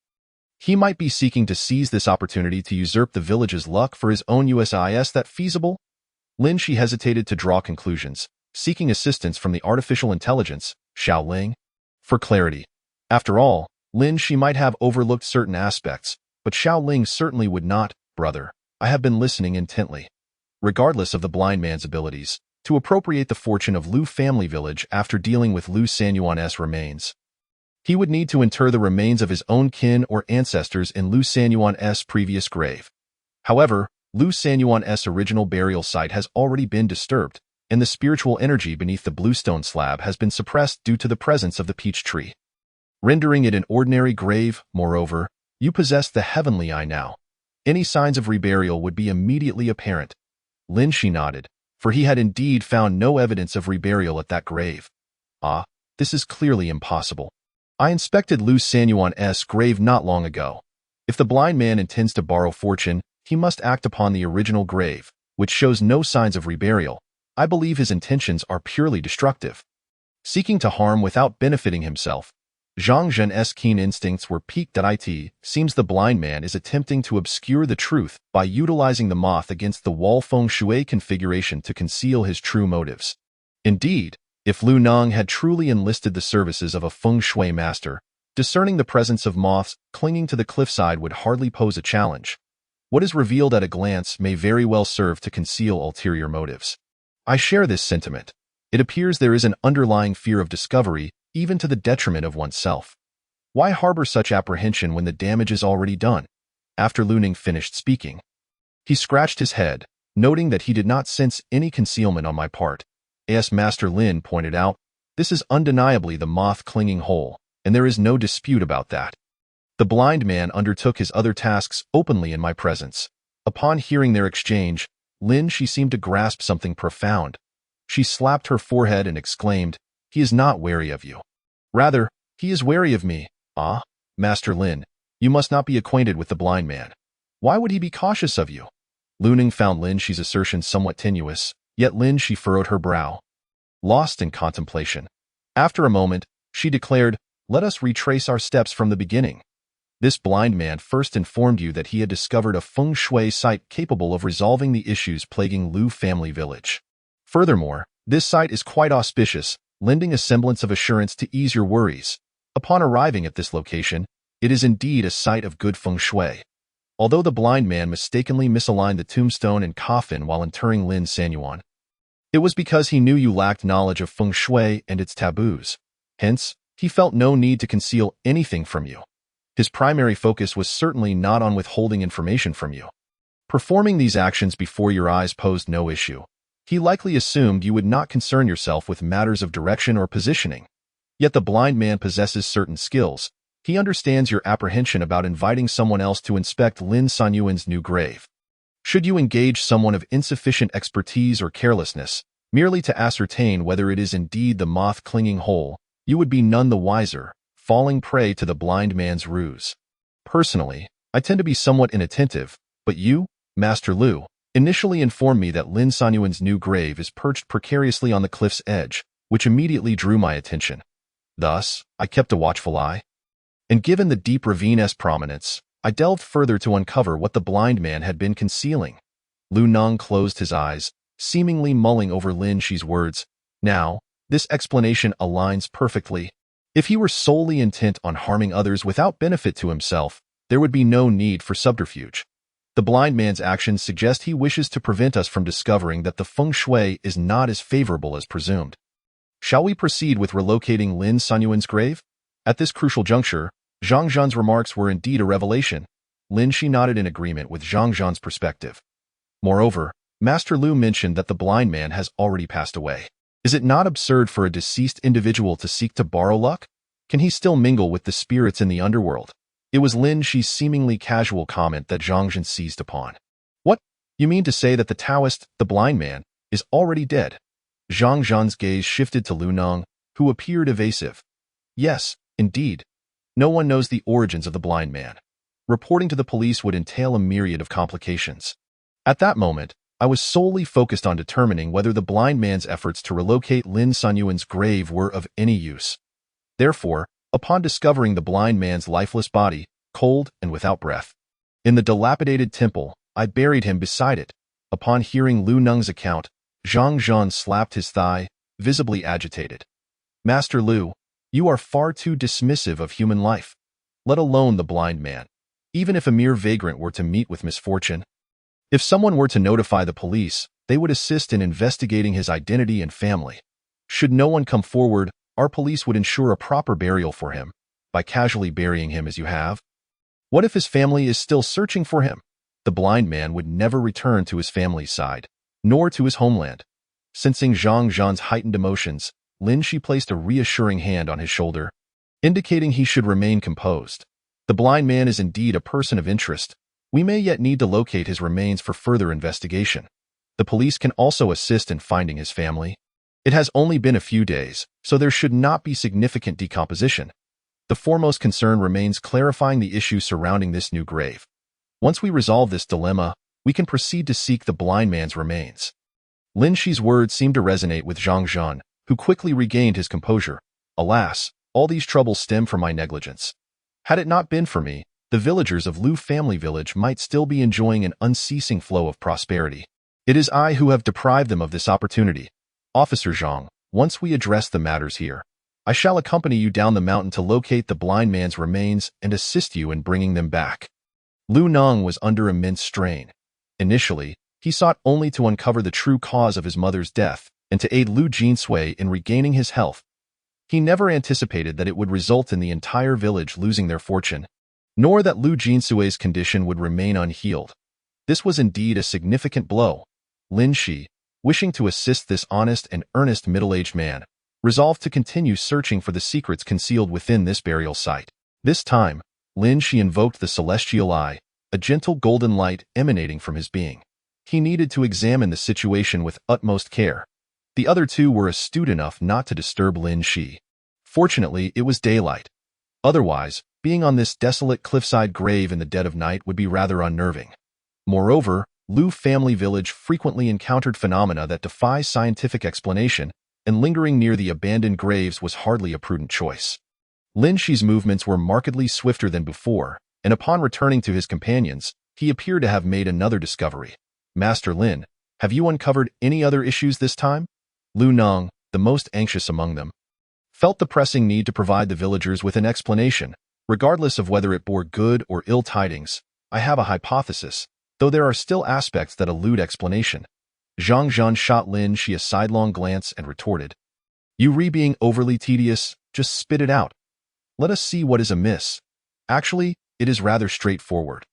He might be seeking to seize this opportunity to usurp the village's luck for his own use. Is that feasible? Lin Shi hesitated to draw conclusions, seeking assistance from the artificial intelligence, Xiao Ling, for clarity. After all, Lin Shi might have overlooked certain aspects, but Xiao Ling certainly would not. Brother, I have been listening intently. Regardless of the blind man's abilities, to appropriate the fortune of Lu family village after dealing with Lu Sanyuan's remains, he would need to inter the remains of his own kin or ancestors in Lu Sanyuan's previous grave. However, Lu Sanyuan's original burial site has already been disturbed, and the spiritual energy beneath the bluestone slab has been suppressed due to the presence of the peach tree, rendering it an ordinary grave. Moreover, you possess the heavenly eye now. Any signs of reburial would be immediately apparent. Lin Shi nodded, for he had indeed found no evidence of reburial at that grave. Ah, this is clearly impossible. I inspected Lu Sanyuan's grave not long ago. If the blind man intends to borrow fortune, he must act upon the original grave, which shows no signs of reburial. I believe his intentions are purely destructive, seeking to harm without benefiting himself. Zhang Zhen's keen instincts were piqued at it. Seems the blind man is attempting to obscure the truth by utilizing the moth against the wall feng shui configuration to conceal his true motives. Indeed, if Lu Neng had truly enlisted the services of a feng shui master, discerning the presence of moths clinging to the cliffside would hardly pose a challenge. What is revealed at a glance may very well serve to conceal ulterior motives. I share this sentiment. It appears there is an underlying fear of discovery, even to the detriment of oneself. Why harbor such apprehension when the damage is already done? After Lu Neng finished speaking, he scratched his head, noting that he did not sense any concealment on my part. As Master Lin pointed out, this is undeniably the moth-clinging hole, and there is no dispute about that. The blind man undertook his other tasks openly in my presence. Upon hearing their exchange, Lin Shi seemed to grasp something profound. She slapped her forehead and exclaimed, "He is not wary of you. Rather, he is wary of me." Ah, Master Lin, you must not be acquainted with the blind man. Why would he be cautious of you? Lu Neng found Lin Shi's assertion somewhat tenuous, yet Lin Shi furrowed her brow, lost in contemplation. After a moment, she declared, "Let us retrace our steps from the beginning. This blind man first informed you that he had discovered a feng shui site capable of resolving the issues plaguing Lu family village. Furthermore, this site is quite auspicious, lending a semblance of assurance to ease your worries. Upon arriving at this location, It is indeed a site of good feng shui. Although the blind man mistakenly misaligned the tombstone and coffin while interring Lin Sanyuan, it was because he knew you lacked knowledge of feng shui and its taboos. Hence, he felt no need to conceal anything from you. His primary focus was certainly not on withholding information from you. Performing these actions before your eyes posed no issue. He likely assumed you would not concern yourself with matters of direction or positioning. Yet the blind man possesses certain skills. He understands your apprehension about inviting someone else to inspect Lin Sanyuan's new grave. Should you engage someone of insufficient expertise or carelessness, merely to ascertain whether it is indeed the moth-clinging hole, you would be none the wiser, falling prey to the blind man's ruse. Personally, I tend to be somewhat inattentive, but you, Master Lu, initially informed me that Lin Sanyuan's new grave is perched precariously on the cliff's edge, which immediately drew my attention. Thus, I kept a watchful eye. And given the deep ravine-esque prominence, I delved further to uncover what the blind man had been concealing. Lu Neng closed his eyes, seemingly mulling over Lin Shi's words. Now, this explanation aligns perfectly. If he were solely intent on harming others without benefit to himself, there would be no need for subterfuge. The blind man's actions suggest he wishes to prevent us from discovering that the feng shui is not as favorable as presumed. Shall we proceed with relocating Lin Sanyuan's grave? At this crucial juncture, Zhang Zhan's remarks were indeed a revelation. Lin Shi nodded in agreement with Zhang Zhan's perspective. Moreover, Master Lu mentioned that the blind man has already passed away. Is it not absurd for a deceased individual to seek to borrow luck? Can he still mingle with the spirits in the underworld? It was Lin Shi's seemingly casual comment that Zhang Zhan seized upon. What? You mean to say that the Taoist, the blind man, is already dead? Zhang Zhan's gaze shifted to Lu Neng, who appeared evasive. Yes, indeed. No one knows the origins of the blind man. Reporting to the police would entail a myriad of complications. At that moment, I was solely focused on determining whether the blind man's efforts to relocate Lin Sanyuan's grave were of any use. Therefore, upon discovering the blind man's lifeless body, cold and without breath, in the dilapidated temple, I buried him beside it. Upon hearing Lu Neng's account, Zhang Zhan slapped his thigh, visibly agitated. Master Lu, you are far too dismissive of human life, let alone the blind man, even if a mere vagrant were to meet with misfortune. If someone were to notify the police, they would assist in investigating his identity and family. Should no one come forward, our police would ensure a proper burial for him, by casually burying him as you have. What if his family is still searching for him? The blind man would never return to his family's side, nor to his homeland. Sensing Zhang Zhan's heightened emotions, Lin Shi placed a reassuring hand on his shoulder, indicating he should remain composed. The blind man is indeed a person of interest. We may yet need to locate his remains for further investigation. The police can also assist in finding his family. It has only been a few days, so there should not be significant decomposition. The foremost concern remains clarifying the issue surrounding this new grave. Once we resolve this dilemma, we can proceed to seek the blind man's remains. Lin Shi's words seemed to resonate with Zhang Zhan, who quickly regained his composure. Alas, all these troubles stem from my negligence. Had it not been for me, the villagers of Lu Family Village might still be enjoying an unceasing flow of prosperity. It is I who have deprived them of this opportunity. Officer Zhang, once we address the matters here, I shall accompany you down the mountain to locate the blind man's remains and assist you in bringing them back. Lu Neng was under immense strain. Initially, he sought only to uncover the true cause of his mother's death and to aid Lu Jinsui in regaining his health. He never anticipated that it would result in the entire village losing their fortune, nor that Lu Jinsui's condition would remain unhealed. This was indeed a significant blow. Lin Shi, wishing to assist this honest and earnest middle-aged man, resolved to continue searching for the secrets concealed within this burial site. This time, Lin Shi invoked the celestial eye, a gentle golden light emanating from his being. He needed to examine the situation with utmost care. The other two were astute enough not to disturb Lin Shi. Fortunately, it was daylight. Otherwise, being on this desolate cliffside grave in the dead of night would be rather unnerving. Moreover, Lu Family Village frequently encountered phenomena that defy scientific explanation, and lingering near the abandoned graves was hardly a prudent choice. Lin Shi's movements were markedly swifter than before, and upon returning to his companions, he appeared to have made another discovery. Master Lin, have you uncovered any other issues this time? Lu Neng, the most anxious among them, felt the pressing need to provide the villagers with an explanation. Regardless of whether it bore good or ill tidings, I have a hypothesis, though there are still aspects that elude explanation. Zhang Zhan shot Lin Shi a sidelong glance and retorted, "You being overly tedious, just spit it out. Let us see what is amiss. Actually, it is rather straightforward.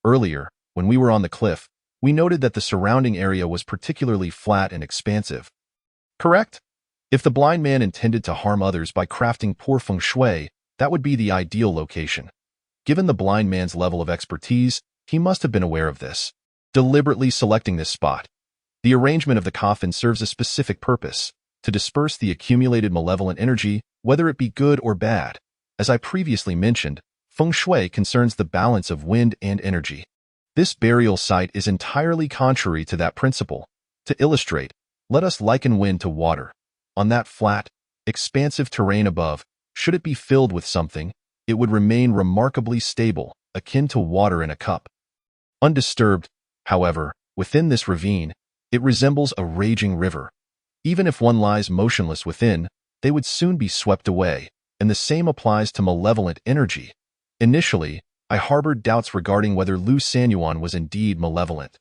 Earlier, when we were on the cliff, we noted that the surrounding area was particularly flat and expansive. Correct? If the blind man intended to harm others by crafting poor feng shui, that would be the ideal location. Given the blind man's level of expertise, he must have been aware of this, deliberately selecting this spot. The arrangement of the coffin serves a specific purpose, to disperse the accumulated malevolent energy, whether it be good or bad. As I previously mentioned, feng shui concerns the balance of wind and energy. This burial site is entirely contrary to that principle. To illustrate, let us liken wind to water. On that flat, expansive terrain above, should it be filled with something, it would remain remarkably stable, akin to water in a cup. Undisturbed, however, within this ravine, it resembles a raging river. Even if one lies motionless within, they would soon be swept away, and the same applies to malevolent energy. Initially, I harbored doubts regarding whether Lu Sanyuan was indeed malevolent.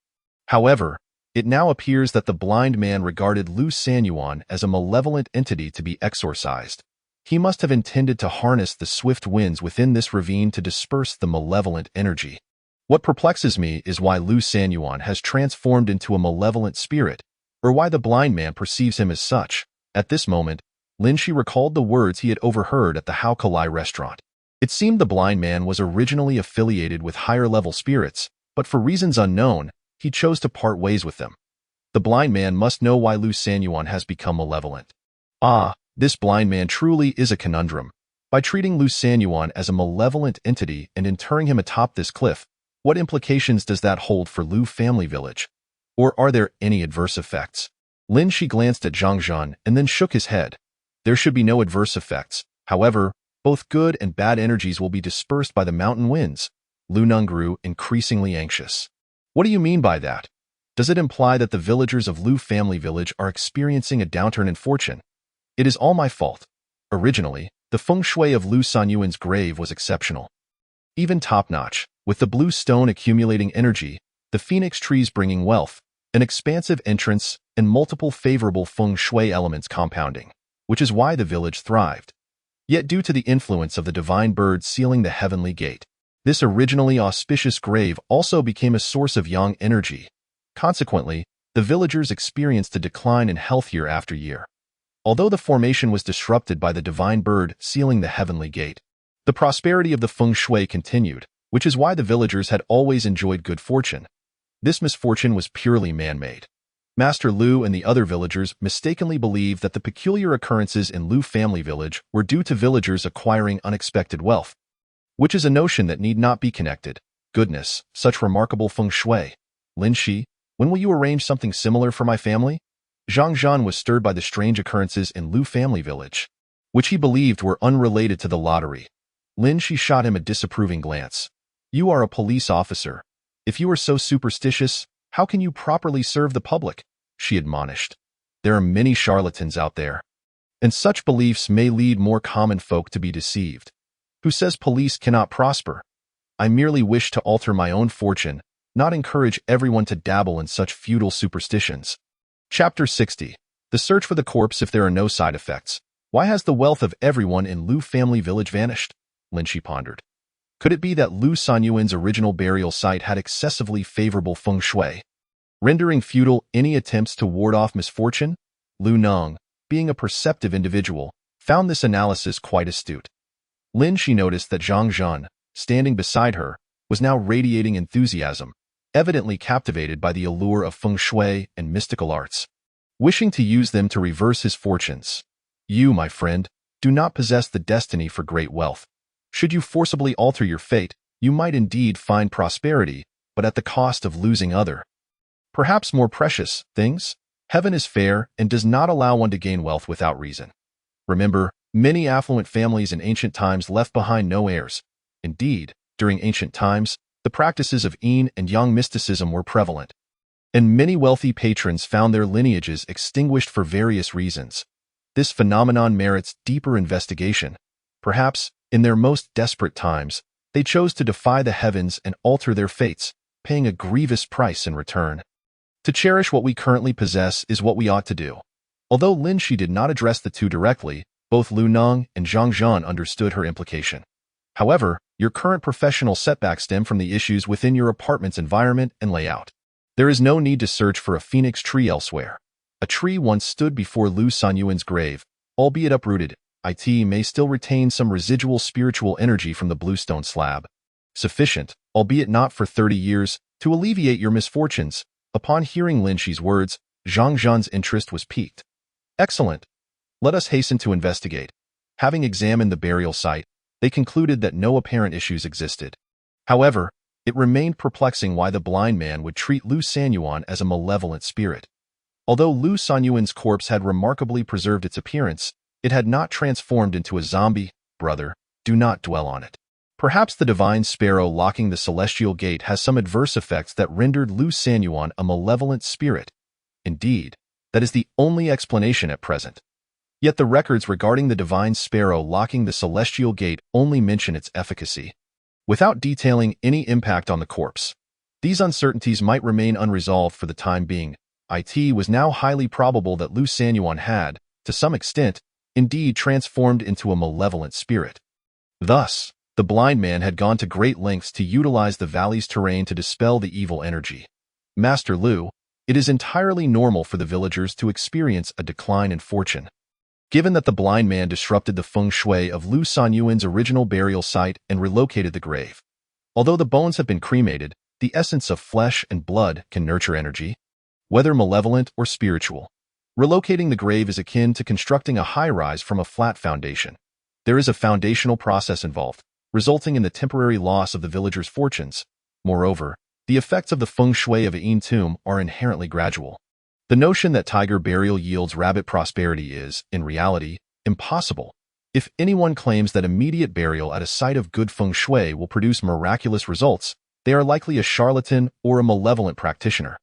However, it now appears that the blind man regarded Lu Sanyuan as a malevolent entity to be exorcised. He must have intended to harness the swift winds within this ravine to disperse the malevolent energy. What perplexes me is why Lu Sanyuan has transformed into a malevolent spirit, or why the blind man perceives him as such. At this moment, Lin Shi recalled the words he had overheard at the Hao Kalai restaurant. It seemed the blind man was originally affiliated with higher-level spirits, but for reasons unknown, he chose to part ways with them. The blind man must know why Lu Sanyuan has become malevolent. Ah, this blind man truly is a conundrum. By treating Lu Sanyuan as a malevolent entity and interring him atop this cliff, what implications does that hold for Lu family village? Or are there any adverse effects? Lin Shi glanced at Zhang Zhan and then shook his head. There should be no adverse effects. However, both good and bad energies will be dispersed by the mountain winds. Lu Neng grew increasingly anxious. What do you mean by that? Does it imply that the villagers of Lu family village are experiencing a downturn in fortune? It is all my fault. Originally, the feng shui of Lu Sanyuan's grave was exceptional. Even top-notch, with the blue stone accumulating energy, the phoenix trees bringing wealth, an expansive entrance, and multiple favorable feng shui elements compounding, which is why the village thrived. Yet due to the influence of the divine bird sealing the heavenly gate, this originally auspicious grave also became a source of yang energy. Consequently, the villagers experienced a decline in health year after year. Although the formation was disrupted by the divine bird sealing the heavenly gate, the prosperity of the feng shui continued, which is why the villagers had always enjoyed good fortune. This misfortune was purely man-made. Master Lu and the other villagers mistakenly believed that the peculiar occurrences in Lu family village were due to villagers acquiring unexpected wealth, which is a notion that need not be connected. Goodness, such remarkable feng shui. Lin Shi, when will you arrange something similar for my family? Zhang Zhan was stirred by the strange occurrences in Lu family village, which he believed were unrelated to the lottery. Lin Shi shot him a disapproving glance. You are a police officer. If you are so superstitious, how can you properly serve the public? She admonished. There are many charlatans out there, and such beliefs may lead more common folk to be deceived. Who says police cannot prosper? I merely wish to alter my own fortune, not encourage everyone to dabble in such futile superstitions. Chapter 60. The search for the corpse if there are no side effects. Why has the wealth of everyone in Lu family village vanished? Lin Shi pondered. Could it be that Lu Sanyuan's original burial site had excessively favorable feng shui, rendering futile any attempts to ward off misfortune? Lu Neng, being a perceptive individual, found this analysis quite astute. Lin Shi noticed that Zhang Zhan, standing beside her, was now radiating enthusiasm, evidently captivated by the allure of feng shui and mystical arts, wishing to use them to reverse his fortunes. You, my friend, do not possess the destiny for great wealth. Should you forcibly alter your fate, you might indeed find prosperity, but at the cost of losing other, perhaps more precious, things. Heaven is fair and does not allow one to gain wealth without reason. Remember, many affluent families in ancient times left behind no heirs. Indeed, during ancient times, the practices of yin and yang mysticism were prevalent, and many wealthy patrons found their lineages extinguished for various reasons. This phenomenon merits deeper investigation. Perhaps, In their most desperate times, they chose to defy the heavens and alter their fates, paying a grievous price in return. To cherish what we currently possess is what we ought to do. Although Lin Shi did not address the two directly, both Lu Neng and Zhang Zhan understood her implication. However, your current professional setbacks stem from the issues within your apartment's environment and layout. There is no need to search for a phoenix tree elsewhere. A tree once stood before Lu Sanyuan's grave, albeit uprooted. It may still retain some residual spiritual energy from the bluestone slab. Sufficient, albeit not for 30 years, to alleviate your misfortunes. Upon hearing Lin Shi's words, Zhang Zhan's interest was piqued. Excellent. Let us hasten to investigate. Having examined the burial site, they concluded that no apparent issues existed. However, it remained perplexing why the blind man would treat Lu Sanyuan as a malevolent spirit. Although Lu Sanyuan's corpse had remarkably preserved its appearance, it had not transformed into a zombie. Brother, do not dwell on it. Perhaps the divine sparrow locking the celestial gate has some adverse effects that rendered Lu Sanyuan a malevolent spirit. Indeed, that is the only explanation at present. Yet the records regarding the divine sparrow locking the celestial gate only mention its efficacy, without detailing any impact on the corpse. These uncertainties might remain unresolved for the time being. It was now highly probable that Lu Sanyuan had, to some extent, indeed transformed into a malevolent spirit. Thus, the blind man had gone to great lengths to utilize the valley's terrain to dispel the evil energy. Master Lu, it is entirely normal for the villagers to experience a decline in fortune. Given that the blind man disrupted the feng shui of Lu Sanyuan's original burial site and relocated the grave. Although the bones have been cremated, the essence of flesh and blood can nurture energy, whether malevolent or spiritual. Relocating the grave is akin to constructing a high-rise from a flat foundation. There is a foundational process involved, resulting in the temporary loss of the villagers' fortunes. Moreover, the effects of the feng shui of Ain tomb are inherently gradual. The notion that tiger burial yields rabbit prosperity is, in reality, impossible. If anyone claims that immediate burial at a site of good feng shui will produce miraculous results, they are likely a charlatan or a malevolent practitioner.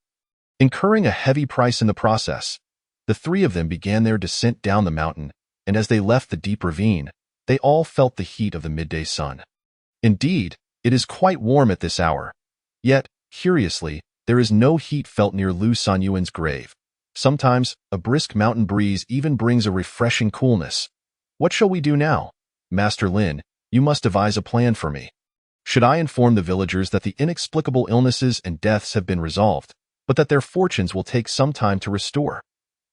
Incurring a heavy price in the process, the three of them began their descent down the mountain, and as they left the deep ravine, they all felt the heat of the midday sun. Indeed, it is quite warm at this hour. Yet, curiously, there is no heat felt near Lu Sanyuan's grave. Sometimes, a brisk mountain breeze even brings a refreshing coolness. What shall we do now? Master Lin, you must devise a plan for me. Should I inform the villagers that the inexplicable illnesses and deaths have been resolved, but that their fortunes will take some time to restore?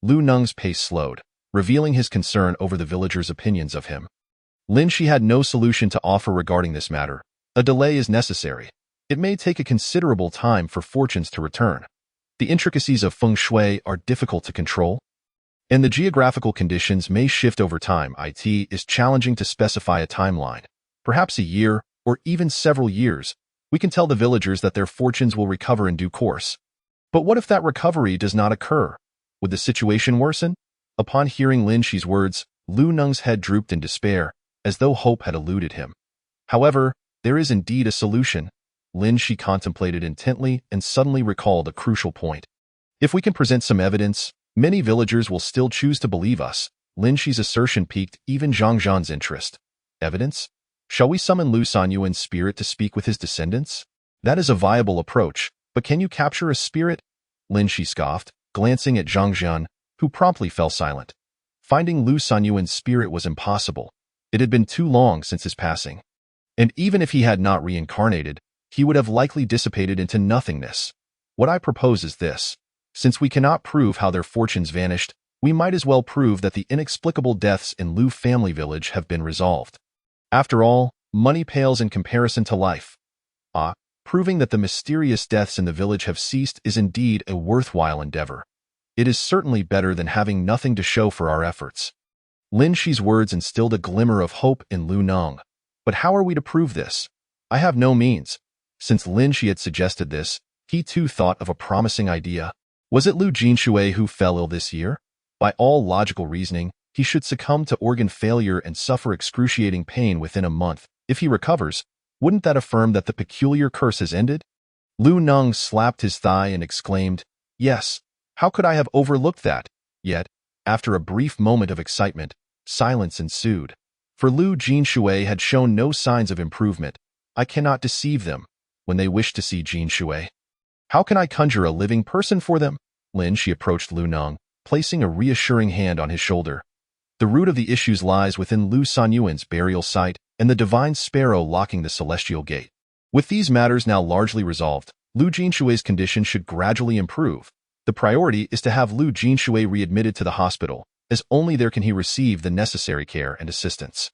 Lu Neng's pace slowed, revealing his concern over the villagers' opinions of him. Lin Shi had no solution to offer regarding this matter. A delay is necessary. It may take a considerable time for fortunes to return. The intricacies of feng shui are difficult to control, and the geographical conditions may shift over time. It is challenging to specify a timeline. Perhaps a year, or even several years. We can tell the villagers that their fortunes will recover in due course. But what if that recovery does not occur? Would the situation worsen? Upon hearing Lin Shi's words, Lu Neng's head drooped in despair, as though hope had eluded him. However, there is indeed a solution. Lin Shi contemplated intently and suddenly recalled a crucial point. If we can present some evidence, many villagers will still choose to believe us. Lin Shi's assertion piqued even Zhang Zhan's interest. Evidence? Shall we summon Lu Sanyuan's spirit to speak with his descendants? That is a viable approach, but can you capture a spirit? Lin Shi scoffed, glancing at Zhang Zhan, who promptly fell silent. Finding Lu Sanyuan's spirit was impossible. It had been too long since his passing. And even if he had not reincarnated, he would have likely dissipated into nothingness. What I propose is this. Since we cannot prove how their fortunes vanished, we might as well prove that the inexplicable deaths in Lu family village have been resolved. After all, money pales in comparison to life. Proving that the mysterious deaths in the village have ceased is indeed a worthwhile endeavor. It is certainly better than having nothing to show for our efforts. Lin Shi's words instilled a glimmer of hope in Lu Neng. But how are we to prove this? I have no means. Since Lin Shi had suggested this, he too thought of a promising idea. Was it Lu Jinshui who fell ill this year? By all logical reasoning, he should succumb to organ failure and suffer excruciating pain within a month. If he recovers, wouldn't that affirm that the peculiar curse has ended? Lu Neng slapped his thigh and exclaimed, "Yes, how could I have overlooked that?" Yet, after a brief moment of excitement, silence ensued. For Lu Jinshui had shown no signs of improvement. I cannot deceive them when they wish to see Jinshui. How can I conjure a living person for them? Lin Shi approached Lu Neng, placing a reassuring hand on his shoulder. The root of the issues lies within Lu Sanyuan's burial site and the divine sparrow locking the celestial gate. With these matters now largely resolved, Lu Jinshui's condition should gradually improve. The priority is to have Lu Jinshui readmitted to the hospital, as only there can he receive the necessary care and assistance.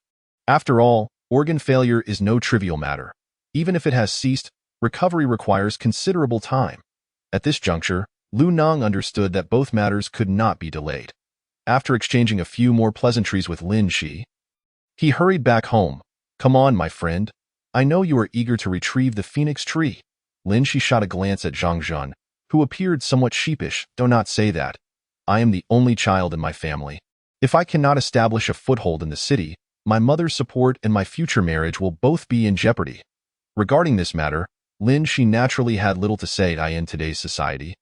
After all, organ failure is no trivial matter. Even if it has ceased, recovery requires considerable time. At this juncture, Lu Neng understood that both matters could not be delayed. After exchanging a few more pleasantries with Lin Shi, he hurried back home. Come on, my friend. I know you are eager to retrieve the phoenix tree. Lin Shi shot a glance at Zhang Zhan, who appeared somewhat sheepish. Do not say that. I am the only child in my family. If I cannot establish a foothold in the city, my mother's support and my future marriage will both be in jeopardy. Regarding this matter, Lin Shi naturally had little to say in today's society.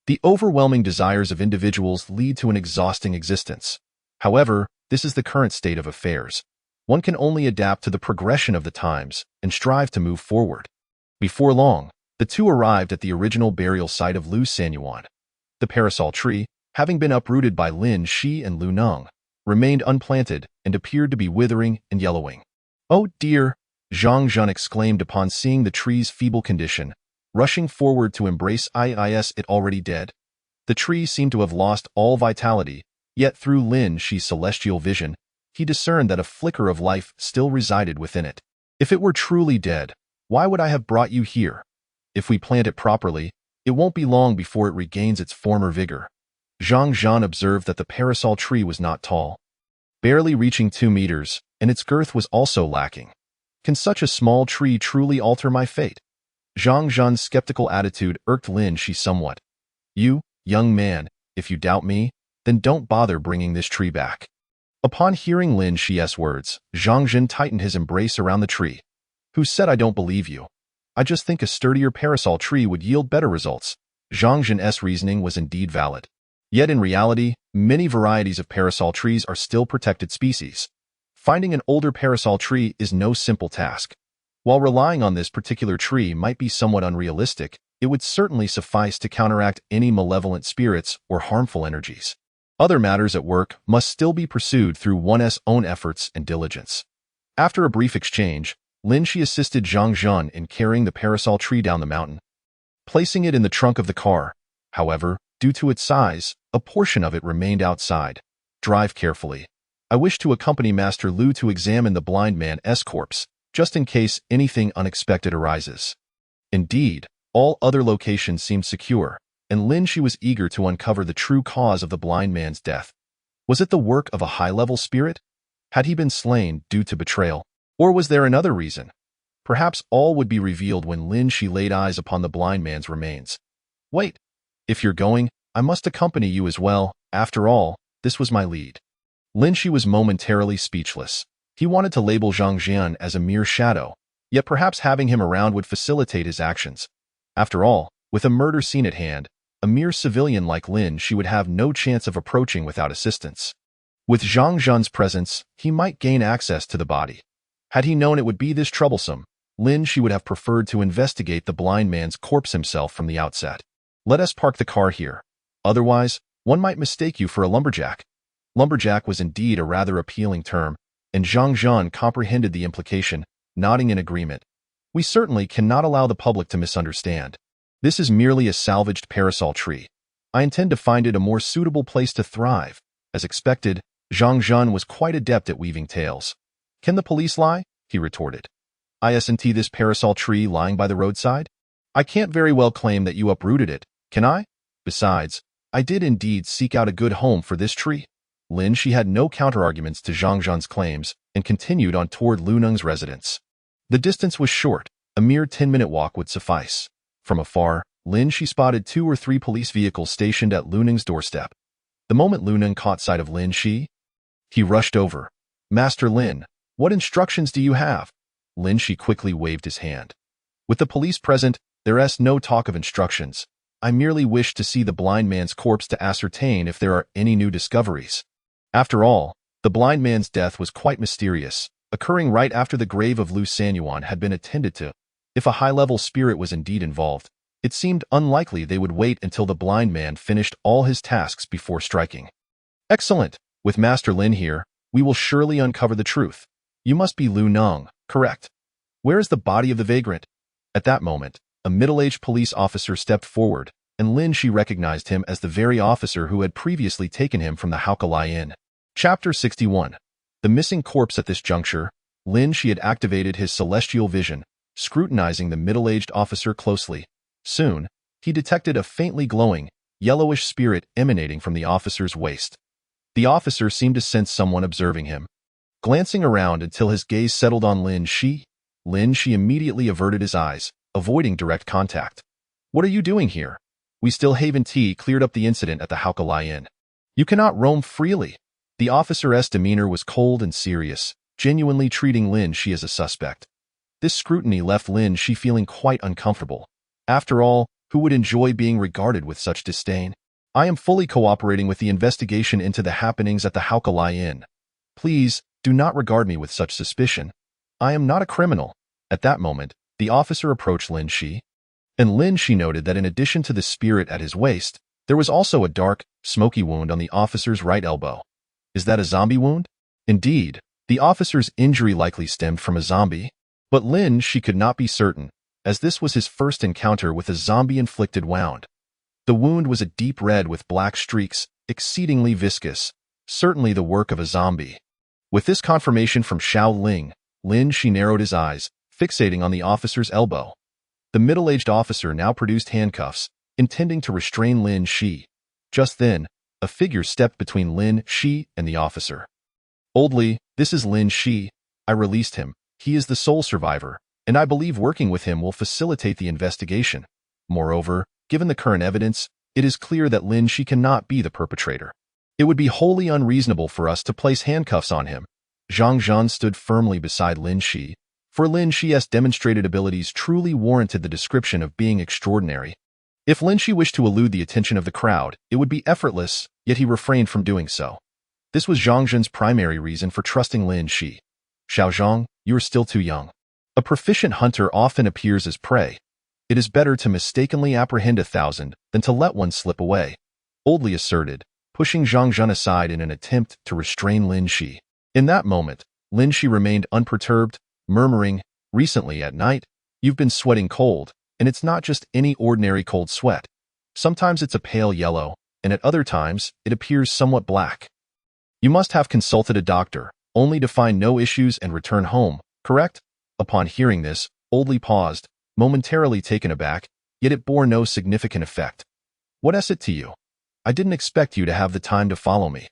The overwhelming desires of individuals lead to an exhausting existence. However, this is the current state of affairs. One can only adapt to the progression of the times and strive to move forward. Before long, the two arrived at the original burial site of Lu Sanyuan. The parasol tree, having been uprooted by Lin Shi and Lu Neng, remained unplanted and appeared to be withering and yellowing. Oh dear, Zhang Zhan exclaimed upon seeing the tree's feeble condition, rushing forward to embrace it already dead. The tree seemed to have lost all vitality, yet through Lin Shi's celestial vision, he discerned that a flicker of life still resided within it. If it were truly dead, why would I have brought you here? If we plant it properly, it won't be long before it regains its former vigor. Zhang Zhan observed that the parasol tree was not tall, barely reaching 2 meters, and its girth was also lacking. Can such a small tree truly alter my fate? Zhang Zhan's skeptical attitude irked Lin Shi somewhat. You, young man, if you doubt me, then don't bother bringing this tree back. Upon hearing Lin Shi's words, Zhang Zhan tightened his embrace around the tree. Who said I don't believe you? I just think a sturdier parasol tree would yield better results. Zhang Zhan's reasoning was indeed valid. Yet in reality, many varieties of parasol trees are still protected species. Finding an older parasol tree is no simple task. While relying on this particular tree might be somewhat unrealistic, it would certainly suffice to counteract any malevolent spirits or harmful energies. Other matters at work must still be pursued through one's own efforts and diligence. After a brief exchange, Lin Shi assisted Zhang Zhan in carrying the parasol tree down the mountain, placing it in the trunk of the car. However, due to its size, a portion of it remained outside. Drive carefully. I wish to accompany Master Lu to examine the blind man's corpse, just in case anything unexpected arises. Indeed, all other locations seemed secure, and Lin Shi was eager to uncover the true cause of the blind man's death. Was it the work of a high-level spirit? Had he been slain due to betrayal? Or was there another reason? Perhaps all would be revealed when Lin Shi laid eyes upon the blind man's remains. Wait, if you're going, I must accompany you as well. After all, this was my lead. Lin Shi was momentarily speechless. He wanted to label Zhang Zhan as a mere shadow, yet perhaps having him around would facilitate his actions. After all, with a murder scene at hand, a mere civilian like Lin Shi would have no chance of approaching without assistance. With Zhang Zhan's presence, he might gain access to the body. Had he known it would be this troublesome, Lin Shi would have preferred to investigate the blind man's corpse himself from the outset. Let us park the car here. Otherwise, one might mistake you for a lumberjack. Lumberjack was indeed a rather appealing term, and Zhang Zhan comprehended the implication, nodding in agreement. We certainly cannot allow the public to misunderstand. This is merely a salvaged parasol tree. I intend to find it a more suitable place to thrive. As expected, Zhang Zhan was quite adept at weaving tales. Can the police lie? He retorted. Isn't this parasol tree lying by the roadside? I can't very well claim that you uprooted it, can I? Besides, I did indeed seek out a good home for this tree. Lin Shi had no counterarguments to Zhang Zhan's claims and continued on toward Lu Neng's residence. The distance was short, a mere 10-minute walk would suffice. From afar, Lin Shi spotted 2 or 3 police vehicles stationed at Lu Neng's doorstep. The moment Lu Neng caught sight of Lin Shi, he rushed over. Master Lin, what instructions do you have? Lin Shi quickly waved his hand. With the police present, there's no talk of instructions. I merely wish to see the blind man's corpse to ascertain if there are any new discoveries. After all, The blind man's death was quite mysterious, occurring right after the grave of Lu Sanyuan had been attended to. If a high-level spirit was indeed involved, it seemed unlikely they would wait until the blind man finished all his tasks before striking. Excellent! With Master Lin here, we will surely uncover the truth. You must be Lu Nong, correct? Where is the body of the vagrant? At that moment, a middle-aged police officer stepped forward, and Lin Shi recognized him as the very officer who had previously taken him from the Haukalai Inn. Chapter 61. The missing corpse. At this juncture, Lin Shi had activated his celestial vision, scrutinizing the middle-aged officer closely. Soon, he detected a faintly glowing, yellowish spirit emanating from the officer's waist. The officer seemed to sense someone observing him. Glancing around until his gaze settled on Lin Shi immediately averted his eyes, avoiding direct contact. What are you doing here? We still Haven T cleared up the incident at the Haukalai Inn. You cannot roam freely. The officer's demeanor was cold and serious, genuinely treating Lin Shi as a suspect. This scrutiny left Lin Shi feeling quite uncomfortable. After all, who would enjoy being regarded with such disdain? I am fully cooperating with the investigation into the happenings at the Haukalai Inn. Please, do not regard me with such suspicion. I am not a criminal. At that moment, the officer approached Lin Shi, and Lin Shi noted that in addition to the spirit at his waist, there was also a dark, smoky wound on the officer's right elbow. Is that a zombie wound? Indeed, the officer's injury likely stemmed from a zombie, but Lin Shi could not be certain, as this was his first encounter with a zombie-inflicted wound. The wound was a deep red with black streaks, exceedingly viscous, certainly the work of a zombie. With this confirmation from Xiao Ling, Lin Shi narrowed his eyes, fixating on the officer's elbow. The middle-aged officer now produced handcuffs, intending to restrain Lin Shi. Just then, a figure stepped between Lin Shi and the officer. Oldly, this is Lin Shi. I released him. He is the sole survivor, and I believe working with him will facilitate the investigation. Moreover, given the current evidence, it is clear that Lin Shi cannot be the perpetrator. It would be wholly unreasonable for us to place handcuffs on him. Zhang Zhan stood firmly beside Lin Shi, for Lin Shi's demonstrated abilities truly warranted the description of being extraordinary. If Lin Shi wished to elude the attention of the crowd, it would be effortless, yet he refrained from doing so. This was Zhang Zhan's primary reason for trusting Lin Shi. Xiao Zhang, you are still too young. A proficient hunter often appears as prey. It is better to mistakenly apprehend 1,000 than to let one slip away, boldly asserted, pushing Zhang Zhan aside in an attempt to restrain Lin Shi. In that moment, Lin Shi remained unperturbed, murmuring, recently at night, you've been sweating cold, and it's not just any ordinary cold sweat. Sometimes it's a pale yellow, and at other times, it appears somewhat black. You must have consulted a doctor, only to find no issues and return home, correct? Upon hearing this, Oldly paused, momentarily taken aback, yet it bore no significant effect. What is it to you? I didn't expect you to have the time to follow me.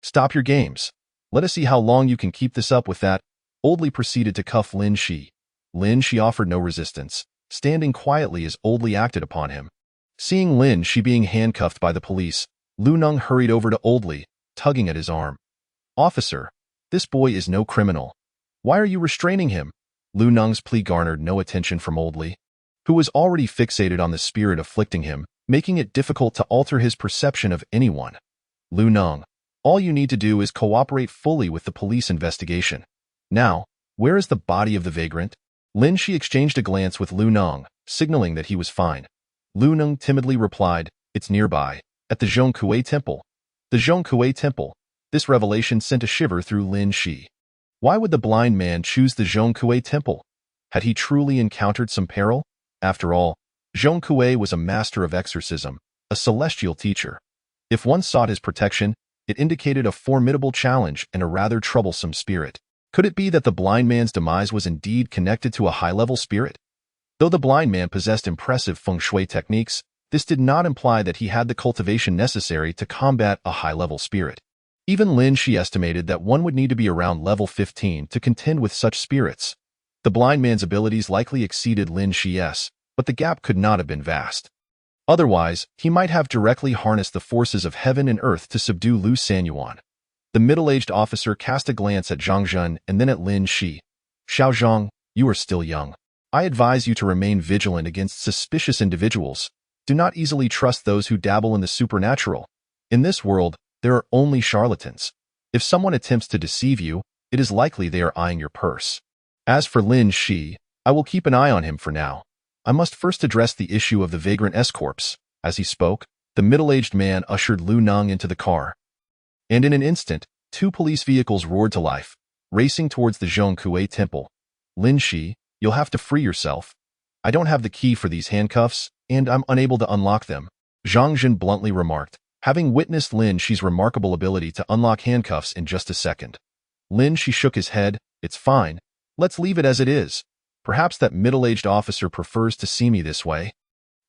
Stop your games. Let us see how long you can keep this up. With that, Oldly proceeded to cuff Lin Shi. Lin Shi offered no resistance, standing quietly as Oldly acted upon him. Seeing Lin Shi being handcuffed by the police, Lu Nung hurried over to Oldly, tugging at his arm. Officer, this boy is no criminal. Why are you restraining him? Lu Nung's plea garnered no attention from Oldly, who was already fixated on the spirit afflicting him, making it difficult to alter his perception of anyone. Lu Nung, all you need to do is cooperate fully with the police investigation. Now, where is the body of the vagrant? Lin Shi exchanged a glance with Lu Nung, signaling that he was fine. Lu Nung timidly replied, it's nearby, at the Zhongkue Temple. The Zhongkue Temple. This revelation sent a shiver through Lin Shi. Why would the blind man choose the Zhongkue Temple? Had he truly encountered some peril? After all, Zhongkue was a master of exorcism, a celestial teacher. If one sought his protection, it indicated a formidable challenge and a rather troublesome spirit. Could it be that the blind man's demise was indeed connected to a high-level spirit? Though the blind man possessed impressive feng shui techniques, this did not imply that he had the cultivation necessary to combat a high-level spirit. Even Lin Shi estimated that one would need to be around level 15 to contend with such spirits. The blind man's abilities likely exceeded Lin Shi's, but the gap could not have been vast. Otherwise, he might have directly harnessed the forces of heaven and earth to subdue Lu Sanyuan. The middle-aged officer cast a glance at Zhang Zhan and then at Lin Shi. Xiao Zhang, you are still young. I advise you to remain vigilant against suspicious individuals. Do not easily trust those who dabble in the supernatural. In this world, there are only charlatans. If someone attempts to deceive you, it is likely they are eyeing your purse. As for Lin Shi, I will keep an eye on him for now. I must first address the issue of the vagrant S-corps. As he spoke, the middle-aged man ushered Lu Neng into the car. And in an instant, 2 police vehicles roared to life, racing towards the Zhongkue temple. Lin Shi, you'll have to free yourself. I don't have the key for these handcuffs, and I'm unable to unlock them, Zhang Jin bluntly remarked, having witnessed Lin Shi's remarkable ability to unlock handcuffs in just a second. Lin Shi shook his head. It's fine. Let's leave it as it is. Perhaps that middle-aged officer prefers to see me this way.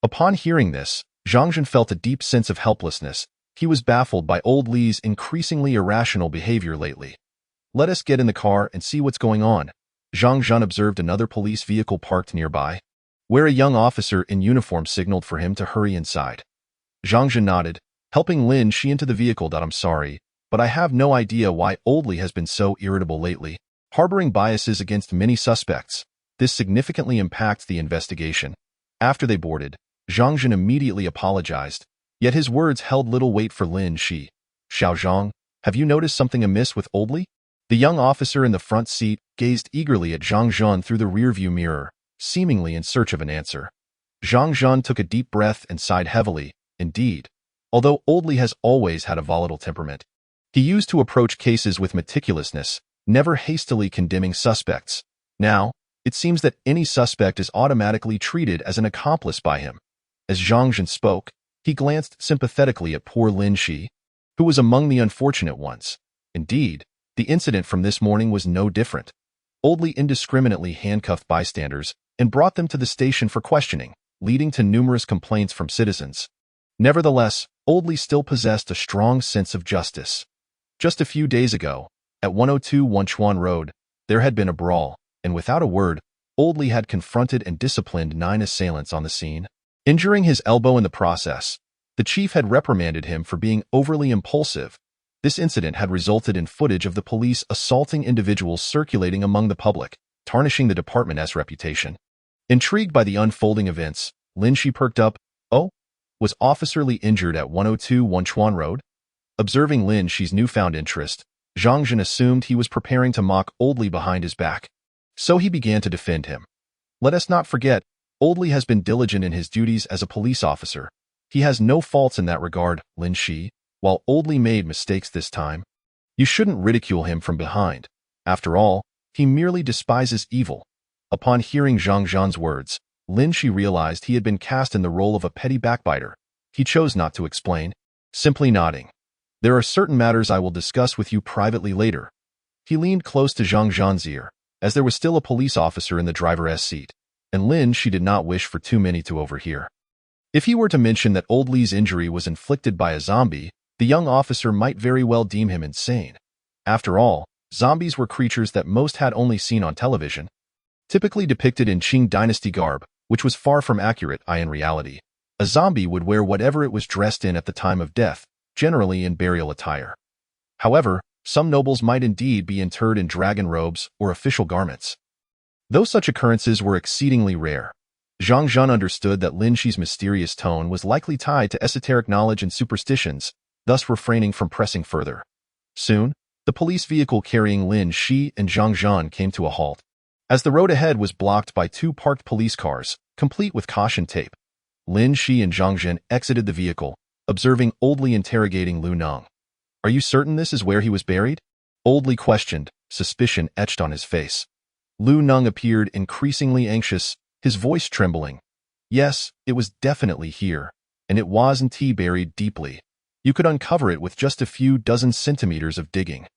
Upon hearing this, Zhang Jin felt a deep sense of helplessness. He was baffled by old Li's increasingly irrational behavior lately. Let us get in the car and see what's going on. Zhang Jin observed another police vehicle parked nearby, where a young officer in uniform signaled for him to hurry inside. Zhang Jin nodded, helping Lin Shi into the vehicle. I'm sorry, but I have no idea why Old Li has been so irritable lately, harboring biases against many suspects. This significantly impacts the investigation. After they boarded, Zhang Jin immediately apologized, yet his words held little weight for Lin Shi. Xiao Zhang, have you noticed something amiss with Old Li? The young officer in the front seat gazed eagerly at Zhang Jin through the rearview mirror, seemingly in search of an answer. Zhang Jin took a deep breath and sighed heavily. Indeed, although Old Li has always had a volatile temperament, he used to approach cases with meticulousness, never hastily condemning suspects. Now, it seems that any suspect is automatically treated as an accomplice by him. As Zhang Jin spoke, he glanced sympathetically at poor Lin Shi, who was among the unfortunate ones. Indeed, the incident from this morning was no different. Old Li indiscriminately handcuffed bystanders and brought them to the station for questioning, leading to numerous complaints from citizens. Nevertheless, Old Li still possessed a strong sense of justice. Just a few days ago, at 102 Wenchuan Road, there had been a brawl, and without a word, Old Li had confronted and disciplined 9 assailants on the scene, injuring his elbow in the process. The chief had reprimanded him for being overly impulsive. This incident had resulted in footage of the police assaulting individuals circulating among the public, tarnishing the department's reputation. Intrigued by the unfolding events, Lin Shi perked up. Oh? Was Officer Li injured at 102 Wenchuan Road? Observing Lin Shi's newfound interest, Zhang Jin assumed he was preparing to mock Old Li behind his back. So he began to defend him. Let us not forget, Old Li has been diligent in his duties as a police officer. He has no faults in that regard, Lin Shi. While Old Li made mistakes this time, you shouldn't ridicule him from behind. After all, he merely despises evil. Upon hearing Zhang Jin's words, Lin Shi realized he had been cast in the role of a petty backbiter. He chose not to explain, simply nodding. There are certain matters I will discuss with you privately later. He leaned close to Zhang Jin's ear, as there was still a police officer in the driver's seat, and Lin Shi did not wish for too many to overhear. If he were to mention that Old Li's injury was inflicted by a zombie, the young officer might very well deem him insane. After all, zombies were creatures that most had only seen on television, typically depicted in Qing dynasty garb, which was far from accurate. In reality, a zombie would wear whatever it was dressed in at the time of death, generally in burial attire. However, some nobles might indeed be interred in dragon robes or official garments. Though such occurrences were exceedingly rare, Zhang Jin understood that Lin Shi's mysterious tone was likely tied to esoteric knowledge and superstitions, thus refraining from pressing further. Soon, the police vehicle carrying Lin Shi and Zhang Jin came to a halt, as the road ahead was blocked by 2 parked police cars, complete with caution tape. Lin Shi and Zhang Jin exited the vehicle, observing Old Li interrogating Lu Neng. Are you certain this is where he was buried? Old Li questioned, suspicion etched on his face. Lu Neng appeared increasingly anxious, his voice trembling. Yes, it was definitely here, and it wasn't buried deeply. You could uncover it with just a few dozen centimeters of digging.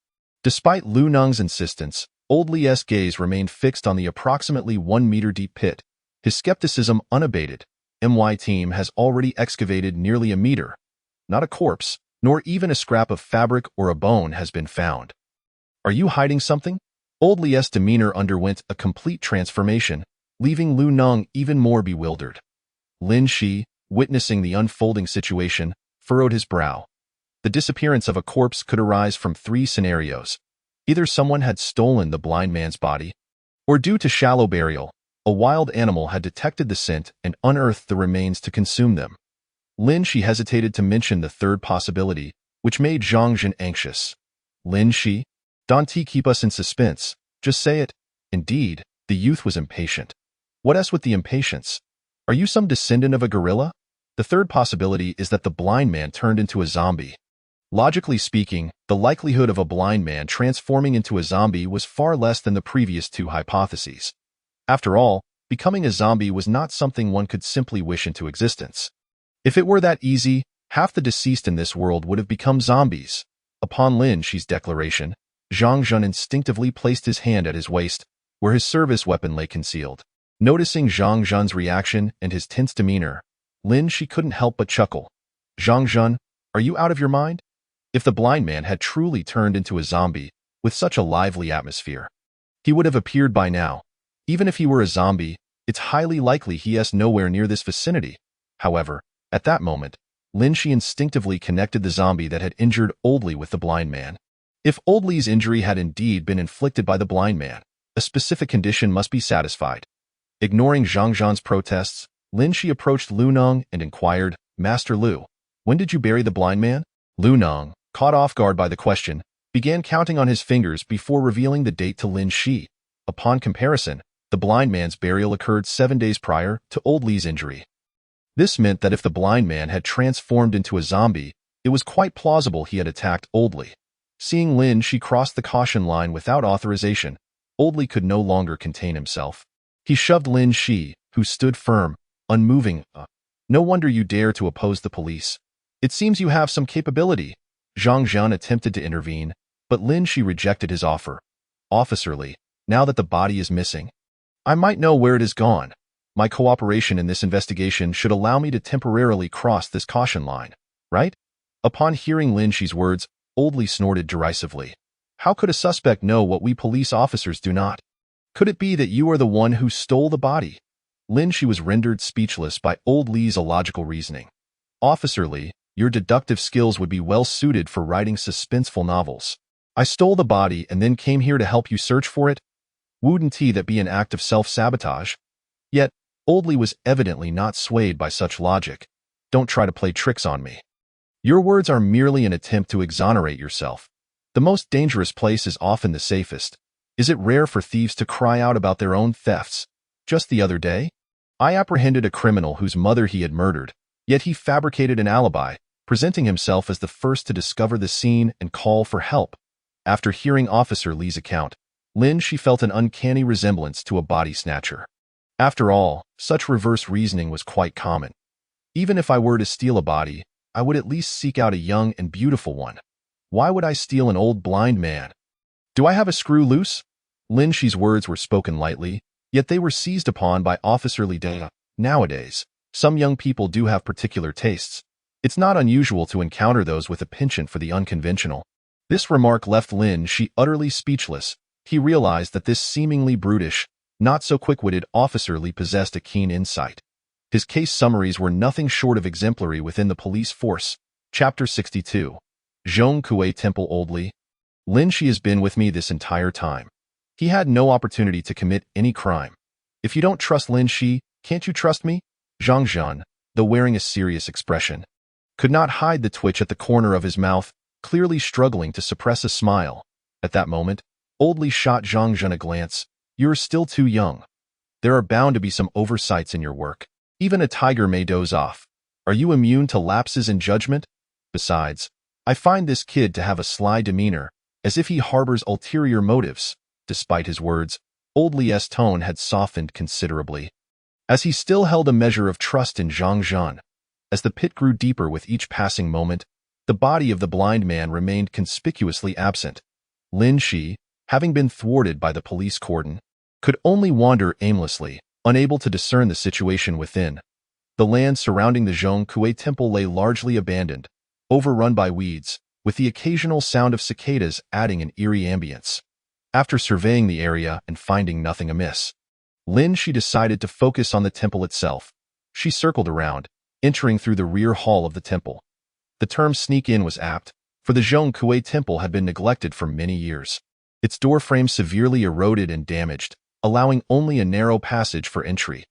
Despite Lu Neng's insistence, Old Li's gaze remained fixed on the approximately 1-meter deep pit, his skepticism unabated. My team has already excavated nearly a meter. Not a corpse, nor even a scrap of fabric or a bone has been found. Are you hiding something? Old Li's demeanor underwent a complete transformation, leaving Lu Neng even more bewildered. Lin Shi, witnessing the unfolding situation, furrowed his brow. The disappearance of a corpse could arise from 3 scenarios. Either someone had stolen the blind man's body, or due to shallow burial, a wild animal had detected the scent and unearthed the remains to consume them. Lin Shi hesitated to mention the third possibility, which made Zhang Jin anxious. Lin Shi? Don't keep us in suspense. Just say it. Indeed, the youth was impatient. What else with the impatience? Are you some descendant of a gorilla? The third possibility is that the blind man turned into a zombie. Logically speaking, the likelihood of a blind man transforming into a zombie was far less than the previous two hypotheses. After all, becoming a zombie was not something one could simply wish into existence. If it were that easy, half the deceased in this world would have become zombies. Upon Lin Shi's declaration, Zhang Zhun instinctively placed his hand at his waist, where his service weapon lay concealed. Noticing Zhang Zhun's reaction and his tense demeanor, Lin Shi couldn't help but chuckle. Zhang Zhun, are you out of your mind? If the blind man had truly turned into a zombie with such a lively atmosphere, he would have appeared by now. Even if he were a zombie, it's highly likely he is nowhere near this vicinity. However, at that moment, Lin Shi instinctively connected the zombie that had injured Old Li with the blind man. If Old Li's injury had indeed been inflicted by the blind man, a specific condition must be satisfied. Ignoring Zhang Zhan's protests, Lin Shi approached Lu Nong and inquired, Master Lu, when did you bury the blind man? Lu Nong, caught off guard by the question, began counting on his fingers before revealing the date to Lin Shi. Upon comparison, the blind man's burial occurred 7 days prior to Old Li's injury. This meant that if the blind man had transformed into a zombie, it was quite plausible he had attacked Old Li. Seeing Lin Shi cross the caution line without authorization, Old Li could no longer contain himself. He shoved Lin Shi, who stood firm, unmoving. No wonder you dare to oppose the police. It seems you have some capability. Zhang Zhan attempted to intervene, but Lin Shi rejected his offer. Officer Li, now that the body is missing, I might know where it has gone. My cooperation in this investigation should allow me to temporarily cross this caution line, right? Upon hearing Lin Shi's words, Old Li snorted derisively. How could a suspect know what we police officers do not? Could it be that you are the one who stole the body? Lin Shi was rendered speechless by Old Li's illogical reasoning. Officer Li, your deductive skills would be well suited for writing suspenseful novels. I stole the body and then came here to help you search for it? Wouldn't that be an act of self-sabotage? Yet, Old Li was evidently not swayed by such logic. Don't try to play tricks on me. Your words are merely an attempt to exonerate yourself. The most dangerous place is often the safest. Is it rare for thieves to cry out about their own thefts? Just the other day, I apprehended a criminal whose mother he had murdered, yet he fabricated an alibi, presenting himself as the first to discover the scene and call for help. After hearing Officer Li's account, Lin Shi felt an uncanny resemblance to a body snatcher. After all, such reverse reasoning was quite common. Even if I were to steal a body, I would at least seek out a young and beautiful one. Why would I steal an old blind man? Do I have a screw loose? Lin Shi's words were spoken lightly, yet they were seized upon by Officer Li Dea. Nowadays, some young people do have particular tastes. It's not unusual to encounter those with a penchant for the unconventional. This remark left Lin Shi utterly speechless. He realized that this seemingly brutish, not so quick-witted Officer Li possessed a keen insight. His case summaries were nothing short of exemplary within the police force. Chapter 62. Zhongkue Temple Old Li. Lin Shi has been with me this entire time. He had no opportunity to commit any crime. If you don't trust Lin Shi, can't you trust me? Zhang Zhan, though wearing a serious expression, could not hide the twitch at the corner of his mouth, clearly struggling to suppress a smile. At that moment, Old Li shot Zhang Zhan a glance. You're still too young. There are bound to be some oversights in your work. Even a tiger may doze off. Are you immune to lapses in judgment? Besides, I find this kid to have a sly demeanor, as if he harbors ulterior motives. Despite his words, Old Li's tone had softened considerably, as he still held a measure of trust in Zhang Zhan. As the pit grew deeper with each passing moment, the body of the blind man remained conspicuously absent. Lin Shi, having been thwarted by the police cordon, could only wander aimlessly, unable to discern the situation within. The land surrounding the Zhongkue Temple lay largely abandoned, overrun by weeds, with the occasional sound of cicadas adding an eerie ambience. After surveying the area and finding nothing amiss, Lin Shi decided to focus on the temple itself. She circled around, entering through the rear hall of the temple. The term sneak in was apt, for the Zhongkue Temple had been neglected for many years. Its doorframe severely eroded and damaged, allowing only a narrow passage for entry.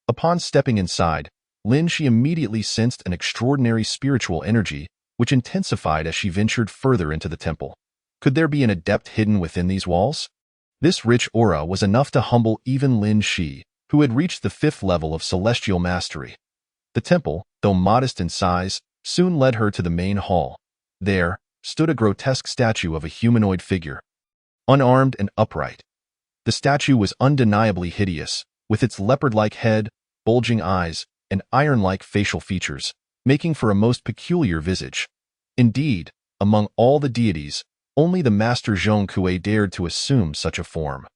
Upon stepping inside, Lin Shi immediately sensed an extraordinary spiritual energy, which intensified as she ventured further into the temple. Could there be an adept hidden within these walls? This rich aura was enough to humble even Lin Shi, who had reached the 5th level of celestial mastery. The temple, though modest in size, soon led her to the main hall. There stood a grotesque statue of a humanoid figure, unarmed and upright. The statue was undeniably hideous, with its leopard-like head, bulging eyes, and iron-like facial features, making for a most peculiar visage. Indeed, among all the deities, only the Master Zhong Kuei dared to assume such a form.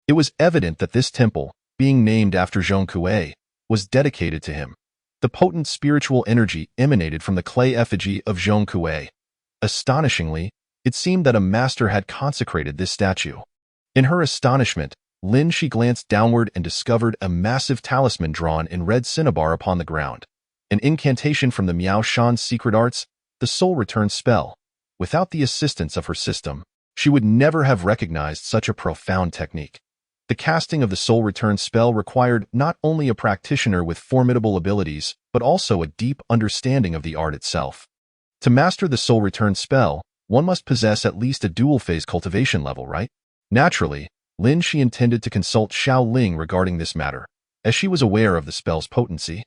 It was evident that this temple, being named after Zhong Kuei, was dedicated to him. The potent spiritual energy emanated from the clay effigy of Zhong Kuei. Astonishingly, it seemed that a master had consecrated this statue. In her astonishment, Lin Shi glanced downward and discovered a massive talisman drawn in red cinnabar upon the ground. An incantation from the Miao Shan's secret arts, the soul return spell. Without the assistance of her system, she would never have recognized such a profound technique. The casting of the soul return spell required not only a practitioner with formidable abilities, but also a deep understanding of the art itself. To master the soul return spell, one must possess at least a dual-phase cultivation level, right? Naturally, Lin Shi intended to consult Xiao Ling regarding this matter, as she was aware of the spell's potency.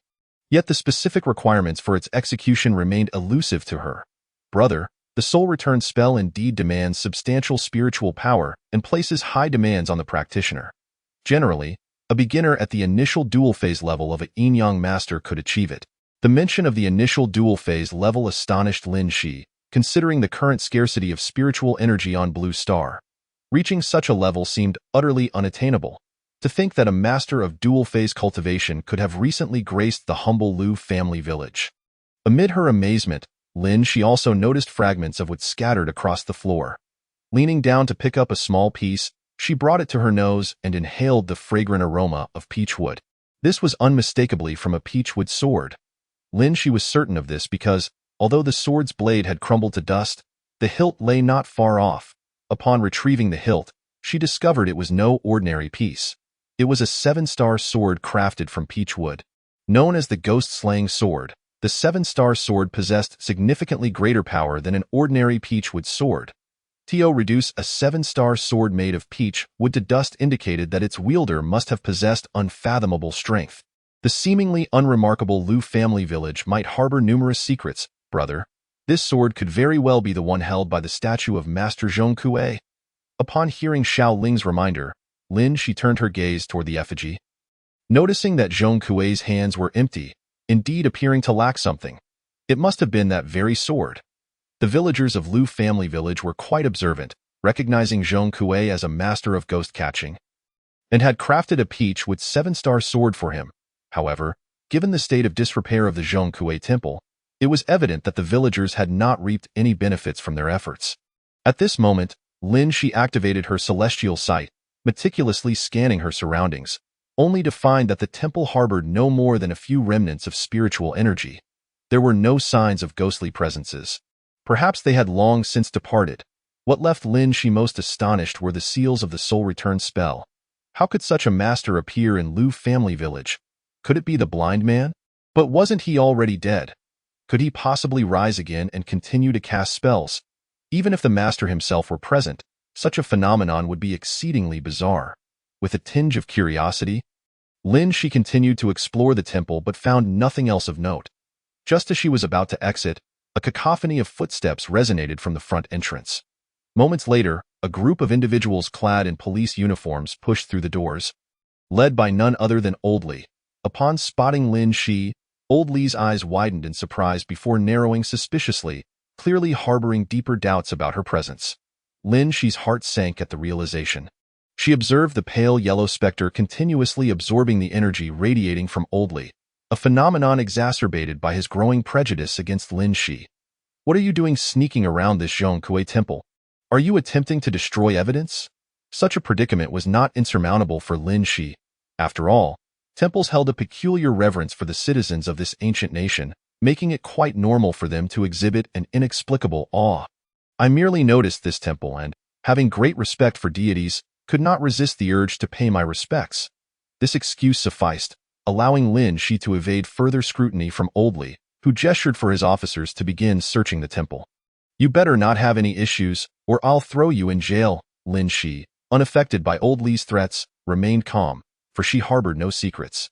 Yet the specific requirements for its execution remained elusive to her. Brother, the soul return spell indeed demands substantial spiritual power and places high demands on the practitioner. Generally, a beginner at the initial dual-phase level of a yin-yang master could achieve it. The mention of the initial dual-phase level astonished Lin Shi, considering the current scarcity of spiritual energy on Blue Star. Reaching such a level seemed utterly unattainable. To think that a master of dual-phase cultivation could have recently graced the humble Lu family village. Amid her amazement, Lin Shi also noticed fragments of wood scattered across the floor. Leaning down to pick up a small piece, she brought it to her nose and inhaled the fragrant aroma of peach wood. This was unmistakably from a peachwood sword. Lin Shi was certain of this because, although the sword's blade had crumbled to dust, the hilt lay not far off. Upon retrieving the hilt, she discovered it was no ordinary piece. It was a 7-star sword crafted from peach wood. Known as the ghost-slaying sword, the 7-star sword possessed significantly greater power than an ordinary peachwood sword. To reduce a 7-star sword made of peach wood to dust indicated that its wielder must have possessed unfathomable strength. The seemingly unremarkable Lu family village might harbor numerous secrets, brother. This sword could very well be the one held by the statue of Master Zhong Kuei. Upon hearing Xiao Ling's reminder, Lin Shi turned her gaze toward the effigy. Noticing that Zhong Kuei's hands were empty, indeed appearing to lack something, it must have been that very sword. The villagers of Lu family village were quite observant, recognizing Zhong Kuei as a master of ghost catching, and had crafted a peachwood 7-star sword for him. However, given the state of disrepair of the Zhong Kuei temple, it was evident that the villagers had not reaped any benefits from their efforts. At this moment, Lin Shi activated her celestial sight, meticulously scanning her surroundings, only to find that the temple harbored no more than a few remnants of spiritual energy. There were no signs of ghostly presences. Perhaps they had long since departed. What left Lin Shi most astonished were the seals of the soul return spell. How could such a master appear in Lu family village? Could it be the blind man? But wasn't he already dead? Could he possibly rise again and continue to cast spells? Even if the master himself were present, such a phenomenon would be exceedingly bizarre. With a tinge of curiosity, Lin Shi continued to explore the temple but found nothing else of note. Just as she was about to exit, a cacophony of footsteps resonated from the front entrance. Moments later, a group of individuals clad in police uniforms pushed through the doors, led by none other than Old Li. Upon spotting Lin Shi, Old Li's eyes widened in surprise before narrowing suspiciously, clearly harboring deeper doubts about her presence. Lin Shi's heart sank at the realization. She observed the pale yellow specter continuously absorbing the energy radiating from Old Li, a phenomenon exacerbated by his growing prejudice against Lin Shi. What are you doing sneaking around this Zhong Kuei temple? Are you attempting to destroy evidence? Such a predicament was not insurmountable for Lin Shi. After all, temples held a peculiar reverence for the citizens of this ancient nation, making it quite normal for them to exhibit an inexplicable awe. I merely noticed this temple and, having great respect for deities, could not resist the urge to pay my respects. This excuse sufficed, allowing Lin Shi to evade further scrutiny from Old Li, who gestured for his officers to begin searching the temple. You better not have any issues, or I'll throw you in jail. Lin Shi, unaffected by old Li's threats, remained calm, for she harbored no secrets.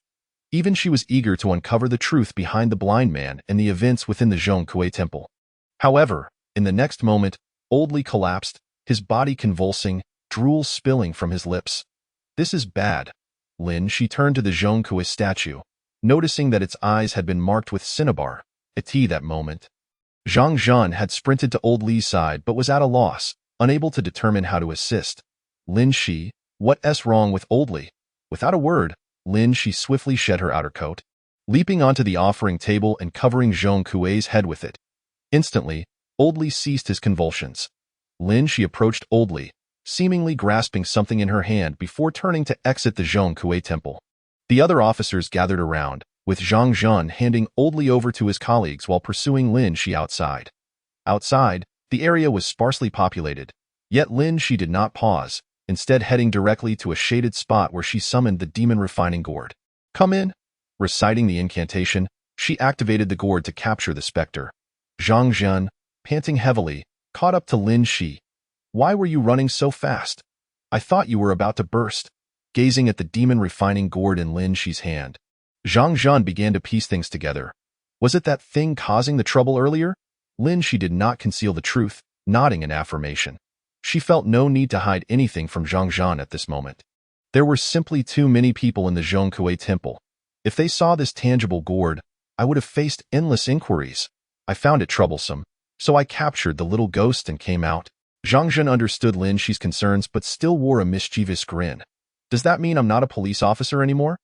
Even she was eager to uncover the truth behind the blind man and the events within the Zhongkui temple. However, in the next moment, old Li collapsed, his body convulsing, drool spilling from his lips. This is bad. Lin Shi turned to the Zhongkui statue, noticing that its eyes had been marked with cinnabar. At that moment, Zhang Zhan had sprinted to old Li's side but was at a loss, unable to determine how to assist. Lin Shi, what's wrong with old Li? Without a word, Lin Shi swiftly shed her outer coat, leaping onto the offering table and covering Zhongkui's head with it. Instantly, old Li ceased his convulsions. Lin Shi approached old Li, seemingly grasping something in her hand before turning to exit the Zhongkui temple. The other officers gathered around, with Zhang Zhan handing old Li over to his colleagues while pursuing Lin Shi outside. Outside, the area was sparsely populated, yet Lin Shi did not pause, instead heading directly to a shaded spot where she summoned the demon refining gourd. Come in. Reciting the incantation, she activated the gourd to capture the specter. Zhang Zhan, panting heavily, caught up to Lin Shi. Why were you running so fast? I thought you were about to burst. Gazing at the demon refining gourd in Lin Shi's hand, Zhang Zhan began to piece things together. Was it that thing causing the trouble earlier? Lin Shi did not conceal the truth, nodding in affirmation. She felt no need to hide anything from Zhang Zhan at this moment. There were simply too many people in the Zhongkui temple. If they saw this tangible gourd, I would have faced endless inquiries. I found it troublesome, so I captured the little ghost and came out. Zhang Zhan understood Lin Shi's concerns but still wore a mischievous grin. Does that mean I'm not a police officer anymore?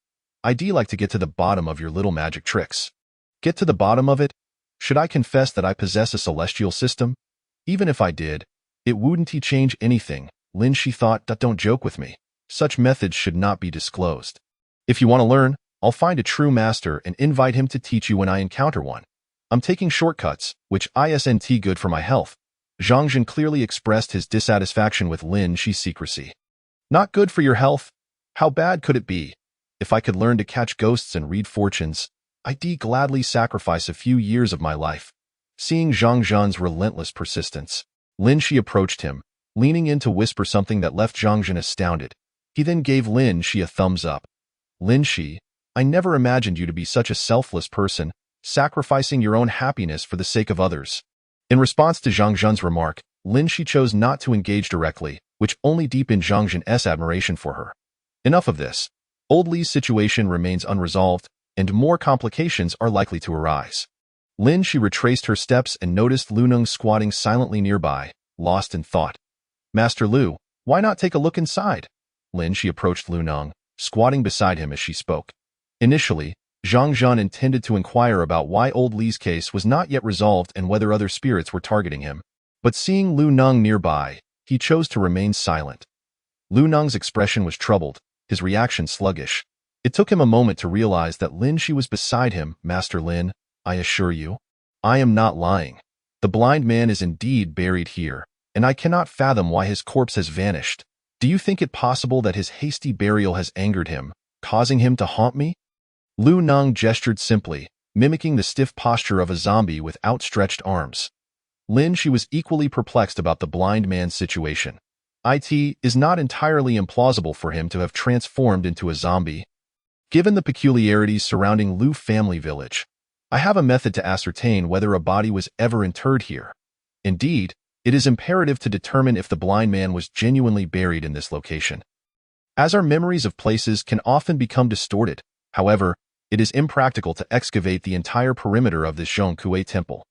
I'd like to get to the bottom of your little magic tricks. Get to the bottom of it? Should I confess that I possess a celestial system? Even if I did, it wouldn't change anything. Lin Shi thought, don't joke with me. Such methods should not be disclosed. If you want to learn, I'll find a true master and invite him to teach you when I encounter one. I'm taking shortcuts, which isn't good for my health. Zhang Zhan clearly expressed his dissatisfaction with Lin Shi's secrecy. Not good for your health? How bad could it be? If I could learn to catch ghosts and read fortunes, I'd gladly sacrifice a few years of my life. Seeing Zhang Zhan's relentless persistence, Lin Shi approached him, leaning in to whisper something that left Zhang Zhan astounded. He then gave Lin Shi a thumbs up. Lin Shi, I never imagined you to be such a selfless person, sacrificing your own happiness for the sake of others. In response to Zhang Zhan's remark, Lin Shi chose not to engage directly, which only deepened Zhang Zhan's admiration for her. Enough of this. Old Li's situation remains unresolved, and more complications are likely to arise. Lin Shi retraced her steps and noticed Lu Neng squatting silently nearby, lost in thought. Master Lu, why not take a look inside? Lin Shi approached Lu Neng, squatting beside him as she spoke. Initially, Zhang Zhan intended to inquire about why old Li's case was not yet resolved and whether other spirits were targeting him. But seeing Lu Neng nearby, he chose to remain silent. Lu Neng's expression was troubled, his reaction sluggish. It took him a moment to realize that Lin Shi was beside him. Master Lin, I assure you, I am not lying. The blind man is indeed buried here, and I cannot fathom why his corpse has vanished. Do you think it possible that his hasty burial has angered him, causing him to haunt me? Lu Neng gestured simply, mimicking the stiff posture of a zombie with outstretched arms. Lin Shi was equally perplexed about the blind man's situation. It is not entirely implausible for him to have transformed into a zombie. Given the peculiarities surrounding Lu family village, I have a method to ascertain whether a body was ever interred here. Indeed, it is imperative to determine if the blind man was genuinely buried in this location. As our memories of places can often become distorted, however, it is impractical to excavate the entire perimeter of this Zhongkui temple.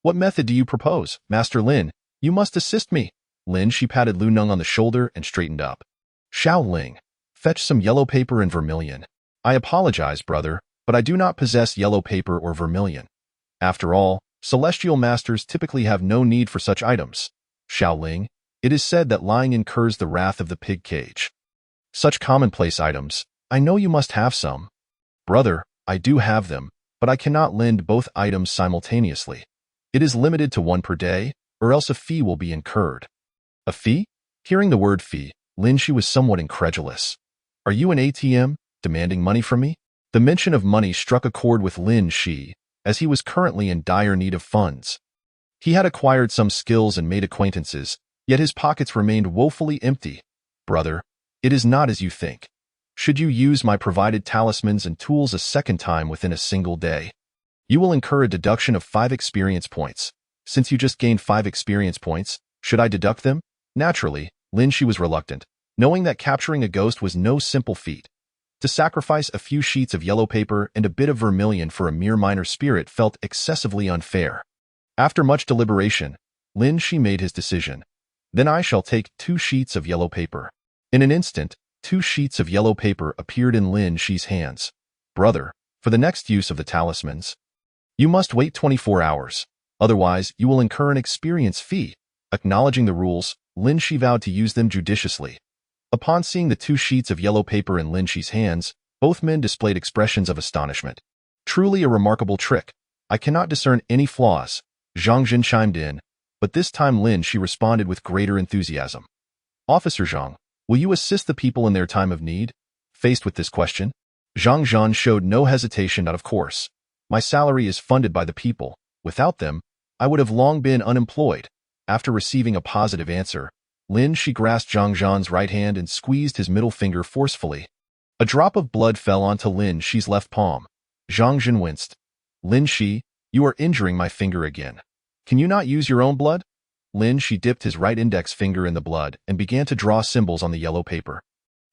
What method do you propose, Master Lin? You must assist me. Lin Shi patted Lu Neng on the shoulder and straightened up. Xiao Ling, fetch some yellow paper and vermilion. I apologize, brother, but I do not possess yellow paper or vermilion. After all, celestial masters typically have no need for such items. Xiao Ling, it is said that lying incurs the wrath of the pig cage. Such commonplace items, I know you must have some. Brother, I do have them, but I cannot lend both items simultaneously. It is limited to one per day, or else a fee will be incurred. A fee? Hearing the word fee, Lin Shi was somewhat incredulous. Are you an ATM, demanding money from me? The mention of money struck a chord with Lin Shi, as he was currently in dire need of funds. He had acquired some skills and made acquaintances, Yet his pockets remained woefully empty. Brother, it is not as you think. Should you use my provided talismans and tools a second time within a single day, you will incur a deduction of 5 experience points. Since you just gained 5 experience points, should I deduct them? Naturally, Lin Shi was reluctant, knowing that capturing a ghost was no simple feat. To sacrifice a few sheets of yellow paper and a bit of vermilion for a mere minor spirit felt excessively unfair. After much deliberation, Lin Shi made his decision. Then I shall take 2 sheets of yellow paper. In an instant, 2 sheets of yellow paper appeared in Lin Shi's hands. Brother, for the next use of the talismans, you must wait 24 hours. Otherwise, you will incur an experience fee. Acknowledging the rules, Lin Shi vowed to use them judiciously. Upon seeing the 2 sheets of yellow paper in Lin Shi's hands, both men displayed expressions of astonishment. Truly a remarkable trick. I cannot discern any flaws. Zhang Jin chimed in, but this time Lin Shi responded with greater enthusiasm. Officer Zhang, will you assist the people in their time of need? Faced with this question, Zhang Zhan showed no hesitation. Of course. My salary is funded by the people. Without them, I would have long been unemployed. After receiving a positive answer, Lin Shi grasped Zhang Zhan's right hand and squeezed his middle finger forcefully. A drop of blood fell onto Lin Shi's left palm. Zhang Zhan winced. Lin Shi, you are injuring my finger again. Can you not use your own blood? Lin Shi dipped his right index finger in the blood and began to draw symbols on the yellow paper.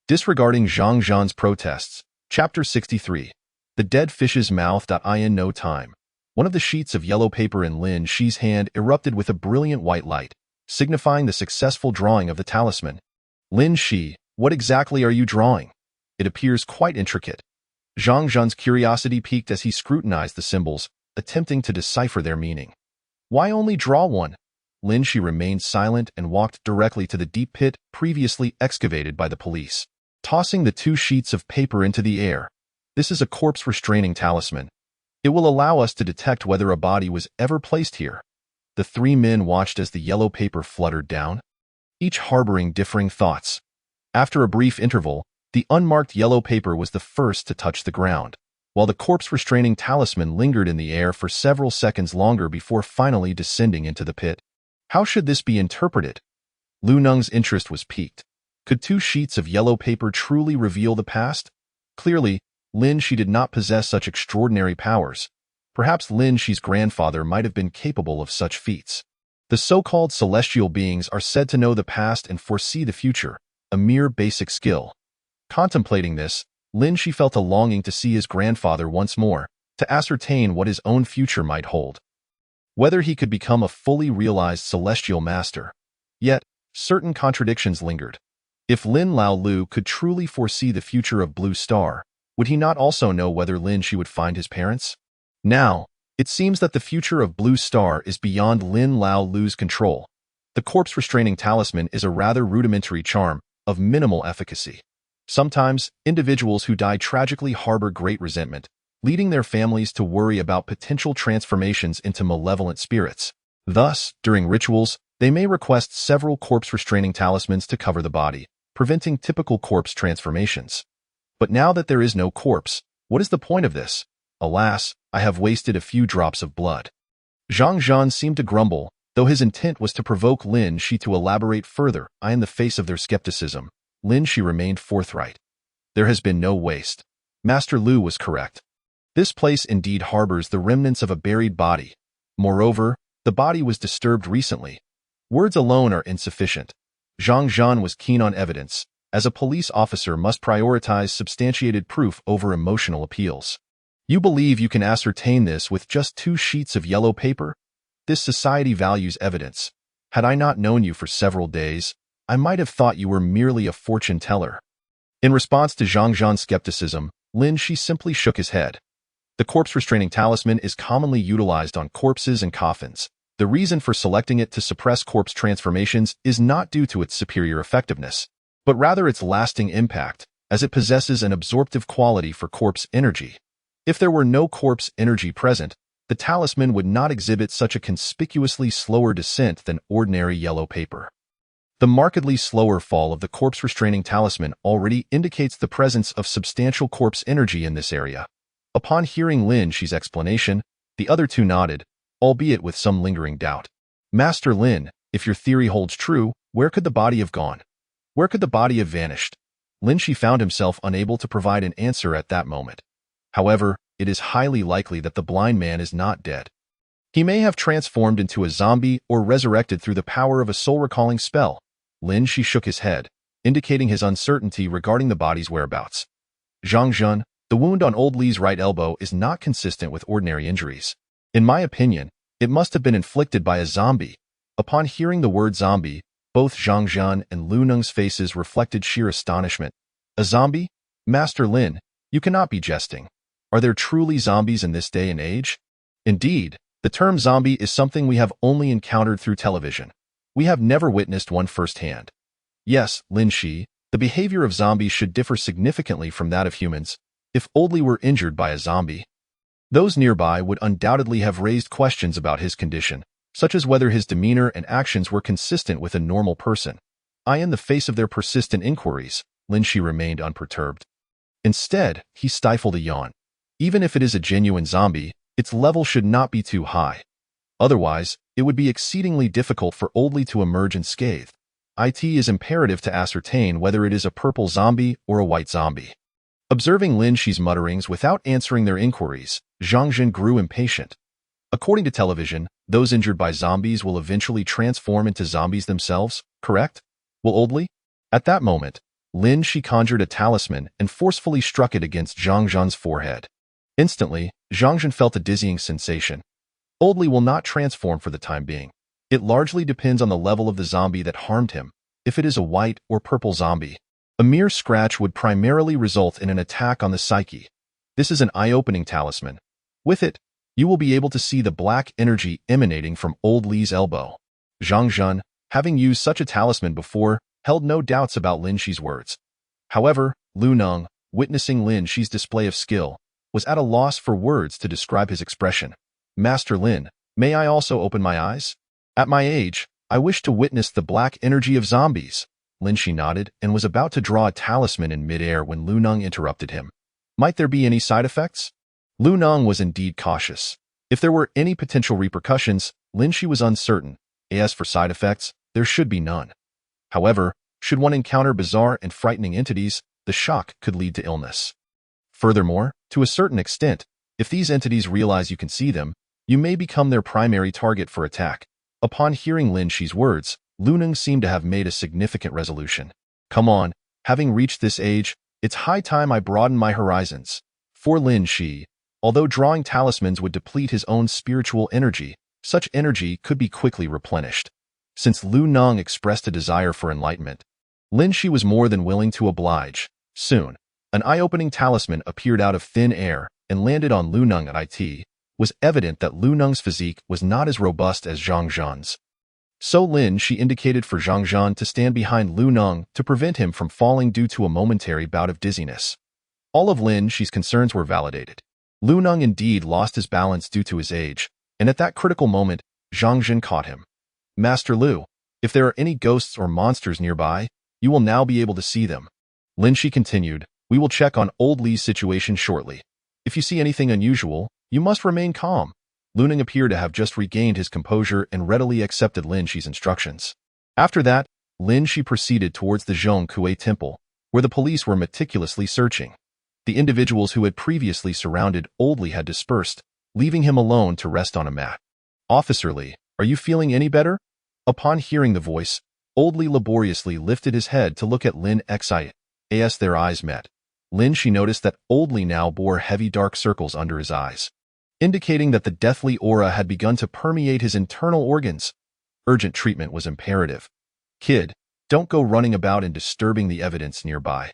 Disregarding Zhang Zhan's protests, Chapter 63. The Dead Fish's Mouth. In no time, one of the sheets of yellow paper in Lin Shi's hand erupted with a brilliant white light, signifying the successful drawing of the talisman. Lin Shi, what exactly are you drawing? It appears quite intricate. Zhang Zhan's curiosity piqued as he scrutinized the symbols, attempting to decipher their meaning. Why only draw one? Lin Shi remained silent and walked directly to the deep pit previously excavated by the police, tossing the 2 sheets of paper into the air. This is a corpse-restraining talisman. It will allow us to detect whether a body was ever placed here. The 3 men watched as the yellow paper fluttered down, each harboring differing thoughts. After a brief interval, the unmarked yellow paper was the first to touch the ground, while the corpse-restraining talisman lingered in the air for several seconds longer before finally descending into the pit. How should this be interpreted? Lu Neng's interest was piqued. Could 2 sheets of yellow paper truly reveal the past? Clearly, Lin Shi did not possess such extraordinary powers. Perhaps Lin Shi's grandfather might have been capable of such feats. The so-called celestial beings are said to know the past and foresee the future, a mere basic skill. Contemplating this, Lin Shi felt a longing to see his grandfather once more, to ascertain what his own future might hold. Whether he could become a fully realized celestial master. Yet, certain contradictions lingered. If Lin Lao Lu could truly foresee the future of Blue Star, would he not also know whether Lin Shi would find his parents? Now, it seems that the future of Blue Star is beyond Lin Lao Lu's control. The corpse-restraining talisman is a rather rudimentary charm, of minimal efficacy. Sometimes, individuals who die tragically harbor great resentment, leading their families to worry about potential transformations into malevolent spirits. Thus, during rituals, they may request several corpse-restraining talismans to cover the body, preventing typical corpse transformations. But now that there is no corpse, what is the point of this? Alas, I have wasted a few drops of blood. Zhang Zhan seemed to grumble, though his intent was to provoke Lin Shi to elaborate further. In the face of their skepticism, Lin Shi remained forthright. There has been no waste. Master Lu was correct. This place indeed harbors the remnants of a buried body. Moreover, the body was disturbed recently. Words alone are insufficient. Zhang Zhan was keen on evidence, as a police officer must prioritize substantiated proof over emotional appeals. You believe you can ascertain this with just 2 sheets of yellow paper? This society values evidence. Had I not known you for several days, I might have thought you were merely a fortune teller. In response to Zhang Zhan's skepticism, Lin Shi simply shook his head. The corpse-restraining talisman is commonly utilized on corpses and coffins. The reason for selecting it to suppress corpse transformations is not due to its superior effectiveness, but rather its lasting impact, as it possesses an absorptive quality for corpse energy. If there were no corpse energy present, the talisman would not exhibit such a conspicuously slower descent than ordinary yellow paper. The markedly slower fall of the corpse-restraining talisman already indicates the presence of substantial corpse energy in this area. Upon hearing Lin Shi's explanation, the other 2 nodded, albeit with some lingering doubt. Master Lin, If your theory holds true, where could the body have gone? Where could the body have vanished? Lin Shi found himself unable to provide an answer at that moment. However, it is highly likely that the blind man is not dead. He may have transformed into a zombie or resurrected through the power of a soul-recalling spell. Lin Shi shook his head, indicating his uncertainty regarding the body's whereabouts. Zhang Zhen, the wound on old Li's right elbow is not consistent with ordinary injuries. In my opinion, it must have been inflicted by a zombie. Upon hearing the word zombie, both Zhang Zhen and Lu Neng's faces reflected sheer astonishment. A zombie? Master Lin, you cannot be jesting. Are there truly zombies in this day and age? Indeed, the term zombie is something we have only encountered through television. We have never witnessed one firsthand. Yes, Lin Shi, the behavior of zombies should differ significantly from that of humans. If Oldly were injured by a zombie, those nearby would undoubtedly have raised questions about his condition, such as whether his demeanor and actions were consistent with a normal person. In the face of their persistent inquiries, Lin Shi remained unperturbed. Instead, he stifled a yawn. Even if it is a genuine zombie, its level should not be too high. Otherwise, it would be exceedingly difficult for Oldly to emerge unscathed. It is imperative to ascertain whether it is a purple zombie or a white zombie. Observing Lin Shi's mutterings without answering their inquiries, Zhang Zhen grew impatient. According to television, those injured by zombies will eventually transform into zombies themselves, correct? Will Oldly? At that moment, Lin Shi conjured a talisman and forcefully struck it against Zhang Zhen's forehead. Instantly, Zhang Zhen felt a dizzying sensation. Oldly will not transform for the time being. It largely depends on the level of the zombie that harmed him. If it is a white or purple zombie, a mere scratch would primarily result in an attack on the psyche. This is an eye-opening talisman. With it, you will be able to see the black energy emanating from Old Li's elbow. Zhang Zhen, having used such a talisman before, held no doubts about Lin Shi's words. However, Lu Neng, witnessing Lin Shi's display of skill, was at a loss for words to describe his expression. Master Lin, may I also open my eyes? At my age, I wish to witness the black energy of zombies. Lin Shi nodded and was about to draw a talisman in midair when Lu Neng interrupted him. Might there be any side effects? Lu Neng was indeed cautious. If there were any potential repercussions, Lin Shi was uncertain. As for side effects, there should be none. However, should one encounter bizarre and frightening entities, the shock could lead to illness. Furthermore, to a certain extent, if these entities realize you can see them, you may become their primary target for attack. Upon hearing Lin Shi's words, Lu Neng seemed to have made a significant resolution. Come on, having reached this age, it's high time I broaden my horizons. For Lin Shi, although drawing talismans would deplete his own spiritual energy, such energy could be quickly replenished. Since Lu Neng expressed a desire for enlightenment, Lin Shi was more than willing to oblige. Soon, an eye-opening talisman appeared out of thin air and landed on Lu Neng. It was evident that Lu Neng's physique was not as robust as Zhang Zhen's. So Lin Shi indicated for Zhang Zhen to stand behind Lu Neng to prevent him from falling due to a momentary bout of dizziness. All of Lin Shi's concerns were validated. Lu Neng indeed lost his balance due to his age, and at that critical moment, Zhang Zhen caught him. Master Lu, if there are any ghosts or monsters nearby, you will now be able to see them. Lin Shi continued, we will check on Old Li's situation shortly. If you see anything unusual, you must remain calm. Lu Neng appeared to have just regained his composure and readily accepted Lin Shi's instructions. After that, Lin Shi proceeded towards the Zhong Kuei Temple, where the police were meticulously searching. The individuals who had previously surrounded Old Li had dispersed, leaving him alone to rest on a mat. Officer Li, are you feeling any better? Upon hearing the voice, Old Li laboriously lifted his head to look at Lin Xi. As their eyes met, Lin Shi noticed that Old Li now bore heavy dark circles under his eyes, indicating that the deathly aura had begun to permeate his internal organs. Urgent treatment was imperative. Kid, don't go running about and disturbing the evidence nearby.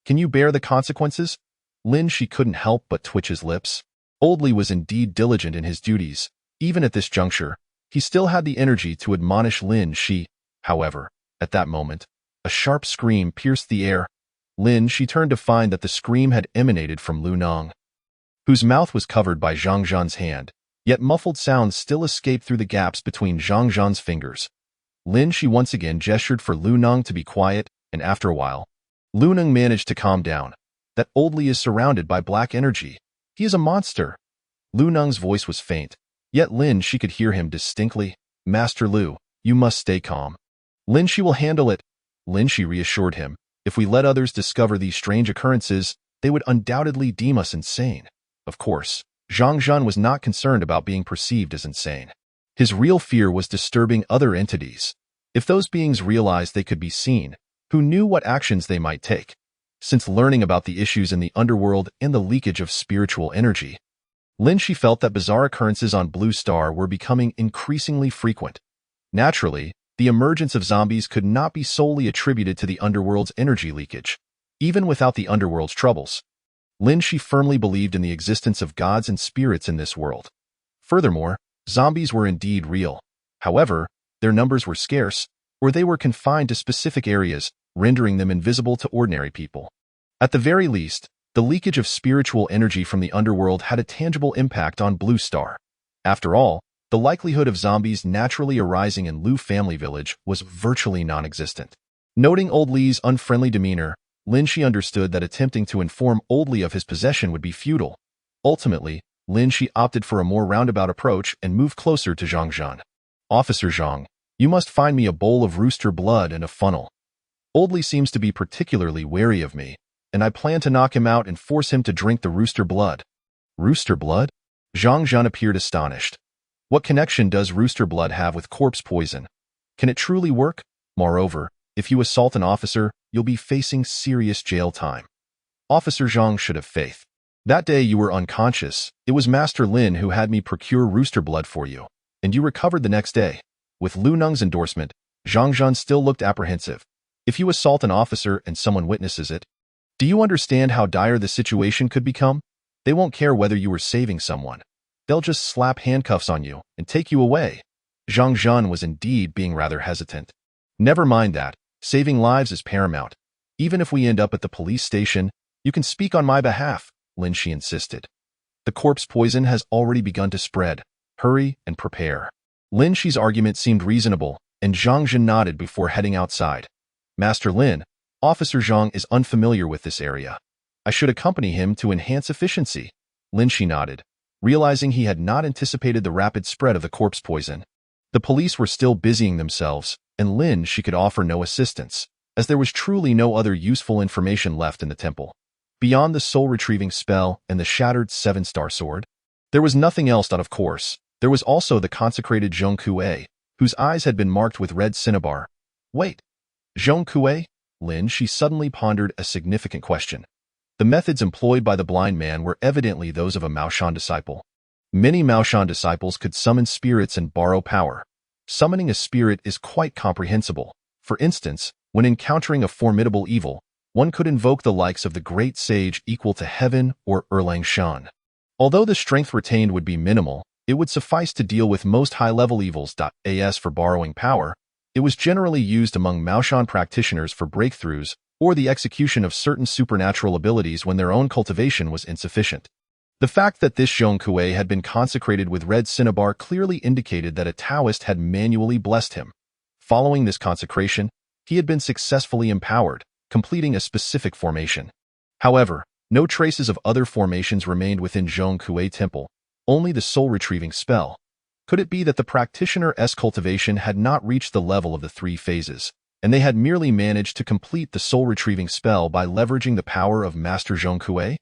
Can you bear the consequences? Lin Shi couldn't help but twitch his lips. Old Li was indeed diligent in his duties. Even at this juncture, he still had the energy to admonish Lin Shi. However, at that moment, a sharp scream pierced the air. Lin Shi turned to find that the scream had emanated from Lu Neng, whose mouth was covered by Zhang Zhen's hand, yet muffled sounds still escaped through the gaps between Zhang Zhen's fingers. Lin Shi once again gestured for Lu Neng to be quiet, and after a while, Lu Neng managed to calm down. That Old Li is surrounded by black energy. He is a monster. Lu Neng's voice was faint, yet Lin Shi could hear him distinctly. Master Lu, You must stay calm. Lin Shi will handle it. Lin Shi reassured him. If we let others discover these strange occurrences, they would undoubtedly deem us insane. Of course, Zhang Zhan was not concerned about being perceived as insane. His real fear was disturbing other entities. If those beings realized they could be seen, who knew what actions they might take? Since learning about the issues in the underworld and the leakage of spiritual energy, Lin Shi felt that bizarre occurrences on Blue Star were becoming increasingly frequent. Naturally, the emergence of zombies could not be solely attributed to the underworld's energy leakage. Even without the underworld's troubles, Lin Shi firmly believed in the existence of gods and spirits in this world. Furthermore, zombies were indeed real. However, their numbers were scarce, or they were confined to specific areas, rendering them invisible to ordinary people. At the very least, the leakage of spiritual energy from the underworld had a tangible impact on Blue Star. After all, the likelihood of zombies naturally arising in Lu family village was virtually non-existent. Noting Old Li's unfriendly demeanor, Lin Shi understood that attempting to inform Old Li of his possession would be futile. Ultimately, Lin Shi opted for a more roundabout approach and moved closer to Zhang Zhan. Officer Zhang, you must find me a bowl of rooster blood and a funnel. Old Li seems to be particularly wary of me, and I plan to knock him out and force him to drink the rooster blood. Rooster blood? Zhang Zhan appeared astonished. What connection does rooster blood have with corpse poison? Can it truly work? Moreover, if you assault an officer, you'll be facing serious jail time. Officer Zhang should have faith. That day you were unconscious. It was Master Lin who had me procure rooster blood for you, and you recovered the next day. With Lu Neng's endorsement, Zhang Zhan still looked apprehensive. If you assault an officer and someone witnesses it, do you understand how dire the situation could become? They won't care whether you were saving someone. They'll just slap handcuffs on you and take you away. Zhang Zhan was indeed being rather hesitant. Never mind that. Saving lives is paramount. Even if we end up at the police station, you can speak on my behalf, Lin Shi insisted. The corpse poison has already begun to spread. Hurry and prepare. Lin Shi's argument seemed reasonable, and Zhang Zhan nodded before heading outside. Master Lin, Officer Zhang is unfamiliar with this area. I should accompany him to enhance efficiency. Lin Shi nodded, realizing he had not anticipated the rapid spread of the corpse poison. The police were still busying themselves, and Lin Shi could offer no assistance, as there was truly no other useful information left in the temple. Beyond the soul-retrieving spell and the shattered seven-star sword, there was nothing else out of course. There was also the consecrated Zhong Kue, whose eyes had been marked with red cinnabar. Wait, Zhong Kue? Lin Shi suddenly pondered a significant question. The methods employed by the blind man were evidently those of a Maoshan disciple. Many Maoshan disciples could summon spirits and borrow power. Summoning a spirit is quite comprehensible. For instance, when encountering a formidable evil, one could invoke the likes of the great sage equal to Heaven or Erlang Shan. Although the strength retained would be minimal, it would suffice to deal with most high-level evils. As for borrowing power, it was generally used among Maoshan practitioners for breakthroughs or the execution of certain supernatural abilities when their own cultivation was insufficient. The fact that this Zhong Kue had been consecrated with red cinnabar clearly indicated that a Taoist had manually blessed him. Following this consecration, he had been successfully empowered, completing a specific formation. However, no traces of other formations remained within Zhong Kue Temple, only the soul-retrieving spell. Could it be that the practitioner's cultivation had not reached the level of the three phases, and they had merely managed to complete the soul-retrieving spell by leveraging the power of Master Zhong Kue?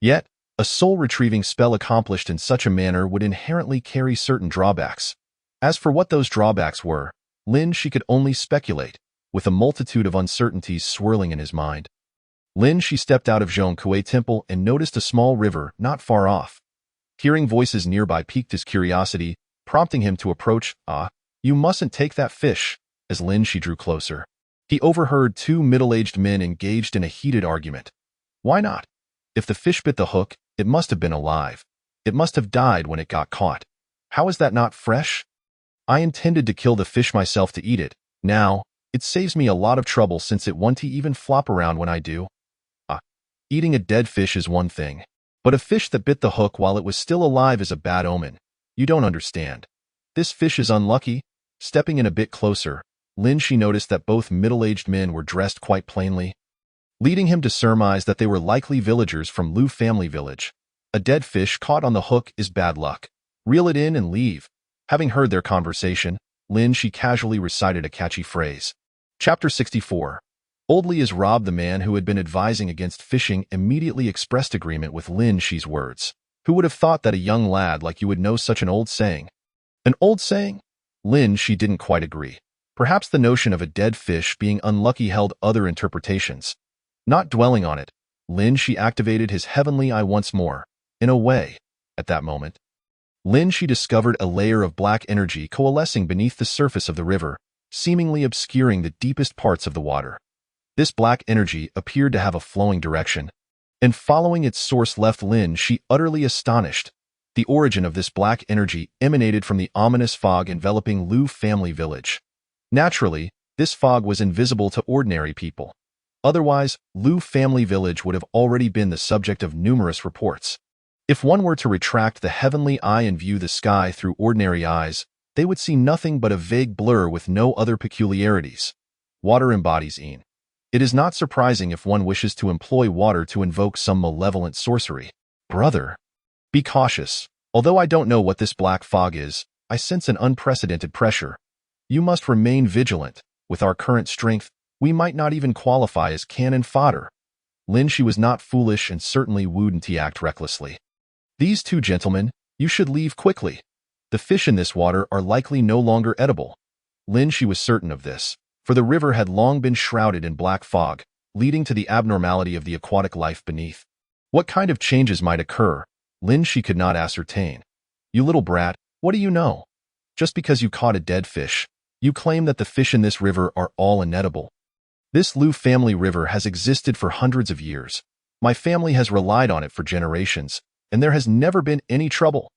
Yet, a soul-retrieving spell accomplished in such a manner would inherently carry certain drawbacks. As for what those drawbacks were, Lin Shi could only speculate, with a multitude of uncertainties swirling in his mind. Lin Shi stepped out of Zhong Kue Temple and noticed a small river not far off. Hearing voices nearby piqued his curiosity, prompting him to approach. You mustn't take that fish. As Lin Shi drew closer, he overheard two middle-aged men engaged in a heated argument. Why not? If the fish bit the hook, it must have been alive. It must have died when it got caught. How is that not fresh? I intended to kill the fish myself to eat it. Now, it saves me a lot of trouble since it won't even flop around when I do. Eating a dead fish is one thing, but a fish that bit the hook while it was still alive is a bad omen. You don't understand. This fish is unlucky. Stepping in a bit closer, Lin Shi noticed that both middle-aged men were dressed quite plainly, leading him to surmise that they were likely villagers from Lu family village. A dead fish caught on the hook is bad luck. Reel it in and leave. Having heard their conversation, Lin Shi casually recited a catchy phrase. Chapter 64. Old Li is robbed. The man who had been advising against fishing immediately expressed agreement with Lin Shi's words. Who would have thought that a young lad like you would know such an old saying? An old saying? Lin Shi didn't quite agree. Perhaps the notion of a dead fish being unlucky held other interpretations. Not dwelling on it, Lin Shi activated his heavenly eye once more. In a way, at that moment, Lin Shi discovered a layer of black energy coalescing beneath the surface of the river, seemingly obscuring the deepest parts of the water. This black energy appeared to have a flowing direction, and following its source left Lin Shi utterly astonished. The origin of this black energy emanated from the ominous fog enveloping Lu family village. Naturally, this fog was invisible to ordinary people. Otherwise, Lu family village would have already been the subject of numerous reports. If one were to retract the heavenly eye and view the sky through ordinary eyes, they would see nothing but a vague blur with no other peculiarities. Water embodies Yin. It is not surprising if one wishes to employ water to invoke some malevolent sorcery. Brother, be cautious. Although I don't know what this black fog is, I sense an unprecedented pressure. You must remain vigilant. With our current strength, we might not even qualify as cannon fodder. Lin Shi was not foolish and certainly wouldn't act recklessly. These two gentlemen, you should leave quickly. The fish in this water are likely no longer edible. Lin Shi was certain of this, for the river had long been shrouded in black fog, leading to the abnormality of the aquatic life beneath. What kind of changes might occur, Lin Shi could not ascertain. You little brat, what do you know? Just because you caught a dead fish, you claim that the fish in this river are all inedible. This Lu family river has existed for hundreds of years. My family has relied on it for generations, and there has never been any trouble.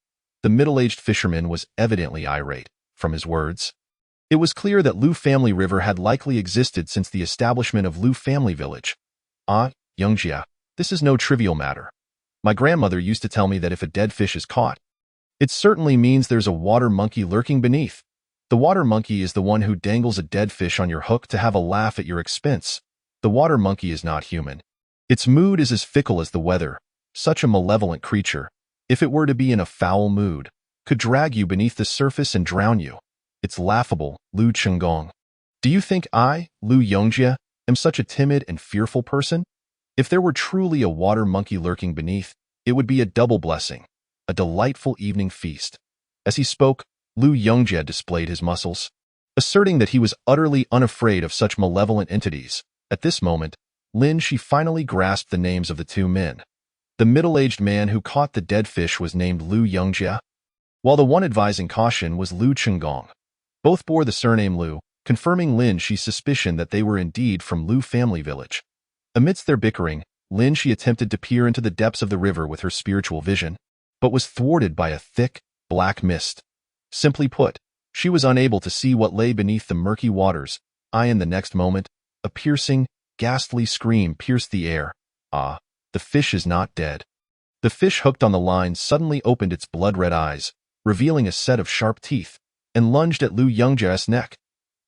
The middle-aged fisherman was evidently irate. From his words, it was clear that Lu family river had likely existed since the establishment of Lu family village. Youngjia, this is no trivial matter. My grandmother used to tell me that if a dead fish is caught, it certainly means there's a water monkey lurking beneath. The water monkey is the one who dangles a dead fish on your hook to have a laugh at your expense. The water monkey is not human. Its mood is as fickle as the weather. Such a malevolent creature, if it were to be in a foul mood, could drag you beneath the surface and drown you. It's laughable, Lu Chenggong. Do you think I, Lu Yongjia, am such a timid and fearful person? If there were truly a water monkey lurking beneath, it would be a double blessing, a delightful evening feast. As he spoke, Lu Yongjia displayed his muscles, asserting that he was utterly unafraid of such malevolent entities. At this moment, Lin Shi finally grasped the names of the two men. The middle-aged man who caught the dead fish was named Lu Yongjia, while the one advising caution was Lu Chenggong. Both bore the surname Lu, confirming Lin Shi's suspicion that they were indeed from Lu family village. Amidst their bickering, Lin Shi attempted to peer into the depths of the river with her spiritual vision, but was thwarted by a thick, black mist. Simply put, she was unable to see what lay beneath the murky waters. In the next moment, a piercing, ghastly scream pierced the air. The fish is not dead. The fish hooked on the line suddenly opened its blood-red eyes, revealing a set of sharp teeth, and lunged at Lu Yongjia's neck.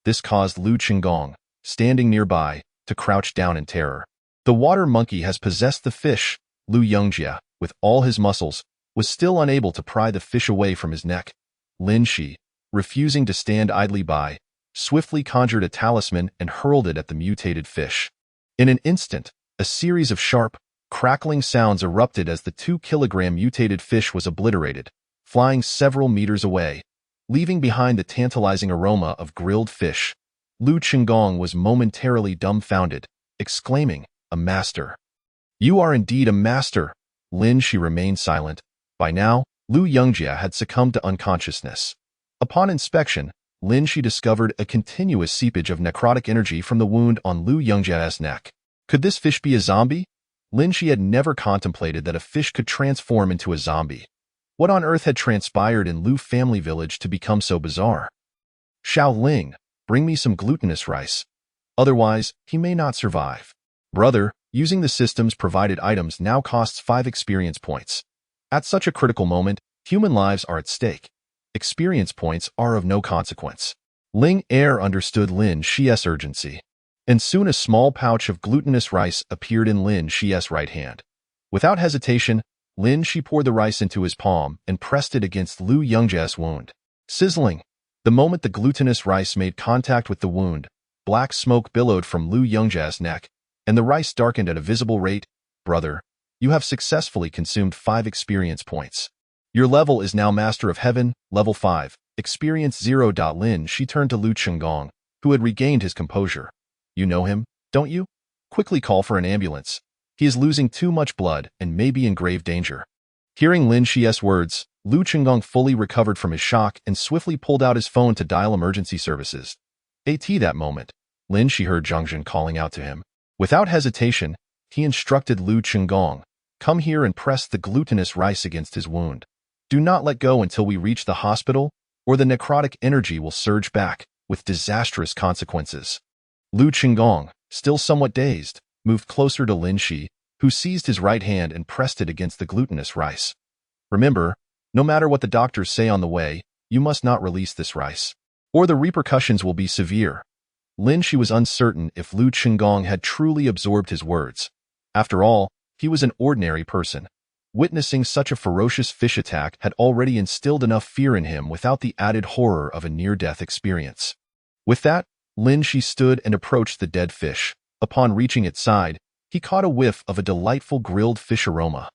This caused Lu Chenggong, standing nearby, to crouch down in terror. The water monkey has possessed the fish. Lu Yongjia, with all his muscles, was still unable to pry the fish away from his neck. Lin Shi, refusing to stand idly by, swiftly conjured a talisman and hurled it at the mutated fish. In an instant, a series of sharp, crackling sounds erupted as the 2-kilogram mutated fish was obliterated, flying several meters away, leaving behind the tantalizing aroma of grilled fish. Lu Chenggong was momentarily dumbfounded, exclaiming, "A master! You are indeed a master!" Lin Shi remained silent. By now, Lu Yongjia had succumbed to unconsciousness. Upon inspection, Lin Shi discovered a continuous seepage of necrotic energy from the wound on Lu Yongjia's neck. Could this fish be a zombie? Lin Shi had never contemplated that a fish could transform into a zombie. What on earth had transpired in Lu family village to become so bizarre? Xiao Ling, bring me some glutinous rice. Otherwise, he may not survive. Brother, using the system's provided items now costs 5 experience points. At such a critical moment, human lives are at stake. Experience points are of no consequence. Ling Er understood Lin Shi's urgency, and soon a small pouch of glutinous rice appeared in Lin Shi's right hand. Without hesitation, Lin Shi poured the rice into his palm and pressed it against Lu Yongjia's wound. Sizzling! The moment the glutinous rice made contact with the wound, black smoke billowed from Lu Yongjia's neck, and the rice darkened at a visible rate. Brother, you have successfully consumed 5 experience points. Your level is now Master of Heaven, level 5, experience 0. Lin Shi turned to Lu Chenggong, who had regained his composure. You know him, don't you? Quickly call for an ambulance. He is losing too much blood and may be in grave danger. Hearing Lin Shi's words, Lu Chenggong fully recovered from his shock and swiftly pulled out his phone to dial emergency services. At that moment, Lin Shi heard Zhang Zhen calling out to him. Without hesitation, he instructed Lu Chenggong, come here and press the glutinous rice against his wound. Do not let go until we reach the hospital, or the necrotic energy will surge back, with disastrous consequences. Lu Chenggong, still somewhat dazed, moved closer to Lin Shi, who seized his right hand and pressed it against the glutinous rice. Remember, no matter what the doctors say on the way, you must not release this rice, or the repercussions will be severe. Lin Shi was uncertain if Lu Chenggong had truly absorbed his words. After all, he was an ordinary person. Witnessing such a ferocious fish attack had already instilled enough fear in him without the added horror of a near-death experience. With that, Lin Shi stood and approached the dead fish. Upon reaching its side, he caught a whiff of a delightful grilled fish aroma.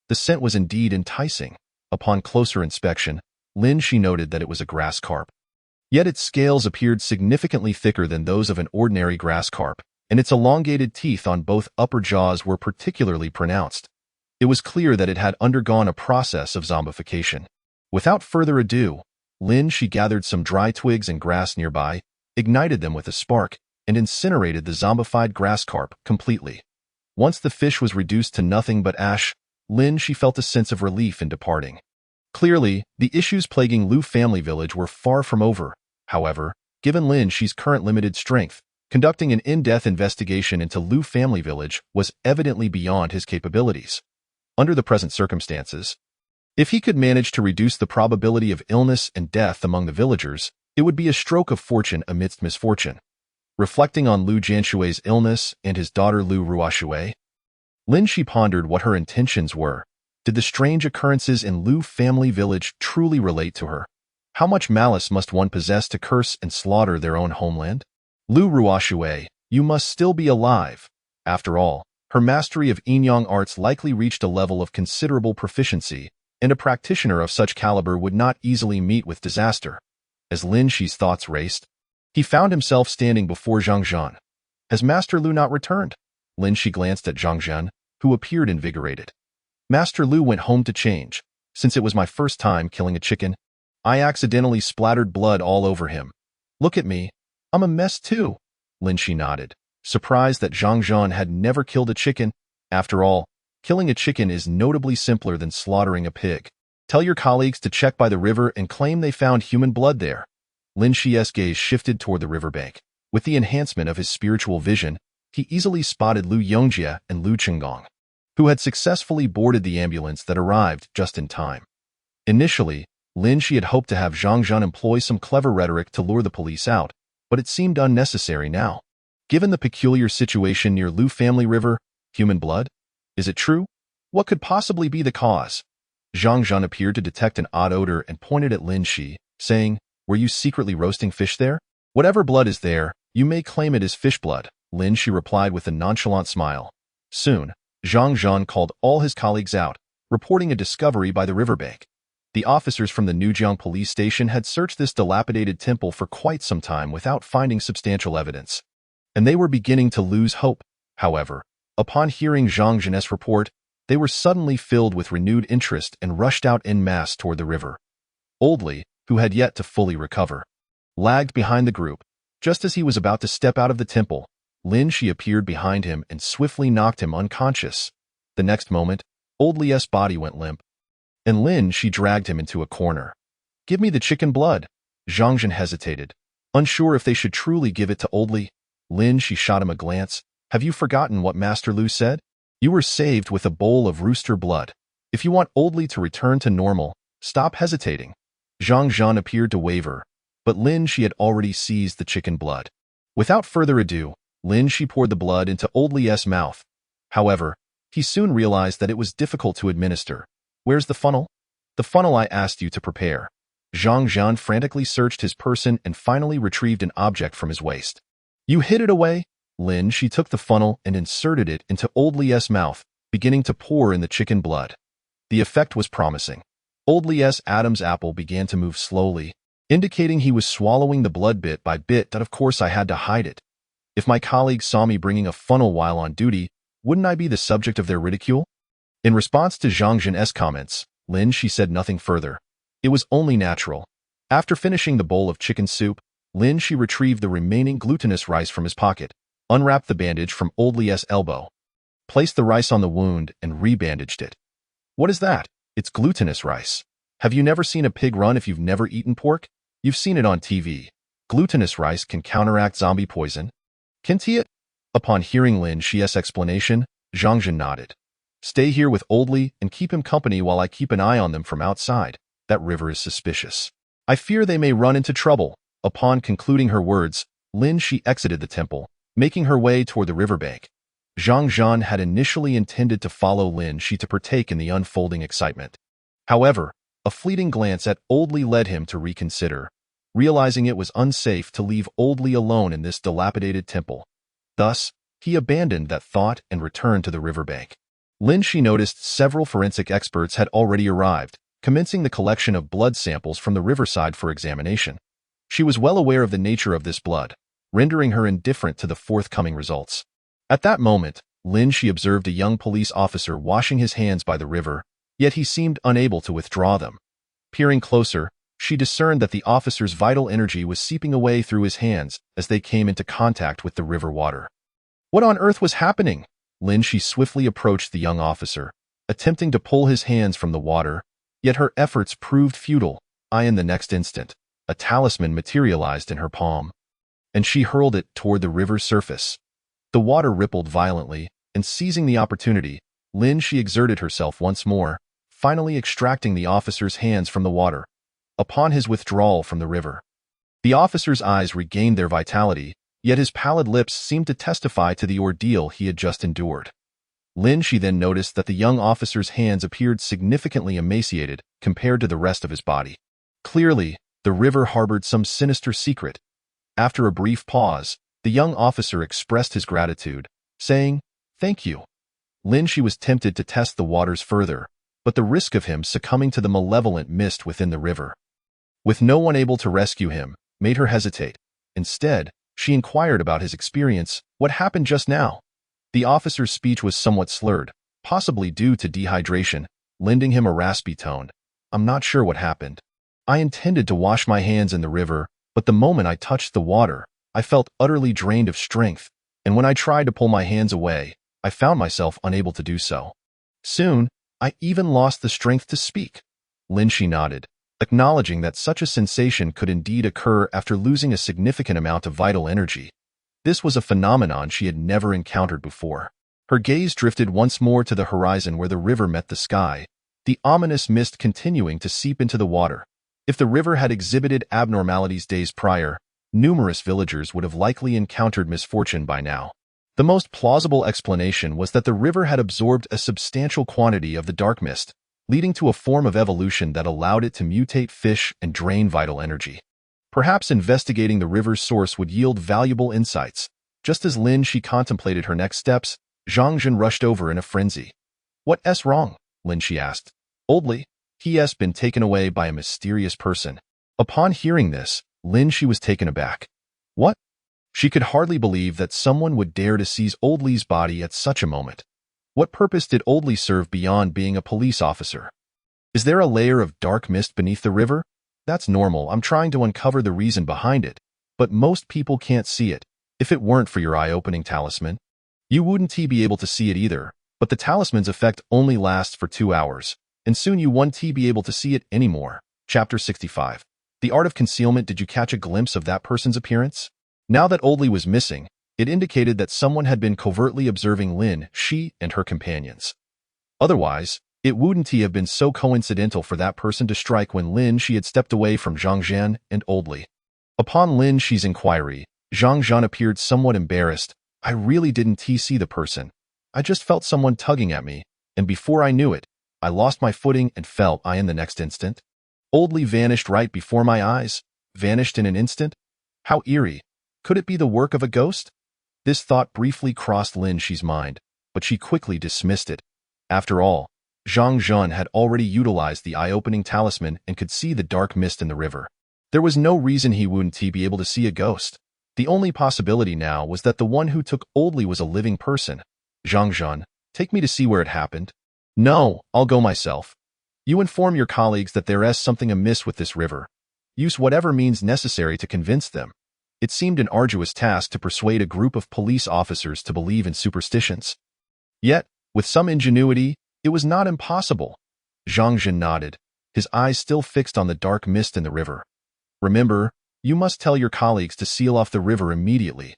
The scent was indeed enticing. Upon closer inspection, Lin Shi noted that it was a grass carp. Yet its scales appeared significantly thicker than those of an ordinary grass carp, and its elongated teeth on both upper jaws were particularly pronounced. It was clear that it had undergone a process of zombification. Without further ado, Lin Shi gathered some dry twigs and grass nearby, ignited them with a spark, and incinerated the zombified grass carp completely. Once the fish was reduced to nothing but ash, Lin Shi felt a sense of relief in departing. Clearly, the issues plaguing Lu family village were far from over. However, given Lin Shi's current limited strength, conducting an in-depth investigation into Lu family village was evidently beyond his capabilities. Under the present circumstances, if he could manage to reduce the probability of illness and death among the villagers, it would be a stroke of fortune amidst misfortune. Reflecting on Lu Jianshui's illness and his daughter Lu Ruoshui, Lin Shi pondered what her intentions were. Did the strange occurrences in Lu family village truly relate to her? How much malice must one possess to curse and slaughter their own homeland? Lu Ruoshui, you must still be alive. After all, her mastery of Yin-Yang arts likely reached a level of considerable proficiency, and a practitioner of such caliber would not easily meet with disaster. As Lin Shi's thoughts raced, he found himself standing before Zhang Zhen. Has Master Lu not returned? Lin Shi glanced at Zhang Zhen, who appeared invigorated. Master Lu went home to change. Since it was my first time killing a chicken, I accidentally splattered blood all over him. Look at me. I'm a mess too. Lin Shi nodded, surprised that Zhang Zhen had never killed a chicken. After all, killing a chicken is notably simpler than slaughtering a pig. Tell your colleagues to check by the river and claim they found human blood there. Lin Shi's gaze shifted toward the riverbank. With the enhancement of his spiritual vision, he easily spotted Lu Yongjia and Lu Chenggong, who had successfully boarded the ambulance that arrived just in time. Initially, Lin Shi had hoped to have Zhang Zhen employ some clever rhetoric to lure the police out, but it seemed unnecessary now. Given the peculiar situation near Lu family river, human blood? Is it true? What could possibly be the cause? Zhang Zhen appeared to detect an odd odor and pointed at Lin Shi, saying, Were you secretly roasting fish there? Whatever blood is there, you may claim it is fish blood, Lin Shi replied with a nonchalant smile. Soon, Zhang Zhen called all his colleagues out, reporting a discovery by the riverbank. The officers from the Nujiang police station had searched this dilapidated temple for quite some time without finding substantial evidence, and they were beginning to lose hope. However, upon hearing Zhang Zhen's report, they were suddenly filled with renewed interest and rushed out en masse toward the river. Old Li, who had yet to fully recover, lagged behind the group. Just as he was about to step out of the temple, Lin Shi appeared behind him and swiftly knocked him unconscious. The next moment, Old Li's body went limp, and Lin Shi dragged him into a corner. Give me the chicken blood. Zhang Zhen hesitated, unsure if they should truly give it to Old Li. Lin Shi shot him a glance. Have you forgotten what Master Lu said? You were saved with a bowl of rooster blood. If you want Old Li to return to normal, stop hesitating. Zhang Zhen appeared to waver, but Lin Shi had already seized the chicken blood. Without further ado, Lin Shi poured the blood into Old Li's mouth. However, he soon realized that it was difficult to administer. Where's the funnel? The funnel I asked you to prepare. Zhang Jian frantically searched his person and finally retrieved an object from his waist. You hid it away? Lin, she took the funnel and inserted it into Old Li's mouth, beginning to pour in the chicken blood. The effect was promising. Old Li's Adam's apple began to move slowly, indicating he was swallowing the blood bit by bit. That of course I had to hide it. If my colleagues saw me bringing a funnel while on duty, wouldn't I be the subject of their ridicule? In response to Zhang Jian's comments, Lin, she said nothing further. It was only natural. After finishing the bowl of chicken soup, Lin, she retrieved the remaining glutinous rice from his pocket, unwrapped the bandage from Old Li's elbow, placed the rice on the wound, and rebandaged it. What is that? It's glutinous rice. Have you never seen a pig run if you've never eaten pork? You've seen it on TV. Glutinous rice can counteract zombie poison. Can it? Upon hearing Lin Xi's explanation, Zhang Jian nodded. Stay here with Old Li and keep him company while I keep an eye on them from outside. That river is suspicious. I fear they may run into trouble. Upon concluding her words, Lin Xi exited the temple, making her way toward the riverbank. Zhang Jian had initially intended to follow Lin Xi to partake in the unfolding excitement. However, a fleeting glance at Old Li led him to reconsider, realizing it was unsafe to leave Old Li alone in this dilapidated temple. Thus, he abandoned that thought and returned to the riverbank. Lin Xi noticed several forensic experts had already arrived, commencing the collection of blood samples from the riverside for examination. She was well aware of the nature of this blood, rendering her indifferent to the forthcoming results. At that moment, Lin Xi observed a young police officer washing his hands by the river, yet he seemed unable to withdraw them. Peering closer, she discerned that the officer's vital energy was seeping away through his hands as they came into contact with the river water. What on earth was happening? Lin Xi swiftly approached the young officer, attempting to pull his hands from the water, yet her efforts proved futile. In the next instant, a talisman materialized in her palm, and she hurled it toward the river's surface. The water rippled violently, and seizing the opportunity, Lin Xi exerted herself once more, finally extracting the officer's hands from the water. Upon his withdrawal from the river, the officer's eyes regained their vitality, yet his pallid lips seemed to testify to the ordeal he had just endured. Lin Xi then noticed that the young officer's hands appeared significantly emaciated compared to the rest of his body. Clearly, the river harbored some sinister secret. After a brief pause, the young officer expressed his gratitude, saying, "Thank you." Lin Xi was tempted to test the waters further, but the risk of him succumbing to the malevolent mist within the river, with no one able to rescue him, made her hesitate. Instead, she inquired about his experience. What happened just now? The officer's speech was somewhat slurred, possibly due to dehydration, lending him a raspy tone. I'm not sure what happened. I intended to wash my hands in the river, but the moment I touched the water, I felt utterly drained of strength, and when I tried to pull my hands away, I found myself unable to do so. Soon, I even lost the strength to speak. Lin Xi nodded, acknowledging that such a sensation could indeed occur after losing a significant amount of vital energy. This was a phenomenon she had never encountered before. Her gaze drifted once more to the horizon where the river met the sky, the ominous mist continuing to seep into the water. If the river had exhibited abnormalities days prior, numerous villagers would have likely encountered misfortune by now. The most plausible explanation was that the river had absorbed a substantial quantity of the dark mist, leading to a form of evolution that allowed it to mutate fish and drain vital energy. Perhaps investigating the river's source would yield valuable insights. Just as Lin Xi contemplated her next steps, Zhang Jian rushed over in a frenzy. What's wrong? Lin Xi asked. Old Li, he's been taken away by a mysterious person. Upon hearing this, Lin Xi was taken aback. What? She could hardly believe that someone would dare to seize Old Li's body at such a moment. What purpose did Old Li serve beyond being a police officer? Is there a layer of dark mist beneath the river? That's normal. I'm trying to uncover the reason behind it, but most people can't see it. If it weren't for your eye-opening talisman, you wouldn't be able to see it either, but the talisman's effect only lasts for 2 hours, and soon you won't be able to see it anymore. Chapter 65. The Art of Concealment. Did you catch a glimpse of that person's appearance? Now that Old Li was missing, it indicated that someone had been covertly observing Lin Xi and her companions. Otherwise, it wouldn't have been so coincidental for that person to strike when Lin Xi had stepped away from Zhang Jian and Old Li. Upon Lin Xi's inquiry, Zhang Jian appeared somewhat embarrassed. I really didn't see the person. I just felt someone tugging at me, and before I knew it, I lost my footing and fell in the next instant. Oldly vanished right before my eyes, vanished in an instant? How eerie. Could it be the work of a ghost? This thought briefly crossed Lin Shi's mind, but she quickly dismissed it. After all, Zhang Zhan had already utilized the eye-opening talisman and could see the dark mist in the river. There was no reason he wouldn't be able to see a ghost. The only possibility now was that the one who took Oldly was a living person. Zhang Zhan, take me to see where it happened. No, I'll go myself. You inform your colleagues that there is something amiss with this river. Use whatever means necessary to convince them. It seemed an arduous task to persuade a group of police officers to believe in superstitions. Yet, with some ingenuity, it was not impossible. Zhang Zhan nodded, his eyes still fixed on the dark mist in the river. Remember, you must tell your colleagues to seal off the river immediately.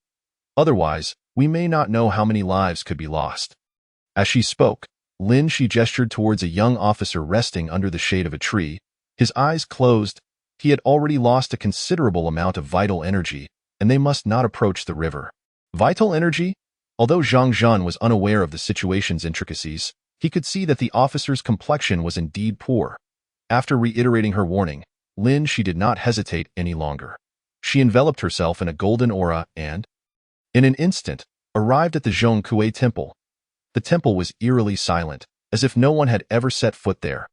Otherwise, we may not know how many lives could be lost. As she spoke, Lin Shi gestured towards a young officer resting under the shade of a tree. His eyes closed. He had already lost a considerable amount of vital energy, and they must not approach the river. Vital energy? Although Zhang Zhan was unaware of the situation's intricacies, he could see that the officer's complexion was indeed poor. After reiterating her warning, Lin Shi did not hesitate any longer. She enveloped herself in a golden aura and, in an instant, arrived at the Zhongkue Temple. The temple was eerily silent, as if no one had ever set foot there.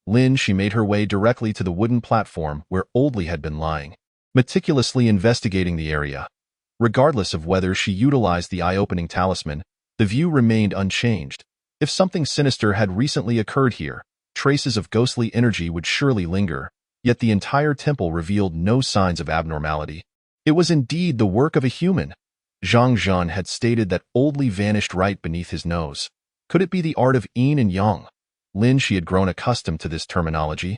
Lin Shi made her way directly to the wooden platform where Oldly had been lying, meticulously investigating the area. Regardless of whether she utilized the eye-opening talisman, the view remained unchanged. If something sinister had recently occurred here, traces of ghostly energy would surely linger, yet the entire temple revealed no signs of abnormality. It was indeed the work of a human. Zhang Zhan had stated that Oldly vanished right beneath his nose. Could it be the art of yin and yang? Lin Shi had grown accustomed to this terminology.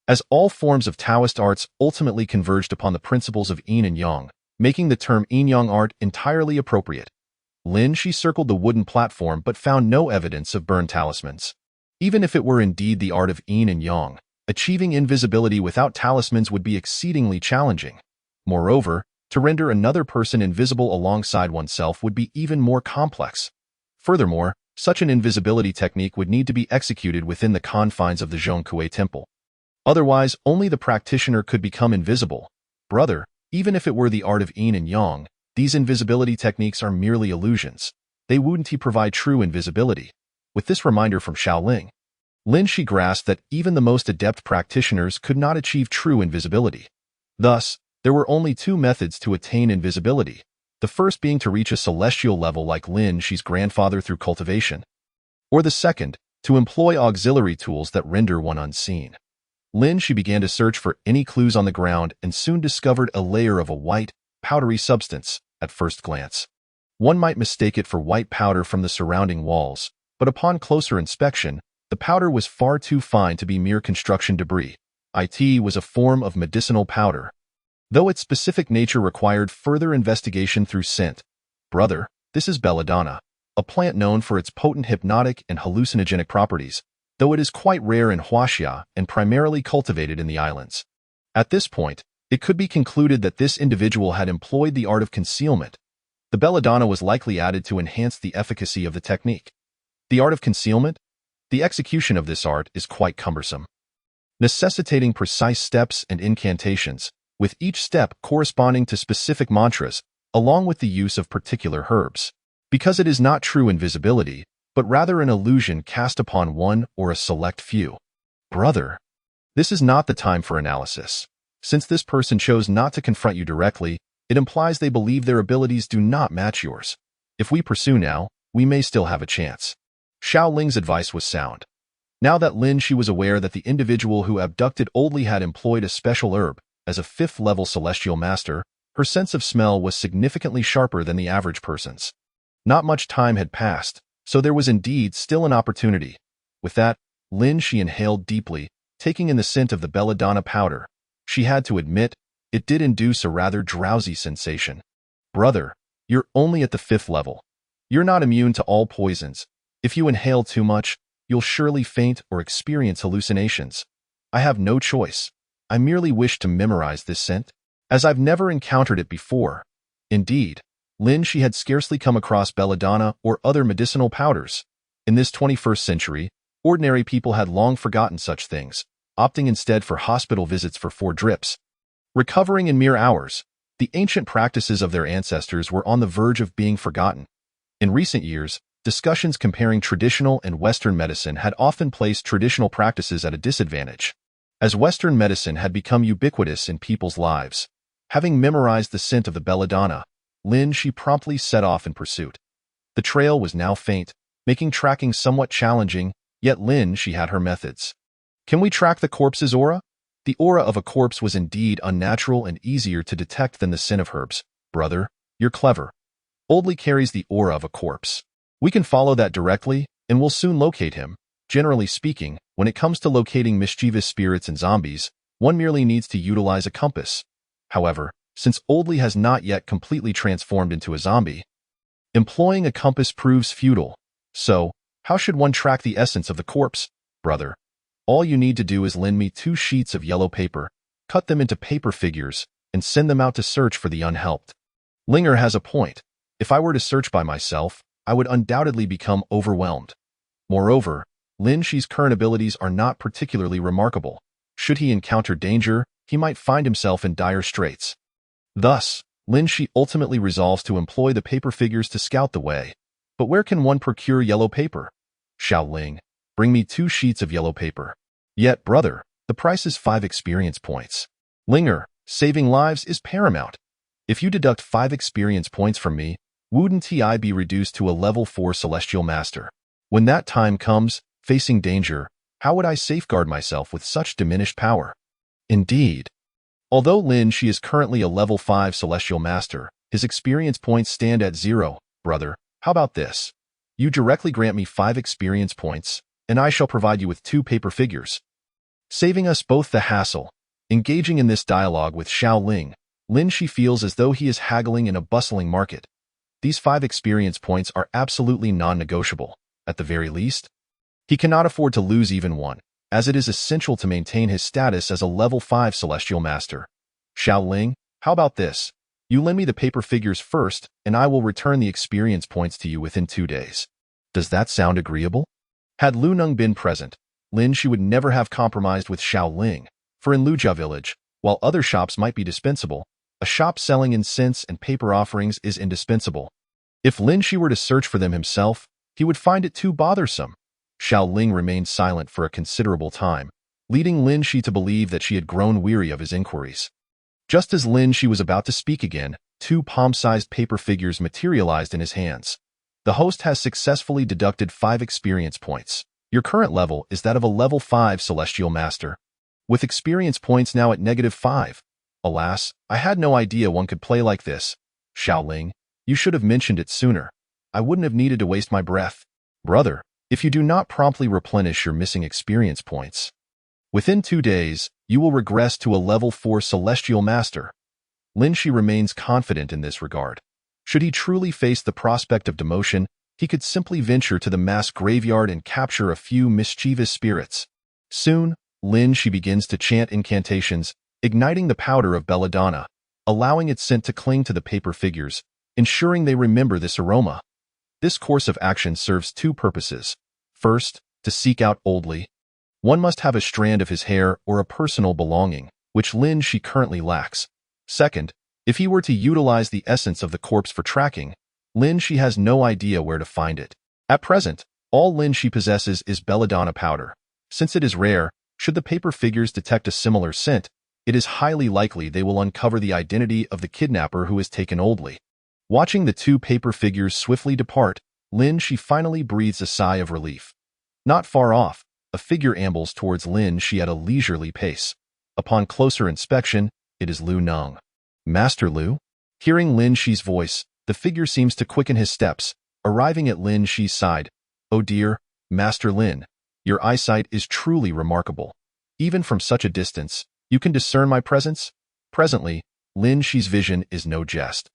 As all forms of Taoist arts ultimately converged upon the principles of yin and yang, making the term yin-yang art entirely appropriate. Lin Shi circled the wooden platform but found no evidence of burned talismans. Even if it were indeed the art of yin and yang, achieving invisibility without talismans would be exceedingly challenging. Moreover, to render another person invisible alongside oneself would be even more complex. Furthermore, such an invisibility technique would need to be executed within the confines of the Zhongkue Temple. Otherwise, only the practitioner could become invisible. Brother, even if it were the art of yin and yang, these invisibility techniques are merely illusions. They wouldn't provide true invisibility. With this reminder from Shaoling, Lin Shi grasped that even the most adept practitioners could not achieve true invisibility. Thus, there were only two methods to attain invisibility, the first being to reach a celestial level like Lin Shi's grandfather through cultivation, or the second, to employ auxiliary tools that render one unseen. Lin Shi began to search for any clues on the ground and soon discovered a layer of a white, powdery substance. At first glance, one might mistake it for white powder from the surrounding walls, but upon closer inspection, the powder was far too fine to be mere construction debris. It was a form of medicinal powder, though its specific nature required further investigation through scent. Brother, this is belladonna, a plant known for its potent hypnotic and hallucinogenic properties, though it is quite rare in Huaxia and primarily cultivated in the islands. At this point, it could be concluded that this individual had employed the art of concealment. The belladonna was likely added to enhance the efficacy of the technique. The art of concealment? The execution of this art is quite cumbersome, necessitating precise steps and incantations, with each step corresponding to specific mantras, along with the use of particular herbs. Because it is not true invisibility, but rather an illusion cast upon one or a select few. Brother, this is not the time for analysis. Since this person chose not to confront you directly, it implies they believe their abilities do not match yours. If we pursue now, we may still have a chance. Shaoling's advice was sound. Now that Lin Shi was aware that the individual who abducted Oldly had employed a special herb, as a 5th-level celestial master, her sense of smell was significantly sharper than the average person's. Not much time had passed, so there was indeed still an opportunity. With that, Lin Shi inhaled deeply, taking in the scent of the belladonna powder. She had to admit, it did induce a rather drowsy sensation. Brother, you're only at the 5th level. You're not immune to all poisons. If you inhale too much, you'll surely faint or experience hallucinations. I have no choice. I merely wish to memorize this scent, as I've never encountered it before. Indeed, Lin Shi had scarcely come across belladonna or other medicinal powders. In this 21st century, ordinary people had long forgotten such things. opting instead for hospital visits for 4 drips. Recovering in mere hours, the ancient practices of their ancestors were on the verge of being forgotten. In recent years, discussions comparing traditional and Western medicine had often placed traditional practices at a disadvantage. As Western medicine had become ubiquitous in people's lives, having memorized the scent of the belladonna, she promptly set off in pursuit. The trail was now faint, making tracking somewhat challenging, yet she had her methods. Can we track the corpse's aura? The aura of a corpse was indeed unnatural and easier to detect than the scent of herbs. Brother, you're clever. Oldley carries the aura of a corpse. We can follow that directly, and we'll soon locate him. Generally speaking, when it comes to locating mischievous spirits and zombies, one merely needs to utilize a compass. However, since Oldley has not yet completely transformed into a zombie, employing a compass proves futile. So, how should one track the essence of the corpse? Brother, all you need to do is lend me 2 sheets of yellow paper, cut them into paper figures, and send them out to search for the unhelped. Linger has a point. If I were to search by myself, I would undoubtedly become overwhelmed. Moreover, Shi's current abilities are not particularly remarkable. Should he encounter danger, he might find himself in dire straits. Thus, Shi ultimately resolves to employ the paper figures to scout the way. But where can one procure yellow paper? Xiao Ling, bring me 2 sheets of yellow paper. Yet, brother, the price is 5 experience points. Linger, saving lives is paramount. If you deduct 5 experience points from me, wouldn't I be reduced to a level 4 celestial master? When that time comes, facing danger, how would I safeguard myself with such diminished power? Indeed. Although Shi is currently a level 5 celestial master, his experience points stand at 0. Brother, how about this? You directly grant me 5 experience points, and I shall provide you with 2 paper figures. Saving us both the hassle. Engaging in this dialogue with Xiao Ling, Shi feels as though he is haggling in a bustling market. These 5 experience points are absolutely non-negotiable. At the very least, he cannot afford to lose even one, as it is essential to maintain his status as a level 5 celestial master. Xiao Ling, how about this? You lend me the paper figures first, and I will return the experience points to you within 2 days. Does that sound agreeable? Had Lu Neng been present, Shi would never have compromised with Xiao Ling, for in Lujia village, while other shops might be dispensable, a shop selling incense and paper offerings is indispensable. If Shi were to search for them himself, he would find it too bothersome. Xiao Ling remained silent for a considerable time, leading Shi to believe that she had grown weary of his inquiries. Just as Shi was about to speak again, 2 palm-sized paper figures materialized in his hands. The host has successfully deducted 5 experience points. Your current level is that of a level 5 celestial master, with experience points now at -5. Alas, I had no idea one could play like this. Xiao Ling, you should have mentioned it sooner. I wouldn't have needed to waste my breath. Brother, if you do not promptly replenish your missing experience points, within 2 days, you will regress to a level 4 celestial master. Shi remains confident in this regard. Should he truly face the prospect of demotion, he could simply venture to the mass graveyard and capture a few mischievous spirits. Soon, Shi begins to chant incantations, igniting the powder of belladonna, allowing its scent to cling to the paper figures, ensuring they remember this aroma. This course of action serves 2 purposes. First, to seek out Oldley. One must have a strand of his hair or a personal belonging, which Shi currently lacks. Second, if he were to utilize the essence of the corpse for tracking, Shi has no idea where to find it. At present, all Shi possesses is belladonna powder. Since it is rare, should the paper figures detect a similar scent, it is highly likely they will uncover the identity of the kidnapper who has taken Oldley. Watching the 2 paper figures swiftly depart, Shi finally breathes a sigh of relief. Not far off, a figure ambles towards Shi at a leisurely pace. Upon closer inspection, it is Lu Neng. Master Lu? Hearing Shi's voice, the figure seems to quicken his steps, arriving at Shi's side. Oh dear, Master Lin, your eyesight is truly remarkable. Even from such a distance, you can discern my presence? Presently, Shi's vision is no jest.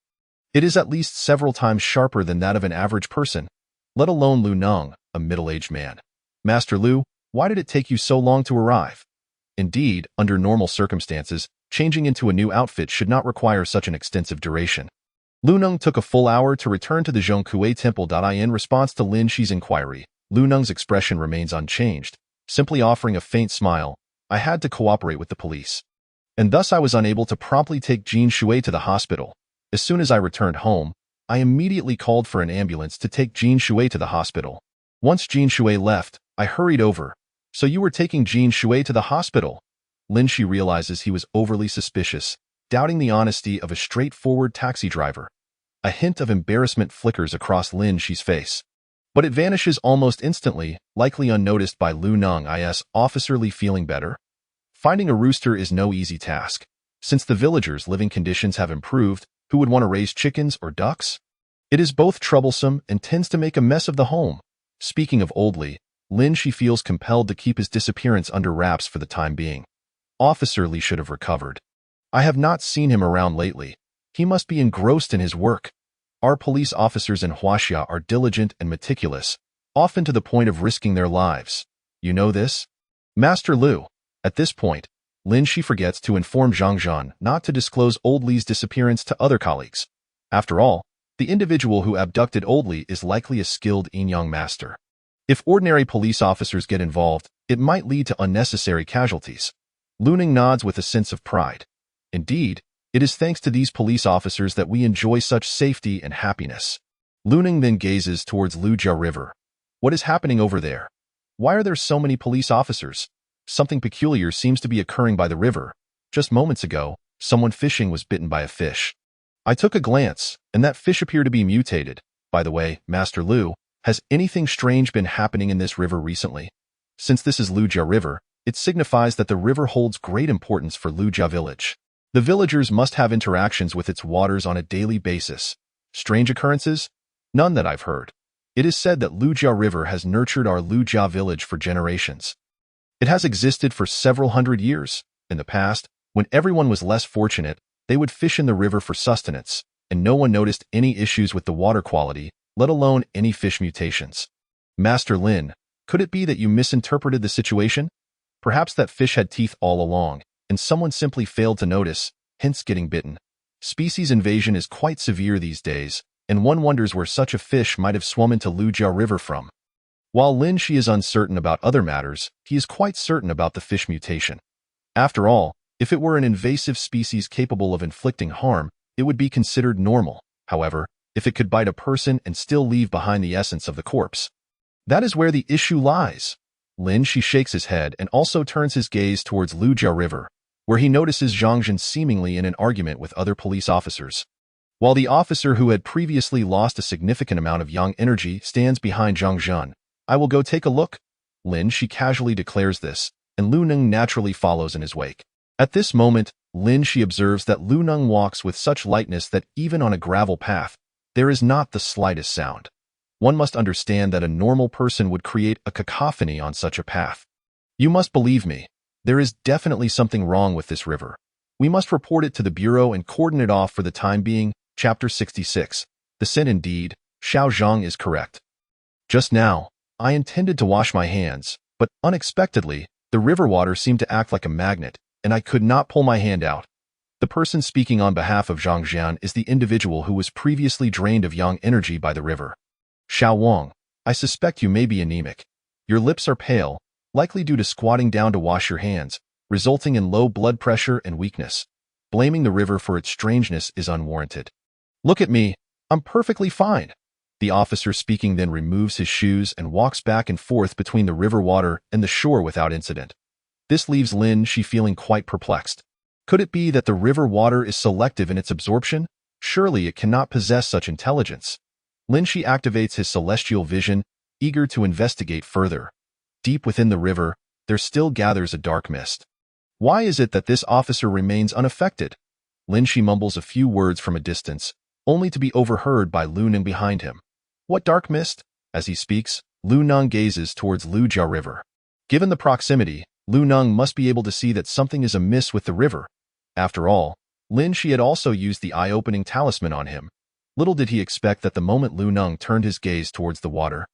It is at least several times sharper than that of an average person, let alone Lu Neng, a middle-aged man. Master Lu, why did it take you so long to arrive? Indeed, under normal circumstances, changing into a new outfit should not require such an extensive duration. Lu Neng took a full hour to return to the Zhongkue Temple. In response to Shi's inquiry, Lu Neng's expression remains unchanged, simply offering a faint smile. I had to cooperate with the police. And thus I was unable to promptly take Jean Shui to the hospital. As soon as I returned home, I immediately called for an ambulance to take Jean Shui to the hospital. Once Jean Shui left, I hurried over. So you were taking Jean Shui to the hospital? Lin Shi realizes he was overly suspicious, doubting the honesty of a straightforward taxi driver. A hint of embarrassment flickers across Lin Shi's face. But it vanishes almost instantly, likely unnoticed by Lu Neng is officerly feeling better. Finding a rooster is no easy task. Since the villagers' living conditions have improved, who would want to raise chickens or ducks? It is both troublesome and tends to make a mess of the home. Speaking of Old Li, Lin Shi feels compelled to keep his disappearance under wraps for the time being. Officer Li should have recovered. I have not seen him around lately. He must be engrossed in his work. Our police officers in Huaxia are diligent and meticulous, often to the point of risking their lives. You know this? Master Lu. At this point, Lin Shi forgets to inform Zhang Zhan not to disclose Old Li's disappearance to other colleagues. After all, the individual who abducted Old Li is likely a skilled yin-yang master. If ordinary police officers get involved, it might lead to unnecessary casualties. Lu Ning nods with a sense of pride. Indeed, it is thanks to these police officers that we enjoy such safety and happiness. Lu Ning then gazes towards Lujia River. What is happening over there? Why are there so many police officers? Something peculiar seems to be occurring by the river. Just moments ago, someone fishing was bitten by a fish. I took a glance, and that fish appeared to be mutated. By the way, Master Lu, has anything strange been happening in this river recently? Since this is Lujia River, it signifies that the river holds great importance for Lujia village. The villagers must have interactions with its waters on a daily basis. Strange occurrences? None that I've heard. It is said that Lujia River has nurtured our Lujia village for generations. It has existed for several hundred years. In the past, when everyone was less fortunate, they would fish in the river for sustenance, and no one noticed any issues with the water quality, let alone any fish mutations. Master Lin, could it be that you misinterpreted the situation? Perhaps that fish had teeth all along, and someone simply failed to notice, hence getting bitten. Species invasion is quite severe these days, and one wonders where such a fish might have swum into Lujia River from. While Lin Shi is uncertain about other matters, he is quite certain about the fish mutation. After all, if it were an invasive species capable of inflicting harm, it would be considered normal. However, if it could bite a person and still leave behind the essence of the corpse, that is where the issue lies. Lin Shi shakes his head and also turns his gaze towards Lujia River, where he notices Zhang Zhan seemingly in an argument with other police officers. While the officer who had previously lost a significant amount of yang energy stands behind Zhang Zhan, I will go take a look. Lin Shi casually declares this, and Lu Neng naturally follows in his wake. At this moment, Lin Shi observes that Lu Neng walks with such lightness that even on a gravel path, there is not the slightest sound. One must understand that a normal person would create a cacophony on such a path. You must believe me. There is definitely something wrong with this river. We must report it to the Bureau and cordon it off for the time being. Chapter 66. The sin indeed, Xiao Zhang is correct. Just now, I intended to wash my hands, but unexpectedly, the river water seemed to act like a magnet, and I could not pull my hand out. The person speaking on behalf of Zhang Zhan is the individual who was previously drained of yang energy by the river. Xiao Wang, I suspect you may be anemic. Your lips are pale, likely due to squatting down to wash your hands, resulting in low blood pressure and weakness. Blaming the river for its strangeness is unwarranted. Look at me, I'm perfectly fine. The officer speaking then removes his shoes and walks back and forth between the river water and the shore without incident. This leaves Lin Shi feeling quite perplexed. Could it be that the river water is selective in its absorption? Surely it cannot possess such intelligence. Lin Shi activates his celestial vision, eager to investigate further. Deep within the river, there still gathers a dark mist. Why is it that this officer remains unaffected? Lin Shi mumbles a few words from a distance, only to be overheard by Lu Neng behind him. What dark mist? As he speaks, Lu Neng gazes towards Lujia River. Given the proximity, Lu Neng must be able to see that something is amiss with the river. After all, Lin Shi had also used the eye-opening talisman on him. Little did he expect that the moment Lu Neng turned his gaze towards the water,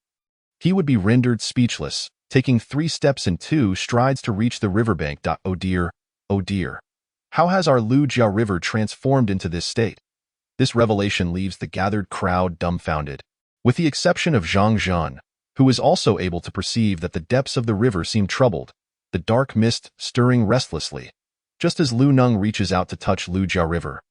he would be rendered speechless, taking 3 steps and 2 strides to reach the riverbank. Oh dear, oh dear. How has our Lujia River transformed into this state? This revelation leaves the gathered crowd dumbfounded. With the exception of Zhang Zhan, who is also able to perceive that the depths of the river seem troubled, the dark mist stirring restlessly, just as Lu Neng reaches out to touch Lu Jia River.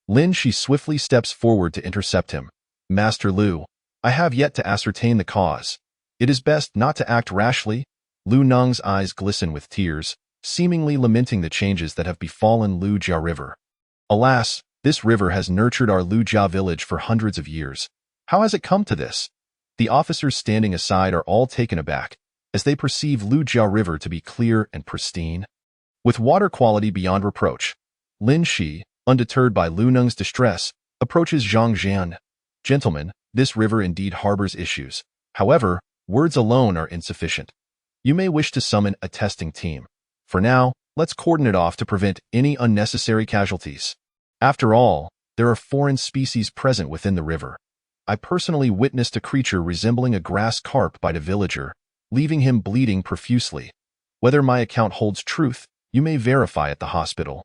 Lin Shi swiftly steps forward to intercept him. Master Lu, I have yet to ascertain the cause. It is best not to act rashly. Lu Neng's eyes glisten with tears, seemingly lamenting the changes that have befallen Lu Jia River. Alas, this river has nurtured our Lu Jia village for hundreds of years. How has it come to this? The officers standing aside are all taken aback, as they perceive Lu Jia River to be clear and pristine, with water quality beyond reproach. Lin Shi, undeterred by Lu Neng's distress, approaches Zhang Jian. Gentlemen, this river indeed harbors issues. However, words alone are insufficient. You may wish to summon a testing team. For now, let's cordon it off to prevent any unnecessary casualties. After all, there are foreign species present within the river. I personally witnessed a creature resembling a grass carp bite a villager, leaving him bleeding profusely. Whether my account holds truth, you may verify at the hospital.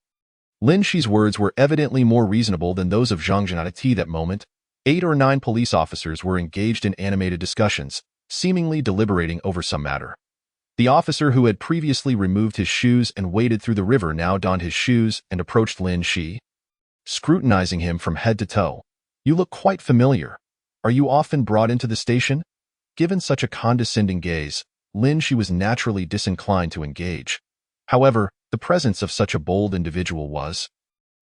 Lin Shi's words were evidently more reasonable than those of Zhang Jian. At that moment, 8 or 9 police officers were engaged in animated discussions, seemingly deliberating over some matter. The officer who had previously removed his shoes and waded through the river now donned his shoes and approached Lin Shi, scrutinizing him from head to toe. You look quite familiar. Are you often brought into the station? Given such a condescending gaze, Lin Shi was naturally disinclined to engage. However, the presence of such a bold individual was,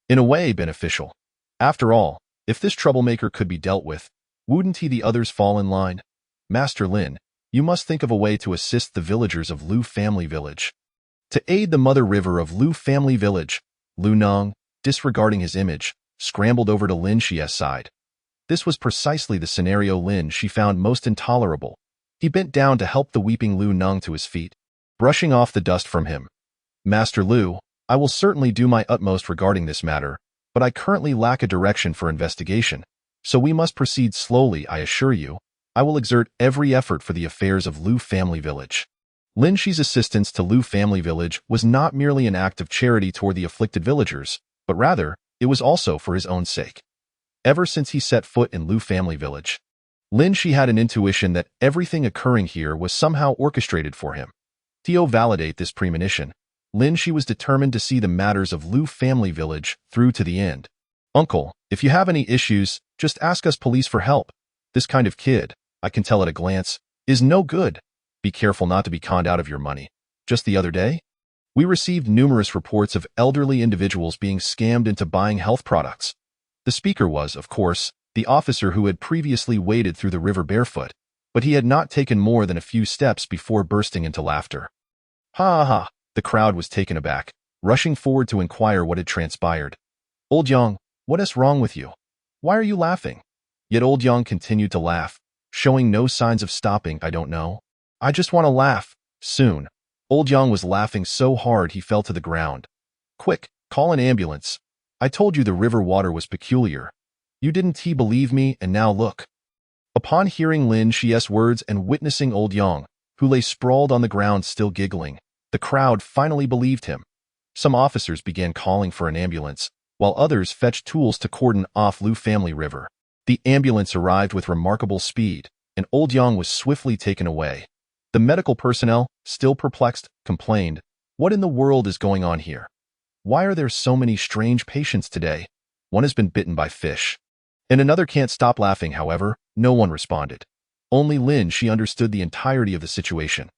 in a way, beneficial. After all, if this troublemaker could be dealt with, wouldn't he the others fall in line? Master Lin, you must think of a way to assist the villagers of Lu Family Village. To aid the mother river of Lu Family Village, Lu Neng, disregarding his image, scrambled over to Lin Shi's side. This was precisely the scenario Lin Shi found most intolerable. He bent down to help the weeping Lu Neng to his feet, brushing off the dust from him. Master Lu, I will certainly do my utmost regarding this matter, but I currently lack a direction for investigation, so we must proceed slowly, I assure you. I will exert every effort for the affairs of Lu Family Village. Lin Shi's assistance to Lu Family Village was not merely an act of charity toward the afflicted villagers, but rather, it was also for his own sake. Ever since he set foot in Lu Family Village, Lin Shi had an intuition that everything occurring here was somehow orchestrated for him. To validate this premonition, Lin Shi was determined to see the matters of Lu Family Village through to the end. Uncle, if you have any issues, just ask us police for help. This kind of kid, I can tell at a glance, is no good. Be careful not to be conned out of your money. Just the other day, we received numerous reports of elderly individuals being scammed into buying health products. The speaker was, of course, the officer who had previously waded through the river barefoot, but he had not taken more than a few steps before bursting into laughter. Ha ha ha! The crowd was taken aback, rushing forward to inquire what had transpired. Old Yang, what is wrong with you? Why are you laughing? Yet Old Yang continued to laugh, showing no signs of stopping. I don't know. I just want to laugh. Soon, Old Yang was laughing so hard he fell to the ground. Quick, call an ambulance. I told you the river water was peculiar. You didn't believe me, and now look. Upon hearing Lin Shi's words and witnessing Old Yang, who lay sprawled on the ground still giggling, the crowd finally believed him. Some officers began calling for an ambulance, while others fetched tools to cordon off Lu Family River. The ambulance arrived with remarkable speed, and Old Yang was swiftly taken away. The medical personnel, still perplexed, complained, "What in the world is going on here? Why are there so many strange patients today? One has been bitten by fish." And another can't stop laughing. However, no one responded. Only Lin Shi understood the entirety of the situation.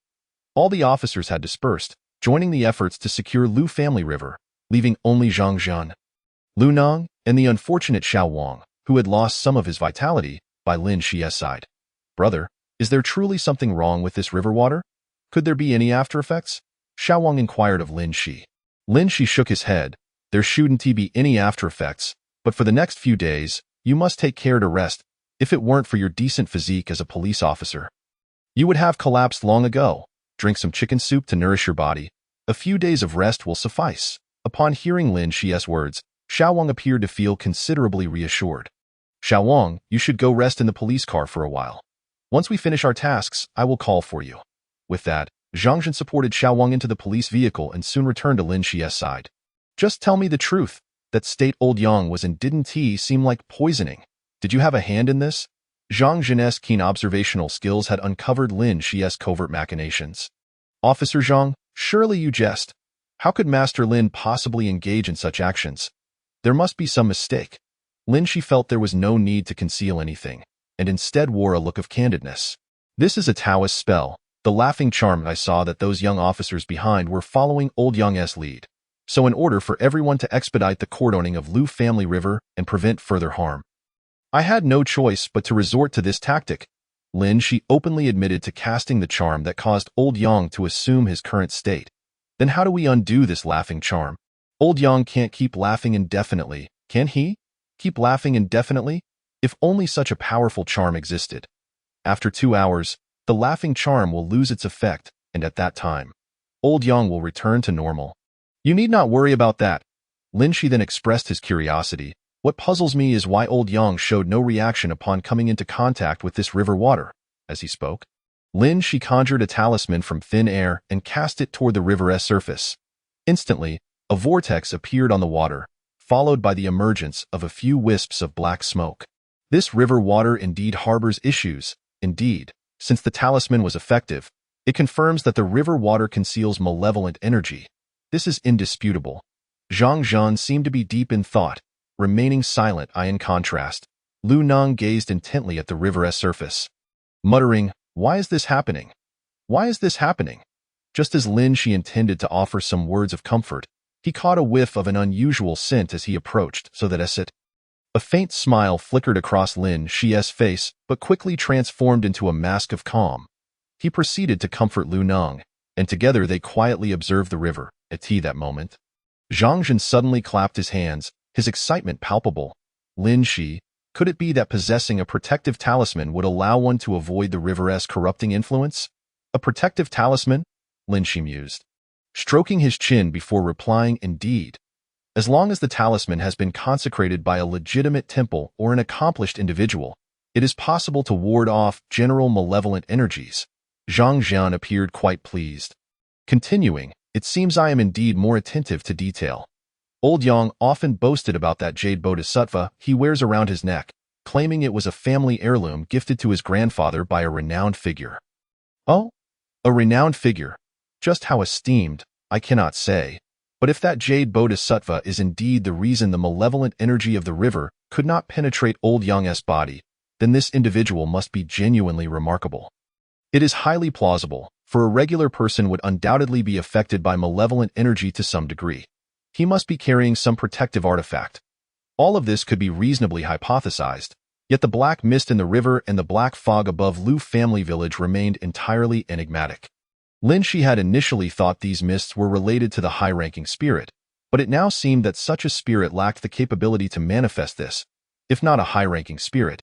All the officers had dispersed, joining the efforts to secure Lu Family River, leaving only Zhang Jian, Lu Neng, and the unfortunate Xiao Wang, who had lost some of his vitality, by Lin Shi's side. Brother, is there truly something wrong with this river water? Could there be any after effects? Xiao Wang inquired of Lin Shi. Lin Shi shook his head. There shouldn't be any after effects, but for the next few days, you must take care to rest. If it weren't for your decent physique as a police officer, you would have collapsed long ago. Drink some chicken soup to nourish your body. A few days of rest will suffice. Upon hearing Lin Shi's words, Xiao Wang appeared to feel considerably reassured. Xiao Wang, you should go rest in the police car for a while. Once we finish our tasks, I will call for you. With that, Zhang Jian supported Xiao Wang into the police vehicle and soon returned to Lin Shi's side. Just tell me the truth. That state Old Yang was in didn't seem like poisoning. Did you have a hand in this? Zhang Jian's keen observational skills had uncovered Lin Shi's covert machinations. Officer Zhang, Surely you jest. How could Master Lin possibly engage in such actions? There must be some mistake. Lin Shi felt there was no need to conceal anything, and instead wore a look of candidness. This is a Taoist spell, the laughing charm. I saw that those young officers behind were following Old Young's lead. So in order for everyone to expedite the cordoning of Lu family river and prevent further harm, I had no choice but to resort to this tactic. Lin Shi openly admitted to casting the charm that caused Old Yang to assume his current state. Then how do we undo this laughing charm? Old Yang can't keep laughing indefinitely, can he? Keep laughing indefinitely? If only such a powerful charm existed. After 2 hours, the laughing charm will lose its effect, and at that time, Old Yang will return to normal. You need not worry about that. Lin Shi then expressed his curiosity. What puzzles me is why Old Yang showed no reaction upon coming into contact with this river water. As he spoke, Lin Shi conjured a talisman from thin air and cast it toward the river's surface. Instantly, a vortex appeared on the water, followed by the emergence of a few wisps of black smoke. This river water indeed harbors issues. Indeed, since the talisman was effective, it confirms that the river water conceals malevolent energy. This is indisputable. Zhang Zhan seemed to be deep in thought, remaining silent. In contrast, Lu Nong gazed intently at the river's surface, muttering, "Why is this happening? Why is this happening?" Just as Lin Shi intended to offer some words of comfort, he caught a whiff of an unusual scent as he approached, so that a faint smile flickered across Lin Shi's face, but quickly transformed into a mask of calm. He proceeded to comfort Lu Nong, and together they quietly observed the river. At that moment, Zhang Zhan suddenly clapped his hands, his excitement palpable. Lin Shi, could it be that possessing a protective talisman would allow one to avoid the river's corrupting influence? A protective talisman? Lin Shi mused, stroking his chin before replying, "Indeed. As long as the talisman has been consecrated by a legitimate temple or an accomplished individual, it is possible to ward off general malevolent energies." Zhang Zhan appeared quite pleased. Continuing, "It seems I am indeed more attentive to detail. Old Yang often boasted about that jade bodhisattva he wears around his neck, claiming it was a family heirloom gifted to his grandfather by a renowned figure." Oh, a renowned figure. Just how esteemed, I cannot say. But if that jade bodhisattva is indeed the reason the malevolent energy of the river could not penetrate Old Yang's body, then this individual must be genuinely remarkable. It is highly plausible, for a regular person would undoubtedly be affected by malevolent energy to some degree. He must be carrying some protective artifact. All of this could be reasonably hypothesized, yet the black mist in the river and the black fog above Lu family village remained entirely enigmatic. Lin Shi had initially thought these mists were related to the high-ranking spirit, but it now seemed that such a spirit lacked the capability to manifest this. If not a high-ranking spirit,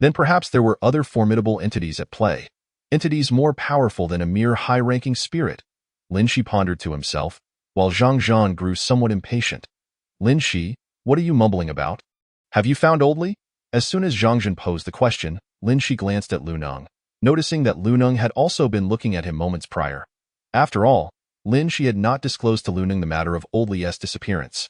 then perhaps there were other formidable entities at play, entities more powerful than a mere high-ranking spirit. Lin Shi pondered to himself, while Zhang Zhan grew somewhat impatient. "Lin Shi, what are you mumbling about? Have you found Old Li?" As soon as Zhang Zhan posed the question, Lin Shi glanced at Lu Nong, noticing that Lu Nong had also been looking at him moments prior. After all, Lin Shi had not disclosed to Lu Nong the matter of Old Li's disappearance.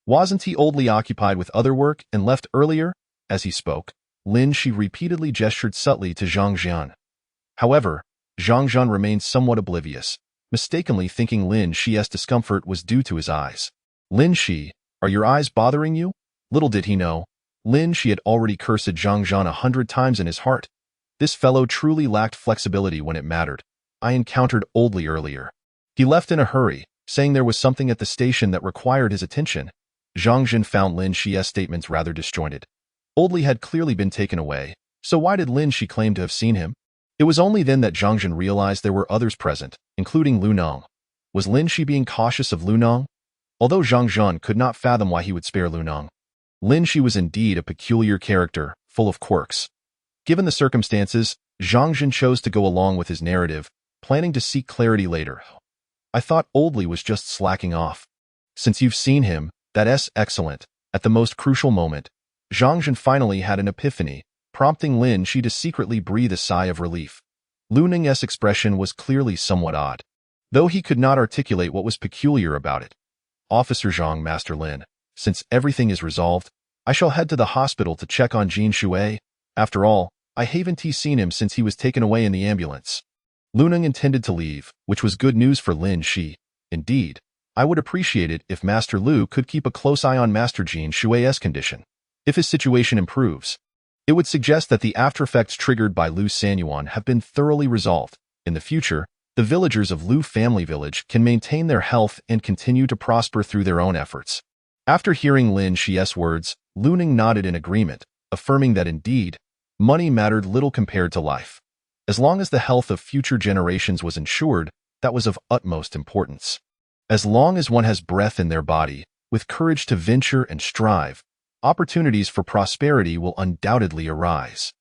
Wasn't he Old Li occupied with other work and left earlier? As he spoke, Lin Shi repeatedly gestured subtly to Zhang Zhan. However, Zhang Zhan remained somewhat oblivious, mistakenly thinking Lin Shi's discomfort was due to his eyes. "Lin Shi, are your eyes bothering you?" Little did he know, Lin Shi had already cursed Zhang Zhan 100 times in his heart. This fellow truly lacked flexibility when it mattered. "I encountered Old Li earlier. He left in a hurry, saying there was something at the station that required his attention." Zhang Zhan found Lin Shi's statements rather disjointed. Old Li had clearly been taken away, so why did Lin Shi claim to have seen him? It was only then that Zhang Zhan realized there were others present, including Lu Nong. Was Lin Shi being cautious of Lu Nong? Although Zhang Zhan could not fathom why he would spare Lu Nong, Lin Shi was indeed a peculiar character, full of quirks. Given the circumstances, Zhang Zhan chose to go along with his narrative, planning to seek clarity later. "I thought Old Li was just slacking off. Since you've seen him, that's excellent." At the most crucial moment, Zhang Zhan finally had an epiphany, prompting Lin Shi to secretly breathe a sigh of relief. Lu Nong's expression was clearly somewhat odd, though he could not articulate what was peculiar about it. "Officer Zhang, Master Lin, since everything is resolved, I shall head to the hospital to check on Jin Shui. After all, I haven't seen him since he was taken away in the ambulance." Luneng intended to leave, which was good news for Lin Shi. Indeed, I would appreciate it if Master Lu could keep a close eye on Master Jin Shui's condition. If his situation improves, it would suggest that the aftereffects triggered by Lu Sanyuan have been thoroughly resolved. In the future, the villagers of Lu Family Village can maintain their health and continue to prosper through their own efforts. After hearing Lin Shi's words, Luneng nodded in agreement, affirming that indeed, money mattered little compared to life. As long as the health of future generations was ensured, that was of utmost importance. As long as one has breath in their body, with courage to venture and strive, opportunities for prosperity will undoubtedly arise.